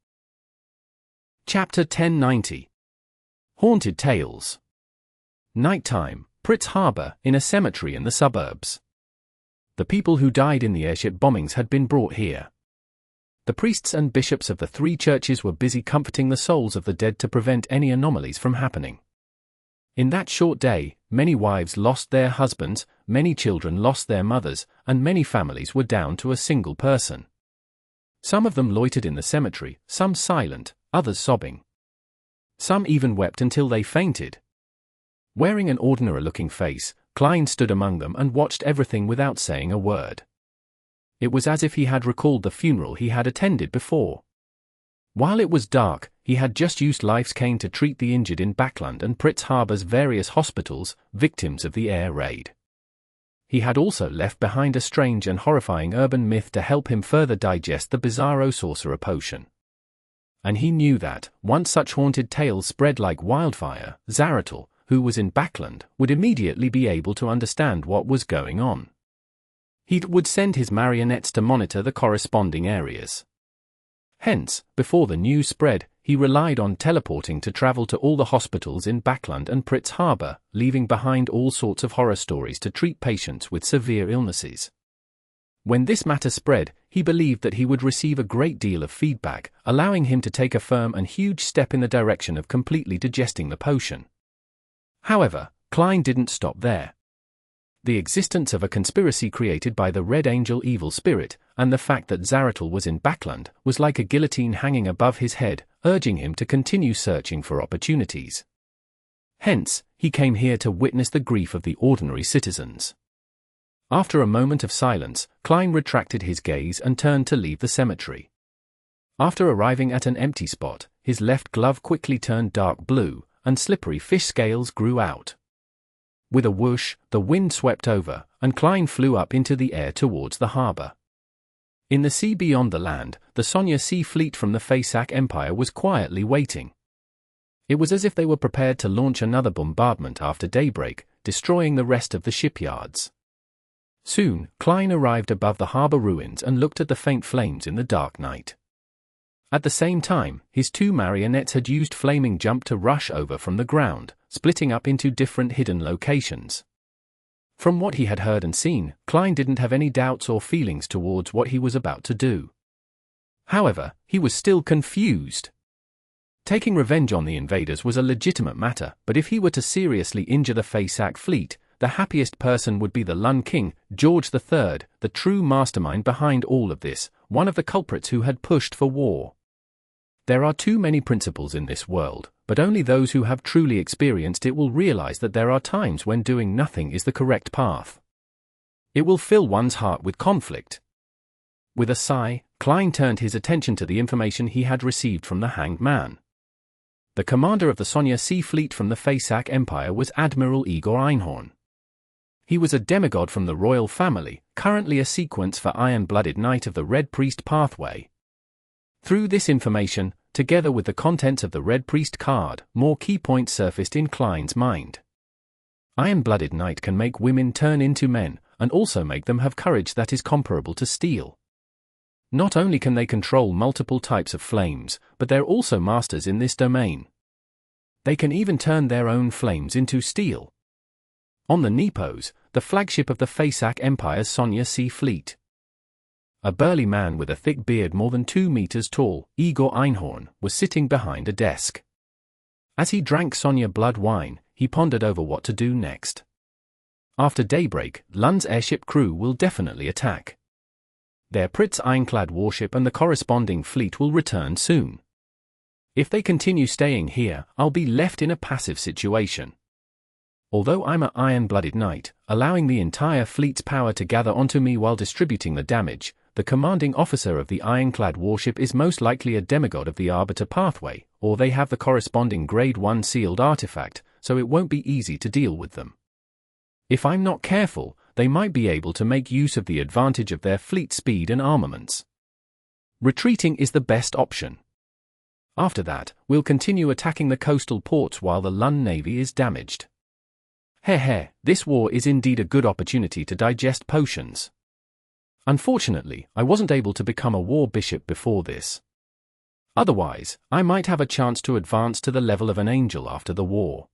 S1: Chapter 1090. Haunted Tales. Nighttime, Pritz Harbor, in a cemetery in the suburbs. The people who died in the airship bombings had been brought here. The priests and bishops of the 3 churches were busy comforting the souls of the dead to prevent any anomalies from happening. In that short day, many wives lost their husbands, many children lost their mothers, and many families were down to a single person. Some of them loitered in the cemetery, some silent, others sobbing. Some even wept until they fainted. Wearing an ordinary-looking face, Klein stood among them and watched everything without saying a word. It was as if he had recalled the funeral he had attended before. While it was dark, he had just used life's cane to treat the injured in Backlund and Pritz Harbor's various hospitals, victims of the air raid. He had also left behind a strange and horrifying urban myth to help him further digest the bizarro sorcerer potion. And he knew that, once such haunted tales spread like wildfire, Zaratul, who was in Backlund, would immediately be able to understand what was going on. He would send his marionettes to monitor the corresponding areas. Hence, before the news spread, he relied on teleporting to travel to all the hospitals in Backlund and Pritz Harbor, leaving behind all sorts of horror stories to treat patients with severe illnesses. When this matter spread, he believed that he would receive a great deal of feedback, allowing him to take a firm and huge step in the direction of completely digesting the potion. However, Klein didn't stop there. The existence of a conspiracy created by the Red Angel evil spirit, and the fact that Zaratul was in Backlund, was like a guillotine hanging above his head, urging him to continue searching for opportunities. Hence, he came here to witness the grief of the ordinary citizens. After a moment of silence, Klein retracted his gaze and turned to leave the cemetery. After arriving at an empty spot, his left glove quickly turned dark blue, and slippery fish scales grew out. With a whoosh, the wind swept over, and Klein flew up into the air towards the harbor. In the sea beyond the land, the Sonya Sea fleet from the Fasak Empire was quietly waiting. It was as if they were prepared to launch another bombardment after daybreak, destroying the rest of the shipyards. Soon, Klein arrived above the harbor ruins and looked at the faint flames in the dark night. At the same time, his 2 marionettes had used flaming jump to rush over from the ground, splitting up into different hidden locations. From what he had heard and seen, Klein didn't have any doubts or feelings towards what he was about to do. However, he was still confused. Taking revenge on the invaders was a legitimate matter, but if he were to seriously injure the Fasak fleet, the happiest person would be the Lun King, George III, the true mastermind behind all of this, one of the culprits who had pushed for war. There are too many principles in this world, but only those who have truly experienced it will realize that there are times when doing nothing is the correct path. It will fill one's heart with conflict. With a sigh, Klein turned his attention to the information he had received from the Hanged Man. The commander of the Sonya Sea fleet from the Fasak Empire was Admiral Igor Einhorn. He was a demigod from the royal family, currently a sequence for Iron-Blooded Knight of the Red Priest pathway. Through this information, together with the contents of the Red Priest card, more key points surfaced in Klein's mind. Iron-Blooded Knight can make women turn into men, and also make them have courage that is comparable to steel. Not only can they control multiple types of flames, but they're also masters in this domain. They can even turn their own flames into steel. On the Nepos, the flagship of the Fasak Empire's Sonya Sea Fleet. A burly man with a thick beard more than 2 meters tall, Igor Einhorn, was sitting behind a desk. As he drank Sonya blood wine, he pondered over what to do next. After daybreak, Lund's airship crew will definitely attack. Their Pritz ironclad warship and the corresponding fleet will return soon. If they continue staying here, I'll be left in a passive situation. Although I'm an iron-blooded knight, allowing the entire fleet's power to gather onto me while distributing the damage, the commanding officer of the ironclad warship is most likely a demigod of the Arbiter pathway, or they have the corresponding Grade 1 sealed artifact, so it won't be easy to deal with them. If I'm not careful, they might be able to make use of the advantage of their fleet speed and armaments. Retreating is the best option. After that, we'll continue attacking the coastal ports while the Lund Navy is damaged. This war is indeed a good opportunity to digest potions. Unfortunately, I wasn't able to become a war bishop before this. Otherwise, I might have a chance to advance to the level of an angel after the war.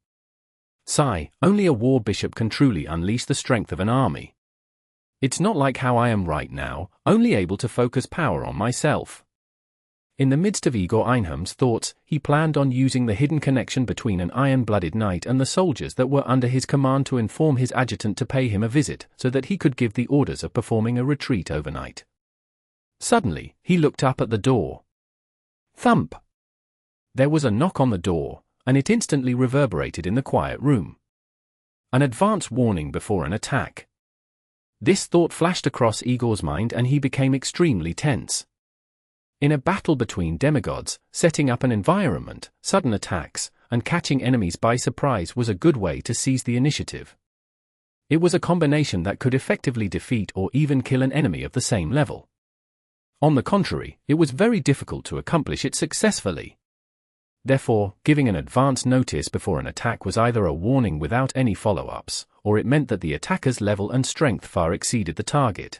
S1: Sigh, only a war bishop can truly unleash the strength of an army. It's not like how I am right now, only able to focus power on myself. In the midst of Igor Einhorn's thoughts, he planned on using the hidden connection between an iron-blooded knight and the soldiers that were under his command to inform his adjutant to pay him a visit, so that he could give the orders of performing a retreat overnight. Suddenly, he looked up at the door. Thump! There was a knock on the door, and it instantly reverberated in the quiet room. An advance warning before an attack. This thought flashed across Igor's mind and he became extremely tense. In a battle between demigods, setting up an environment, sudden attacks, and catching enemies by surprise was a good way to seize the initiative. It was a combination that could effectively defeat or even kill an enemy of the same level. On the contrary, it was very difficult to accomplish it successfully. Therefore, giving an advance notice before an attack was either a warning without any follow-ups, or it meant that the attacker's level and strength far exceeded the target.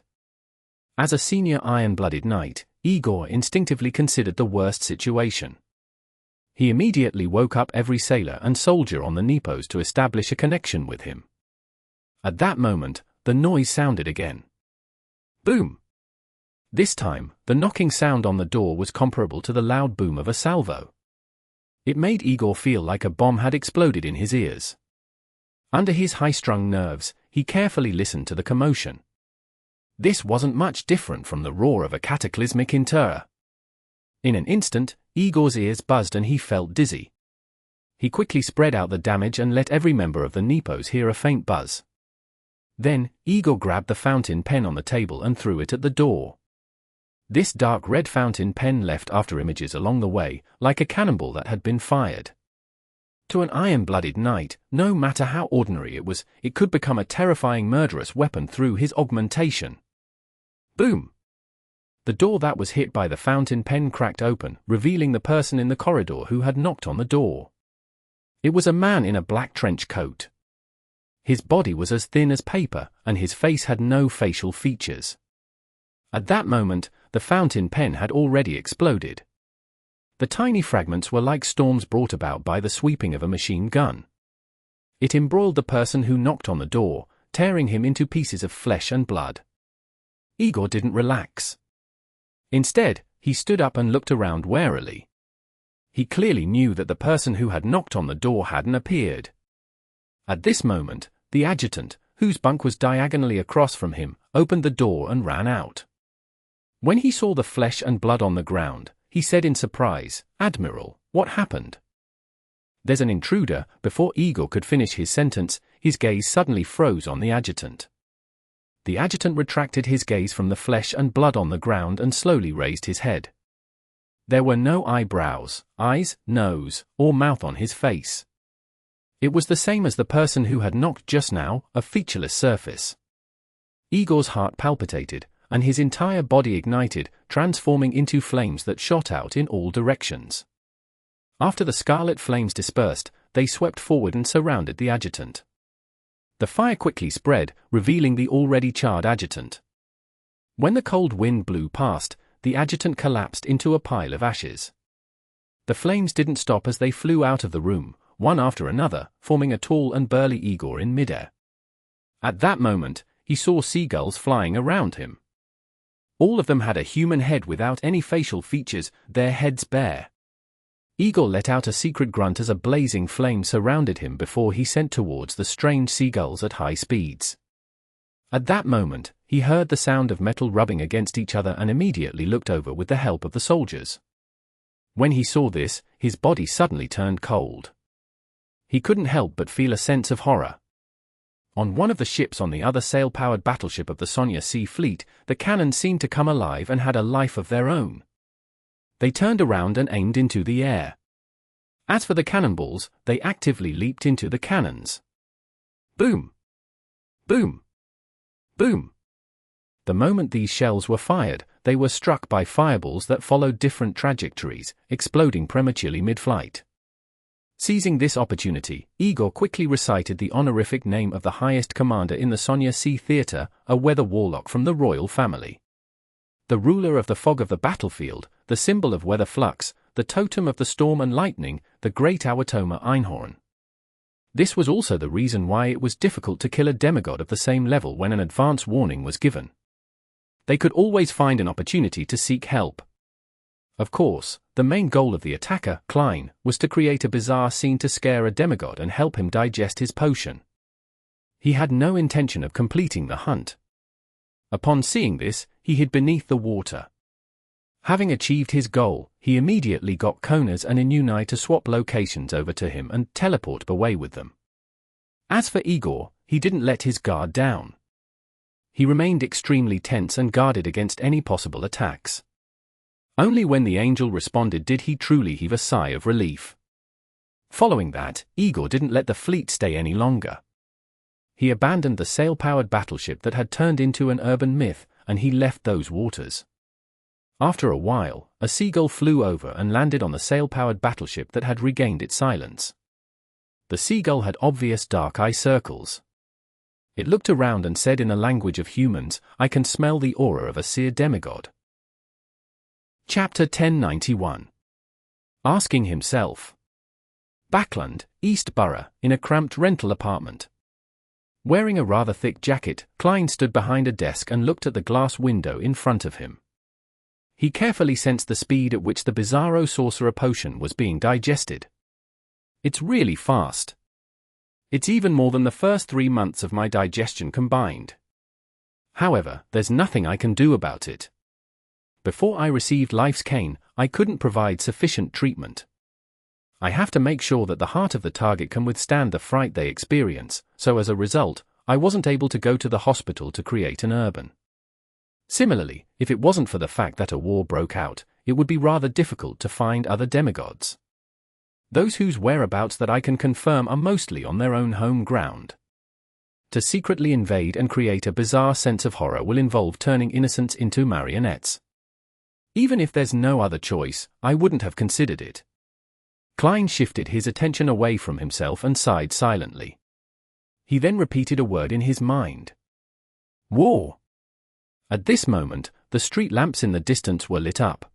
S1: As a senior iron-blooded knight, Igor instinctively considered the worst situation. He immediately woke up every sailor and soldier on the Nepos to establish a connection with him. At that moment, the noise sounded again. Boom! This time, the knocking sound on the door was comparable to the loud boom of a salvo. It made Igor feel like a bomb had exploded in his ears. Under his high-strung nerves, he carefully listened to the commotion. This wasn't much different from the roar of a cataclysmic interrupter. In an instant, Igor's ears buzzed and he felt dizzy. He quickly spread out the damage and let every member of the Nepos hear a faint buzz. Then, Igor grabbed the fountain pen on the table and threw it at the door. This dark red fountain pen left after images along the way, like a cannonball that had been fired. To an iron-blooded knight, no matter how ordinary it was, it could become a terrifying murderous weapon through his augmentation. Boom! The door that was hit by the fountain pen cracked open, revealing the person in the corridor who had knocked on the door. It was a man in a black trench coat. His body was as thin as paper, and his face had no facial features. At that moment, the fountain pen had already exploded. The tiny fragments were like storms brought about by the sweeping of a machine gun. It embroiled the person who knocked on the door, tearing him into pieces of flesh and blood. Igor didn't relax. Instead, he stood up and looked around warily. He clearly knew that the person who had knocked on the door hadn't appeared. At this moment, the adjutant, whose bunk was diagonally across from him, opened the door and ran out. When he saw the flesh and blood on the ground, he said in surprise, "Admiral, what happened?" "There's an intruder." Before Igor could finish his sentence, his gaze suddenly froze on the adjutant. The adjutant retracted his gaze from the flesh and blood on the ground and slowly raised his head. There were no eyebrows, eyes, nose, or mouth on his face. It was the same as the person who had knocked just now, a featureless surface. Igor's heart palpitated, and his entire body ignited, transforming into flames that shot out in all directions. After the scarlet flames dispersed, they swept forward and surrounded the adjutant. The fire quickly spread, revealing the already charred adjutant. When the cold wind blew past, the adjutant collapsed into a pile of ashes. The flames didn't stop as they flew out of the room, one after another, forming a tall and burly Igor in midair. At that moment, he saw seagulls flying around him. All of them had a human head without any facial features, their heads bare. Igor let out a secret grunt as a blazing flame surrounded him before he sent towards the strange seagulls at high speeds. At that moment, he heard the sound of metal rubbing against each other and immediately looked over with the help of the soldiers. When he saw this, his body suddenly turned cold. He couldn't help but feel a sense of horror. On one of the ships on the other sail-powered battleship of the Sonya Sea Fleet, the cannons seemed to come alive and had a life of their own. They turned around and aimed into the air. As for the cannonballs, they actively leaped into the cannons. Boom! Boom! Boom! The moment these shells were fired, they were struck by fireballs that followed different trajectories, exploding prematurely mid-flight. Seizing this opportunity, Igor quickly recited the honorific name of the highest commander in the Sonya Sea Theatre, a weather warlock from the royal family. The ruler of the fog of the battlefield, the symbol of weather flux, the totem of the storm and lightning, the great Awatoma Einhorn. This was also the reason why it was difficult to kill a demigod of the same level when an advance warning was given. They could always find an opportunity to seek help. Of course, the main goal of the attacker, Klein, was to create a bizarre scene to scare a demigod and help him digest his potion. He had no intention of completing the hunt. Upon seeing this, he hid beneath the water. Having achieved his goal, he immediately got Konas and Inunai to swap locations over to him and teleport away with them. As for Igor, he didn't let his guard down. He remained extremely tense and guarded against any possible attacks. Only when the angel responded did he truly heave a sigh of relief. Following that, Igor didn't let the fleet stay any longer. He abandoned the sail-powered battleship that had turned into an urban myth, and he left those waters. After a while, a seagull flew over and landed on the sail-powered battleship that had regained its silence. The seagull had obvious dark eye circles. It looked around and said in the language of humans, "I can smell the aura of a seer demigod." Chapter 1091. Asking himself. Backlund, East Borough, in a cramped rental apartment. Wearing a rather thick jacket, Klein stood behind a desk and looked at the glass window in front of him. He carefully sensed the speed at which the Bizarro Sorcerer potion was being digested. It's really fast. It's even more than the first 3 months of my digestion combined. However, there's nothing I can do about it. Before I received Life's Cane, I couldn't provide sufficient treatment. I have to make sure that the heart of the target can withstand the fright they experience, so as a result, I wasn't able to go to the hospital to create an urban. Similarly, if it wasn't for the fact that a war broke out, it would be rather difficult to find other demigods. Those whose whereabouts that I can confirm are mostly on their own home ground. To secretly invade and create a bizarre sense of horror will involve turning innocents into marionettes. Even if there's no other choice, I wouldn't have considered it. Klein shifted his attention away from himself and sighed silently. He then repeated a word in his mind. War. At this moment, the street lamps in the distance were lit up.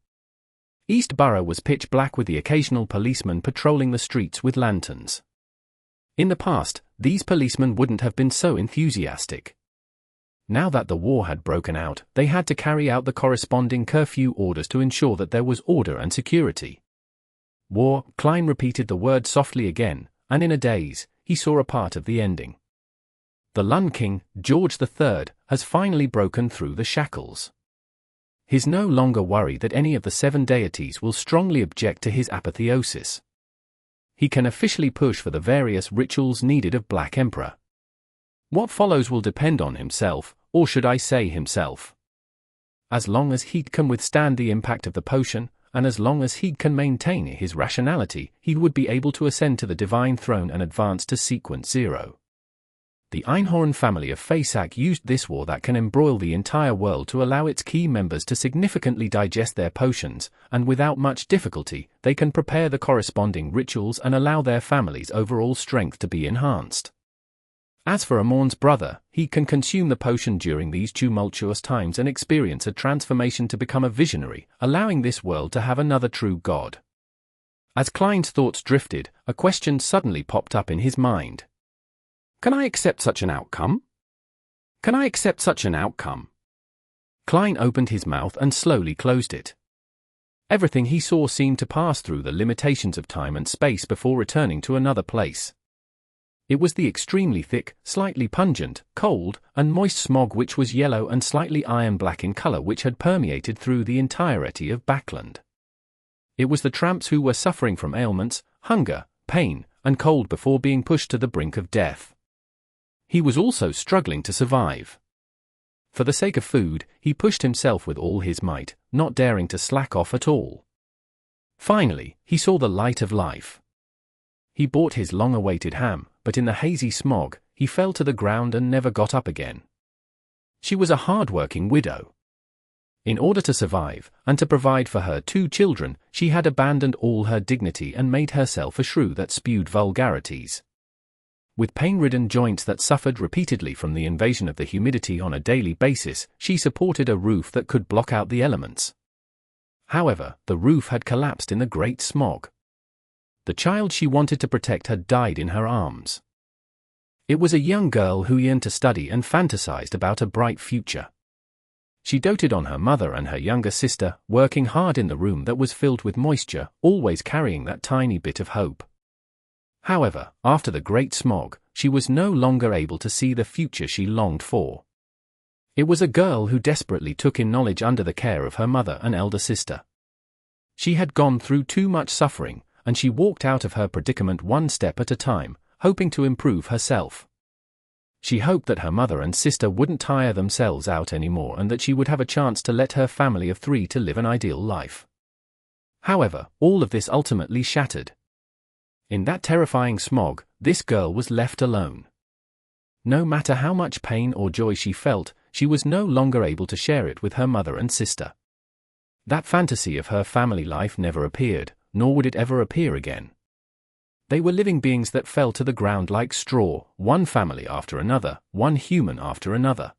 S1: East Borough was pitch black with the occasional policeman patrolling the streets with lanterns. In the past, these policemen wouldn't have been so enthusiastic. Now that the war had broken out, they had to carry out the corresponding curfew orders to ensure that there was order and security. War. Klein repeated the word softly again, and in a daze, he saw a part of the ending. The Lun King, George III, has finally broken through the shackles. He's no longer worried that any of the 7 deities will strongly object to his apotheosis. He can officially push for the various rituals needed of Black Emperor. What follows will depend on himself, or should I say himself. As long as he can withstand the impact of the potion, and as long as he can maintain his rationality, he would be able to ascend to the divine throne and advance to Sequence 0. The Einhorn family of Fasak used this war that can embroil the entire world to allow its key members to significantly digest their potions, and without much difficulty, they can prepare the corresponding rituals and allow their family's overall strength to be enhanced. As for Amorn's brother, he can consume the potion during these tumultuous times and experience a transformation to become a visionary, allowing this world to have another true god. As Klein's thoughts drifted, a question suddenly popped up in his mind. Can I accept such an outcome? Can I accept such an outcome? Klein opened his mouth and slowly closed it. Everything he saw seemed to pass through the limitations of time and space before returning to another place. It was the extremely thick, slightly pungent, cold, and moist smog which was yellow and slightly iron-black in color which had permeated through the entirety of Backlund. It was the tramps who were suffering from ailments, hunger, pain, and cold before being pushed to the brink of death. He was also struggling to survive. For the sake of food, he pushed himself with all his might, not daring to slack off at all. Finally, he saw the light of life. He bought his long-awaited ham, but in the hazy smog, he fell to the ground and never got up again. She was a hard-working widow. In order to survive, and to provide for her 2 children, she had abandoned all her dignity and made herself a shrew that spewed vulgarities. With pain-ridden joints that suffered repeatedly from the invasion of the humidity on a daily basis, she supported a roof that could block out the elements. However, the roof had collapsed in the great smog. The child she wanted to protect had died in her arms. It was a young girl who yearned to study and fantasized about a bright future. She doted on her mother and her younger sister, working hard in the room that was filled with moisture, always carrying that tiny bit of hope. However, after the great smog, she was no longer able to see the future she longed for. It was a girl who desperately took in knowledge under the care of her mother and elder sister. She had gone through too much suffering, and she walked out of her predicament one step at a time, hoping to improve herself. She hoped that her mother and sister wouldn't tire themselves out anymore and that she would have a chance to let her family of 3 to live an ideal life. However, all of this ultimately shattered. In that terrifying smog, this girl was left alone. No matter how much pain or joy she felt, she was no longer able to share it with her mother and sister. That fantasy of her family life never appeared, nor would it ever appear again. They were living beings that fell to the ground like straw, one family after another, one human after another.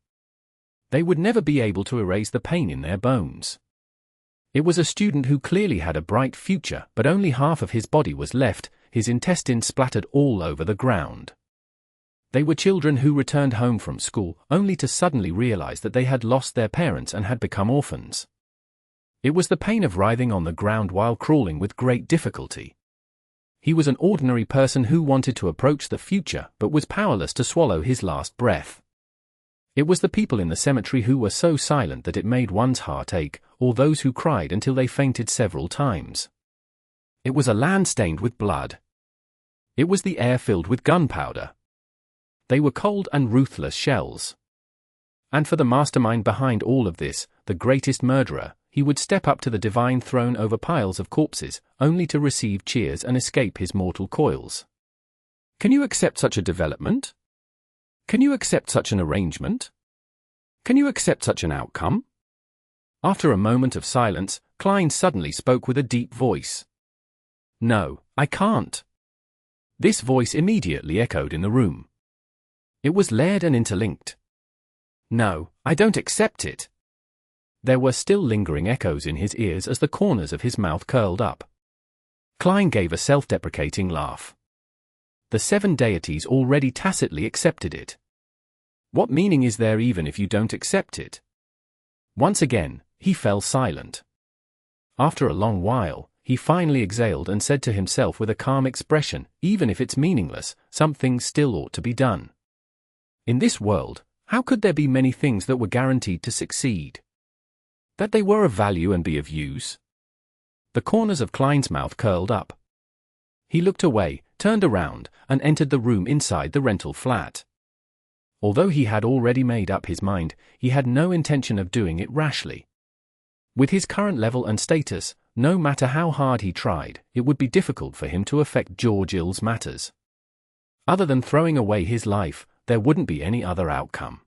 S1: They would never be able to erase the pain in their bones. It was a student who clearly had a bright future, but only half of his body was left, his intestines splattered all over the ground. They were children who returned home from school, only to suddenly realize that they had lost their parents and had become orphans. It was the pain of writhing on the ground while crawling with great difficulty. He was an ordinary person who wanted to approach the future but was powerless to swallow his last breath. It was the people in the cemetery who were so silent that it made one's heart ache, or those who cried until they fainted several times. It was a land stained with blood. It was the air filled with gunpowder. They were cold and ruthless shells. And for the mastermind behind all of this, the greatest murderer, he would step up to the divine throne over piles of corpses, only to receive cheers and escape his mortal coils. Can you accept such a development? Can you accept such an arrangement? Can you accept such an outcome? After a moment of silence, Klein suddenly spoke with a deep voice. No, I can't. This voice immediately echoed in the room. It was layered and interlinked. No, I don't accept it. There were still lingering echoes in his ears as the corners of his mouth curled up. Klein gave a self-deprecating laugh. The 7 deities already tacitly accepted it. What meaning is there even if you don't accept it? Once again, he fell silent. After a long while, he finally exhaled and said to himself with a calm expression, even if it's meaningless, something still ought to be done. In this world, how could there be many things that were guaranteed to succeed? That they were of value and be of use? The corners of Klein's mouth curled up. He looked away, turned around, and entered the room inside the rental flat. Although he had already made up his mind, he had no intention of doing it rashly. With his current level and status, no matter how hard he tried, it would be difficult for him to affect George Ill's matters. Other than throwing away his life, there wouldn't be any other outcome.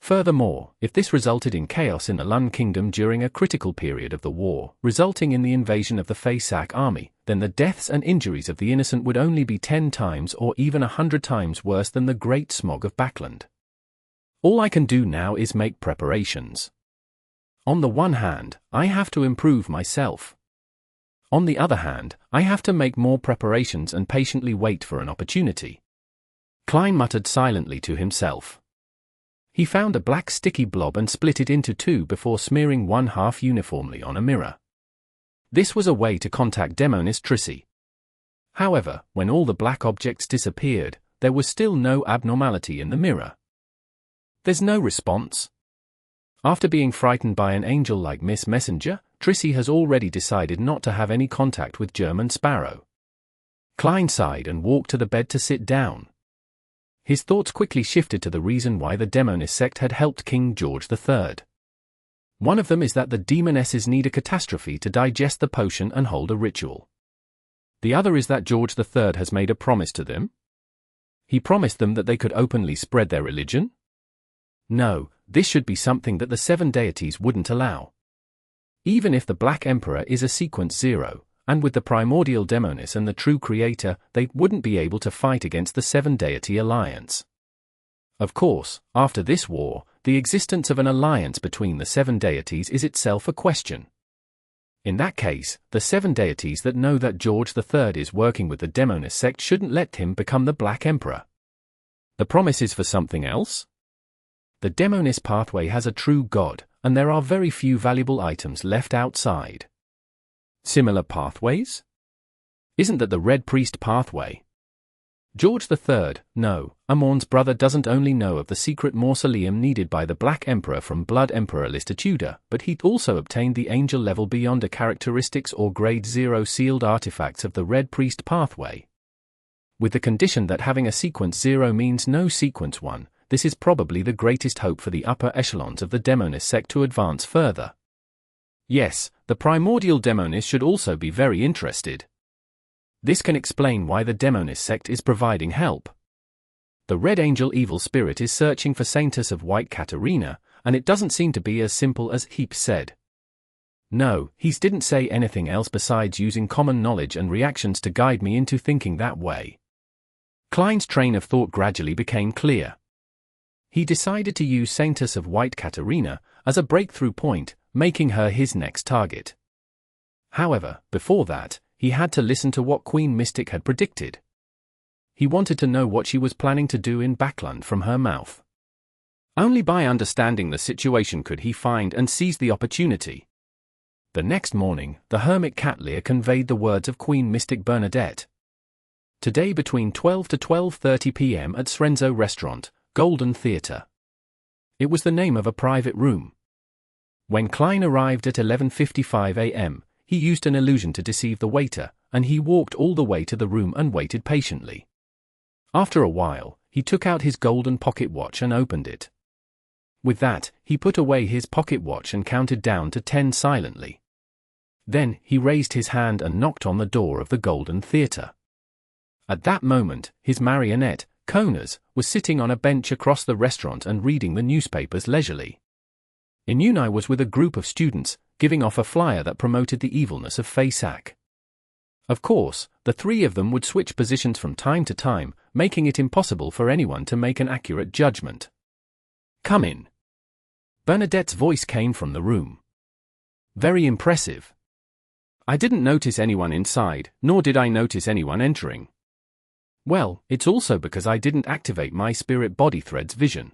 S1: Furthermore, if this resulted in chaos in the Lund Kingdom during a critical period of the war, resulting in the invasion of the Faesak army, then the deaths and injuries of the innocent would only be 10 times or even 100 times worse than the Great Smog of Backlund. All I can do now is make preparations. On the one hand, I have to improve myself. On the other hand, I have to make more preparations and patiently wait for an opportunity. Klein muttered silently to himself. He found a black sticky blob and split it into two before smearing one half uniformly on a mirror. This was a way to contact Demonis Trissy. However, when all the black objects disappeared, there was still no abnormality in the mirror. There's no response. After being frightened by an angel like Miss Messenger, Trissy has already decided not to have any contact with German Sparrow. Klein sighed and walked to the bed to sit down. His thoughts quickly shifted to the reason why the Demonis sect had helped King George III. One of them is that the demonesses need a catastrophe to digest the potion and hold a ritual. The other is that George III has made a promise to them. He promised them that they could openly spread their religion? No, this should be something that the 7 deities wouldn't allow. Even if the Black Emperor is a sequence 0, and with the primordial Demonis and the true creator, they wouldn't be able to fight against the 7-deity alliance. Of course, after this war, the existence of an alliance between the 7 deities is itself a question. In that case, the 7 deities that know that George III is working with the Demonis sect shouldn't let him become the Black Emperor. The promise is for something else? The Demonis pathway has a true god, and there are very few valuable items left outside. Similar pathways? Isn't that the Red Priest pathway? George III, no, Amorn's brother doesn't only know of the secret mausoleum needed by the Black Emperor from Blood Emperor Listituda, but he'd also obtained the angel level beyond a characteristics or grade 0 sealed artifacts of the Red Priest pathway. With the condition that having a sequence 0 means no sequence 1, this is probably the greatest hope for the upper echelons of the Demonis sect to advance further. Yes, the primordial Demonis should also be very interested. This can explain why the Demonis sect is providing help. The Red Angel evil spirit is searching for Saintess of White Katarina, and it doesn't seem to be as simple as Heap said. No, he didn't say anything else besides using common knowledge and reactions to guide me into thinking that way. Klein's train of thought gradually became clear. He decided to use Saintess of White Katarina as a breakthrough point, making her his next target. However, before that, he had to listen to what Queen Mystic had predicted. He wanted to know what she was planning to do in Backlund from her mouth. Only by understanding the situation could he find and seize the opportunity. The next morning, the hermit Catlear conveyed the words of Queen Mystic Bernadette. Today between 12 to 12:30 p.m. at Srenzo Restaurant, Golden Theatre. It was the name of a private room. When Klein arrived at 11:55 a.m., he used an illusion to deceive the waiter, and he walked all the way to the room and waited patiently. After a while, he took out his golden pocket watch and opened it. With that, he put away his pocket watch and counted down to 10 silently. Then, he raised his hand and knocked on the door of the Golden Theatre. At that moment, his marionette, Konas, was sitting on a bench across the restaurant and reading the newspapers leisurely. Inunai was with a group of students, giving off a flyer that promoted the evilness of Faesak. Of course, the three of them would switch positions from time to time, making it impossible for anyone to make an accurate judgment. "Come in." Bernadette's voice came from the room. "Very impressive. I didn't notice anyone inside, nor did I notice anyone entering." "Well, it's also because I didn't activate my spirit body thread's vision."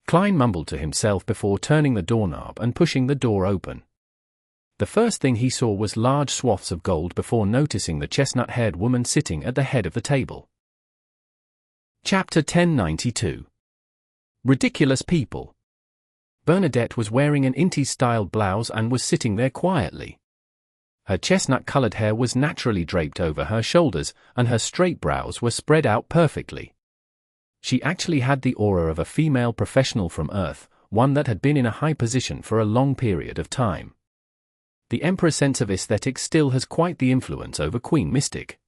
S1: Klein mumbled to himself before turning the doorknob and pushing the door open. The first thing he saw was large swaths of gold before noticing the chestnut-haired woman sitting at the head of the table. Chapter 1092. Ridiculous People. Bernadette was wearing an Inti-style blouse and was sitting there quietly. Her chestnut-colored hair was naturally draped over her shoulders, and her straight brows were spread out perfectly. She actually had the aura of a female professional from Earth, one that had been in a high position for a long period of time. The Emperor's sense of aesthetics still has quite the influence over Queen Mystic.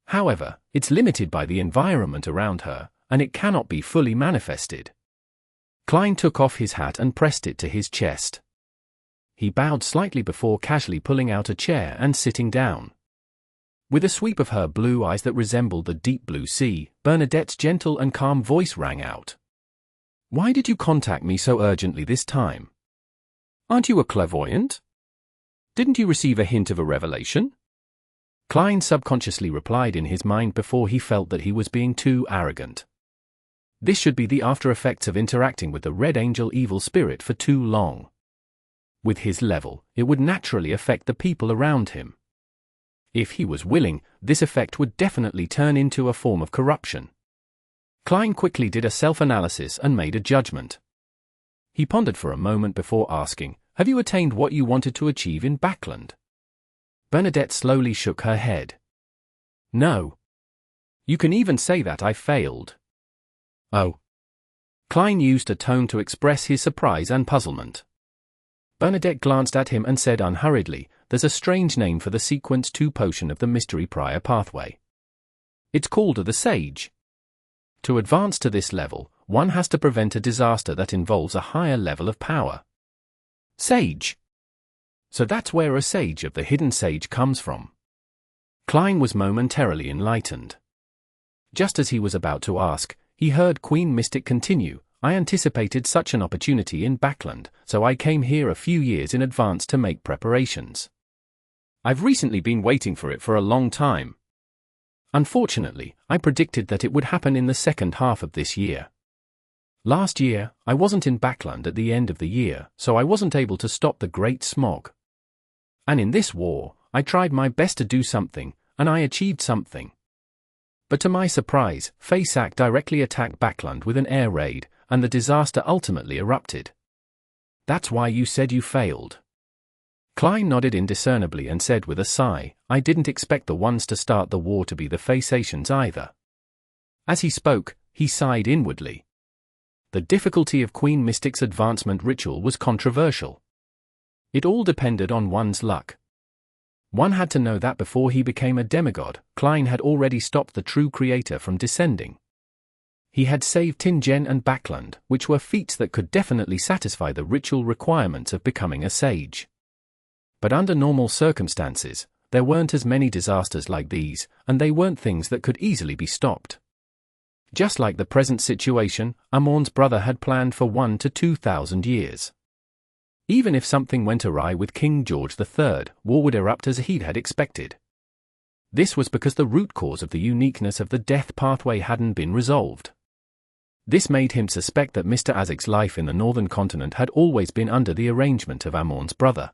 S1: However, it's limited by the environment around her, and it cannot be fully manifested. Klein took off his hat and pressed it to his chest. He bowed slightly before casually pulling out a chair and sitting down. With a sweep of her blue eyes that resembled the deep blue sea, Bernadette's gentle and calm voice rang out. "Why did you contact me so urgently this time? Aren't you a clairvoyant? Didn't you receive a hint of a revelation?" Klein subconsciously replied in his mind before he felt that he was being too arrogant. This should be the after effects of interacting with the Red Angel evil spirit for too long. With his level, it would naturally affect the people around him. If he was willing, this effect would definitely turn into a form of corruption. Klein quickly did a self-analysis and made a judgment. He pondered for a moment before asking, "Have you attained what you wanted to achieve in Backlund?" Bernadette slowly shook her head. "No. You can even say that I failed." "Oh." Klein used a tone to express his surprise and puzzlement. Bernadette glanced at him and said unhurriedly, "There's a strange name for the Sequence 2 potion of the Mystery Prior pathway. It's called the Sage. To advance to this level, one has to prevent a disaster that involves a higher level of power." "Sage? So that's where a Sage of the Hidden Sage comes from." Klein was momentarily enlightened. Just as he was about to ask, he heard Queen Mystic continue, "I anticipated such an opportunity in Backlund, so I came here a few years in advance to make preparations. I've recently been waiting for it for a long time. Unfortunately, I predicted that it would happen in the second half of this year. Last year, I wasn't in Backlund at the end of the year, so I wasn't able to stop the Great Smog. And in this war, I tried my best to do something, and I achieved something. But to my surprise, Feysac directly attacked Backlund with an air raid, and the disaster ultimately erupted. That's why you said you failed." Klein nodded indiscernibly and said with a sigh, "I didn't expect the ones to start the war to be the Phasacians either." As he spoke, he sighed inwardly. The difficulty of Queen Mystic's advancement ritual was controversial. It all depended on one's luck. One had to know that before he became a demigod, Klein had already stopped the true creator from descending. He had saved Tingen and Backlund, which were feats that could definitely satisfy the ritual requirements of becoming a sage. But under normal circumstances, there weren't as many disasters like these, and they weren't things that could easily be stopped. Just like the present situation, Amorn's brother had planned for 1,000 to 2,000 years. Even if something went awry with King George III, war would erupt as he had expected. This was because the root cause of the uniqueness of the death pathway hadn't been resolved. This made him suspect that Mr. Azek's life in the northern continent had always been under the arrangement of Amorn's brother.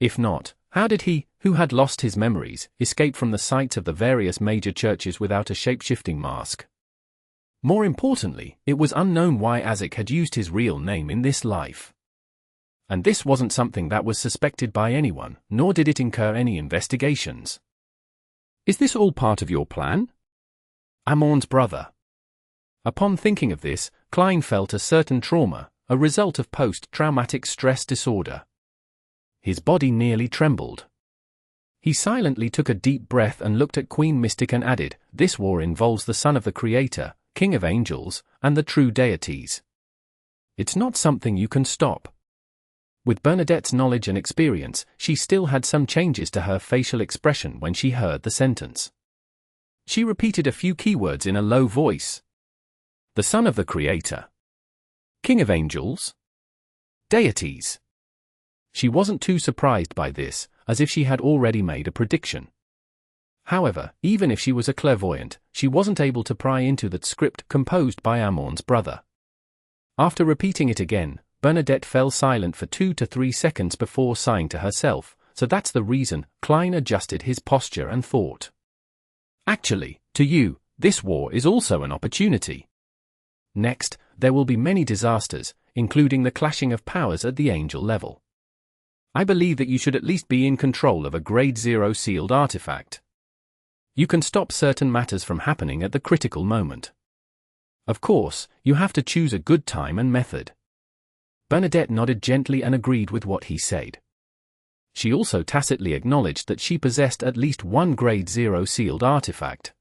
S1: If not, how did he, who had lost his memories, escape from the sites of the various major churches without a shape-shifting mask? More importantly, it was unknown why Azek had used his real name in this life. And this wasn't something that was suspected by anyone, nor did it incur any investigations. "Is this all part of your plan?" Amorn's brother. Upon thinking of this, Klein felt a certain trauma, a result of post-traumatic stress disorder. His body nearly trembled. He silently took a deep breath and looked at Queen Mystic and added, "This war involves the son of the Creator, King of Angels, and the true Deities. It's not something you can stop." With Bernadette's knowledge and experience, she still had some changes to her facial expression when she heard the sentence. She repeated a few keywords in a low voice. The son of the Creator. King of Angels. Deities. She wasn't too surprised by this, as if she had already made a prediction. However, even if she was a clairvoyant, she wasn't able to pry into that script composed by Amorn's brother. After repeating it again, Bernadette fell silent for 2 to 3 seconds before sighing to herself, so that's the reason. Klein adjusted his posture and thought. Actually, to you, this war is also an opportunity. Next, there will be many disasters, including the clashing of powers at the angel level. I believe that you should at least be in control of a Grade 0 sealed artifact. You can stop certain matters from happening at the critical moment. Of course, you have to choose a good time and method. Bernadette nodded gently and agreed with what he said. She also tacitly acknowledged that she possessed at least one Grade 0 sealed artifact.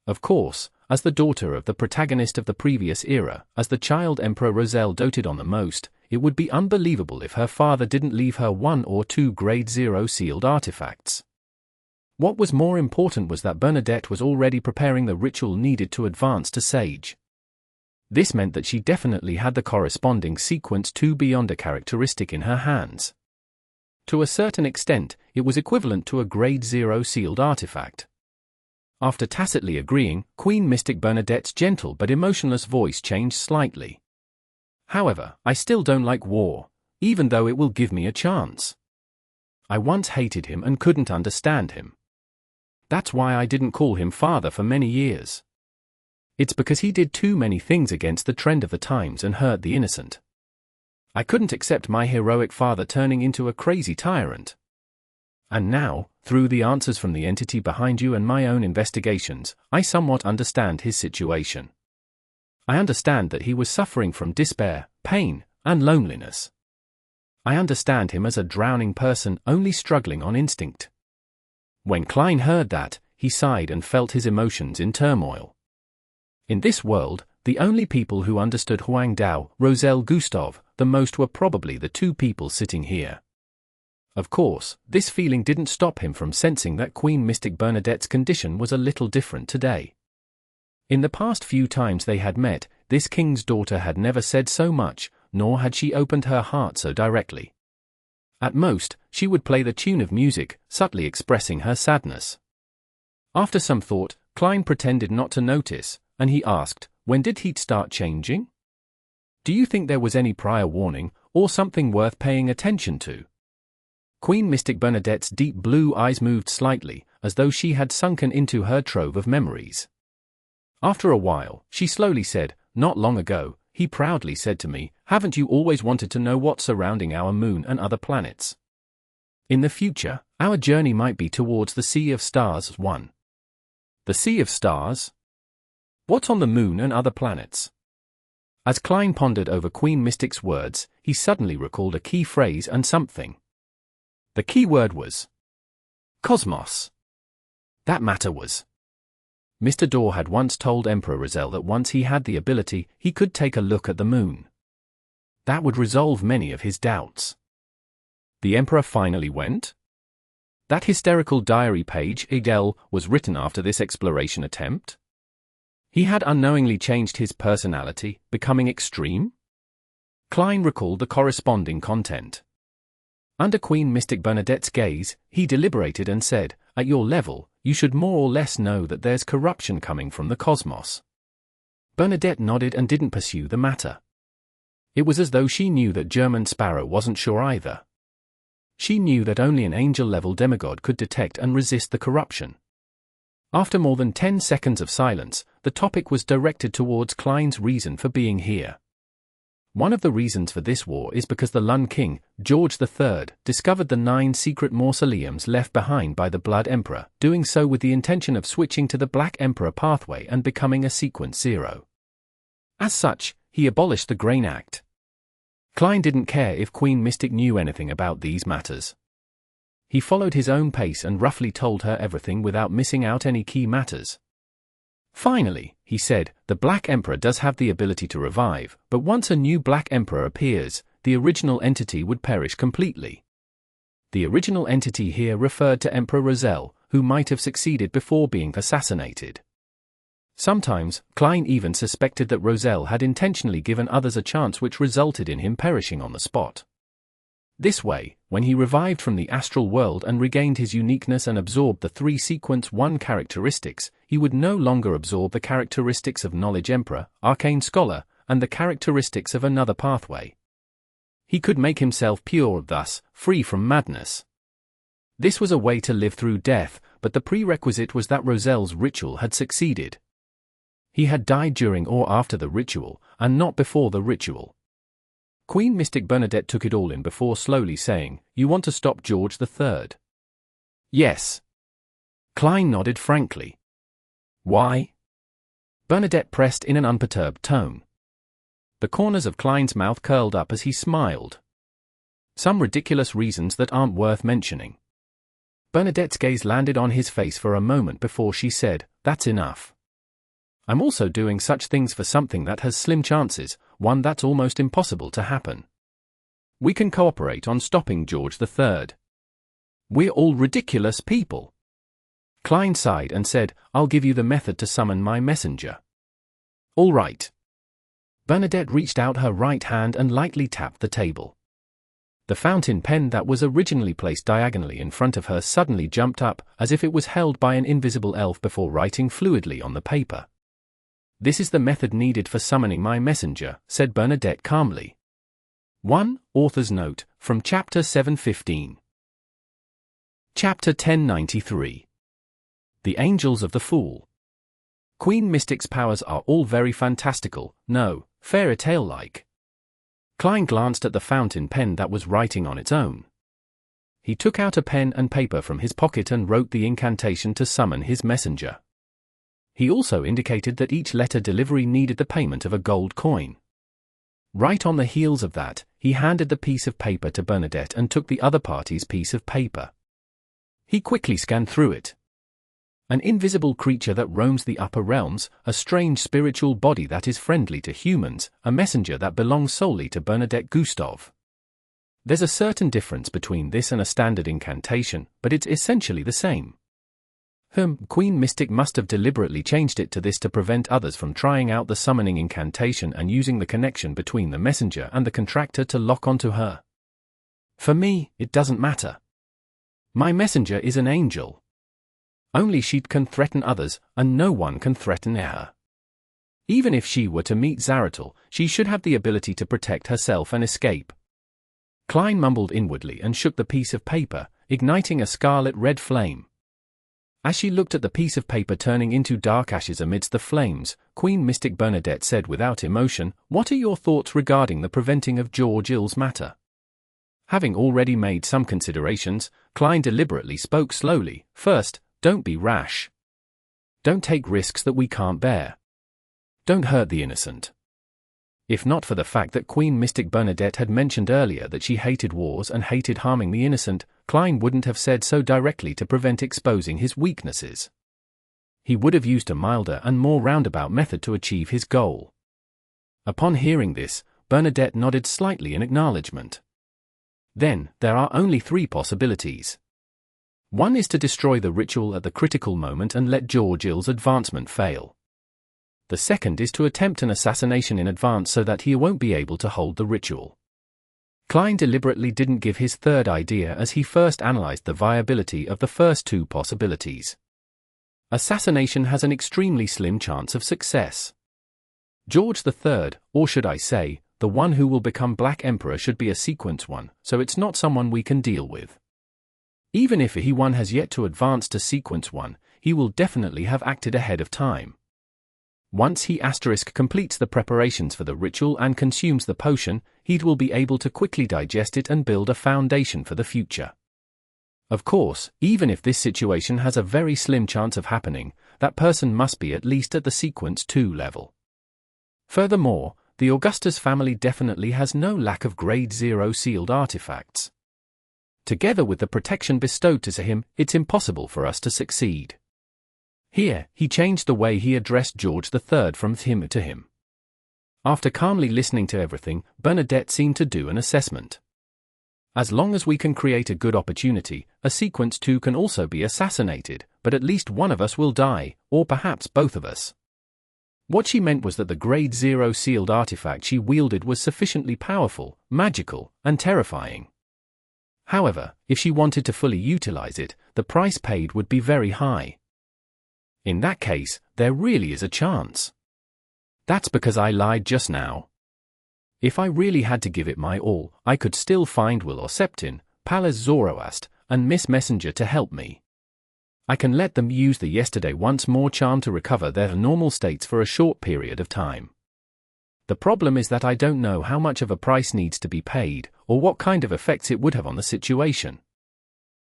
S1: Of course, as the daughter of the protagonist of the previous era, as the child Emperor Roselle doted on the most, it would be unbelievable if her father didn't leave her 1 or 2 Grade 0 sealed artifacts. What was more important was that Bernadette was already preparing the ritual needed to advance to Sage. This meant that she definitely had the corresponding sequence 2 beyond a characteristic in her hands. To a certain extent, it was equivalent to a Grade 0 sealed artifact. After tacitly agreeing, Queen Mystic Bernadette's gentle but emotionless voice changed slightly. However, I still don't like war, even though it will give me a chance. I once hated him and couldn't understand him. That's why I didn't call him father for many years. It's because he did too many things against the trend of the times and hurt the innocent. I couldn't accept my heroic father turning into a crazy tyrant. And now, through the answers from the entity behind you and my own investigations, I somewhat understand his situation. I understand that he was suffering from despair, pain, and loneliness. I understand him as a drowning person only struggling on instinct. When Klein heard that, he sighed and felt his emotions in turmoil. In this world, the only people who understood Huang Dao, Roselle Gustave, the most were probably the 2 people sitting here. Of course, this feeling didn't stop him from sensing that Queen Mystic Bernadette's condition was a little different today. In the past few times they had met, this king's daughter had never said so much, nor had she opened her heart so directly. At most, she would play the tune of music, subtly expressing her sadness. After some thought, Klein pretended not to notice, and he asked, "When did he start changing? Do you think there was any prior warning, or something worth paying attention to?" Queen Mystic Bernadette's deep blue eyes moved slightly, as though she had sunken into her trove of memories. After a while, she slowly said, "Not long ago, he proudly said to me, 'Haven't you always wanted to know what's surrounding our moon and other planets? In the future, our journey might be towards the Sea of Stars 1. The Sea of Stars? What's on the moon and other planets?" As Klein pondered over Queen Mystic's words, he suddenly recalled a key phrase and something. The key word was cosmos. That matter was. Mr. Dor had once told Emperor Roselle that once he had the ability, he could take a look at the moon. That would resolve many of his doubts. The Emperor finally went? That hysterical diary page, Igel, was written after this exploration attempt? He had unknowingly changed his personality, becoming extreme? Klein recalled the corresponding content. Under Queen Mystic Bernadette's gaze, he deliberated and said, "At your level, you should more or less know that there's corruption coming from the cosmos." Bernadette nodded and didn't pursue the matter. It was as though she knew that German Sparrow wasn't sure either. She knew that only an angel-level demigod could detect and resist the corruption. After more than 10 seconds of silence, the topic was directed towards Klein's reason for being here. One of the reasons for this war is because the Lun King, George III, discovered the 9 secret mausoleums left behind by the Blood Emperor, doing so with the intention of switching to the Black Emperor pathway and becoming a Sequence 0. As such, he abolished the Grain Act. Klein didn't care if Queen Mystic knew anything about these matters. He followed his own pace and roughly told her everything without missing out any key matters. Finally, he said, the Black Emperor does have the ability to revive, but once a new Black Emperor appears, the original entity would perish completely. The original entity here referred to Emperor Roselle, who might have succeeded before being assassinated. Sometimes, Klein even suspected that Roselle had intentionally given others a chance which resulted in him perishing on the spot. This way, when he revived from the astral world and regained his uniqueness and absorbed the 3 Sequence 1 characteristics, he would no longer absorb the characteristics of Knowledge Emperor, Arcane Scholar, and the characteristics of another pathway. He could make himself pure, thus, free from madness. This was a way to live through death, but the prerequisite was that Roselle's ritual had succeeded. He had died during or after the ritual, and not before the ritual. Queen Mystic Bernadette took it all in before slowly saying, "You want to stop George III?" "Yes." Klein nodded frankly. "Why?" Bernadette pressed in an unperturbed tone. The corners of Klein's mouth curled up as he smiled. "Some ridiculous reasons that aren't worth mentioning." Bernadette's gaze landed on his face for a moment before she said, "That's enough. I'm also doing such things for something that has slim chances, one that's almost impossible to happen. We can cooperate on stopping George III. We're all ridiculous people. Klein sighed and said, I'll give you the method to summon my messenger. All right. Bernadette reached out her right hand and lightly tapped the table. The fountain pen that was originally placed diagonally in front of her suddenly jumped up, as if it was held by an invisible elf before writing fluidly on the paper. This is the method needed for summoning my messenger, said Bernadette calmly. 1. Author's note, from Chapter 715. Chapter 1093. The Angels of the Fool. Queen Mystic's powers are all very fantastical, no, fairy tale-like. Klein glanced at the fountain pen that was writing on its own. He took out a pen and paper from his pocket and wrote the incantation to summon his messenger. He also indicated that each letter delivery needed the payment of a gold coin. Right on the heels of that, he handed the piece of paper to Bernadette and took the other party's piece of paper. He quickly scanned through it. An invisible creature that roams the upper realms, a strange spiritual body that is friendly to humans, a messenger that belongs solely to Bernadette Gustave. There's a certain difference between this and a standard incantation, but it's essentially the same. Queen Mystic must have deliberately changed it to this to prevent others from trying out the summoning incantation and using the connection between the messenger and the contractor to lock onto her. For me, it doesn't matter. My messenger is an angel. Only she can threaten others, and no one can threaten her. Even if she were to meet Zaratul, she should have the ability to protect herself and escape. Klein mumbled inwardly and shook the piece of paper, igniting a scarlet-red flame. As she looked at the piece of paper turning into dark ashes amidst the flames, Queen Mystic Bernadette said without emotion, "What are your thoughts regarding the preventing of George Ill's matter?" Having already made some considerations, Klein deliberately spoke slowly. First, don't be rash. Don't take risks that we can't bear. Don't hurt the innocent. If not for the fact that Queen Mystic Bernadette had mentioned earlier that she hated wars and hated harming the innocent, Klein wouldn't have said so directly to prevent exposing his weaknesses. He would have used a milder and more roundabout method to achieve his goal. Upon hearing this, Bernadette nodded slightly in acknowledgement. Then, there are only 3 possibilities. One is to destroy the ritual at the critical moment and let George Ill's advancement fail. The second is to attempt an assassination in advance so that he won't be able to hold the ritual. Klein deliberately didn't give his third idea as he first analyzed the viability of the first 2 possibilities. Assassination has an extremely slim chance of success. George III, or should I say, the one who will become Black Emperor, should be a sequence one, so it's not someone we can deal with. Even if he has yet to advance to sequence 1, he will definitely have acted ahead of time. Once he completes the preparations for the ritual and consumes the potion, he will be able to quickly digest it and build a foundation for the future. Of course, even if this situation has a very slim chance of happening, that person must be at least at the sequence 2 level. Furthermore, the Augustus family definitely has no lack of grade 0 sealed artifacts. Together with the protection bestowed to him, it's impossible for us to succeed. Here, he changed the way he addressed George III from him to him. After calmly listening to everything, Bernadette seemed to do an assessment. As long as we can create a good opportunity, a sequence 2 can also be assassinated, but at least one of us will die, or perhaps both of us. What she meant was that the grade 0 sealed artifact she wielded was sufficiently powerful, magical, and terrifying. However, if she wanted to fully utilize it, the price paid would be very high. In that case, there really is a chance. That's because I lied just now. If I really had to give it my all, I could still find Will or Septin, Pallas Zoroast, and Miss Messenger to help me. I can let them use the yesterday once more charm to recover their normal states for a short period of time. The problem is that I don't know how much of a price needs to be paid, or what kind of effects it would have on the situation.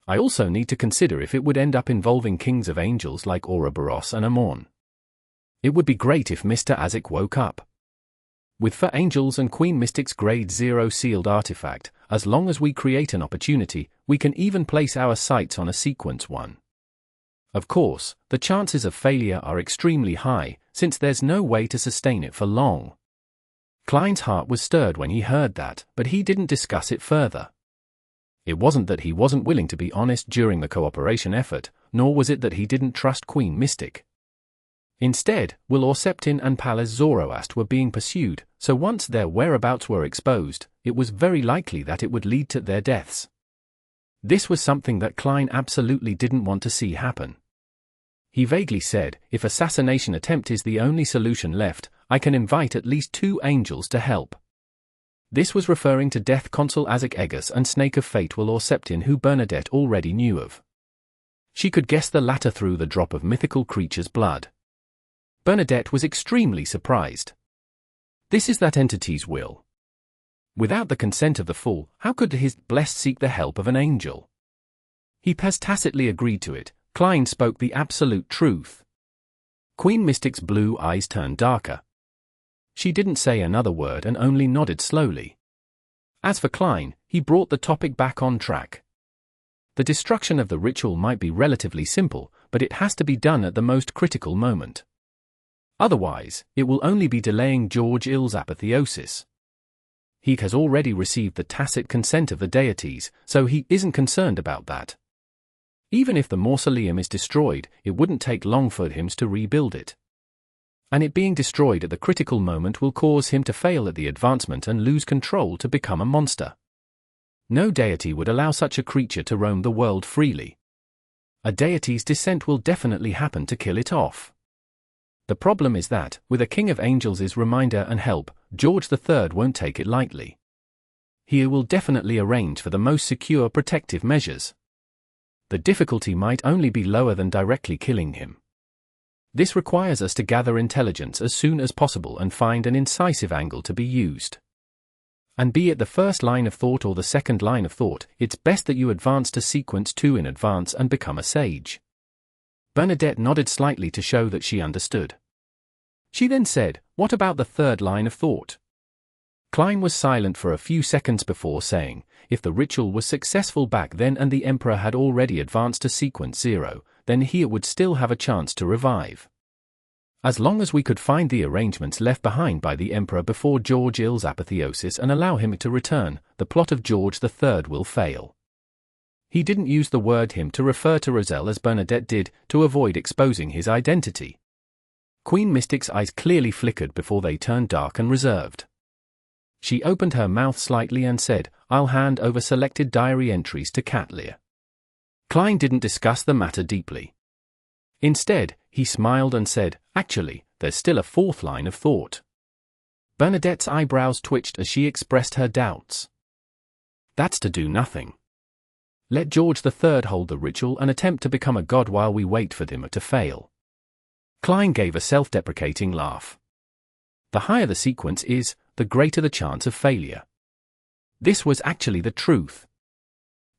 S1: I also need to consider if it would end up involving kings of angels like Ouroboros and Amorn. It would be great if Mr. Azik woke up. With for angels and Queen Mystic's grade 0 sealed artifact, as long as we create an opportunity, we can even place our sights on a sequence 1. Of course, the chances of failure are extremely high, since there's no way to sustain it for long. Klein's heart was stirred when he heard that, but he didn't discuss it further. It wasn't that he wasn't willing to be honest during the cooperation effort, nor was it that he didn't trust Queen Mystic. Instead, Will Orseptin and Pallas Zoroast were being pursued, so once their whereabouts were exposed, it was very likely that it would lead to their deaths. This was something that Klein absolutely didn't want to see happen. He vaguely said, "If assassination attempt is the only solution left, I can invite at least 2 angels to help." This was referring to Death Consul Azek Egus and Snake of Fate Will Orseptin, who Bernadette already knew of. She could guess the latter through the drop of mythical creature's blood. Bernadette was extremely surprised. This is that entity's will. Without the consent of the fool, how could his blessed seek the help of an angel? He has tacitly agreed to it. Klein spoke the absolute truth. Queen Mystic's blue eyes turned darker. She didn't say another word and only nodded slowly. As for Klein, he brought the topic back on track. The destruction of the ritual might be relatively simple, but it has to be done at the most critical moment. Otherwise, it will only be delaying George Ill's apotheosis. He has already received the tacit consent of the deities, so he isn't concerned about that. Even if the mausoleum is destroyed, it wouldn't take long for him to rebuild it. And it being destroyed at the critical moment will cause him to fail at the advancement and lose control to become a monster. No deity would allow such a creature to roam the world freely. A deity's descent will definitely happen to kill it off. The problem is that, with a king of angels' reminder and help, George III won't take it lightly. He will definitely arrange for the most secure protective measures. The difficulty might only be lower than directly killing him. This requires us to gather intelligence as soon as possible and find an incisive angle to be used. And be it the first line of thought or the second line of thought, it's best that you advance to sequence 2 in advance and become a sage. Bernadette nodded slightly to show that she understood. She then said, "What about the third line of thought?" Klein was silent for a few seconds before saying, "If the ritual was successful back then and the Emperor had already advanced to sequence 0, then he would still have a chance to revive. As long as we could find the arrangements left behind by the Emperor before George Ill's apotheosis and allow him to return, the plot of George III will fail." He didn't use the word him to refer to Roselle as Bernadette did, to avoid exposing his identity. Queen Mystic's eyes clearly flickered before they turned dark and reserved. She opened her mouth slightly and said, "I'll hand over selected diary entries to Catlear." Klein didn't discuss the matter deeply. Instead, he smiled and said, "Actually, there's still a 4th line of thought." Bernadette's eyebrows twitched as she expressed her doubts. "That's to do nothing. Let George III hold the ritual and attempt to become a god while we wait for him to fail." Klein gave a self-deprecating laugh. The higher the sequence is, the greater the chance of failure. This was actually the truth.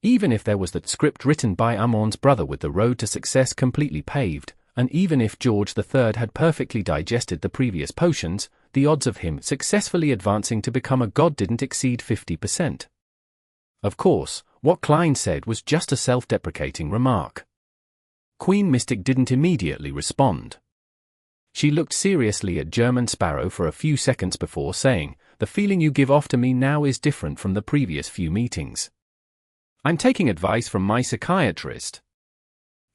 S1: Even if there was that script written by Amon's brother with the road to success completely paved, and even if George III had perfectly digested the previous potions, the odds of him successfully advancing to become a god didn't exceed 50%. Of course, what Klein said was just a self-deprecating remark. Queen Mystic didn't immediately respond. She looked seriously at German Sparrow for a few seconds before saying, "The feeling you give off to me now is different from the previous few meetings. I'm taking advice from my psychiatrist."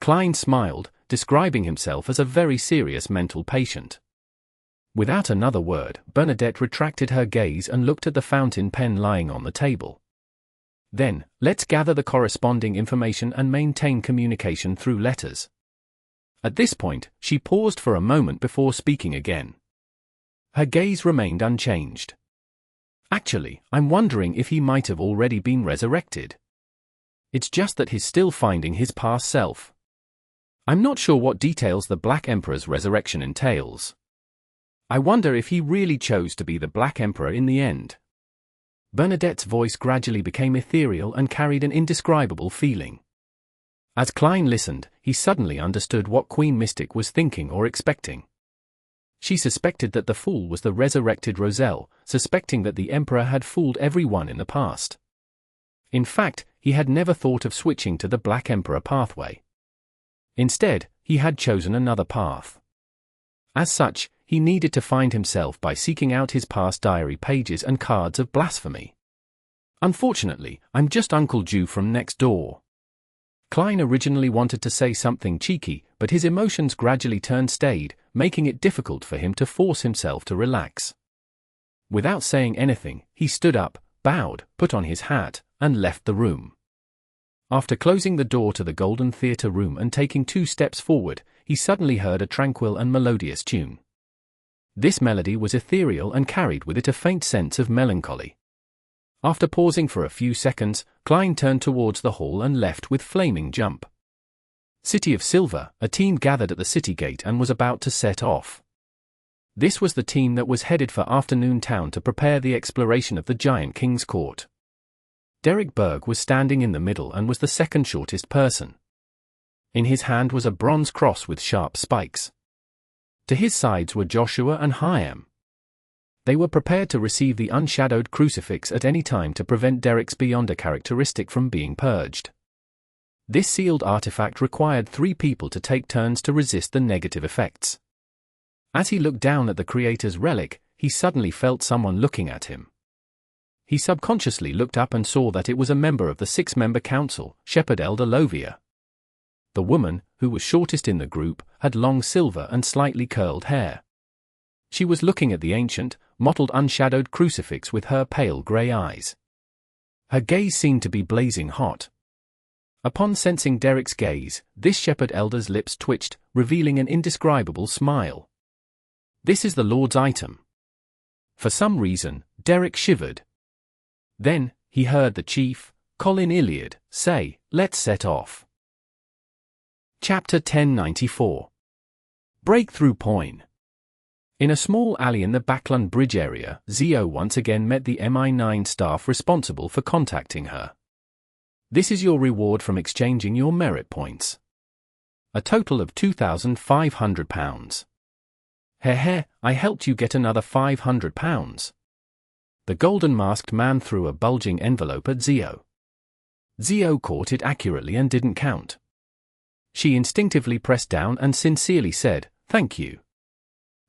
S1: Klein smiled, describing himself as a very serious mental patient. Without another word, Bernadette retracted her gaze and looked at the fountain pen lying on the table. "Then, let's gather the corresponding information and maintain communication through letters." At this point, she paused for a moment before speaking again. Her gaze remained unchanged. "Actually, I'm wondering if he might have already been resurrected. It's just that he's still finding his past self. I'm not sure what details the Black Emperor's resurrection entails. I wonder if he really chose to be the Black Emperor in the end." Bernadette's voice gradually became ethereal and carried an indescribable feeling. As Klein listened, he suddenly understood what Queen Mystic was thinking or expecting. She suspected that the fool was the resurrected Roselle, suspecting that the Emperor had fooled everyone in the past. In fact, he had never thought of switching to the Black Emperor pathway. Instead, he had chosen another path. As such, he needed to find himself by seeking out his past diary pages and cards of blasphemy. Unfortunately, I'm just Uncle Jew from next door. Klein originally wanted to say something cheeky, but his emotions gradually turned staid, making it difficult for him to force himself to relax. Without saying anything, he stood up, bowed, put on his hat, and left the room. After closing the door to the Golden Theatre room and taking 2 steps forward, he suddenly heard a tranquil and melodious tune. This melody was ethereal and carried with it a faint sense of melancholy. After pausing for a few seconds, Klein turned towards the hall and left with flaming jump. City of Silver, a team gathered at the city gate and was about to set off. This was the team that was headed for Afternoon Town to prepare the exploration of the Giant King's Court. Derek Berg was standing in the middle and was the second shortest person. In his hand was a bronze cross with sharp spikes. To his sides were Joshua and Hyam. They were prepared to receive the unshadowed crucifix at any time to prevent Derek's Beyonder characteristic from being purged. This sealed artifact required 3 people to take turns to resist the negative effects. As he looked down at the creator's relic, he suddenly felt someone looking at him. He subconsciously looked up and saw that it was a member of the 6-member council, Shepherd Elder Lovia. The woman, who was shortest in the group, had long silver and slightly curled hair. She was looking at the ancient, mottled unshadowed crucifix with her pale grey eyes. Her gaze seemed to be blazing hot. Upon sensing Derek's gaze, this Shepherd Elder's lips twitched, revealing an indescribable smile. "This is the Lord's item." For some reason, Derek shivered. Then, he heard the chief, Colin Iliad, say, "Let's set off." Chapter 1094. Breakthrough Poin. In a small alley in the Backlund Bridge area, Zio once again met the MI9 staff responsible for contacting her. "This is your reward from exchanging your merit points. A total of £2,500. Heh, I helped you get another £500. The golden-masked man threw a bulging envelope at Zio. Zio caught it accurately and didn't count. She instinctively pressed down and sincerely said, "Thank you."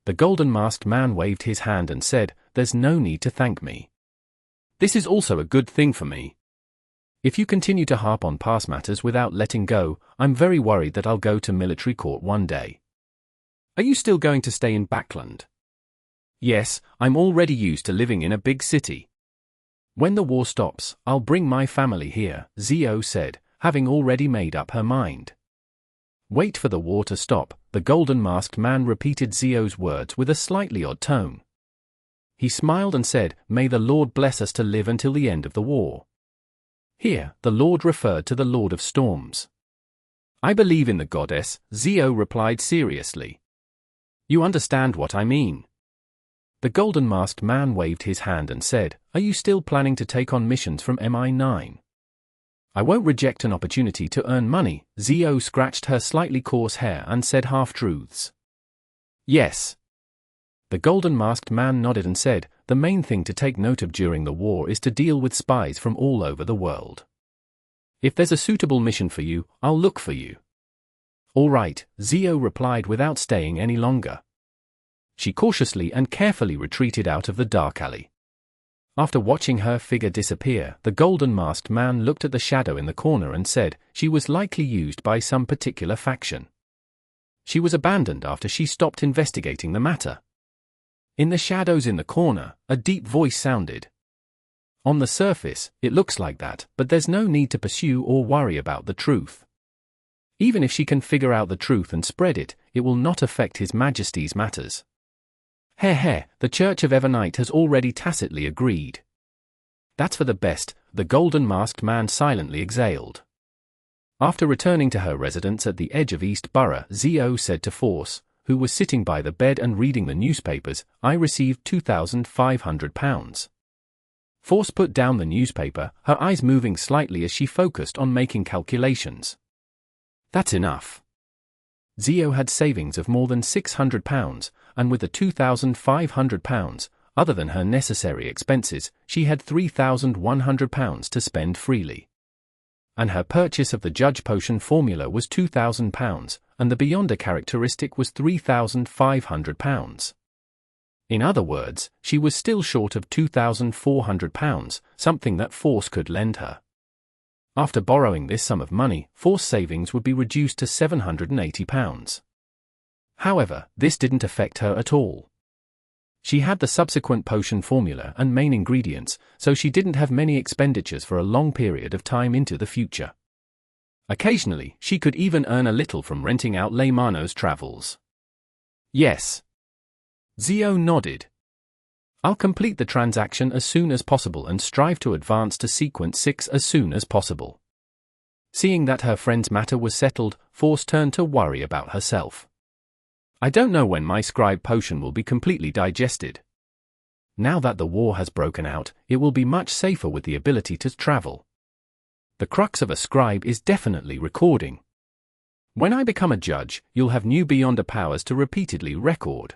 S1: The golden-masked man waved his hand and said, "There's no need to thank me. This is also a good thing for me. If you continue to harp on past matters without letting go, I'm very worried that I'll go to military court one day." "Are you still going to stay in Backlund?" "Yes, I'm already used to living in a big city. When the war stops, I'll bring my family here," Zio said, having already made up her mind. "Wait for the war to stop," the golden-masked man repeated Zio's words with a slightly odd tone. He smiled and said, "May the Lord bless us to live until the end of the war." Here, the Lord referred to the Lord of Storms. "I believe in the goddess," Zio replied seriously. "You understand what I mean." The golden-masked man waved his hand and said, "Are you still planning to take on missions from MI9? "I won't reject an opportunity to earn money," Zio scratched her slightly coarse hair and said half-truths. "Yes." The golden-masked man nodded and said, "The main thing to take note of during the war is to deal with spies from all over the world. If there's a suitable mission for you, I'll look for you." "All right," Zio replied without staying any longer. She cautiously and carefully retreated out of the dark alley. After watching her figure disappear, the golden-masked man looked at the shadow in the corner and said, "She was likely used by some particular faction. She was abandoned after she stopped investigating the matter." In the shadows in the corner, a deep voice sounded. "On the surface, it looks like that, but there's no need to pursue or worry about the truth. Even if she can figure out the truth and spread it, it will not affect His Majesty's matters." The Church of Evernite has already tacitly agreed. "That's for the best," the golden-masked man silently exhaled. After returning to her residence at the edge of East Borough, Zio said to Force, who was sitting by the bed and reading the newspapers, "I received £2,500. Force put down the newspaper, her eyes moving slightly as she focused on making calculations. "That's enough." Zio had savings of more than £600, and with the £2,500, other than her necessary expenses, she had £3,100 to spend freely. And her purchase of the Judge Potion formula was £2,000, and the Beyonder characteristic was £3,500. In other words, she was still short of £2,400, something that Force could lend her. After borrowing this sum of money, Force savings would be reduced to £780. However, this didn't affect her at all. She had the subsequent potion formula and main ingredients, so she didn't have many expenditures for a long period of time into the future. Occasionally, she could even earn a little from renting out Leymano's travels. Yes. Zio nodded. I'll complete the transaction as soon as possible and strive to advance to Sequence 6 as soon as possible. Seeing that her friend's matter was settled, Force turned to worry about herself. I don't know when my scribe potion will be completely digested. Now that the war has broken out, it will be much safer with the ability to travel. The crux of a scribe is definitely recording. When I become a judge, you'll have new Beyonder powers to repeatedly record.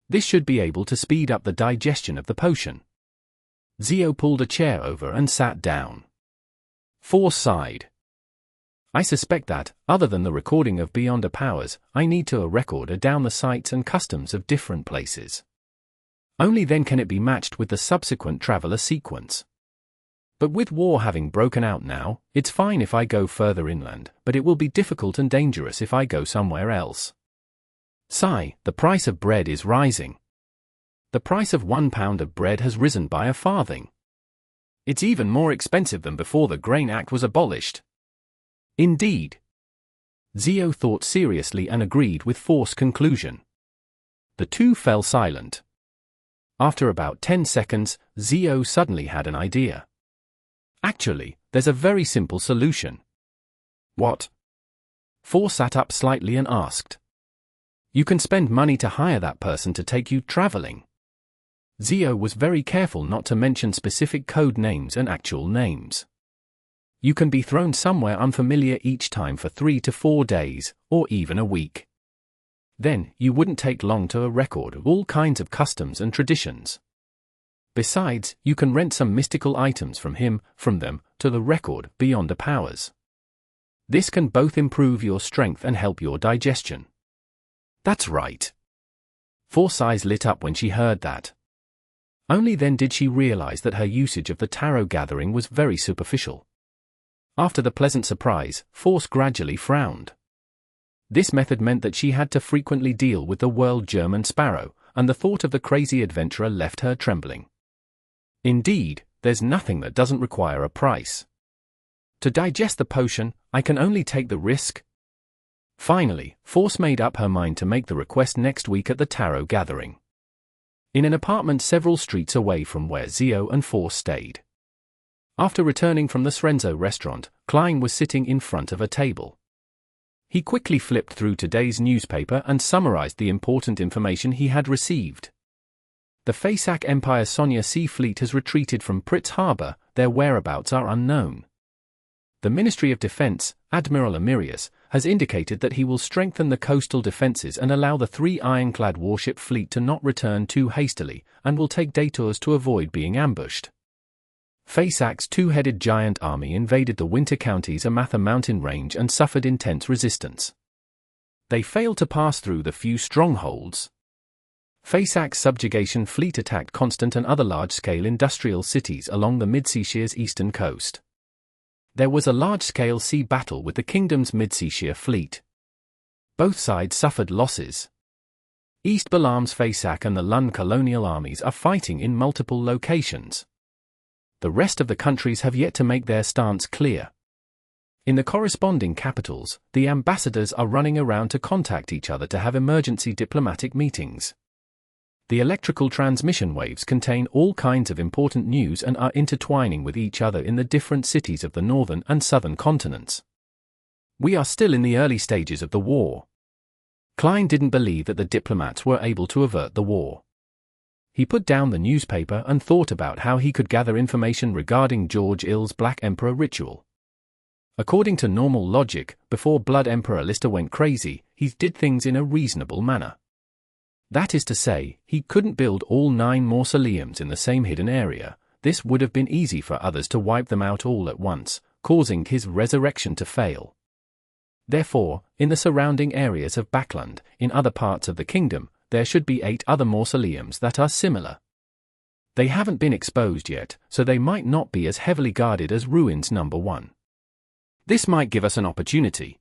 S1: This should be able to speed up the digestion of the potion. Zio pulled a chair over and sat down. Force sighed. I suspect that, other than the recording of Beyonder powers, I need to record down the sights and customs of different places. Only then can it be matched with the subsequent traveler sequence. But with war having broken out now, it's fine if I go further inland, but it will be difficult and dangerous if I go somewhere else. Sigh, the price of bread is rising. The price of £1 of bread has risen by a farthing. It's even more expensive than before the Grain Act was abolished. Indeed. Zio thought seriously and agreed with Force's conclusion. The two fell silent. After about 10 seconds, Zio suddenly had an idea. Actually, there's a very simple solution. What? Force sat up slightly and asked. You can spend money to hire that person to take you traveling. Zio was very careful not to mention specific code names and actual names. You can be thrown somewhere unfamiliar each time for 3 to 4 days, or even a week. Then, you wouldn't take long to record all kinds of customs and traditions. Besides, you can rent some mystical items from them, to the record Beyonder powers. This can both improve your strength and help your digestion. That's right. Force's eyes lit up when she heard that. Only then did she realize that her usage of the tarot gathering was very superficial. After the pleasant surprise, Force gradually frowned. This method meant that she had to frequently deal with the world German sparrow, and the thought of the crazy adventurer left her trembling. Indeed, there's nothing that doesn't require a price. To digest the potion, I can only take the risk. Finally, Force made up her mind to make the request next week at the tarot gathering. In an apartment several streets away from where Zio and Force stayed. After returning from the Srenzo restaurant, Klein was sitting in front of a table. He quickly flipped through today's newspaper and summarized the important information he had received. The Fasak Empire Sonia Sea Fleet has retreated from Pritz Harbor, their whereabouts are unknown. The Ministry of Defense, Admiral Amirius, has indicated that he will strengthen the coastal defenses and allow the 3 ironclad warship fleet to not return too hastily, and will take detours to avoid being ambushed. Fasak's 2-headed giant army invaded the Winter County's Amatha mountain range and suffered intense resistance. They failed to pass through the few strongholds. Fasak's subjugation fleet attacked Constant and other large-scale industrial cities along the Midseashire's eastern coast. There was a large-scale sea battle with the kingdom's Midseashire fleet. Both sides suffered losses. East Balam's Fasak and the Lund colonial armies are fighting in multiple locations. The rest of the countries have yet to make their stance clear. In the corresponding capitals, the ambassadors are running around to contact each other to have emergency diplomatic meetings. The electrical transmission waves contain all kinds of important news and are intertwining with each other in the different cities of the northern and southern continents. We are still in the early stages of the war. Klein didn't believe that the diplomats were able to avert the war. He put down the newspaper and thought about how he could gather information regarding George Ill's Black Emperor ritual. According to normal logic, before Blood Emperor Lister went crazy, he did things in a reasonable manner. That is to say, he couldn't build all 9 mausoleums in the same hidden area. This would have been easy for others to wipe them out all at once, causing his resurrection to fail. Therefore, in the surrounding areas of Backlund, in other parts of the kingdom, there should be 8 other mausoleums that are similar. They haven't been exposed yet, so they might not be as heavily guarded as Ruins number 1. This might give us an opportunity.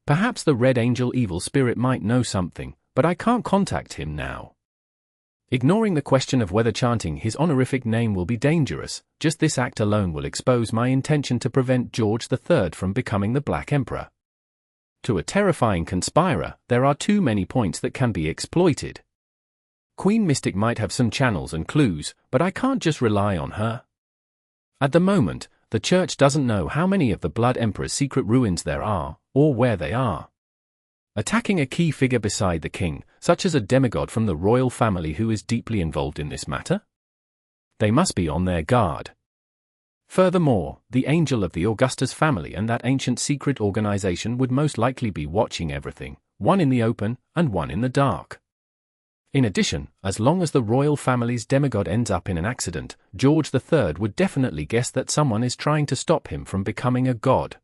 S1: Perhaps the Red Angel evil spirit might know something, but I can't contact him now. Ignoring the question of whether chanting his honorific name will be dangerous, just this act alone will expose my intention to prevent George III from becoming the Black Emperor. To a terrifying conspirer, there are too many points that can be exploited. Queen Mystic might have some channels and clues, but I can't just rely on her. At the moment, the Church doesn't know how many of the Blood Emperor's secret ruins there are, or where they are. Attacking a key figure beside the king, such as a demigod from the royal family who is deeply involved in this matter? They must be on their guard. Furthermore, the angel of the Augustus family and that ancient secret organization would most likely be watching everything, one in the open and one in the dark. In addition, as long as the royal family's demigod ends up in an accident, George III would definitely guess that someone is trying to stop him from becoming a god.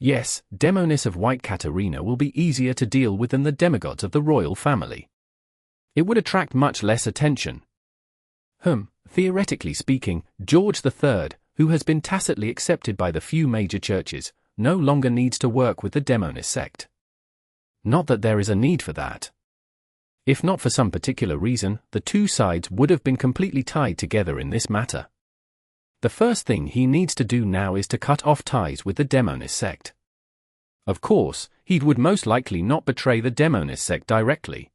S1: Yes, Demonis of White Katarina will be easier to deal with than the demigods of the royal family. It would attract much less attention. Theoretically speaking, George III, who has been tacitly accepted by the few major churches, no longer needs to work with the Demonis sect. Not that there is a need for that. If not for some particular reason, the two sides would have been completely tied together in this matter. The first thing he needs to do now is to cut off ties with the Demonis sect. Of course, he would most likely not betray the Demonis sect directly.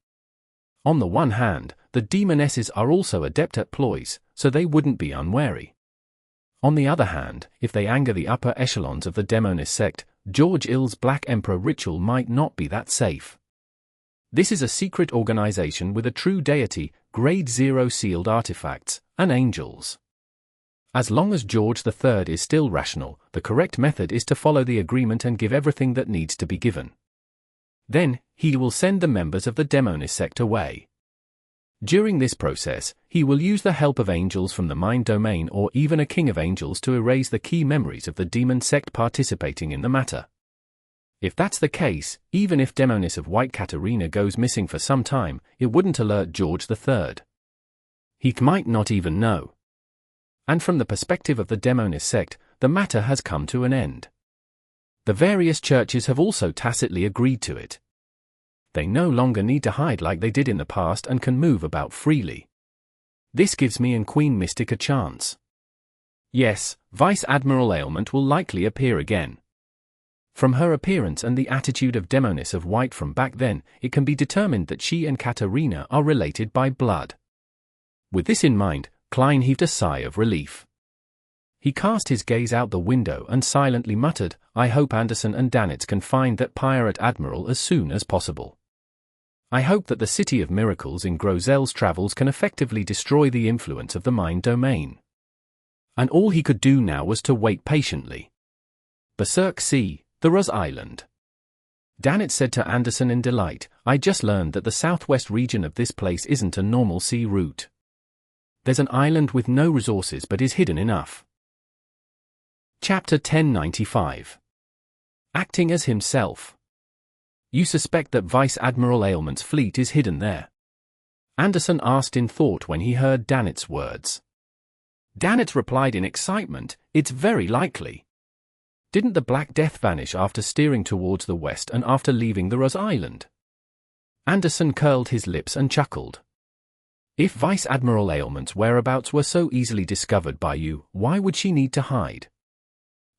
S1: On the one hand, the demonesses are also adept at ploys, so they wouldn't be unwary. On the other hand, if they anger the upper echelons of the Demonis sect, George II's Black Emperor ritual might not be that safe. This is a secret organization with a true deity, Grade 0 sealed artifacts, and angels. As long as George III is still rational, the correct method is to follow the agreement and give everything that needs to be given. Then, he will send the members of the Demonis sect away. During this process, he will use the help of angels from the mind domain or even a king of angels to erase the key memories of the demon sect participating in the matter. If that's the case, even if Demonis of White Katarina goes missing for some time, it wouldn't alert George III. He might not even know. And from the perspective of the Demonis sect, the matter has come to an end. The various churches have also tacitly agreed to it. They no longer need to hide like they did in the past and can move about freely. This gives me and Queen Mystic a chance. Yes, Vice Admiral Ailment will likely appear again. From her appearance and the attitude of Demonis of White from back then, it can be determined that she and Katarina are related by blood. With this in mind, Klein heaved a sigh of relief. He cast his gaze out the window and silently muttered, "I hope Anderson and Danitz can find that pirate admiral as soon as possible. I hope that the City of Miracles in Grozel's travels can effectively destroy the influence of the mind domain." And all he could do now was to wait patiently. Berserk Sea, the Ruz Island. Danitz said to Anderson in delight, "I just learned that the southwest region of this place isn't a normal sea route. There's an island with no resources but is hidden enough." Chapter 1095. Acting as himself. "You suspect that Vice Admiral Ailment's fleet is hidden there?" Anderson asked in thought when he heard Danitz's words. Danitz replied in excitement, "It's very likely. Didn't the Black Death vanish after steering towards the west and after leaving the Ruz Island?" Anderson curled his lips and chuckled. "If Vice Admiral Ailment's whereabouts were so easily discovered by you, why would she need to hide?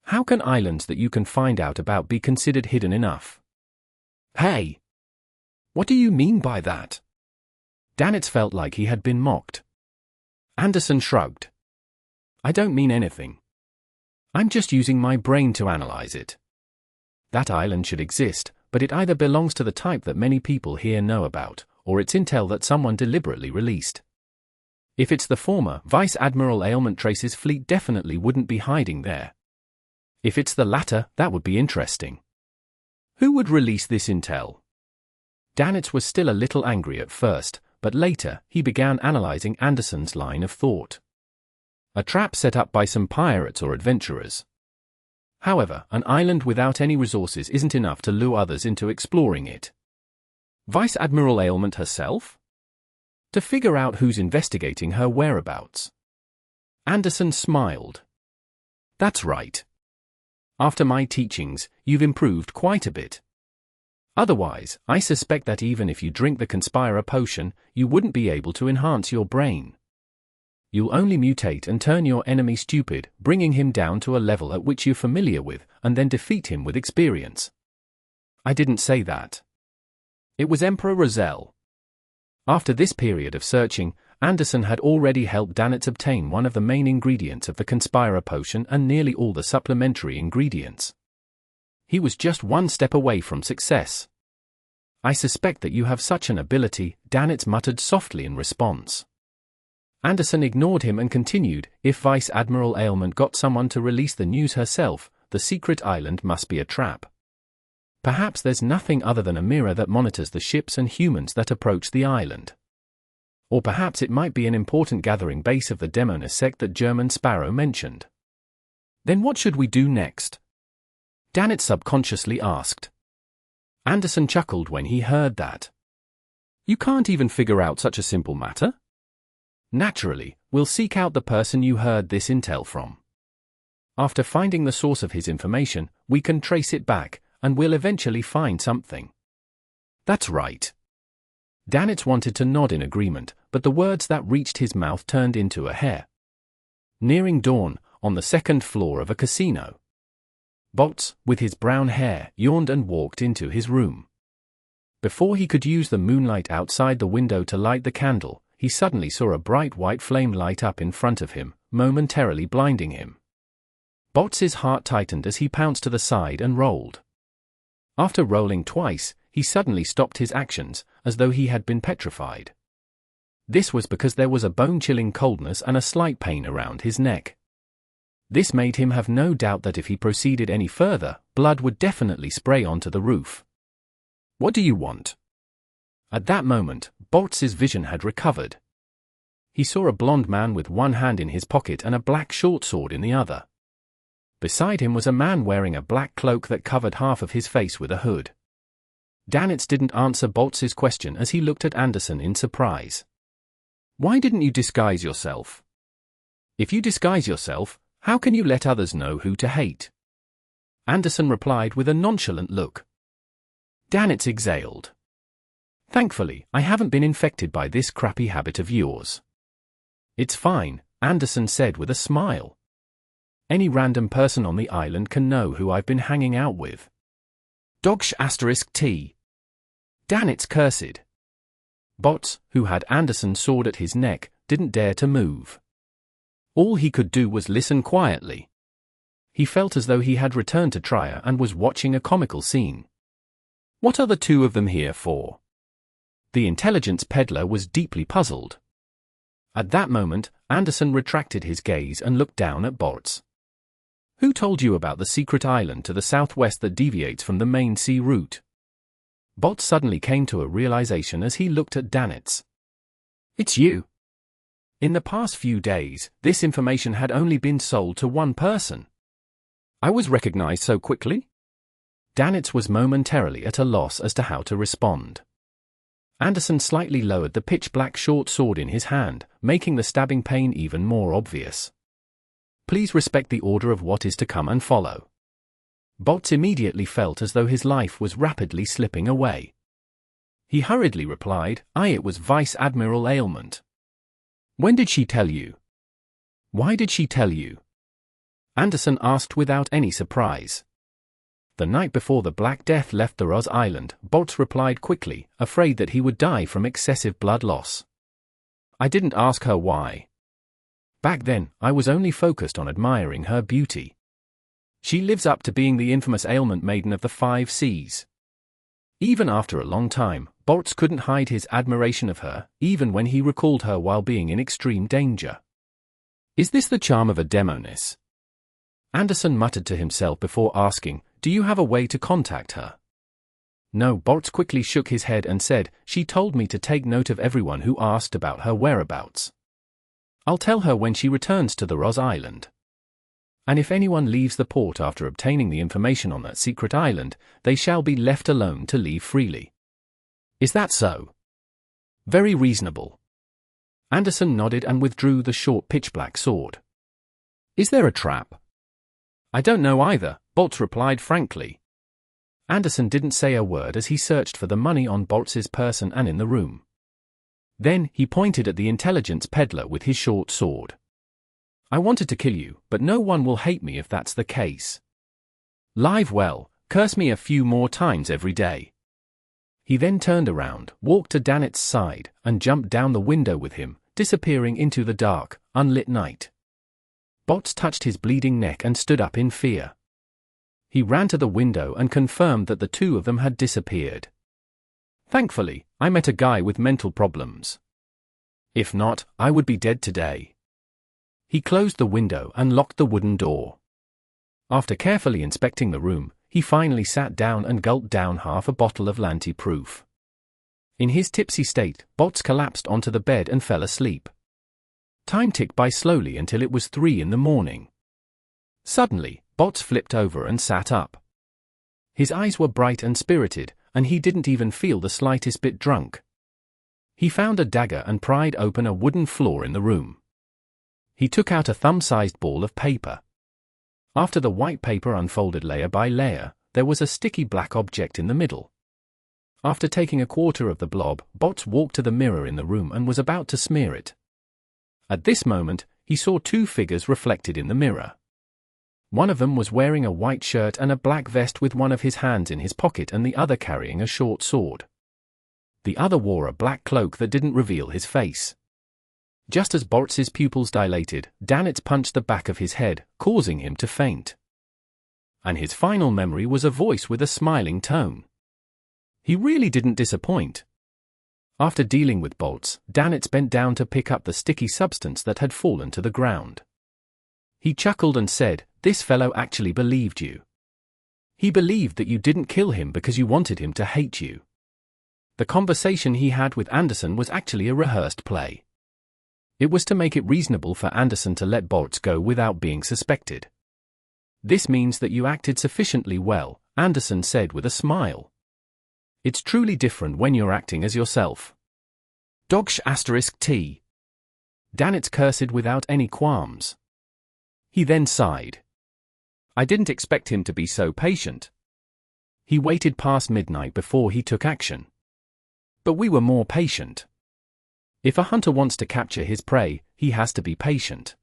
S1: How can islands that you can find out about be considered hidden enough?" "Hey! What do you mean by that?" Danitz felt like he had been mocked. Anderson shrugged. "I don't mean anything. I'm just using my brain to analyze it. That island should exist, but it either belongs to the type that many people here know about, or it's intel that someone deliberately released. If it's the former, Vice Admiral Ailment Trace's fleet definitely wouldn't be hiding there. If it's the latter, that would be interesting. Who would release this intel?" Danitz was still a little angry at first, but later, he began analyzing Anderson's line of thought. A trap set up by some pirates or adventurers. However, an island without any resources isn't enough to lure others into exploring it. Vice Admiral Ailment herself? To figure out who's investigating her whereabouts. Anderson smiled. That's right. After my teachings, you've improved quite a bit. Otherwise, I suspect that even if you drink the Conspirer potion, you wouldn't be able to enhance your brain. You'll only mutate and turn your enemy stupid, bringing him down to a level at which you're familiar with, and then defeat him with experience. I didn't say that. It was Emperor Rozelle. After this period of searching, Anderson had already helped Danitz obtain one of the main ingredients of the Conspirer potion and nearly all the supplementary ingredients. He was just one step away from success. I suspect that you have such an ability, Danitz muttered softly in response. Anderson ignored him and continued, if Vice Admiral Ailment got someone to release the news herself, the secret island must be a trap. Perhaps there's nothing other than a mirror that monitors the ships and humans that approach the island. Or perhaps it might be an important gathering base of the Demoness sect that German Sparrow mentioned. Then what should we do next? Danitz subconsciously asked. Anderson chuckled when he heard that. You can't even figure out such a simple matter? Naturally, we'll seek out the person you heard this intel from. After finding the source of his information, we can trace it back, and we'll eventually find something. That's right. Danitz wanted to nod in agreement, but the words that reached his mouth turned into a hair. Nearing dawn, on the second floor of a casino. Boltz, with his brown hair, yawned and walked into his room. Before he could use the moonlight outside the window to light the candle, he suddenly saw a bright white flame light up in front of him, momentarily blinding him. Boltz's heart tightened as he pounced to the side and rolled. After rolling twice, he suddenly stopped his actions, as though he had been petrified. This was because there was a bone-chilling coldness and a slight pain around his neck. This made him have no doubt that if he proceeded any further, blood would definitely spray onto the roof. What do you want? At that moment, Boltz's vision had recovered. He saw a blond man with one hand in his pocket and a black short sword in the other. Beside him was a man wearing a black cloak that covered half of his face with a hood. Danitz didn't answer Boltz's question as he looked at Anderson in surprise. Why didn't you disguise yourself? If you disguise yourself, how can you let others know who to hate? Anderson replied with a nonchalant look. Danitz exhaled. Thankfully, I haven't been infected by this crappy habit of yours. It's fine, Anderson said with a smile. Any random person on the island can know who I've been hanging out with. Dogsh*T. Danitz cursed. Boltz, who had Anderson's sword at his neck, didn't dare to move. All he could do was listen quietly. He felt as though he had returned to Trier and was watching a comical scene. What are the two of them here for? The intelligence peddler was deeply puzzled. At that moment, Anderson retracted his gaze and looked down at Boltz. Who told you about the secret island to the southwest that deviates from the main sea route? Boltz suddenly came to a realization as he looked at Danitz. It's you. In the past few days, this information had only been sold to one person. I was recognized so quickly? Danitz was momentarily at a loss as to how to respond. Anderson slightly lowered the pitch-black short sword in his hand, making the stabbing pain even more obvious. Please respect the order of what is to come and follow. Boltz immediately felt as though his life was rapidly slipping away. He hurriedly replied, it was Vice Admiral Ailment. When did she tell you? Why did she tell you? Anderson asked without any surprise. The night before the Black Death left the Roz Island, Boltz replied quickly, afraid that he would die from excessive blood loss. I didn't ask her why. Back then, I was only focused on admiring her beauty. She lives up to being the infamous ailment maiden of the 5 seas. Even after a long time, Boltz couldn't hide his admiration of her, even when he recalled her while being in extreme danger. Is this the charm of a demoness? Anderson muttered to himself before asking, do you have a way to contact her? No, Boltz quickly shook his head and said, she told me to take note of everyone who asked about her whereabouts. I'll tell her when she returns to the Roz Island. And if anyone leaves the port after obtaining the information on that secret island, they shall be left alone to leave freely. Is that so? Very reasonable. Anderson nodded and withdrew the short pitch-black sword. Is there a trap? I don't know either, Bolts replied frankly. Anderson didn't say a word as he searched for the money on Bolts's person and in the room. Then, he pointed at the intelligence peddler with his short sword. I wanted to kill you, but no one will hate me if that's the case. Live well, curse me a few more times every day. He then turned around, walked to Dannett's side, and jumped down the window with him, disappearing into the dark, unlit night. Bolts touched his bleeding neck and stood up in fear. He ran to the window and confirmed that the two of them had disappeared. Thankfully, I met a guy with mental problems. If not, I would be dead today. He closed the window and locked the wooden door. After carefully inspecting the room, he finally sat down and gulped down half a bottle of Lanti-proof. In his tipsy state, Bolts collapsed onto the bed and fell asleep. Time ticked by slowly until it was 3 in the morning. Suddenly, Bolts flipped over and sat up. His eyes were bright and spirited, and he didn't even feel the slightest bit drunk. He found a dagger and pried open a wooden floor in the room. He took out a thumb-sized ball of paper. After the white paper unfolded layer by layer, there was a sticky black object in the middle. After taking a quarter of the blob, Bolts walked to the mirror in the room and was about to smear it. At this moment, he saw 2 figures reflected in the mirror. One of them was wearing a white shirt and a black vest with one of his hands in his pocket and the other carrying a short sword. The other wore a black cloak that didn't reveal his face. Just as Bolts's pupils dilated, Dannett punched the back of his head, causing him to faint. And his final memory was a voice with a smiling tone. He really didn't disappoint. After dealing with Bolts, Dannett bent down to pick up the sticky substance that had fallen to the ground. He chuckled and said, "This fellow actually believed you. He believed that you didn't kill him because you wanted him to hate you." The conversation he had with Anderson was actually a rehearsed play. It was to make it reasonable for Anderson to let Bolts go without being suspected. "This means that you acted sufficiently well," Anderson said with a smile. "It's truly different when you're acting as yourself." T. Dannett cursed without any qualms. He then sighed. I didn't expect him to be so patient. He waited past midnight before he took action. But we were more patient. If a hunter wants to capture his prey, he has to be patient.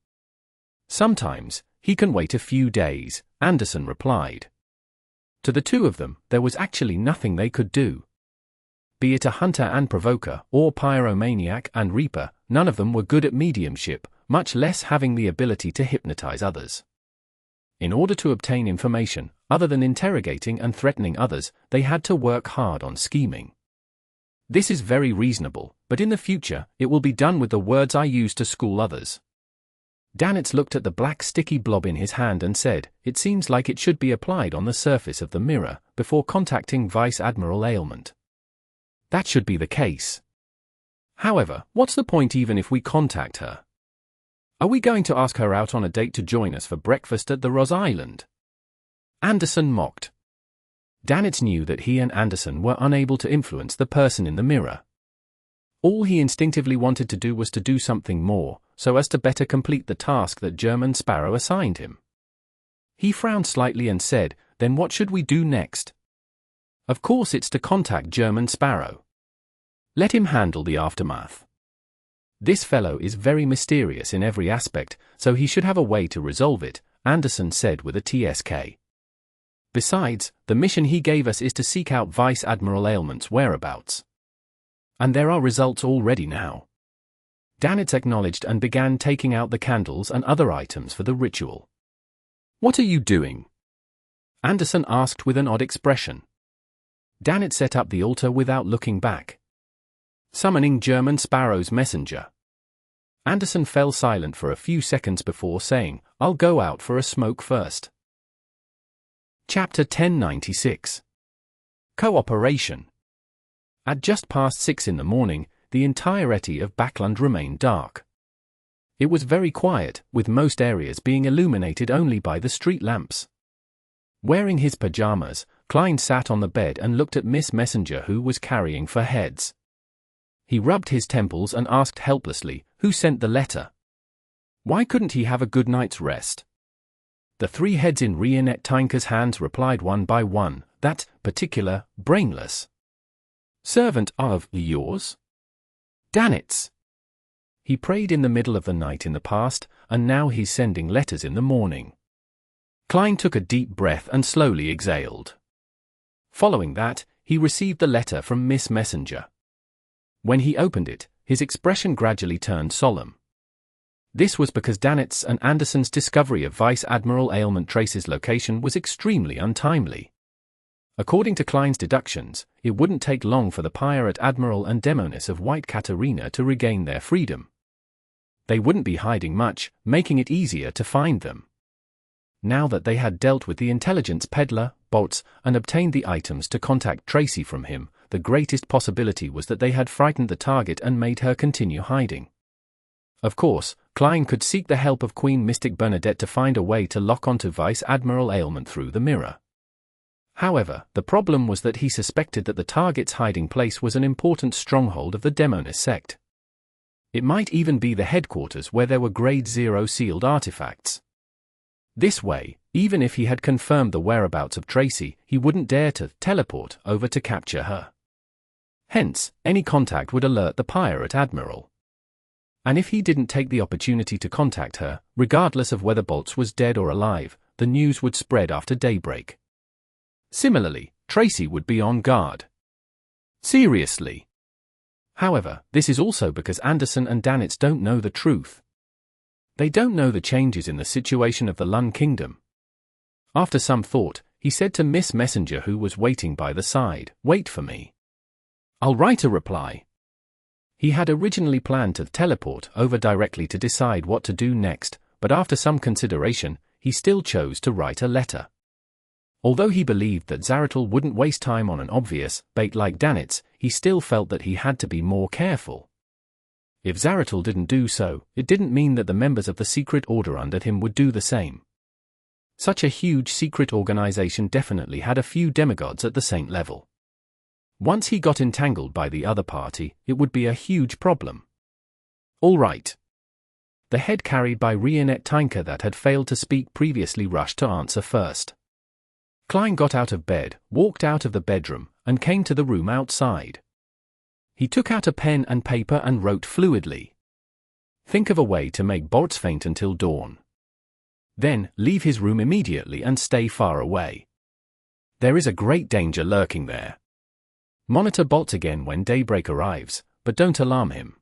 S1: Sometimes, he can wait a few days, Anderson replied. To the two of them, there was actually nothing they could do. Be it a hunter and provoker, or pyromaniac and reaper, none of them were good at mediumship, much less having the ability to hypnotize others. In order to obtain information, other than interrogating and threatening others, they had to work hard on scheming. This is very reasonable, but in the future, it will be done with the words I use to school others. Dannett looked at the black sticky blob in his hand and said, "It seems like it should be applied on the surface of the mirror, before contacting Vice Admiral Ailment. That should be the case. However, what's the point even if we contact her? Are we going to ask her out on a date to join us for breakfast at the Ross Island?" Anderson mocked. Dannett knew that he and Anderson were unable to influence the person in the mirror. All he instinctively wanted to do was to do something more, so as to better complete the task that German Sparrow assigned him. He frowned slightly and said, "Then what should we do next?" "Of course it's to contact German Sparrow. Let him handle the aftermath. This fellow is very mysterious in every aspect, so he should have a way to resolve it," Anderson said with a TSK. "Besides, the mission he gave us is to seek out Vice Admiral Ailment's whereabouts. And there are results already now." Dannett acknowledged and began taking out the candles and other items for the ritual. "What are you doing?" Anderson asked with an odd expression. Dannett set up the altar without looking back. "Summoning German Sparrow's messenger." Anderson fell silent for a few seconds before saying, "I'll go out for a smoke first." Chapter 1096. Cooperation. At just past 6 in the morning, the entirety of Backlund remained dark. It was very quiet, with most areas being illuminated only by the street lamps. Wearing his pajamas, Klein sat on the bed and looked at Miss Messenger, who was carrying 4 heads. He rubbed his temples and asked helplessly, who sent the letter? Why couldn't he have a good night's rest? The 3 heads in Returnee hands replied one by one, that particular, brainless servant of yours? Deities. He prayed in the middle of the night in the past, and now he's sending letters in the morning. Klein took a deep breath and slowly exhaled. Following that, he received the letter from Miss Messenger. When he opened it, his expression gradually turned solemn. This was because Deities and Anderson's discovery of Vice Admiral Ailment Trace's location was extremely untimely. According to Klein's deductions, it wouldn't take long for the pirate admiral and demoness of White Katarina to regain their freedom. They wouldn't be hiding much, making it easier to find them. Now that they had dealt with the intelligence peddler, Bolts, and obtained the items to contact Tracy from him, the greatest possibility was that they had frightened the target and made her continue hiding. Of course, Klein could seek the help of Queen Mystic Bernadette to find a way to lock onto Vice Admiral Ailment through the mirror. However, the problem was that he suspected that the target's hiding place was an important stronghold of the Demoness sect. It might even be the headquarters where there were Grade 0 sealed artifacts. This way, even if he had confirmed the whereabouts of Tracy, he wouldn't dare to teleport over to capture her. Hence, any contact would alert the pirate admiral. And if he didn't take the opportunity to contact her, regardless of whether Bolts was dead or alive, the news would spread after daybreak. Similarly, Tracy would be on guard. Seriously. However, this is also because Anderson and Deities don't know the truth. They don't know the changes in the situation of the Lun Kingdom. After some thought, he said to Miss Messenger, who was waiting by the side, "Wait for me. I'll write a reply." He had originally planned to teleport over directly to decide what to do next, but after some consideration, he still chose to write a letter. Although he believed that Zaratul wouldn't waste time on an obvious bait like Deities, he still felt that he had to be more careful. If Zaratul didn't do so, it didn't mean that the members of the secret order under him would do the same. Such a huge secret organization definitely had a few demigods at the saint level. Once he got entangled by the other party, it would be a huge problem. All right. The head carried by Returnee that had failed to speak previously rushed to answer first. Klein got out of bed, walked out of the bedroom, and came to the room outside. He took out a pen and paper and wrote fluidly. Think of a way to make Bolts faint until dawn. Then, leave his room immediately and stay far away. There is a great danger lurking there. Monitor Bolts again when daybreak arrives, but don't alarm him.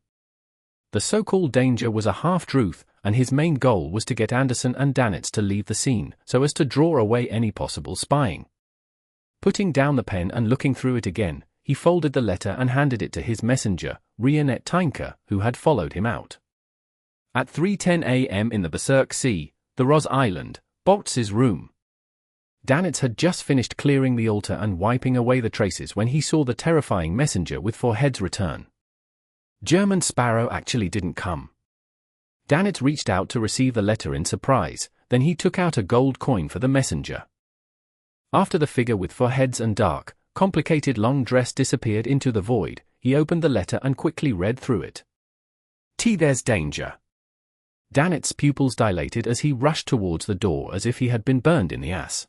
S1: The so-called danger was a half-truth, and his main goal was to get Anderson and Deities to leave the scene, so as to draw away any possible spying. Putting down the pen and looking through it again, he folded the letter and handed it to his messenger, Returnee, who had followed him out. At 3:10 a.m. in the Berserk Sea, the Roz Island, Bolts' room. Deities had just finished clearing the altar and wiping away the traces when he saw the terrifying messenger with 4 heads return. German Sparrow actually didn't come. Deities reached out to receive the letter in surprise, then he took out a gold coin for the messenger. After the figure with 4 heads and dark, complicated long dress disappeared into the void, he opened the letter and quickly read through it. There's danger. Deities' pupils dilated as he rushed towards the door as if he had been burned in the ass.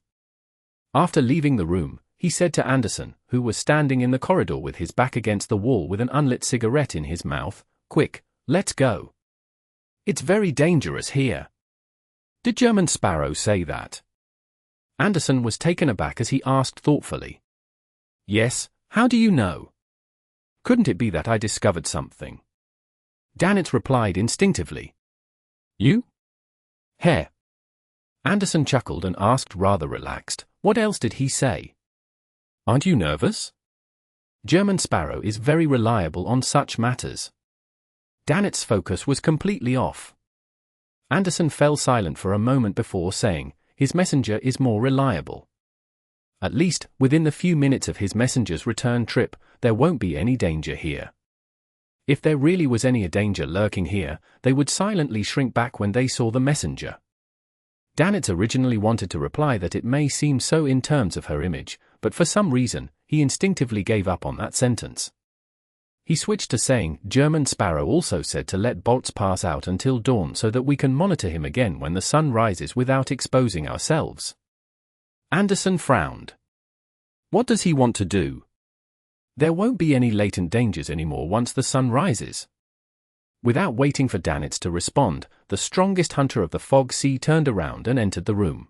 S1: After leaving the room, he said to Anderson, who was standing in the corridor with his back against the wall with an unlit cigarette in his mouth, "Quick, let's go. It's very dangerous here." Did German Sparrow say that? Anderson was taken aback as he asked thoughtfully. Yes, how do you know? Couldn't it be that I discovered something? Deities replied instinctively. You? Heh. Anderson chuckled and asked rather relaxed, what else did he say? Aren't you nervous? German Sparrow is very reliable on such matters. Deities' focus was completely off. Anderson fell silent for a moment before saying, his messenger is more reliable. At least, within the few minutes of his messenger's return trip, there won't be any danger here. If there really was any danger lurking here, they would silently shrink back when they saw the messenger. Danitz originally wanted to reply that it may seem so in terms of her image, but for some reason, he instinctively gave up on that sentence. He switched to saying, German Sparrow also said to let Bolts pass out until dawn so that we can monitor him again when the sun rises without exposing ourselves. Anderson frowned. What does he want to do? There won't be any latent dangers anymore once the sun rises. Without waiting for Danitz to respond, the strongest hunter of the Fog Sea turned around and entered the room.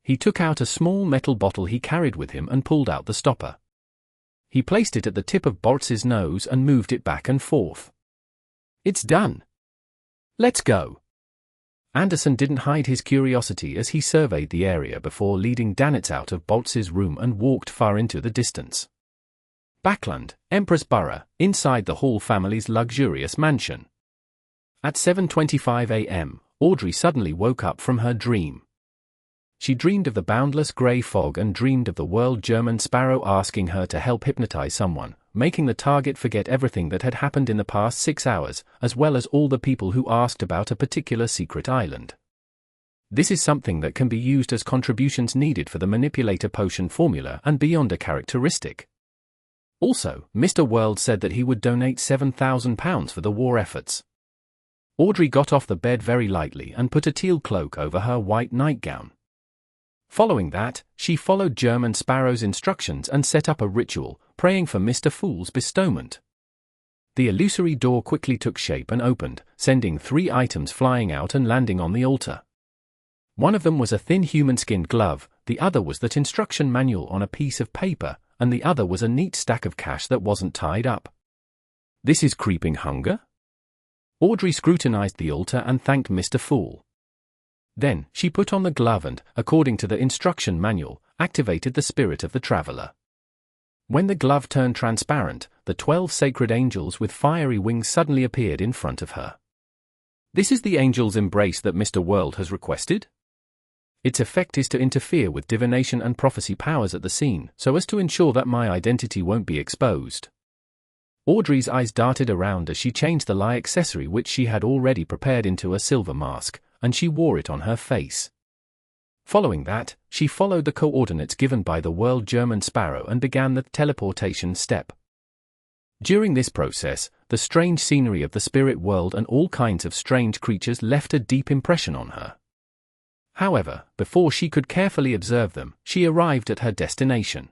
S1: He took out a small metal bottle he carried with him and pulled out the stopper. He placed it at the tip of Boltz's nose and moved it back and forth. It's done. Let's go. Anderson didn't hide his curiosity as he surveyed the area before leading Danitz out of Boltz's room and walked far into the distance. Backlund, Empress Borough, inside the Hall family's luxurious mansion. At 7:25 a.m., Audrey suddenly woke up from her dream. She dreamed of the boundless grey fog and dreamed of the world German Sparrow asking her to help hypnotize someone, making the target forget everything that had happened in the past 6 hours, as well as all the people who asked about a particular secret island. This is something that can be used as contributions needed for the manipulator potion formula and beyond a characteristic. Also, Mr. World said that he would donate £7,000 for the war efforts. Audrey got off the bed very lightly and put a teal cloak over her white nightgown. Following that, she followed German Sparrow's instructions and set up a ritual, praying for Mr. Fool's bestowment. The illusory door quickly took shape and opened, sending 3 items flying out and landing on the altar. One of them was a thin human-skinned glove, the other was that instruction manual on a piece of paper, and the other was a neat stack of cash that wasn't tied up. This is creeping hunger? Audrey scrutinized the altar and thanked Mr. Fool. Then, she put on the glove and, according to the instruction manual, activated the spirit of the traveler. When the glove turned transparent, the 12 sacred angels with fiery wings suddenly appeared in front of her. This is the angel's embrace that Mr. World has requested? Its effect is to interfere with divination and prophecy powers at the scene, so as to ensure that my identity won't be exposed. Audrey's eyes darted around as she changed the lie accessory which she had already prepared into a silver mask, and she wore it on her face. Following that, she followed the coordinates given by the World German Sparrow and began the teleportation step. During this process, the strange scenery of the spirit world and all kinds of strange creatures left a deep impression on her. However, before she could carefully observe them, she arrived at her destination.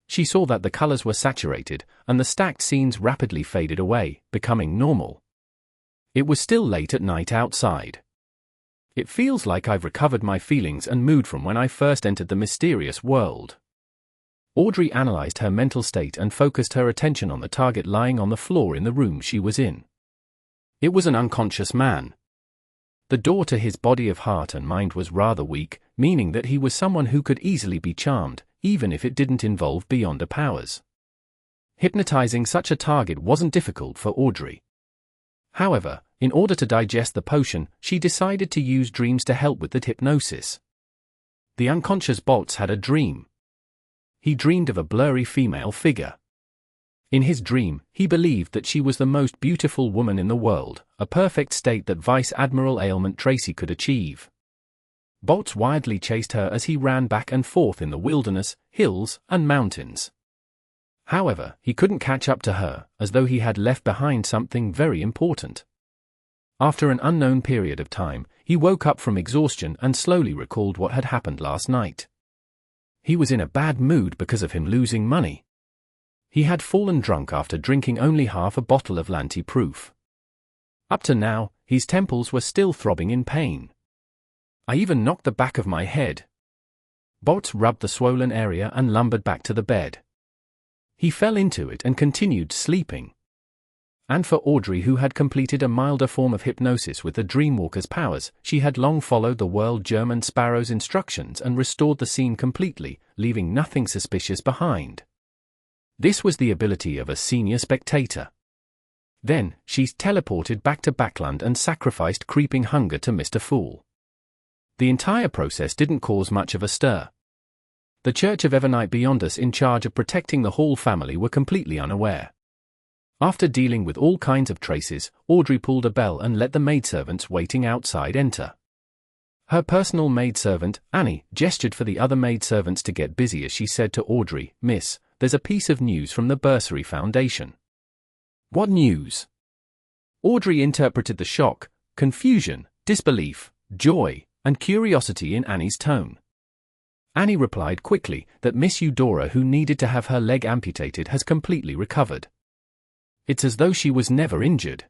S1: She saw that the colors were saturated, and the stacked scenes rapidly faded away, becoming normal. It was still late at night outside. It feels like I've recovered my feelings and mood from when I first entered the mysterious world. Audrey analyzed her mental state and focused her attention on the target lying on the floor in the room she was in. It was an unconscious man. The door to his body of heart and mind was rather weak, meaning that he was someone who could easily be charmed, even if it didn't involve beyonder powers. Hypnotizing such a target wasn't difficult for Audrey. However, in order to digest the potion, she decided to use dreams to help with the hypnosis. The unconscious Boltz had a dream. He dreamed of a blurry female figure. In his dream, he believed that she was the most beautiful woman in the world, a perfect state that Vice Admiral Ailment Tracy could achieve. Boltz wildly chased her as he ran back and forth in the wilderness, hills, and mountains. However, he couldn't catch up to her, as though he had left behind something very important. After an unknown period of time, he woke up from exhaustion and slowly recalled what had happened last night. He was in a bad mood because of him losing money. He had fallen drunk after drinking only half a bottle of Lanti-Proof. Up to now, his temples were still throbbing in pain. I even knocked the back of my head. Boltz rubbed the swollen area and lumbered back to the bed. He fell into it and continued sleeping. And for Audrey, who had completed a milder form of hypnosis with the Dreamwalker's powers, she had long followed the World German Sparrow's instructions and restored the scene completely, leaving nothing suspicious behind. This was the ability of a senior spectator. Then, she teleported back to Backlund and sacrificed creeping hunger to Mr. Fool. The entire process didn't cause much of a stir. The Church of Evernite beyond us in charge of protecting the Hall family were completely unaware. After dealing with all kinds of traces, Audrey pulled a bell and let the maidservants waiting outside enter. Her personal maidservant, Annie, gestured for the other maidservants to get busy as she said to Audrey, "Miss, there's a piece of news from the Bursary Foundation." "What news?" Audrey interpreted the shock, confusion, disbelief, joy, and curiosity in Annie's tone. Annie replied quickly that Miss Eudora, who needed to have her leg amputated, has completely recovered. It's as though she was never injured.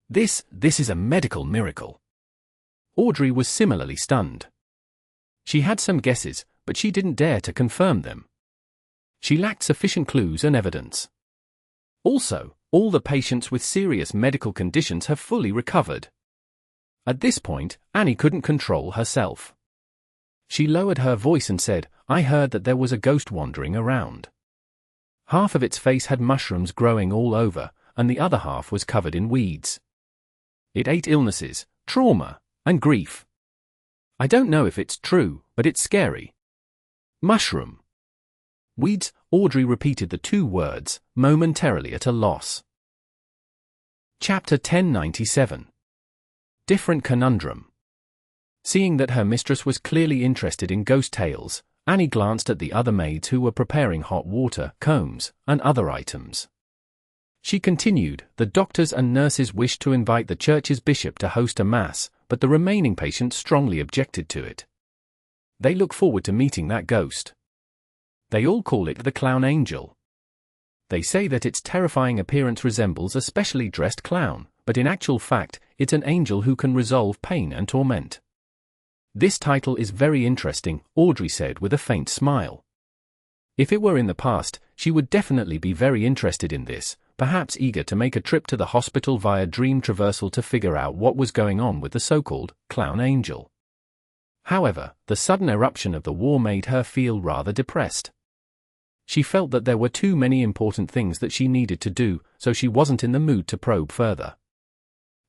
S1: This is a medical miracle. Audrey was similarly stunned. She had some guesses, but she didn't dare to confirm them. She lacked sufficient clues and evidence. Also, all the patients with serious medical conditions have fully recovered. At this point, Annie couldn't control herself. She lowered her voice and said, "I heard that there was a ghost wandering around. Half of its face had mushrooms growing all over, and the other half was covered in weeds. It ate illnesses, trauma, and grief. I don't know if it's true, but it's scary." Mushroom. Weeds. Audrey repeated the two words, momentarily at a loss. Chapter 1097. Different Conundrum. Seeing that her mistress was clearly interested in ghost tales, Annie glanced at the other maids who were preparing hot water, combs, and other items. She continued, "The doctors and nurses wished to invite the church's bishop to host a mass, but the remaining patients strongly objected to it. They look forward to meeting that ghost. They all call it the Clown Angel. They say that its terrifying appearance resembles a specially dressed clown, but in actual fact, it's an angel who can resolve pain and torment." "This title is very interesting," Audrey said with a faint smile. If it were in the past, she would definitely be very interested in this, perhaps eager to make a trip to the hospital via dream traversal to figure out what was going on with the so-called Clown Angel. However, the sudden eruption of the war made her feel rather depressed. She felt that there were too many important things that she needed to do, so she wasn't in the mood to probe further.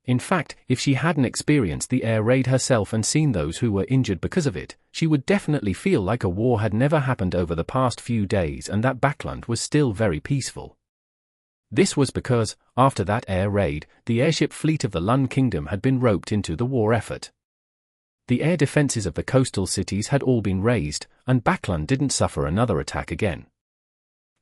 S1: In fact, if she hadn't experienced the air raid herself and seen those who were injured because of it, she would definitely feel like a war had never happened over the past few days and that Backlund was still very peaceful. This was because, after that air raid, the airship fleet of the Lund Kingdom had been roped into the war effort. The air defenses of the coastal cities had all been raised, and Backlund didn't suffer another attack again.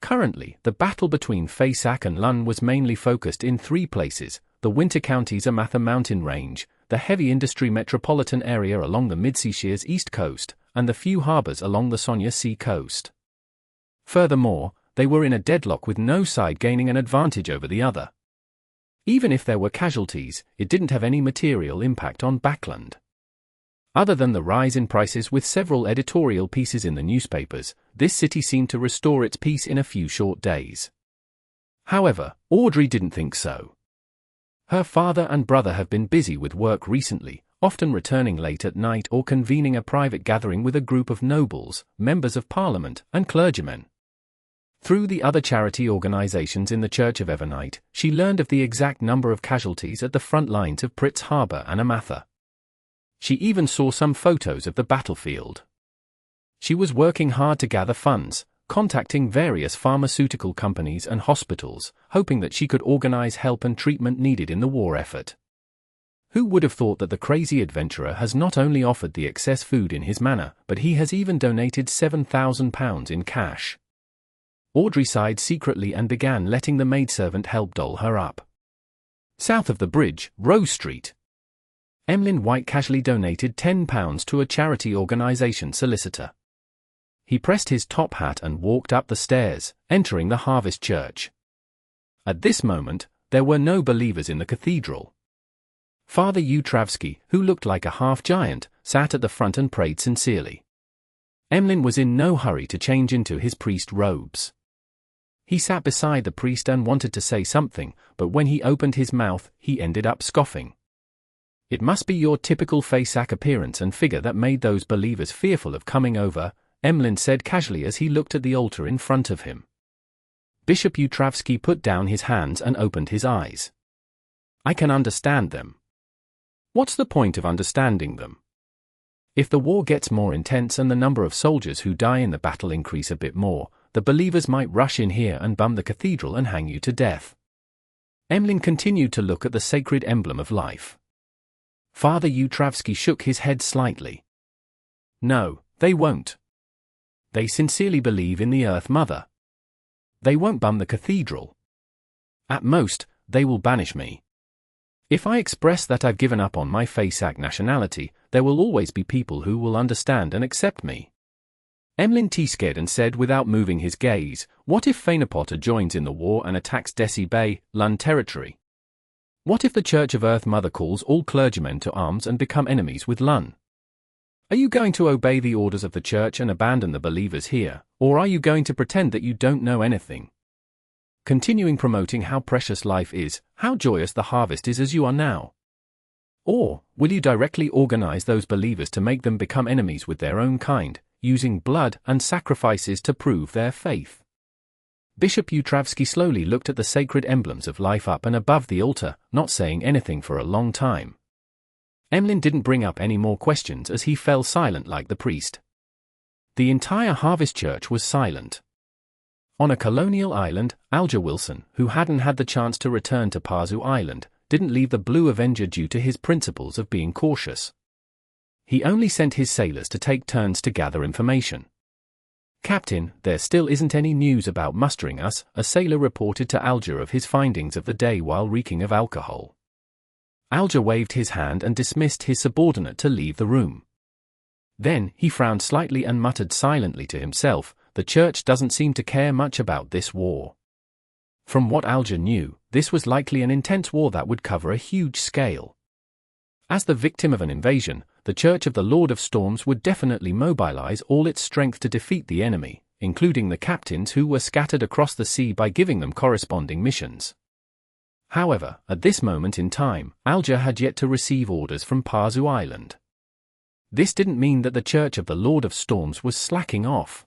S1: Currently, the battle between Fasak and Lund was mainly focused in three places: the Winter County's Amatha mountain range, the heavy industry metropolitan area along the Midseashire's east coast, and the few harbors along the Sonya Sea coast. Furthermore, they were in a deadlock with no side gaining an advantage over the other. Even if there were casualties, it didn't have any material impact on Backlund. Other than the rise in prices with several editorial pieces in the newspapers, this city seemed to restore its peace in a few short days. However, Audrey didn't think so. Her father and brother have been busy with work recently, often returning late at night or convening a private gathering with a group of nobles, members of parliament, and clergymen. Through the other charity organizations in the Church of Evernite, she learned of the exact number of casualties at the front lines of Pritz Harbor and Amatha. She even saw some photos of the battlefield. She was working hard to gather funds, contacting various pharmaceutical companies and hospitals, hoping that she could organize help and treatment needed in the war effort. Who would have thought that the crazy adventurer has not only offered the excess food in his manor, but he has even donated £7,000 in cash? Audrey sighed secretly and began letting the maidservant help doll her up. South of the bridge, Rose Street. Emlyn White casually donated £10 to a charity organization solicitor. He pressed his top hat and walked up the stairs, entering the Harvest Church. At this moment, there were no believers in the cathedral. Father Utravsky, who looked like a half-giant, sat at the front and prayed sincerely. Emlyn was in no hurry to change into his priest robes. He sat beside the priest and wanted to say something, but when he opened his mouth, he ended up scoffing. "It must be your typical Fasak appearance and figure that made those believers fearful of coming over," Emlyn said casually as he looked at the altar in front of him. Bishop Utravsky put down his hands and opened his eyes. "I can understand them." "What's the point of understanding them? If the war gets more intense and the number of soldiers who die in the battle increase a bit more, the believers might rush in here and bomb the cathedral and hang you to death. Emlyn continued to look at the sacred emblem of life. Father Utravsky shook his head slightly. No, they won't. They sincerely believe in the Earth Mother. They won't bum the cathedral. At most, they will banish me. If I express that I've given up on my Fasak nationality, there will always be people who will understand and accept me. Emlyn T-scared and said without moving his gaze, what if Fainapotter joins in the war and attacks Desi Bay, Lund territory? What if the Church of Earth Mother calls all clergymen to arms and become enemies with Lund? Are you going to obey the orders of the Church and abandon the believers here, or are you going to pretend that you don't know anything? Continuing promoting how precious life is, how joyous the harvest is as you are now? Or, will you directly organize those believers to make them become enemies with their own kind, using blood and sacrifices to prove their faith? Bishop Utravsky slowly looked at the sacred emblems of life up and above the altar, not saying anything for a long time. Emlyn didn't bring up any more questions as he fell silent like the priest. The entire Harvest Church was silent. On a colonial island, Alger Wilson, who hadn't had the chance to return to Pazu Island, didn't leave the Blue Avenger due to his principles of being cautious. He only sent his sailors to take turns to gather information. Captain, there still isn't any news about mustering us, a sailor reported to Alger of his findings of the day while reeking of alcohol. Alger waved his hand and dismissed his subordinate to leave the room. Then, he frowned slightly and muttered silently to himself, the Church doesn't seem to care much about this war. From what Alger knew, this was likely an intense war that would cover a huge scale. As the victim of an invasion, the Church of the Lord of Storms would definitely mobilize all its strength to defeat the enemy, including the captains who were scattered across the sea by giving them corresponding missions. However, at this moment in time, Alger had yet to receive orders from Pazu Island. This didn't mean that the Church of the Lord of Storms was slacking off.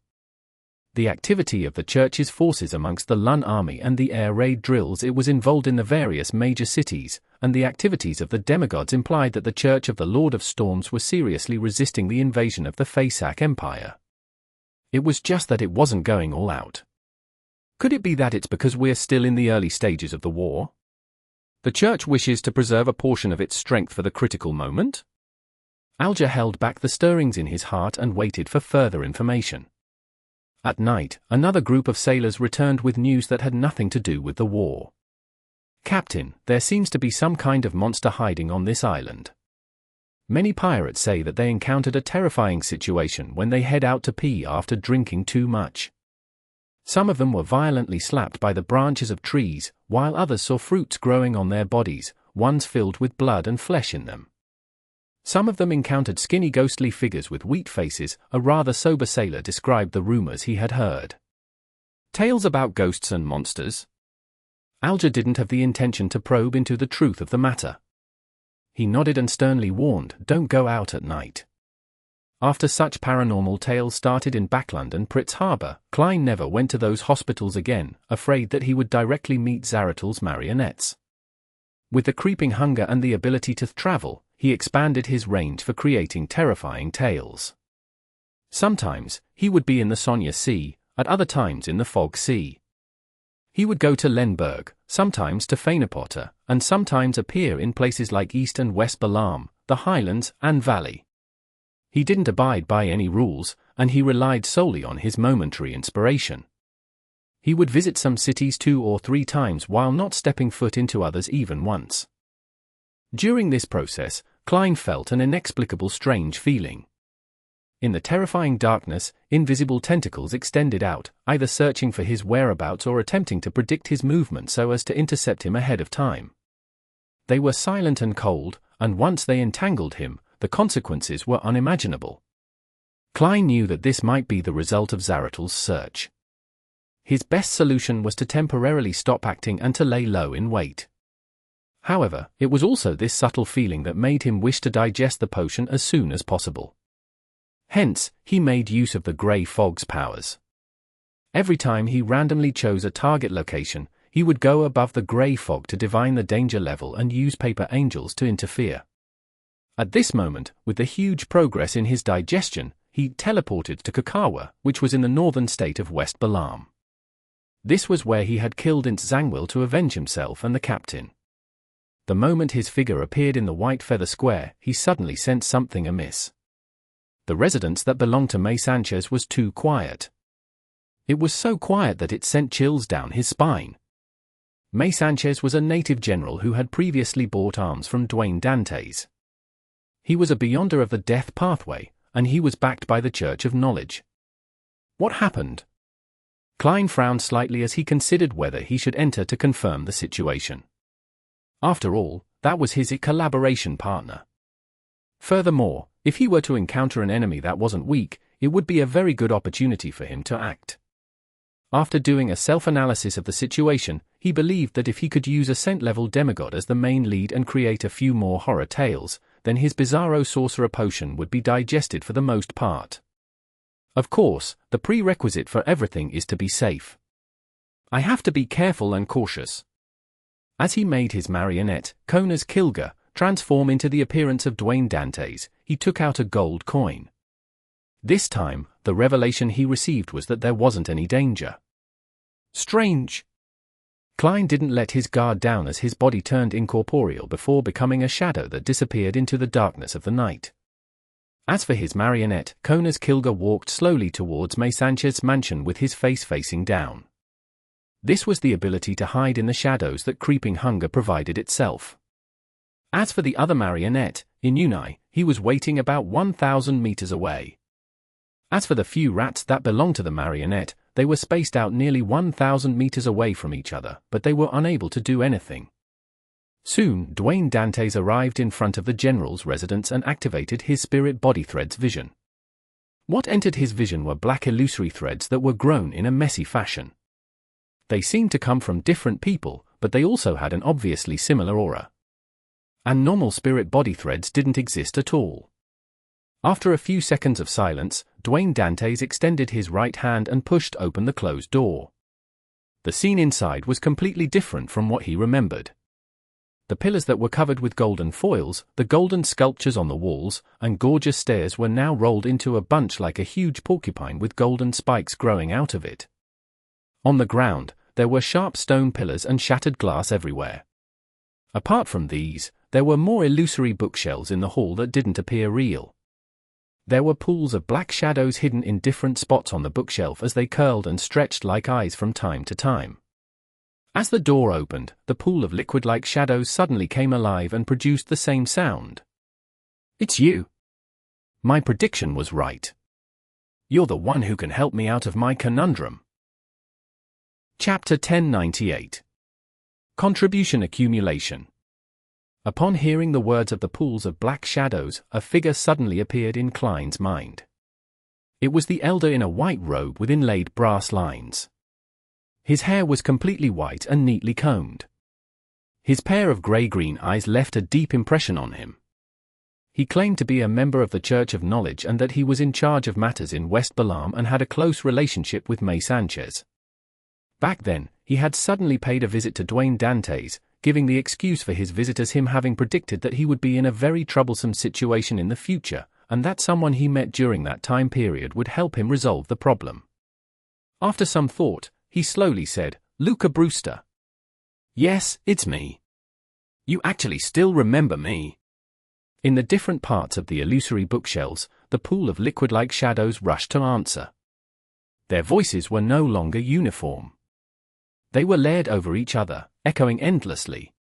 S1: The activity of the Church's forces amongst the Lun army and the air raid drills it was involved in the various major cities, and the activities of the demigods implied that the Church of the Lord of Storms was seriously resisting the invasion of the Fasak Empire. It was just that it wasn't going all out. Could it be that it's because we're still in the early stages of the war? The Church wishes to preserve a portion of its strength for the critical moment? Alger held back the stirrings in his heart and waited for further information. At night, another group of sailors returned with news that had nothing to do with the war. Captain, there seems to be some kind of monster hiding on this island. Many pirates say that they encountered a terrifying situation when they head out to pee after drinking too much. Some of them were violently slapped by the branches of trees, while others saw fruits growing on their bodies, ones filled with blood and flesh in them. Some of them encountered skinny ghostly figures with wheat faces. A rather sober sailor described the rumors he had heard. Tales about ghosts and monsters? Alger didn't have the intention to probe into the truth of the matter. He nodded and sternly warned, don't go out at night. After such paranormal tales started in Backlund and Pritz Harbor, Klein never went to those hospitals again, afraid that he would directly meet Zaratul's marionettes. With the creeping hunger and the ability to travel, he expanded his range for creating terrifying tales. Sometimes, he would be in the Sonya Sea, at other times in the Fog Sea. He would go to Lenberg, sometimes to Fainapotter, and sometimes appear in places like East and West Balam, the Highlands, and Valley. He didn't abide by any rules, and he relied solely on his momentary inspiration. He would visit some cities 2 or 3 times while not stepping foot into others even once. During this process, Klein felt an inexplicable strange feeling. In the terrifying darkness, invisible tentacles extended out, either searching for his whereabouts or attempting to predict his movement so as to intercept him ahead of time. They were silent and cold, and once they entangled him, the consequences were unimaginable. Klein knew that this might be the result of Zaratul's search. His best solution was to temporarily stop acting and to lay low in wait. However, it was also this subtle feeling that made him wish to digest the potion as soon as possible. Hence, he made use of the Grey Fog's powers. Every time he randomly chose a target location, he would go above the Grey Fog to divine the danger level and use paper angels to interfere. At this moment, with the huge progress in his digestion, he teleported to Kakawa, which was in the northern state of West Balam. This was where he had killed Int Zangwill to avenge himself and the captain. The moment his figure appeared in the white feather square, he suddenly sensed something amiss. The residence that belonged to May Sanchez was too quiet. It was so quiet that it sent chills down his spine. May Sanchez was a native general who had previously bought arms from Dwayne Dantes. He was a Beyonder of the Death Pathway, and he was backed by the Church of Knowledge. What happened? Klein frowned slightly as he considered whether he should enter to confirm the situation. After all, that was his collaboration partner. Furthermore, if he were to encounter an enemy that wasn't weak, it would be a very good opportunity for him to act. After doing a self-analysis of the situation, he believed that if he could use a Scent-level demigod as the main lead and create a few more horror tales, then his Bizarro Sorcerer potion would be digested for the most part. Of course, the prerequisite for everything is to be safe. I have to be careful and cautious. As he made his marionette, Kona's Kilga, transform into the appearance of Dwayne Dantes, he took out a gold coin. This time, the revelation he received was that there wasn't any danger. Strange. Klein didn't let his guard down as his body turned incorporeal before becoming a shadow that disappeared into the darkness of the night. As for his marionette, Kona's Kilga walked slowly towards May Sanchez's mansion with his face facing down. This was the ability to hide in the shadows that creeping hunger provided itself. As for the other marionette, Inuni, he was waiting about 1,000 meters away. As for the few rats that belonged to the marionette, they were spaced out nearly 1,000 meters away from each other, but they were unable to do anything. Soon, Dwayne Dantes arrived in front of the general's residence and activated his spirit body thread's vision. What entered his vision were black illusory threads that were grown in a messy fashion. They seemed to come from different people, but they also had an obviously similar aura. And normal spirit body threads didn't exist at all. After a few seconds of silence, Dwayne Dantes extended his right hand and pushed open the closed door. The scene inside was completely different from what he remembered. The pillars that were covered with golden foils, the golden sculptures on the walls, and gorgeous stairs were now rolled into a bunch like a huge porcupine with golden spikes growing out of it. On the ground, there were sharp stone pillars and shattered glass everywhere. Apart from these, there were more illusory bookshelves in the hall that didn't appear real. There were pools of black shadows hidden in different spots on the bookshelf as they curled and stretched like eyes from time to time. As the door opened, the pool of liquid-like shadows suddenly came alive and produced the same sound. It's you. My prediction was right. You're the one who can help me out of my conundrum. Chapter 1098. Contribution Accumulation. Upon hearing the words of the pools of black shadows, a figure suddenly appeared in Klein's mind. It was the elder in a white robe with inlaid brass lines. His hair was completely white and neatly combed. His pair of grey-green eyes left a deep impression on him. He claimed to be a member of the Church of Knowledge and that he was in charge of matters in West Balam and had a close relationship with May Sanchez. Back then, he had suddenly paid a visit to Dwayne Dantes, giving the excuse for his visit as him having predicted that he would be in a very troublesome situation in the future, and that someone he met during that time period would help him resolve the problem. After some thought, he slowly said, "Luca Brewster." "Yes, it's me. You actually still remember me." In the different parts of the illusory bookshelves, the pool of liquid-like shadows rushed to answer. Their voices were no longer uniform. They were layered over each other, echoing endlessly.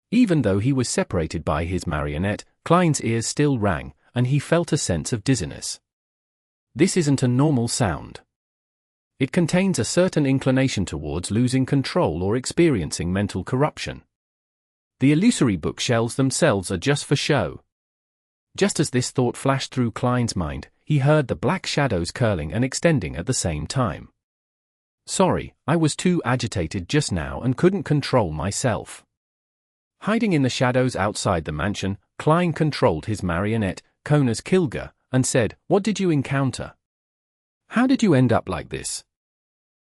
S1: Even though he was separated by his marionette, Klein's ears still rang, and he felt a sense of dizziness. This isn't a normal sound. It contains a certain inclination towards losing control or experiencing mental corruption. The illusory bookshelves themselves are just for show. Just as this thought flashed through Klein's mind, he heard the black shadows curling and extending at the same time. "Sorry, I was too agitated just now and couldn't control myself." Hiding in the shadows outside the mansion, Klein controlled his marionette, Kona's Kilga, and said, "What did you encounter? How did you end up like this?"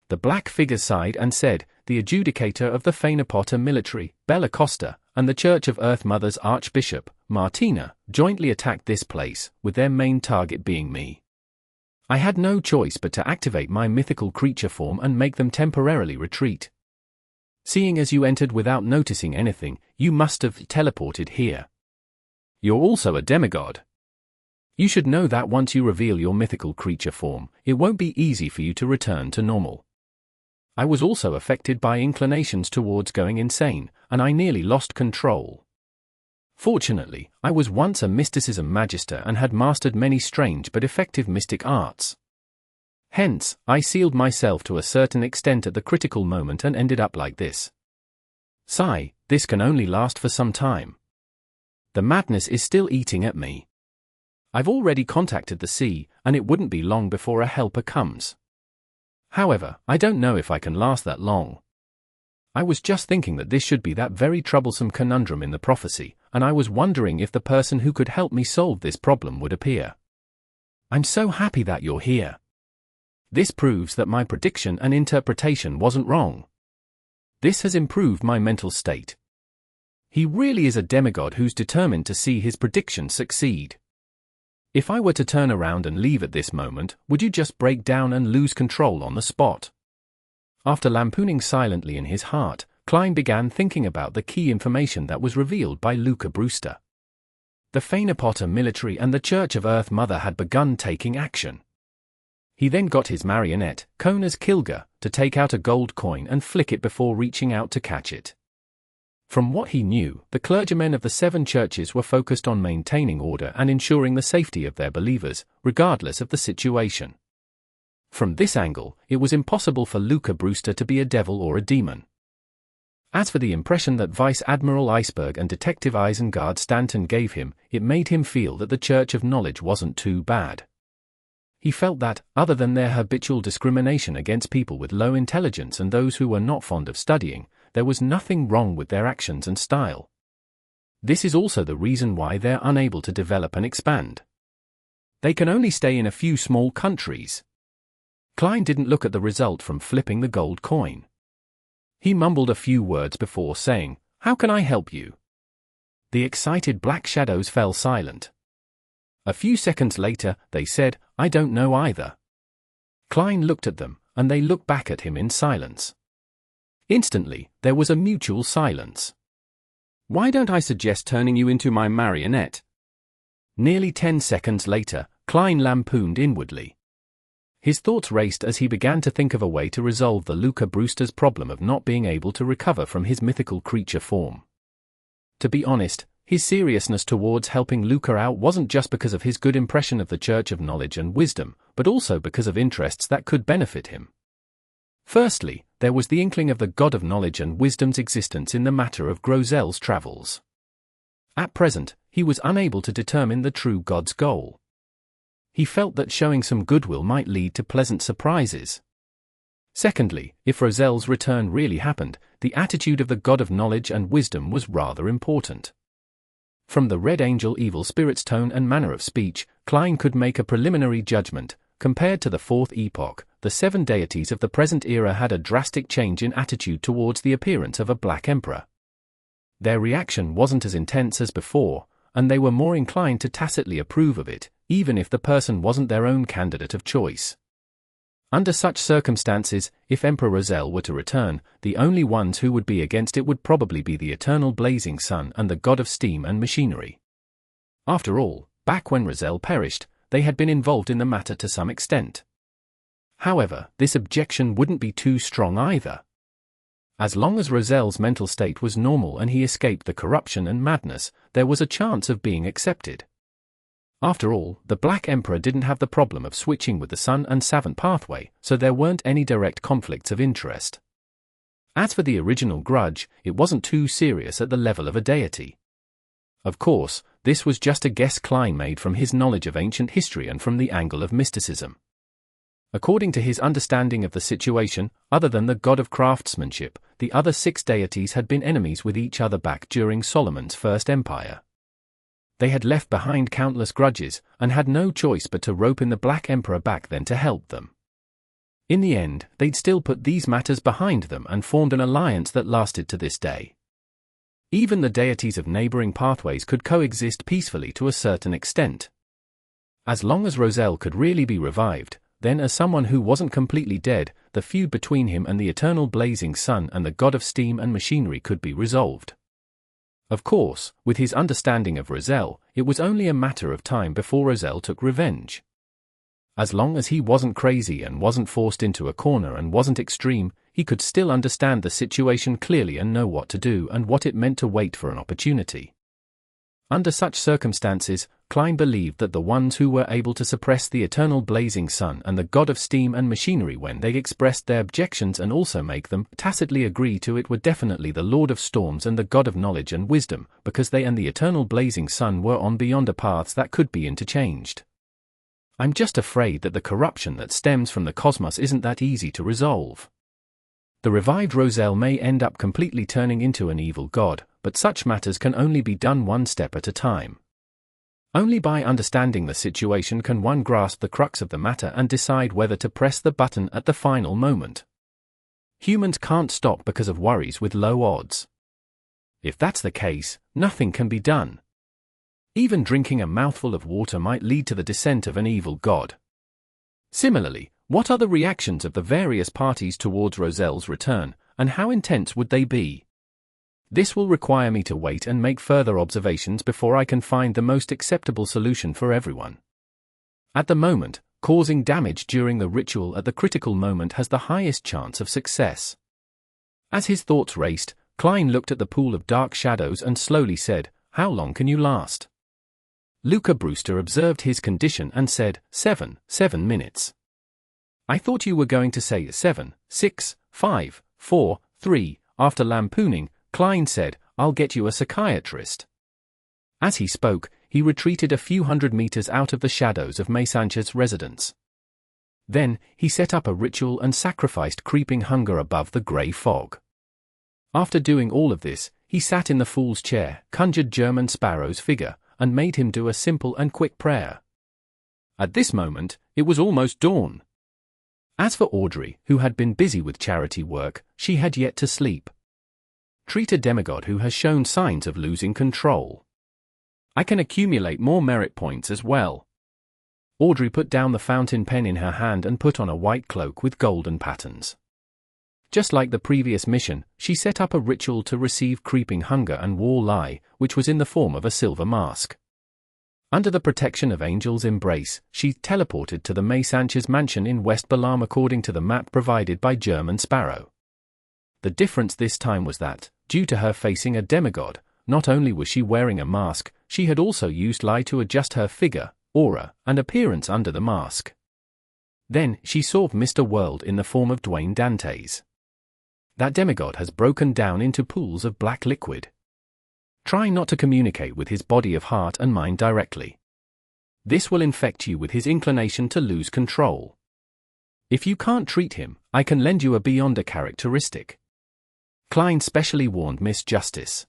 S1: The black figure sighed and said, "The adjudicator of the Phainopota military, Bella Costa, and the Church of Earth Mother's Archbishop, Martina, jointly attacked this place, with their main target being me. I had no choice but to activate my mythical creature form and make them temporarily retreat. Seeing as you entered without noticing anything, you must have teleported here. You're also a demigod. You should know that once you reveal your mythical creature form, it won't be easy for you to return to normal. I was also affected by inclinations towards going insane, and I nearly lost control. Fortunately, I was once a mysticism magister and had mastered many strange but effective mystic arts. Hence, I sealed myself to a certain extent at the critical moment and ended up like this. Sigh, this can only last for some time. The madness is still eating at me. I've already contacted the sea, and it wouldn't be long before a helper comes. However, I don't know if I can last that long. I was just thinking that this should be that very troublesome conundrum in the prophecy, and I was wondering if the person who could help me solve this problem would appear. I'm so happy that you're here. This proves that my prediction and interpretation wasn't wrong. This has improved my mental state. He really is a demigod who's determined to see his prediction succeed. If I were to turn around and leave at this moment, would you just break down and lose control on the spot? After lampooning silently in his heart, Klein began thinking about the key information that was revealed by Luca Brewster. The Feinapotter military and the Church of Earth Mother had begun taking action. He then got his marionette, Kona's Kilga, to take out a gold coin and flick it before reaching out to catch it. From what he knew, the clergymen of the 7 churches were focused on maintaining order and ensuring the safety of their believers, regardless of the situation. From this angle, it was impossible for Luca Brewster to be a devil or a demon. As for the impression that Vice Admiral Iceberg and Detective Isengard Stanton gave him, it made him feel that the Church of Knowledge wasn't too bad. He felt that, other than their habitual discrimination against people with low intelligence and those who were not fond of studying, there was nothing wrong with their actions and style. This is also the reason why they're unable to develop and expand. They can only stay in a few small countries. Klein didn't look at the result from flipping the gold coin. He mumbled a few words before saying, "How can I help you?" The excited black shadows fell silent. A few seconds later, they said, "I don't know either." Klein looked at them, and they looked back at him in silence. Instantly, there was a mutual silence. "Why don't I suggest turning you into my marionette?" Nearly 10 seconds later, Klein lampooned inwardly. His thoughts raced as he began to think of a way to resolve the Luca Brewster's problem of not being able to recover from his mythical creature form. To be honest, his seriousness towards helping Luca out wasn't just because of his good impression of the Church of Knowledge and Wisdom, but also because of interests that could benefit him. Firstly, there was the inkling of the God of Knowledge and Wisdom's existence in the matter of Grozel's travels. At present, he was unable to determine the true God's goal. He felt that showing some goodwill might lead to pleasant surprises. Secondly, if Rozel's return really happened, the attitude of the God of Knowledge and Wisdom was rather important. From the Red Angel evil spirit's tone and manner of speech, Klein could make a preliminary judgment. Compared to the Fourth Epoch, the 7 deities of the present era had a drastic change in attitude towards the appearance of a Black Emperor. Their reaction wasn't as intense as before, and they were more inclined to tacitly approve of it, even if the person wasn't their own candidate of choice. Under such circumstances, if Emperor Rozel were to return, the only ones who would be against it would probably be the eternal blazing sun and the god of steam and machinery. After all, back when Rozel perished, they had been involved in the matter to some extent. However, this objection wouldn't be too strong either. As long as Rozel's mental state was normal and he escaped the corruption and madness, there was a chance of being accepted. After all, the Black Emperor didn't have the problem of switching with the Sun and Savant pathway, so there weren't any direct conflicts of interest. As for the original grudge, it wasn't too serious at the level of a deity. Of course, this was just a guess Klein made from his knowledge of ancient history and from the angle of mysticism. According to his understanding of the situation, other than the god of craftsmanship, the other 6 deities had been enemies with each other back during Solomon's First Empire. They had left behind countless grudges, and had no choice but to rope in the Black Emperor back then to help them. In the end, they'd still put these matters behind them and formed an alliance that lasted to this day. Even the deities of neighboring pathways could coexist peacefully to a certain extent. As long as Roselle could really be revived, then as someone who wasn't completely dead, the feud between him and the eternal blazing sun and the god of steam and machinery could be resolved. Of course, with his understanding of Roselle, it was only a matter of time before Roselle took revenge. As long as he wasn't crazy and wasn't forced into a corner and wasn't extreme, he could still understand the situation clearly and know what to do and what it meant to wait for an opportunity. Under such circumstances, Klein believed that the ones who were able to suppress the eternal blazing sun and the god of steam and machinery when they expressed their objections and also make them tacitly agree to it were definitely the Lord of Storms and the god of knowledge and wisdom, because they and the eternal blazing sun were on beyond paths that could be interchanged. I'm just afraid that the corruption that stems from the cosmos isn't that easy to resolve. The revived Roselle may end up completely turning into an evil god, but such matters can only be done one step at a time. Only by understanding the situation can one grasp the crux of the matter and decide whether to press the button at the final moment. Humans can't stop because of worries with low odds. If that's the case, nothing can be done. Even drinking a mouthful of water might lead to the descent of an evil god. Similarly, what are the reactions of the various parties towards Roselle's return, and how intense would they be? This will require me to wait and make further observations before I can find the most acceptable solution for everyone. At the moment, causing damage during the ritual at the critical moment has the highest chance of success. As his thoughts raced, Klein looked at the pool of dark shadows and slowly said, "How long can you last?" Luca Brewster observed his condition and said, 7 minutes. I thought you were going to say 7, 6, 5, 4, 3, after lampooning, Klein said, I'll get you a psychiatrist. As he spoke, he retreated a few hundred meters out of the shadows of Mesanch's residence. Then, he set up a ritual and sacrificed creeping hunger above the grey fog. After doing all of this, he sat in the fool's chair, conjured German Sparrow's figure, and made him do a simple and quick prayer. At this moment, it was almost dawn. As for Audrey, who had been busy with charity work, she had yet to sleep. Treat a demigod who has shown signs of losing control. I can accumulate more merit points as well. Audrey put down the fountain pen in her hand and put on a white cloak with golden patterns. Just like the previous mission, she set up a ritual to receive creeping hunger and war lie, which was in the form of a silver mask. Under the protection of Angel's embrace, she teleported to the Mesanch's mansion in West Balam according to the map provided by German Sparrow. The difference this time was that, due to her facing a demigod, not only was she wearing a mask, she had also used lie to adjust her figure, aura, and appearance under the mask. Then, she saw Mr. World in the form of Dwayne Dantes. That demigod has broken down into pools of black liquid. Try not to communicate with his body of heart and mind directly. This will infect you with his inclination to lose control. If you can't treat him, I can lend you a Beyonder characteristic. Klein specially warned Miss Justice.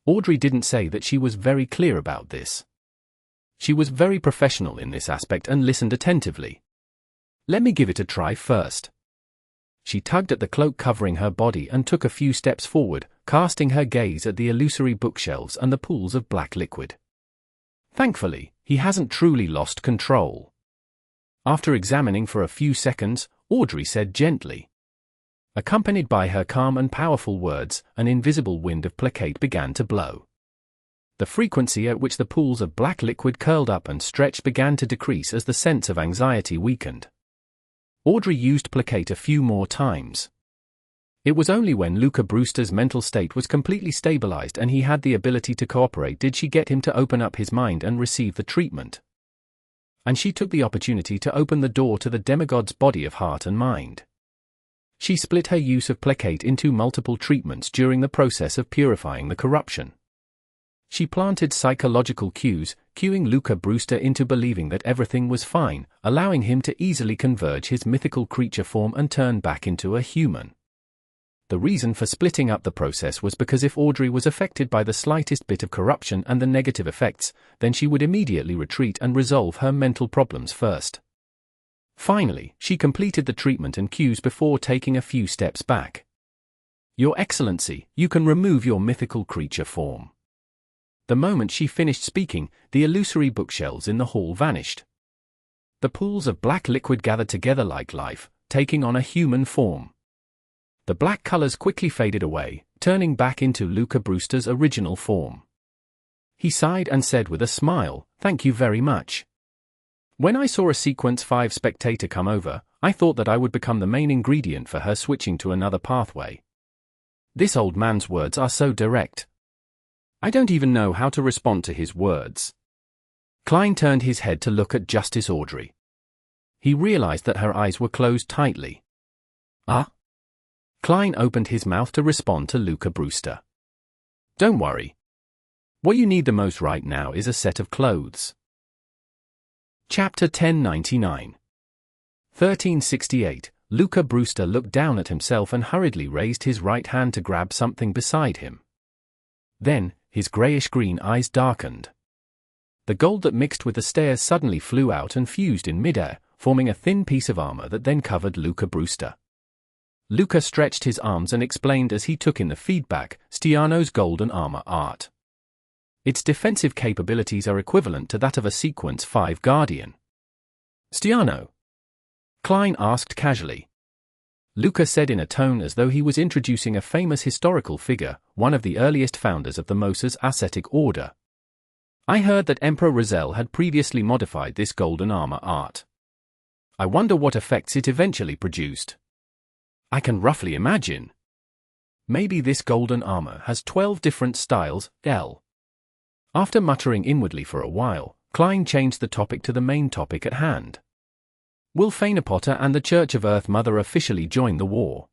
S1: Audrey didn't say that she was very clear about this. She was very professional in this aspect and listened attentively. Let me give it a try first. She tugged at the cloak covering her body and took a few steps forward, casting her gaze at the illusory bookshelves and the pools of black liquid. Thankfully, he hasn't truly lost control. After examining for a few seconds, Audrey said gently. Accompanied by her calm and powerful words, an invisible wind of placate began to blow. The frequency at which the pools of black liquid curled up and stretched began to decrease as the sense of anxiety weakened. Audrey used placate a few more times. It was only when Luca Brewster's mental state was completely stabilized and he had the ability to cooperate did she get him to open up his mind and receive the treatment. And she took the opportunity to open the door to the demigod's body of heart and mind. She split her use of placate into multiple treatments during the process of purifying the corruption. She planted psychological cues, cueing Luca Brewster into believing that everything was fine, allowing him to easily converge his mythical creature form and turn back into a human. The reason for splitting up the process was because if Audrey was affected by the slightest bit of corruption and the negative effects, then she would immediately retreat and resolve her mental problems first. Finally, she completed the treatment and cues before taking a few steps back. Your Excellency, you can remove your mythical creature form. The moment she finished speaking, the illusory bookshelves in the hall vanished. The pools of black liquid gathered together like life, taking on a human form. The black colors quickly faded away, turning back into Luca Brewster's original form. He sighed and said with a smile, "Thank you very much. When I saw a Sequence 5 spectator come over, I thought that I would become the main ingredient for her switching to another pathway." This old man's words are so direct. I don't even know how to respond to his words. Klein turned his head to look at Justice Audrey. He realized that her eyes were closed tightly. "Ah?" Klein opened his mouth to respond to Luca Brewster. "Don't worry. What you need the most right now is a set of clothes." Chapter 1099. 1368. Luca Brewster looked down at himself and hurriedly raised his right hand to grab something beside him. Then, his grayish-green eyes darkened. The gold that mixed with the stairs suddenly flew out and fused in midair, forming a thin piece of armor that then covered Luca Brewster. Luca stretched his arms and explained as he took in the feedback, Stiano's golden armor art. Its defensive capabilities are equivalent to that of a Sequence 5 Guardian. "Stiano?" Klein asked casually. Luca said in a tone as though he was introducing a famous historical figure, one of the earliest founders of the Moses ascetic order. "I heard that Emperor Razel had previously modified this golden armor art. I wonder what effects it eventually produced. I can roughly imagine. Maybe this golden armor has 12 different styles, L." After muttering inwardly for a while, Klein changed the topic to the main topic at hand. Will Fainapotter and the Church of Earth Mother officially join the war?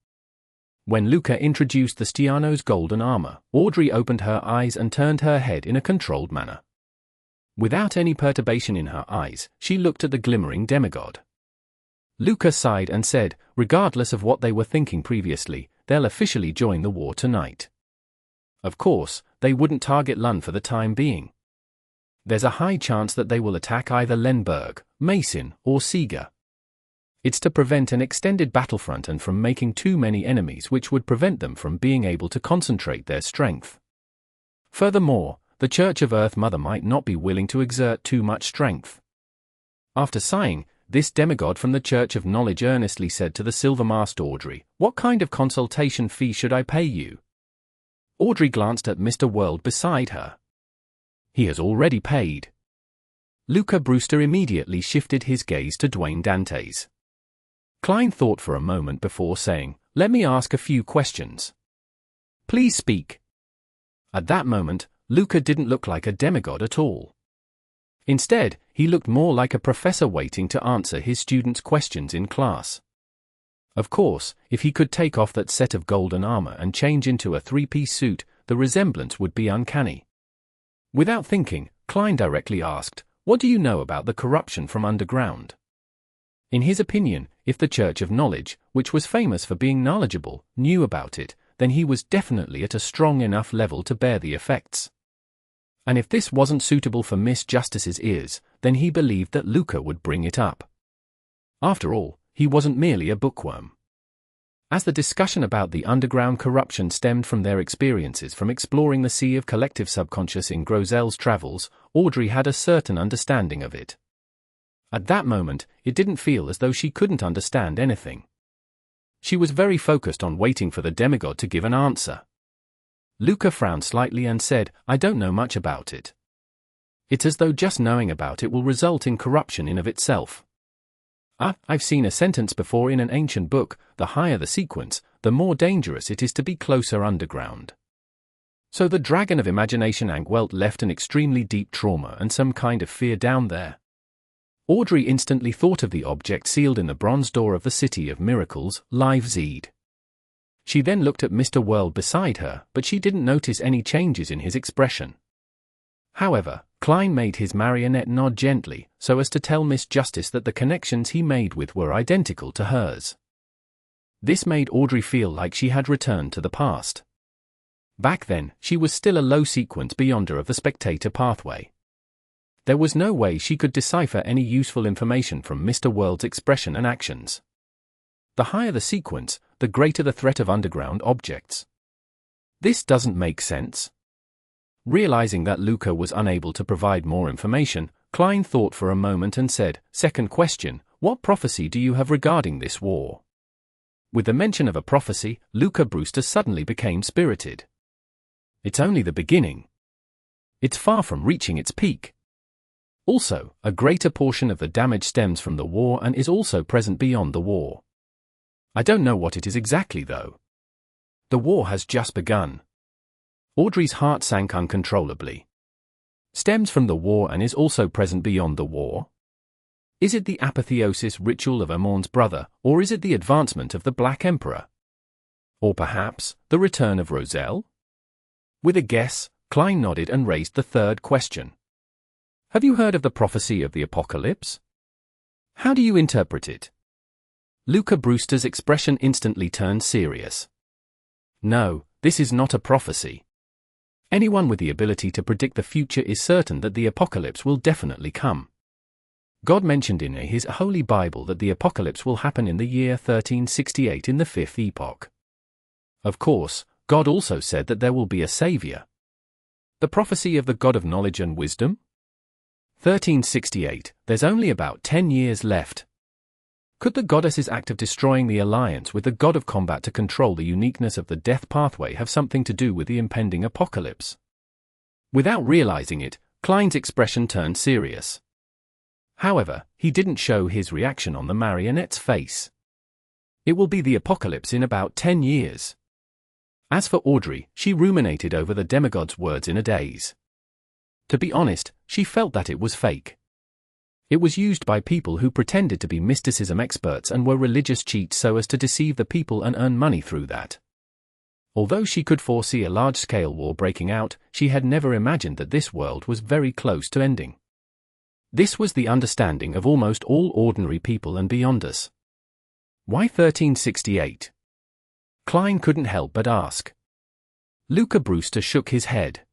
S1: When Luca introduced the Stiano's golden armor, Audrey opened her eyes and turned her head in a controlled manner. Without any perturbation in her eyes, she looked at the glimmering demigod. Luca sighed and said, regardless of what they were thinking previously, they'll officially join the war tonight. Of course, they wouldn't target Lund for the time being. There's a high chance that they will attack either Lenberg, Mason, or Seger. It's to prevent an extended battlefront and from making too many enemies, which would prevent them from being able to concentrate their strength. Furthermore, the Church of Earth Mother might not be willing to exert too much strength. After sighing, this demigod from the Church of Knowledge earnestly said to the silver-masked Audrey, "What kind of consultation fee should I pay you?" Audrey glanced at Mr. World beside her. "He has already paid." Luca Brewster immediately shifted his gaze to Dwayne Dantes. Klein thought for a moment before saying, "Let me ask a few questions." "Please speak." At that moment, Luca didn't look like a demigod at all. Instead, he looked more like a professor waiting to answer his students' questions in class. Of course, if he could take off that set of golden armor and change into a three-piece suit, the resemblance would be uncanny. Without thinking, Klein directly asked, "What do you know about the corruption from underground?" In his opinion, if the Church of Knowledge, which was famous for being knowledgeable, knew about it, then he was definitely at a strong enough level to bear the effects. And if this wasn't suitable for Miss Justice's ears, then he believed that Luca would bring it up. After all, he wasn't merely a bookworm. As the discussion about the underground corruption stemmed from their experiences from exploring the sea of collective subconscious in Grozel's travels, Audrey had a certain understanding of it. At that moment, it didn't feel as though she couldn't understand anything. She was very focused on waiting for the demigod to give an answer. Luca frowned slightly and said, "I don't know much about it. It's as though just knowing about it will result in corruption in of itself. I've seen a sentence before in an ancient book, the higher the sequence, the more dangerous it is to be closer underground. So the dragon of imagination Angwelt left an extremely deep trauma and some kind of fear down there." Audrey instantly thought of the object sealed in the bronze door of the City of Miracles, Live Zed. She then looked at Mr. World beside her, but she didn't notice any changes in his expression. However, Klein made his marionette nod gently, so as to tell Miss Justice that the connections he made with were identical to hers. This made Audrey feel like she had returned to the past. Back then, she was still a low-sequence beyonder of the spectator pathway. There was no way she could decipher any useful information from Mr. World's expression and actions. The higher the sequence, the greater the threat of underground objects. This doesn't make sense. Realizing that Luca was unable to provide more information, Klein thought for a moment and said, "Second question, what prophecy do you have regarding this war?" With the mention of a prophecy, Luca Brewster suddenly became spirited. It's only the beginning. It's far from reaching its peak. Also, a greater portion of the damage stems from the war and is also present beyond the war. I don't know what it is exactly though. The war has just begun. Audrey's heart sank uncontrollably. Stems from the war and is also present beyond the war? Is it the apotheosis ritual of Amon's brother, or is it the advancement of the Black Emperor? Or perhaps, the return of Roselle? With a guess, Klein nodded and raised the third question. Have you heard of the prophecy of the apocalypse? How do you interpret it? Luca Brewster's expression instantly turned serious. No, this is not a prophecy. Anyone with the ability to predict the future is certain that the apocalypse will definitely come. God mentioned in his Holy Bible that the apocalypse will happen in the year 1368 in the fifth epoch. Of course, God also said that there will be a savior. The prophecy of the God of knowledge and wisdom? 1368, there's only about 10 years left. Could the goddess's act of destroying the alliance with the god of combat to control the uniqueness of the death pathway have something to do with the impending apocalypse? Without realizing it, Klein's expression turned serious. However, he didn't show his reaction on the marionette's face. It will be the apocalypse in about 10 years. As for Audrey, she ruminated over the demigod's words in a daze. To be honest, she felt that it was fake. It was used by people who pretended to be mysticism experts and were religious cheats so as to deceive the people and earn money through that. Although she could foresee a large-scale war breaking out, she had never imagined that this world was very close to ending. This was the understanding of almost all ordinary people and beyond us. Why 1368? Klein couldn't help but ask. Luca Brewster shook his head.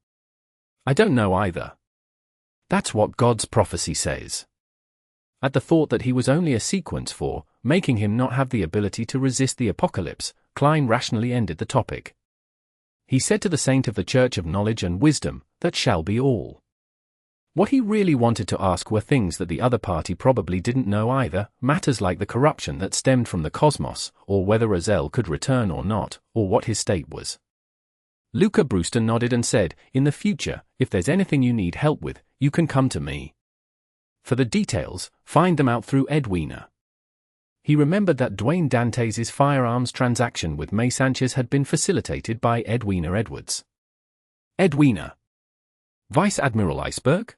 S1: I don't know either. That's what God's prophecy says. At the thought that he was only a sequence for, making him not have the ability to resist the apocalypse, Klein rationally ended the topic. He said to the saint of the Church of Knowledge and Wisdom, that shall be all. What he really wanted to ask were things that the other party probably didn't know either, matters like the corruption that stemmed from the cosmos, or whether Roselle could return or not, or what his state was. Luca Brewster nodded and said, in the future, if there's anything you need help with, you can come to me. For the details, find them out through Edwina. He remembered that Dwayne Dantes' firearms transaction with May Sanchez had been facilitated by Edwina Edwards. Edwina. Vice Admiral Iceberg?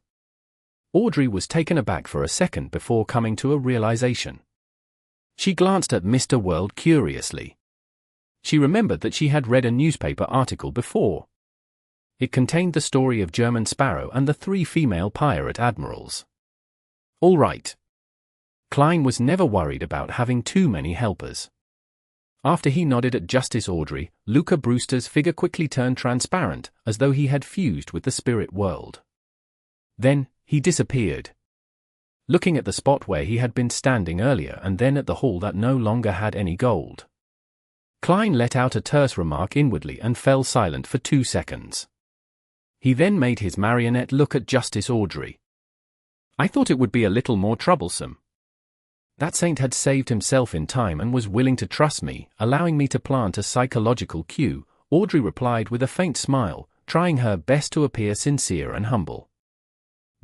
S1: Audrey was taken aback for a second before coming to a realization. She glanced at Mr. World curiously. She remembered that she had read a newspaper article before. It contained the story of German Sparrow and the 3 female pirate admirals. All right. Klein was never worried about having too many helpers. After he nodded at Justice Audrey, Luca Brewster's figure quickly turned transparent, as though he had fused with the spirit world. Then, he disappeared. Looking at the spot where he had been standing earlier and then at the hall that no longer had any gold. Klein let out a terse remark inwardly and fell silent for 2 seconds. He then made his marionette look at Justice Audrey. I thought it would be a little more troublesome. That saint had saved himself in time and was willing to trust me, allowing me to plant a psychological cue, Audrey replied with a faint smile, trying her best to appear sincere and humble.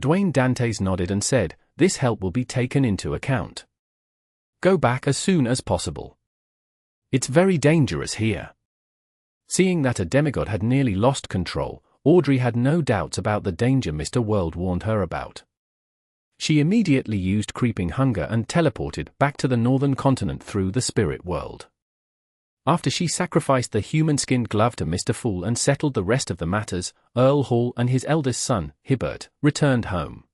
S1: Dwayne Dantes nodded and said, this help will be taken into account. Go back as soon as possible. It's very dangerous here. Seeing that a demigod had nearly lost control, Audrey had no doubts about the danger Mr. World warned her about. She immediately used creeping hunger and teleported back to the northern continent through the spirit world. After she sacrificed the human-skinned glove to Mr. Fool and settled the rest of the matters, Earl Hall and his eldest son, Hibbert, returned home.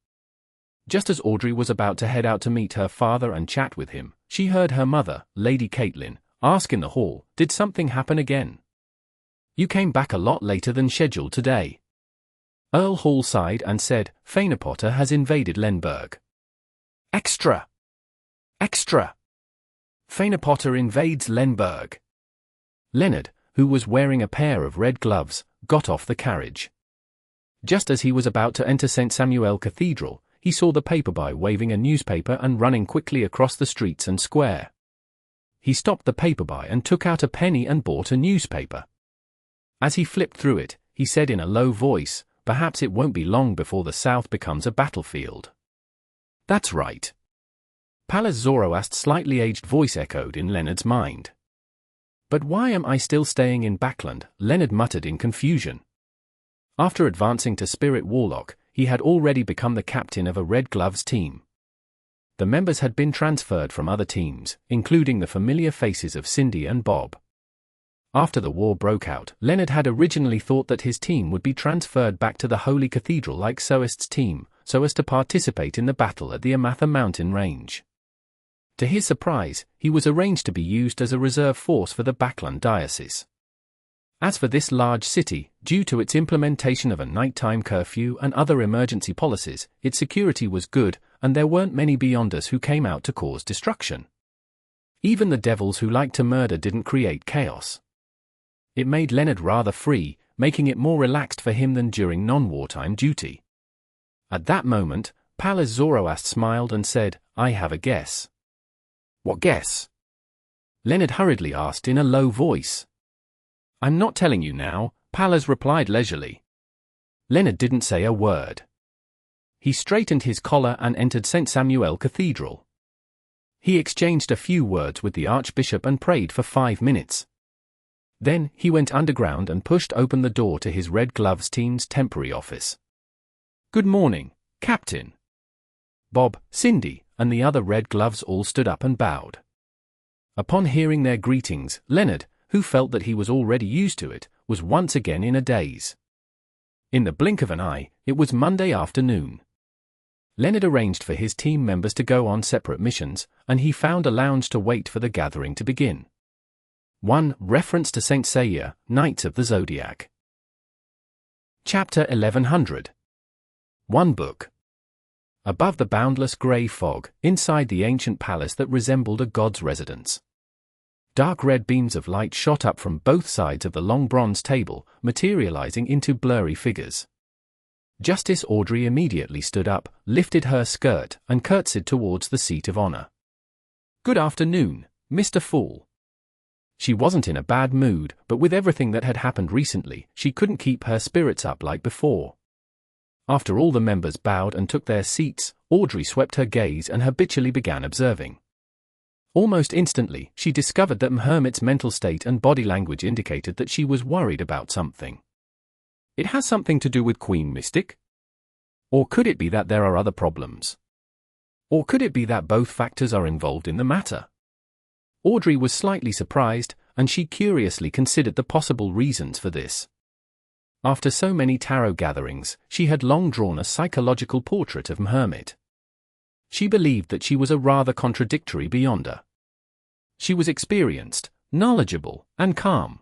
S1: Just as Audrey was about to head out to meet her father and chat with him, she heard her mother, Lady Caitlin, ask in the hall, did something happen again? You came back a lot later than scheduled today. Earl Hall sighed and said, Potter has invaded Lenberg. Extra! Extra! Potter invades Lenberg. Leonard, who was wearing a pair of red gloves, got off the carriage. Just as he was about to enter St. Samuel Cathedral, he saw the paperboy waving a newspaper and running quickly across the streets and square. He stopped the paperboy and took out a penny and bought a newspaper. As he flipped through it, he said in a low voice, "Perhaps it won't be long before the South becomes a battlefield." "That's right." Pallas Zoroast's slightly aged voice echoed in Leonard's mind. "But why am I still staying in Backlund?" Leonard muttered in confusion. After advancing to Spirit Warlock, he had already become the captain of a Red Gloves team. The members had been transferred from other teams, including the familiar faces of Cindy and Bob. After the war broke out, Leonard had originally thought that his team would be transferred back to the Holy Cathedral like Soest's team, so as to participate in the battle at the Amatha mountain range. To his surprise, he was arranged to be used as a reserve force for the Backlund diocese. As for this large city, due to its implementation of a nighttime curfew and other emergency policies, its security was good, and there weren't many Beyonders who came out to cause destruction. Even the devils who liked to murder didn't create chaos. It made Leonard rather free, making it more relaxed for him than during non-wartime duty. At that moment, Pallas Zoroast smiled and said, "I have a guess." "What guess?" Leonard hurriedly asked in a low voice. "I'm not telling you now," Pallas replied leisurely. Leonard didn't say a word. He straightened his collar and entered St. Samuel Cathedral. He exchanged a few words with the Archbishop and prayed for 5 minutes. Then, he went underground and pushed open the door to his Red Gloves team's temporary office. "Good morning, Captain." Bob, Cindy, and the other Red Gloves all stood up and bowed. Upon hearing their greetings, Leonard, who felt that he was already used to it, was once again in a daze. In the blink of an eye, it was Monday afternoon. Leonard arranged for his team members to go on separate missions, and he found a lounge to wait for the gathering to begin. 1. Reference to Saint Seiya, Knights of the Zodiac. Chapter 1100. One book. Above the boundless grey fog, inside the ancient palace that resembled a god's residence. Dark red beams of light shot up from both sides of the long bronze table, materializing into blurry figures. Justice Audrey immediately stood up, lifted her skirt, and curtsied towards the seat of honor. "Good afternoon, Mr. Fool." She wasn't in a bad mood, but with everything that had happened recently, she couldn't keep her spirits up like before. After all the members bowed and took their seats, Audrey swept her gaze and habitually began observing. Almost instantly, she discovered that Hermit's mental state and body language indicated that she was worried about something. It has something to do with Queen Mystic? Or could it be that there are other problems? Or could it be that both factors are involved in the matter? Audrey was slightly surprised, and she curiously considered the possible reasons for this. After so many tarot gatherings, she had long drawn a psychological portrait of Hermit. She believed that she was a rather contradictory Beyonder. She was experienced, knowledgeable, and calm.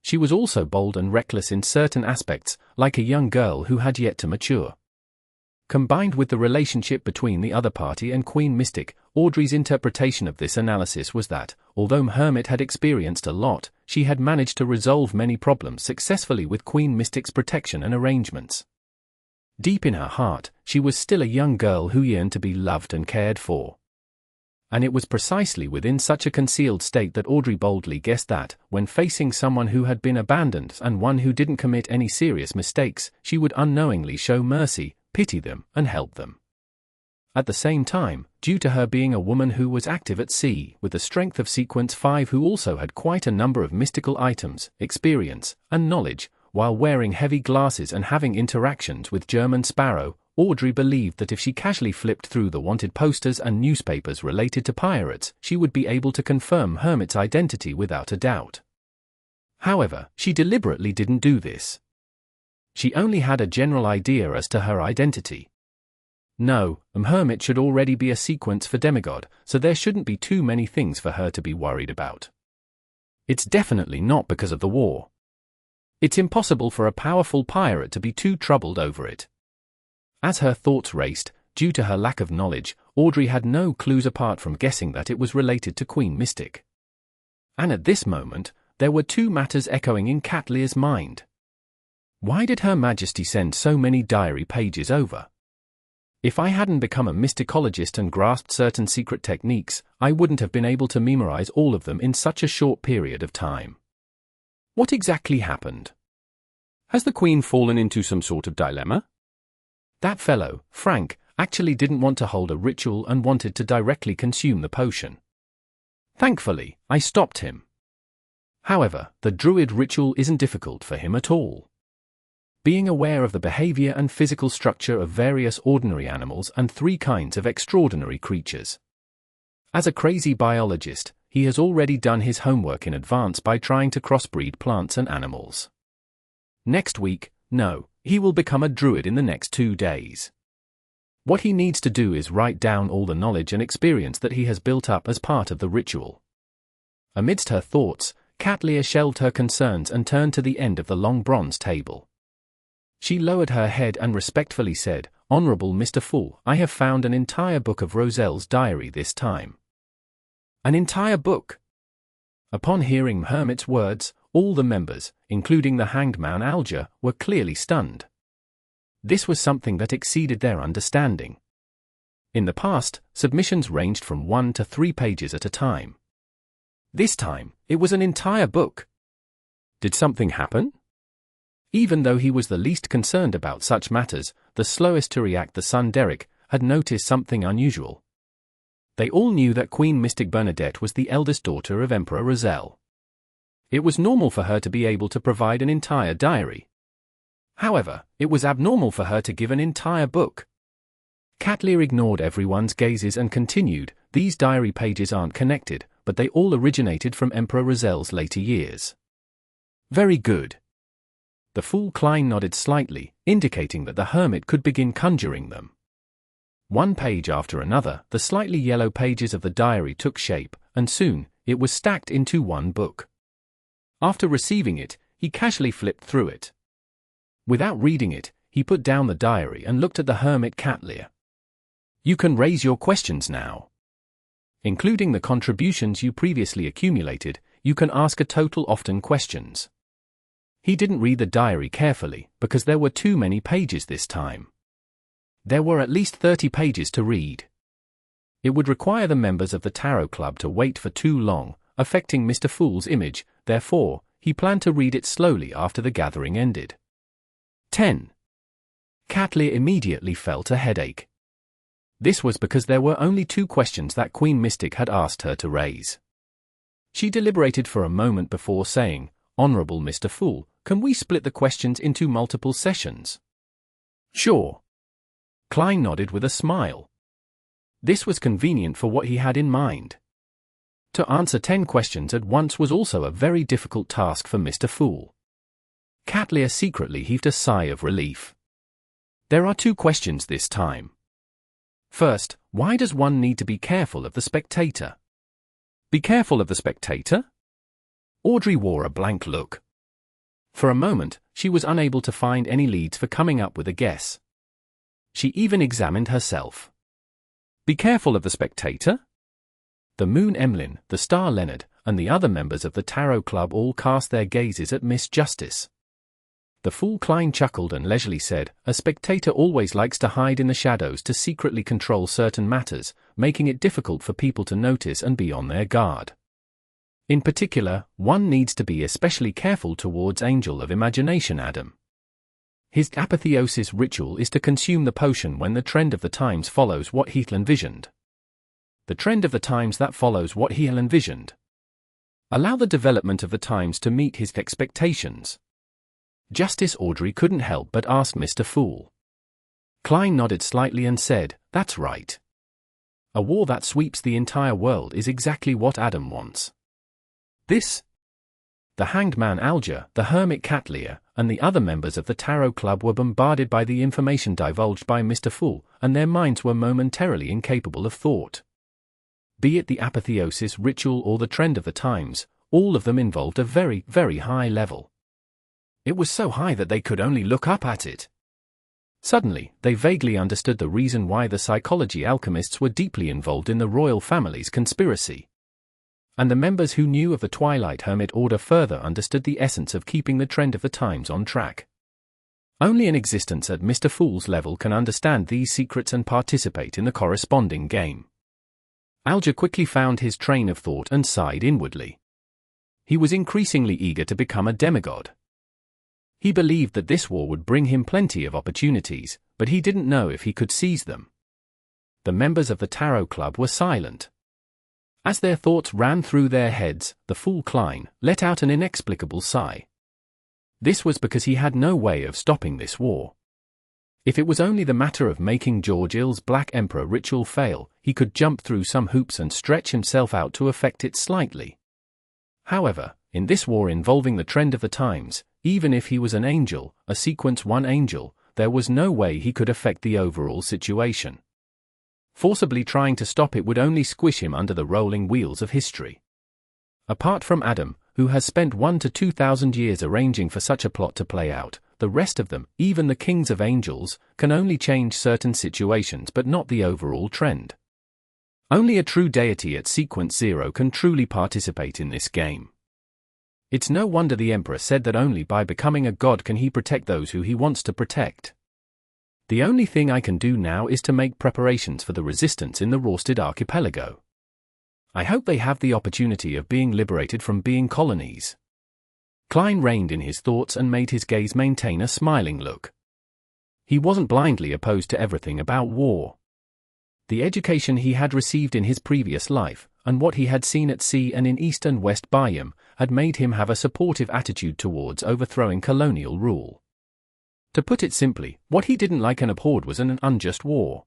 S1: She was also bold and reckless in certain aspects, like a young girl who had yet to mature. Combined with the relationship between the other party and Queen Mystic, Audrey's interpretation of this analysis was that, although Hermit had experienced a lot, she had managed to resolve many problems successfully with Queen Mystic's protection and arrangements. Deep in her heart, she was still a young girl who yearned to be loved and cared for. And it was precisely within such a concealed state that Audrey boldly guessed that, when facing someone who had been abandoned and one who didn't commit any serious mistakes, she would unknowingly show mercy, pity them, and help them. At the same time, due to her being a woman who was active at sea, with the strength of Sequence 5 who also had quite a number of mystical items, experience, and knowledge, while wearing heavy glasses and having interactions with German Sparrow, Audrey believed that if she casually flipped through the wanted posters and newspapers related to pirates, she would be able to confirm Hermit's identity without a doubt. However, she deliberately didn't do this. She only had a general idea as to her identity. No, Hermit should already be a sequence for demigod, so there shouldn't be too many things for her to be worried about. It's definitely not because of the war. It's impossible for a powerful pirate to be too troubled over it. As her thoughts raced, due to her lack of knowledge, Audrey had no clues apart from guessing that it was related to Queen Mystic. And at this moment, there were two matters echoing in Cat Lear's mind. Why did Her Majesty send so many diary pages over? If I hadn't become a mysticologist and grasped certain secret techniques, I wouldn't have been able to memorize all of them in such a short period of time. What exactly happened? Has the Queen fallen into some sort of dilemma? That fellow, Frank, actually didn't want to hold a ritual and wanted to directly consume the potion. Thankfully, I stopped him. However, the druid ritual isn't difficult for him at all. Being aware of the behavior and physical structure of various ordinary animals and 3 kinds of extraordinary creatures. As a crazy biologist, he has already done his homework in advance by trying to crossbreed plants and animals. Next week, no, he will become a druid in the next 2 days. What he needs to do is write down all the knowledge and experience that he has built up as part of the ritual. Amidst her thoughts, Catleya shelved her concerns and turned to the end of the long bronze table. She lowered her head and respectfully said, "Honorable Mr. Fool, I have found an entire book of Roselle's diary this time." An entire book? Upon hearing Hermit's words, all the members, including the hanged man Alger, were clearly stunned. This was something that exceeded their understanding. In the past, submissions ranged from 1 to 3 pages at a time. This time, it was an entire book. Did something happen? Even though he was the least concerned about such matters, the slowest to react, the son Derek, had noticed something unusual. They all knew that Queen Mystic Bernadette was the eldest daughter of Emperor Roselle. It was normal for her to be able to provide an entire diary. However, it was abnormal for her to give an entire book. Catleya ignored everyone's gazes and continued, "These diary pages aren't connected, but they all originated from Emperor Roselle's later years." Very good. The fool Klein nodded slightly, indicating that the hermit could begin conjuring them. One page after another, the slightly yellow pages of the diary took shape, and soon, it was stacked into one book. After receiving it, he casually flipped through it. Without reading it, he put down the diary and looked at the hermit Catleya. "You can raise your questions now. Including the contributions you previously accumulated, you can ask a total of 10 questions." He didn't read the diary carefully, because there were too many pages this time. There were at least 30 pages to read. It would require the members of the Tarot Club to wait for too long, affecting Mr. Fool's image, therefore, he planned to read it slowly after the gathering ended. 10. Catleya immediately felt a headache. This was because there were only 2 questions that Queen Mystic had asked her to raise. She deliberated for a moment before saying, "Honorable Mr. Fool, can we split the questions into multiple sessions?" "Sure." Klein nodded with a smile. This was convenient for what he had in mind. To answer 10 questions at once was also a very difficult task for Mr. Fool. Catleya secretly heaved a sigh of relief. There are 2 questions this time. First, why does one need to be careful of the spectator? Be careful of the spectator? Audrey wore a blank look. For a moment, she was unable to find any leads for coming up with a guess. She even examined herself. Be careful of the spectator? The Moon Emlyn, the Star Leonard, and the other members of the Tarot Club all cast their gazes at Miss Justice. The fool Klein chuckled and leisurely said, "A spectator always likes to hide in the shadows to secretly control certain matters, making it difficult for people to notice and be on their guard. In particular, one needs to be especially careful towards Angel of Imagination Adam. His apotheosis ritual is to consume the potion when the trend of the times follows what he envisioned. The trend of the times that follows what he envisioned. Allow the development of the times to meet his expectations." Justice Audrey couldn't help but ask Mr. Fool. Klein nodded slightly and said, "That's right. A war that sweeps the entire world is exactly what Adam wants." This? The hanged man Alger, the hermit Catleya, and the other members of the Tarot Club were bombarded by the information divulged by Mr. Fool, and their minds were momentarily incapable of thought. Be it the apotheosis ritual or the trend of the times, all of them involved a very, very high level. It was so high that they could only look up at it. Suddenly, they vaguely understood the reason why the psychology alchemists were deeply involved in the royal family's conspiracy. And the members who knew of the Twilight Hermit Order further understood the essence of keeping the trend of the times on track. Only an existence at Mr. Fool's level can understand these secrets and participate in the corresponding game. Alger quickly found his train of thought and sighed inwardly. He was increasingly eager to become a demigod. He believed that this war would bring him plenty of opportunities, but he didn't know if he could seize them. The members of the Tarot Club were silent. As their thoughts ran through their heads, the fool Klein let out an inexplicable sigh. This was because he had no way of stopping this war. If it was only the matter of making George Ill's Black Emperor ritual fail, he could jump through some hoops and stretch himself out to affect it slightly. However, in this war involving the trend of the times, even if he was an angel, a Sequence 1 angel, there was no way he could affect the overall situation. Forcibly trying to stop it would only squish him under the rolling wheels of history. Apart from Adam, who has spent 1,000 to 2,000 years arranging for such a plot to play out, the rest of them, even the kings of angels, can only change certain situations but not the overall trend. Only a true deity at Sequence 0 can truly participate in this game. It's no wonder the Emperor said that only by becoming a god can he protect those who he wants to protect. The only thing I can do now is to make preparations for the resistance in the Rorsted Archipelago. I hope they have the opportunity of being liberated from being colonies. Klein reined in his thoughts and made his gaze maintain a smiling look. He wasn't blindly opposed to everything about war. The education he had received in his previous life, and what he had seen at sea and in East and West Bayam, had made him have a supportive attitude towards overthrowing colonial rule. To put it simply, what he didn't like and abhorred was an unjust war.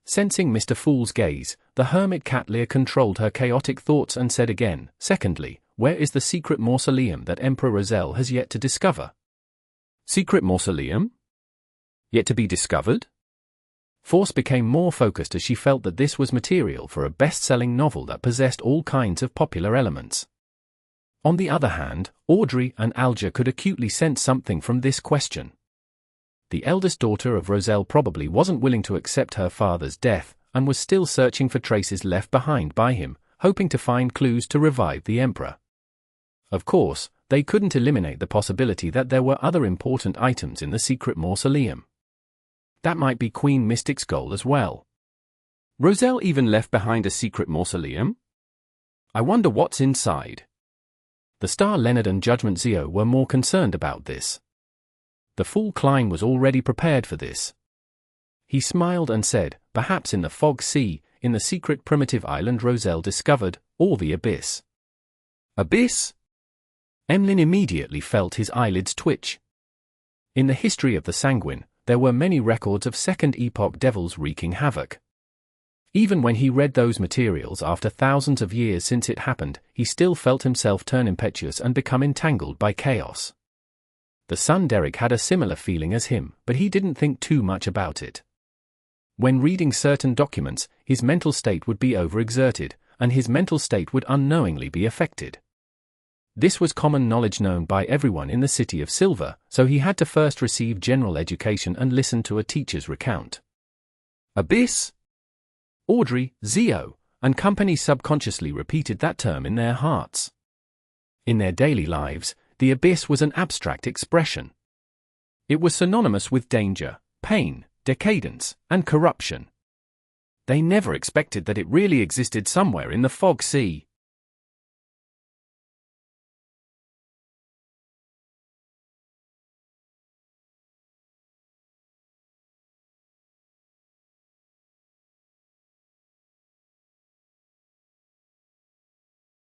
S1: Sensing Mr. Fool's gaze, the hermit Catlear controlled her chaotic thoughts and said again, "Secondly, where is the secret mausoleum that Emperor Roselle has yet to discover?" "Secret mausoleum? Yet to be discovered?" Force became more focused as she felt that this was material for a best-selling novel that possessed all kinds of popular elements. On the other hand, Audrey and Alger could acutely sense something from this question. The eldest daughter of Roselle probably wasn't willing to accept her father's death, and was still searching for traces left behind by him, hoping to find clues to revive the Emperor. Of course, they couldn't eliminate the possibility that there were other important items in the secret mausoleum. That might be Queen Mystic's goal as well. Roselle even left behind a secret mausoleum? I wonder what's inside. The Star Leonard and Judgment Zio were more concerned about this. The fool Klein was already prepared for this. He smiled and said, "Perhaps in the Fog Sea, in the secret primitive island Roselle discovered, or the Abyss." Abyss? Emlyn immediately felt his eyelids twitch. In the history of the Sanguine, there were many records of Second Epoch devils wreaking havoc. Even when he read those materials after thousands of years since it happened, he still felt himself turn impetuous and become entangled by chaos. The son Derek had a similar feeling as him, but he didn't think too much about it. When reading certain documents, his mental state would be overexerted, and his mental state would unknowingly be affected. This was common knowledge known by everyone in the City of Silver, so he had to first receive general education and listen to a teacher's recount. Abyss? Audrey, Zio, and company subconsciously repeated that term in their hearts. In their daily lives, the abyss was an abstract expression. It was synonymous with danger, pain, decadence, and corruption. They never expected that it really existed somewhere in the Fog Sea.